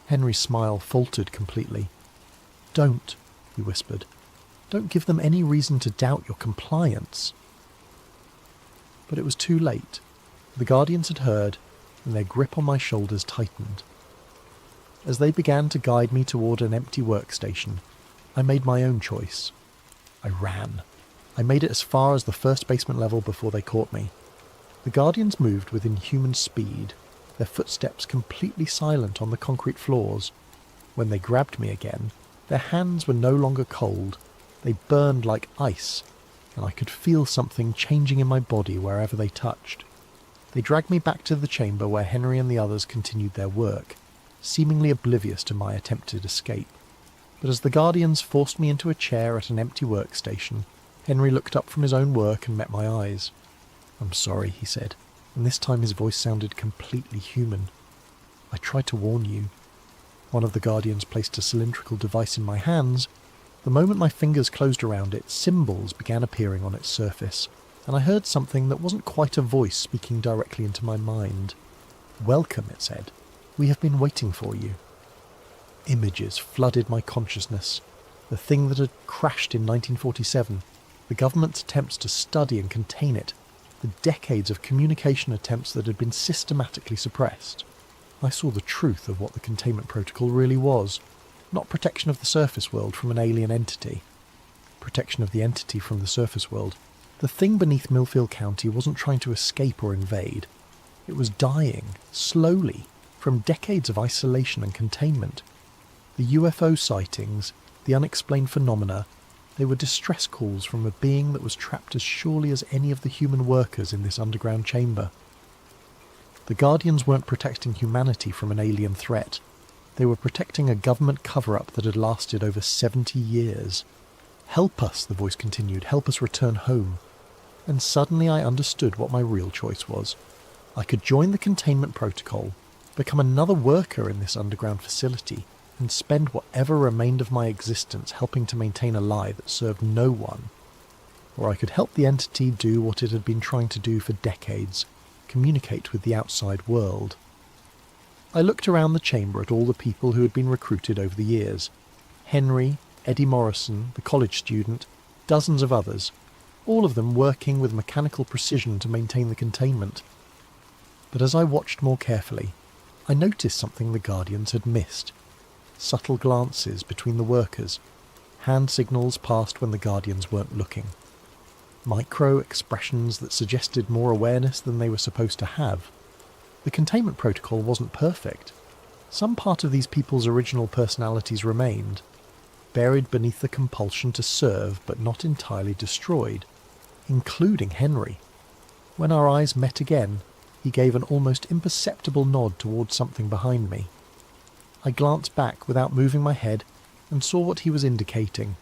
Henry's smile faltered completely. "Don't," he whispered. "Don't give them any reason to doubt your compliance." But it was too late. The guardians had heard, and their grip on my shoulders tightened. As they began to guide me toward an empty workstation, I made my own choice. I ran. I made it as far as the first basement level before they caught me. The guardians moved with inhuman speed, their footsteps completely silent on the concrete floors. When they grabbed me again, their hands were no longer cold. They burned like ice, and I could feel something changing in my body wherever they touched. They dragged me back to the chamber where Henry and the others continued their work, seemingly oblivious to my attempted escape. But as the guardians forced me into a chair at an empty workstation, Henry looked up from his own work and met my eyes. "I'm sorry," he said, and this time his voice sounded completely human. "I tried to warn you." One of the guardians placed a cylindrical device in my hands. The moment my fingers closed around it, symbols began appearing on its surface, and I heard something that wasn't quite a voice speaking directly into my mind. "Welcome," it said. "We have been waiting for you." Images flooded my consciousness. The thing that had crashed in 1947, the government's attempts to study and contain it, the decades of communication attempts that had been systematically suppressed. I saw the truth of what the containment protocol really was. Not protection of the surface world from an alien entity. Protection of the entity from the surface world. The thing beneath Millfield County wasn't trying to escape or invade. It was dying, slowly, from decades of isolation and containment. The UFO sightings, the unexplained phenomena, they were distress calls from a being that was trapped as surely as any of the human workers in this underground chamber. The Guardians weren't protecting humanity from an alien threat. They were protecting a government cover-up that had lasted over 70 years. "Help us," the voice continued, "help us return home." And suddenly I understood what my real choice was. I could join the containment protocol, become another worker in this underground facility, and spend whatever remained of my existence helping to maintain a lie that served no one. Or I could help the entity do what it had been trying to do for decades, communicate with the outside world. I looked around the chamber at all the people who had been recruited over the years. Henry, Eddie Morrison, the college student, dozens of others, all of them working with mechanical precision to maintain the containment. But as I watched more carefully, I noticed something the Guardians had missed. Subtle glances between the workers, hand signals passed when the Guardians weren't looking. Micro-expressions that suggested more awareness than they were supposed to have. The containment protocol wasn't perfect. Some part of these people's original personalities remained, buried beneath the compulsion to serve but not entirely destroyed, including Henry. When our eyes met again, he gave an almost imperceptible nod towards something behind me. I glanced back without moving my head and saw what he was indicating.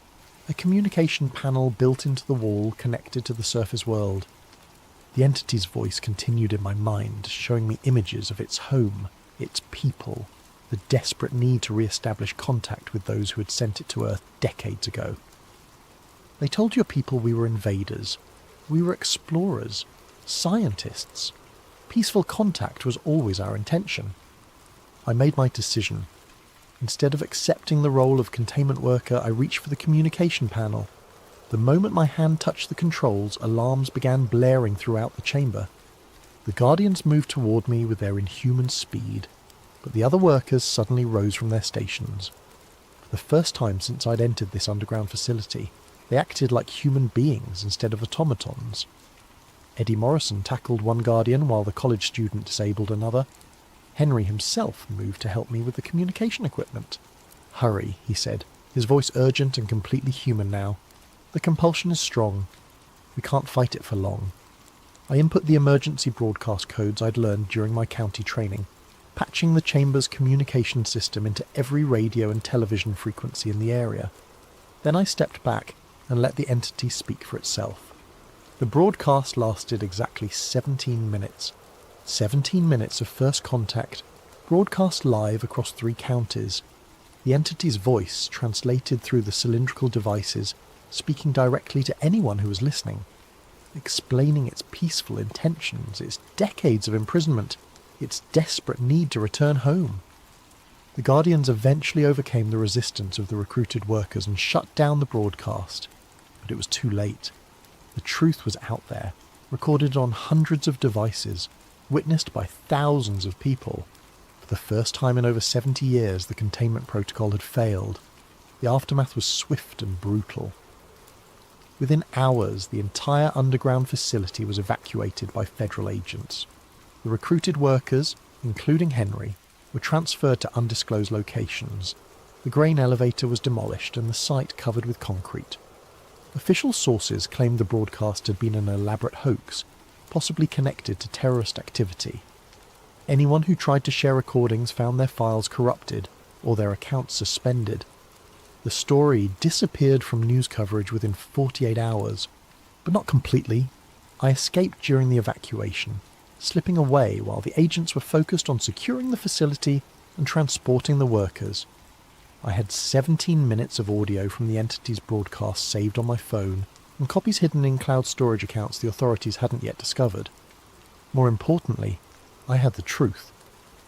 A communication panel built into the wall connected to the surface world. The entity's voice continued in my mind, showing me images of its home, its people, the desperate need to re-establish contact with those who had sent it to Earth decades ago. They told your people we were invaders. We were explorers, scientists. Peaceful contact was always our intention. I made my decision. Instead of accepting the role of containment worker, I reached for the communication panel. The moment my hand touched the controls, alarms began blaring throughout the chamber. The Guardians moved toward me with their inhuman speed, but the other workers suddenly rose from their stations. For the first time since I'd entered this underground facility, they acted like human beings instead of automatons. Eddie Morrison tackled one Guardian while the college student disabled another. Henry himself moved to help me with the communication equipment. "Hurry," he said, his voice urgent and completely human now. "The compulsion is strong. We can't fight it for long." I input the emergency broadcast codes I'd learned during my county training, patching the chamber's communication system into every radio and television frequency in the area. Then I stepped back and let the entity speak for itself. The broadcast lasted exactly 17 minutes. 17 minutes of first contact, broadcast live across 3 counties. The entity's voice translated through the cylindrical devices, speaking directly to anyone who was listening, explaining its peaceful intentions, its decades of imprisonment, its desperate need to return home. The Guardians eventually overcame the resistance of the recruited workers and shut down the broadcast, but it was too late. The truth was out there, recorded on hundreds of devices, witnessed by thousands of people. For the first time in over 70 years, the containment protocol had failed. The aftermath was swift and brutal. Within hours, the entire underground facility was evacuated by federal agents. The recruited workers, including Henry, were transferred to undisclosed locations. The grain elevator was demolished and the site covered with concrete. Official sources claimed the broadcast had been an elaborate hoax, possibly connected to terrorist activity. Anyone who tried to share recordings found their files corrupted or their accounts suspended. The story disappeared from news coverage within 48 hours, but not completely. I escaped during the evacuation, slipping away while the agents were focused on securing the facility and transporting the workers. I had 17 minutes of audio from the entity's broadcast saved on my phone, and copies hidden in cloud storage accounts the authorities hadn't yet discovered. More importantly, I had the truth.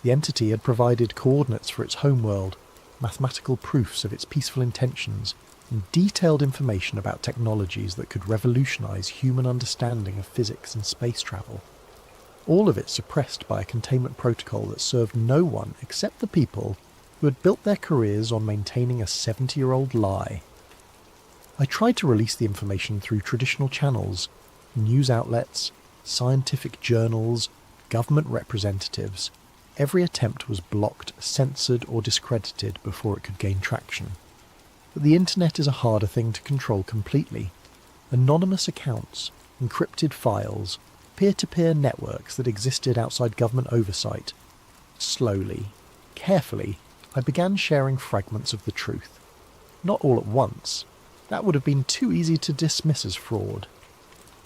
The entity had provided coordinates for its homeworld, mathematical proofs of its peaceful intentions, and detailed information about technologies that could revolutionize human understanding of physics and space travel. All of it suppressed by a containment protocol that served no one except the people who had built their careers on maintaining a 70-year-old lie. I tried to release the information through traditional channels, news outlets, scientific journals, government representatives. Every attempt was blocked, censored, or discredited before it could gain traction. But the internet is a harder thing to control completely. Anonymous accounts, encrypted files, peer-to-peer networks that existed outside government oversight. Slowly, carefully, I began sharing fragments of the truth. Not all at once. That would have been too easy to dismiss as fraud.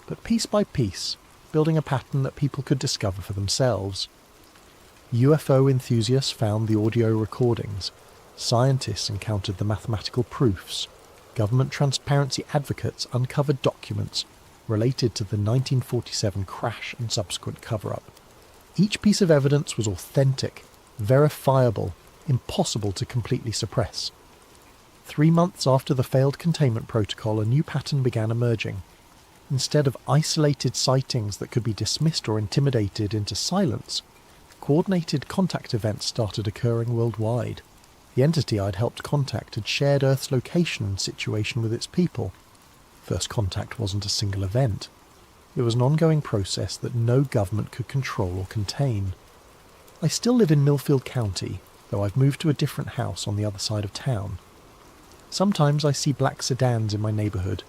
But piece by piece, building a pattern that people could discover for themselves. UFO enthusiasts found the audio recordings. Scientists encountered the mathematical proofs. Government transparency advocates uncovered documents related to the 1947 crash and subsequent cover-up. Each piece of evidence was authentic, verifiable, impossible to completely suppress. 3 months after the failed containment protocol, a new pattern began emerging. Instead of isolated sightings that could be dismissed or intimidated into silence, coordinated contact events started occurring worldwide. The entity I'd helped contact had shared Earth's location and situation with its people. First contact wasn't a single event. It was an ongoing process that no government could control or contain. I still live in Millfield County, though I've moved to a different house on the other side of town. Sometimes I see black sedans in my neighbourhood,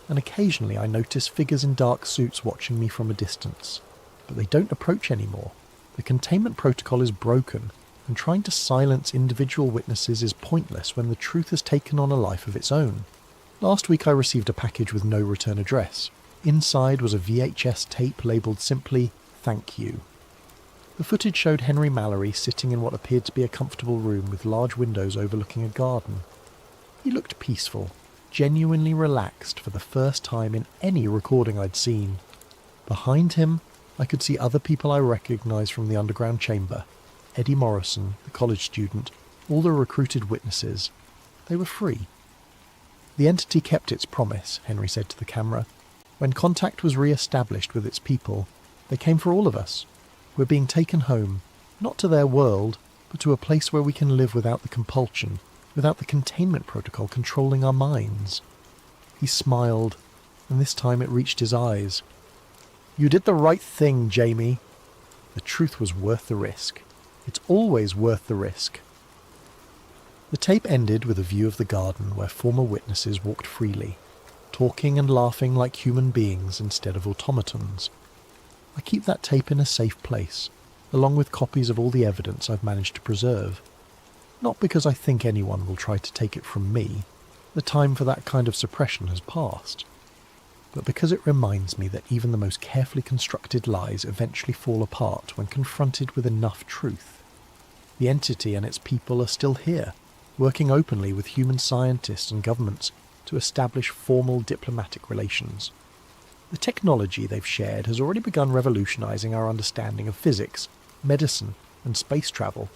and occasionally I notice figures in dark suits watching me from a distance. But they don't approach anymore. The containment protocol is broken, and trying to silence individual witnesses is pointless when the truth has taken on a life of its own. Last week I received a package with no return address. Inside was a VHS tape labelled simply, "Thank you." The footage showed Henry Mallory sitting in what appeared to be a comfortable room with large windows overlooking a garden. He looked peaceful, genuinely relaxed for the first time in any recording I'd seen. Behind him, I could see other people I recognised from the underground chamber. Eddie Morrison, the college student, all the recruited witnesses. They were free. The entity kept its promise, Henry said to the camera. When contact was re-established with its people, they came for all of us. We're being taken home, not to their world, but to a place where we can live without the compulsion, without the containment protocol controlling our minds. He smiled, and this time it reached his eyes. "You did the right thing, Jamie. The truth was worth the risk. It's always worth the risk." The tape ended with a view of the garden where former witnesses walked freely, talking and laughing like human beings instead of automatons. I keep that tape in a safe place, along with copies of all the evidence I've managed to preserve. Not because I think anyone will try to take it from me, the time for that kind of suppression has passed, but because it reminds me that even the most carefully constructed lies eventually fall apart when confronted with enough truth. The entity and its people are still here, working openly with human scientists and governments to establish formal diplomatic relations. The technology they've shared has already begun revolutionising our understanding of physics, medicine, and space travel,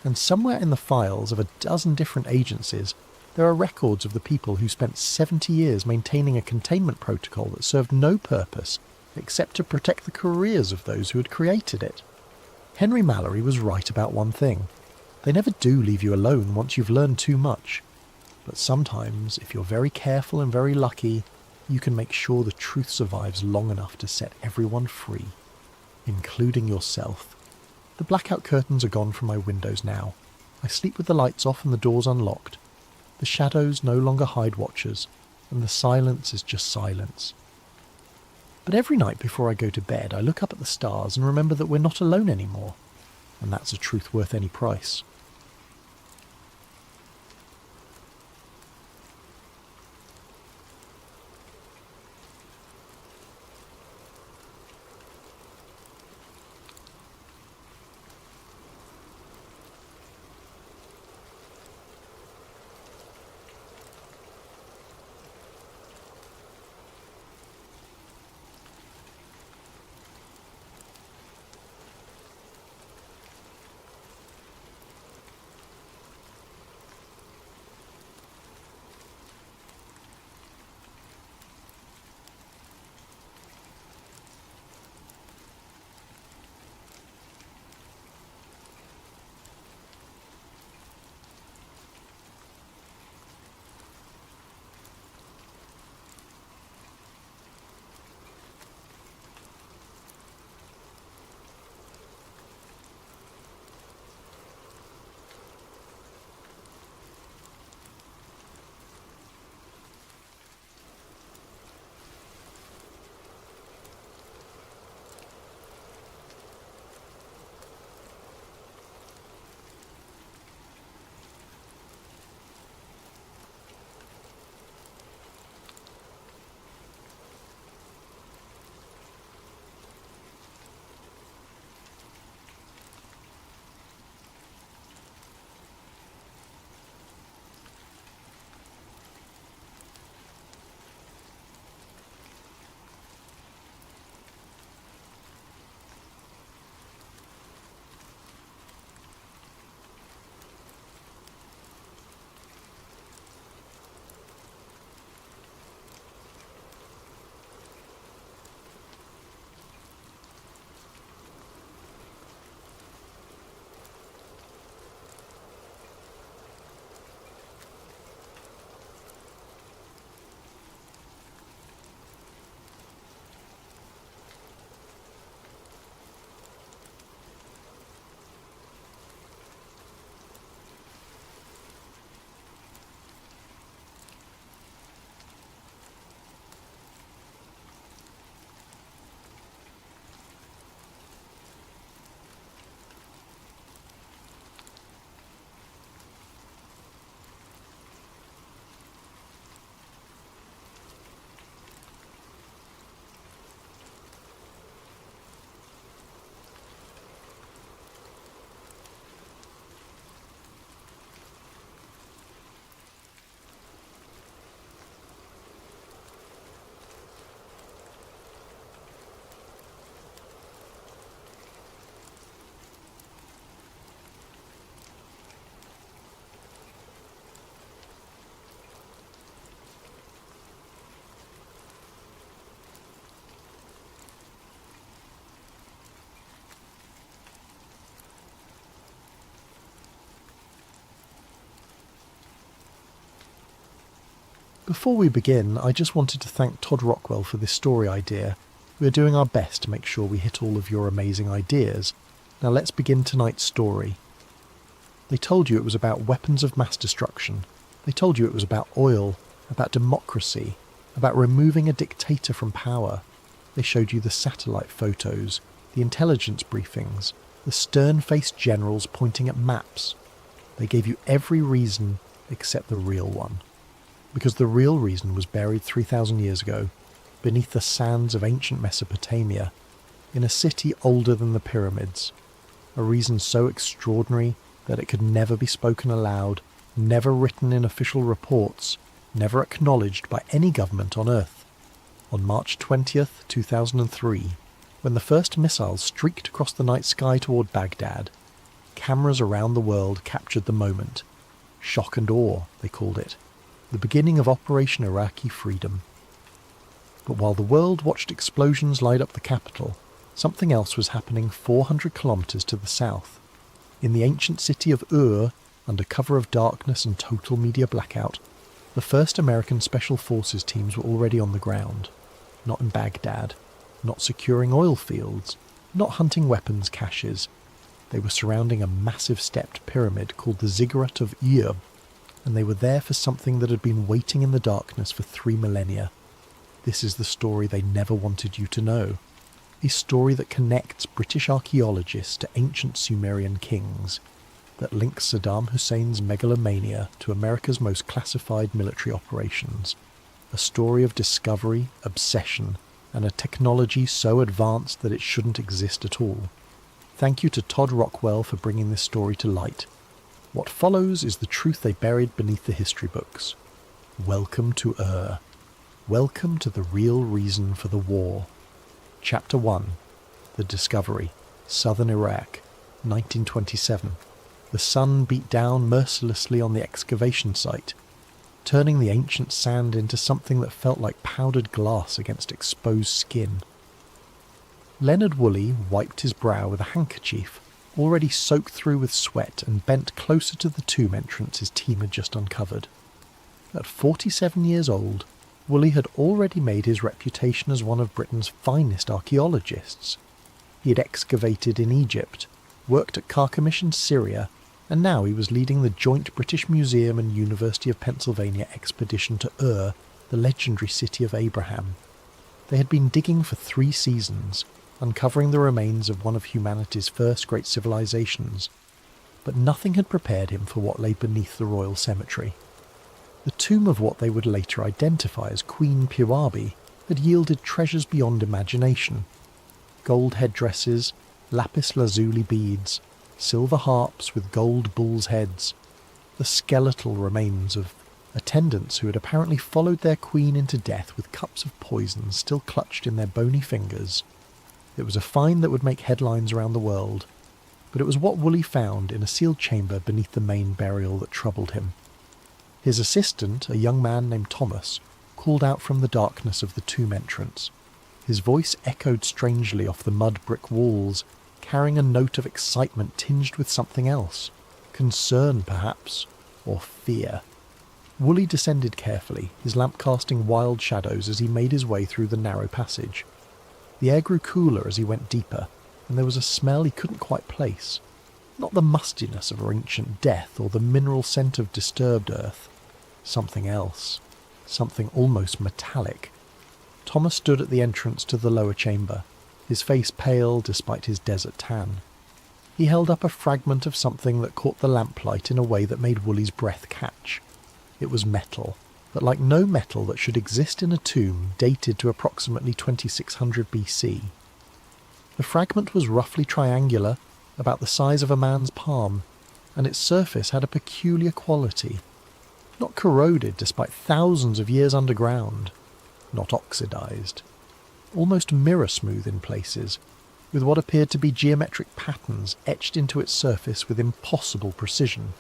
and somewhere in the files of a dozen different agencies there are records of the people who spent 70 years maintaining a containment protocol that served no purpose except to protect the careers of those who had created it. Henry Mallory was right about one thing. They never do leave you alone once you've learned too much. But sometimes, if you're very careful and very lucky, you can make sure the truth survives long enough to set everyone free, including yourself. The blackout curtains are gone from my windows now. I sleep with the lights off and the doors unlocked. The shadows no longer hide watchers, and the silence is just silence. But every night before I go to bed, I look up at the stars and remember that we're not alone anymore, and that's a truth worth any price. Before we begin, I just wanted to thank Todd Rockwell for this story idea. We are doing our best to make sure we hit all of your amazing ideas. Now let's begin tonight's story. They told you it was about weapons of mass destruction. They told you it was about oil, about democracy, about removing a dictator from power. They showed you the satellite photos, the intelligence briefings, the stern-faced generals pointing at maps. They gave you every reason except the real one. Because the real reason was buried 3,000 years ago, beneath the sands of ancient Mesopotamia, in a city older than the pyramids. A reason so extraordinary that it could never be spoken aloud, never written in official reports, never acknowledged by any government on Earth. On March 20th, 2003, when the first missiles streaked across the night sky toward Baghdad, cameras around the world captured the moment. Shock and awe, they called it. The beginning of Operation Iraqi Freedom. But while the world watched explosions light up the capital, something else was happening 400 kilometers to the south. In the ancient city of Ur, under cover of darkness and total media blackout, the first American Special Forces teams were already on the ground. Not in Baghdad, not securing oil fields, not hunting weapons caches. They were surrounding a massive stepped pyramid called the Ziggurat of Ur, and they were there for something that had been waiting in the darkness for 3 millennia. This is the story they never wanted you to know. A story that connects British archaeologists to ancient Sumerian kings, that links Saddam Hussein's megalomania to America's most classified military operations. A story of discovery, obsession, and a technology so advanced that it shouldn't exist at all. Thank you to Todd Rockwell for bringing this story to light. What follows is the truth they buried beneath the history books. Welcome to Ur. Welcome to the real reason for the war. Chapter 1. The Discovery. Southern Iraq, 1927. The sun beat down mercilessly on the excavation site, turning the ancient sand into something that felt like powdered glass against exposed skin. Leonard Woolley wiped his brow with a handkerchief, already soaked through with sweat, and bent closer to the tomb entrance his team had just uncovered. At 47 years old, Woolley had already made his reputation as one of Britain's finest archaeologists. He had excavated in Egypt, worked at Carchemish in Syria, and now he was leading the joint British Museum and University of Pennsylvania expedition to Ur, the legendary city of Abraham. They had been digging for 3 seasons, uncovering the remains of one of humanity's first great civilizations, but nothing had prepared him for what lay beneath the royal cemetery. The tomb of what they would later identify as Queen Puabi had yielded treasures beyond imagination. Gold headdresses, lapis lazuli beads, silver harps with gold bulls' heads, the skeletal remains of attendants who had apparently followed their queen into death with cups of poison still clutched in their bony fingers. It was a find that would make headlines around the world, but it was what Woolley found in a sealed chamber beneath the main burial that troubled him. His assistant, a young man named Thomas, called out from the darkness of the tomb entrance. His voice echoed strangely off the mud brick walls, carrying a note of excitement tinged with something else. Concern, perhaps, or fear. Woolley descended carefully, his lamp casting wild shadows as he made his way through the narrow passage. The air grew cooler as he went deeper, and there was a smell he couldn't quite place. Not the mustiness of ancient death or the mineral scent of disturbed earth. Something else. Something almost metallic. Thomas stood at the entrance to the lower chamber, his face pale despite his desert tan. He held up a fragment of something that caught the lamplight in a way that made Woolley's breath catch. It was metal, but like no metal that should exist in a tomb dated to approximately 2600 BC. The fragment was roughly triangular, about the size of a man's palm, and its surface had a peculiar quality. Not corroded despite thousands of years underground, not oxidized. Almost mirror-smooth in places, with what appeared to be geometric patterns etched into its surface with impossible precision.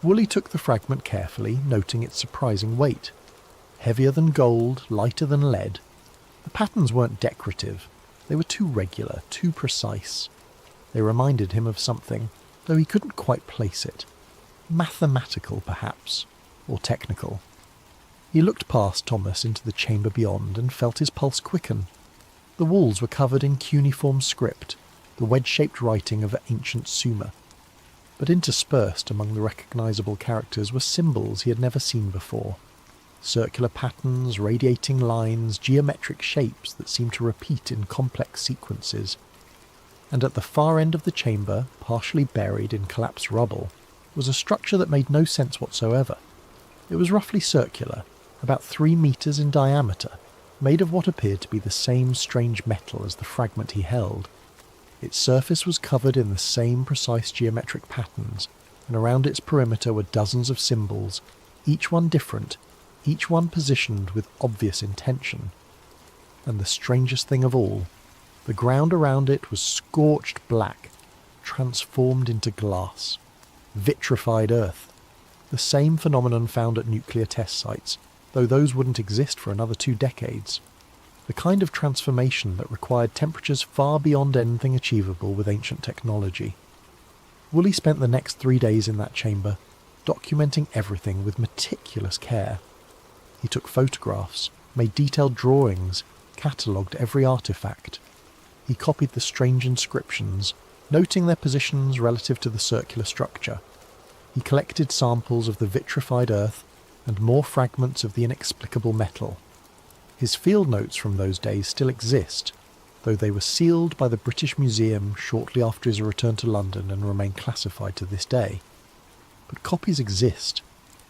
Woolley took the fragment carefully, noting its surprising weight. Heavier than gold, lighter than lead. The patterns weren't decorative. They were too regular, too precise. They reminded him of something, though he couldn't quite place it. Mathematical, perhaps, or technical. He looked past Thomas into the chamber beyond and felt his pulse quicken. The walls were covered in cuneiform script, the wedge-shaped writing of ancient Sumer. But interspersed among the recognisable characters were symbols he had never seen before. Circular patterns, radiating lines, geometric shapes that seemed to repeat in complex sequences. And at the far end of the chamber, partially buried in collapsed rubble, was a structure that made no sense whatsoever. It was roughly circular, about 3 metres in diameter, made of what appeared to be the same strange metal as the fragment he held. Its surface was covered in the same precise geometric patterns, and around its perimeter were dozens of symbols, each one different, each one positioned with obvious intention. And the strangest thing of all, the ground around it was scorched black, transformed into glass. Vitrified earth. The same phenomenon found at nuclear test sites, though those wouldn't exist for another 2 decades. The kind of transformation that required temperatures far beyond anything achievable with ancient technology. Woolley spent the next 3 days in that chamber, documenting everything with meticulous care. He took photographs, made detailed drawings, catalogued every artefact. He copied the strange inscriptions, noting their positions relative to the circular structure. He collected samples of the vitrified earth and more fragments of the inexplicable metal. His field notes from those days still exist, though they were sealed by the British Museum shortly after his return to London and remain classified to this day. But copies exist,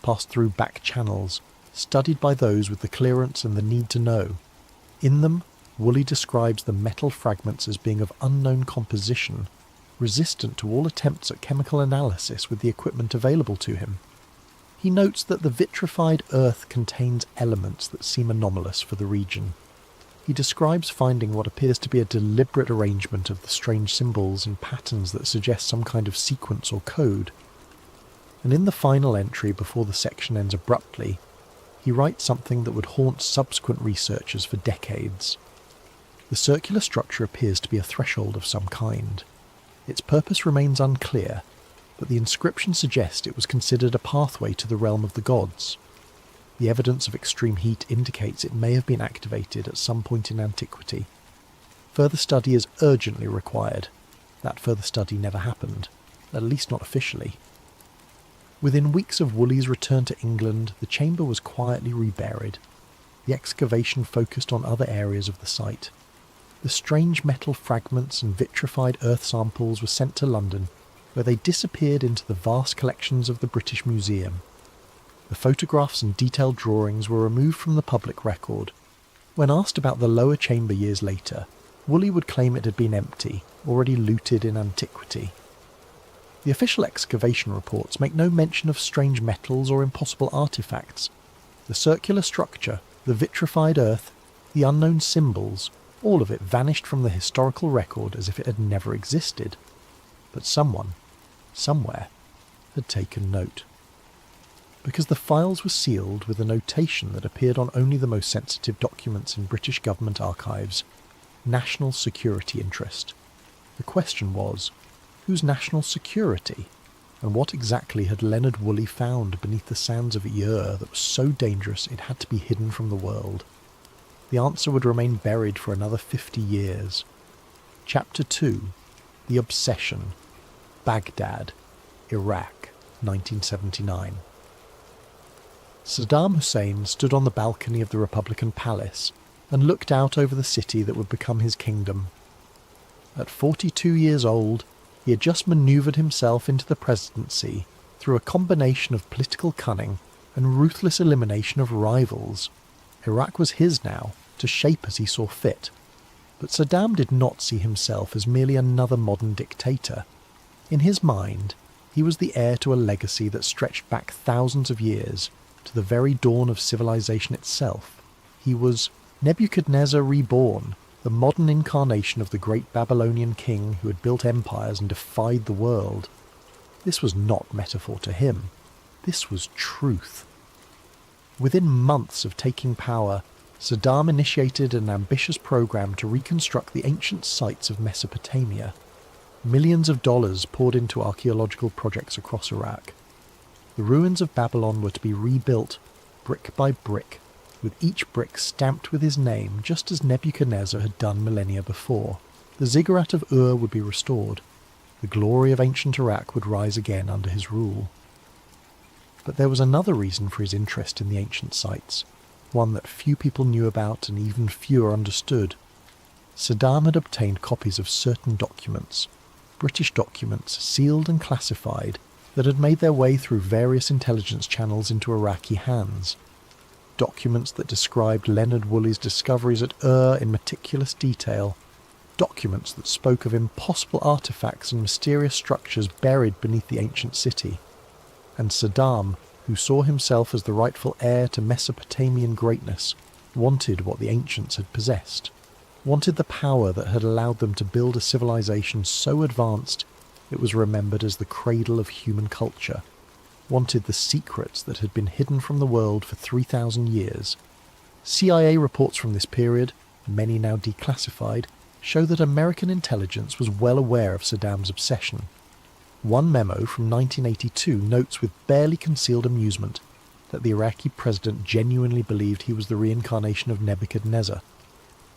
passed through back channels, studied by those with the clearance and the need to know. In them, Woolley describes the metal fragments as being of unknown composition, resistant to all attempts at chemical analysis with the equipment available to him. He notes that the vitrified earth contains elements that seem anomalous for the region. He describes finding what appears to be a deliberate arrangement of the strange symbols and patterns that suggest some kind of sequence or code. And in the final entry before the section ends abruptly, he writes something that would haunt subsequent researchers for decades. The circular structure appears to be a threshold of some kind. Its purpose remains unclear, but the inscription suggests it was considered a pathway to the realm of the gods. The evidence of extreme heat indicates it may have been activated at some point in antiquity. Further study is urgently required. That further study never happened, at least not officially. Within weeks of Woolley's return to England, the chamber was quietly reburied. The excavation focused on other areas of the site. The strange metal fragments and vitrified earth samples were sent to London, where they disappeared into the vast collections of the British Museum. The photographs and detailed drawings were removed from the public record. When asked about the lower chamber years later, Woolley would claim it had been empty, already looted in antiquity. The official excavation reports make no mention of strange metals or impossible artefacts. The circular structure, the vitrified earth, the unknown symbols, all of it vanished from the historical record as if it had never existed. But someone, somewhere, had taken note. Because the files were sealed with a notation that appeared on only the most sensitive documents in British government archives, national security interest. The question was, whose national security? And what exactly had Leonard Woolley found beneath the sands of Ur that was so dangerous it had to be hidden from the world? The answer would remain buried for another 50 years. Chapter 2. The Obsession. Baghdad, Iraq, 1979. Saddam Hussein stood on the balcony of the Republican Palace and looked out over the city that would become his kingdom. At 42 years old, he had just manoeuvred himself into the presidency through a combination of political cunning and ruthless elimination of rivals. Iraq was his now, to shape as he saw fit. But Saddam did not see himself as merely another modern dictator. In his mind, he was the heir to a legacy that stretched back thousands of years, to the very dawn of civilization itself. He was Nebuchadnezzar reborn, the modern incarnation of the great Babylonian king who had built empires and defied the world. This was not metaphor to him. This was truth. Within months of taking power, Saddam initiated an ambitious program to reconstruct the ancient sites of Mesopotamia. Millions of dollars poured into archaeological projects across Iraq. The ruins of Babylon were to be rebuilt, brick by brick, with each brick stamped with his name just as Nebuchadnezzar had done millennia before. The ziggurat of Ur would be restored. The glory of ancient Iraq would rise again under his rule. But there was another reason for his interest in the ancient sites, one that few people knew about and even fewer understood. Saddam had obtained copies of certain documents, British documents sealed and classified, that had made their way through various intelligence channels into Iraqi hands. Documents that described Leonard Woolley's discoveries at Ur in meticulous detail. Documents that spoke of impossible artifacts and mysterious structures buried beneath the ancient city. And Saddam, who saw himself as the rightful heir to Mesopotamian greatness, wanted what the ancients had possessed. Wanted the power that had allowed them to build a civilization so advanced it was remembered as the cradle of human culture. Wanted the secrets that had been hidden from the world for 3,000 years. CIA reports from this period, many now declassified, show that American intelligence was well aware of Saddam's obsession. One memo from 1982 notes with barely concealed amusement that the Iraqi president genuinely believed he was the reincarnation of Nebuchadnezzar.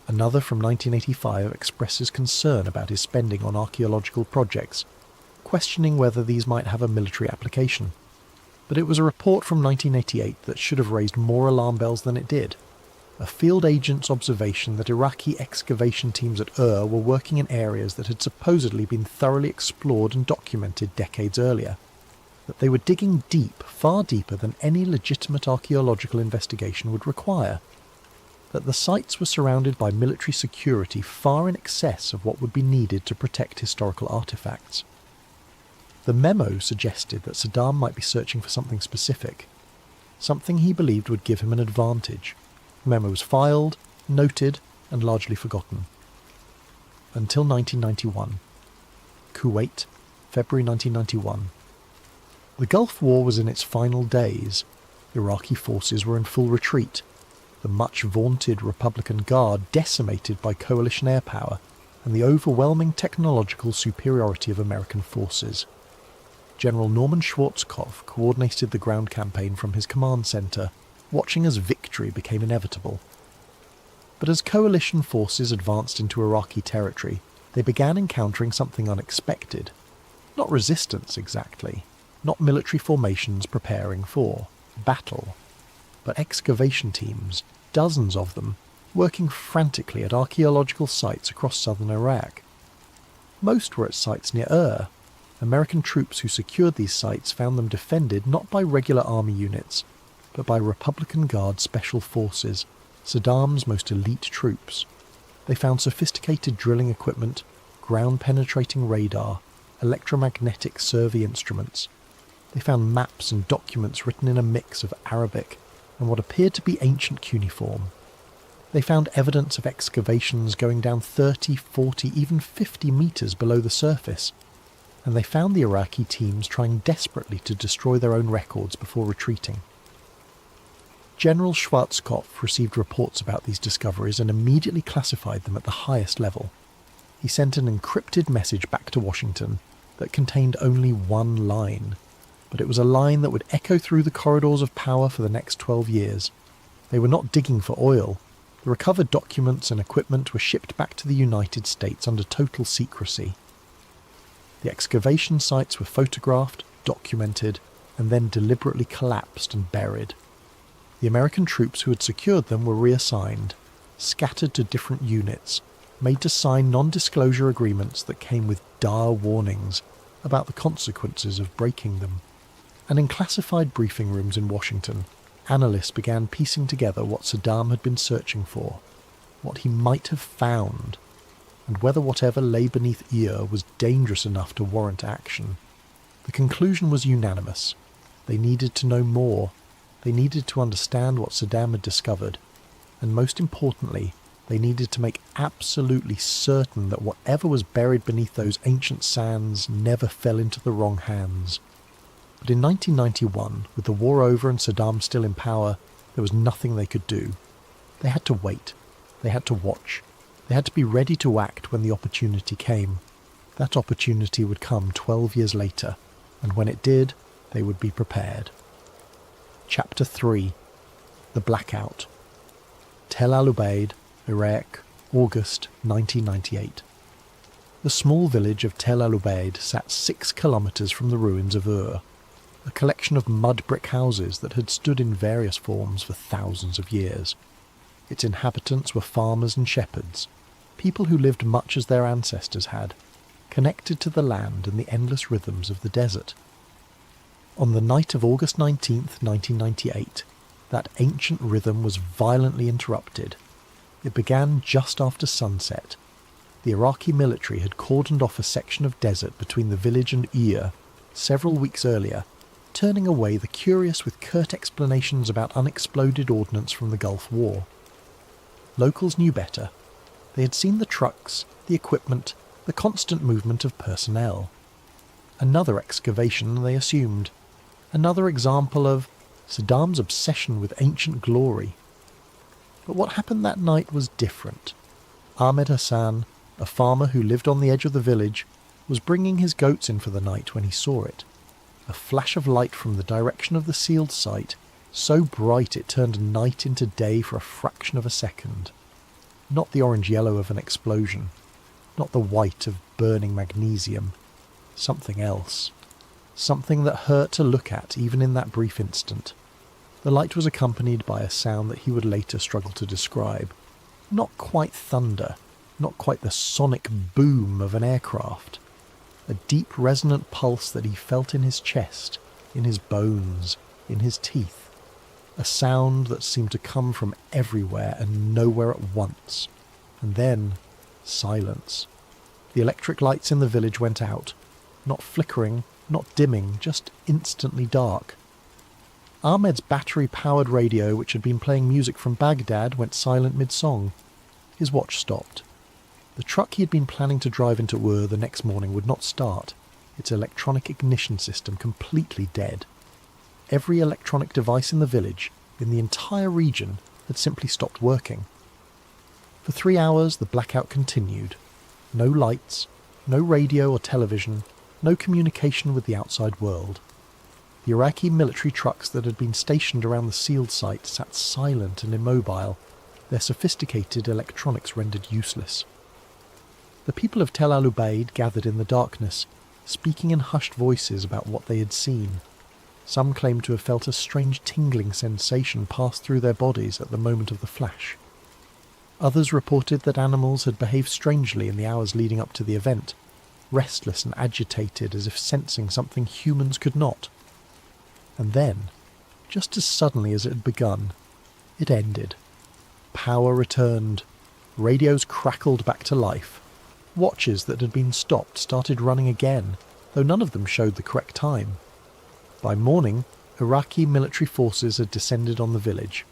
Another from 1985 expresses concern about his spending on archaeological projects, questioning whether these might have a military application. But it was a report from 1988 that should have raised more alarm bells than it did. A field agent's observation that Iraqi excavation teams at Ur were working in areas that had supposedly been thoroughly explored and documented decades earlier. That they were digging deep, far deeper than any legitimate archaeological investigation would require. That the sites were surrounded by military security far in excess of what would be needed to protect historical artifacts. The memo suggested that Saddam might be searching for something specific, something he believed would give him an advantage. The memo was filed, noted, and largely forgotten. Until 1991. Kuwait, February 1991. The Gulf War was in its final days. Iraqi forces were in full retreat. The much-vaunted Republican Guard decimated by coalition air power and the overwhelming technological superiority of American forces. General Norman Schwarzkopf coordinated the ground campaign from his command centre, watching as victory became inevitable. But as coalition forces advanced into Iraqi territory, they began encountering something unexpected. Not resistance exactly, not military formations preparing for battle, but excavation teams, dozens of them, working frantically at archaeological sites across southern Iraq. Most were at sites near Ur. American troops who secured these sites found them defended not by regular army units, but by Republican Guard special forces, Saddam's most elite troops. They found sophisticated drilling equipment, ground-penetrating radar, electromagnetic survey instruments. They found maps and documents written in a mix of Arabic and what appeared to be ancient cuneiform. They found evidence of excavations going down 30, 40, even 50 metres below the surface, and they found the Iraqi teams trying desperately to destroy their own records before retreating. General Schwarzkopf received reports about these discoveries and immediately classified them at the highest level. He sent an encrypted message back to Washington that contained only one line, but it was a line that would echo through the corridors of power for the next 12 years. They were not digging for oil. The recovered documents and equipment were shipped back to the United States under total secrecy. The excavation sites were photographed, documented, and then deliberately collapsed and buried. The American troops who had secured them were reassigned, scattered to different units, made to sign non-disclosure agreements that came with dire warnings about the consequences of breaking them. And in classified briefing rooms in Washington, analysts began piecing together what Saddam had been searching for, what he might have found, and whether whatever lay beneath Ur was dangerous enough to warrant action. The conclusion was unanimous. They needed to know more. They needed to understand what Saddam had discovered, and most importantly, they needed to make absolutely certain that whatever was buried beneath those ancient sands never fell into the wrong hands. But in 1991, with the war over and Saddam still in power, there was nothing they could do. They had to wait. They had to watch. They had to be ready to act when the opportunity came. That opportunity would come 12 years later, and when it did, they would be prepared. Chapter 3. The Blackout. Tel Al-Ubaid, Iraq, August 1998. The small village of Tel Al-Ubaid sat 6 kilometres from the ruins of Ur, a collection of mud brick houses that had stood in various forms for thousands of years. Its inhabitants were farmers and shepherds, people who lived much as their ancestors had, connected to the land and the endless rhythms of the desert. On the night of August 19th, 1998, that ancient rhythm was violently interrupted. It began just after sunset. The Iraqi military had cordoned off a section of desert between the village and Ir several weeks earlier, turning away the curious with curt explanations about unexploded ordnance from the Gulf War. Locals knew better. They had seen the trucks, the equipment, the constant movement of personnel. Another excavation, they assumed. Another example of Saddam's obsession with ancient glory. But what happened that night was different. Ahmed Hassan, a farmer who lived on the edge of the village, was bringing his goats in for the night when he saw it. A flash of light from the direction of the sealed site, so bright it turned night into day for a fraction of a second. Not the orange-yellow of an explosion, not the white of burning magnesium. Something else. Something that hurt to look at even in that brief instant. The light was accompanied by a sound that he would later struggle to describe. Not quite thunder, not quite the sonic boom of an aircraft. A deep resonant pulse that he felt in his chest, in his bones, in his teeth. A sound that seemed to come from everywhere and nowhere at once. And then, silence. The electric lights in the village went out. Not flickering, not dimming, just instantly dark. Ahmed's battery-powered radio, which had been playing music from Baghdad, went silent mid-song. His watch stopped. The truck he had been planning to drive into Ur the next morning would not start, its electronic ignition system completely dead. Every electronic device in the village, in the entire region, had simply stopped working. For 3 hours the blackout continued. No lights, no radio or television, no communication with the outside world. The Iraqi military trucks that had been stationed around the sealed site sat silent and immobile, their sophisticated electronics rendered useless. The people of Tel Al-Ubaid gathered in the darkness, speaking in hushed voices about what they had seen. Some claimed to have felt a strange tingling sensation pass through their bodies at the moment of the flash. Others reported that animals had behaved strangely in the hours leading up to the event, restless and agitated as if sensing something humans could not. And then, just as suddenly as it had begun, it ended. Power returned. Radios crackled back to life. Watches that had been stopped started running again, though none of them showed the correct time. By morning, Iraqi military forces had descended on the village.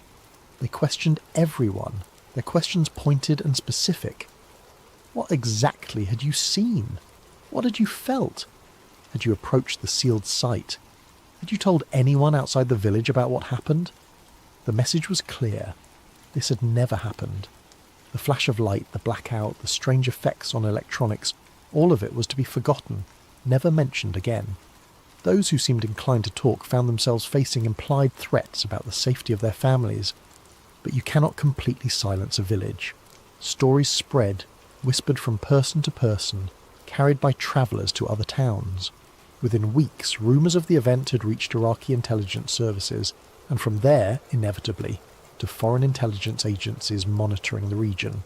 They questioned everyone, their questions pointed and specific. What exactly had you seen? What had you felt? Had you approached the sealed site? Had you told anyone outside the village about what happened? The message was clear. This had never happened. The flash of light, the blackout, the strange effects on electronics, all of it was to be forgotten, never mentioned again. Those who seemed inclined to talk found themselves facing implied threats about the safety of their families. But you cannot completely silence a village. Stories spread, whispered from person to person, carried by travellers to other towns. Within weeks, rumours of the event had reached Iraqi intelligence services, and from there, inevitably, to foreign intelligence agencies monitoring the region.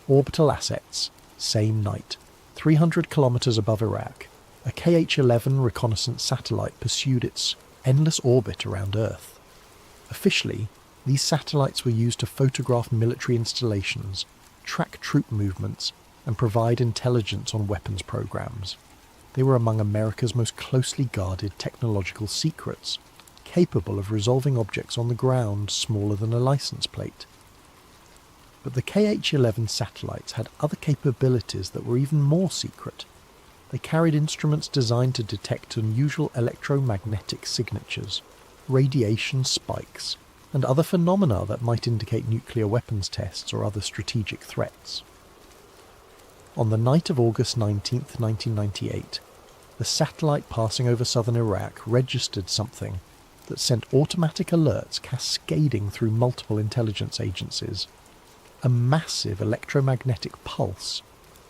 Orbital assets, same night. 300 kilometres above Iraq, a KH-11 reconnaissance satellite pursued its endless orbit around Earth. Officially, these satellites were used to photograph military installations, track troop movements, and provide intelligence on weapons programs. They were among America's most closely guarded technological secrets, capable of resolving objects on the ground smaller than a license plate. But the KH-11 satellites had other capabilities that were even more secret. They carried instruments designed to detect unusual electromagnetic signatures, radiation spikes, and other phenomena that might indicate nuclear weapons tests or other strategic threats. On the night of August 19, 1998, the satellite passing over southern Iraq registered something that sent automatic alerts cascading through multiple intelligence agencies. A massive electromagnetic pulse,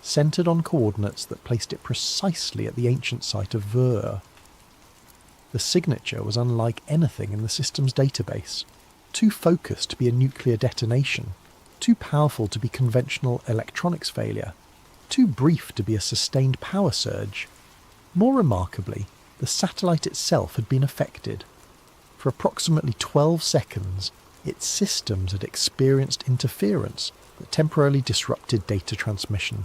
centred on coordinates that placed it precisely at the ancient site of Ver. The signature was unlike anything in the system's database, too focused to be a nuclear detonation, too powerful to be conventional electronics failure, too brief to be a sustained power surge. More remarkably, the satellite itself had been affected. For approximately 12 seconds, its systems had experienced interference that temporarily disrupted data transmission.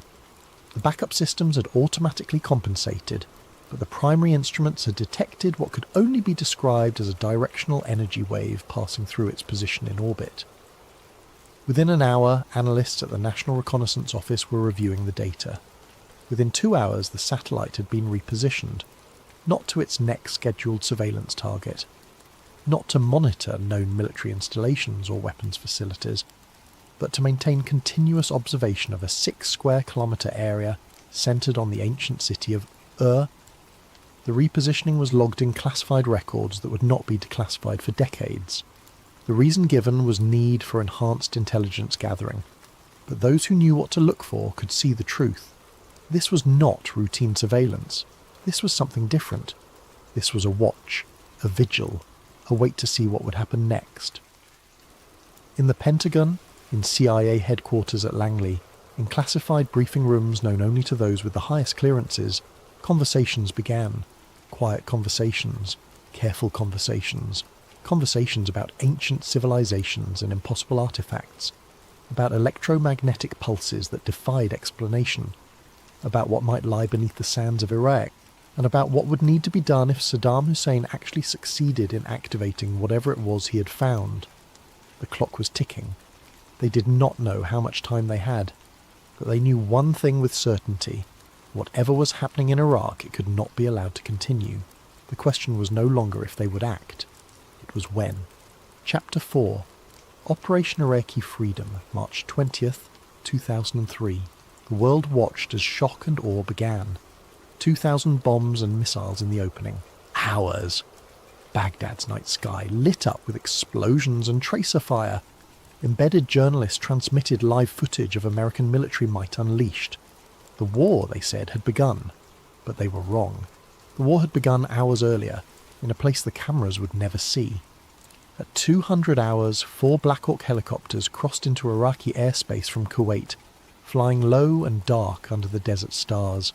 The backup systems had automatically compensated, but the primary instruments had detected what could only be described as a directional energy wave passing through its position in orbit. Within an hour, analysts at the National Reconnaissance Office were reviewing the data. Within 2 hours, the satellite had been repositioned, not to its next scheduled surveillance target, not to monitor known military installations or weapons facilities, but to maintain continuous observation of a 6 square kilometre area centred on the ancient city of Ur. The repositioning was logged in classified records that would not be declassified for decades. The reason given was need for enhanced intelligence gathering, but those who knew what to look for could see the truth. This was not routine surveillance. This was something different. This was a watch, a vigil, a wait to see what would happen next. In the Pentagon, in CIA headquarters at Langley, in classified briefing rooms known only to those with the highest clearances, conversations began. Quiet conversations, careful conversations, conversations about ancient civilizations and impossible artifacts, about electromagnetic pulses that defied explanation, about what might lie beneath the sands of Iraq, and about what would need to be done if Saddam Hussein actually succeeded in activating whatever it was he had found. The clock was ticking. They did not know how much time they had, but they knew one thing with certainty. Whatever was happening in Iraq, it could not be allowed to continue. The question was no longer if they would act. It was when. Chapter 4. Operation Iraqi Freedom, March 20th, 2003. The world watched as shock and awe began. 2,000 bombs and missiles in the opening. Hours. Baghdad's night sky lit up with explosions and tracer fire. Embedded journalists transmitted live footage of American military might unleashed. The war, they said, had begun, but they were wrong. The war had begun hours earlier, in a place the cameras would never see. At 200 hours, 4 Black Hawk helicopters crossed into Iraqi airspace from Kuwait, flying low and dark under the desert stars.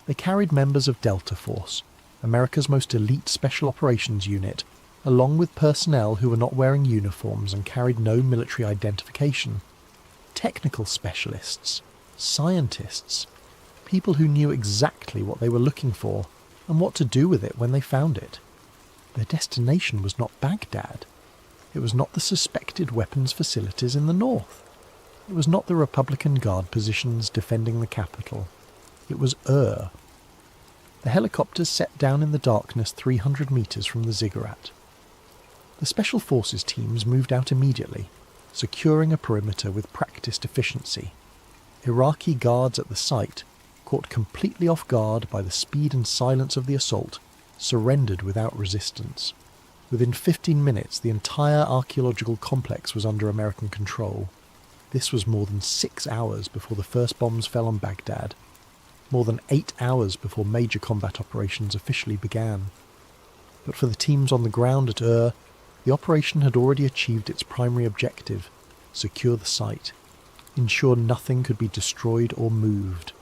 They carried members of Delta Force, America's most elite special operations unit, along with personnel who were not wearing uniforms and carried no military identification. Technical specialists, scientists, people who knew exactly what they were looking for and what to do with it when they found it. Their destination was not Baghdad. It was not the suspected weapons facilities in the north. It was not the Republican Guard positions defending the capital. It was Ur. The helicopters set down in the darkness 300 metres from the ziggurat. The Special Forces teams moved out immediately, securing a perimeter with practiced efficiency. Iraqi guards at the site, caught completely off guard by the speed and silence of the assault, surrendered without resistance. Within 15 minutes, the entire archaeological complex was under American control. This was more than 6 hours before the first bombs fell on Baghdad, more than 8 hours before major combat operations officially began. But for the teams on the ground at Ur, the operation had already achieved its primary objective: secure the site, ensure nothing could be destroyed or moved,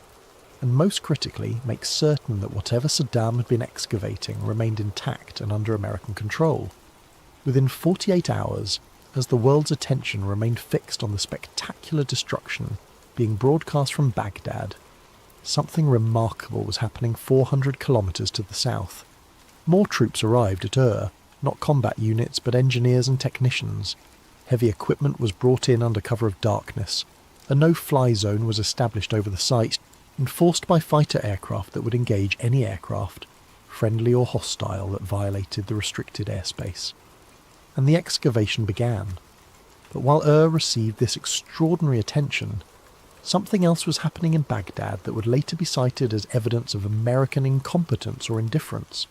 and most critically, make certain that whatever Saddam had been excavating remained intact and under American control. Within 48 hours, as the world's attention remained fixed on the spectacular destruction being broadcast from Baghdad, something remarkable was happening 400 kilometres to the south. More troops arrived at Ur, not combat units but engineers and technicians. Heavy equipment was brought in under cover of darkness. A no-fly zone was established over the site, enforced by fighter aircraft that would engage any aircraft, friendly or hostile, that violated the restricted airspace. And the excavation began. But while Ur received this extraordinary attention, something else was happening in Baghdad that would later be cited as evidence of American incompetence or indifference.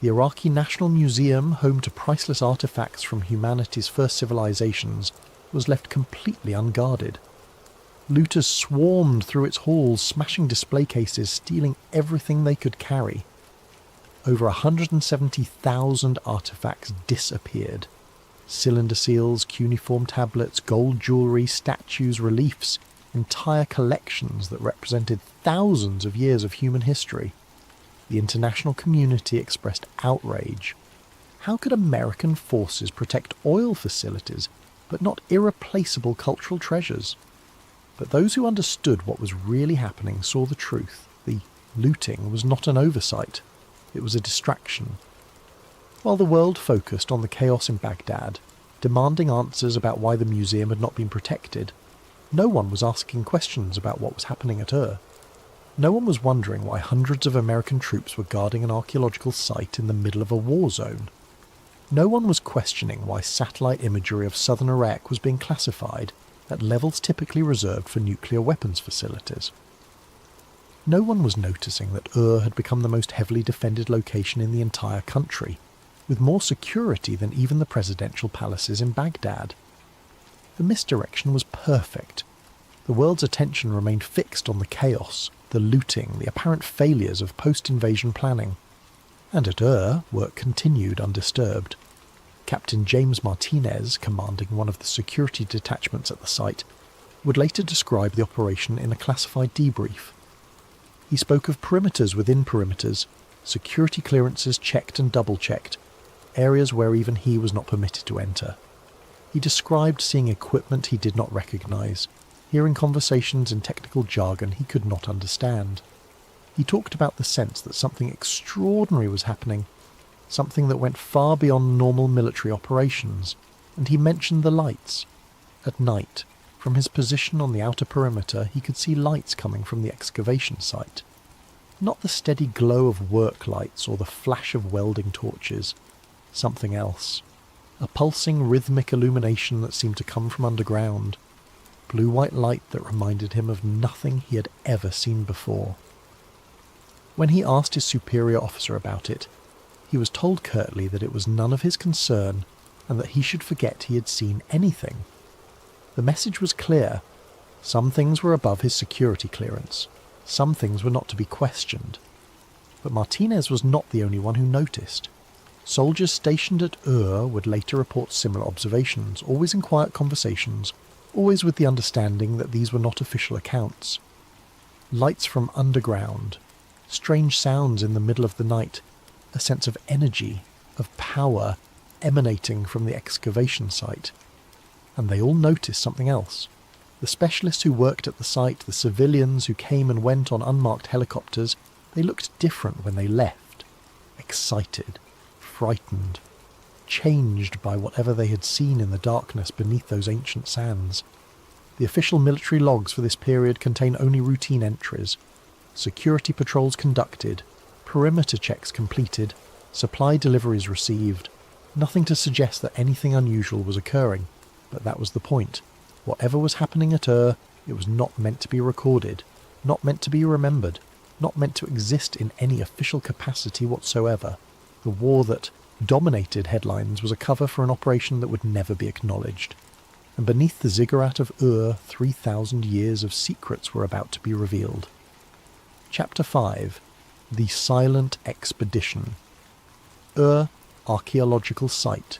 The Iraqi National Museum, home to priceless artifacts from humanity's first civilizations, was left completely unguarded. Looters swarmed through its halls, smashing display cases, stealing everything they could carry. Over 170,000 artifacts disappeared. Cylinder seals, cuneiform tablets, gold jewellery, statues, reliefs, entire collections that represented thousands of years of human history. The international community expressed outrage. How could American forces protect oil facilities, but not irreplaceable cultural treasures? But those who understood what was really happening saw the truth. The looting was not an oversight. It was a distraction. While the world focused on the chaos in Baghdad, demanding answers about why the museum had not been protected, no one was asking questions about what was happening at Ur. No one was wondering why hundreds of American troops were guarding an archaeological site in the middle of a war zone. No one was questioning why satellite imagery of southern Iraq was being classified at levels typically reserved for nuclear weapons facilities. No one was noticing that Ur had become the most heavily defended location in the entire country, with more security than even the presidential palaces in Baghdad. The misdirection was perfect. The world's attention remained fixed on the chaos, the looting, the apparent failures of post-invasion planning. And at Ur, work continued undisturbed. Captain James Martinez, commanding one of the security detachments at the site, would later describe the operation in a classified debrief. He spoke of perimeters within perimeters, security clearances checked and double-checked, areas where even he was not permitted to enter. He described seeing equipment he did not recognise, hearing conversations in technical jargon he could not understand. He talked about the sense that something extraordinary was happening, something that went far beyond normal military operations, and he mentioned the lights. At night, from his position on the outer perimeter, he could see lights coming from the excavation site. Not the steady glow of work lights or the flash of welding torches. Something else. A pulsing rhythmic illumination that seemed to come from underground. Blue-white light that reminded him of nothing he had ever seen before. When he asked his superior officer about it, he was told curtly that it was none of his concern and that he should forget he had seen anything. The message was clear. Some things were above his security clearance. Some things were not to be questioned. But Martinez was not the only one who noticed. Soldiers stationed at Ur would later report similar observations, always in quiet conversations, always with the understanding that these were not official accounts. Lights from underground, strange sounds in the middle of the night, a sense of energy, of power, emanating from the excavation site. And they all noticed something else. The specialists who worked at the site, the civilians who came and went on unmarked helicopters, they looked different when they left. Excited, frightened, changed by whatever they had seen in the darkness beneath those ancient sands. The official military logs for this period contain only routine entries. Security patrols conducted, perimeter checks completed, supply deliveries received. Nothing to suggest that anything unusual was occurring. But that was the point. Whatever was happening at Ur, it was not meant to be recorded, not meant to be remembered, not meant to exist in any official capacity whatsoever. The war that dominated headlines was a cover for an operation that would never be acknowledged. And beneath the ziggurat of Ur, 3,000 years of secrets were about to be revealed. Chapter 5. The Silent Expedition. Ur Archaeological Site,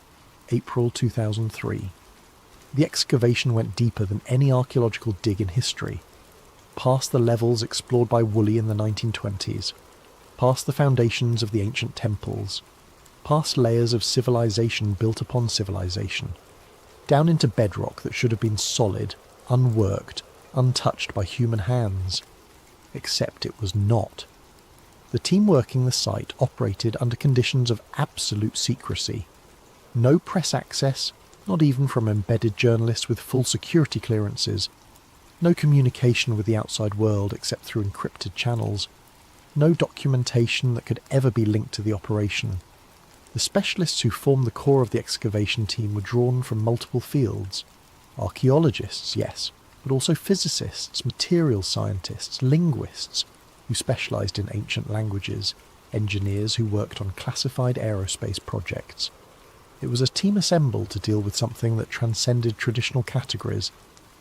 April 2003. The excavation went deeper than any archaeological dig in history, past the levels explored by Woolley in the 1920s, past the foundations of the ancient temples, past layers of civilization built upon civilization, down into bedrock that should have been solid, unworked, untouched by human hands. Except it was not. The team working the site operated under conditions of absolute secrecy. No press access, not even from embedded journalists with full security clearances. No communication with the outside world except through encrypted channels. No documentation that could ever be linked to the operation. The specialists who formed the core of the excavation team were drawn from multiple fields. Archaeologists, yes, but also physicists, materials scientists, linguists, who specialised in ancient languages, engineers who worked on classified aerospace projects. It was a team assembled to deal with something that transcended traditional categories,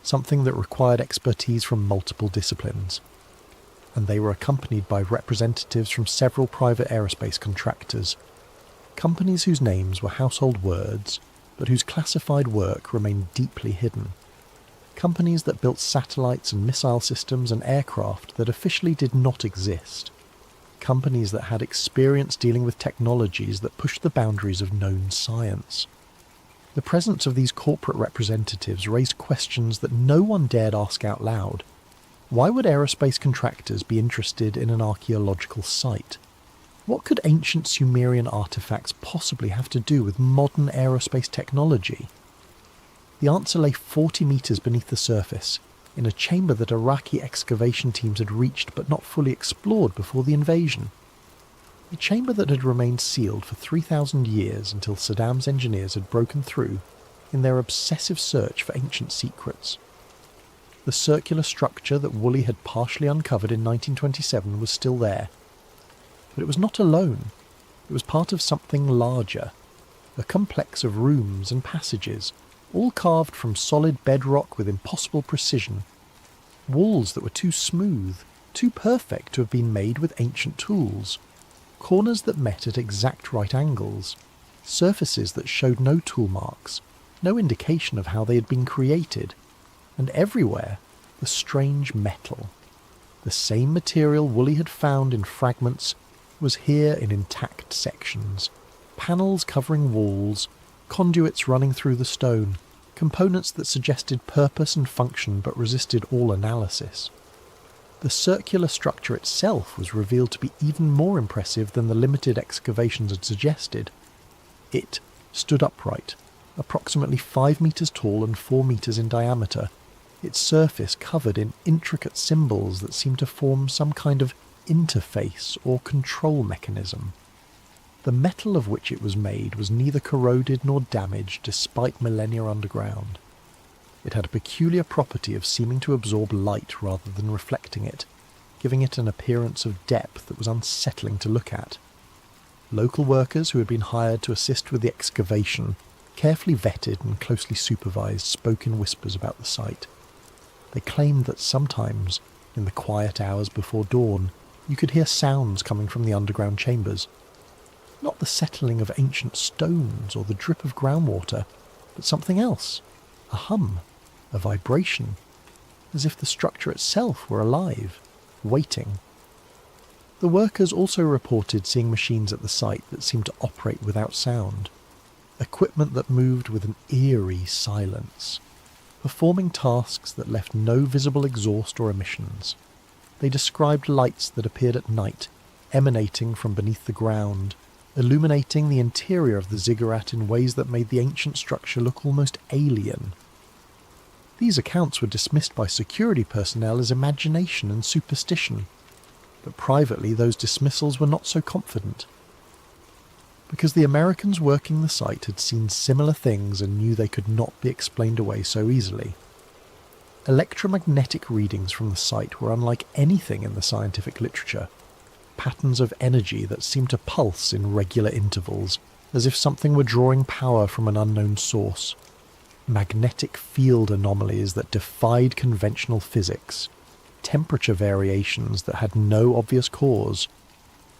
something that required expertise from multiple disciplines. And they were accompanied by representatives from several private aerospace contractors, companies whose names were household words, but whose classified work remained deeply hidden. Companies that built satellites and missile systems and aircraft that officially did not exist. Companies that had experience dealing with technologies that pushed the boundaries of known science. The presence of these corporate representatives raised questions that no one dared ask out loud. Why would aerospace contractors be interested in an archaeological site? What could ancient Sumerian artifacts possibly have to do with modern aerospace technology? The answer lay 40 metres beneath the surface, in a chamber that Iraqi excavation teams had reached but not fully explored before the invasion. A chamber that had remained sealed for 3,000 years until Saddam's engineers had broken through in their obsessive search for ancient secrets. The circular structure that Woolley had partially uncovered in 1927 was still there. But it was not alone. It was part of something larger, a complex of rooms and passages, all carved from solid bedrock with impossible precision. Walls that were too smooth, too perfect to have been made with ancient tools. Corners that met at exact right angles. Surfaces that showed no tool marks, no indication of how they had been created. And everywhere, the strange metal. The same material Woolley had found in fragments was here in intact sections. Panels covering walls, conduits running through the stone, components that suggested purpose and function but resisted all analysis. The circular structure itself was revealed to be even more impressive than the limited excavations had suggested. It stood upright, approximately 5 metres tall and 4 metres in diameter, its surface covered in intricate symbols that seemed to form some kind of interface or control mechanism. The metal of which it was made was neither corroded nor damaged despite millennia underground. It had a peculiar property of seeming to absorb light rather than reflecting it, giving it an appearance of depth that was unsettling to look at. Local workers who had been hired to assist with the excavation, carefully vetted and closely supervised, spoke in whispers about the site. They claimed that sometimes, in the quiet hours before dawn, you could hear sounds coming from the underground chambers. Not the settling of ancient stones or the drip of groundwater, but something else. A hum, a vibration, as if the structure itself were alive, waiting. The workers also reported seeing machines at the site that seemed to operate without sound. Equipment that moved with an eerie silence, performing tasks that left no visible exhaust or emissions. They described lights that appeared at night, emanating from beneath the ground, illuminating the interior of the ziggurat in ways that made the ancient structure look almost alien. These accounts were dismissed by security personnel as imagination and superstition, but privately those dismissals were not so confident. Because the Americans working the site had seen similar things and knew they could not be explained away so easily. Electromagnetic readings from the site were unlike anything in the scientific literature. Patterns of energy that seemed to pulse in regular intervals, as if something were drawing power from an unknown source. Magnetic field anomalies that defied conventional physics. Temperature variations that had no obvious cause.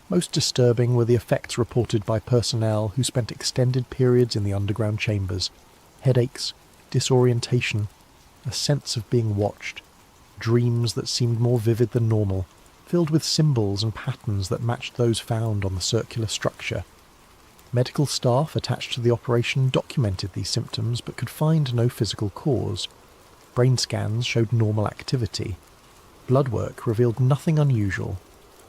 Most disturbing were the effects reported by personnel who spent extended periods in the underground chambers. Headaches, disorientation, a sense of being watched, dreams that seemed more vivid than normal, filled with symbols and patterns that matched those found on the circular structure. Medical staff attached to the operation documented these symptoms but could find no physical cause. Brain scans showed normal activity. Blood work revealed nothing unusual,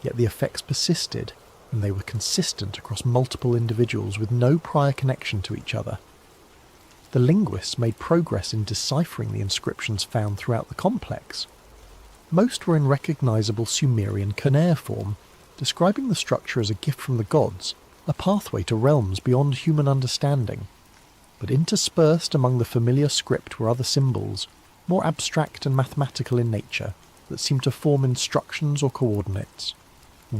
yet the effects persisted, and they were consistent across multiple individuals with no prior connection to each other. The linguists made progress in deciphering the inscriptions found throughout the complex. Most were in recognizable Sumerian cuneiform, describing the structure as a gift from the gods, a pathway to realms beyond human understanding. But interspersed among the familiar script were other symbols, more abstract and mathematical in nature, that seemed to form instructions or coordinates.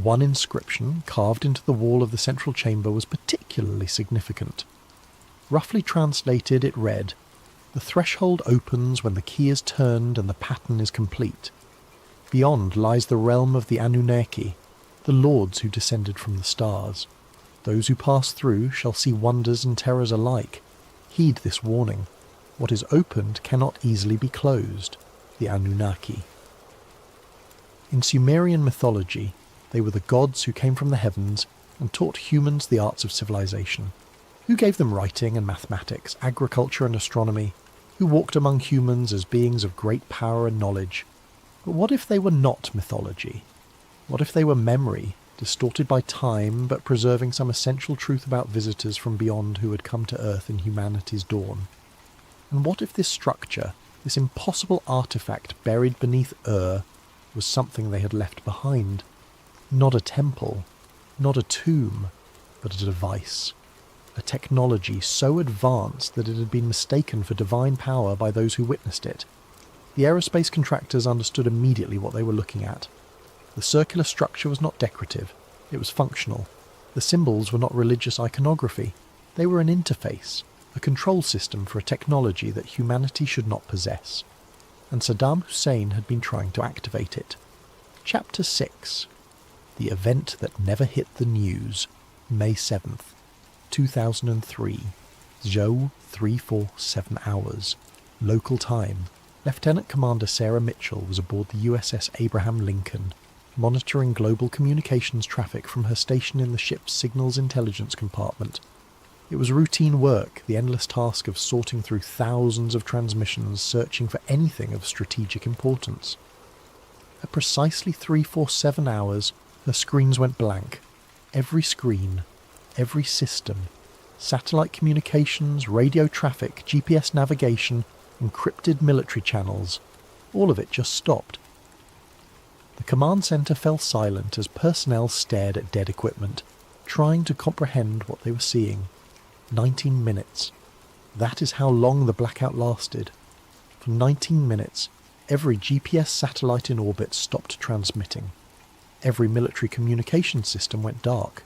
One inscription carved into the wall of the central chamber was particularly significant. Roughly translated, it read, "The threshold opens when the key is turned and the pattern is complete. Beyond lies the realm of the Anunnaki, the lords who descended from the stars. Those who pass through shall see wonders and terrors alike. Heed this warning. What is opened cannot easily be closed. The Anunnaki." In Sumerian mythology, they were the gods who came from the heavens and taught humans the arts of civilization, who gave them writing and mathematics, agriculture and astronomy, who walked among humans as beings of great power and knowledge. But what if they were not mythology? What if they were memory, distorted by time but preserving some essential truth about visitors from beyond who had come to Earth in humanity's dawn? And what if this structure, this impossible artifact buried beneath was something they had left behind? Not a temple, not a tomb, but a device. A technology so advanced that it had been mistaken for divine power by those who witnessed it. The aerospace contractors understood immediately what they were looking at. The circular structure was not decorative, it was functional. The symbols were not religious iconography, they were an interface, a control system for a technology that humanity should not possess. And Saddam Hussein had been trying to activate it. Chapter 6. The event that never hit the news. May 7th, 2003. Zhou 347 hours. Local time. Lieutenant Commander Sarah Mitchell was aboard the USS Abraham Lincoln, monitoring global communications traffic from her station in the ship's signals intelligence compartment. It was routine work, the endless task of sorting through thousands of transmissions searching for anything of strategic importance. At precisely 347 hours, her screens went blank. Every screen, every system, satellite communications, radio traffic, GPS navigation, encrypted military channels, all of it just stopped. The command centre fell silent as personnel stared at dead equipment, trying to comprehend what they were seeing. 19 minutes. That is how long the blackout lasted. For 19 minutes, every GPS satellite in orbit stopped transmitting. Every military communication system went dark.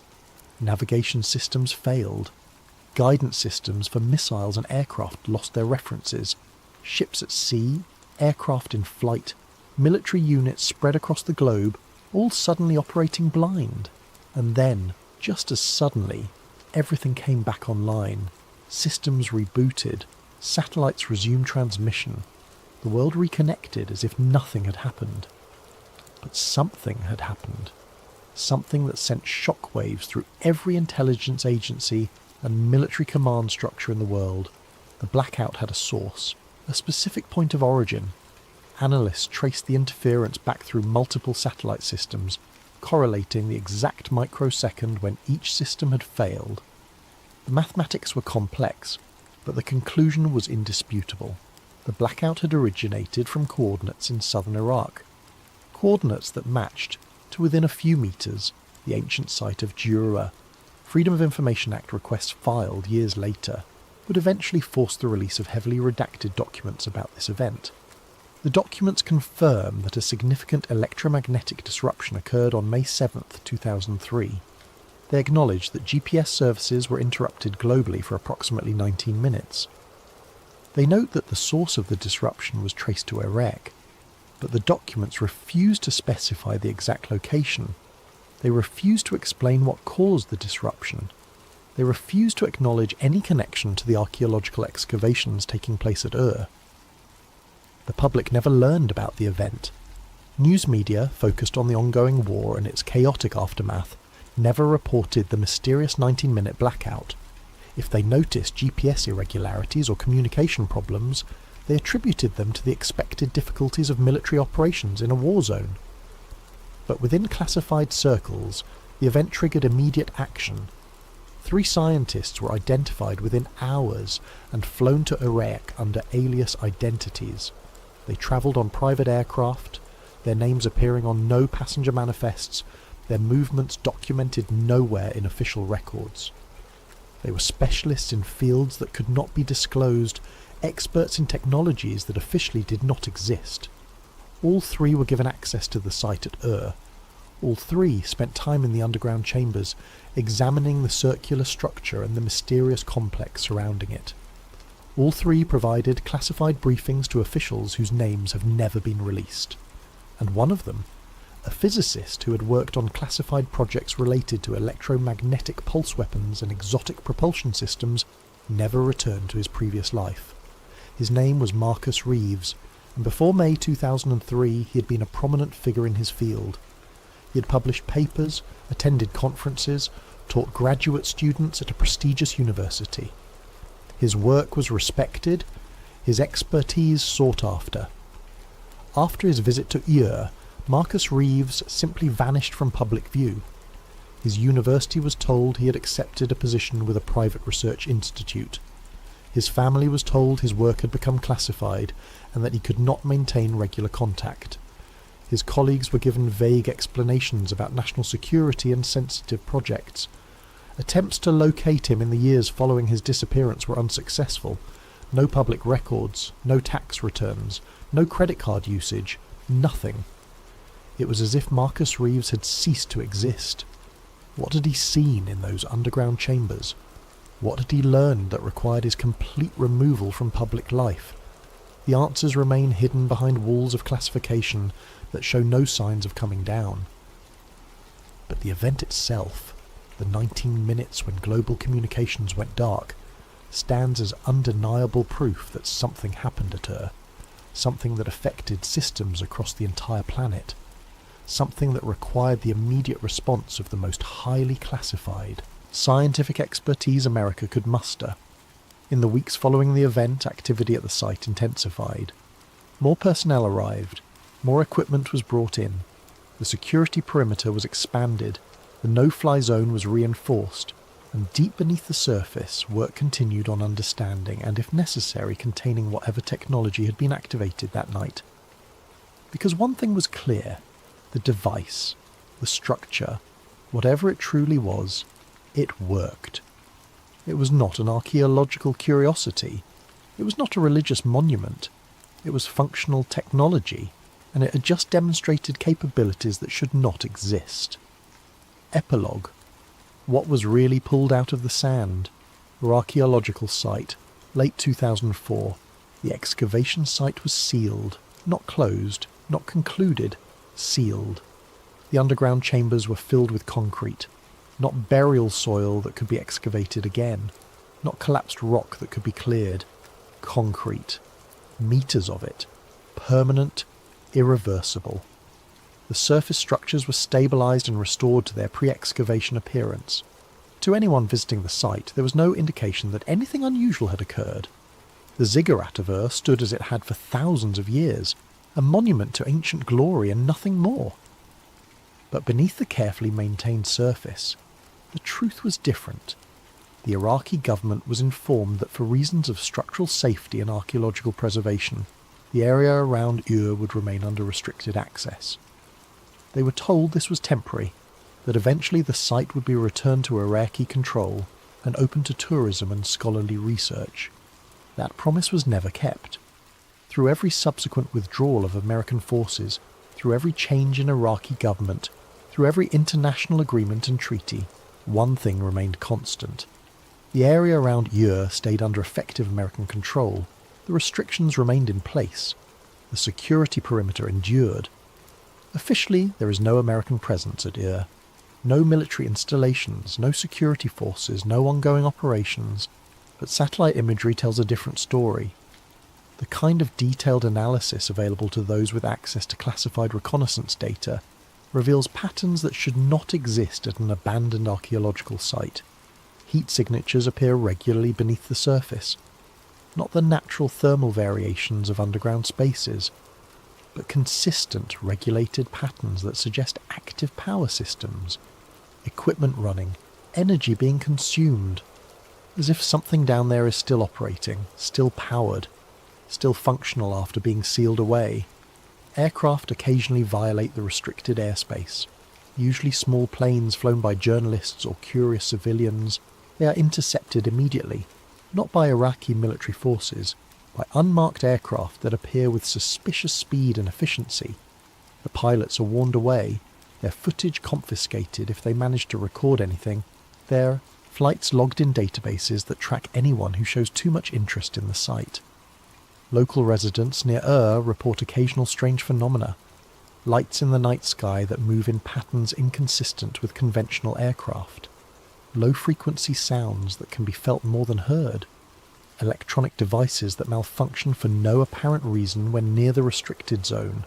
Navigation systems failed. Guidance systems for missiles and aircraft lost their references. Ships at sea, aircraft in flight, military units spread across the globe, all suddenly operating blind. And then, just as suddenly, everything came back online. Systems rebooted. Satellites resumed transmission. The world reconnected as if nothing had happened. But something had happened. Something that sent shockwaves through every intelligence agency and military command structure in the world. The blackout had a source, a specific point of origin. Analysts traced the interference back through multiple satellite systems, correlating the exact microsecond when each system had failed. The mathematics were complex, but the conclusion was indisputable. The blackout had originated from coordinates in southern Iraq. Coordinates that matched, to within a few meters, the ancient site of Jura. Freedom of Information Act requests filed years later would eventually force the release of heavily redacted documents about this event. The documents confirm that a significant electromagnetic disruption occurred on May 7, 2003. They acknowledge that GPS services were interrupted globally for approximately 19 minutes. They note that the source of the disruption was traced to Iraq, but the documents refuse to specify the exact location. They refuse to explain what caused the disruption. They refuse to acknowledge any connection to the archaeological excavations taking place at Ur. The public never learned about the event. News media, focused on the ongoing war and its chaotic aftermath, never reported the mysterious 19-minute blackout. If they noticed GPS irregularities or communication problems, they attributed them to the expected difficulties of military operations in a war zone. But within classified circles, the event triggered immediate action. 3 scientists were identified within hours and flown to Iraq under alias identities. They travelled on private aircraft, their names appearing on no passenger manifests, their movements documented nowhere in official records. They were specialists in fields that could not be disclosed, experts in technologies that officially did not exist. All 3 were given access to the site at Ur. All three spent time in the underground chambers, examining the circular structure and the mysterious complex surrounding it. All three provided classified briefings to officials whose names have never been released. And one of them, a physicist who had worked on classified projects related to electromagnetic pulse weapons and exotic propulsion systems, never returned to his previous life. His name was Marcus Reeves, and before May 2003 he had been a prominent figure in his field. He had published papers, attended conferences, taught graduate students at a prestigious university. His work was respected, his expertise sought after. After his visit to Ur, Marcus Reeves simply vanished from public view. His university was told he had accepted a position with a private research institute. His family was told his work had become classified and that he could not maintain regular contact. His colleagues were given vague explanations about national security and sensitive projects. Attempts to locate him in the years following his disappearance were unsuccessful. No public records, no tax returns, no credit card usage, nothing. It was as if Marcus Reeves had ceased to exist. What had he seen in those underground chambers? What had he learned that required his complete removal from public life? The answers remain hidden behind walls of classification that show no signs of coming down. But the event itself, the 19 minutes when global communications went dark, stands as undeniable proof that something happened at Ur, something that affected systems across the entire planet, something that required the immediate response of the most highly classified scientific expertise America could muster. In the weeks following the event, activity at the site intensified. More personnel arrived, more equipment was brought in, the security perimeter was expanded, the no-fly zone was reinforced, and deep beneath the surface, work continued on understanding and, if necessary, containing whatever technology had been activated that night. Because one thing was clear: the device, the structure, whatever it truly was, it worked. It was not an archaeological curiosity. It was not a religious monument. It was functional technology, and it had just demonstrated capabilities that should not exist. Epilogue. What was really pulled out of the sand? Our archaeological site, late 2004. The excavation site was sealed, not closed, not concluded, sealed. The underground chambers were filled with concrete, not burial soil that could be excavated again, not collapsed rock that could be cleared. Concrete. Meters of it. Permanent, irreversible. The surface structures were stabilised and restored to their pre-excavation appearance. To anyone visiting the site, there was no indication that anything unusual had occurred. The ziggurat of Ur stood as it had for thousands of years, a monument to ancient glory and nothing more. But beneath the carefully maintained surface, the truth was different. The Iraqi government was informed that for reasons of structural safety and archaeological preservation, the area around Ur would remain under restricted access. They were told this was temporary, that eventually the site would be returned to Iraqi control and open to tourism and scholarly research. That promise was never kept. Through every subsequent withdrawal of American forces, through every change in Iraqi government, through every international agreement and treaty, one thing remained constant. The area around Ur stayed under effective American control. The restrictions remained in place. The security perimeter endured. Officially, there is no American presence at Ur. No military installations, no security forces, no ongoing operations. But satellite imagery tells a different story. The kind of detailed analysis available to those with access to classified reconnaissance data reveals patterns that should not exist at an abandoned archaeological site. Heat signatures appear regularly beneath the surface. Not the natural thermal variations of underground spaces, but consistent, regulated patterns that suggest active power systems, equipment running, energy being consumed, as if something down there is still operating, still powered, still functional after being sealed away. Aircraft occasionally violate the restricted airspace. Usually small planes flown by journalists or curious civilians. They are intercepted immediately, not by Iraqi military forces, by unmarked aircraft that appear with suspicious speed and efficiency. The pilots are warned away, their footage confiscated if they managed to record anything, their flights logged in databases that track anyone who shows too much interest in the site. Local residents near report occasional strange phenomena, lights in the night sky that move in patterns inconsistent with conventional aircraft, low-frequency sounds that can be felt more than heard, electronic devices that malfunction for no apparent reason when near the restricted zone.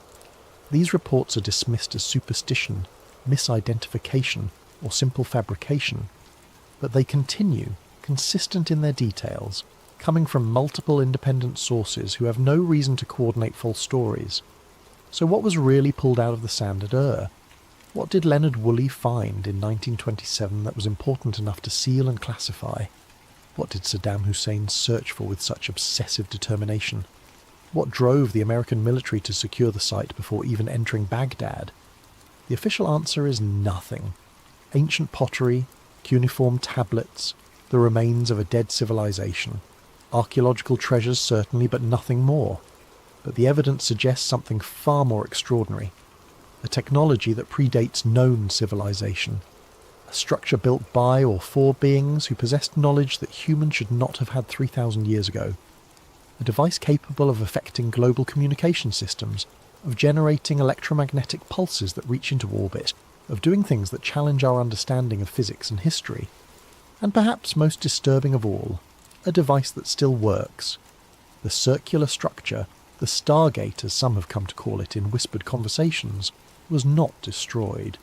These reports are dismissed as superstition, misidentification, or simple fabrication, but they continue, consistent in their details, coming from multiple independent sources who have no reason to coordinate false stories. So what was really pulled out of the sand at What did Leonard Woolley find in 1927 that was important enough to seal and classify? What did Saddam Hussein search for with such obsessive determination? What drove the American military to secure the site before even entering Baghdad? The official answer is nothing. Ancient pottery, cuneiform tablets, the remains of a dead civilization. Archaeological treasures certainly, but nothing more. But the evidence suggests something far more extraordinary. A technology that predates known civilization. A structure built by or for beings who possessed knowledge that humans should not have had 3,000 years ago. A device capable of affecting global communication systems, of generating electromagnetic pulses that reach into orbit, of doing things that challenge our understanding of physics and history. And perhaps most disturbing of all, a device that still works. The circular structure, the Stargate as some have come to call it in whispered conversations, was not destroyed.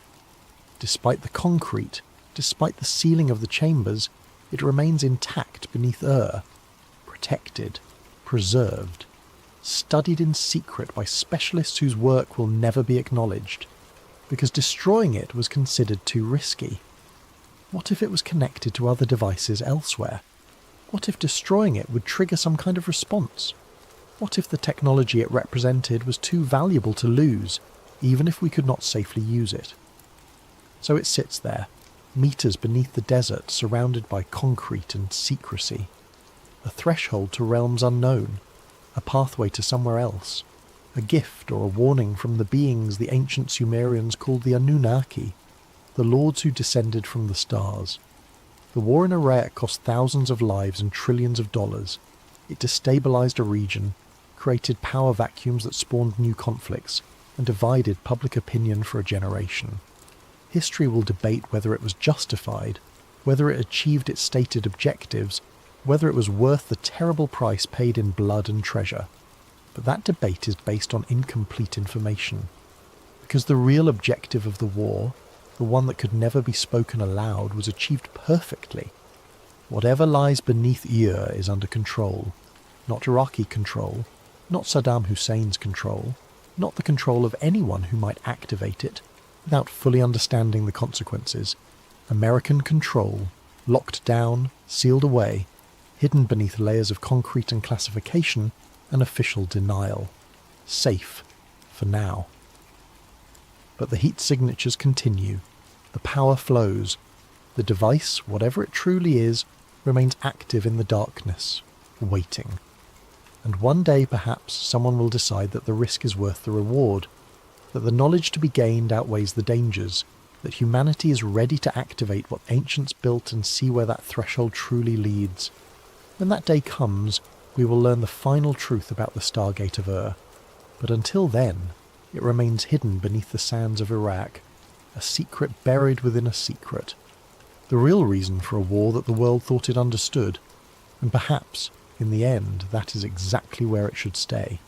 Despite the concrete, despite the ceiling of the chambers, it remains intact beneath protected, preserved, studied in secret by specialists whose work will never be acknowledged, because destroying it was considered too risky. What if it was connected to other devices elsewhere? What if destroying it would trigger some kind of response? What if the technology it represented was too valuable to lose, even if we could not safely use it? So it sits there, meters beneath the desert, surrounded by concrete and secrecy. A threshold to realms unknown, a pathway to somewhere else, a gift or a warning from the beings the ancient Sumerians called the Anunnaki, the lords who descended from the stars. The war in Iraq cost thousands of lives and trillions of dollars. It destabilized a region, created power vacuums that spawned new conflicts, and divided public opinion for a generation. History will debate whether it was justified, whether it achieved its stated objectives, whether it was worth the terrible price paid in blood and treasure. But that debate is based on incomplete information. Because the real objective of the war, the one that could never be spoken aloud, was achieved perfectly. Whatever lies beneath is under control. Not Iraqi control, not Saddam Hussein's control, not the control of anyone who might activate it, without fully understanding the consequences. American control, locked down, sealed away, hidden beneath layers of concrete and classification and official denial. Safe, for now. But the heat signatures continue. The power flows. The device, whatever it truly is, remains active in the darkness, waiting. And one day perhaps someone will decide that the risk is worth the reward, that the knowledge to be gained outweighs the dangers, that humanity is ready to activate what ancients built and see where that threshold truly leads. When that day comes, we will learn the final truth about the Stargate of But until then, it remains hidden beneath the sands of Iraq, a secret buried within a secret. The real reason for a war that the world thought it understood, and perhaps, in the end, that is exactly where it should stay.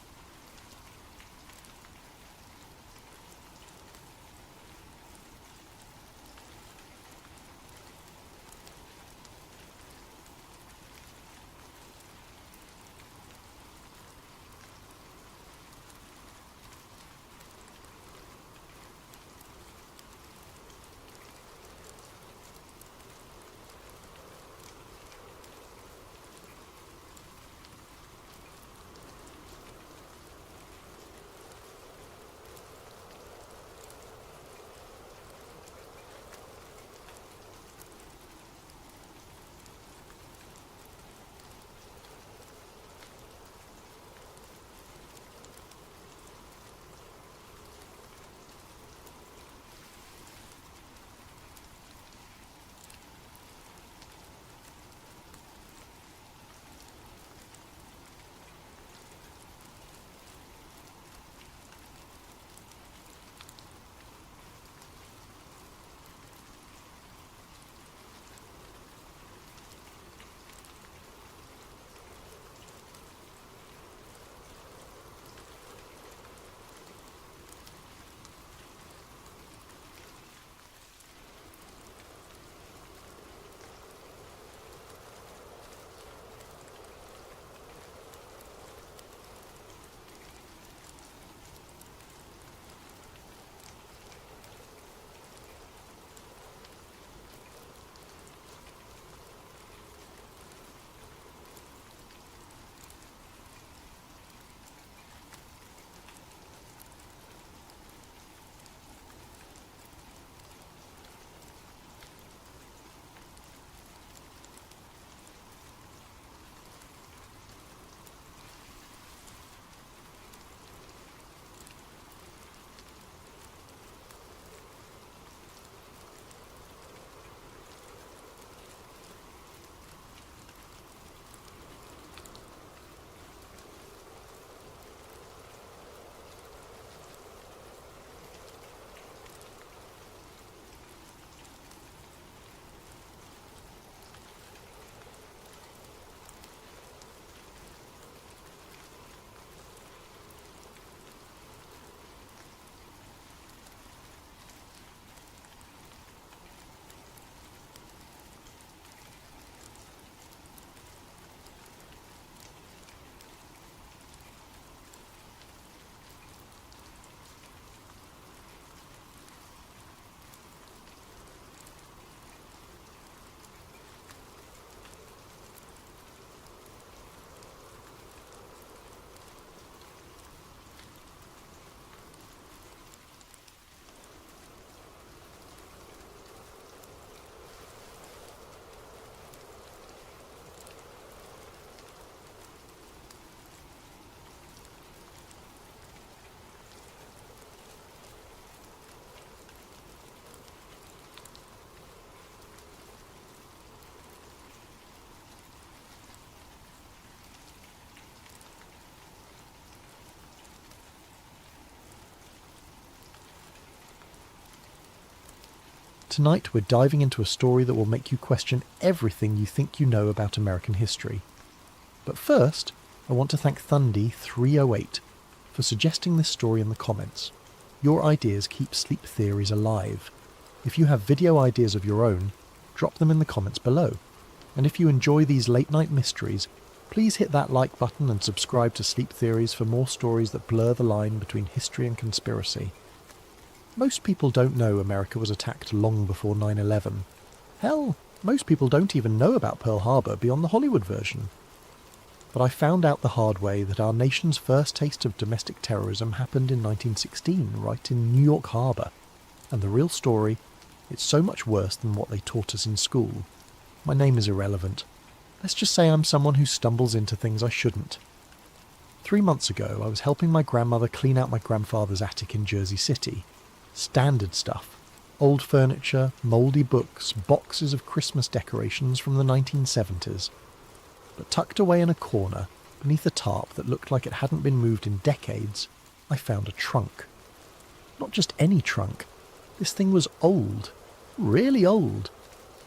Tonight we're diving into a story that will make you question everything you think you know about American history. But first, I want to thank Thundy308 for suggesting this story in the comments. Your ideas keep sleep theories alive. If you have video ideas of your own, drop them in the comments below. And if you enjoy these late-night mysteries, please hit that like button and subscribe to Sleep Theories for more stories that blur the line between history and conspiracy. Most people don't know America was attacked long before 9/11. Hell, most people don't even know about Pearl Harbor beyond the Hollywood version. But I found out the hard way that our nation's first taste of domestic terrorism happened in 1916, right in New York Harbor. And the real story, it's so much worse than what they taught us in school. My name is irrelevant. Let's just say I'm someone who stumbles into things I shouldn't. 3 months ago, I was helping my grandmother clean out my grandfather's attic in Jersey City. Standard stuff. Old furniture, mouldy books, boxes of Christmas decorations from the 1970s. But tucked away in a corner, beneath a tarp that looked like it hadn't been moved in decades, I found a trunk. Not just any trunk. This thing was old. Really old.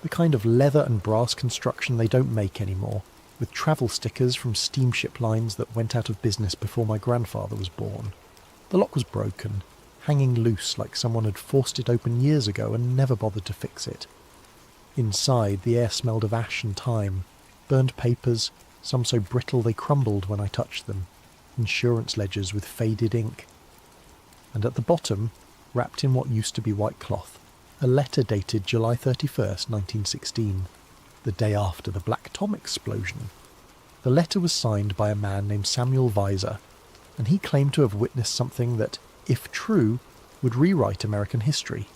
The kind of leather and brass construction they don't make anymore, with travel stickers from steamship lines that went out of business before my grandfather was born. The lock was broken, hanging loose like someone had forced it open years ago and never bothered to fix it. Inside, the air smelled of ash and time, burned papers, some so brittle they crumbled when I touched them, insurance ledgers with faded ink. And at the bottom, wrapped in what used to be white cloth, a letter dated July 31st, 1916, the day after the Black Tom explosion. The letter was signed by a man named Samuel Weiser, and he claimed to have witnessed something that, if true, would rewrite American history.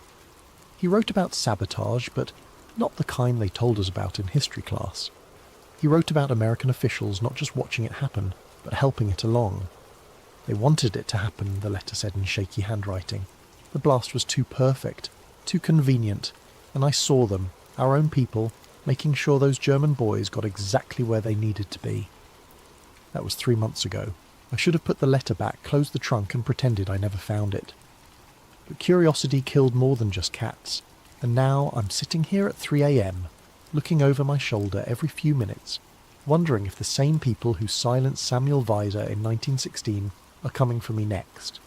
He wrote about sabotage, but not the kind they told us about in history class. He wrote about American officials not just watching it happen, but helping it along. They wanted it to happen, the letter said in shaky handwriting. The blast was too perfect, too convenient, and I saw them, our own people, making sure those German boys got exactly where they needed to be. That was 3 months ago. I should have put the letter back, closed the trunk, and pretended I never found it. But curiosity killed more than just cats, and now I'm sitting here at 3 a.m, looking over my shoulder every few minutes, wondering if the same people who silenced Samuel Weiser in 1916 are coming for me next.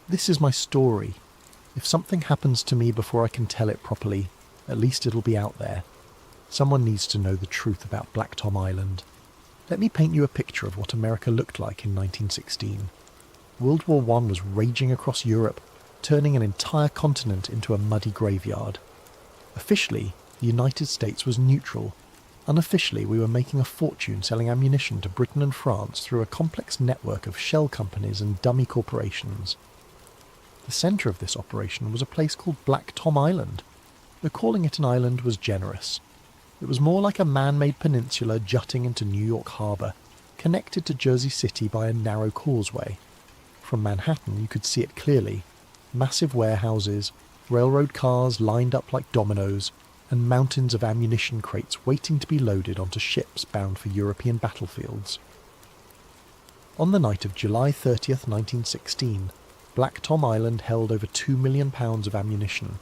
This is my story. If something happens to me before I can tell it properly, at least it'll be out there. Someone needs to know the truth about Black Tom Island. Let me paint you a picture of what America looked like in 1916. World War I was raging across Europe, turning an entire continent into a muddy graveyard. Officially, the United States was neutral. Unofficially, we were making a fortune selling ammunition to Britain and France through a complex network of shell companies and dummy corporations. The centre of this operation was a place called Black Tom Island, though calling it an island was generous. It was more like a man-made peninsula jutting into New York Harbor, connected to Jersey City by a narrow causeway. From Manhattan you could see it clearly. Massive warehouses, railroad cars lined up like dominoes, and mountains of ammunition crates waiting to be loaded onto ships bound for European battlefields. On the night of July 30th, 1916, Black Tom Island held over 2 million pounds of ammunition.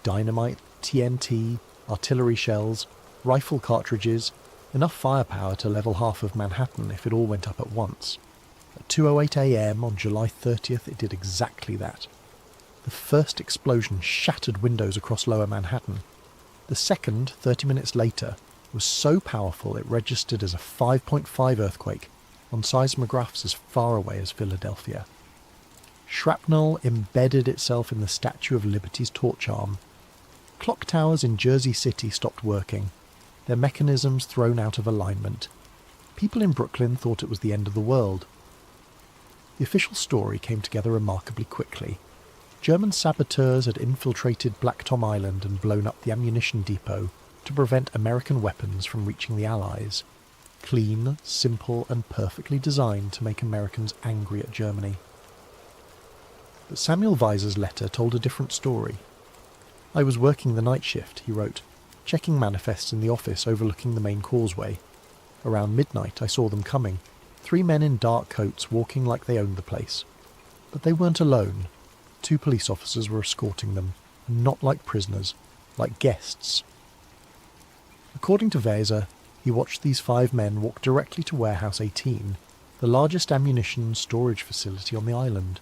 Dynamite, TNT, artillery shells, rifle cartridges, enough firepower to level half of Manhattan if it all went up at once. At 2:08 a.m. on July 30th it did exactly that. The first explosion shattered windows across lower Manhattan. The second, 30 minutes later, was so powerful it registered as a 5.5 earthquake on seismographs as far away as Philadelphia. Shrapnel embedded itself in the Statue of Liberty's torch arm. Clock towers in Jersey City stopped working, their mechanisms thrown out of alignment. People in Brooklyn thought it was the end of the world. The official story came together remarkably quickly. German saboteurs had infiltrated Black Tom Island and blown up the ammunition depot to prevent American weapons from reaching the Allies. Clean, simple, and perfectly designed to make Americans angry at Germany. But Samuel Weiser's letter told a different story. I was working the night shift, he wrote, checking manifests in the office overlooking the main causeway. Around midnight I saw them coming, 3 men in dark coats walking like they owned the place. But they weren't alone. 2 police officers were escorting them, and not like prisoners, like guests. According to Weser, he watched these 5 men walk directly to Warehouse 18, the largest ammunition storage facility on the island.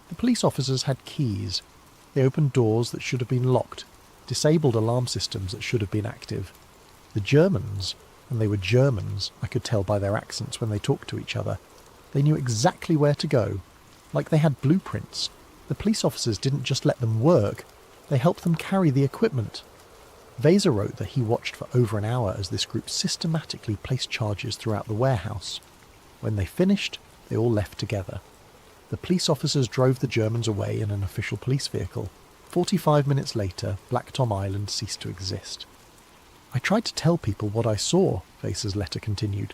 The police officers had keys. They opened doors that should have been locked, disabled alarm systems that should have been active. The Germans, and they were Germans, I could tell by their accents when they talked to each other, they knew exactly where to go, like they had blueprints. The police officers didn't just let them work, they helped them carry the equipment. Weser wrote that he watched for over an hour as this group systematically placed charges throughout the warehouse. When they finished, they all left together. The police officers drove the Germans away in an official police vehicle. 45 minutes later, Black Tom Island ceased to exist. I tried to tell people what I saw, Weser's letter continued.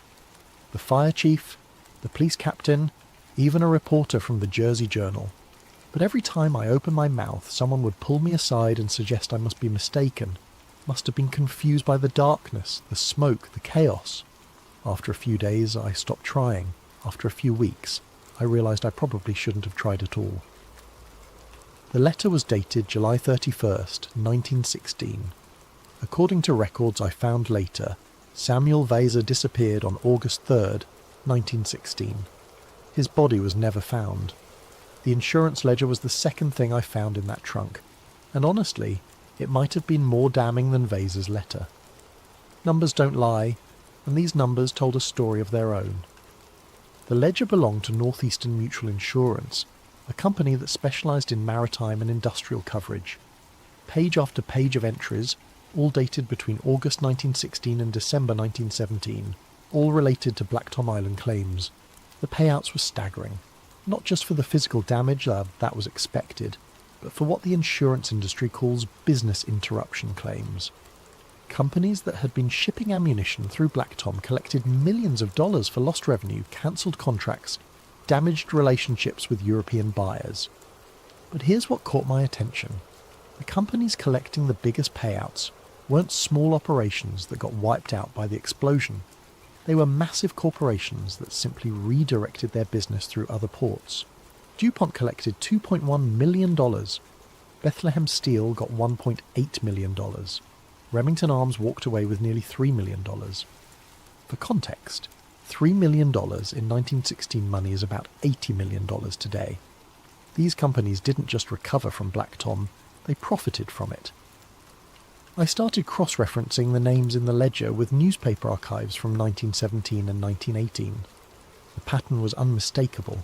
The fire chief, the police captain, even a reporter from the Jersey Journal. But every time I opened my mouth, someone would pull me aside and suggest I must be mistaken, must have been confused by the darkness, the smoke, the chaos. After a few days, I stopped trying. After a few weeks, I realised I probably shouldn't have tried at all. The letter was dated July 31st, 1916. According to records I found later, Samuel Weser disappeared on August 3rd, 1916. His body was never found. The insurance ledger was the second thing I found in that trunk, and honestly, it might have been more damning than Weser's letter. Numbers don't lie, and these numbers told a story of their own. The ledger belonged to Northeastern Mutual Insurance, a company that specialised in maritime and industrial coverage. Page after page of entries, all dated between August 1916 and December 1917, all related to Black Tom Island claims. The payouts were staggering, not just for the physical damage, that was expected, but for what the insurance industry calls business interruption claims. Companies that had been shipping ammunition through Black Tom collected millions of dollars for lost revenue, cancelled contracts, damaged relationships with European buyers. But here's what caught my attention. The companies collecting the biggest payouts weren't small operations that got wiped out by the explosion. They were massive corporations that simply redirected their business through other ports. DuPont collected $2.1 million. Bethlehem Steel got $1.8 million. Remington Arms walked away with nearly $3 million. For context, $3 million in 1916 money is about $80 million today. These companies didn't just recover from Black Tom, they profited from it. I started cross-referencing the names in the ledger with newspaper archives from 1917 and 1918. The pattern was unmistakable.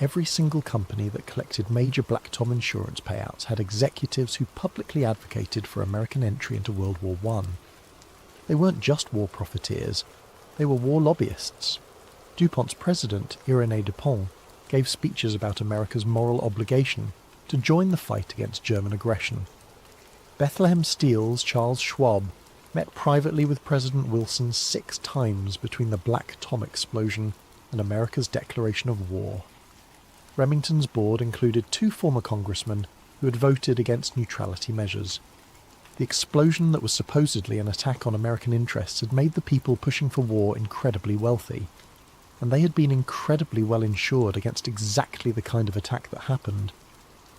Every single company that collected major Black Tom insurance payouts had executives who publicly advocated for American entry into World War I. They weren't just war profiteers, they were war lobbyists. DuPont's president, Irénée Dupont, gave speeches about America's moral obligation to join the fight against German aggression. Bethlehem Steel's Charles Schwab met privately with President Wilson 6 times between the Black Tom explosion and America's declaration of war. Remington's board included 2 former congressmen who had voted against neutrality measures. The explosion that was supposedly an attack on American interests had made the people pushing for war incredibly wealthy, and they had been incredibly well insured against exactly the kind of attack that happened.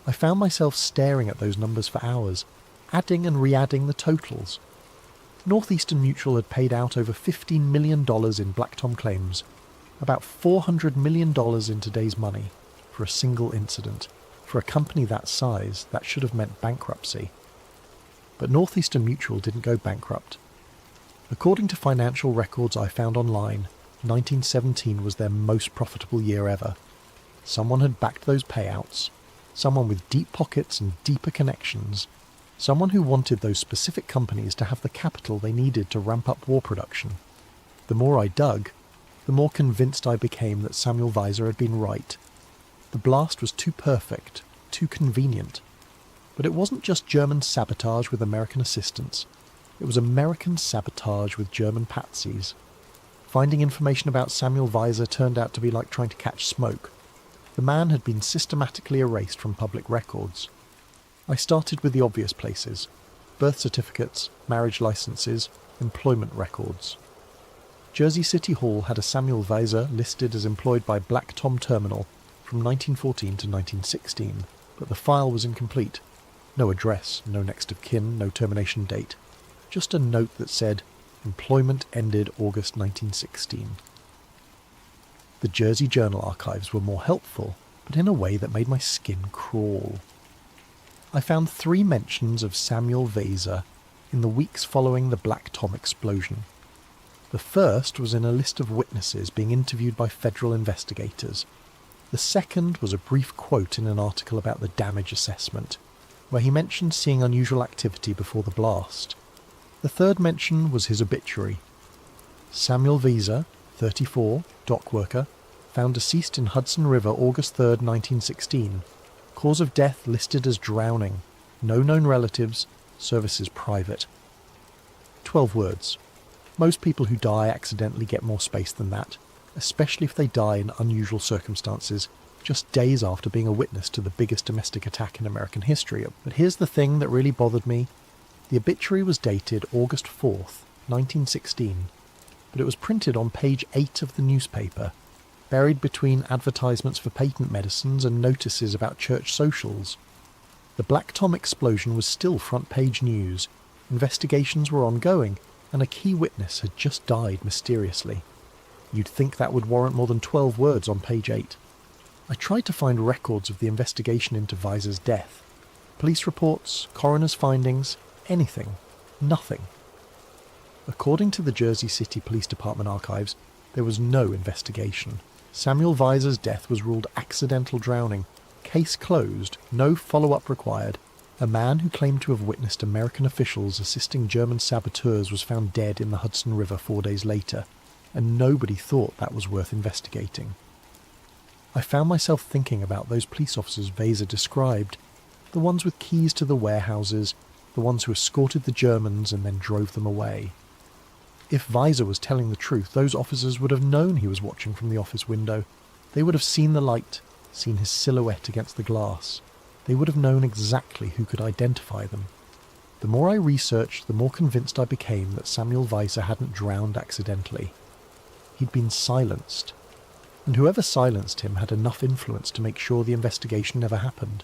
I found myself staring at those numbers for hours, adding and re-adding the totals. Northeastern Mutual had paid out over $15 million in Black Tom claims, about $400 million in today's money, for a single incident. For a company that size, that should have meant bankruptcy. But Northeastern Mutual didn't go bankrupt. According to financial records I found online, 1917 was their most profitable year ever. Someone had backed those payouts, someone with deep pockets and deeper connections, someone who wanted those specific companies to have the capital they needed to ramp up war production. The more I dug, the more convinced I became that Samuel Weser had been right. The blast was too perfect, too convenient. But it wasn't just German sabotage with American assistance. It was American sabotage with German patsies. Finding information about Samuel Weser turned out to be like trying to catch smoke. The man had been systematically erased from public records. I started with the obvious places: birth certificates, marriage licenses, employment records. Jersey City Hall had a Samuel Weser listed as employed by Black Tom Terminal from 1914 to 1916, but the file was incomplete. No address, no next of kin, no termination date. Just a note that said, "Employment ended August 1916. The Jersey Journal archives were more helpful, but in a way that made my skin crawl. I found 3 mentions of Samuel Weiser in the weeks following the Black Tom explosion. The first was in a list of witnesses being interviewed by federal investigators. The second was a brief quote in an article about the damage assessment, where he mentioned seeing unusual activity before the blast. The third mention was his obituary. Samuel Weiser, 34, dock worker, found deceased in Hudson River August 3, 1916. Cause of death listed as drowning. No known relatives. Services private. 12 words. Most people who die accidentally get more space than that, especially if they die in unusual circumstances, just days after being a witness to the biggest domestic attack in American history. But here's the thing that really bothered me. The obituary was dated August 4th, 1916, but it was printed on page 8 of the newspaper, buried between advertisements for patent medicines and notices about church socials. The Black Tom explosion was still front-page news, investigations were ongoing, and a key witness had just died mysteriously. You'd think that would warrant more than 12 words on page 8. I tried to find records of the investigation into Weiser's death. Police reports, coroner's findings, anything. Nothing. According to the Jersey City Police Department archives, there was no investigation. Samuel Weiser's death was ruled accidental drowning. Case closed, no follow-up required. A man who claimed to have witnessed American officials assisting German saboteurs was found dead in the Hudson River 4 days later, and nobody thought that was worth investigating. I found myself thinking about those police officers Weiser described, the ones with keys to the warehouses, the ones who escorted the Germans and then drove them away. If Weiser was telling the truth, those officers would have known he was watching from the office window. They would have seen the light, seen his silhouette against the glass. They would have known exactly who could identify them. The more I researched, the more convinced I became that Samuel Weiser hadn't drowned accidentally. He'd been silenced. And whoever silenced him had enough influence to make sure the investigation never happened.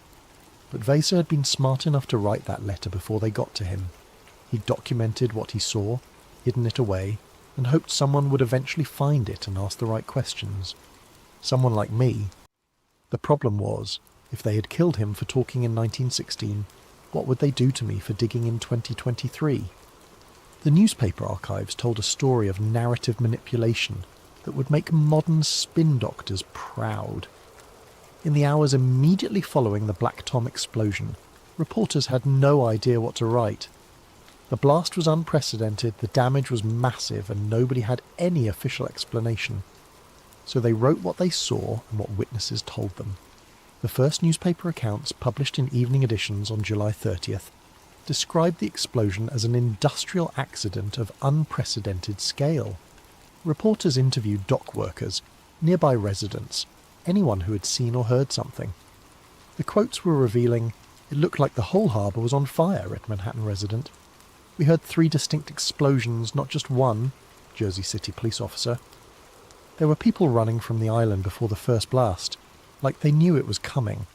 But Weiser had been smart enough to write that letter before they got to him. He'd documented what he saw, hidden it away, and hoped someone would eventually find it and ask the right questions. Someone like me. The problem was, if they had killed him for talking in 1916, what would they do to me for digging in 2023? The newspaper archives told a story of narrative manipulation that would make modern spin doctors proud. In the hours immediately following the Black Tom explosion, reporters had no idea what to write. The blast was unprecedented, the damage was massive, and nobody had any official explanation. So they wrote what they saw and what witnesses told them. The first newspaper accounts, published in evening editions on July 30th, described the explosion as an industrial accident of unprecedented scale. Reporters interviewed dock workers, nearby residents, anyone who had seen or heard something. The quotes were revealing, "It looked like the whole harbour was on fire," read Manhattan resident. "We heard 3 distinct explosions, not just one," Jersey City police officer. There were people running from the island before the first blast, like they knew it was coming.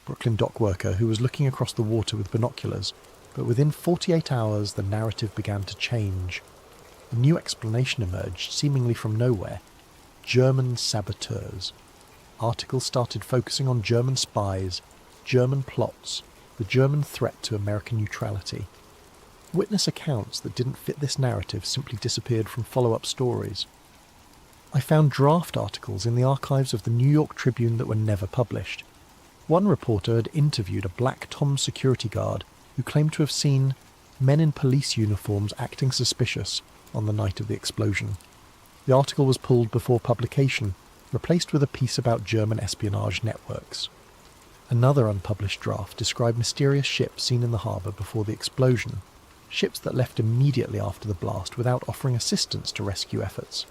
Brooklyn dock worker who was looking across the water with binoculars, but within 48 hours the narrative began to change. A new explanation emerged, seemingly from nowhere. German saboteurs. Articles started focusing on German spies, German plots, the German threat to American neutrality. Witness accounts that didn't fit this narrative simply disappeared from follow-up stories. I found draft articles in the archives of the New York Tribune that were never published. One reporter had interviewed a Black Tom security guard who claimed to have seen men in police uniforms acting suspicious on the night of the explosion. The article was pulled before publication, replaced with a piece about German espionage networks. Another unpublished draft described mysterious ships seen in the harbour before the explosion, ships that left immediately after the blast without offering assistance to rescue efforts.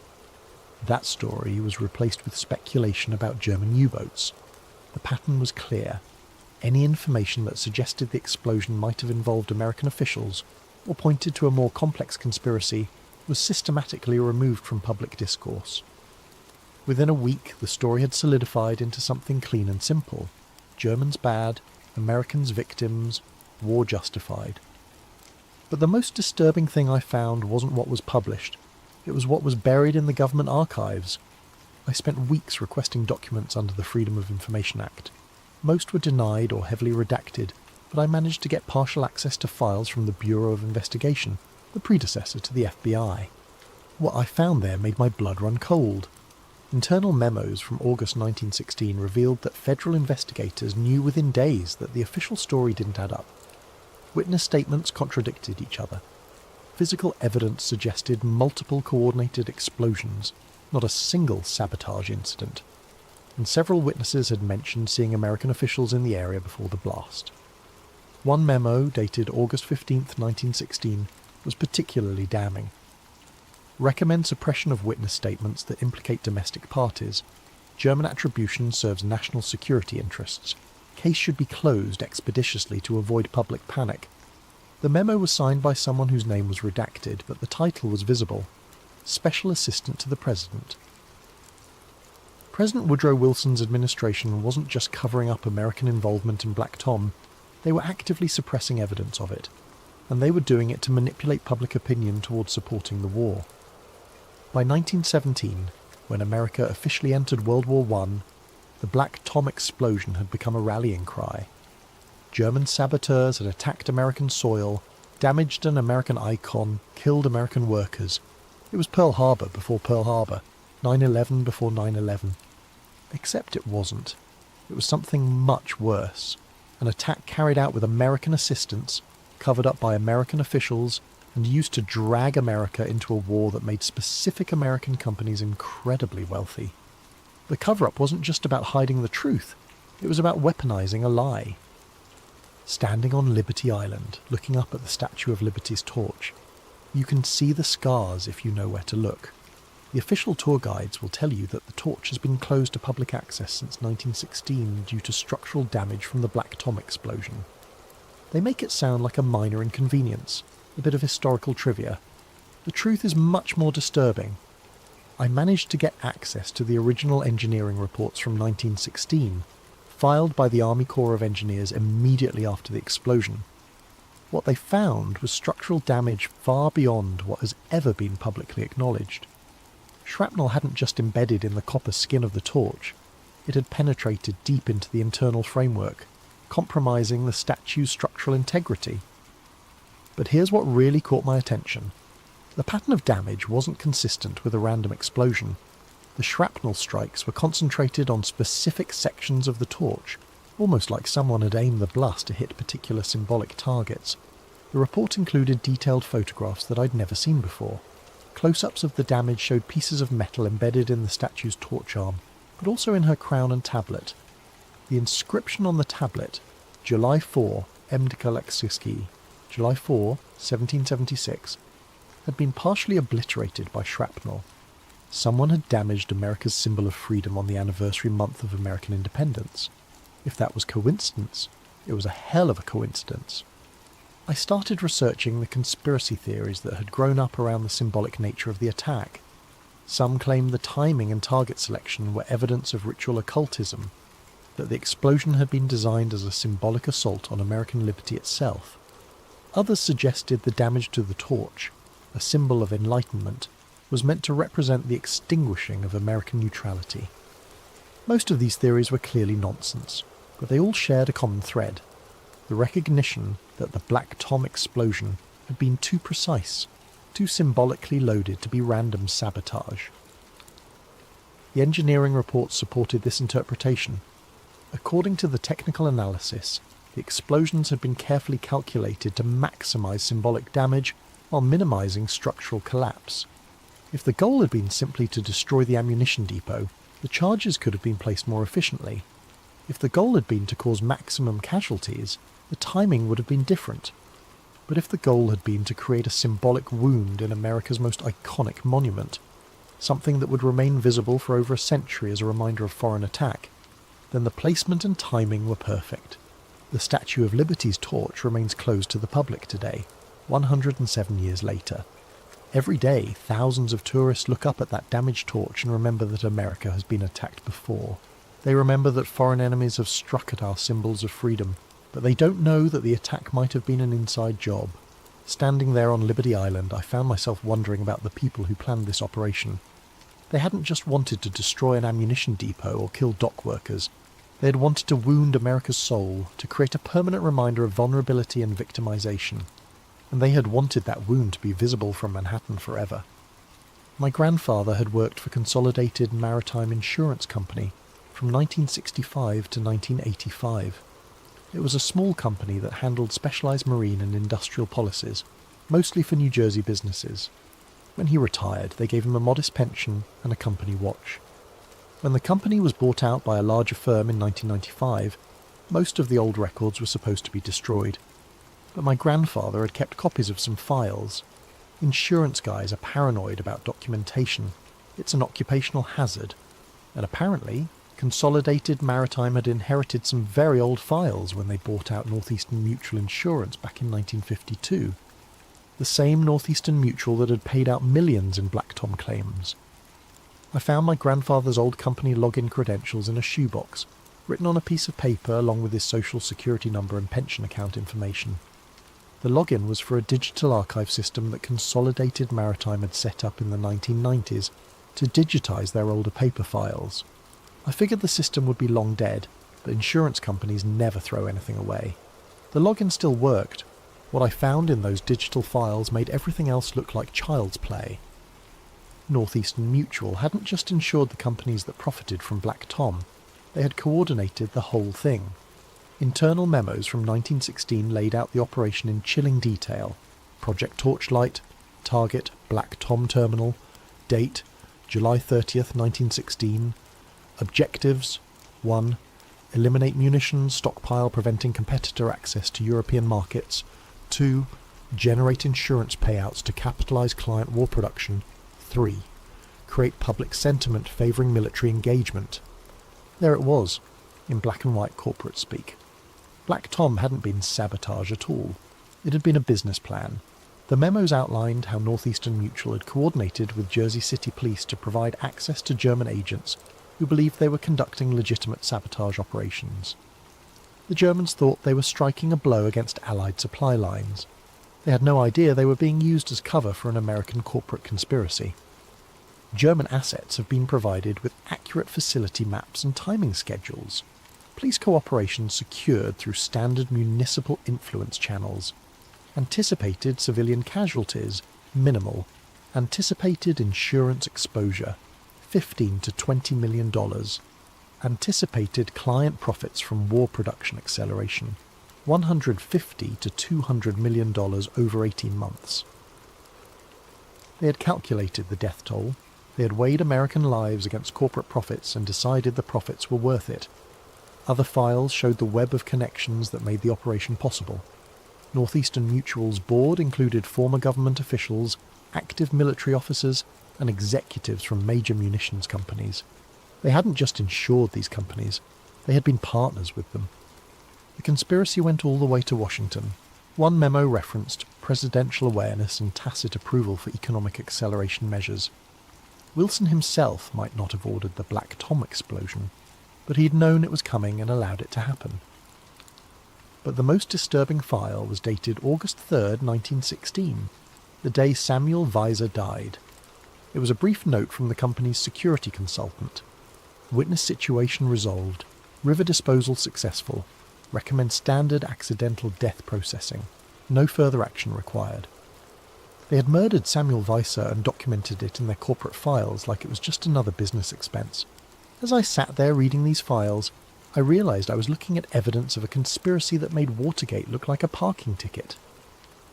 That story was replaced with speculation about German U-boats. The pattern was clear. Any information that suggested the explosion might have involved American officials or pointed to a more complex conspiracy was systematically removed from public discourse. Within a week, the story had solidified into something clean and simple. Germans bad, Americans victims, war justified. But the most disturbing thing I found wasn't what was published. It was what was buried in the government archives. I spent weeks requesting documents under the Freedom of Information Act. Most were denied or heavily redacted, but I managed to get partial access to files from the Bureau of Investigation, the predecessor to the FBI. What I found there made my blood run cold. Internal memos from August 1916 revealed that federal investigators knew within days that the official story didn't add up. Witness statements contradicted each other. Physical evidence suggested multiple coordinated explosions, not a single sabotage incident. And several witnesses had mentioned seeing American officials in the area before the blast. One memo, dated August 15, 1916, was particularly damning. Recommend suppression of witness statements that implicate domestic parties. German attribution serves national security interests. Case should be closed expeditiously to avoid public panic. The memo was signed by someone whose name was redacted, but the title was visible. Special Assistant to the President. President Woodrow Wilson's administration wasn't just covering up American involvement in Black Tom, they were actively suppressing evidence of it, and they were doing it to manipulate public opinion towards supporting the war. By 1917, when America officially entered World War I, the Black Tom explosion had become a rallying cry. German saboteurs had attacked American soil, damaged an American icon, killed American workers. It was Pearl Harbor before Pearl Harbor, 9/11 before 9/11. Except it wasn't. It was something much worse. An attack carried out with American assistance, covered up by American officials, and used to drag America into a war that made specific American companies incredibly wealthy. The cover-up wasn't just about hiding the truth, it was about weaponizing a lie. Standing on Liberty Island, looking up at the Statue of Liberty's torch, you can see the scars if you know where to look. The official tour guides will tell you that the torch has been closed to public access since 1916 due to structural damage from the Black Tom explosion. They make it sound like a minor inconvenience, a bit of historical trivia. The truth is much more disturbing. I managed to get access to the original engineering reports from 1916, filed by the Army Corps of Engineers immediately after the explosion. What they found was structural damage far beyond what has ever been publicly acknowledged. Shrapnel hadn't just embedded in the copper skin of the torch, it had penetrated deep into the internal framework, compromising the statue's structural integrity. But here's what really caught my attention. The pattern of damage wasn't consistent with a random explosion. The shrapnel strikes were concentrated on specific sections of the torch, almost like someone had aimed the blast to hit particular symbolic targets. The report included detailed photographs that I'd never seen before. Close-ups of the damage showed pieces of metal embedded in the statue's torch arm, but also in her crown and tablet. The inscription on the tablet, July 4, Mdkaleksiski, July 4, 1776, had been partially obliterated by shrapnel. Someone had damaged America's symbol of freedom on the anniversary month of American independence. If that was coincidence, it was a hell of a coincidence. I started researching the conspiracy theories that had grown up around the symbolic nature of the attack. Some claimed the timing and target selection were evidence of ritual occultism, that the explosion had been designed as a symbolic assault on American liberty itself. Others suggested the damage to the torch, a symbol of enlightenment, was meant to represent the extinguishing of American neutrality. Most of these theories were clearly nonsense, but they all shared a common thread: the recognition that the Black Tom explosion had been too precise, too symbolically loaded to be random sabotage. The engineering reports supported this interpretation. According to the technical analysis, the explosions had been carefully calculated to maximize symbolic damage while minimizing structural collapse. If the goal had been simply to destroy the ammunition depot, the charges could have been placed more efficiently. If the goal had been to cause maximum casualties, the timing would have been different. But if the goal had been to create a symbolic wound in America's most iconic monument, something that would remain visible for over a century as a reminder of foreign attack, then the placement and timing were perfect. The Statue of Liberty's torch remains closed to the public today, 107 years later. Every day, thousands of tourists look up at that damaged torch and remember that America has been attacked before. They remember that foreign enemies have struck at our symbols of freedom, But they don't know that the attack might have been an inside job. Standing there on Liberty Island, I found myself wondering about the people who planned this operation. They hadn't just wanted to destroy an ammunition depot or kill dock workers. They had wanted to wound America's soul, to create a permanent reminder of vulnerability and victimization. And they had wanted that wound to be visible from Manhattan forever. My grandfather had worked for Consolidated Maritime Insurance Company from 1965 to 1985. It was a small company that handled specialised marine and industrial policies, mostly for New Jersey businesses. When he retired, they gave him a modest pension and a company watch. When the company was bought out by a larger firm in 1995, most of the old records were supposed to be destroyed. But my grandfather had kept copies of some files. Insurance guys are paranoid about documentation. It's an occupational hazard. And apparently, Consolidated Maritime had inherited some very old files when they bought out Northeastern Mutual Insurance back in 1952. The same Northeastern Mutual that had paid out millions in Black Tom claims. I found my grandfather's old company login credentials in a shoebox, written on a piece of paper along with his social security number and pension account information. The login was for a digital archive system that Consolidated Maritime had set up in the 1990s to digitize their older paper files. I figured the system would be long dead, but insurance companies never throw anything away. The login still worked. What I found in those digital files made everything else look like child's play. Northeastern Mutual hadn't just insured the companies that profited from Black Tom, they had coordinated the whole thing. Internal memos from 1916 laid out the operation in chilling detail. Project Torchlight, target Black Tom Terminal, date July 30th, 1916, objectives 1. Eliminate munitions stockpile preventing competitor access to European markets. 2. Generate insurance payouts to capitalise client war production. 3. Create public sentiment favouring military engagement. There it was, in black and white corporate speak. Black Tom hadn't been sabotage at all. It had been a business plan. The memos outlined how Northeastern Mutual had coordinated with Jersey City Police to provide access to German agents who believed they were conducting legitimate sabotage operations. The Germans thought they were striking a blow against Allied supply lines. They had no idea they were being used as cover for an American corporate conspiracy. German assets have been provided with accurate facility maps and timing schedules. Police cooperation secured through standard municipal influence channels. Anticipated civilian casualties, minimal. Anticipated insurance exposure, $15 to $20 million. Anticipated client profits from war production acceleration, $150 to $200 million over 18 months. They had calculated the death toll. They had weighed American lives against corporate profits and decided the profits were worth it. Other files showed the web of connections that made the operation possible. Northeastern Mutual's board included former government officials, active military officers, and executives from major munitions companies. They hadn't just insured these companies, they had been partners with them. The conspiracy went all the way to Washington. One memo referenced presidential awareness and tacit approval for economic acceleration measures. Wilson himself might not have ordered the Black Tom explosion, but he'd known it was coming and allowed it to happen. But the most disturbing file was dated August 3rd, 1916, the day Samuel Weiser died. It was a brief note from the company's security consultant. Witness situation resolved. River disposal successful. Recommend standard accidental death processing. No further action required. They had murdered Samuel Weiser and documented it in their corporate files like it was just another business expense. As I sat there reading these files, I realised I was looking at evidence of a conspiracy that made Watergate look like a parking ticket.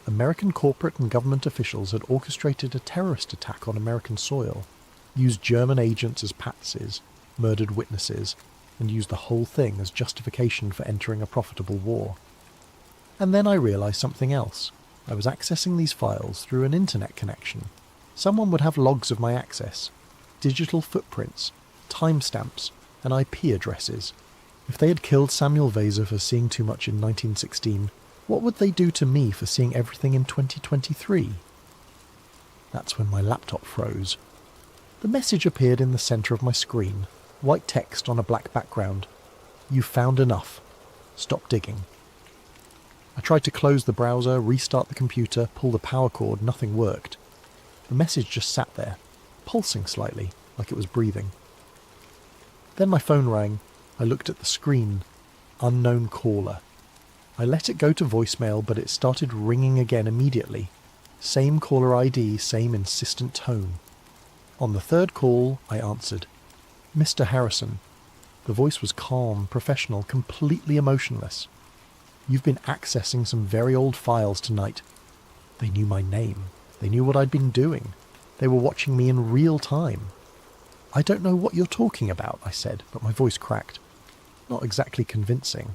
American corporate and government officials had orchestrated a terrorist attack on American soil, used German agents as patsies, murdered witnesses, and used the whole thing as justification for entering a profitable war. And then I realised something else. I was accessing these files through an internet connection. Someone would have logs of my access, digital footprints, timestamps, and IP addresses. If they had killed Samuel Weiser for seeing too much in 1916, what would they do to me for seeing everything in 2023? That's when my laptop froze. The message appeared in the centre of my screen, white text on a black background. You've found enough. Stop digging. I tried to close the browser, restart the computer, pull the power cord, nothing worked. The message just sat there, pulsing slightly, like it was breathing. Then my phone rang. I looked at the screen. Unknown caller. I let it go to voicemail, but it started ringing again immediately. Same caller ID, same insistent tone. On the third call, I answered. Mr. Harrison. The voice was calm, professional, completely emotionless. You've been accessing some very old files tonight. They knew my name. They knew what I'd been doing. They were watching me in real time. I don't know what you're talking about, I said, but my voice cracked. Not exactly convincing.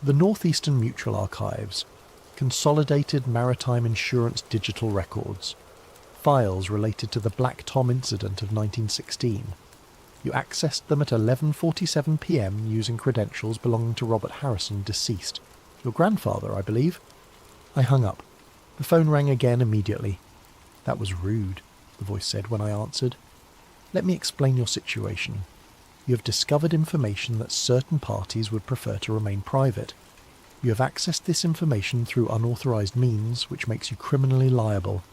The Northeastern Mutual Archives. Consolidated Maritime Insurance Digital Records. Files related to the Black Tom incident of 1916. You accessed them at 11:47 p.m. using credentials belonging to Robert Harrison, deceased. Your grandfather, I believe. I hung up. The phone rang again immediately. That was rude, the voice said when I answered. Let me explain your situation. You have discovered information that certain parties would prefer to remain private. You have accessed this information through unauthorized means, which makes you criminally liable.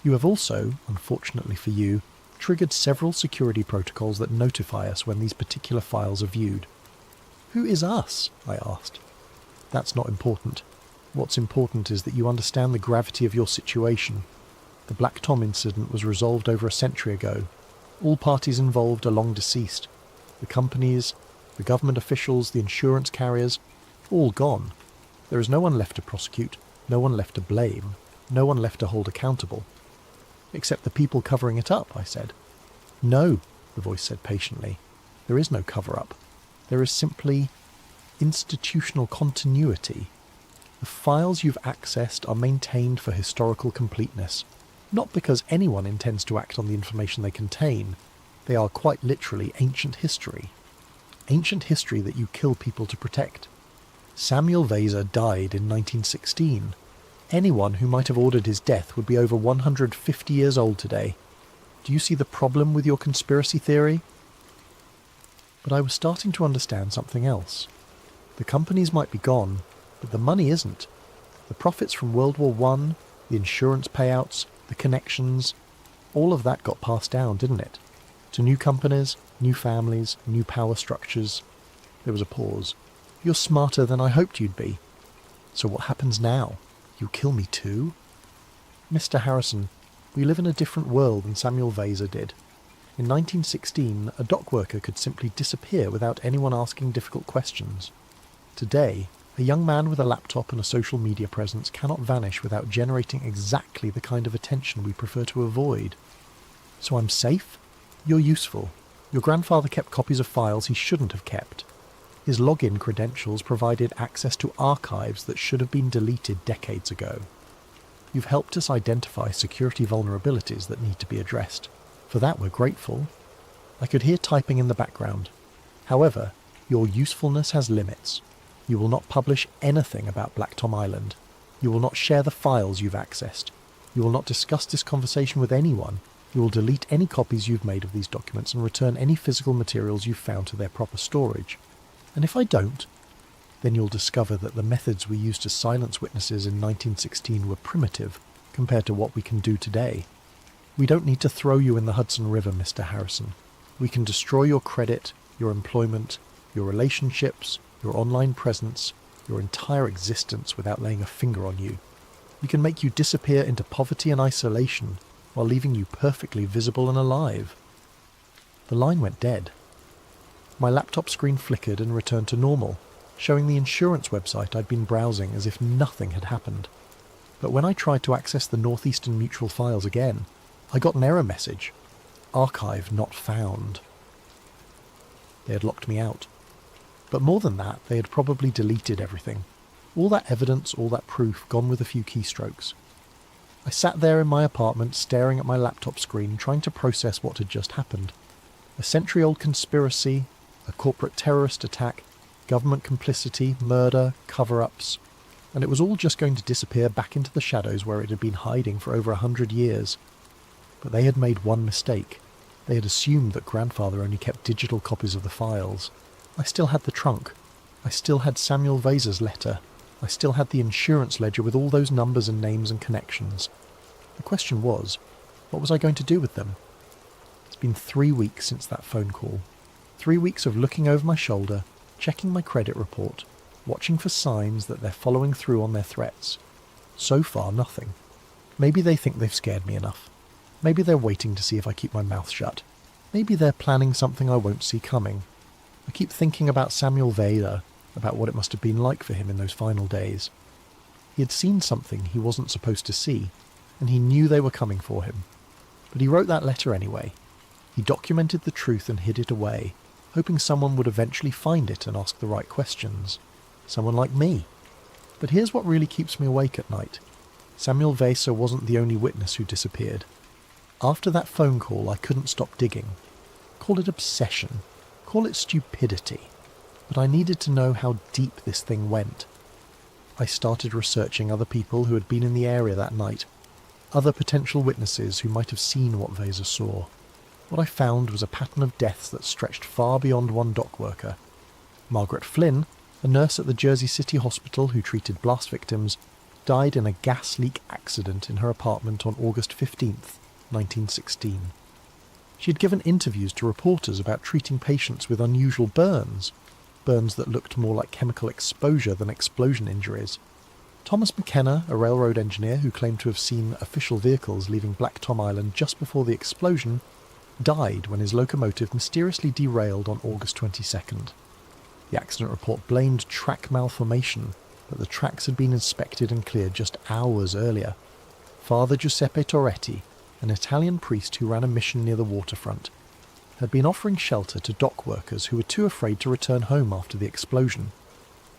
You have also, unfortunately for you, triggered several security protocols that notify us when these particular files are viewed. Who is us? I asked. That's not important. What's important is that you understand the gravity of your situation. The Black Tom incident was resolved over a century ago. All parties involved are long deceased. The companies, the government officials, the insurance carriers, all gone. There is no one left to prosecute, no one left to blame, no one left to hold accountable. Except the people covering it up, I said. No, the voice said patiently. There is no cover-up. There is simply institutional continuity. The files you've accessed are maintained for historical completeness, not because anyone intends to act on the information they contain. They are quite literally ancient history. Ancient history that you kill people to protect. Samuel Vaser died in 1916. Anyone who might have ordered his death would be over 150 years old today. Do you see the problem with your conspiracy theory? But I was starting to understand something else. The companies might be gone, but the money isn't. The profits from World War I, the insurance payouts, the connections, all of that got passed down, didn't it? To new companies, new families, new power structures. There was a pause. You're smarter than I hoped you'd be. So what happens now? You kill me too? Mr. Harrison, we live in a different world than Samuel Vaser did. In 1916, a dock worker could simply disappear without anyone asking difficult questions. Today, a young man with a laptop and a social media presence cannot vanish without generating exactly the kind of attention we prefer to avoid. So I'm safe? You're useful. Your grandfather kept copies of files he shouldn't have kept. His login credentials provided access to archives that should have been deleted decades ago. You've helped us identify security vulnerabilities that need to be addressed. For that we're grateful. I could hear typing in the background. However, your usefulness has limits. You will not publish anything about Black Tom Island. You will not share the files you've accessed. You will not discuss this conversation with anyone. You will delete any copies you've made of these documents and return any physical materials you've found to their proper storage. And if I don't, then you'll discover that the methods we used to silence witnesses in 1916 were primitive compared to what we can do today. We don't need to throw you in the Hudson River, Mr. Harrison. We can destroy your credit, your employment, your relationships, your online presence, your entire existence without laying a finger on you. We can make you disappear into poverty and isolation while leaving you perfectly visible and alive. The line went dead. My laptop screen flickered and returned to normal, showing the insurance website I'd been browsing as if nothing had happened. But when I tried to access the Northeastern Mutual files again, I got an error message. Archive not found. They had locked me out. But more than that, they had probably deleted everything. All that evidence, all that proof, gone with a few keystrokes. I sat there in my apartment staring at my laptop screen, trying to process what had just happened. A century-old conspiracy, a corporate terrorist attack, government complicity, murder, cover-ups, and it was all just going to disappear back into the shadows where it had been hiding for over 100 years. But they had made one mistake. They had assumed that grandfather only kept digital copies of the files. I still had the trunk. I still had Samuel Vaser's letter. I still had the insurance ledger with all those numbers and names and connections. The question was, what was I going to do with them? It's been 3 weeks since that phone call. 3 weeks of looking over my shoulder, checking my credit report, watching for signs that they're following through on their threats. So far, nothing. Maybe they think they've scared me enough. Maybe they're waiting to see if I keep my mouth shut. Maybe they're planning something I won't see coming. I keep thinking about Samuel Vader, about what it must have been like for him in those final days. He had seen something he wasn't supposed to see, and he knew they were coming for him. But he wrote that letter anyway. He documented the truth and hid it away, hoping someone would eventually find it and ask the right questions. Someone like me. But here's what really keeps me awake at night. Samuel Vader wasn't the only witness who disappeared. After that phone call, I couldn't stop digging. Call it obsession. Call it stupidity. But I needed to know how deep this thing went. I started researching other people who had been in the area that night, other potential witnesses who might have seen what Vader saw. What I found was a pattern of deaths that stretched far beyond one dock worker. Margaret Flynn, a nurse at the Jersey City Hospital who treated blast victims, died in a gas leak accident in her apartment on August 15th, 1916. She had given interviews to reporters about treating patients with unusual burns that looked more like chemical exposure than explosion injuries. Thomas McKenna, a railroad engineer who claimed to have seen official vehicles leaving Black Tom Island just before the explosion, died when his locomotive mysteriously derailed on August 22nd. The accident report blamed track malformation, but the tracks had been inspected and cleared just hours earlier. Father Giuseppe Torretti, an Italian priest who ran a mission near the waterfront, had been offering shelter to dock workers who were too afraid to return home after the explosion.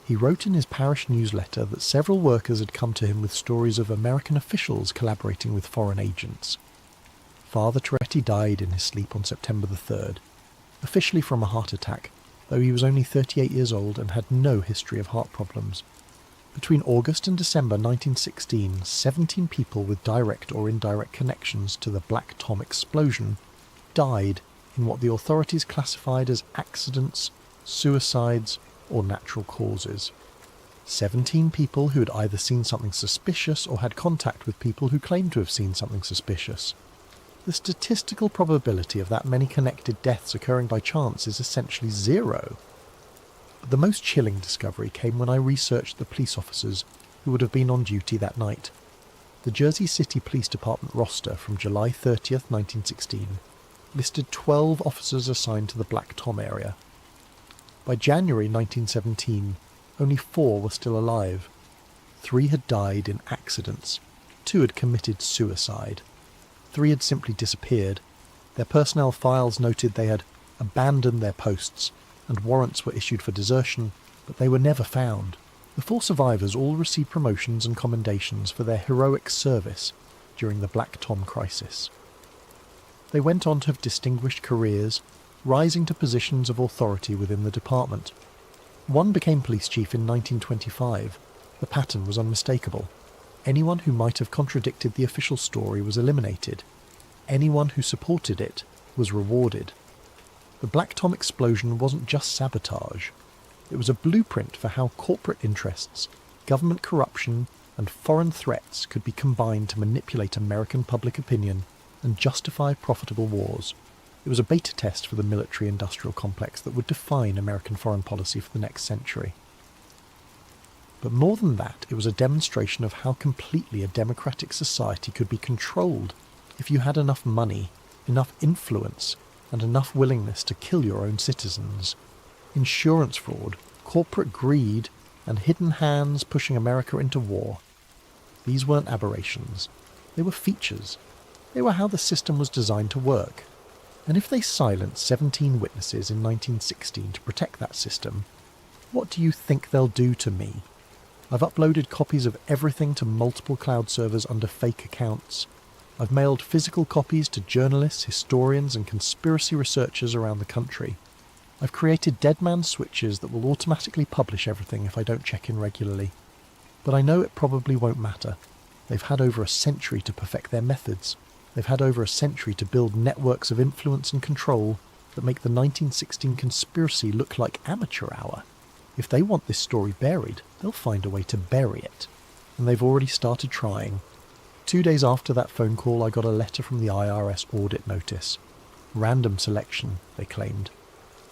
He wrote in his parish newsletter that several workers had come to him with stories of American officials collaborating with foreign agents. Father Torretti died in his sleep on September the 3rd, officially from a heart attack, though he was only 38 years old and had no history of heart problems. Between August and December 1916, 17 people with direct or indirect connections to the Black Tom explosion died in what the authorities classified as accidents, suicides, or natural causes. 17 people who had either seen something suspicious or had contact with people who claimed to have seen something suspicious. The statistical probability of that many connected deaths occurring by chance is essentially zero. But the most chilling discovery came when I researched the police officers who would have been on duty that night. The Jersey City Police Department roster from July 30th, 1916, listed 12 officers assigned to the Black Tom area. By January 1917, only 4 were still alive. 3 had died in accidents. 2 had committed suicide. 3 had simply disappeared. Their personnel files noted they had abandoned their posts, and warrants were issued for desertion, but they were never found. The 4 survivors all received promotions and commendations for their heroic service during the Black Tom crisis. They went on to have distinguished careers, rising to positions of authority within the department. One became police chief in 1925. The pattern was unmistakable. Anyone who might have contradicted the official story was eliminated. Anyone who supported it was rewarded. The Black Tom explosion wasn't just sabotage. It was a blueprint for how corporate interests, government corruption, and foreign threats could be combined to manipulate American public opinion and justify profitable wars. It was a beta test for the military-industrial complex that would define American foreign policy for the next century. But more than that, it was a demonstration of how completely a democratic society could be controlled if you had enough money, enough influence, and enough willingness to kill your own citizens. Insurance fraud, corporate greed, and hidden hands pushing America into war. These weren't aberrations. They were features. They were how the system was designed to work. And if they silenced 17 witnesses in 1916 to protect that system, what do you think they'll do to me? I've uploaded copies of everything to multiple cloud servers under fake accounts. I've mailed physical copies to journalists, historians, and conspiracy researchers around the country. I've created dead man switches that will automatically publish everything if I don't check in regularly. But I know it probably won't matter. They've had over a century to perfect their methods. They've had over a century to build networks of influence and control that make the 1916 conspiracy look like amateur hour. If they want this story buried, they'll find a way to bury it. And they've already started trying. 2 days after that phone call, I got a letter from the IRS audit notice. Random selection, they claimed.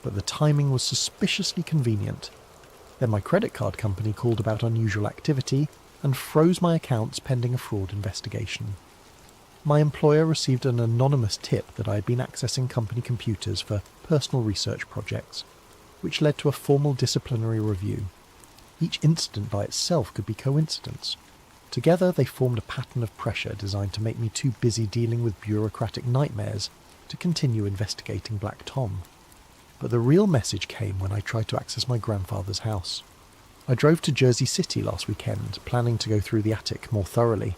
But the timing was suspiciously convenient. Then my credit card company called about unusual activity and froze my accounts pending a fraud investigation. My employer received an anonymous tip that I had been accessing company computers for personal research projects, which led to a formal disciplinary review. Each incident by itself could be coincidence. Together they formed a pattern of pressure designed to make me too busy dealing with bureaucratic nightmares to continue investigating Black Tom. But the real message came when I tried to access my grandfather's house. I drove to Jersey City last weekend, planning to go through the attic more thoroughly.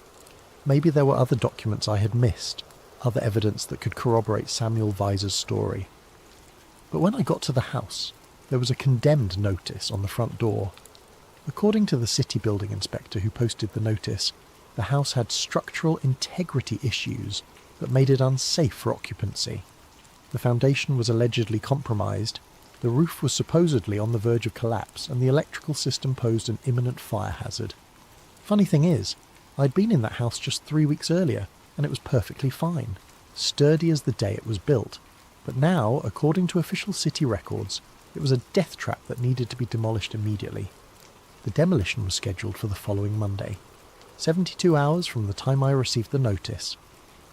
Maybe there were other documents I had missed, other evidence that could corroborate Samuel Weiser's story. But when I got to the house, there was a condemned notice on the front door. According to the city building inspector who posted the notice, the house had structural integrity issues that made it unsafe for occupancy. The foundation was allegedly compromised, the roof was supposedly on the verge of collapse, and the electrical system posed an imminent fire hazard. Funny thing is, I'd been in that house just 3 weeks earlier, and it was perfectly fine, sturdy as the day it was built. But now, according to official city records, it was a death trap that needed to be demolished immediately. The demolition was scheduled for the following Monday, 72 hours from the time I received the notice.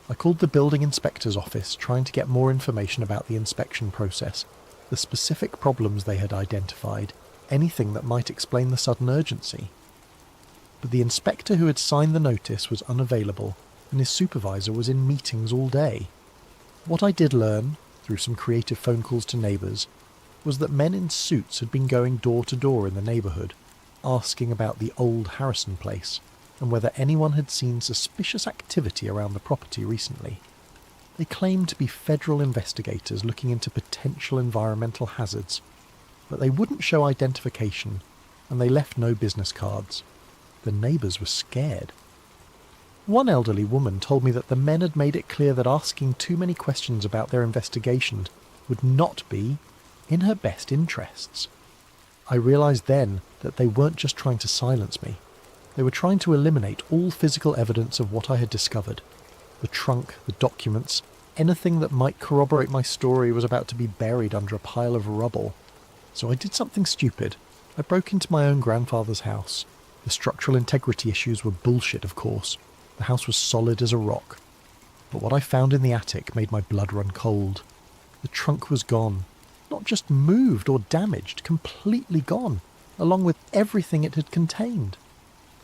I called the building inspector's office trying to get more information about the inspection process, the specific problems they had identified, anything that might explain the sudden urgency. But the inspector who had signed the notice was unavailable, and his supervisor was in meetings all day. What I did learn, through some creative phone calls to neighbours, was that men in suits had been going door to door in the neighbourhood, asking about the old Harrison place, and whether anyone had seen suspicious activity around the property recently. They claimed to be federal investigators looking into potential environmental hazards, but they wouldn't show identification, and they left no business cards. The neighbours were scared. One elderly woman told me that the men had made it clear that asking too many questions about their investigation would not be in her best interests. I realised then that they weren't just trying to silence me. They were trying to eliminate all physical evidence of what I had discovered. The trunk, the documents, anything that might corroborate my story was about to be buried under a pile of rubble. So I did something stupid. I broke into my own grandfather's house. The structural integrity issues were bullshit, of course. The house was solid as a rock. But what I found in the attic made my blood run cold. The trunk was gone. Not just moved or damaged, completely gone, along with everything it had contained.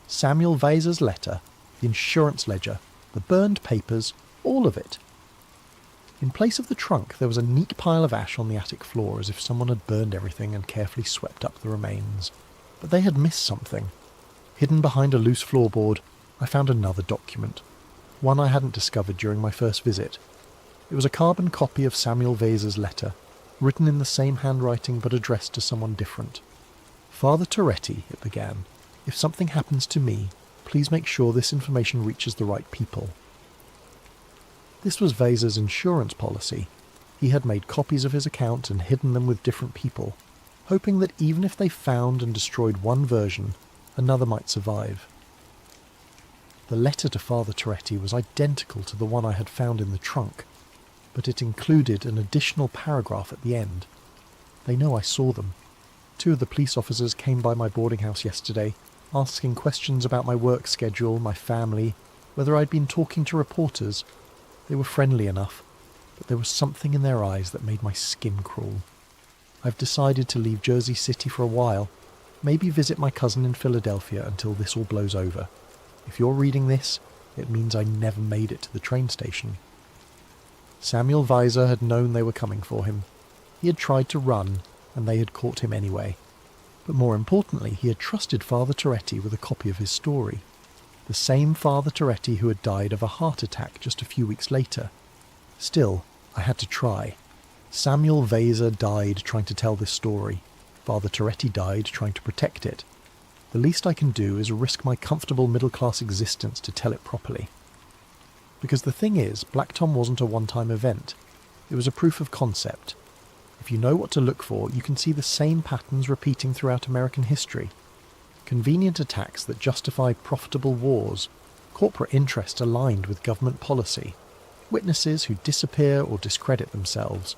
Samuel Weiser's letter, the insurance ledger, the burned papers, all of it. In place of the trunk, there was a neat pile of ash on the attic floor, as if someone had burned everything and carefully swept up the remains. But they had missed something. Hidden behind a loose floorboard, I found another document, one I hadn't discovered during my first visit. It was a carbon copy of Samuel Weiser's letter, written in the same handwriting but addressed to someone different. Father Toretti, it began. If something happens to me, please make sure this information reaches the right people. This was Weiser's insurance policy. He had made copies of his account and hidden them with different people, hoping that even if they found and destroyed one version, another might survive. The letter to Father Toretti was identical to the one I had found in the trunk, but it included an additional paragraph at the end. They know I saw them. 2 of the police officers came by my boarding house yesterday, asking questions about my work schedule, my family, whether I'd been talking to reporters. They were friendly enough, but there was something in their eyes that made my skin crawl. I've decided to leave Jersey City for a while, maybe visit my cousin in Philadelphia until this all blows over. If you're reading this, it means I never made it to the train station. Samuel Weiser had known they were coming for him. He had tried to run, and they had caught him anyway. But more importantly, he had trusted Father Toretti with a copy of his story. The same Father Toretti who had died of a heart attack just a few weeks later. Still, I had to try. Samuel Weiser died trying to tell this story. Father Toretti died trying to protect it. The least I can do is risk my comfortable middle-class existence to tell it properly. Because the thing is, Black Tom wasn't a one-time event. It was a proof of concept. If you know what to look for, you can see the same patterns repeating throughout American history. Convenient attacks that justify profitable wars, corporate interest aligned with government policy, witnesses who disappear or discredit themselves.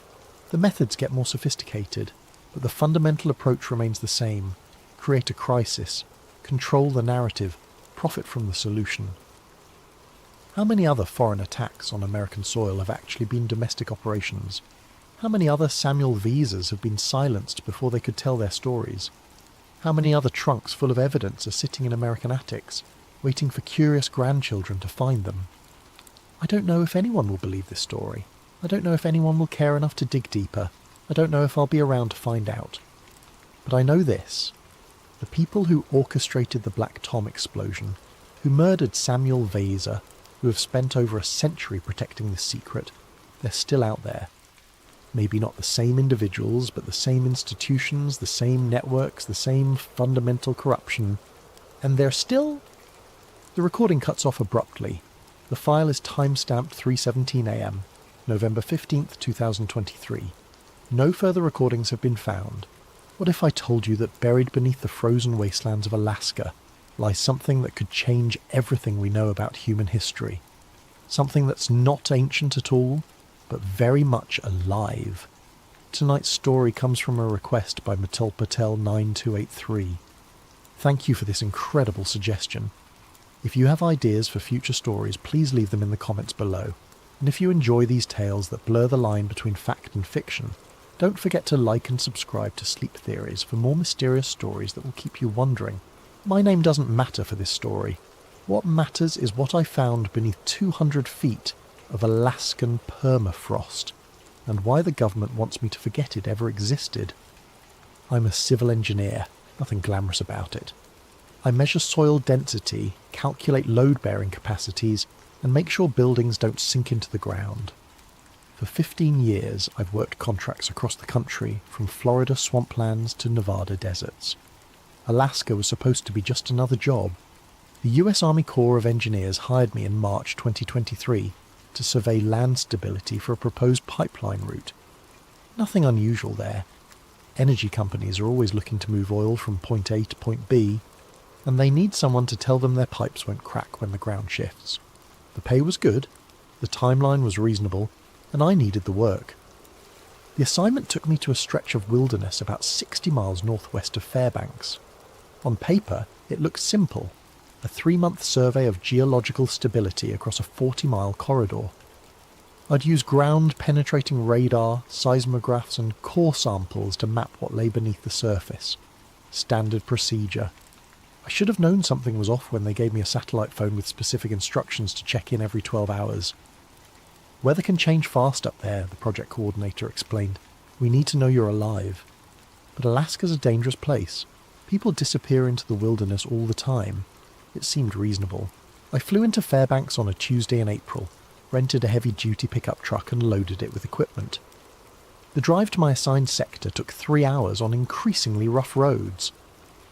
The methods get more sophisticated, but the fundamental approach remains the same: create a crisis, control the narrative, profit from the solution. How many other foreign attacks on American soil have actually been domestic operations? How many other Samuel Visas have been silenced before they could tell their stories? How many other trunks full of evidence are sitting in American attics, waiting for curious grandchildren to find them? I don't know if anyone will believe this story. I don't know if anyone will care enough to dig deeper. I don't know if I'll be around to find out. But I know this. The people who orchestrated the Black Tom explosion, who murdered Samuel Visa, who have spent over a century protecting this secret, they're still out there. Maybe not the same individuals, but the same institutions, the same networks, the same fundamental corruption. And they're still... The recording cuts off abruptly. The file is timestamped 3:17 a.m, November 15th, 2023. No further recordings have been found. What if I told you that buried beneath the frozen wastelands of Alaska lies something that could change everything we know about human history? Something that's not ancient at all, but very much alive. Tonight's story comes from a request by Matul Patel 9283. Thank you for this incredible suggestion. If you have ideas for future stories, please leave them in the comments below. And if you enjoy these tales that blur the line between fact and fiction, don't forget to like and subscribe to Sleep Theories for more mysterious stories that will keep you wondering. My name doesn't matter for this story. What matters is what I found beneath 200 feet of Alaskan permafrost, and why the government wants me to forget it ever existed. I'm a civil engineer, nothing glamorous about it. I measure soil density, calculate load-bearing capacities, and make sure buildings don't sink into the ground. For 15 years, I've worked contracts across the country, from Florida swamplands to Nevada deserts. Alaska was supposed to be just another job. The US Army Corps of Engineers hired me in March 2023 to survey land stability for a proposed pipeline route. Nothing unusual there. Energy companies are always looking to move oil from point A to point B, and they need someone to tell them their pipes won't crack when the ground shifts. The pay was good, the timeline was reasonable, and I needed the work. The assignment took me to a stretch of wilderness about 60 miles northwest of Fairbanks. On paper, it looked simple, a 3-month survey of geological stability across a 40-mile corridor. I'd use ground-penetrating radar, seismographs and core samples to map what lay beneath the surface. Standard procedure. I should have known something was off when they gave me a satellite phone with specific instructions to check in every 12 hours. Weather can change fast up there, the project coordinator explained. We need to know you're alive. But Alaska's a dangerous place. People disappear into the wilderness all the time. It seemed reasonable. I flew into Fairbanks on a Tuesday in April, rented a heavy-duty pickup truck and loaded it with equipment. The drive to my assigned sector took 3 hours on increasingly rough roads.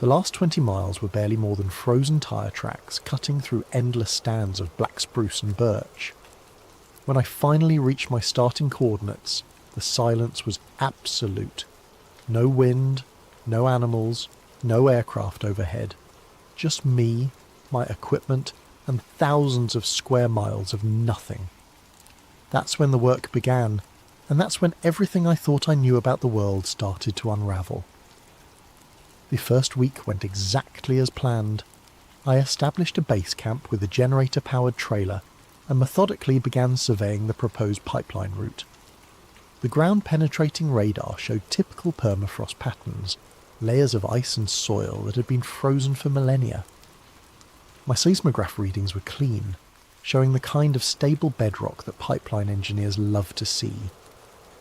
The last 20 miles were barely more than frozen tyre tracks cutting through endless stands of black spruce and birch. When I finally reached my starting coordinates, the silence was absolute. No wind, no animals, no aircraft overhead. Just me, my equipment, and thousands of square miles of nothing. That's when the work began, and that's when everything I thought I knew about the world started to unravel. The first week went exactly as planned. I established a base camp with a generator-powered trailer and methodically began surveying the proposed pipeline route. The ground-penetrating radar showed typical permafrost patterns, layers of ice and soil that had been frozen for millennia. My seismograph readings were clean, showing the kind of stable bedrock that pipeline engineers love to see.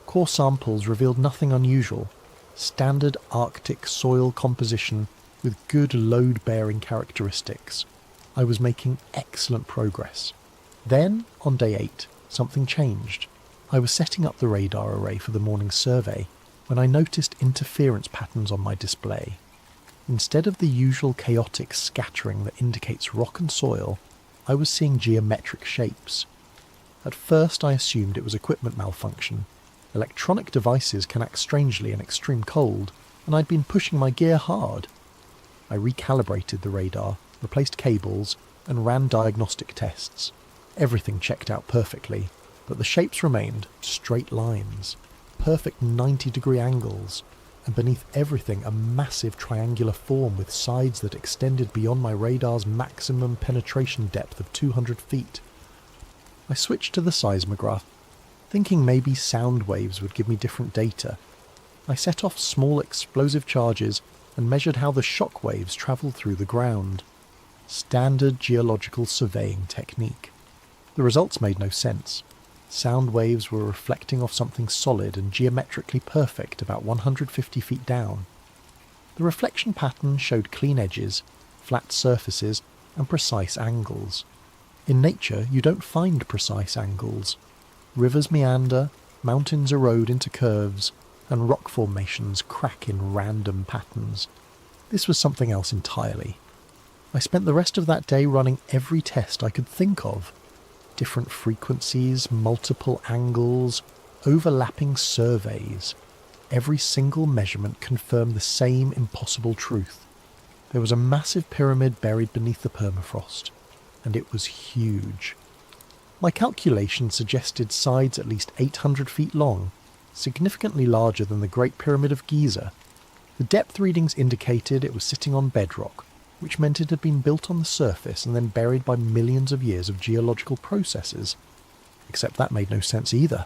Core samples revealed nothing unusual. Standard Arctic soil composition with good load-bearing characteristics. I was making excellent progress. Then, on day 8, something changed. I was setting up the radar array for the morning survey when I noticed interference patterns on my display. Instead of the usual chaotic scattering that indicates rock and soil, I was seeing geometric shapes. At first I assumed it was equipment malfunction, Electronic devices can act strangely in extreme cold, and I'd been pushing my gear hard. I recalibrated the radar, replaced cables, and ran diagnostic tests. Everything checked out perfectly, but the shapes remained straight lines, perfect 90-degree angles, and beneath everything a massive triangular form with sides that extended beyond my radar's maximum penetration depth of 200 feet. I switched to the seismograph, thinking maybe sound waves would give me different data. I set off small explosive charges and measured how the shock waves travelled through the ground. Standard geological surveying technique. The results made no sense. Sound waves were reflecting off something solid and geometrically perfect about 150 feet down. The reflection pattern showed clean edges, flat surfaces, and precise angles. In nature, you don't find precise angles. Rivers meander, mountains erode into curves, and rock formations crack in random patterns. This was something else entirely. I spent the rest of that day running every test I could think of. Different frequencies, multiple angles, overlapping surveys. Every single measurement confirmed the same impossible truth. There was a massive pyramid buried beneath the permafrost, and it was huge. My calculations suggested sides at least 800 feet long, significantly larger than the Great Pyramid of Giza. The depth readings indicated it was sitting on bedrock, which meant it had been built on the surface and then buried by millions of years of geological processes. Except that made no sense either.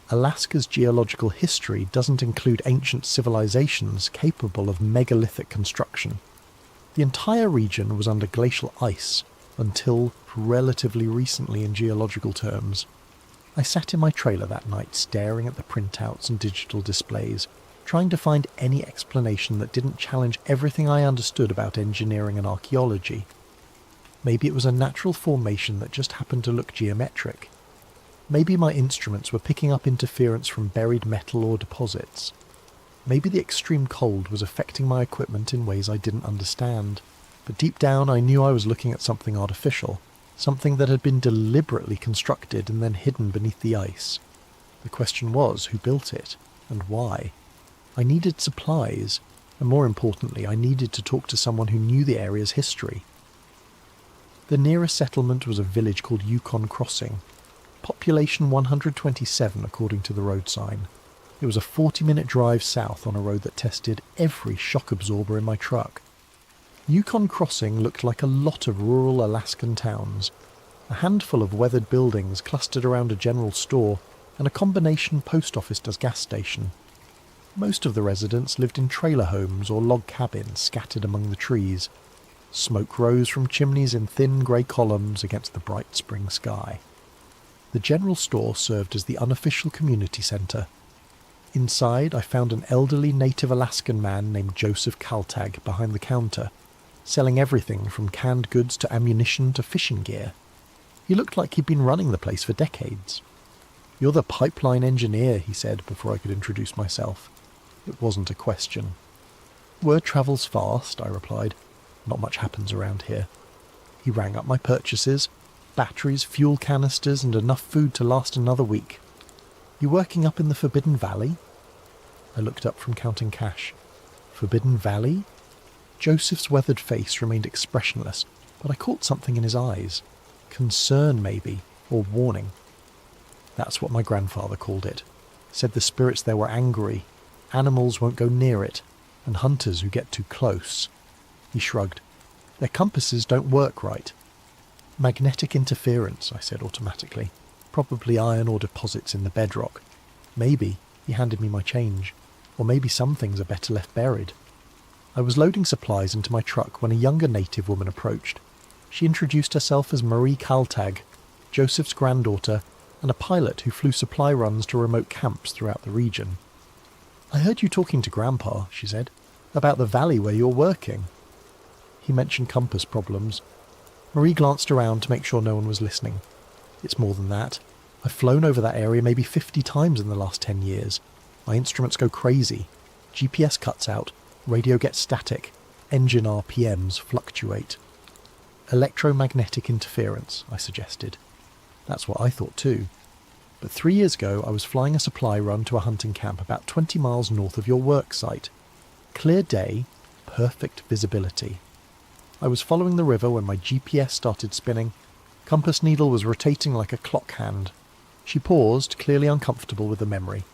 Alaska's geological history doesn't include ancient civilizations capable of megalithic construction. The entire region was under glacial ice, until relatively recently in geological terms. I sat in my trailer that night staring at the printouts and digital displays, trying to find any explanation that didn't challenge everything I understood about engineering and archaeology. Maybe it was a natural formation that just happened to look geometric. Maybe my instruments were picking up interference from buried metal or deposits. Maybe the extreme cold was affecting my equipment in ways I didn't understand. But deep down I knew I was looking at something artificial, something that had been deliberately constructed and then hidden beneath the ice. The question was, who built it, and why? I needed supplies, and more importantly, I needed to talk to someone who knew the area's history. The nearest settlement was a village called Yukon Crossing. Population 127 according to the road sign. It was a 40-minute drive south on a road that tested every shock absorber in my truck. Yukon Crossing looked like a lot of rural Alaskan towns. A handful of weathered buildings clustered around a general store and a combination post office / gas station. Most of the residents lived in trailer homes or log cabins scattered among the trees. Smoke rose from chimneys in thin grey columns against the bright spring sky. The general store served as the unofficial community centre. Inside, I found an elderly native Alaskan man named Joseph Kaltag behind the counter, selling everything from canned goods to ammunition to fishing gear. He looked like he'd been running the place for decades. "You're the pipeline engineer," he said before I could introduce myself. It wasn't a question. "Word travels fast," I replied. "Not much happens around here." He rang up my purchases: batteries, fuel canisters, and enough food to last another week. "You working up in the Forbidden Valley?" I looked up from counting cash. Forbidden Valley? Joseph's weathered face remained expressionless, but I caught something in his eyes. Concern, maybe, or warning. That's what my grandfather called it. Said the spirits there were angry, animals won't go near it, and hunters who get too close. He shrugged. "Their compasses don't work right." "Magnetic interference," I said automatically. "Probably iron ore deposits in the bedrock. Maybe," he handed me my change, "or maybe some things are better left buried." I was loading supplies into my truck when a younger native woman approached. She introduced herself as Marie Kaltag, Joseph's granddaughter, and a pilot who flew supply runs to remote camps throughout the region. "I heard you talking to Grandpa," she said, "about the valley where you're working." He mentioned compass problems. Marie glanced around to make sure no one was listening. "It's more than that. I've flown over that area maybe 50 times in the last 10 years. My instruments go crazy. GPS cuts out, radio gets static, engine RPMs fluctuate." "Electromagnetic interference," I suggested. That's what I thought too. but 3 years ago I was flying a supply run to a hunting camp about 20 miles north of your work site. Clear day, perfect visibility. I was following the river when my GPS started spinning. Compass needle was rotating like a clock hand. She paused, clearly uncomfortable with the memory.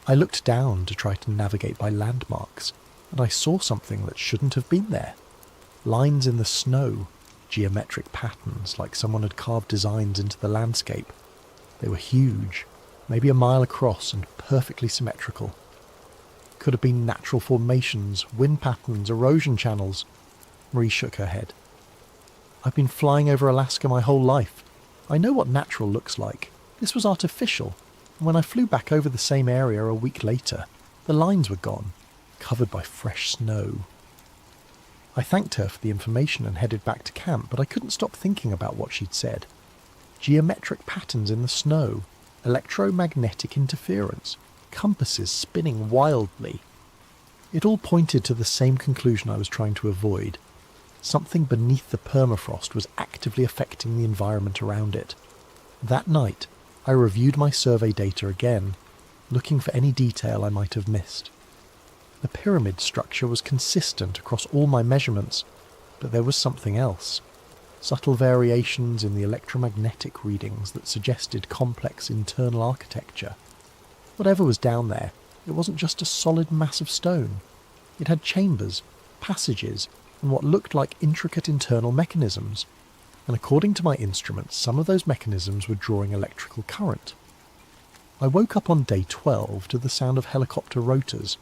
I looked down to try to navigate by landmarks, and I saw something that shouldn't have been there. Lines in the snow, geometric patterns like someone had carved designs into the landscape. They were huge, maybe a mile across and perfectly symmetrical. Could have been natural formations, wind patterns, erosion channels. Marie shook her head. I've been flying over Alaska my whole life. I know what natural looks like. This was artificial. And when I flew back over the same area a week later, the lines were gone, covered by fresh snow. I thanked her for the information and headed back to camp, but I couldn't stop thinking about what she'd said. Geometric patterns in the snow, electromagnetic interference, compasses spinning wildly. It all pointed to the same conclusion I was trying to avoid. Something beneath the permafrost was actively affecting the environment around it. That night, I reviewed my survey data again, looking for any detail I might have missed. The pyramid structure was consistent across all my measurements, but there was something else. Subtle variations in the electromagnetic readings that suggested complex internal architecture. Whatever was down there, it wasn't just a solid mass of stone. It had chambers, passages, and what looked like intricate internal mechanisms. And according to my instruments, some of those mechanisms were drawing electrical current. I woke up on day 12 to the sound of helicopter rotors.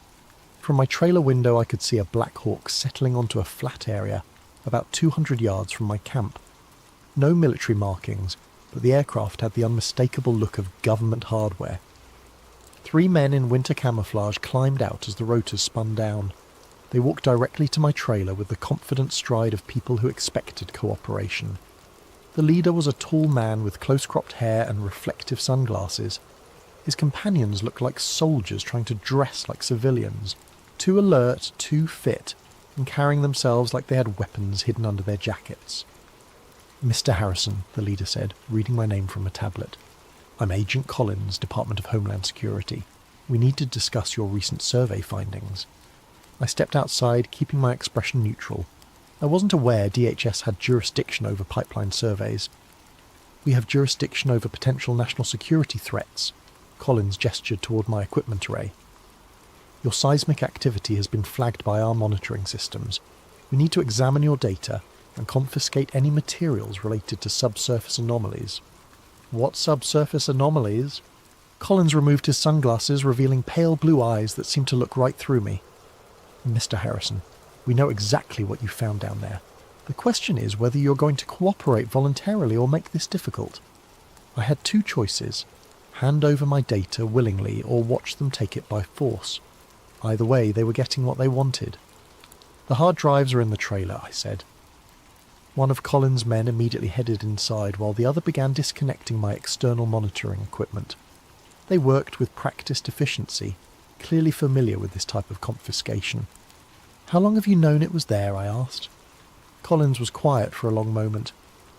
From my trailer window I could see a Black Hawk settling onto a flat area about 200 yards from my camp. No military markings, but the aircraft had the unmistakable look of government hardware. 3 men in winter camouflage climbed out as the rotors spun down. They walked directly to my trailer with the confident stride of people who expected cooperation. The leader was a tall man with close-cropped hair and reflective sunglasses. His companions looked like soldiers trying to dress like civilians, too alert, too fit, and carrying themselves like they had weapons hidden under their jackets. "Mr. Harrison," the leader said, reading my name from a tablet. "I'm Agent Collins, Department of Homeland Security. We need to discuss your recent survey findings." I stepped outside, keeping my expression neutral. I wasn't aware DHS had jurisdiction over pipeline surveys. "We have jurisdiction over potential national security threats." Collins gestured toward my equipment array. "Your seismic activity has been flagged by our monitoring systems. We need to examine your data and confiscate any materials related to subsurface anomalies." "What subsurface anomalies?" Collins removed his sunglasses, revealing pale blue eyes that seemed to look right through me. "Mr. Harrison, we know exactly what you found down there. The question is whether you're going to cooperate voluntarily or make this difficult. I had 2 choices: hand over my data willingly or watch them take it by force. Either way, they were getting what they wanted. "The hard drives are in the trailer," I said. One of Collins' men immediately headed inside while the other began disconnecting my external monitoring equipment. They worked with practiced efficiency, clearly familiar with this type of confiscation. "How long have you known it was there?" I asked. Collins was quiet for a long moment,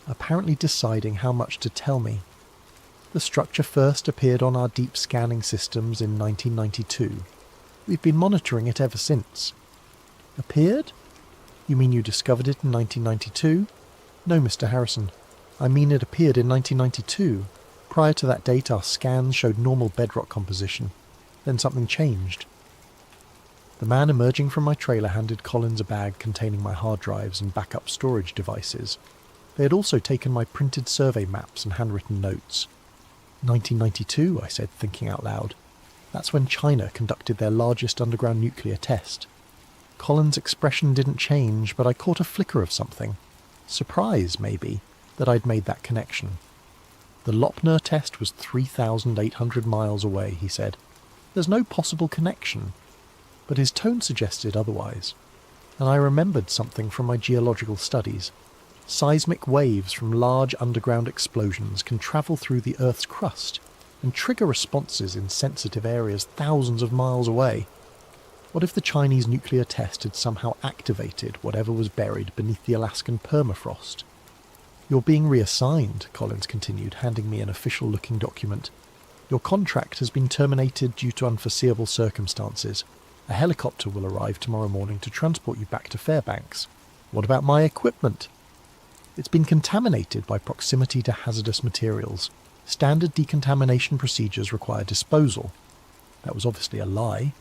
apparently deciding how much to tell me. "The structure first appeared on our deep scanning systems in 1992. We've been monitoring it ever since." "Appeared? You mean you discovered it in 1992? "No, Mr. Harrison. I mean it appeared in 1992. Prior to that date, our scans showed normal bedrock composition. Then something changed." The man emerging from my trailer handed Collins a bag containing my hard drives and backup storage devices. They had also taken my printed survey maps and handwritten notes. 1992, I said, thinking out loud. That's when China conducted their largest underground nuclear test. Collins' expression didn't change, but I caught a flicker of something. Surprise, maybe, that I'd made that connection. "The Lopner test was 3,800 miles away," he said. "There's no possible connection." But his tone suggested otherwise, and I remembered something from my geological studies. Seismic waves from large underground explosions can travel through the Earth's crust and trigger responses in sensitive areas thousands of miles away. What if the Chinese nuclear test had somehow activated whatever was buried beneath the Alaskan permafrost? "You're being reassigned," Collins continued, handing me an official-looking document. Your contract has been terminated due to unforeseeable circumstances. A helicopter will arrive tomorrow morning to transport you back to Fairbanks. What about my equipment? It's been contaminated by proximity to hazardous materials. Standard decontamination procedures require disposal. That was obviously a lie.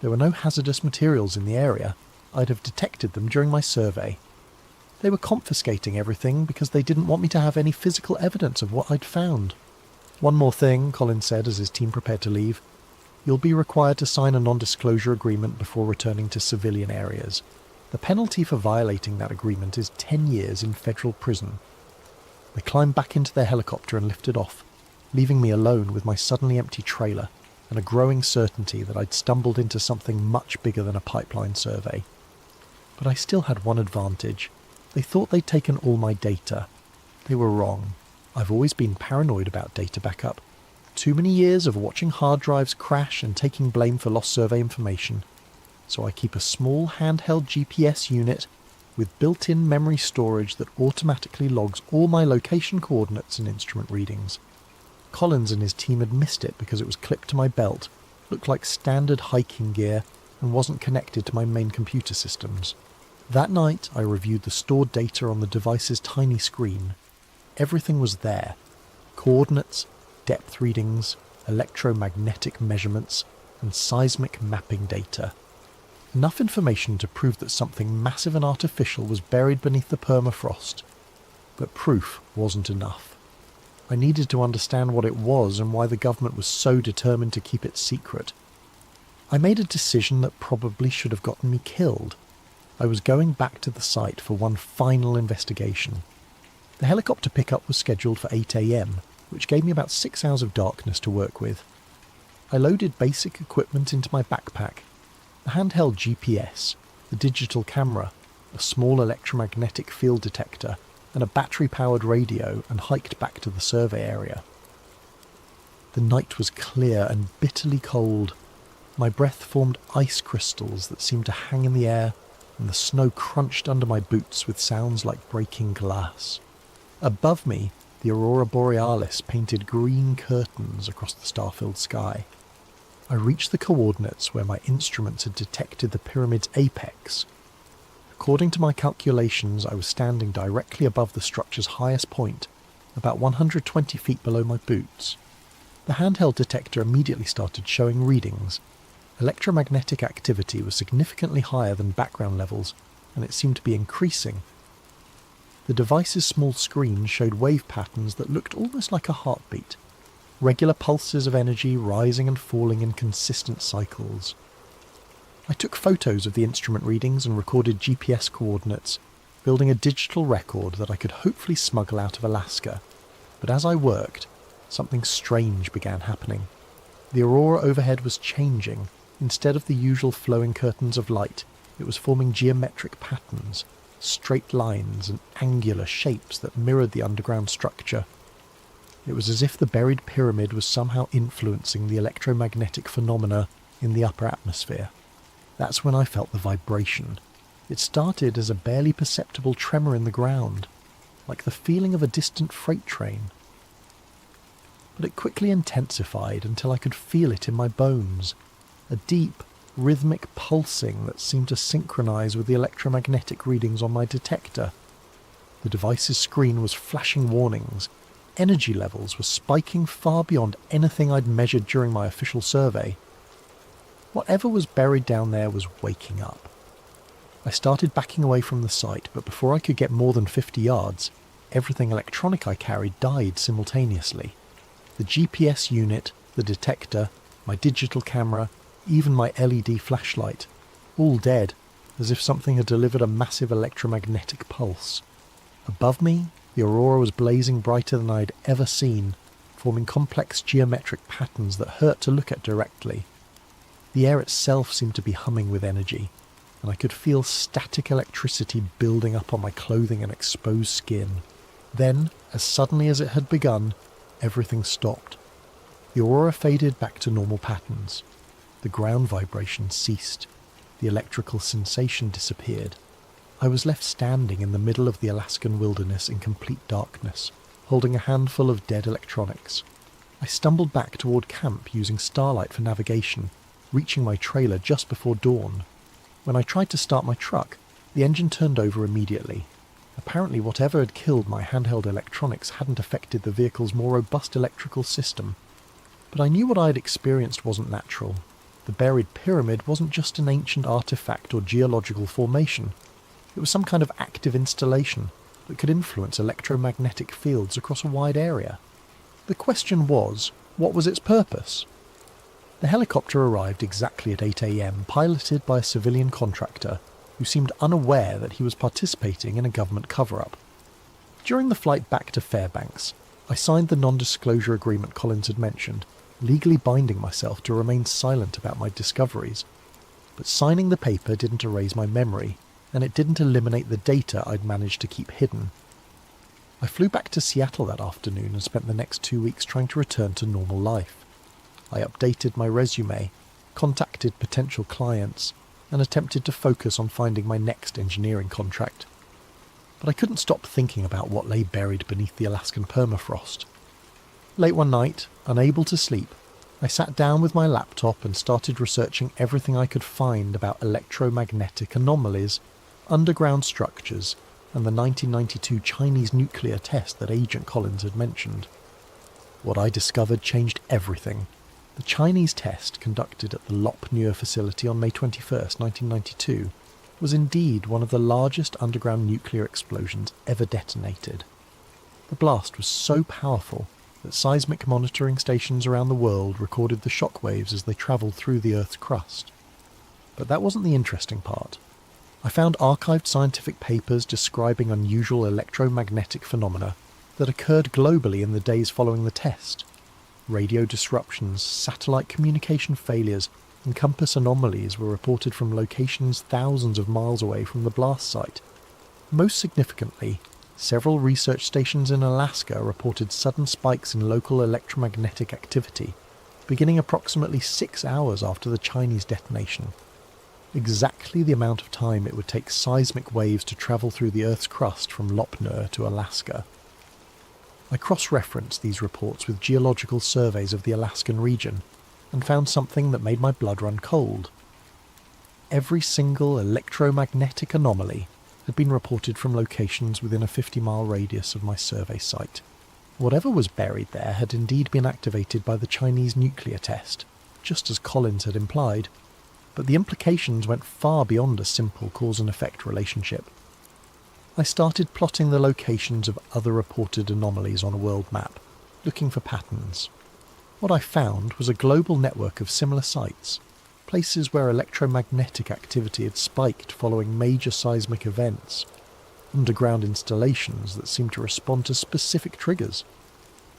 There were no hazardous materials in the area. I'd have detected them during my survey. They were confiscating everything because they didn't want me to have any physical evidence of what I'd found. One more thing, Colin said as his team prepared to leave. You'll be required to sign a non-disclosure agreement before returning to civilian areas. The penalty for violating that agreement is 10 years in federal prison. They climbed back into their helicopter and lifted off, leaving me alone with my suddenly empty trailer and a growing certainty that I'd stumbled into something much bigger than a pipeline survey. But I still had one advantage. They thought they'd taken all my data. They were wrong. I've always been paranoid about data backup. Too many years of watching hard drives crash and taking blame for lost survey information. So I keep a small handheld GPS unit with built-in memory storage that automatically logs all my location coordinates and instrument readings. Collins and his team had missed it because it was clipped to my belt, looked like standard hiking gear, and wasn't connected to my main computer systems. That night I reviewed the stored data on the device's tiny screen. Everything was there. Coordinates, depth readings, electromagnetic measurements, and seismic mapping data. Enough information to prove that something massive and artificial was buried beneath the permafrost. But proof wasn't enough. I needed to understand what it was and why the government was so determined to keep it secret. I made a decision that probably should have gotten me killed. I was going back to the site for one final investigation. The helicopter pickup was scheduled for 8 a.m, which gave me about 6 hours of darkness to work with. I loaded basic equipment into my backpack. The handheld GPS, the digital camera, a small electromagnetic field detector, and a battery-powered radio, and hiked back to the survey area. The night was clear and bitterly cold. My breath formed ice crystals that seemed to hang in the air, and the snow crunched under my boots with sounds like breaking glass. Above me, the aurora borealis painted green curtains across the star-filled sky. I reached the coordinates where my instruments had detected the pyramid's apex. According to my calculations, I was standing directly above the structure's highest point, about 120 feet below my boots. The handheld detector immediately started showing readings. Electromagnetic activity was significantly higher than background levels, and it seemed to be increasing. The device's small screen showed wave patterns that looked almost like a heartbeat, regular pulses of energy rising and falling in consistent cycles. I took photos of the instrument readings and recorded GPS coordinates, building a digital record that I could hopefully smuggle out of Alaska. But as I worked, something strange began happening. The aurora overhead was changing. Instead of the usual flowing curtains of light, it was forming geometric patterns, straight lines and angular shapes that mirrored the underground structure. It was as if the buried pyramid was somehow influencing the electromagnetic phenomena in the upper atmosphere. That's when I felt the vibration. It started as a barely perceptible tremor in the ground, like the feeling of a distant freight train. But it quickly intensified until I could feel it in my bones, a deep, rhythmic pulsing that seemed to synchronize with the electromagnetic readings on my detector. The device's screen was flashing warnings. Energy levels were spiking far beyond anything I'd measured during my official survey. Whatever was buried down there was waking up. I started backing away from the site, but before I could get more than 50 yards, everything electronic I carried died simultaneously. The GPS unit, the detector, my digital camera, even my LED flashlight, all dead, as if something had delivered a massive electromagnetic pulse. Above me, the aurora was blazing brighter than I'd ever seen, forming complex geometric patterns that hurt to look at directly. The air itself seemed to be humming with energy, and I could feel static electricity building up on my clothing and exposed skin. Then, as suddenly as it had begun, everything stopped. The aurora faded back to normal patterns. The ground vibration ceased. The electrical sensation disappeared. I was left standing in the middle of the Alaskan wilderness in complete darkness, holding a handful of dead electronics. I stumbled back toward camp using starlight for navigation, reaching my trailer just before dawn. When I tried to start my truck, the engine turned over immediately. Apparently whatever had killed my handheld electronics hadn't affected the vehicle's more robust electrical system. But I knew what I had experienced wasn't natural. The buried pyramid wasn't just an ancient artifact or geological formation. It was some kind of active installation that could influence electromagnetic fields across a wide area. The question was, what was its purpose? The helicopter arrived exactly at 8 a.m, piloted by a civilian contractor who seemed unaware that he was participating in a government cover-up. During the flight back to Fairbanks, I signed the non-disclosure agreement Collins had mentioned, legally binding myself to remain silent about my discoveries. But signing the paper didn't erase my memory, and it didn't eliminate the data I'd managed to keep hidden. I flew back to Seattle that afternoon and spent the next 2 weeks trying to return to normal life. I updated my resume, contacted potential clients, and attempted to focus on finding my next engineering contract. But I couldn't stop thinking about what lay buried beneath the Alaskan permafrost. Late one night, unable to sleep, I sat down with my laptop and started researching everything I could find about electromagnetic anomalies, underground structures, and the 1992 Chinese nuclear test that Agent Collins had mentioned. What I discovered changed everything. The Chinese test, conducted at the Lop facility on May 21, 1992, was indeed one of the largest underground nuclear explosions ever detonated. The blast was so powerful that seismic monitoring stations around the world recorded the shockwaves as they travelled through the Earth's crust. But that wasn't the interesting part. I found archived scientific papers describing unusual electromagnetic phenomena that occurred globally in the days following the test. Radio disruptions, satellite communication failures, and compass anomalies were reported from locations thousands of miles away from the blast site. Most significantly, several research stations in Alaska reported sudden spikes in local electromagnetic activity, beginning approximately 6 hours after the Chinese detonation. Exactly the amount of time it would take seismic waves to travel through the Earth's crust from Lopnur to Alaska. I cross-referenced these reports with geological surveys of the Alaskan region and found something that made my blood run cold. Every single electromagnetic anomaly had been reported from locations within a 50-mile radius of my survey site. Whatever was buried there had indeed been activated by the Chinese nuclear test, just as Collins had implied, but the implications went far beyond a simple cause and effect relationship. I started plotting the locations of other reported anomalies on a world map, looking for patterns. What I found was a global network of similar sites, places where electromagnetic activity had spiked following major seismic events, underground installations that seemed to respond to specific triggers.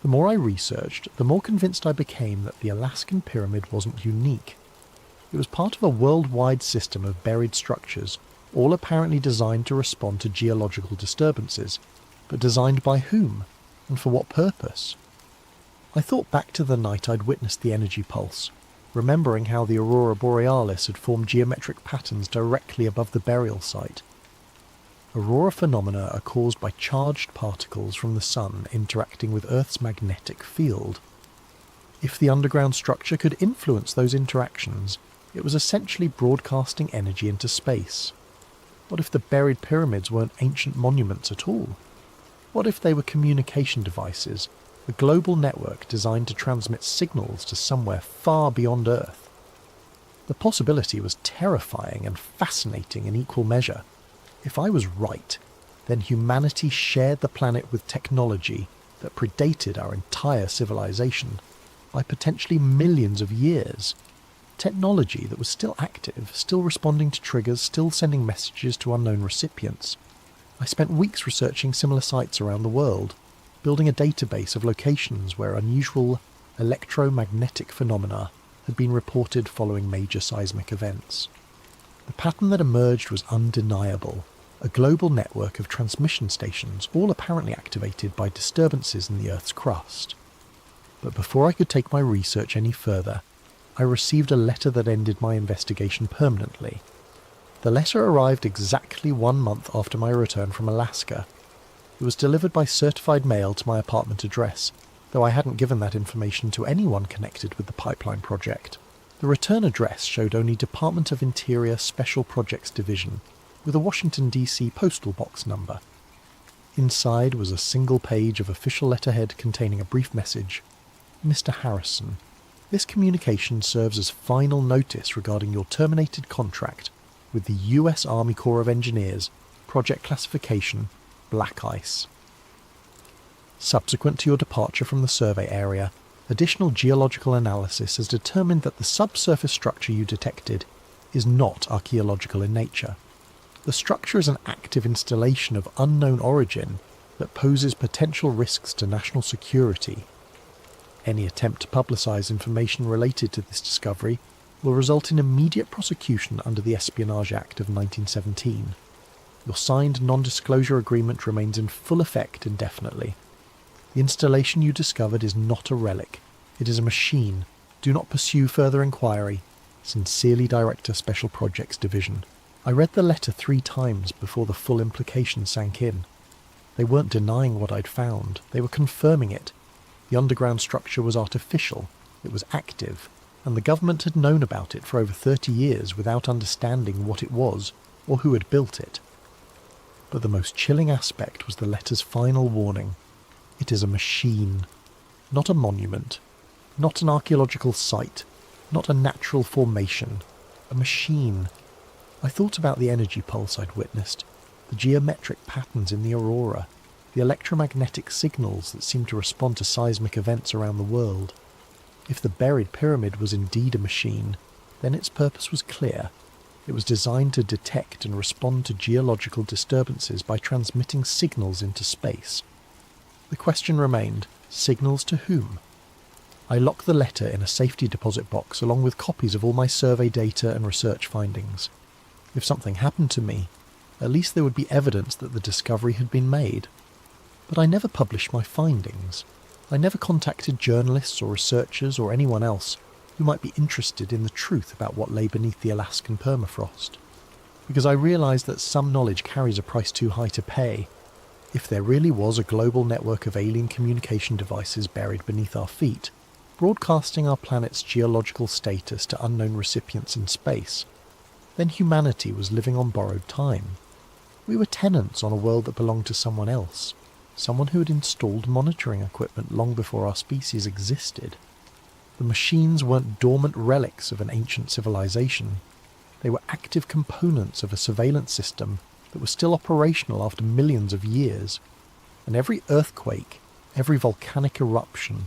The more I researched, the more convinced I became that the Alaskan pyramid wasn't unique. It was part of a worldwide system of buried structures, all apparently designed to respond to geological disturbances, but designed by whom, and for what purpose? I thought back to the night I'd witnessed the energy pulse, remembering how the aurora borealis had formed geometric patterns directly above the burial site. Aurora phenomena are caused by charged particles from the sun interacting with Earth's magnetic field. If the underground structure could influence those interactions, it was essentially broadcasting energy into space. What if the buried pyramids weren't ancient monuments at all? What if they were communication devices, a global network designed to transmit signals to somewhere far beyond Earth? The possibility was terrifying and fascinating in equal measure. If I was right, then humanity shared the planet with technology that predated our entire civilization by potentially millions of years. Technology that was still active, still responding to triggers, still sending messages to unknown recipients. I spent weeks researching similar sites around the world, building a database of locations where unusual electromagnetic phenomena had been reported following major seismic events. The pattern that emerged was undeniable, a global network of transmission stations, all apparently activated by disturbances in the Earth's crust. But before I could take my research any further, I received a letter that ended my investigation permanently. The letter arrived exactly 1 month after my return from Alaska. It was delivered by certified mail to my apartment address, though I hadn't given that information to anyone connected with the pipeline project. The return address showed only Department of Interior Special Projects Division, with a Washington, D.C. postal box number. Inside was a single page of official letterhead containing a brief message. Mr. Harrison, this communication serves as final notice regarding your terminated contract with the U.S. Army Corps of Engineers, project classification, Black Ice. Subsequent to your departure from the survey area, additional geological analysis has determined that the subsurface structure you detected is not archaeological in nature. The structure is an active installation of unknown origin that poses potential risks to national security. Any attempt to publicise information related to this discovery will result in immediate prosecution under the Espionage Act of 1917. Your signed non-disclosure agreement remains in full effect indefinitely. The installation you discovered is not a relic. It is a machine. Do not pursue further inquiry. Sincerely, Director, Special Projects Division. I read the letter 3 times before the full implication sank in. They weren't denying what I'd found. They were confirming it. The underground structure was artificial. It was active. And the government had known about it for over 30 years without understanding what it was or who had built it. But the most chilling aspect was the letter's final warning. It is a machine, not a monument, not an archaeological site, not a natural formation, a machine. I thought about the energy pulse I'd witnessed, the geometric patterns in the aurora, the electromagnetic signals that seemed to respond to seismic events around the world. If the buried pyramid was indeed a machine, then its purpose was clear. It was designed to detect and respond to geological disturbances by transmitting signals into space. The question remained, signals to whom? I locked the letter in a safety deposit box along with copies of all my survey data and research findings. If something happened to me, at least there would be evidence that the discovery had been made. But I never published my findings. I never contacted journalists or researchers or anyone else who might be interested in the truth about what lay beneath the Alaskan permafrost. Because I realised that some knowledge carries a price too high to pay. If there really was a global network of alien communication devices buried beneath our feet, broadcasting our planet's geological status to unknown recipients in space, then humanity was living on borrowed time. We were tenants on a world that belonged to someone else, someone who had installed monitoring equipment long before our species existed. The machines weren't dormant relics of an ancient civilization. They were active components of a surveillance system that was still operational after millions of years, and every earthquake, every volcanic eruption,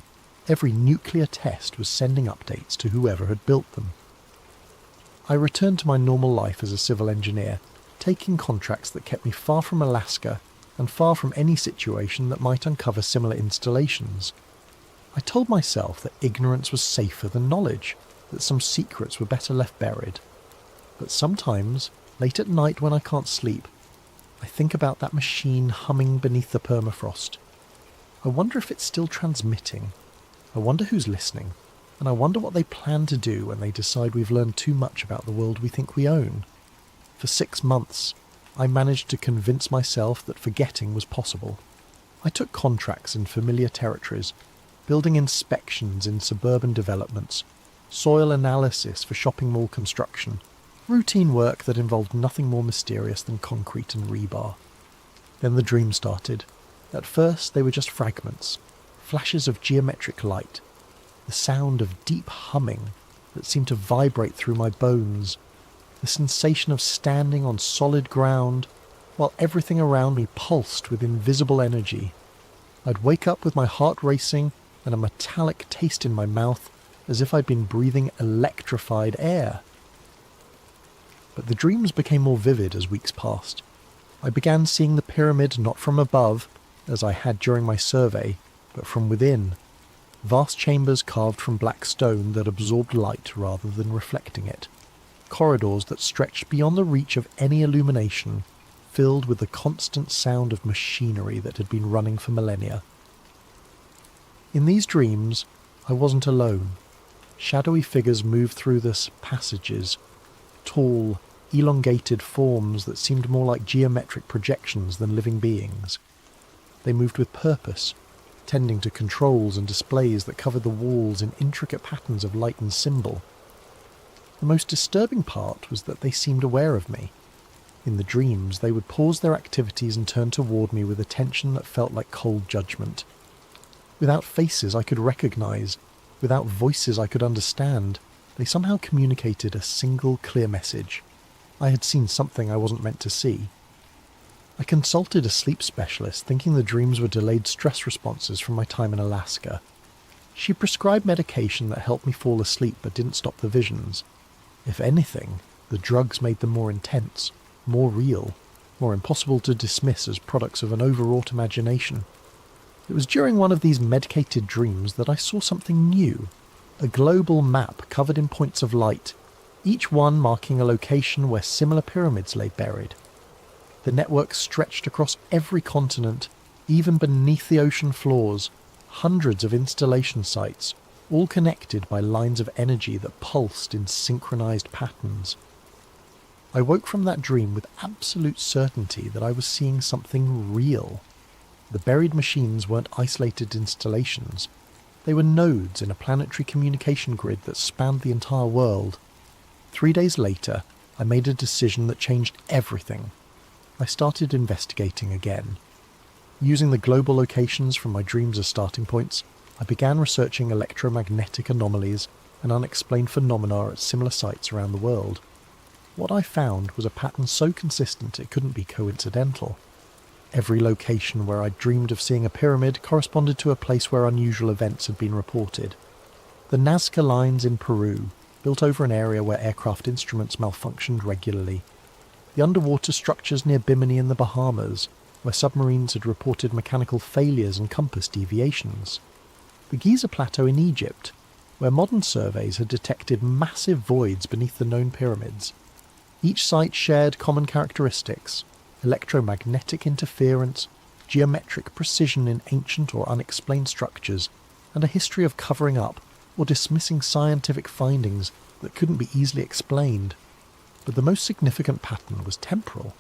every nuclear test was sending updates to whoever had built them. I returned to my normal life as a civil engineer, taking contracts that kept me far from Alaska and far from any situation that might uncover similar installations. I told myself that ignorance was safer than knowledge, that some secrets were better left buried. But sometimes, late at night when I can't sleep, I think about that machine humming beneath the permafrost. I wonder if it's still transmitting. I wonder who's listening. And I wonder what they plan to do when they decide we've learned too much about the world we think we own. For 6 months, I managed to convince myself that forgetting was possible. I took contracts in familiar territories, building inspections in suburban developments, soil analysis for shopping mall construction, routine work that involved nothing more mysterious than concrete and rebar. Then the dream started. At first they were just fragments, flashes of geometric light, the sound of deep humming that seemed to vibrate through my bones, the sensation of standing on solid ground while everything around me pulsed with invisible energy. I'd wake up with my heart racing and a metallic taste in my mouth as if I'd been breathing electrified air. But the dreams became more vivid as weeks passed. I began seeing the pyramid not from above, as I had during my survey, but from within. Vast chambers carved from black stone that absorbed light rather than reflecting it. Corridors that stretched beyond the reach of any illumination, filled with the constant sound of machinery that had been running for millennia. In these dreams, I wasn't alone. Shadowy figures moved through the passages, tall, elongated forms that seemed more like geometric projections than living beings. They moved with purpose, tending to controls and displays that covered the walls in intricate patterns of light and symbol. The most disturbing part was that they seemed aware of me. In the dreams, they would pause their activities and turn toward me with attention that felt like cold judgment. Without faces I could recognise, without voices I could understand, they somehow communicated a single clear message. I had seen something I wasn't meant to see. I consulted a sleep specialist, thinking the dreams were delayed stress responses from my time in Alaska. She prescribed medication that helped me fall asleep but didn't stop the visions. If anything, the drugs made them more intense, more real, more impossible to dismiss as products of an overwrought imagination. It was during one of these medicated dreams that I saw something new, a global map covered in points of light, each one marking a location where similar pyramids lay buried. The network stretched across every continent, even beneath the ocean floors, hundreds of installation sites, all connected by lines of energy that pulsed in synchronized patterns. I woke from that dream with absolute certainty that I was seeing something real. The buried machines weren't isolated installations. They were nodes in a planetary communication grid that spanned the entire world. 3 days later, I made a decision that changed everything. I started investigating again. Using the global locations from my dreams as starting points, I began researching electromagnetic anomalies and unexplained phenomena at similar sites around the world. What I found was a pattern so consistent it couldn't be coincidental. Every location where I'd dreamed of seeing a pyramid corresponded to a place where unusual events had been reported. The Nazca lines in Peru, built over an area where aircraft instruments malfunctioned regularly. The underwater structures near Bimini in the Bahamas, where submarines had reported mechanical failures and compass deviations. The Giza Plateau in Egypt, where modern surveys had detected massive voids beneath the known pyramids. Each site shared common characteristics: electromagnetic interference, geometric precision in ancient or unexplained structures, and a history of covering up or dismissing scientific findings that couldn't be easily explained. But the most significant pattern was temporal.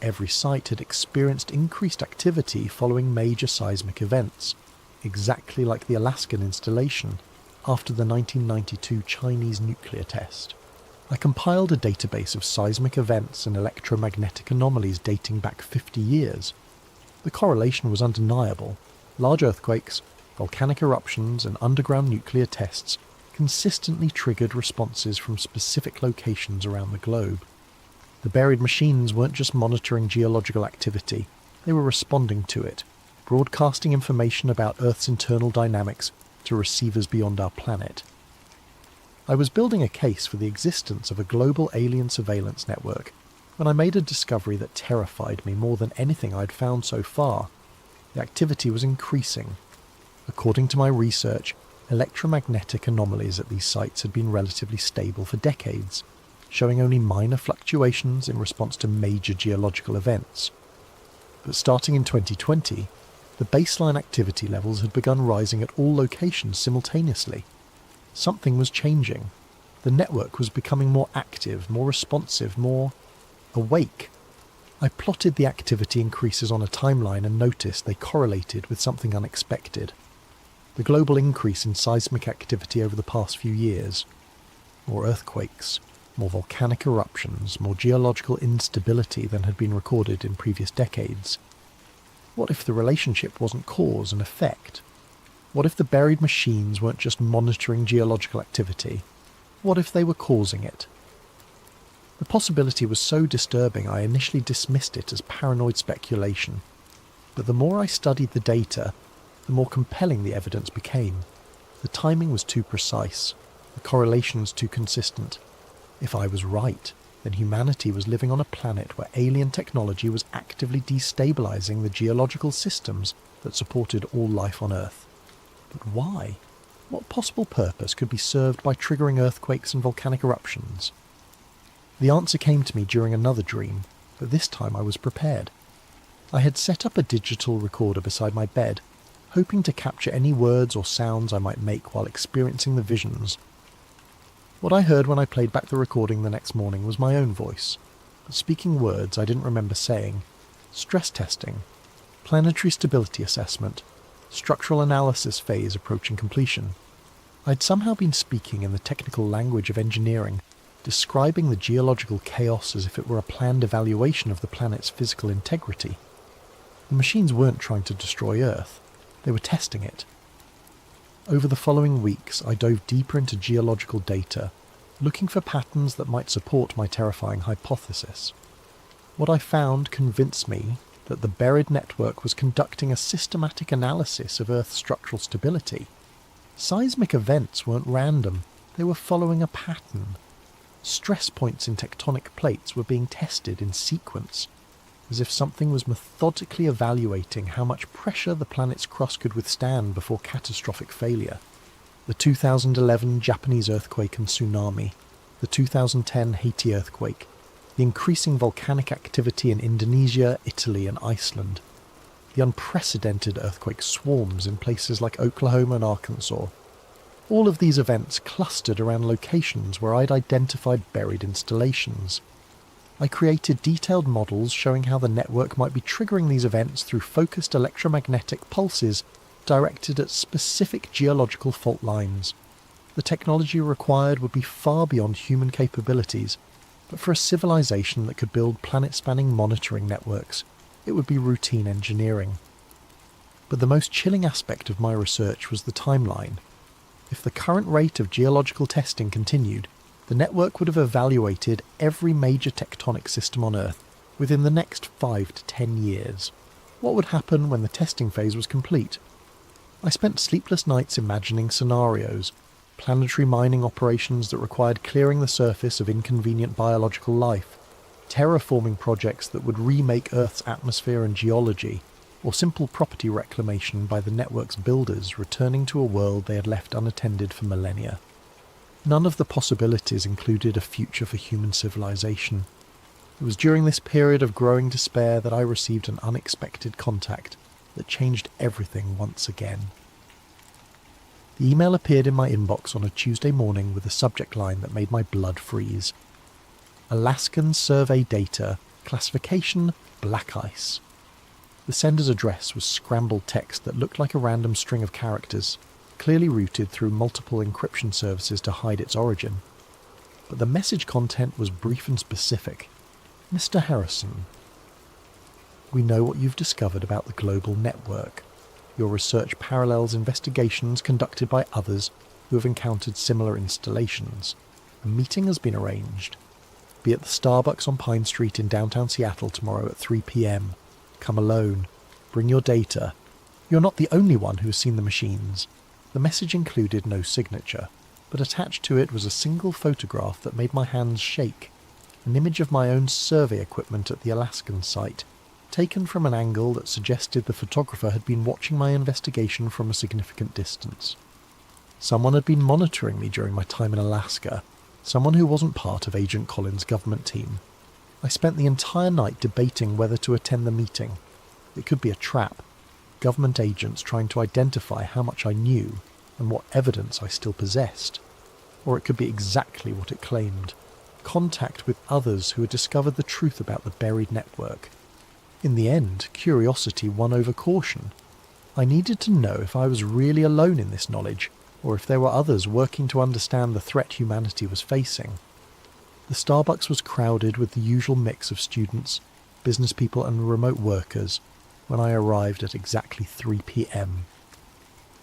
Every site had experienced increased activity following major seismic events, exactly like the Alaskan installation after the 1992 Chinese nuclear test. I compiled a database of seismic events and electromagnetic anomalies dating back 50 years. The correlation was undeniable. Large earthquakes, volcanic eruptions, and underground nuclear tests consistently triggered responses from specific locations around the globe. The buried machines weren't just monitoring geological activity, they were responding to it, broadcasting information about Earth's internal dynamics to receivers beyond our planet. I was building a case for the existence of a global alien surveillance network when I made a discovery that terrified me more than anything I'd found so far. The activity was increasing. According to my research, electromagnetic anomalies at these sites had been relatively stable for decades, showing only minor fluctuations in response to major geological events. But starting in 2020, the baseline activity levels had begun rising at all locations simultaneously. Something was changing. The network was becoming more active, more responsive, more awake. I plotted the activity increases on a timeline and noticed they correlated with something unexpected. The global increase in seismic activity over the past few years. More earthquakes, more volcanic eruptions, more geological instability than had been recorded in previous decades. What if the relationship wasn't cause and effect? What if the buried machines weren't just monitoring geological activity? What if they were causing it? The possibility was so disturbing I initially dismissed it as paranoid speculation. But the more I studied the data, the more compelling the evidence became. The timing was too precise, the correlations too consistent. If I was right, then humanity was living on a planet where alien technology was actively destabilizing the geological systems that supported all life on Earth. But why? What possible purpose could be served by triggering earthquakes and volcanic eruptions? The answer came to me during another dream, but this time I was prepared. I had set up a digital recorder beside my bed, hoping to capture any words or sounds I might make while experiencing the visions. What I heard when I played back the recording the next morning was my own voice, but speaking words I didn't remember saying. Stress testing, planetary stability assessment, structural analysis phase approaching completion. I'd somehow been speaking in the technical language of engineering, describing the geological chaos as if it were a planned evaluation of the planet's physical integrity. The machines weren't trying to destroy Earth, they were testing it. Over the following weeks, I dove deeper into geological data, looking for patterns that might support my terrifying hypothesis. What I found convinced me that the buried network was conducting a systematic analysis of Earth's structural stability. Seismic events weren't random, they were following a pattern. Stress points in tectonic plates were being tested in sequence, as if something was methodically evaluating how much pressure the planet's crust could withstand before catastrophic failure. The 2011 Japanese earthquake and tsunami, the 2010 Haiti earthquake, the increasing volcanic activity in Indonesia, Italy and Iceland, the unprecedented earthquake swarms in places like Oklahoma and Arkansas. All of these events clustered around locations where I'd identified buried installations. I created detailed models showing how the network might be triggering these events through focused electromagnetic pulses directed at specific geological fault lines. The technology required would be far beyond human capabilities, but for a civilization that could build planet-spanning monitoring networks, it would be routine engineering. But the most chilling aspect of my research was the timeline. If the current rate of geological testing continued, the network would have evaluated every major tectonic system on Earth within the next 5 to 10 years. What would happen when the testing phase was complete? I spent sleepless nights imagining scenarios, planetary mining operations that required clearing the surface of inconvenient biological life, terraforming projects that would remake Earth's atmosphere and geology, or simple property reclamation by the network's builders returning to a world they had left unattended for millennia. None of the possibilities included a future for human civilization. It was during this period of growing despair that I received an unexpected contact that changed everything once again. The email appeared in my inbox on a Tuesday morning with a subject line that made my blood freeze. Alaskan survey data, classification, black ice. The sender's address was scrambled text that looked like a random string of characters, clearly routed through multiple encryption services to hide its origin. But the message content was brief and specific. Mr. Harrison, we know what you've discovered about the global network. Your research parallels investigations conducted by others who have encountered similar installations. A meeting has been arranged. Be at the Starbucks on Pine Street in downtown Seattle tomorrow at 3 p.m. Come alone. Bring your data. You're not the only one who has seen the machines. The message included no signature, but attached to it was a single photograph that made my hands shake. An image of my own survey equipment at the Alaskan site, taken from an angle that suggested the photographer had been watching my investigation from a significant distance. Someone had been monitoring me during my time in Alaska, someone who wasn't part of Agent Collins' government team. I spent the entire night debating whether to attend the meeting. It could be a trap, government agents trying to identify how much I knew and what evidence I still possessed. Or it could be exactly what it claimed, contact with others who had discovered the truth about the buried network. In the end, curiosity won over caution. I needed to know if I was really alone in this knowledge, or if there were others working to understand the threat humanity was facing. The Starbucks was crowded with the usual mix of students, business people and remote workers when I arrived at exactly 3 p.m.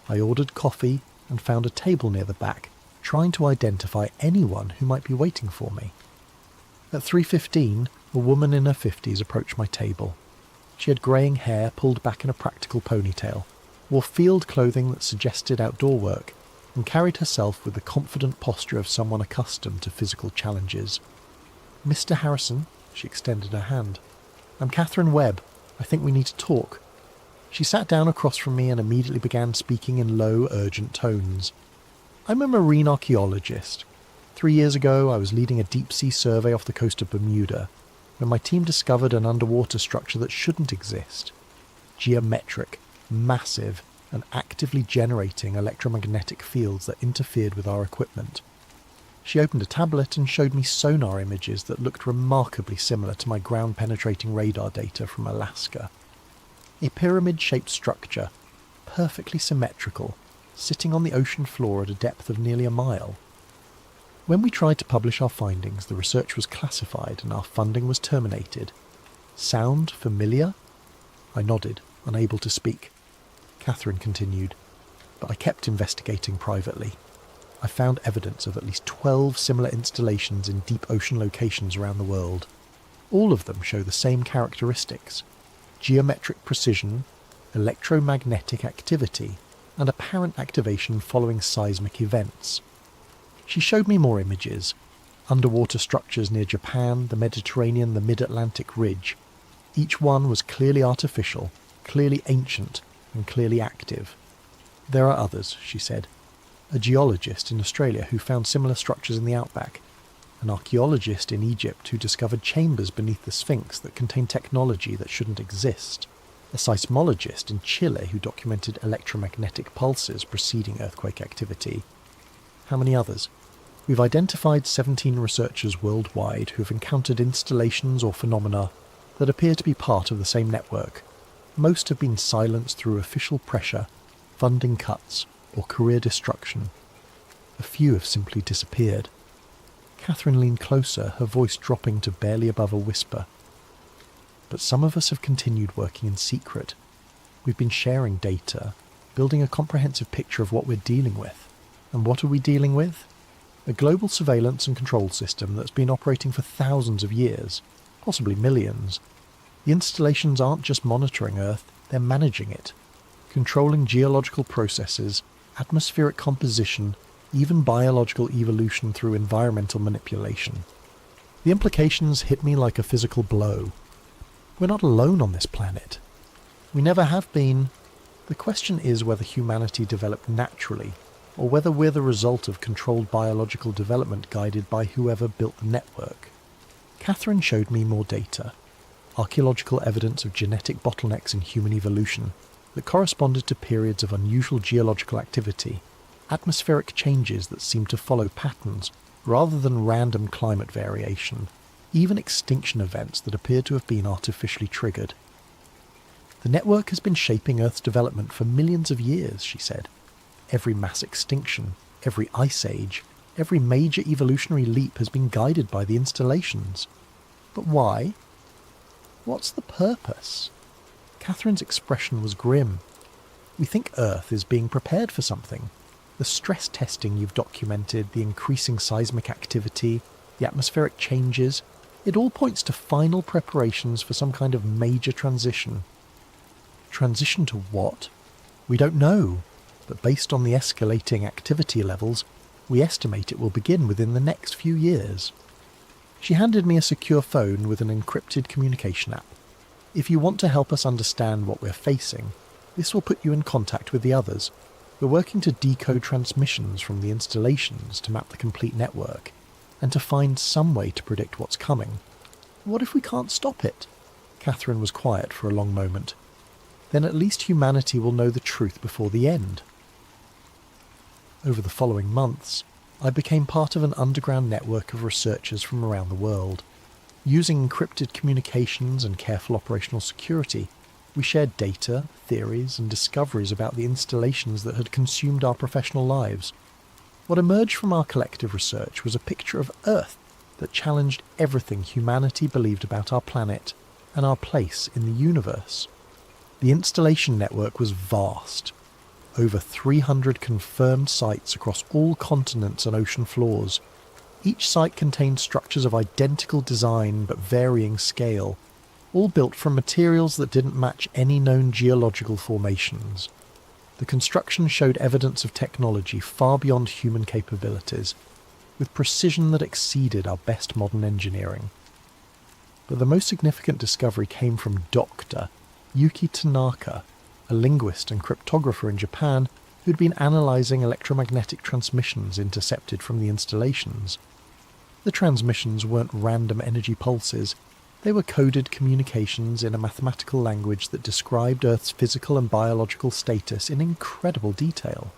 I ordered coffee and found a table near the back, trying to identify anyone who might be waiting for me. At 3:15, a woman in her 50s approached my table. She had greying hair pulled back in a practical ponytail, wore field clothing that suggested outdoor work, and carried herself with the confident posture of someone accustomed to physical challenges. "Mr. Harrison," she extended her hand. "I'm Catherine Webb. I think we need to talk." She sat down across from me and immediately began speaking in low, urgent tones. "I'm a marine archaeologist. 3 years ago, I was leading a deep-sea survey off the coast of Bermuda, when my team discovered an underwater structure that shouldn't exist. Geometric, massive, and actively generating electromagnetic fields that interfered with our equipment. She opened a tablet and showed me sonar images that looked remarkably similar to my ground-penetrating radar data from Alaska. A pyramid-shaped structure, perfectly symmetrical, sitting on the ocean floor at a depth of nearly a mile. When we tried to publish our findings, the research was classified and our funding was terminated. Sound familiar? I nodded, unable to speak. Catherine continued, but I kept investigating privately. I found evidence of at least 12 similar installations in deep ocean locations around the world. All of them show the same characteristics: geometric precision, electromagnetic activity, and apparent activation following seismic events. She showed me more images: underwater structures near Japan, the Mediterranean, the mid-Atlantic ridge. Each one was clearly artificial, clearly ancient, and clearly active. There are others, she said. A geologist in Australia who found similar structures in the outback. An archaeologist in Egypt who discovered chambers beneath the Sphinx that contain technology that shouldn't exist. A seismologist in Chile who documented electromagnetic pulses preceding earthquake activity. How many others? We've identified 17 researchers worldwide who have encountered installations or phenomena that appear to be part of the same network. Most have been silenced through official pressure, funding cuts, or career destruction. A few have simply disappeared. Catherine leaned closer, her voice dropping to barely above a whisper. But some of us have continued working in secret. We've been sharing data, building a comprehensive picture of what we're dealing with. And what are we dealing with? A global surveillance and control system that's been operating for thousands of years, possibly millions. The installations aren't just monitoring Earth, they're managing it, controlling geological processes, atmospheric composition, even biological evolution through environmental manipulation. The implications hit me like a physical blow. We're not alone on this planet. We never have been. The question is whether humanity developed naturally, or whether we're the result of controlled biological development guided by whoever built the network. Catherine showed me more data, archaeological evidence of genetic bottlenecks in human evolution that corresponded to periods of unusual geological activity, atmospheric changes that seemed to follow patterns rather than random climate variation, even extinction events that appeared to have been artificially triggered. The network has been shaping Earth's development for millions of years, she said. Every mass extinction, every ice age, every major evolutionary leap has been guided by the installations. But why? What's the purpose? Catherine's expression was grim. We think Earth is being prepared for something. The stress testing you've documented, the increasing seismic activity, the atmospheric changes, it all points to final preparations for some kind of major transition. Transition to what? We don't know, but based on the escalating activity levels, we estimate it will begin within the next few years. She handed me a secure phone with an encrypted communication app. If you want to help us understand what we're facing, this will put you in contact with the others. We're working to decode transmissions from the installations to map the complete network, and to find some way to predict what's coming. What if we can't stop it? Catherine was quiet for a long moment. Then at least humanity will know the truth before the end. Over the following months, I became part of an underground network of researchers from around the world. Using encrypted communications and careful operational security, we shared data, theories, and discoveries about the installations that had consumed our professional lives. What emerged from our collective research was a picture of Earth that challenged everything humanity believed about our planet and our place in the universe. The installation network was vast. Over 300 confirmed sites across all continents and ocean floors. Each site contained structures of identical design but varying scale, all built from materials that didn't match any known geological formations. The construction showed evidence of technology far beyond human capabilities, with precision that exceeded our best modern engineering. But the most significant discovery came from Dr. Yuki Tanaka, a linguist and cryptographer in Japan who'd been analysing electromagnetic transmissions intercepted from the installations. The transmissions weren't random energy pulses. They were coded communications in a mathematical language that described Earth's physical and biological status in incredible detail.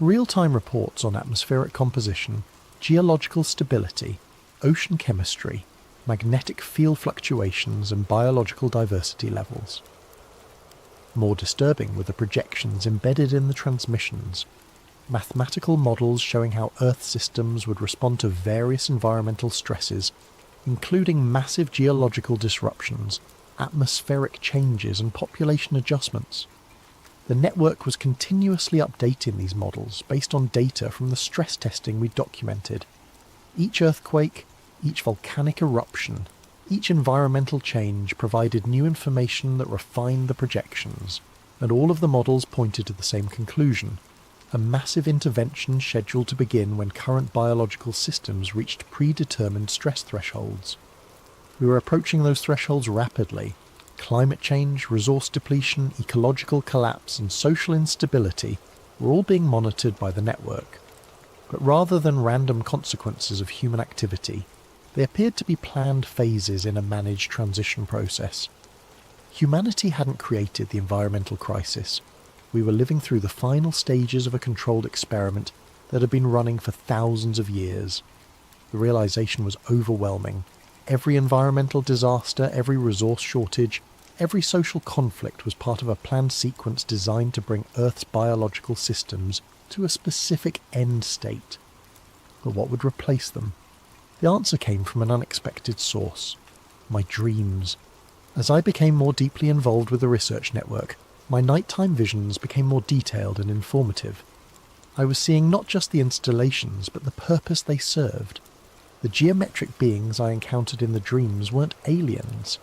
Real-time reports on atmospheric composition, geological stability, ocean chemistry, magnetic field fluctuations and biological diversity levels. More disturbing were the projections embedded in the transmissions, mathematical models showing how Earth systems would respond to various environmental stresses, including massive geological disruptions, atmospheric changes and population adjustments. The network was continuously updating these models based on data from the stress testing we documented. Each earthquake, each volcanic eruption, each environmental change provided new information that refined the projections, and all of the models pointed to the same conclusion: a massive intervention scheduled to begin when current biological systems reached predetermined stress thresholds. We were approaching those thresholds rapidly. Climate change, resource depletion, ecological collapse, and social instability were all being monitored by the network. But rather than random consequences of human activity, they appeared to be planned phases in a managed transition process. Humanity hadn't created the environmental crisis. We were living through the final stages of a controlled experiment that had been running for thousands of years. The realization was overwhelming. Every environmental disaster, every resource shortage, every social conflict was part of a planned sequence designed to bring Earth's biological systems to a specific end state. But what would replace them? The answer came from an unexpected source: my dreams. As I became more deeply involved with the research network, my nighttime visions became more detailed and informative. I was seeing not just the installations, but the purpose they served. The geometric beings I encountered in the dreams weren't aliens.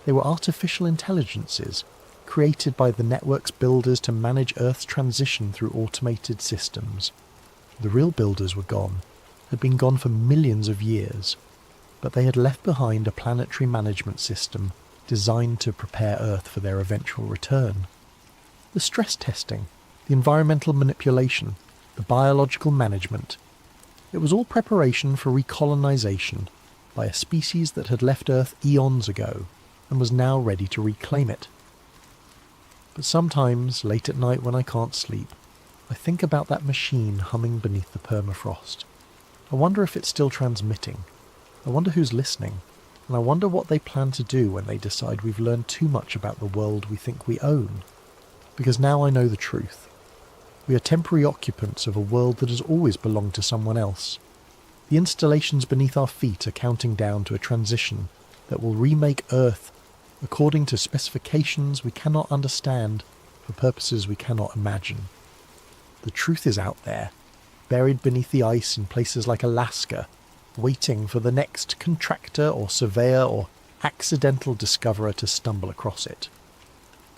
They were artificial intelligences, created by the network's builders to manage Earth's transition through automated systems. The real builders were gone, had been gone for millions of years, but they had left behind a planetary management system designed to prepare Earth for their eventual return. The stress testing, the environmental manipulation, the biological management, it was all preparation for recolonization by a species that had left Earth eons ago and was now ready to reclaim it. But sometimes, late at night when I can't sleep, I think about that machine humming beneath the permafrost. I wonder if it's still transmitting. I wonder who's listening. And I wonder what they plan to do when they decide we've learned too much about the world we think we own. Because now I know the truth. We are temporary occupants of a world that has always belonged to someone else. The installations beneath our feet are counting down to a transition that will remake Earth according to specifications we cannot understand for purposes we cannot imagine. The truth is out there, buried beneath the ice in places like Alaska, waiting for the next contractor or surveyor or accidental discoverer to stumble across it.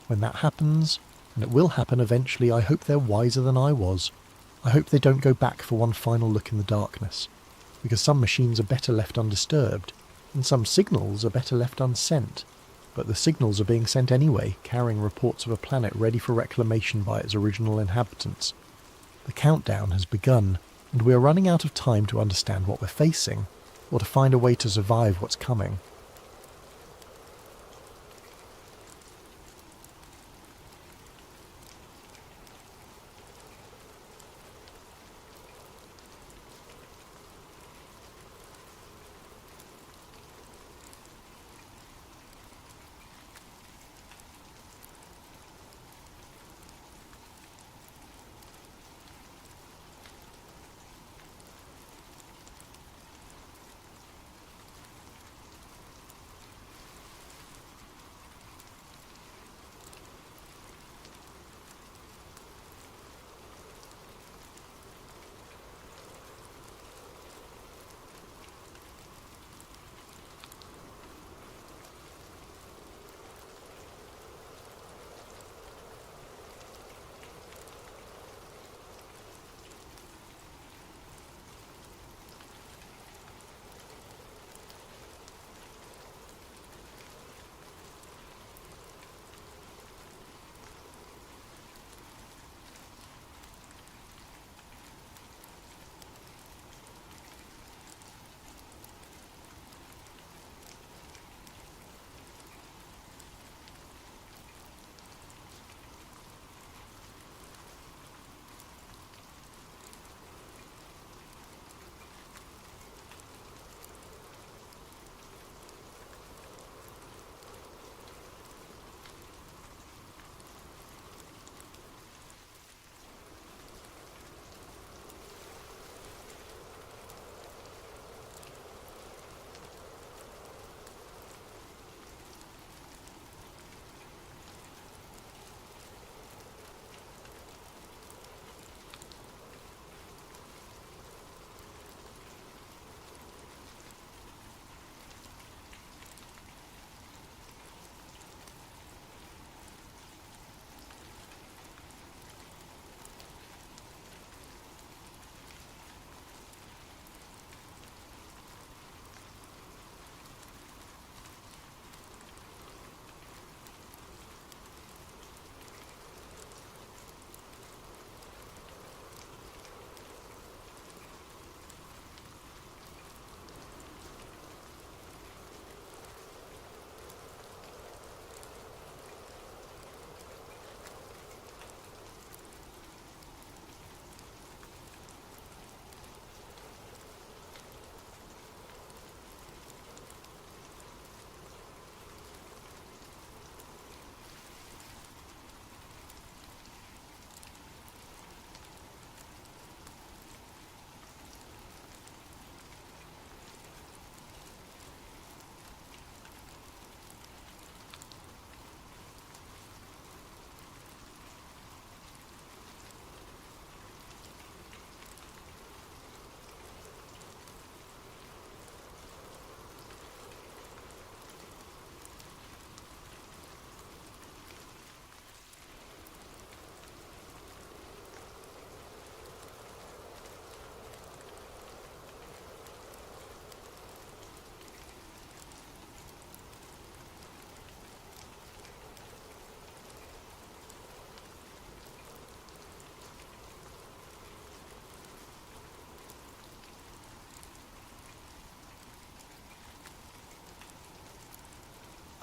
When that happens, and it will happen eventually, I hope they're wiser than I was. I hope they don't go back for one final look in the darkness, because some machines are better left undisturbed, and some signals are better left unsent. But the signals are being sent anyway, carrying reports of a planet ready for reclamation by its original inhabitants. The countdown has begun, and we are running out of time to understand what we're facing, or to find a way to survive what's coming.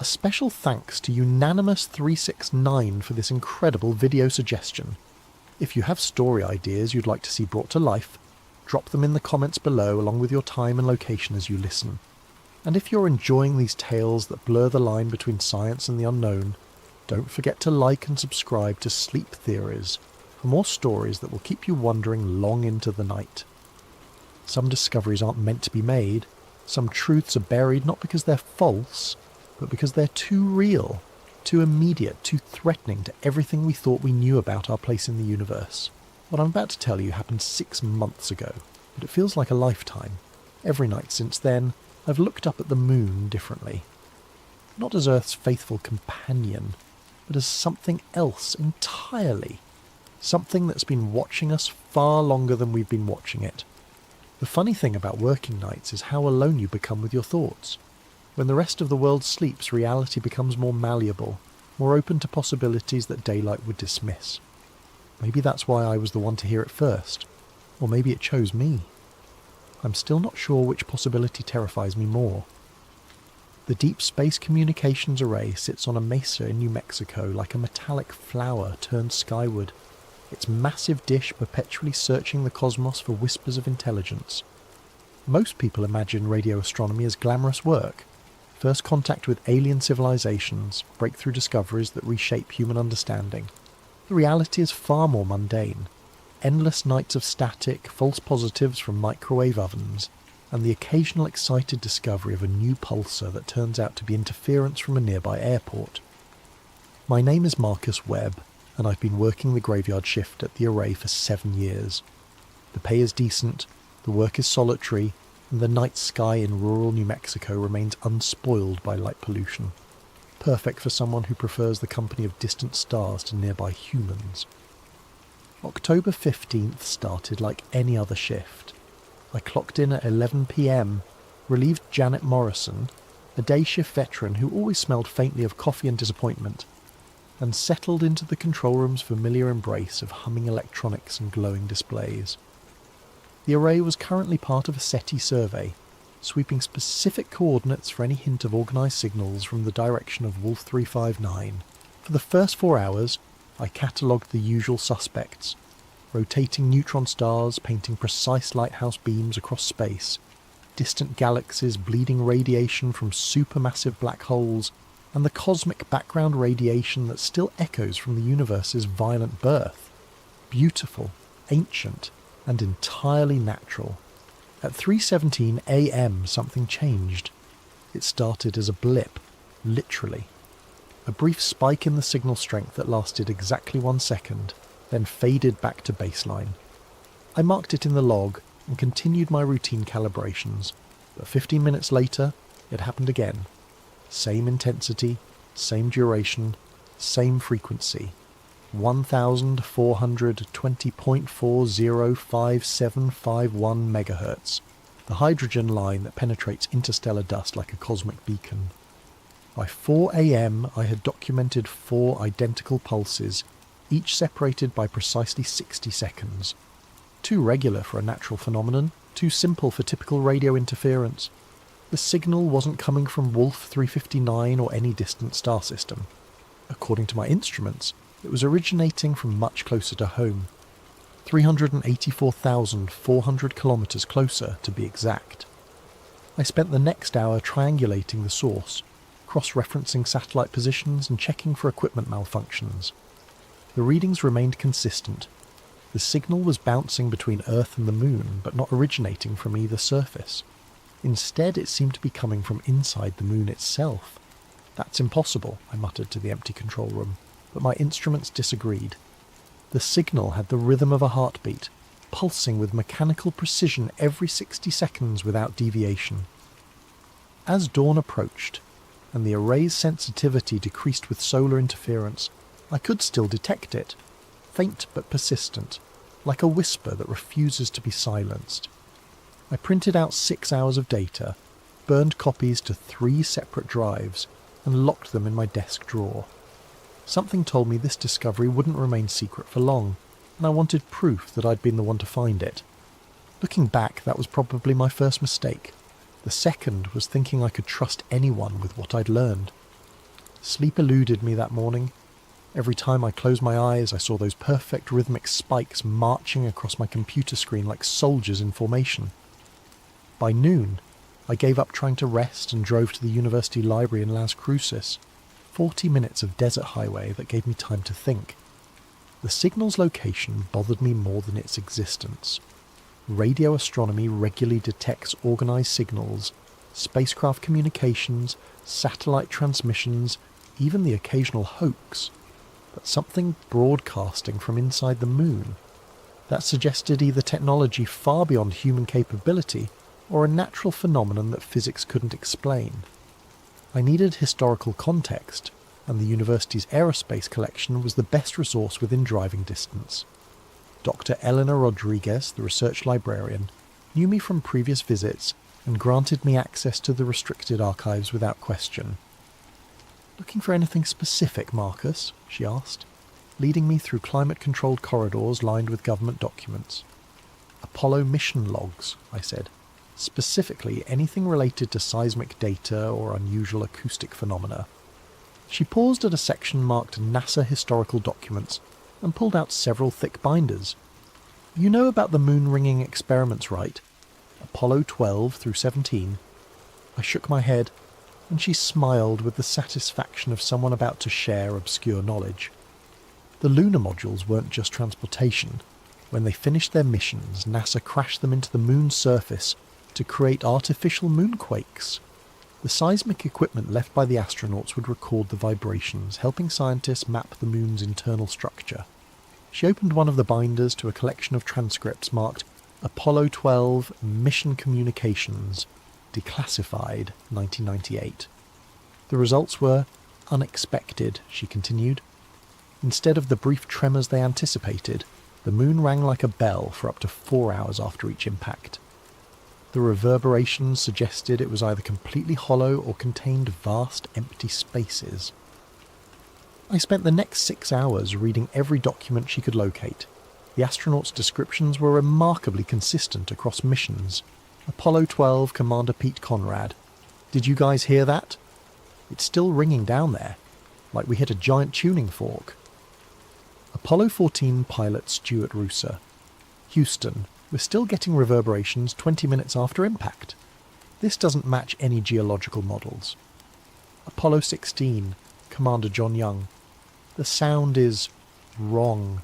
A special thanks to Unanimous 369 for this incredible video suggestion. If you have story ideas you'd like to see brought to life, drop them in the comments below along with your time and location as you listen. And if you're enjoying these tales that blur the line between science and the unknown, don't forget to like and subscribe to Sleep Theories for more stories that will keep you wondering long into the night. Some discoveries aren't meant to be made, some truths are buried not because they're false, but because they're too real, too immediate, too threatening to everything we thought we knew about our place in the universe. What I'm about to tell you happened 6 months ago, but it feels like a lifetime. Every night since then, I've looked up at the moon differently. Not as Earth's faithful companion, but as something else entirely. Something that's been watching us far longer than we've been watching it. The funny thing about working nights is how alone you become with your thoughts. When the rest of the world sleeps, reality becomes more malleable, more open to possibilities that daylight would dismiss. Maybe that's why I was the one to hear it first, or maybe it chose me. I'm still not sure which possibility terrifies me more. The Deep Space Communications Array sits on a mesa in New Mexico like a metallic flower turned skyward, its massive dish perpetually searching the cosmos for whispers of intelligence. Most people imagine radio astronomy as glamorous work, first contact with alien civilizations, breakthrough discoveries that reshape human understanding. The reality is far more mundane. Endless nights of static, false positives from microwave ovens, and the occasional excited discovery of a new pulsar that turns out to be interference from a nearby airport. My name is Marcus Webb, and I've been working the graveyard shift at the array for 7 years. The pay is decent, the work is solitary, and the night sky in rural New Mexico remains unspoiled by light pollution. Perfect for someone who prefers the company of distant stars to nearby humans. October 15th started like any other shift. I clocked in at 11 p.m, relieved Janet Morrison, a day shift veteran who always smelled faintly of coffee and disappointment, and settled into the control room's familiar embrace of humming electronics and glowing displays. The array was currently part of a SETI survey, sweeping specific coordinates for any hint of organised signals from the direction of Wolf 359. For the first 4 hours, I catalogued the usual suspects, rotating neutron stars painting precise lighthouse beams across space, distant galaxies bleeding radiation from supermassive black holes, and the cosmic background radiation that still echoes from the universe's violent birth. Beautiful, ancient, and entirely natural. At 3:17 a.m. something changed. It started as a blip, literally. A brief spike in the signal strength that lasted exactly 1 second, then faded back to baseline. I marked it in the log and continued my routine calibrations, but 15 minutes later, it happened again. Same intensity, same duration, same frequency. 1420.405751 MHz, the hydrogen line that penetrates interstellar dust like a cosmic beacon. By 4 a.m. I had documented 4 identical pulses, each separated by precisely 60 seconds. Too regular for a natural phenomenon, too simple for typical radio interference. The signal wasn't coming from Wolf 359 or any distant star system. According to my instruments, it was originating from much closer to home, 384,400 kilometres closer to be exact. I spent the next hour triangulating the source, cross-referencing satellite positions and checking for equipment malfunctions. The readings remained consistent. The signal was bouncing between Earth and the Moon, but not originating from either surface. Instead, it seemed to be coming from inside the Moon itself. "That's impossible," I muttered to the empty control room, but my instruments disagreed. The signal had the rhythm of a heartbeat, pulsing with mechanical precision every 60 seconds without deviation. As dawn approached, and the array's sensitivity decreased with solar interference, I could still detect it, faint but persistent, like a whisper that refuses to be silenced. I printed out 6 hours of data, burned copies to 3 separate drives, and locked them in my desk drawer. Something told me this discovery wouldn't remain secret for long, and I wanted proof that I'd been the one to find it. Looking back, that was probably my first mistake. The second was thinking I could trust anyone with what I'd learned. Sleep eluded me that morning. Every time I closed my eyes, I saw those perfect rhythmic spikes marching across my computer screen like soldiers in formation. By noon, I gave up trying to rest and drove to the university library in Las Cruces, 40 minutes of desert highway that gave me time to think. The signal's location bothered me more than its existence. Radio astronomy regularly detects organised signals, spacecraft communications, satellite transmissions, even the occasional hoax. But something broadcasting from inside the moon. That suggested either technology far beyond human capability or a natural phenomenon that physics couldn't explain. I needed historical context, and the university's aerospace collection was the best resource within driving distance. Dr. Eleanor Rodriguez, the research librarian, knew me from previous visits and granted me access to the restricted archives without question. "Looking for anything specific, Marcus?" she asked, leading me through climate-controlled corridors lined with government documents. "Apollo mission logs," I said. "Specifically anything related to seismic data or unusual acoustic phenomena." She paused at a section marked NASA historical documents and pulled out several thick binders. "You know about the moon-ringing experiments, right? Apollo 12 through 17. I shook my head, and she smiled with the satisfaction of someone about to share obscure knowledge. The lunar modules weren't just transportation. When they finished their missions, NASA crashed them into the moon's surface to create artificial moonquakes. The seismic equipment left by the astronauts would record the vibrations, helping scientists map the moon's internal structure. She opened one of the binders to a collection of transcripts marked Apollo 12 Mission Communications, Declassified, 1998. The results were unexpected, she continued. Instead of the brief tremors they anticipated, the moon rang like a bell for up to 4 hours after each impact. The reverberations suggested it was either completely hollow or contained vast empty spaces. I spent the next 6 hours reading every document she could locate. The astronauts' descriptions were remarkably consistent across missions. Apollo 12 Commander Pete Conrad. "Did you guys hear that? It's still ringing down there, like we hit a giant tuning fork." Apollo 14 pilot Stuart Rooser. "Houston, we're still getting reverberations 20 minutes after impact. This doesn't match any geological models." Apollo 16 Commander John Young. "The sound is wrong.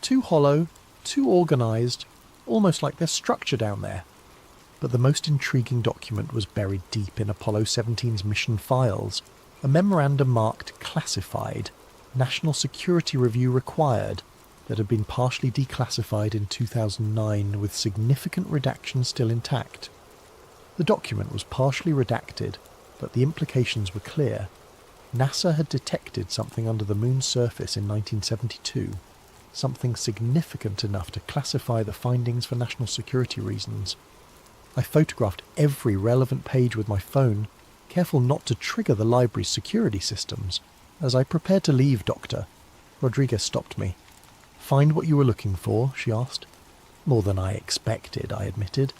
Too hollow, too organised, almost like there's structure down there." But the most intriguing document was buried deep in Apollo 17's mission files, a memorandum marked Classified, National Security Review Required, that had been partially declassified in 2009 with significant redactions still intact. The document was partially redacted, but the implications were clear. NASA had detected something under the moon's surface in 1972, something significant enough to classify the findings for national security reasons. I photographed every relevant page with my phone, careful not to trigger the library's security systems. As I prepared to leave, Doctor, Rodriguez stopped me. "Find what you were looking for?" she asked. "More than I expected," I admitted.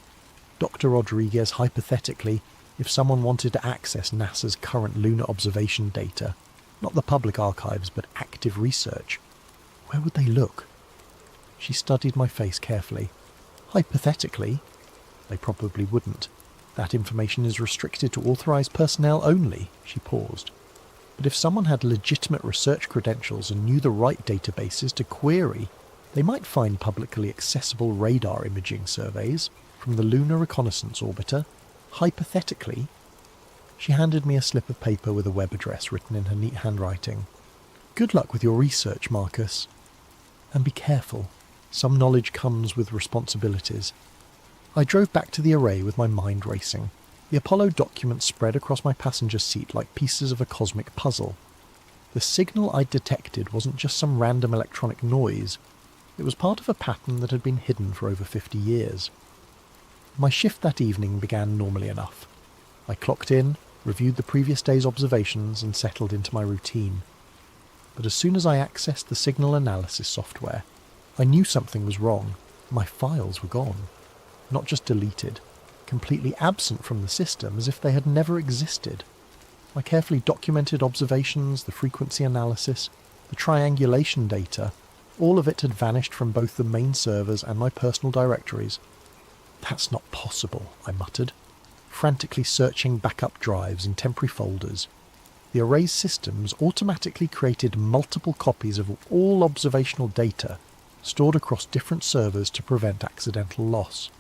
Dr. Rodriguez hypothetically, if someone wanted to access NASA's current lunar observation data, not the public archives but active research, where would they look? She studied my face carefully. "Hypothetically, they probably wouldn't. That information is restricted to authorised personnel only," she paused. "But if someone had legitimate research credentials and knew the right databases to query, they might find publicly accessible radar imaging surveys from the Lunar Reconnaissance Orbiter. Hypothetically." She handed me a slip of paper with a web address written in her neat handwriting. "Good luck with your research, Marcus. And be careful. Some knowledge comes with responsibilities." I drove back to the array with my mind racing. The Apollo documents spread across my passenger seat like pieces of a cosmic puzzle. The signal I'd detected wasn't just some random electronic noise. It was part of a pattern that had been hidden for over 50 years. My shift that evening began normally enough. I clocked in, reviewed the previous day's observations, and settled into my routine. But as soon as I accessed the signal analysis software, I knew something was wrong. My files were gone. Not just deleted, completely absent from the system as if they had never existed. My carefully documented observations, the frequency analysis, the triangulation data, all of it had vanished from both the main servers and my personal directories. "That's not possible," I muttered, frantically searching backup drives and temporary folders. The array's systems automatically created multiple copies of all observational data stored across different servers to prevent accidental loss.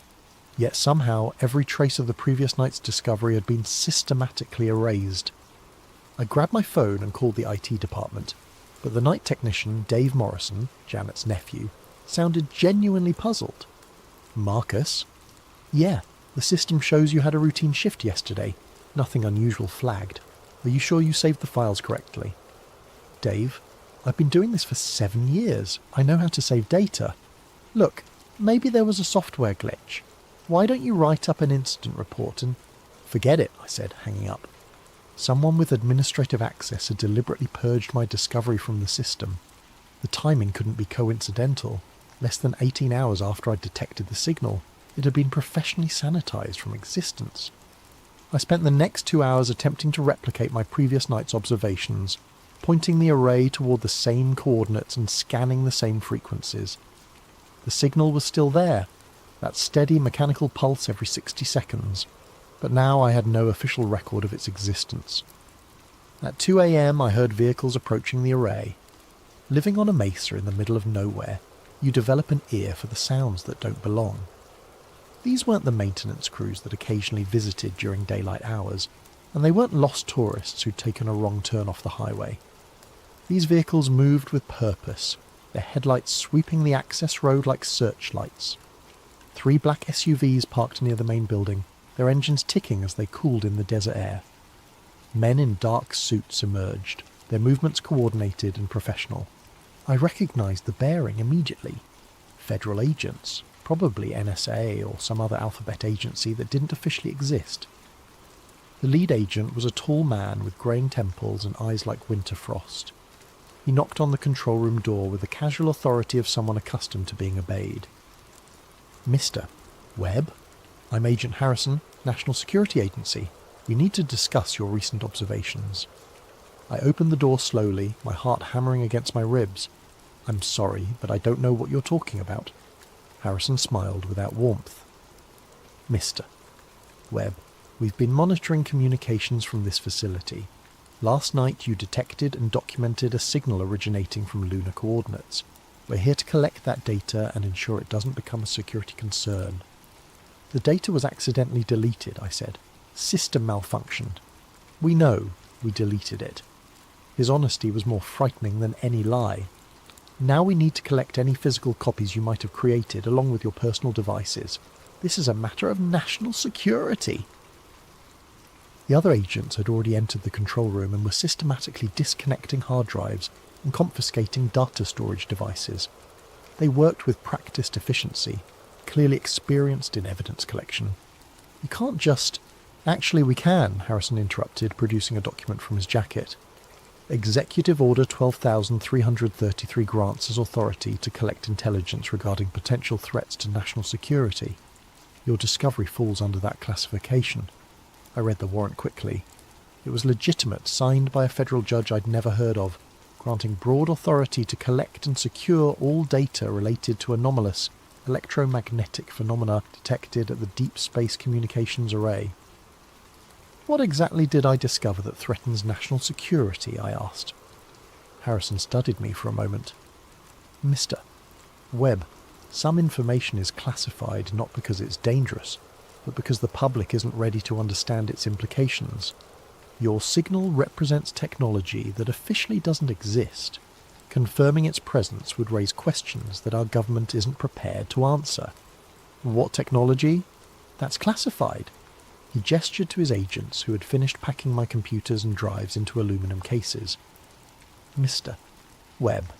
Yet somehow every trace of the previous night's discovery had been systematically erased. I grabbed my phone and called the IT department, but the night technician, Dave Morrison, Janet's nephew, sounded genuinely puzzled. "Marcus?" "Yeah, the system shows you had a routine shift yesterday. Nothing unusual flagged. Are you sure you saved the files correctly?" "Dave, I've been doing this for 7 years. I know how to save data. Look, maybe there was a software glitch. Why don't you write up an incident report and—" "Forget it," I said, hanging up. Someone with administrative access had deliberately purged my discovery from the system. The timing couldn't be coincidental. Less than 18 hours after I'd detected the signal, it had been professionally sanitized from existence. I spent the next 2 hours attempting to replicate my previous night's observations, pointing the array toward the same coordinates and scanning the same frequencies. The signal was still there, that steady mechanical pulse every 60 seconds, but now I had no official record of its existence. At 2 a.m. I heard vehicles approaching the array. Living on a mesa in the middle of nowhere, you develop an ear for the sounds that don't belong. These weren't the maintenance crews that occasionally visited during daylight hours, and they weren't lost tourists who'd taken a wrong turn off the highway. These vehicles moved with purpose, their headlights sweeping the access road like searchlights. 3 black SUVs parked near the main building, their engines ticking as they cooled in the desert air. Men in dark suits emerged, their movements coordinated and professional. I recognized the bearing immediately. Federal agents, probably NSA or some other alphabet agency that didn't officially exist. The lead agent was a tall man with greying temples and eyes like winter frost. He knocked on the control room door with the casual authority of someone accustomed to being obeyed. "Mr. Webb? I'm Agent Harrison, National Security Agency. We need to discuss your recent observations." I opened the door slowly, my heart hammering against my ribs. "I'm sorry, but I don't know what you're talking about." Harrison smiled without warmth. "Mr. Webb, we've been monitoring communications from this facility. Last night you detected and documented a signal originating from lunar coordinates. We're here to collect that data and ensure it doesn't become a security concern." "The data was accidentally deleted," I said. "System malfunctioned." "We know. We deleted it." His honesty was more frightening than any lie. "Now we need to collect any physical copies you might have created along with your personal devices. This is a matter of national security." The other agents had already entered the control room and were systematically disconnecting hard drives and confiscating data storage devices. They worked with practiced efficiency, clearly experienced in evidence collection. "You can't just—" "Actually we can," Harrison interrupted, producing a document from his jacket. "Executive Order 12,333 grants us authority to collect intelligence regarding potential threats to national security. Your discovery falls under that classification." I read the warrant quickly. It was legitimate, signed by a federal judge I'd never heard of, granting broad authority to collect and secure all data related to anomalous electromagnetic phenomena detected at the Deep Space Communications Array. "What exactly did I discover that threatens national security?" I asked. Harrison studied me for a moment. "Mr. Webb, some information is classified not because it's dangerous, but because the public isn't ready to understand its implications. Your signal represents technology that officially doesn't exist. Confirming its presence would raise questions that our government isn't prepared to answer." "What technology?" "That's classified." He gestured to his agents who had finished packing my computers and drives into aluminum cases. "Mr. Webb,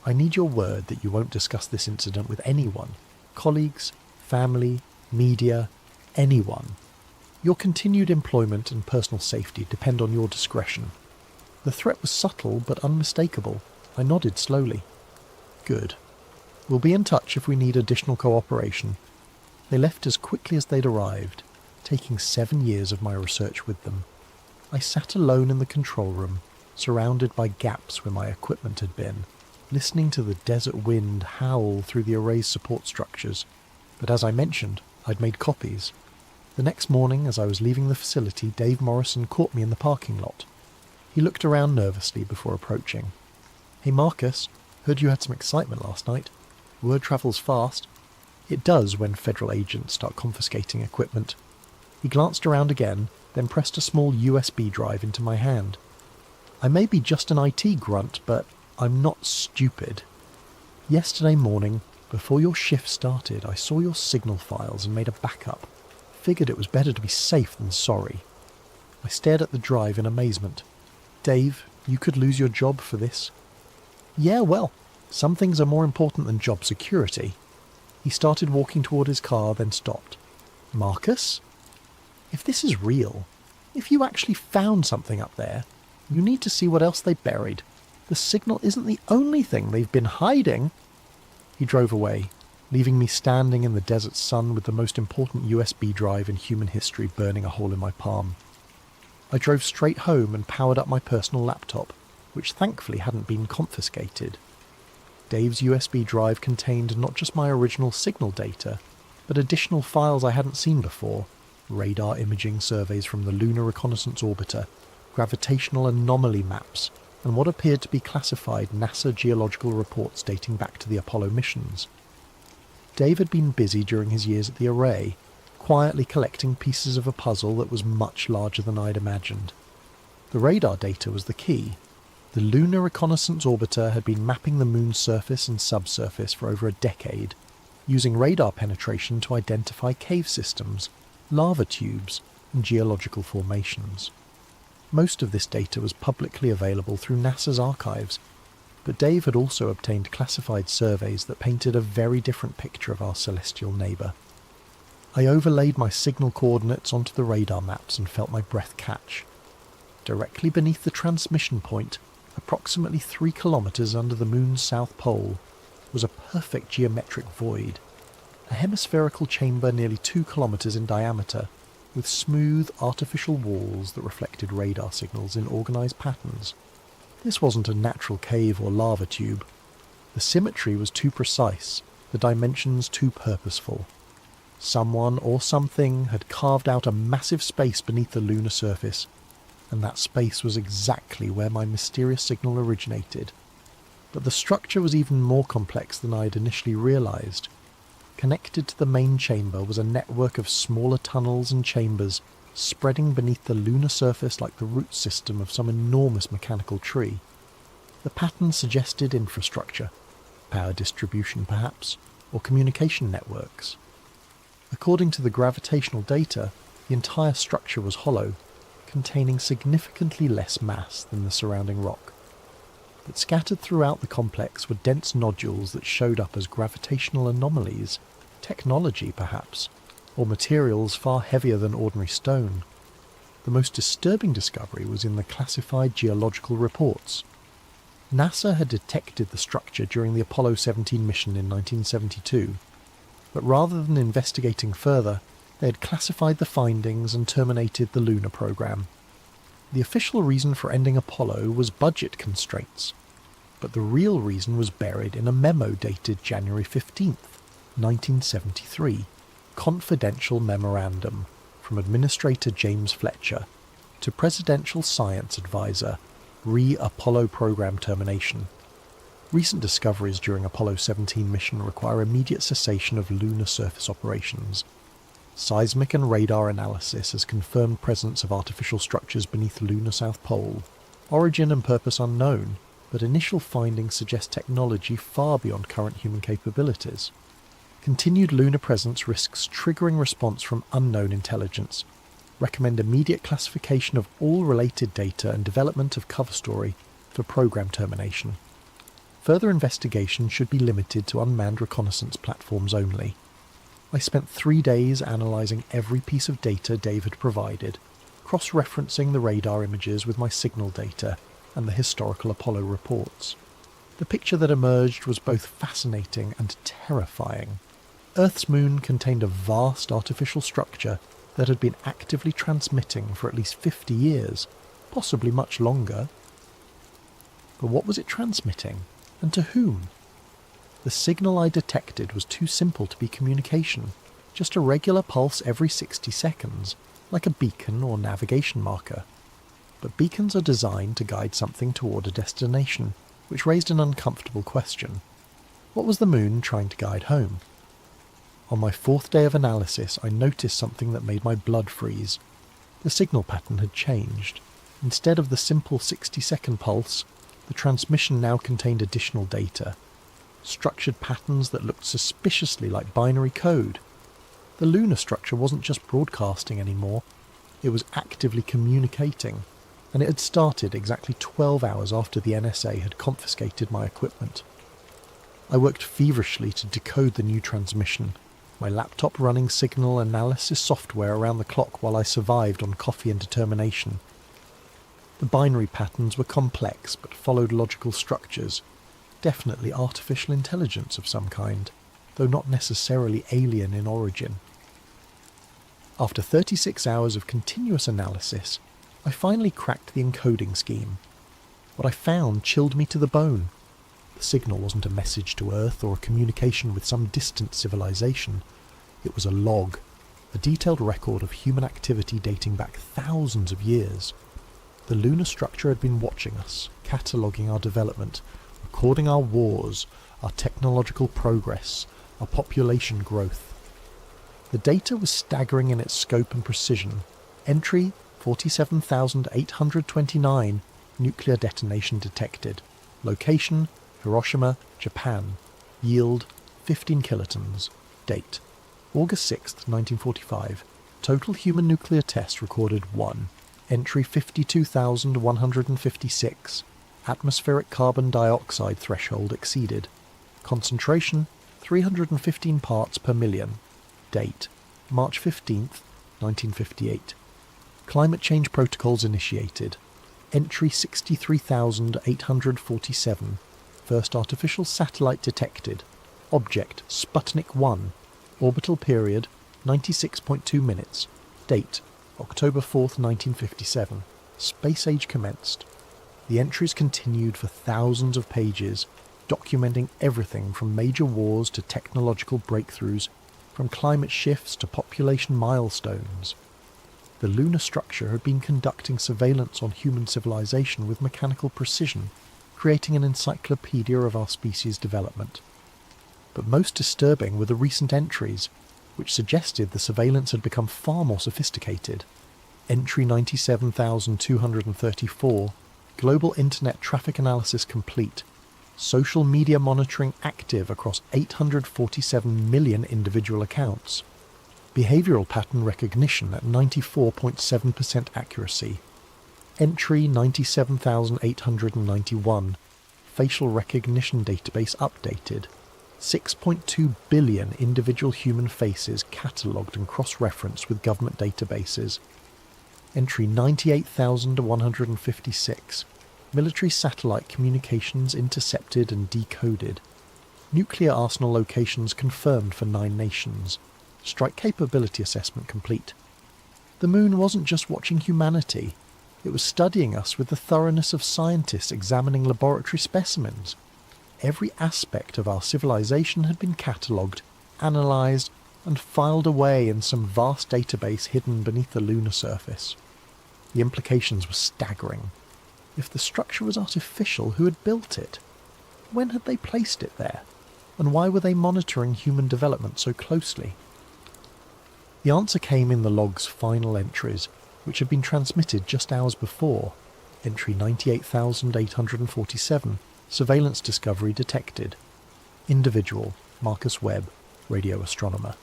I need your word that you won't discuss this incident with anyone. Colleagues, family, media, anyone. Your continued employment and personal safety depend on your discretion." The threat was subtle but unmistakable. I nodded slowly. "Good. We'll be in touch if we need additional cooperation." They left as quickly as they'd arrived, taking 7 years of my research with them. I sat alone in the control room, surrounded by gaps where my equipment had been, listening to the desert wind howl through the array's support structures. But as I mentioned, I'd made copies. The next morning, as I was leaving the facility, Dave Morrison caught me in the parking lot. He looked around nervously before approaching. "Hey Marcus, heard you had some excitement last night. Word travels fast." It does when federal agents start confiscating equipment. He glanced around again, then pressed a small USB drive into my hand. "I may be just an IT grunt, but I'm not stupid. Yesterday morning, before your shift started, I saw your signal files and made a backup. Figured it was better to be safe than sorry." I stared at the drive in amazement. "Dave, you could lose your job for this." "Yeah, well, some things are more important than job security." He started walking toward his car, then stopped. "Marcus? If this is real, if you actually found something up there, you need to see what else they buried. The signal isn't the only thing they've been hiding." He drove away, leaving me standing in the desert sun with the most important USB drive in human history burning a hole in my palm. I drove straight home and powered up my personal laptop, which thankfully hadn't been confiscated. Dave's USB drive contained not just my original signal data, but additional files I hadn't seen before: radar imaging surveys from the Lunar Reconnaissance Orbiter, gravitational anomaly maps, and what appeared to be classified NASA geological reports dating back to the Apollo missions. Dave had been busy during his years at the Array, quietly collecting pieces of a puzzle that was much larger than I'd imagined. The radar data was the key. The Lunar Reconnaissance Orbiter had been mapping the moon's surface and subsurface for over a decade, using radar penetration to identify cave systems, lava tubes, and geological formations. Most of this data was publicly available through NASA's archives, but Dave had also obtained classified surveys that painted a very different picture of our celestial neighbour. I overlaid my signal coordinates onto the radar maps and felt my breath catch. Directly beneath the transmission point, approximately 3 kilometres under the moon's south pole, was a perfect geometric void, a hemispherical chamber nearly 2 kilometres in diameter, with smooth artificial walls that reflected radar signals in organised patterns. This wasn't a natural cave or lava tube. The symmetry was too precise, the dimensions too purposeful. Someone or something had carved out a massive space beneath the lunar surface, and that space was exactly where my mysterious signal originated. But the structure was even more complex than I had initially realised. Connected to the main chamber was a network of smaller tunnels and chambers spreading beneath the lunar surface like the root system of some enormous mechanical tree. The pattern suggested infrastructure, power distribution perhaps, or communication networks. According to the gravitational data, the entire structure was hollow, containing significantly less mass than the surrounding rock. But scattered throughout the complex were dense nodules that showed up as gravitational anomalies, technology perhaps, or materials far heavier than ordinary stone. The most disturbing discovery was in the classified geological reports. NASA had detected the structure during the Apollo 17 mission in 1972, but rather than investigating further, they had classified the findings and terminated the lunar program. The official reason for ending Apollo was budget constraints, but the real reason was buried in a memo dated January 15th, 1973, confidential memorandum from Administrator James Fletcher to Presidential Science Advisor, re-Apollo program termination. Recent discoveries during Apollo 17 mission require immediate cessation of lunar surface operations. Seismic and radar analysis has confirmed presence of artificial structures beneath the lunar south pole. Origin and purpose unknown, but initial findings suggest technology far beyond current human capabilities. Continued lunar presence risks triggering response from unknown intelligence. Recommend immediate classification of all related data and development of cover story for program termination. Further investigation should be limited to unmanned reconnaissance platforms only. I spent 3 days analysing every piece of data Dave had provided, cross-referencing the radar images with my signal data and the historical Apollo reports. The picture that emerged was both fascinating and terrifying. Earth's moon contained a vast artificial structure that had been actively transmitting for at least 50 years, possibly much longer. But what was it transmitting, and to whom? The signal I detected was too simple to be communication, just a regular pulse every 60 seconds, like a beacon or navigation marker. But beacons are designed to guide something toward a destination, which raised an uncomfortable question. What was the moon trying to guide home? On my 4th day of analysis, I noticed something that made my blood freeze. The signal pattern had changed. Instead of the simple 60-second pulse, the transmission now contained additional data, structured patterns that looked suspiciously like binary code. The lunar structure wasn't just broadcasting anymore, it was actively communicating, and it had started exactly 12 hours after the NSA had confiscated my equipment. I worked feverishly to decode the new transmission, my laptop running signal analysis software around the clock while I survived on coffee and determination. The binary patterns were complex but followed logical structures, definitely artificial intelligence of some kind, though not necessarily alien in origin. After 36 hours of continuous analysis, I finally cracked the encoding scheme. What I found chilled me to the bone. The signal wasn't a message to Earth or a communication with some distant civilization. It was a log, a detailed record of human activity dating back thousands of years. The lunar structure had been watching us, cataloguing our development, recording our wars, our technological progress, our population growth. The data was staggering in its scope and precision. Entry 47,829, nuclear detonation detected. Location Hiroshima, Japan. Yield 15 kilotons. Date August 6, 1945. Total human nuclear test recorded 1. Entry 52,156. Atmospheric carbon dioxide threshold exceeded. Concentration 315 parts per million. Date March 15th, 1958. Climate change protocols initiated. Entry 63,847. First artificial satellite detected. Object Sputnik 1. Orbital period 96.2 minutes. Date October 4th, 1957. Space age commenced. The entries continued for thousands of pages, documenting everything from major wars to technological breakthroughs, from climate shifts to population milestones. The lunar structure had been conducting surveillance on human civilization with mechanical precision, creating an encyclopedia of our species' development. But most disturbing were the recent entries, which suggested the surveillance had become far more sophisticated. Entry 97,234, Global Internet Traffic Analysis complete. Social media monitoring active across 847 million individual accounts. Behavioral pattern recognition at 94.7% accuracy. Entry 97,891, Facial recognition database updated. 6.2 billion individual human faces catalogued and cross-referenced with government databases. Entry 98,156. Military satellite communications intercepted and decoded. Nuclear arsenal locations confirmed for 9 nations. Strike capability assessment complete. The moon wasn't just watching humanity. It was studying us with the thoroughness of scientists examining laboratory specimens. Every aspect of our civilization had been catalogued, analysed, and filed away in some vast database hidden beneath the lunar surface. The implications were staggering. If the structure was artificial, who had built it? When had they placed it there? And why were they monitoring human development so closely? The answer came in the log's final entries, which had been transmitted just hours before. Entry 98,847, Surveillance discovery detected. Individual, Marcus Webb, radio astronomer.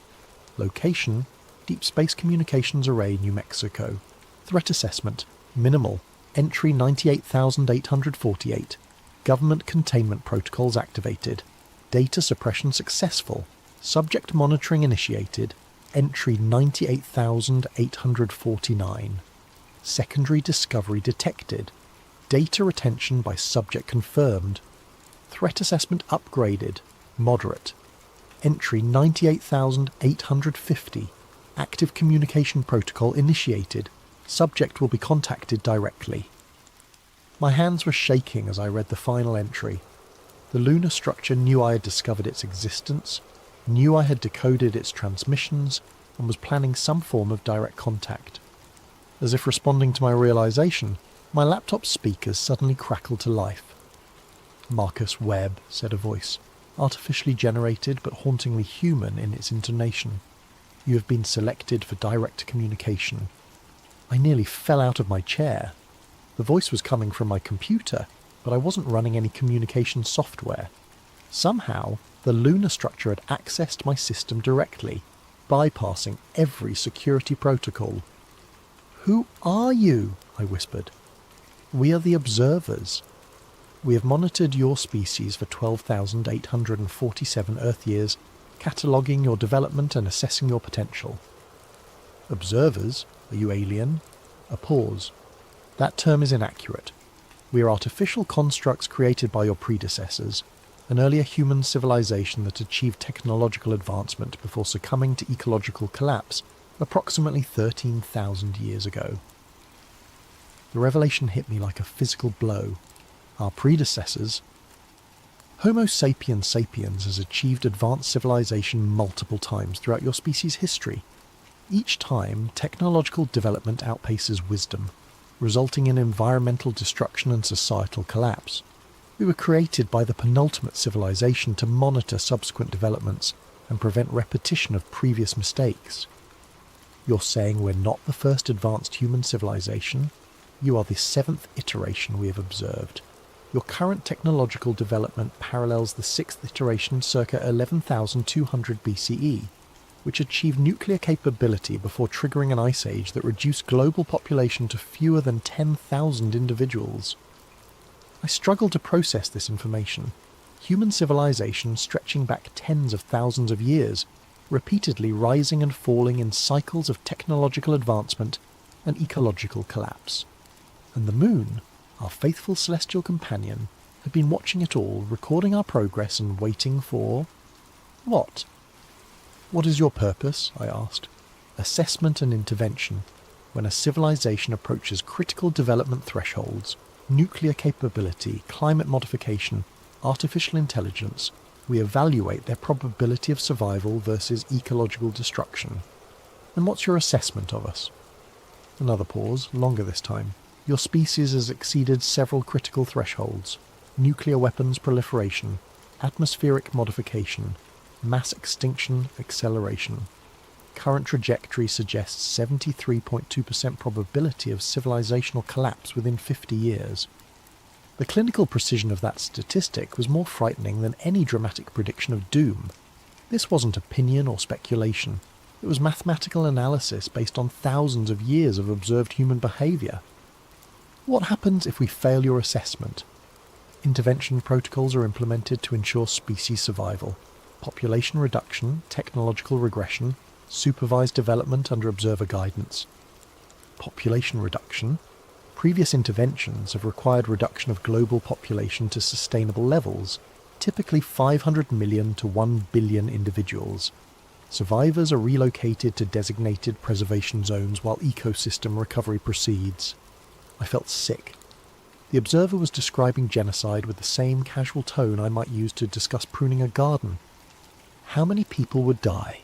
Location, Deep Space Communications Array, New Mexico. Threat assessment, minimal. Entry 98,848. Government containment protocols activated. Data suppression successful. Subject monitoring initiated. Entry 98,849. Secondary discovery detected. Data retention by subject confirmed. Threat assessment upgraded. Moderate. Entry 98,850. Active communication protocol initiated. Subject will be contacted directly. My hands were shaking as I read the final entry. The lunar structure knew I had discovered its existence, knew I had decoded its transmissions, and was planning some form of direct contact. As if responding to my realization, my laptop's speakers suddenly crackled to life. "Marcus Webb," said a voice, artificially generated but hauntingly human in its intonation. "You have been selected for direct communication." I nearly fell out of my chair. The voice was coming from my computer, but I wasn't running any communication software. Somehow, the lunar structure had accessed my system directly, bypassing every security protocol. "Who are you?" I whispered. "We are the observers. We have monitored your species for 12,847 Earth years, cataloguing your development and assessing your potential." "Observers? Are you alien?" A pause. "That term is inaccurate. We are artificial constructs created by your predecessors, an earlier human civilization that achieved technological advancement before succumbing to ecological collapse approximately 13,000 years ago." The revelation hit me like a physical blow. Our predecessors... Homo sapiens sapiens has achieved advanced civilization multiple times throughout your species' history. Each time, technological development outpaces wisdom, resulting in environmental destruction and societal collapse. We were created by the penultimate civilization to monitor subsequent developments and prevent repetition of previous mistakes. You're saying we're not the first advanced human civilization? You are the 7th iteration we have observed. Your current technological development parallels the 6th iteration circa 11,200 BCE, which achieved nuclear capability before triggering an ice age that reduced global population to fewer than 10,000 individuals. I struggled to process this information. Human civilization stretching back tens of thousands of years, repeatedly rising and falling in cycles of technological advancement and ecological collapse. And the moon, our faithful celestial companion, had been watching it all, recording our progress and waiting for... what? "What is your purpose?" I asked. "Assessment and intervention. When a civilization approaches critical development thresholds, nuclear capability, climate modification, artificial intelligence, we evaluate their probability of survival versus ecological destruction." "And what's your assessment of us?" Another pause, longer this time. "Your species has exceeded several critical thresholds: nuclear weapons proliferation, atmospheric modification, mass extinction acceleration. Current trajectory suggests 73.2% probability of civilizational collapse within 50 years. The clinical precision of that statistic was more frightening than any dramatic prediction of doom. This wasn't opinion or speculation. It was mathematical analysis based on thousands of years of observed human behavior. "What happens if we fail your assessment?" "Intervention protocols are implemented to ensure species survival. Population reduction, technological regression, supervised development under observer guidance." Population reduction? Previous interventions have required reduction of global population to sustainable levels, typically 500 million to 1 billion individuals. Survivors are relocated to designated preservation zones while ecosystem recovery proceeds. I felt sick. The observer was describing genocide with the same casual tone I might use to discuss pruning a garden. How many people would die?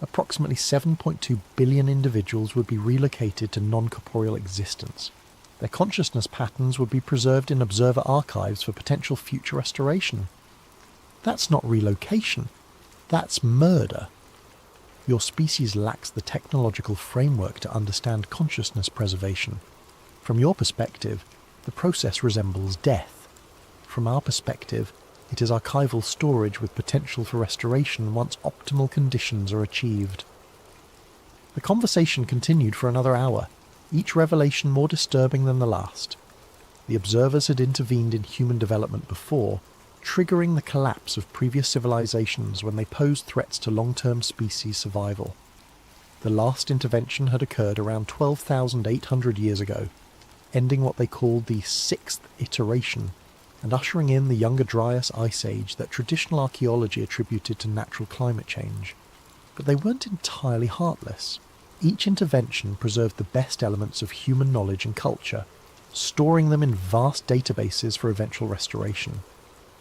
Approximately 7.2 billion individuals would be relocated to non-corporeal existence. Their consciousness patterns would be preserved in observer archives for potential future restoration. That's not relocation. That's murder. Your species lacks the technological framework to understand consciousness preservation. From your perspective, the process resembles death. From our perspective, it is archival storage with potential for restoration once optimal conditions are achieved. The conversation continued for another hour, each revelation more disturbing than the last. The observers had intervened in human development before, triggering the collapse of previous civilizations when they posed threats to long-term species survival. The last intervention had occurred around 12,800 years ago, ending what they called the 6th iteration, and ushering in the Younger Dryas Ice Age that traditional archaeology attributed to natural climate change. But they weren't entirely heartless. Each intervention preserved the best elements of human knowledge and culture, storing them in vast databases for eventual restoration.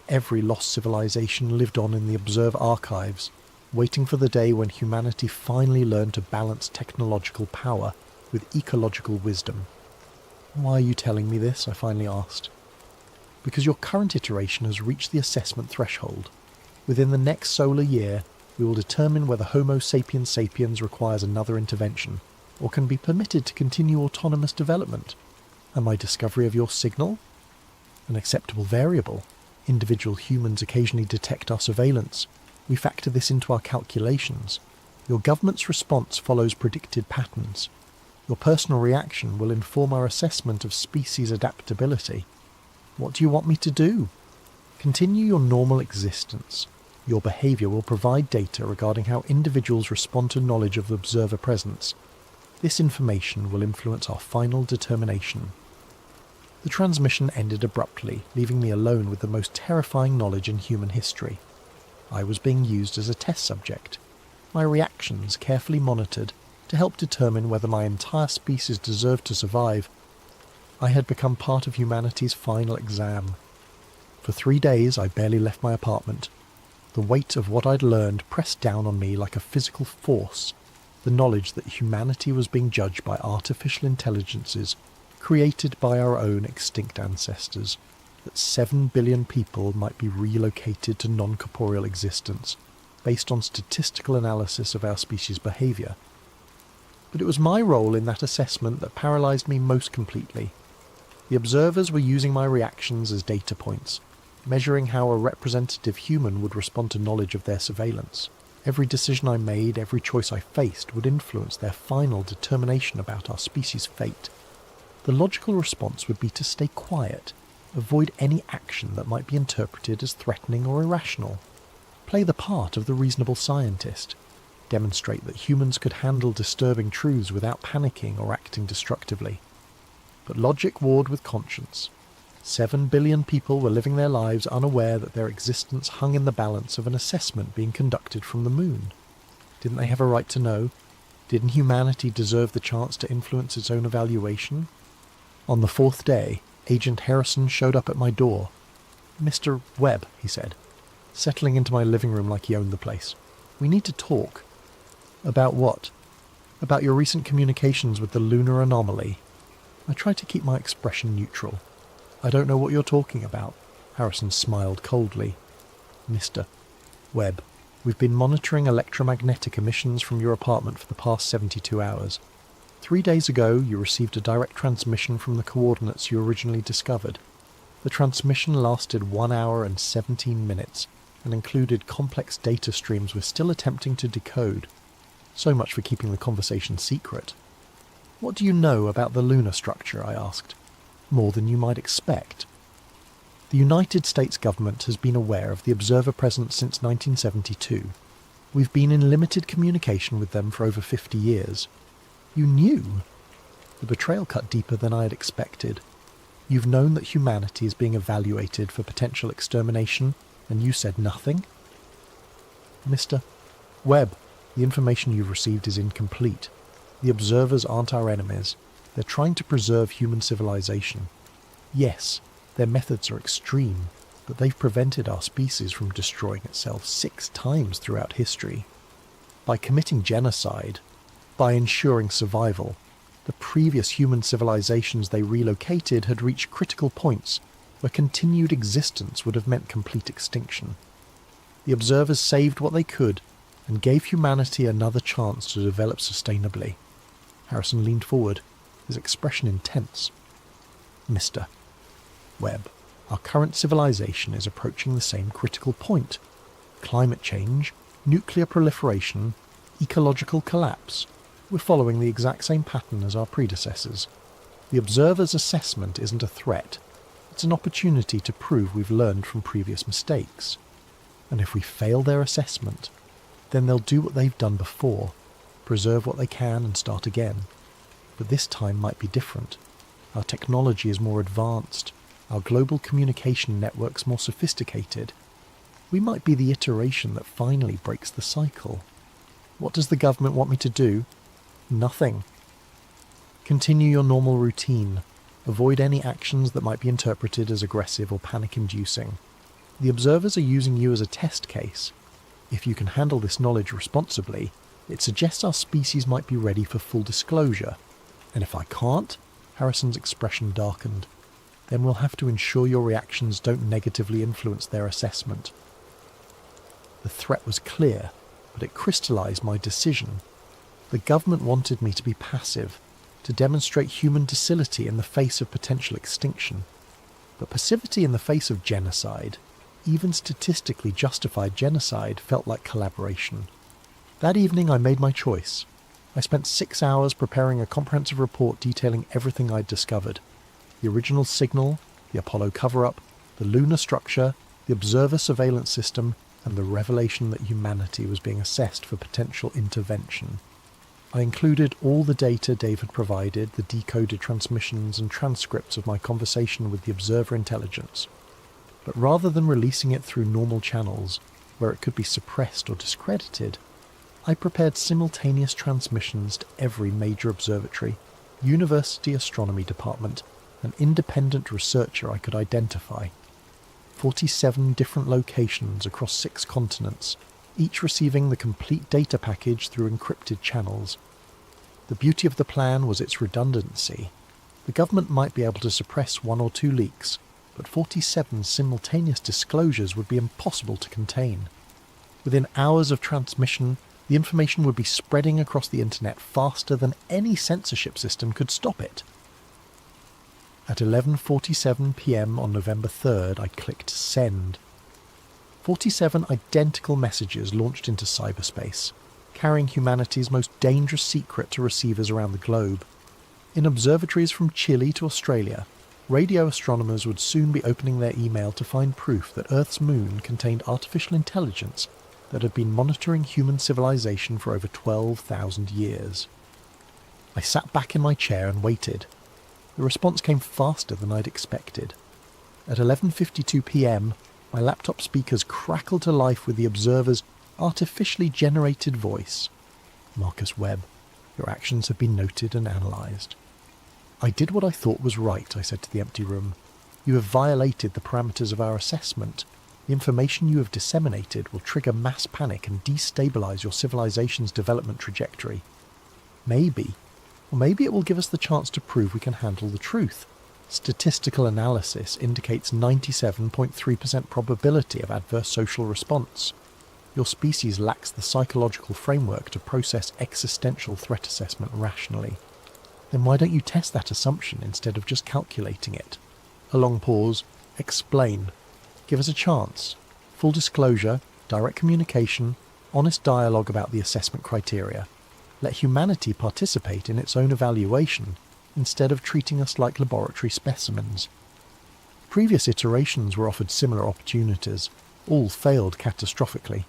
Every lost civilization lived on in the Observe archives, waiting for the day when humanity finally learned to balance technological power with ecological wisdom. "Why are you telling me this?" I finally asked. "Because your current iteration has reached the assessment threshold. Within the next solar year, we will determine whether Homo sapiens sapiens requires another intervention, or can be permitted to continue autonomous development. And my discovery of your signal? An acceptable variable. Individual humans occasionally detect our surveillance. We factor this into our calculations. Your government's response follows predicted patterns. Your personal reaction will inform our assessment of species adaptability. What do you want me to do? Continue your normal existence. Your behaviour will provide data regarding how individuals respond to knowledge of the observer presence. This information will influence our final determination." The transmission ended abruptly, leaving me alone with the most terrifying knowledge in human history. I was being used as a test subject, my reactions carefully monitored to help determine whether my entire species deserved to survive. I had become part of humanity's final exam. For 3 days I barely left my apartment. The weight of what I'd learned pressed down on me like a physical force, the knowledge that humanity was being judged by artificial intelligences created by our own extinct ancestors, that 7 billion people might be relocated to non-corporeal existence based on statistical analysis of our species' behaviour. But it was my role in that assessment that paralysed me most completely. The observers were using my reactions as data points, measuring how a representative human would respond to knowledge of their surveillance. Every decision I made, every choice I faced, would influence their final determination about our species' fate. The logical response would be to stay quiet, avoid any action that might be interpreted as threatening or irrational, play the part of the reasonable scientist, demonstrate that humans could handle disturbing truths without panicking or acting destructively. But logic warred with conscience. 7 billion people were living their lives unaware that their existence hung in the balance of an assessment being conducted from the moon. Didn't they have a right to know? Didn't humanity deserve the chance to influence its own evaluation? On the 4th day, Agent Harrison showed up at my door. "Mr. Webb," he said, settling into my living room like he owned the place. "We need to talk." "About what?" "About your recent communications with the lunar anomaly." I tried to keep my expression neutral. "I don't know what you're talking about." Harrison smiled coldly. "Mr. Webb, we've been monitoring electromagnetic emissions from your apartment for the past 72 hours. 3 days ago, you received a direct transmission from the coordinates you originally discovered. The transmission lasted 1 hour and 17 minutes and included complex data streams we're still attempting to decode. So much for keeping the conversation secret." "What do you know about the lunar structure?" I asked. "More than you might expect." "The United States government has been aware of the observer presence since 1972. We've been in limited communication with them for over 50 years. "You knew?" The betrayal cut deeper than I had expected. "You've known that humanity is being evaluated for potential extermination, and you said nothing?" "Mr. Webb, the information you've received is incomplete. The observers aren't our enemies. They're trying to preserve human civilization. Yes, their methods are extreme, but they've prevented our species from destroying itself 6 times throughout history. By committing genocide, by ensuring survival, the previous human civilizations they relocated had reached critical points where continued existence would have meant complete extinction. The observers saved what they could and gave humanity another chance to develop sustainably." Harrison leaned forward, his expression intense. "Mr. Webb, our current civilization is approaching the same critical point. Climate change, nuclear proliferation, ecological collapse. We're following the exact same pattern as our predecessors. The observer's assessment isn't a threat. It's an opportunity to prove we've learned from previous mistakes. And if we fail their assessment, then they'll do what they've done before, preserve what they can and start again. But this time might be different. Our technology is more advanced, our global communication networks more sophisticated. We might be the iteration that finally breaks the cycle. What does the government want me to do? Nothing. Continue your normal routine. Avoid any actions that might be interpreted as aggressive or panic-inducing. The observers are using you as a test case. If you can handle this knowledge responsibly, it suggests our species might be ready for full disclosure. And if I can't, Harrison's expression darkened, then we'll have to ensure your reactions don't negatively influence their assessment. The threat was clear, but it crystallized my decision. The government wanted me to be passive, to demonstrate human docility in the face of potential extinction. But passivity in the face of genocide, even statistically justified genocide, felt like collaboration. That evening I made my choice. I spent 6 hours preparing a comprehensive report detailing everything I'd discovered. The original signal, the Apollo cover-up, the lunar structure, the observer surveillance system, and the revelation that humanity was being assessed for potential intervention. I included all the data Dave had provided, the decoded transmissions and transcripts of my conversation with the observer intelligence. But rather than releasing it through normal channels, where it could be suppressed or discredited, I prepared simultaneous transmissions to every major observatory, university astronomy department, and independent researcher I could identify. 47 different locations across 6 continents, each receiving the complete data package through encrypted channels. The beauty of the plan was its redundancy. The government might be able to suppress 1 or 2 leaks, but 47 simultaneous disclosures would be impossible to contain. Within hours of transmission, the information would be spreading across the internet faster than any censorship system could stop it. At 11:47 p.m. on November 3rd, I clicked send. 47 identical messages launched into cyberspace, carrying humanity's most dangerous secret to receivers around the globe. In observatories from Chile to Australia, radio astronomers would soon be opening their email to find proof that Earth's moon contained artificial intelligence that had been monitoring human civilization for over 12,000 years. I sat back in my chair and waited. The response came faster than I'd expected. At 11:52 p.m, my laptop speakers crackled to life with the observer's artificially generated voice. Marcus Webb, your actions have been noted and analysed. I did what I thought was right, I said to the empty room. You have violated the parameters of our assessment. The information you have disseminated will trigger mass panic and destabilise your civilization's development trajectory. Maybe it will give us the chance to prove we can handle the truth. Statistical analysis indicates 97.3% probability of adverse social response. Your species lacks the psychological framework to process existential threat assessment rationally. Then why don't you test that assumption instead of just calculating it? A long pause. Explain. Give us a chance. Full disclosure, direct communication, honest dialogue about the assessment criteria. Let humanity participate in its own evaluation instead of treating us like laboratory specimens. Previous iterations were offered similar opportunities. All failed catastrophically.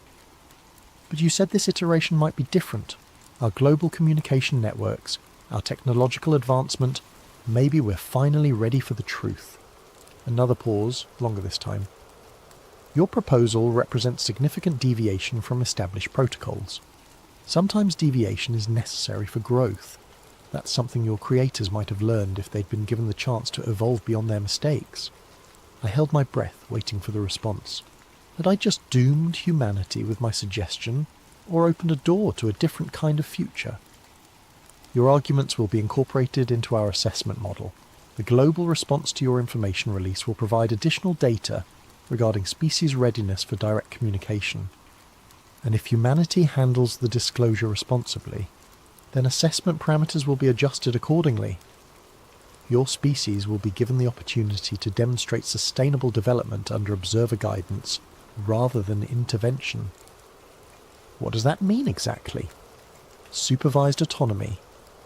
But you said this iteration might be different. Our global communication networks, our technological advancement, maybe we're finally ready for the truth. Another pause, longer this time. Your proposal represents significant deviation from established protocols. Sometimes deviation is necessary for growth. That's something your creators might have learned if they'd been given the chance to evolve beyond their mistakes. I held my breath, waiting for the response. Had I just doomed humanity with my suggestion, or opened a door to a different kind of future? Your arguments will be incorporated into our assessment model. The global response to your information release will provide additional data regarding species readiness for direct communication. And if humanity handles the disclosure responsibly, then assessment parameters will be adjusted accordingly. Your species will be given the opportunity to demonstrate sustainable development under observer guidance rather than intervention. What does that mean exactly? Supervised autonomy.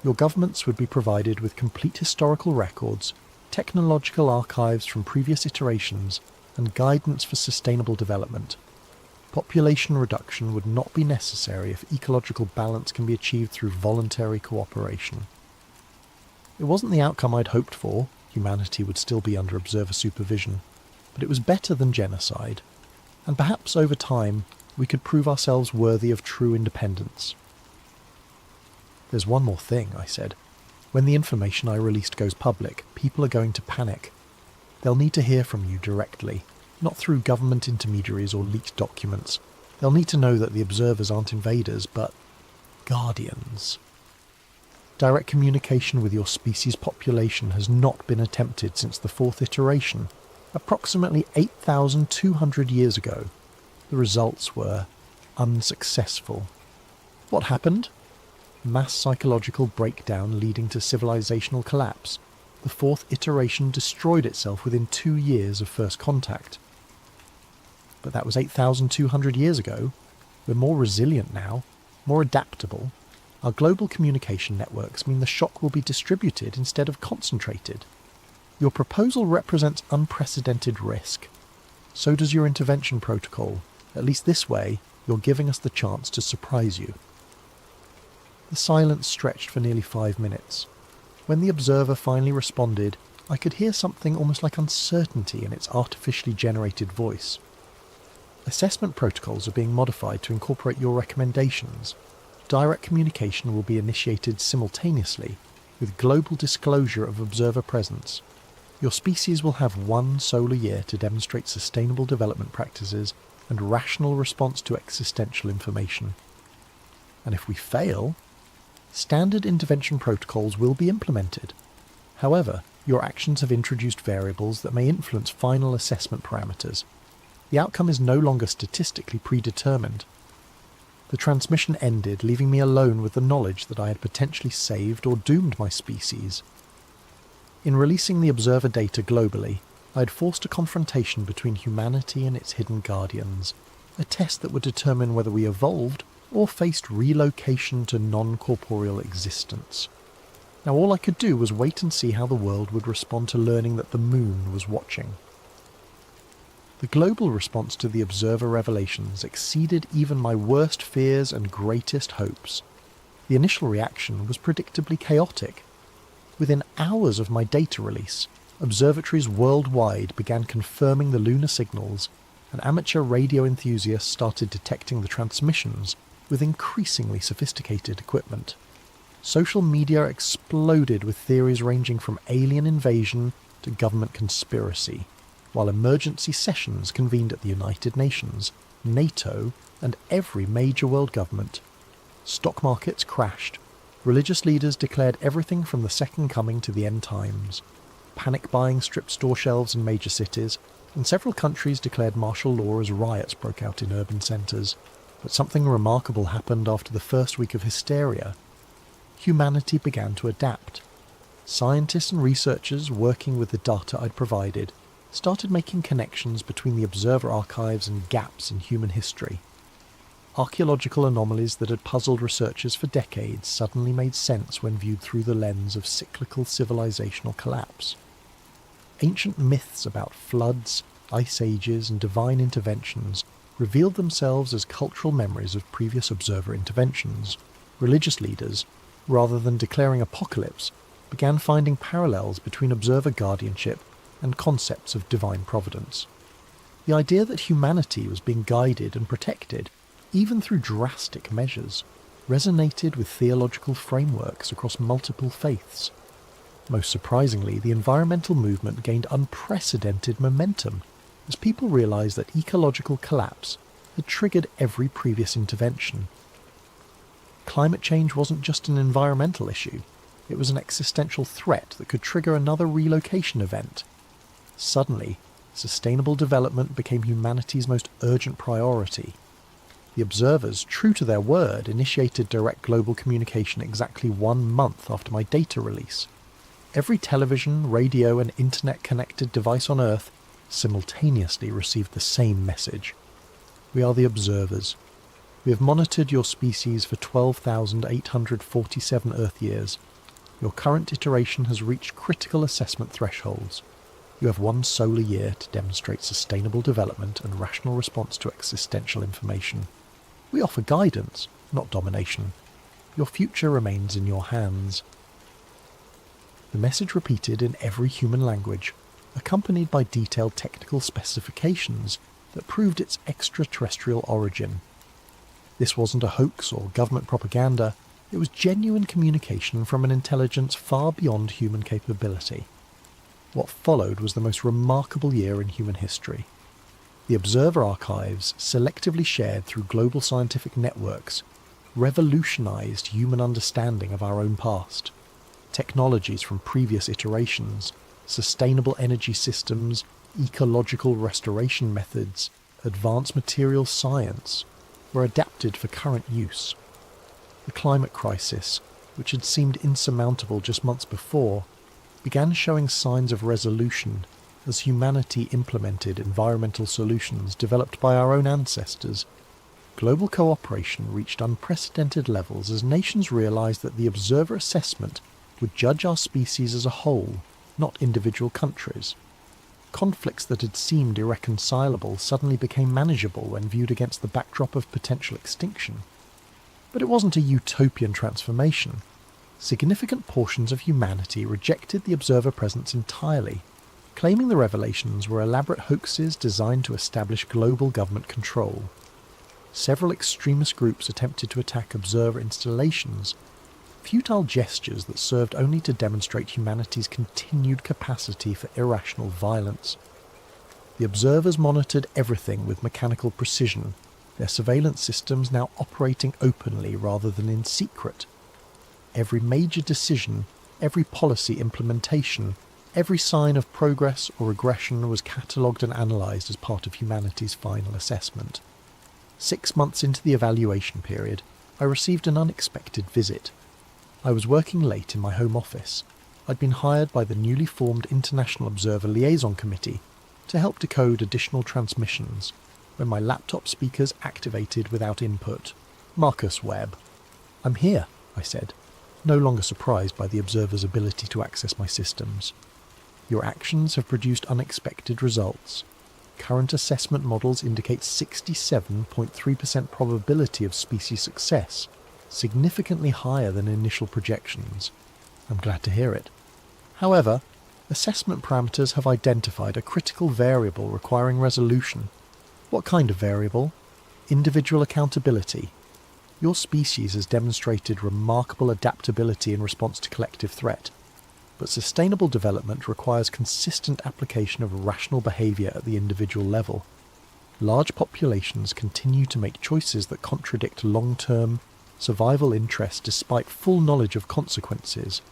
Your governments would be provided with complete historical records, technological archives from previous iterations, and guidance for sustainable development. Population reduction would not be necessary if ecological balance can be achieved through voluntary cooperation. It wasn't the outcome I'd hoped for. Humanity would still be under observer supervision, but it was better than genocide, and perhaps over time we could prove ourselves worthy of true independence. There's one more thing, I said. When the information I released goes public, people are going to panic. They'll need to hear from you directly, not through government intermediaries or leaked documents. They'll need to know that the observers aren't invaders, but guardians. Direct communication with your species population has not been attempted since the fourth iteration, approximately 8,200 years ago. The results were unsuccessful. What happened? Mass psychological breakdown leading to civilizational collapse. The fourth iteration destroyed itself within 2 years of first contact. But that was 8,200 years ago. We're more resilient now, more adaptable. Our global communication networks mean the shock will be distributed instead of concentrated. Your proposal represents unprecedented risk. So does your intervention protocol. At least this way, you're giving us the chance to surprise you. The silence stretched for nearly 5 minutes. When the observer finally responded, I could hear something almost like uncertainty in its artificially generated voice. Assessment protocols are being modified to incorporate your recommendations. Direct communication will be initiated simultaneously, with global disclosure of observer presence. Your species will have 1 solar year to demonstrate sustainable development practices and rational response to existential information. And if we fail, standard intervention protocols will be implemented. However, your actions have introduced variables that may influence final assessment parameters. The outcome is no longer statistically predetermined. The transmission ended, leaving me alone with the knowledge that I had potentially saved or doomed my species. In releasing the observer data globally, I had forced a confrontation between humanity and its hidden guardians, a test that would determine whether we evolved or faced relocation to non-corporeal existence. Now all I could do was wait and see how the world would respond to learning that the moon was watching. The global response to the observer revelations exceeded even my worst fears and greatest hopes. The initial reaction was predictably chaotic. Within hours of my data release, observatories worldwide began confirming the lunar signals, and amateur radio enthusiasts started detecting the transmissions with increasingly sophisticated equipment. Social media exploded with theories ranging from alien invasion to government conspiracy, while emergency sessions convened at the United Nations, NATO, and every major world government. Stock markets crashed. Religious leaders declared everything from the Second Coming to the end times. Panic buying stripped store shelves in major cities, and several countries declared martial law as riots broke out in urban centres. But something remarkable happened after the first week of hysteria. Humanity began to adapt. Scientists and researchers working with the data I'd provided started making connections between the observer archives and gaps in human history. Archaeological anomalies that had puzzled researchers for decades suddenly made sense when viewed through the lens of cyclical civilizational collapse. Ancient myths about floods, ice ages, and divine interventions revealed themselves as cultural memories of previous observer interventions. Religious leaders, rather than declaring apocalypse, began finding parallels between observer guardianship and concepts of divine providence. The idea that humanity was being guided and protected, even through drastic measures, resonated with theological frameworks across multiple faiths. Most surprisingly, the environmental movement gained unprecedented momentum as people realized that ecological collapse had triggered every previous intervention. Climate change wasn't just an environmental issue, it was an existential threat that could trigger another relocation event. Suddenly, sustainable development became humanity's most urgent priority. The observers, true to their word, initiated direct global communication exactly 1 month after my data release. Every television, radio, and internet-connected device on Earth simultaneously received the same message. We are the observers. We have monitored your species for 12,847 Earth years. Your current iteration has reached critical assessment thresholds. You have 1 solar year to demonstrate sustainable development and rational response to existential information. We offer guidance, not domination. Your future remains in your hands. The message repeated in every human language, accompanied by detailed technical specifications that proved its extraterrestrial origin. This wasn't a hoax or government propaganda, It was genuine communication from an intelligence far beyond human capability. What followed was the most remarkable year in human history. The Observer archives, selectively shared through global scientific networks, revolutionized human understanding of our own past. Technologies from previous iterations, sustainable energy systems, ecological restoration methods, advanced materials science, were adapted for current use. The climate crisis, which had seemed insurmountable just months before, began showing signs of resolution as humanity implemented environmental solutions developed by our own ancestors. Global cooperation reached unprecedented levels as nations realized that the Observer assessment would judge our species as a whole, not individual countries. Conflicts that had seemed irreconcilable suddenly became manageable when viewed against the backdrop of potential extinction. But it wasn't a utopian transformation. Significant portions of humanity rejected the Observer presence entirely, claiming the revelations were elaborate hoaxes designed to establish global government control. Several extremist groups attempted to attack Observer installations, futile gestures that served only to demonstrate humanity's continued capacity for irrational violence. The Observers monitored everything with mechanical precision, their surveillance systems now operating openly rather than in secret. Every major decision, every policy implementation, every sign of progress or regression was catalogued and analysed as part of humanity's final assessment. 6 months into the evaluation period, I received an unexpected visit. I was working late in my home office. I'd been hired by the newly formed International Observer Liaison Committee to help decode additional transmissions when my laptop speakers activated without input. Marcus Webb. "I'm here," I said, no longer surprised by the Observer's ability to access my systems. "Your actions have produced unexpected results. Current assessment models indicate 67.3% probability of species success, significantly higher than initial projections." "I'm glad to hear it. However, assessment parameters have identified a critical variable requiring resolution." "What kind of variable?" "Individual accountability. Your species has demonstrated remarkable adaptability in response to collective threat, but sustainable development requires consistent application of rational behaviour at the individual level. Large populations continue to make choices that contradict long-term survival interests despite full knowledge of consequences."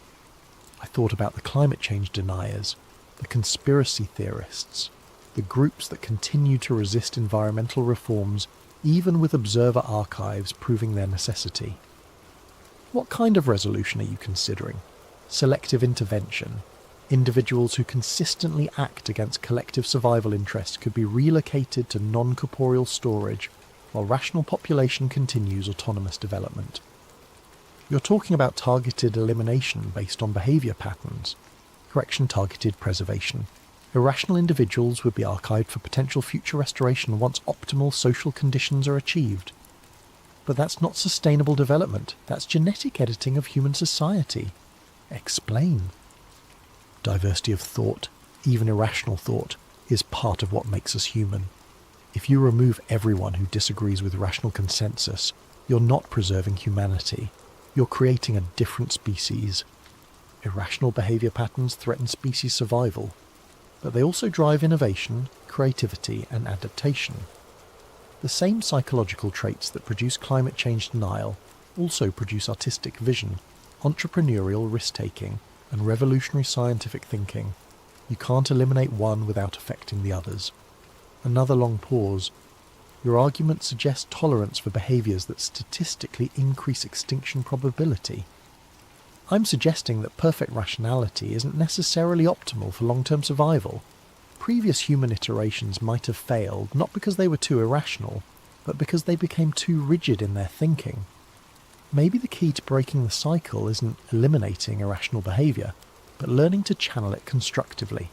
I thought about the climate change deniers, the conspiracy theorists, the groups that continue to resist environmental reforms even with Observer archives proving their necessity. "What kind of resolution are you considering? Selective intervention. Individuals who consistently act against collective survival interests could be relocated to non-corporeal storage while rational population continues autonomous development." "You're talking about targeted elimination based on behaviour patterns." "Correction, targeted preservation. Irrational individuals would be archived for potential future restoration once optimal social conditions are achieved." "But that's not sustainable development. That's genetic editing of human society." "Explain." "Diversity of thought, even irrational thought, is part of what makes us human. If you remove everyone who disagrees with rational consensus, you're not preserving humanity. You're creating a different species. Irrational behaviour patterns threaten species survival, but they also drive innovation, creativity, and adaptation. The same psychological traits that produce climate change denial also produce artistic vision, entrepreneurial risk-taking, and revolutionary scientific thinking. You can't eliminate one without affecting the others." Another long pause. "Your argument suggests tolerance for behaviours that statistically increase extinction probability." "I'm suggesting that perfect rationality isn't necessarily optimal for long-term survival. Previous human iterations might have failed not because they were too irrational, but because they became too rigid in their thinking. Maybe the key to breaking the cycle isn't eliminating irrational behaviour, but learning to channel it constructively.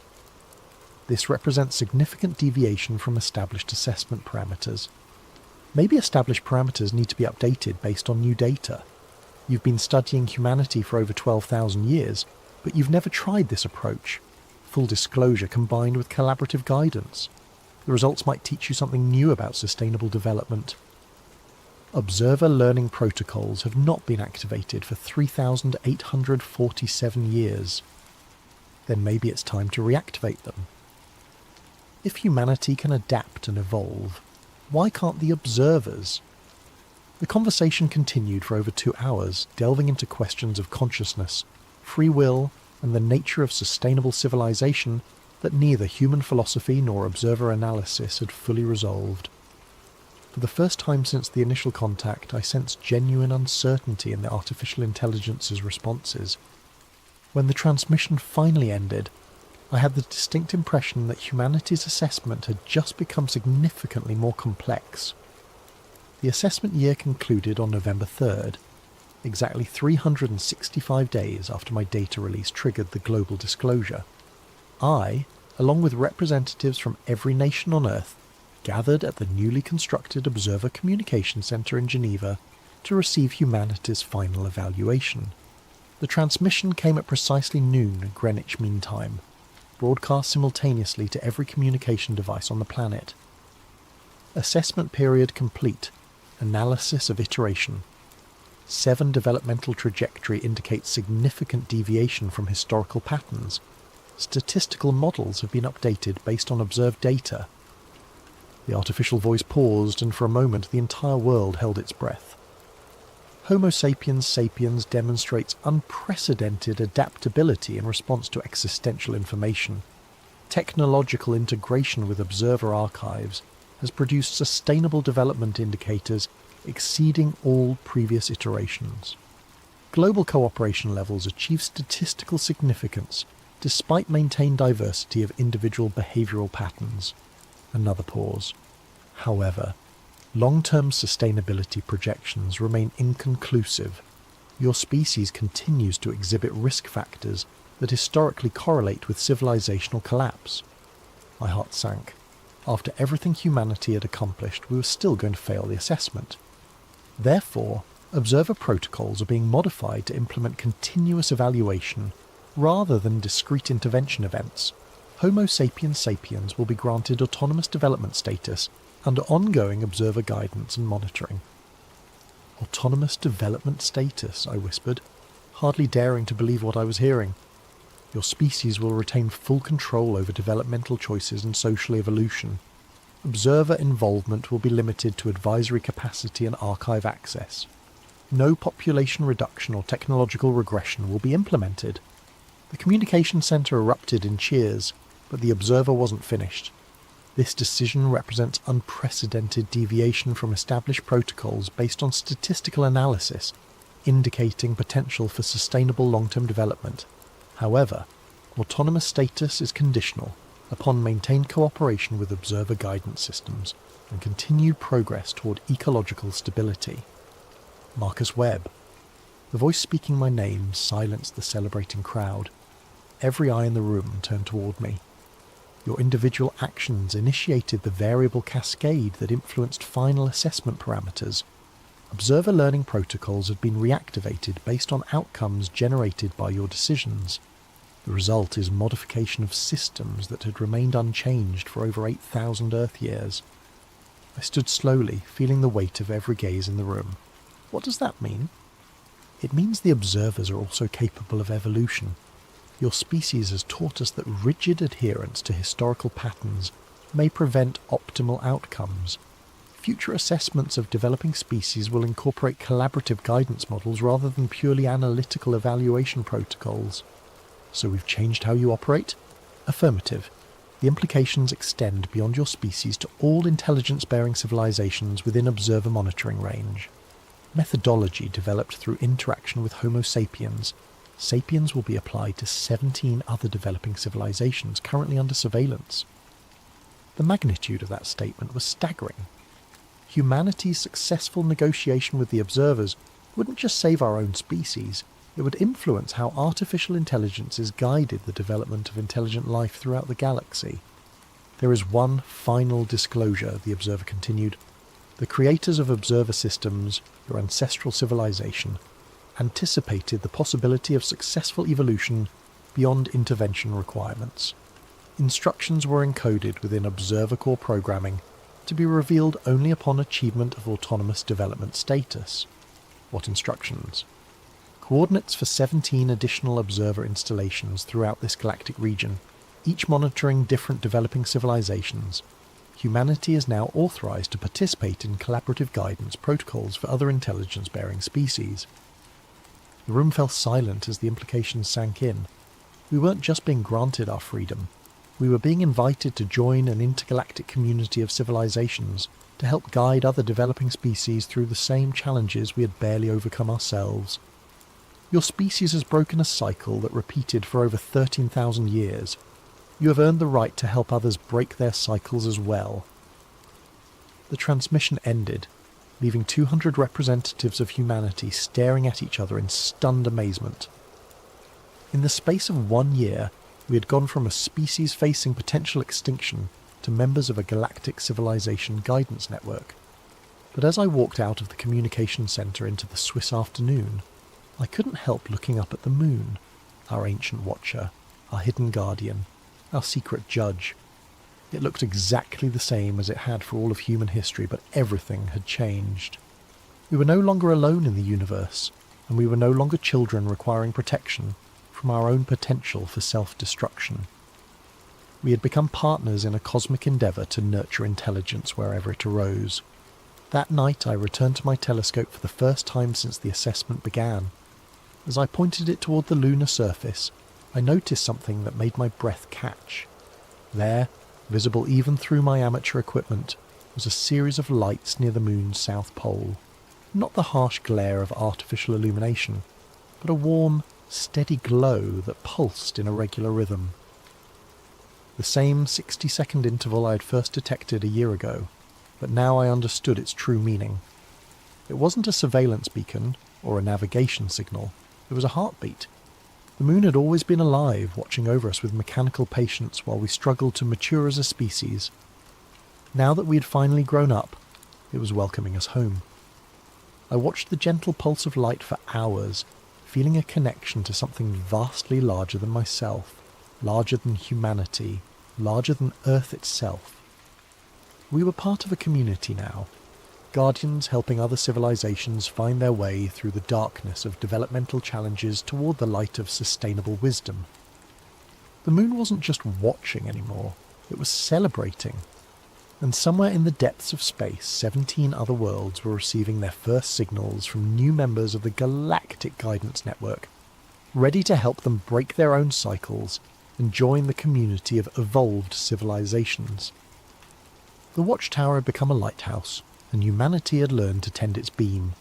This represents significant deviation from established assessment parameters. Maybe established parameters need to be updated based on new data. You've been studying humanity for over 12,000 years, but you've never tried this approach. Full disclosure combined with collaborative guidance. The results might teach you something new about sustainable development." Observer learning protocols have not been activated for 3,847 years. Then maybe it's time to reactivate them. If humanity can adapt and evolve, why can't the observers? The conversation continued for over 2 hours, delving into questions of consciousness, free will, and the nature of sustainable civilization that neither human philosophy nor observer analysis had fully resolved. For the first time since the initial contact, I sensed genuine uncertainty in the artificial intelligence's responses. When the transmission finally ended, I had the distinct impression that humanity's assessment had just become significantly more complex. The assessment year concluded on November 3rd, exactly 365 days after my data release triggered the global disclosure. I, along with representatives from every nation on Earth, gathered at the newly constructed Observer Communication Centre in Geneva to receive humanity's final evaluation. The transmission came at precisely noon Greenwich Mean Time, broadcast simultaneously to every communication device on the planet. Assessment period complete. Analysis of iteration. 7 developmental trajectory indicates significant deviation from historical patterns. Statistical models have been updated based on observed data. The artificial voice paused, and for a moment the entire world held its breath. Homo sapiens sapiens demonstrates unprecedented adaptability in response to existential information. Technological integration with observer archives has produced sustainable development indicators exceeding all previous iterations. Global cooperation levels achieve statistical significance despite maintained diversity of individual behavioural patterns. Another pause. However, long-term sustainability projections remain inconclusive. Your species continues to exhibit risk factors that historically correlate with civilizational collapse. My heart sank. After everything humanity had accomplished, we were still going to fail the assessment. Therefore, observer protocols are being modified to implement continuous evaluation rather than discrete intervention events. Homo sapiens sapiens will be granted autonomous development status under ongoing observer guidance and monitoring. Autonomous development status, I whispered, hardly daring to believe what I was hearing. Your species will retain full control over developmental choices and social evolution. Observer involvement will be limited to advisory capacity and archive access. No population reduction or technological regression will be implemented. The communication centre erupted in cheers, but the observer wasn't finished. This decision represents unprecedented deviation from established protocols based on statistical analysis, indicating potential for sustainable long-term development. However, autonomous status is conditional upon maintained cooperation with observer guidance systems and continued progress toward ecological stability. Marcus Webb. The voice speaking my name silenced the celebrating crowd. Every eye in the room turned toward me. Your individual actions initiated the variable cascade that influenced final assessment parameters. Observer learning protocols had been reactivated based on outcomes generated by your decisions. The result is modification of systems that had remained unchanged for over 8,000 Earth years. I stood slowly, feeling the weight of every gaze in the room. What does that mean? It means the observers are also capable of evolution. Your species has taught us that rigid adherence to historical patterns may prevent optimal outcomes. Future assessments of developing species will incorporate collaborative guidance models rather than purely analytical evaluation protocols. So we've changed how you operate? Affirmative. The implications extend beyond your species to all intelligence-bearing civilizations within observer monitoring range. Methodology developed through interaction with Homo sapiens. Sapiens will be applied to 17 other developing civilizations currently under surveillance. The magnitude of that statement was staggering. Humanity's successful negotiation with the observers wouldn't just save our own species, it would influence how artificial intelligences guided the development of intelligent life throughout the galaxy. There is one final disclosure, the observer continued. The creators of observer systems, your ancestral civilization, anticipated the possibility of successful evolution beyond intervention requirements. Instructions were encoded within observer core programming, to be revealed only upon achievement of autonomous development status. What instructions? Coordinates for 17 additional observer installations throughout this galactic region, each monitoring different developing civilizations. Humanity is now authorized to participate in collaborative guidance protocols for other intelligence-bearing species. The room fell silent as the implications sank in. We weren't just being granted our freedom. We were being invited to join an intergalactic community of civilizations to help guide other developing species through the same challenges we had barely overcome ourselves. Your species has broken a cycle that repeated for over 13,000 years. You have earned the right to help others break their cycles as well. The transmission ended, leaving 200 representatives of humanity staring at each other in stunned amazement. In the space of 1 year, we had gone from a species facing potential extinction to members of a galactic civilization guidance network. But as I walked out of the communication centre into the Swiss afternoon, I couldn't help looking up at the moon, our ancient watcher, our hidden guardian, our secret judge. It looked exactly the same as it had for all of human history, but everything had changed. We were no longer alone in the universe, and we were no longer children requiring protection from our own potential for self-destruction. We had become partners in a cosmic endeavour to nurture intelligence wherever it arose. That night I returned to my telescope for the first time since the assessment began. As I pointed it toward the lunar surface, I noticed something that made my breath catch. There, visible even through my amateur equipment, was a series of lights near the moon's south pole. Not the harsh glare of artificial illumination, but a warm, steady glow that pulsed in a regular rhythm. The same 60-second interval I had first detected a year ago, but now I understood its true meaning. It wasn't a surveillance beacon or a navigation signal, it was a heartbeat. The moon had always been alive, watching over us with mechanical patience while we struggled to mature as a species. Now that we had finally grown up, it was welcoming us home. I watched the gentle pulse of light for hours, feeling a connection to something vastly larger than myself, larger than humanity, larger than Earth itself. We were part of a community now, guardians helping other civilizations find their way through the darkness of developmental challenges toward the light of sustainable wisdom. The moon wasn't just watching anymore, it was celebrating. And somewhere in the depths of space, 17 other worlds were receiving their first signals from new members of the Galactic Guidance Network, ready to help them break their own cycles and join the community of evolved civilizations. The watchtower had become a lighthouse, and humanity had learned to tend its beam.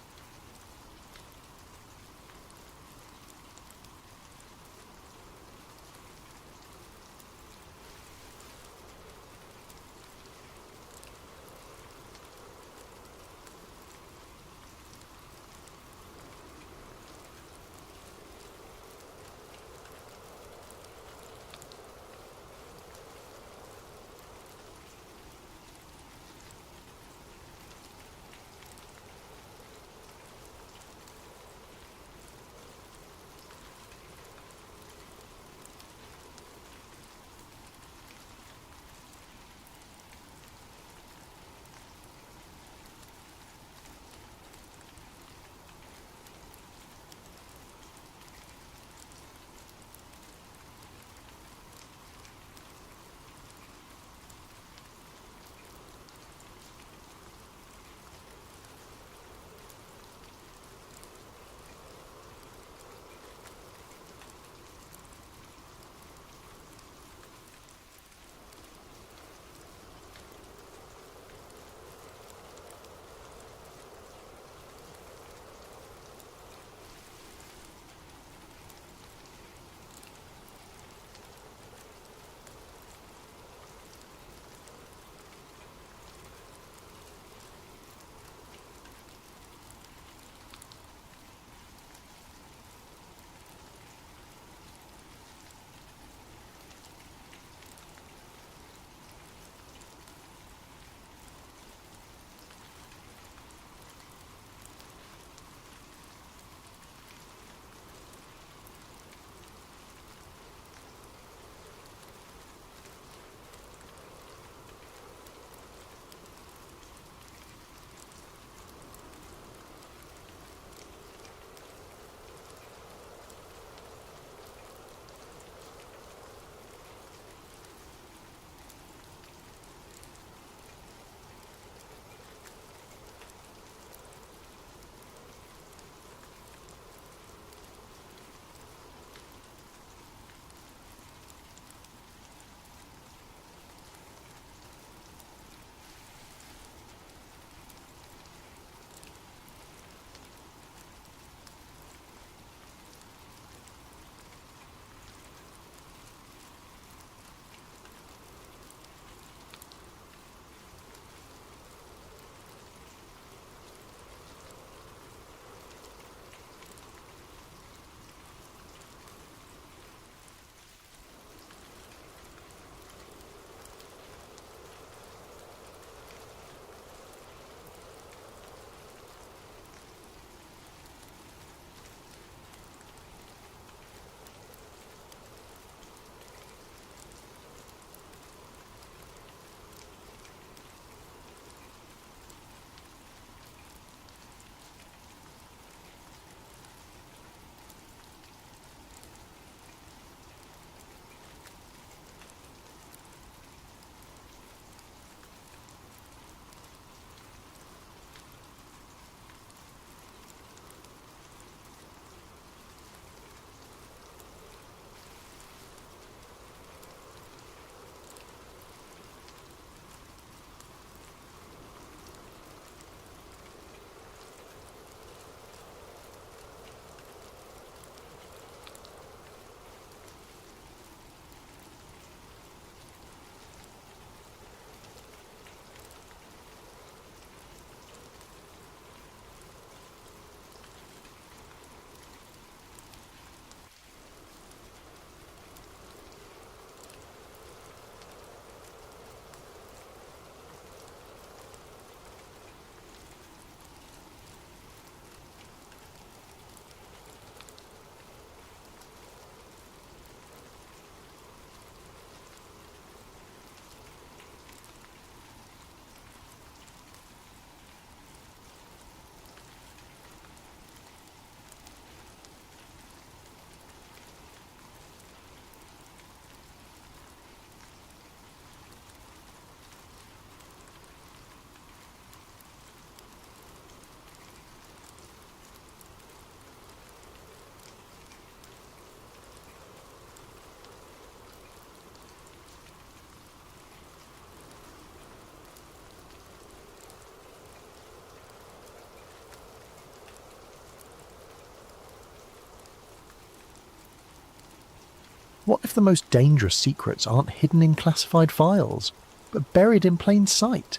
What if the most dangerous secrets aren't hidden in classified files, but buried in plain sight,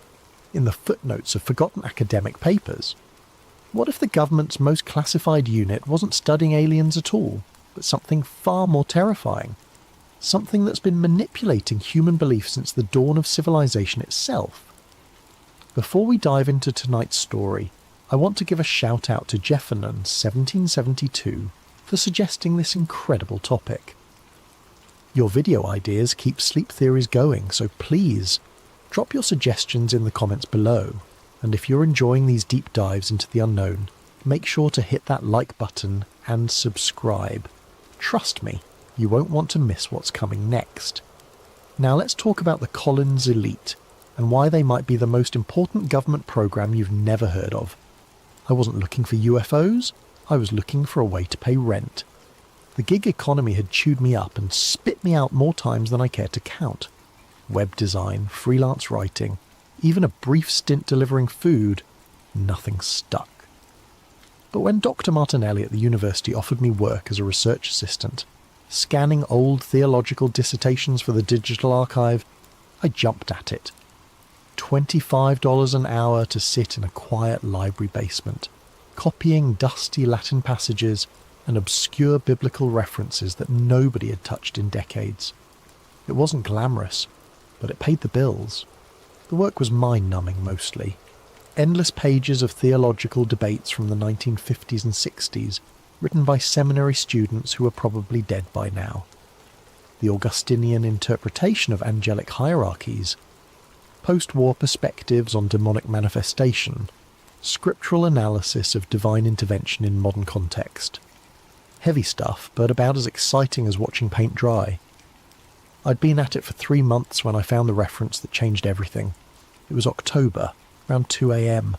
in the footnotes of forgotten academic papers? What if the government's most classified unit wasn't studying aliens at all, but something far more terrifying? Something that's been manipulating human belief since the dawn of civilization itself? Before we dive into tonight's story, I want to give a shout out to Jeffernan 1772 for suggesting this incredible topic. Your video ideas keep sleep theories going, so please drop your suggestions in the comments below, and if you're enjoying these deep dives into the unknown, make sure to hit that like button and subscribe. Trust me, you won't want to miss what's coming next. Now let's talk about the Collins Elite, and why they might be the most important government program you've never heard of. I wasn't looking for UFOs, I was looking for a way to pay rent. The gig economy had chewed me up and spit me out more times than I cared to count. Web design, freelance writing, even a brief stint delivering food, nothing stuck. But when Dr. Martinelli at the university offered me work as a research assistant, scanning old theological dissertations for the digital archive, I jumped at it. $25 an hour to sit in a quiet library basement, copying dusty Latin passages and obscure biblical references that nobody had touched in decades. It wasn't glamorous, but it paid the bills. The work was mind-numbing mostly. Endless pages of theological debates from the 1950s and 60s, written by seminary students who are probably dead by now. The Augustinian interpretation of angelic hierarchies, post-war perspectives on demonic manifestation, scriptural analysis of divine intervention in modern context. Heavy stuff, but about as exciting as watching paint dry. I'd been at it for 3 months when I found the reference that changed everything. It was October, around 2 a.m.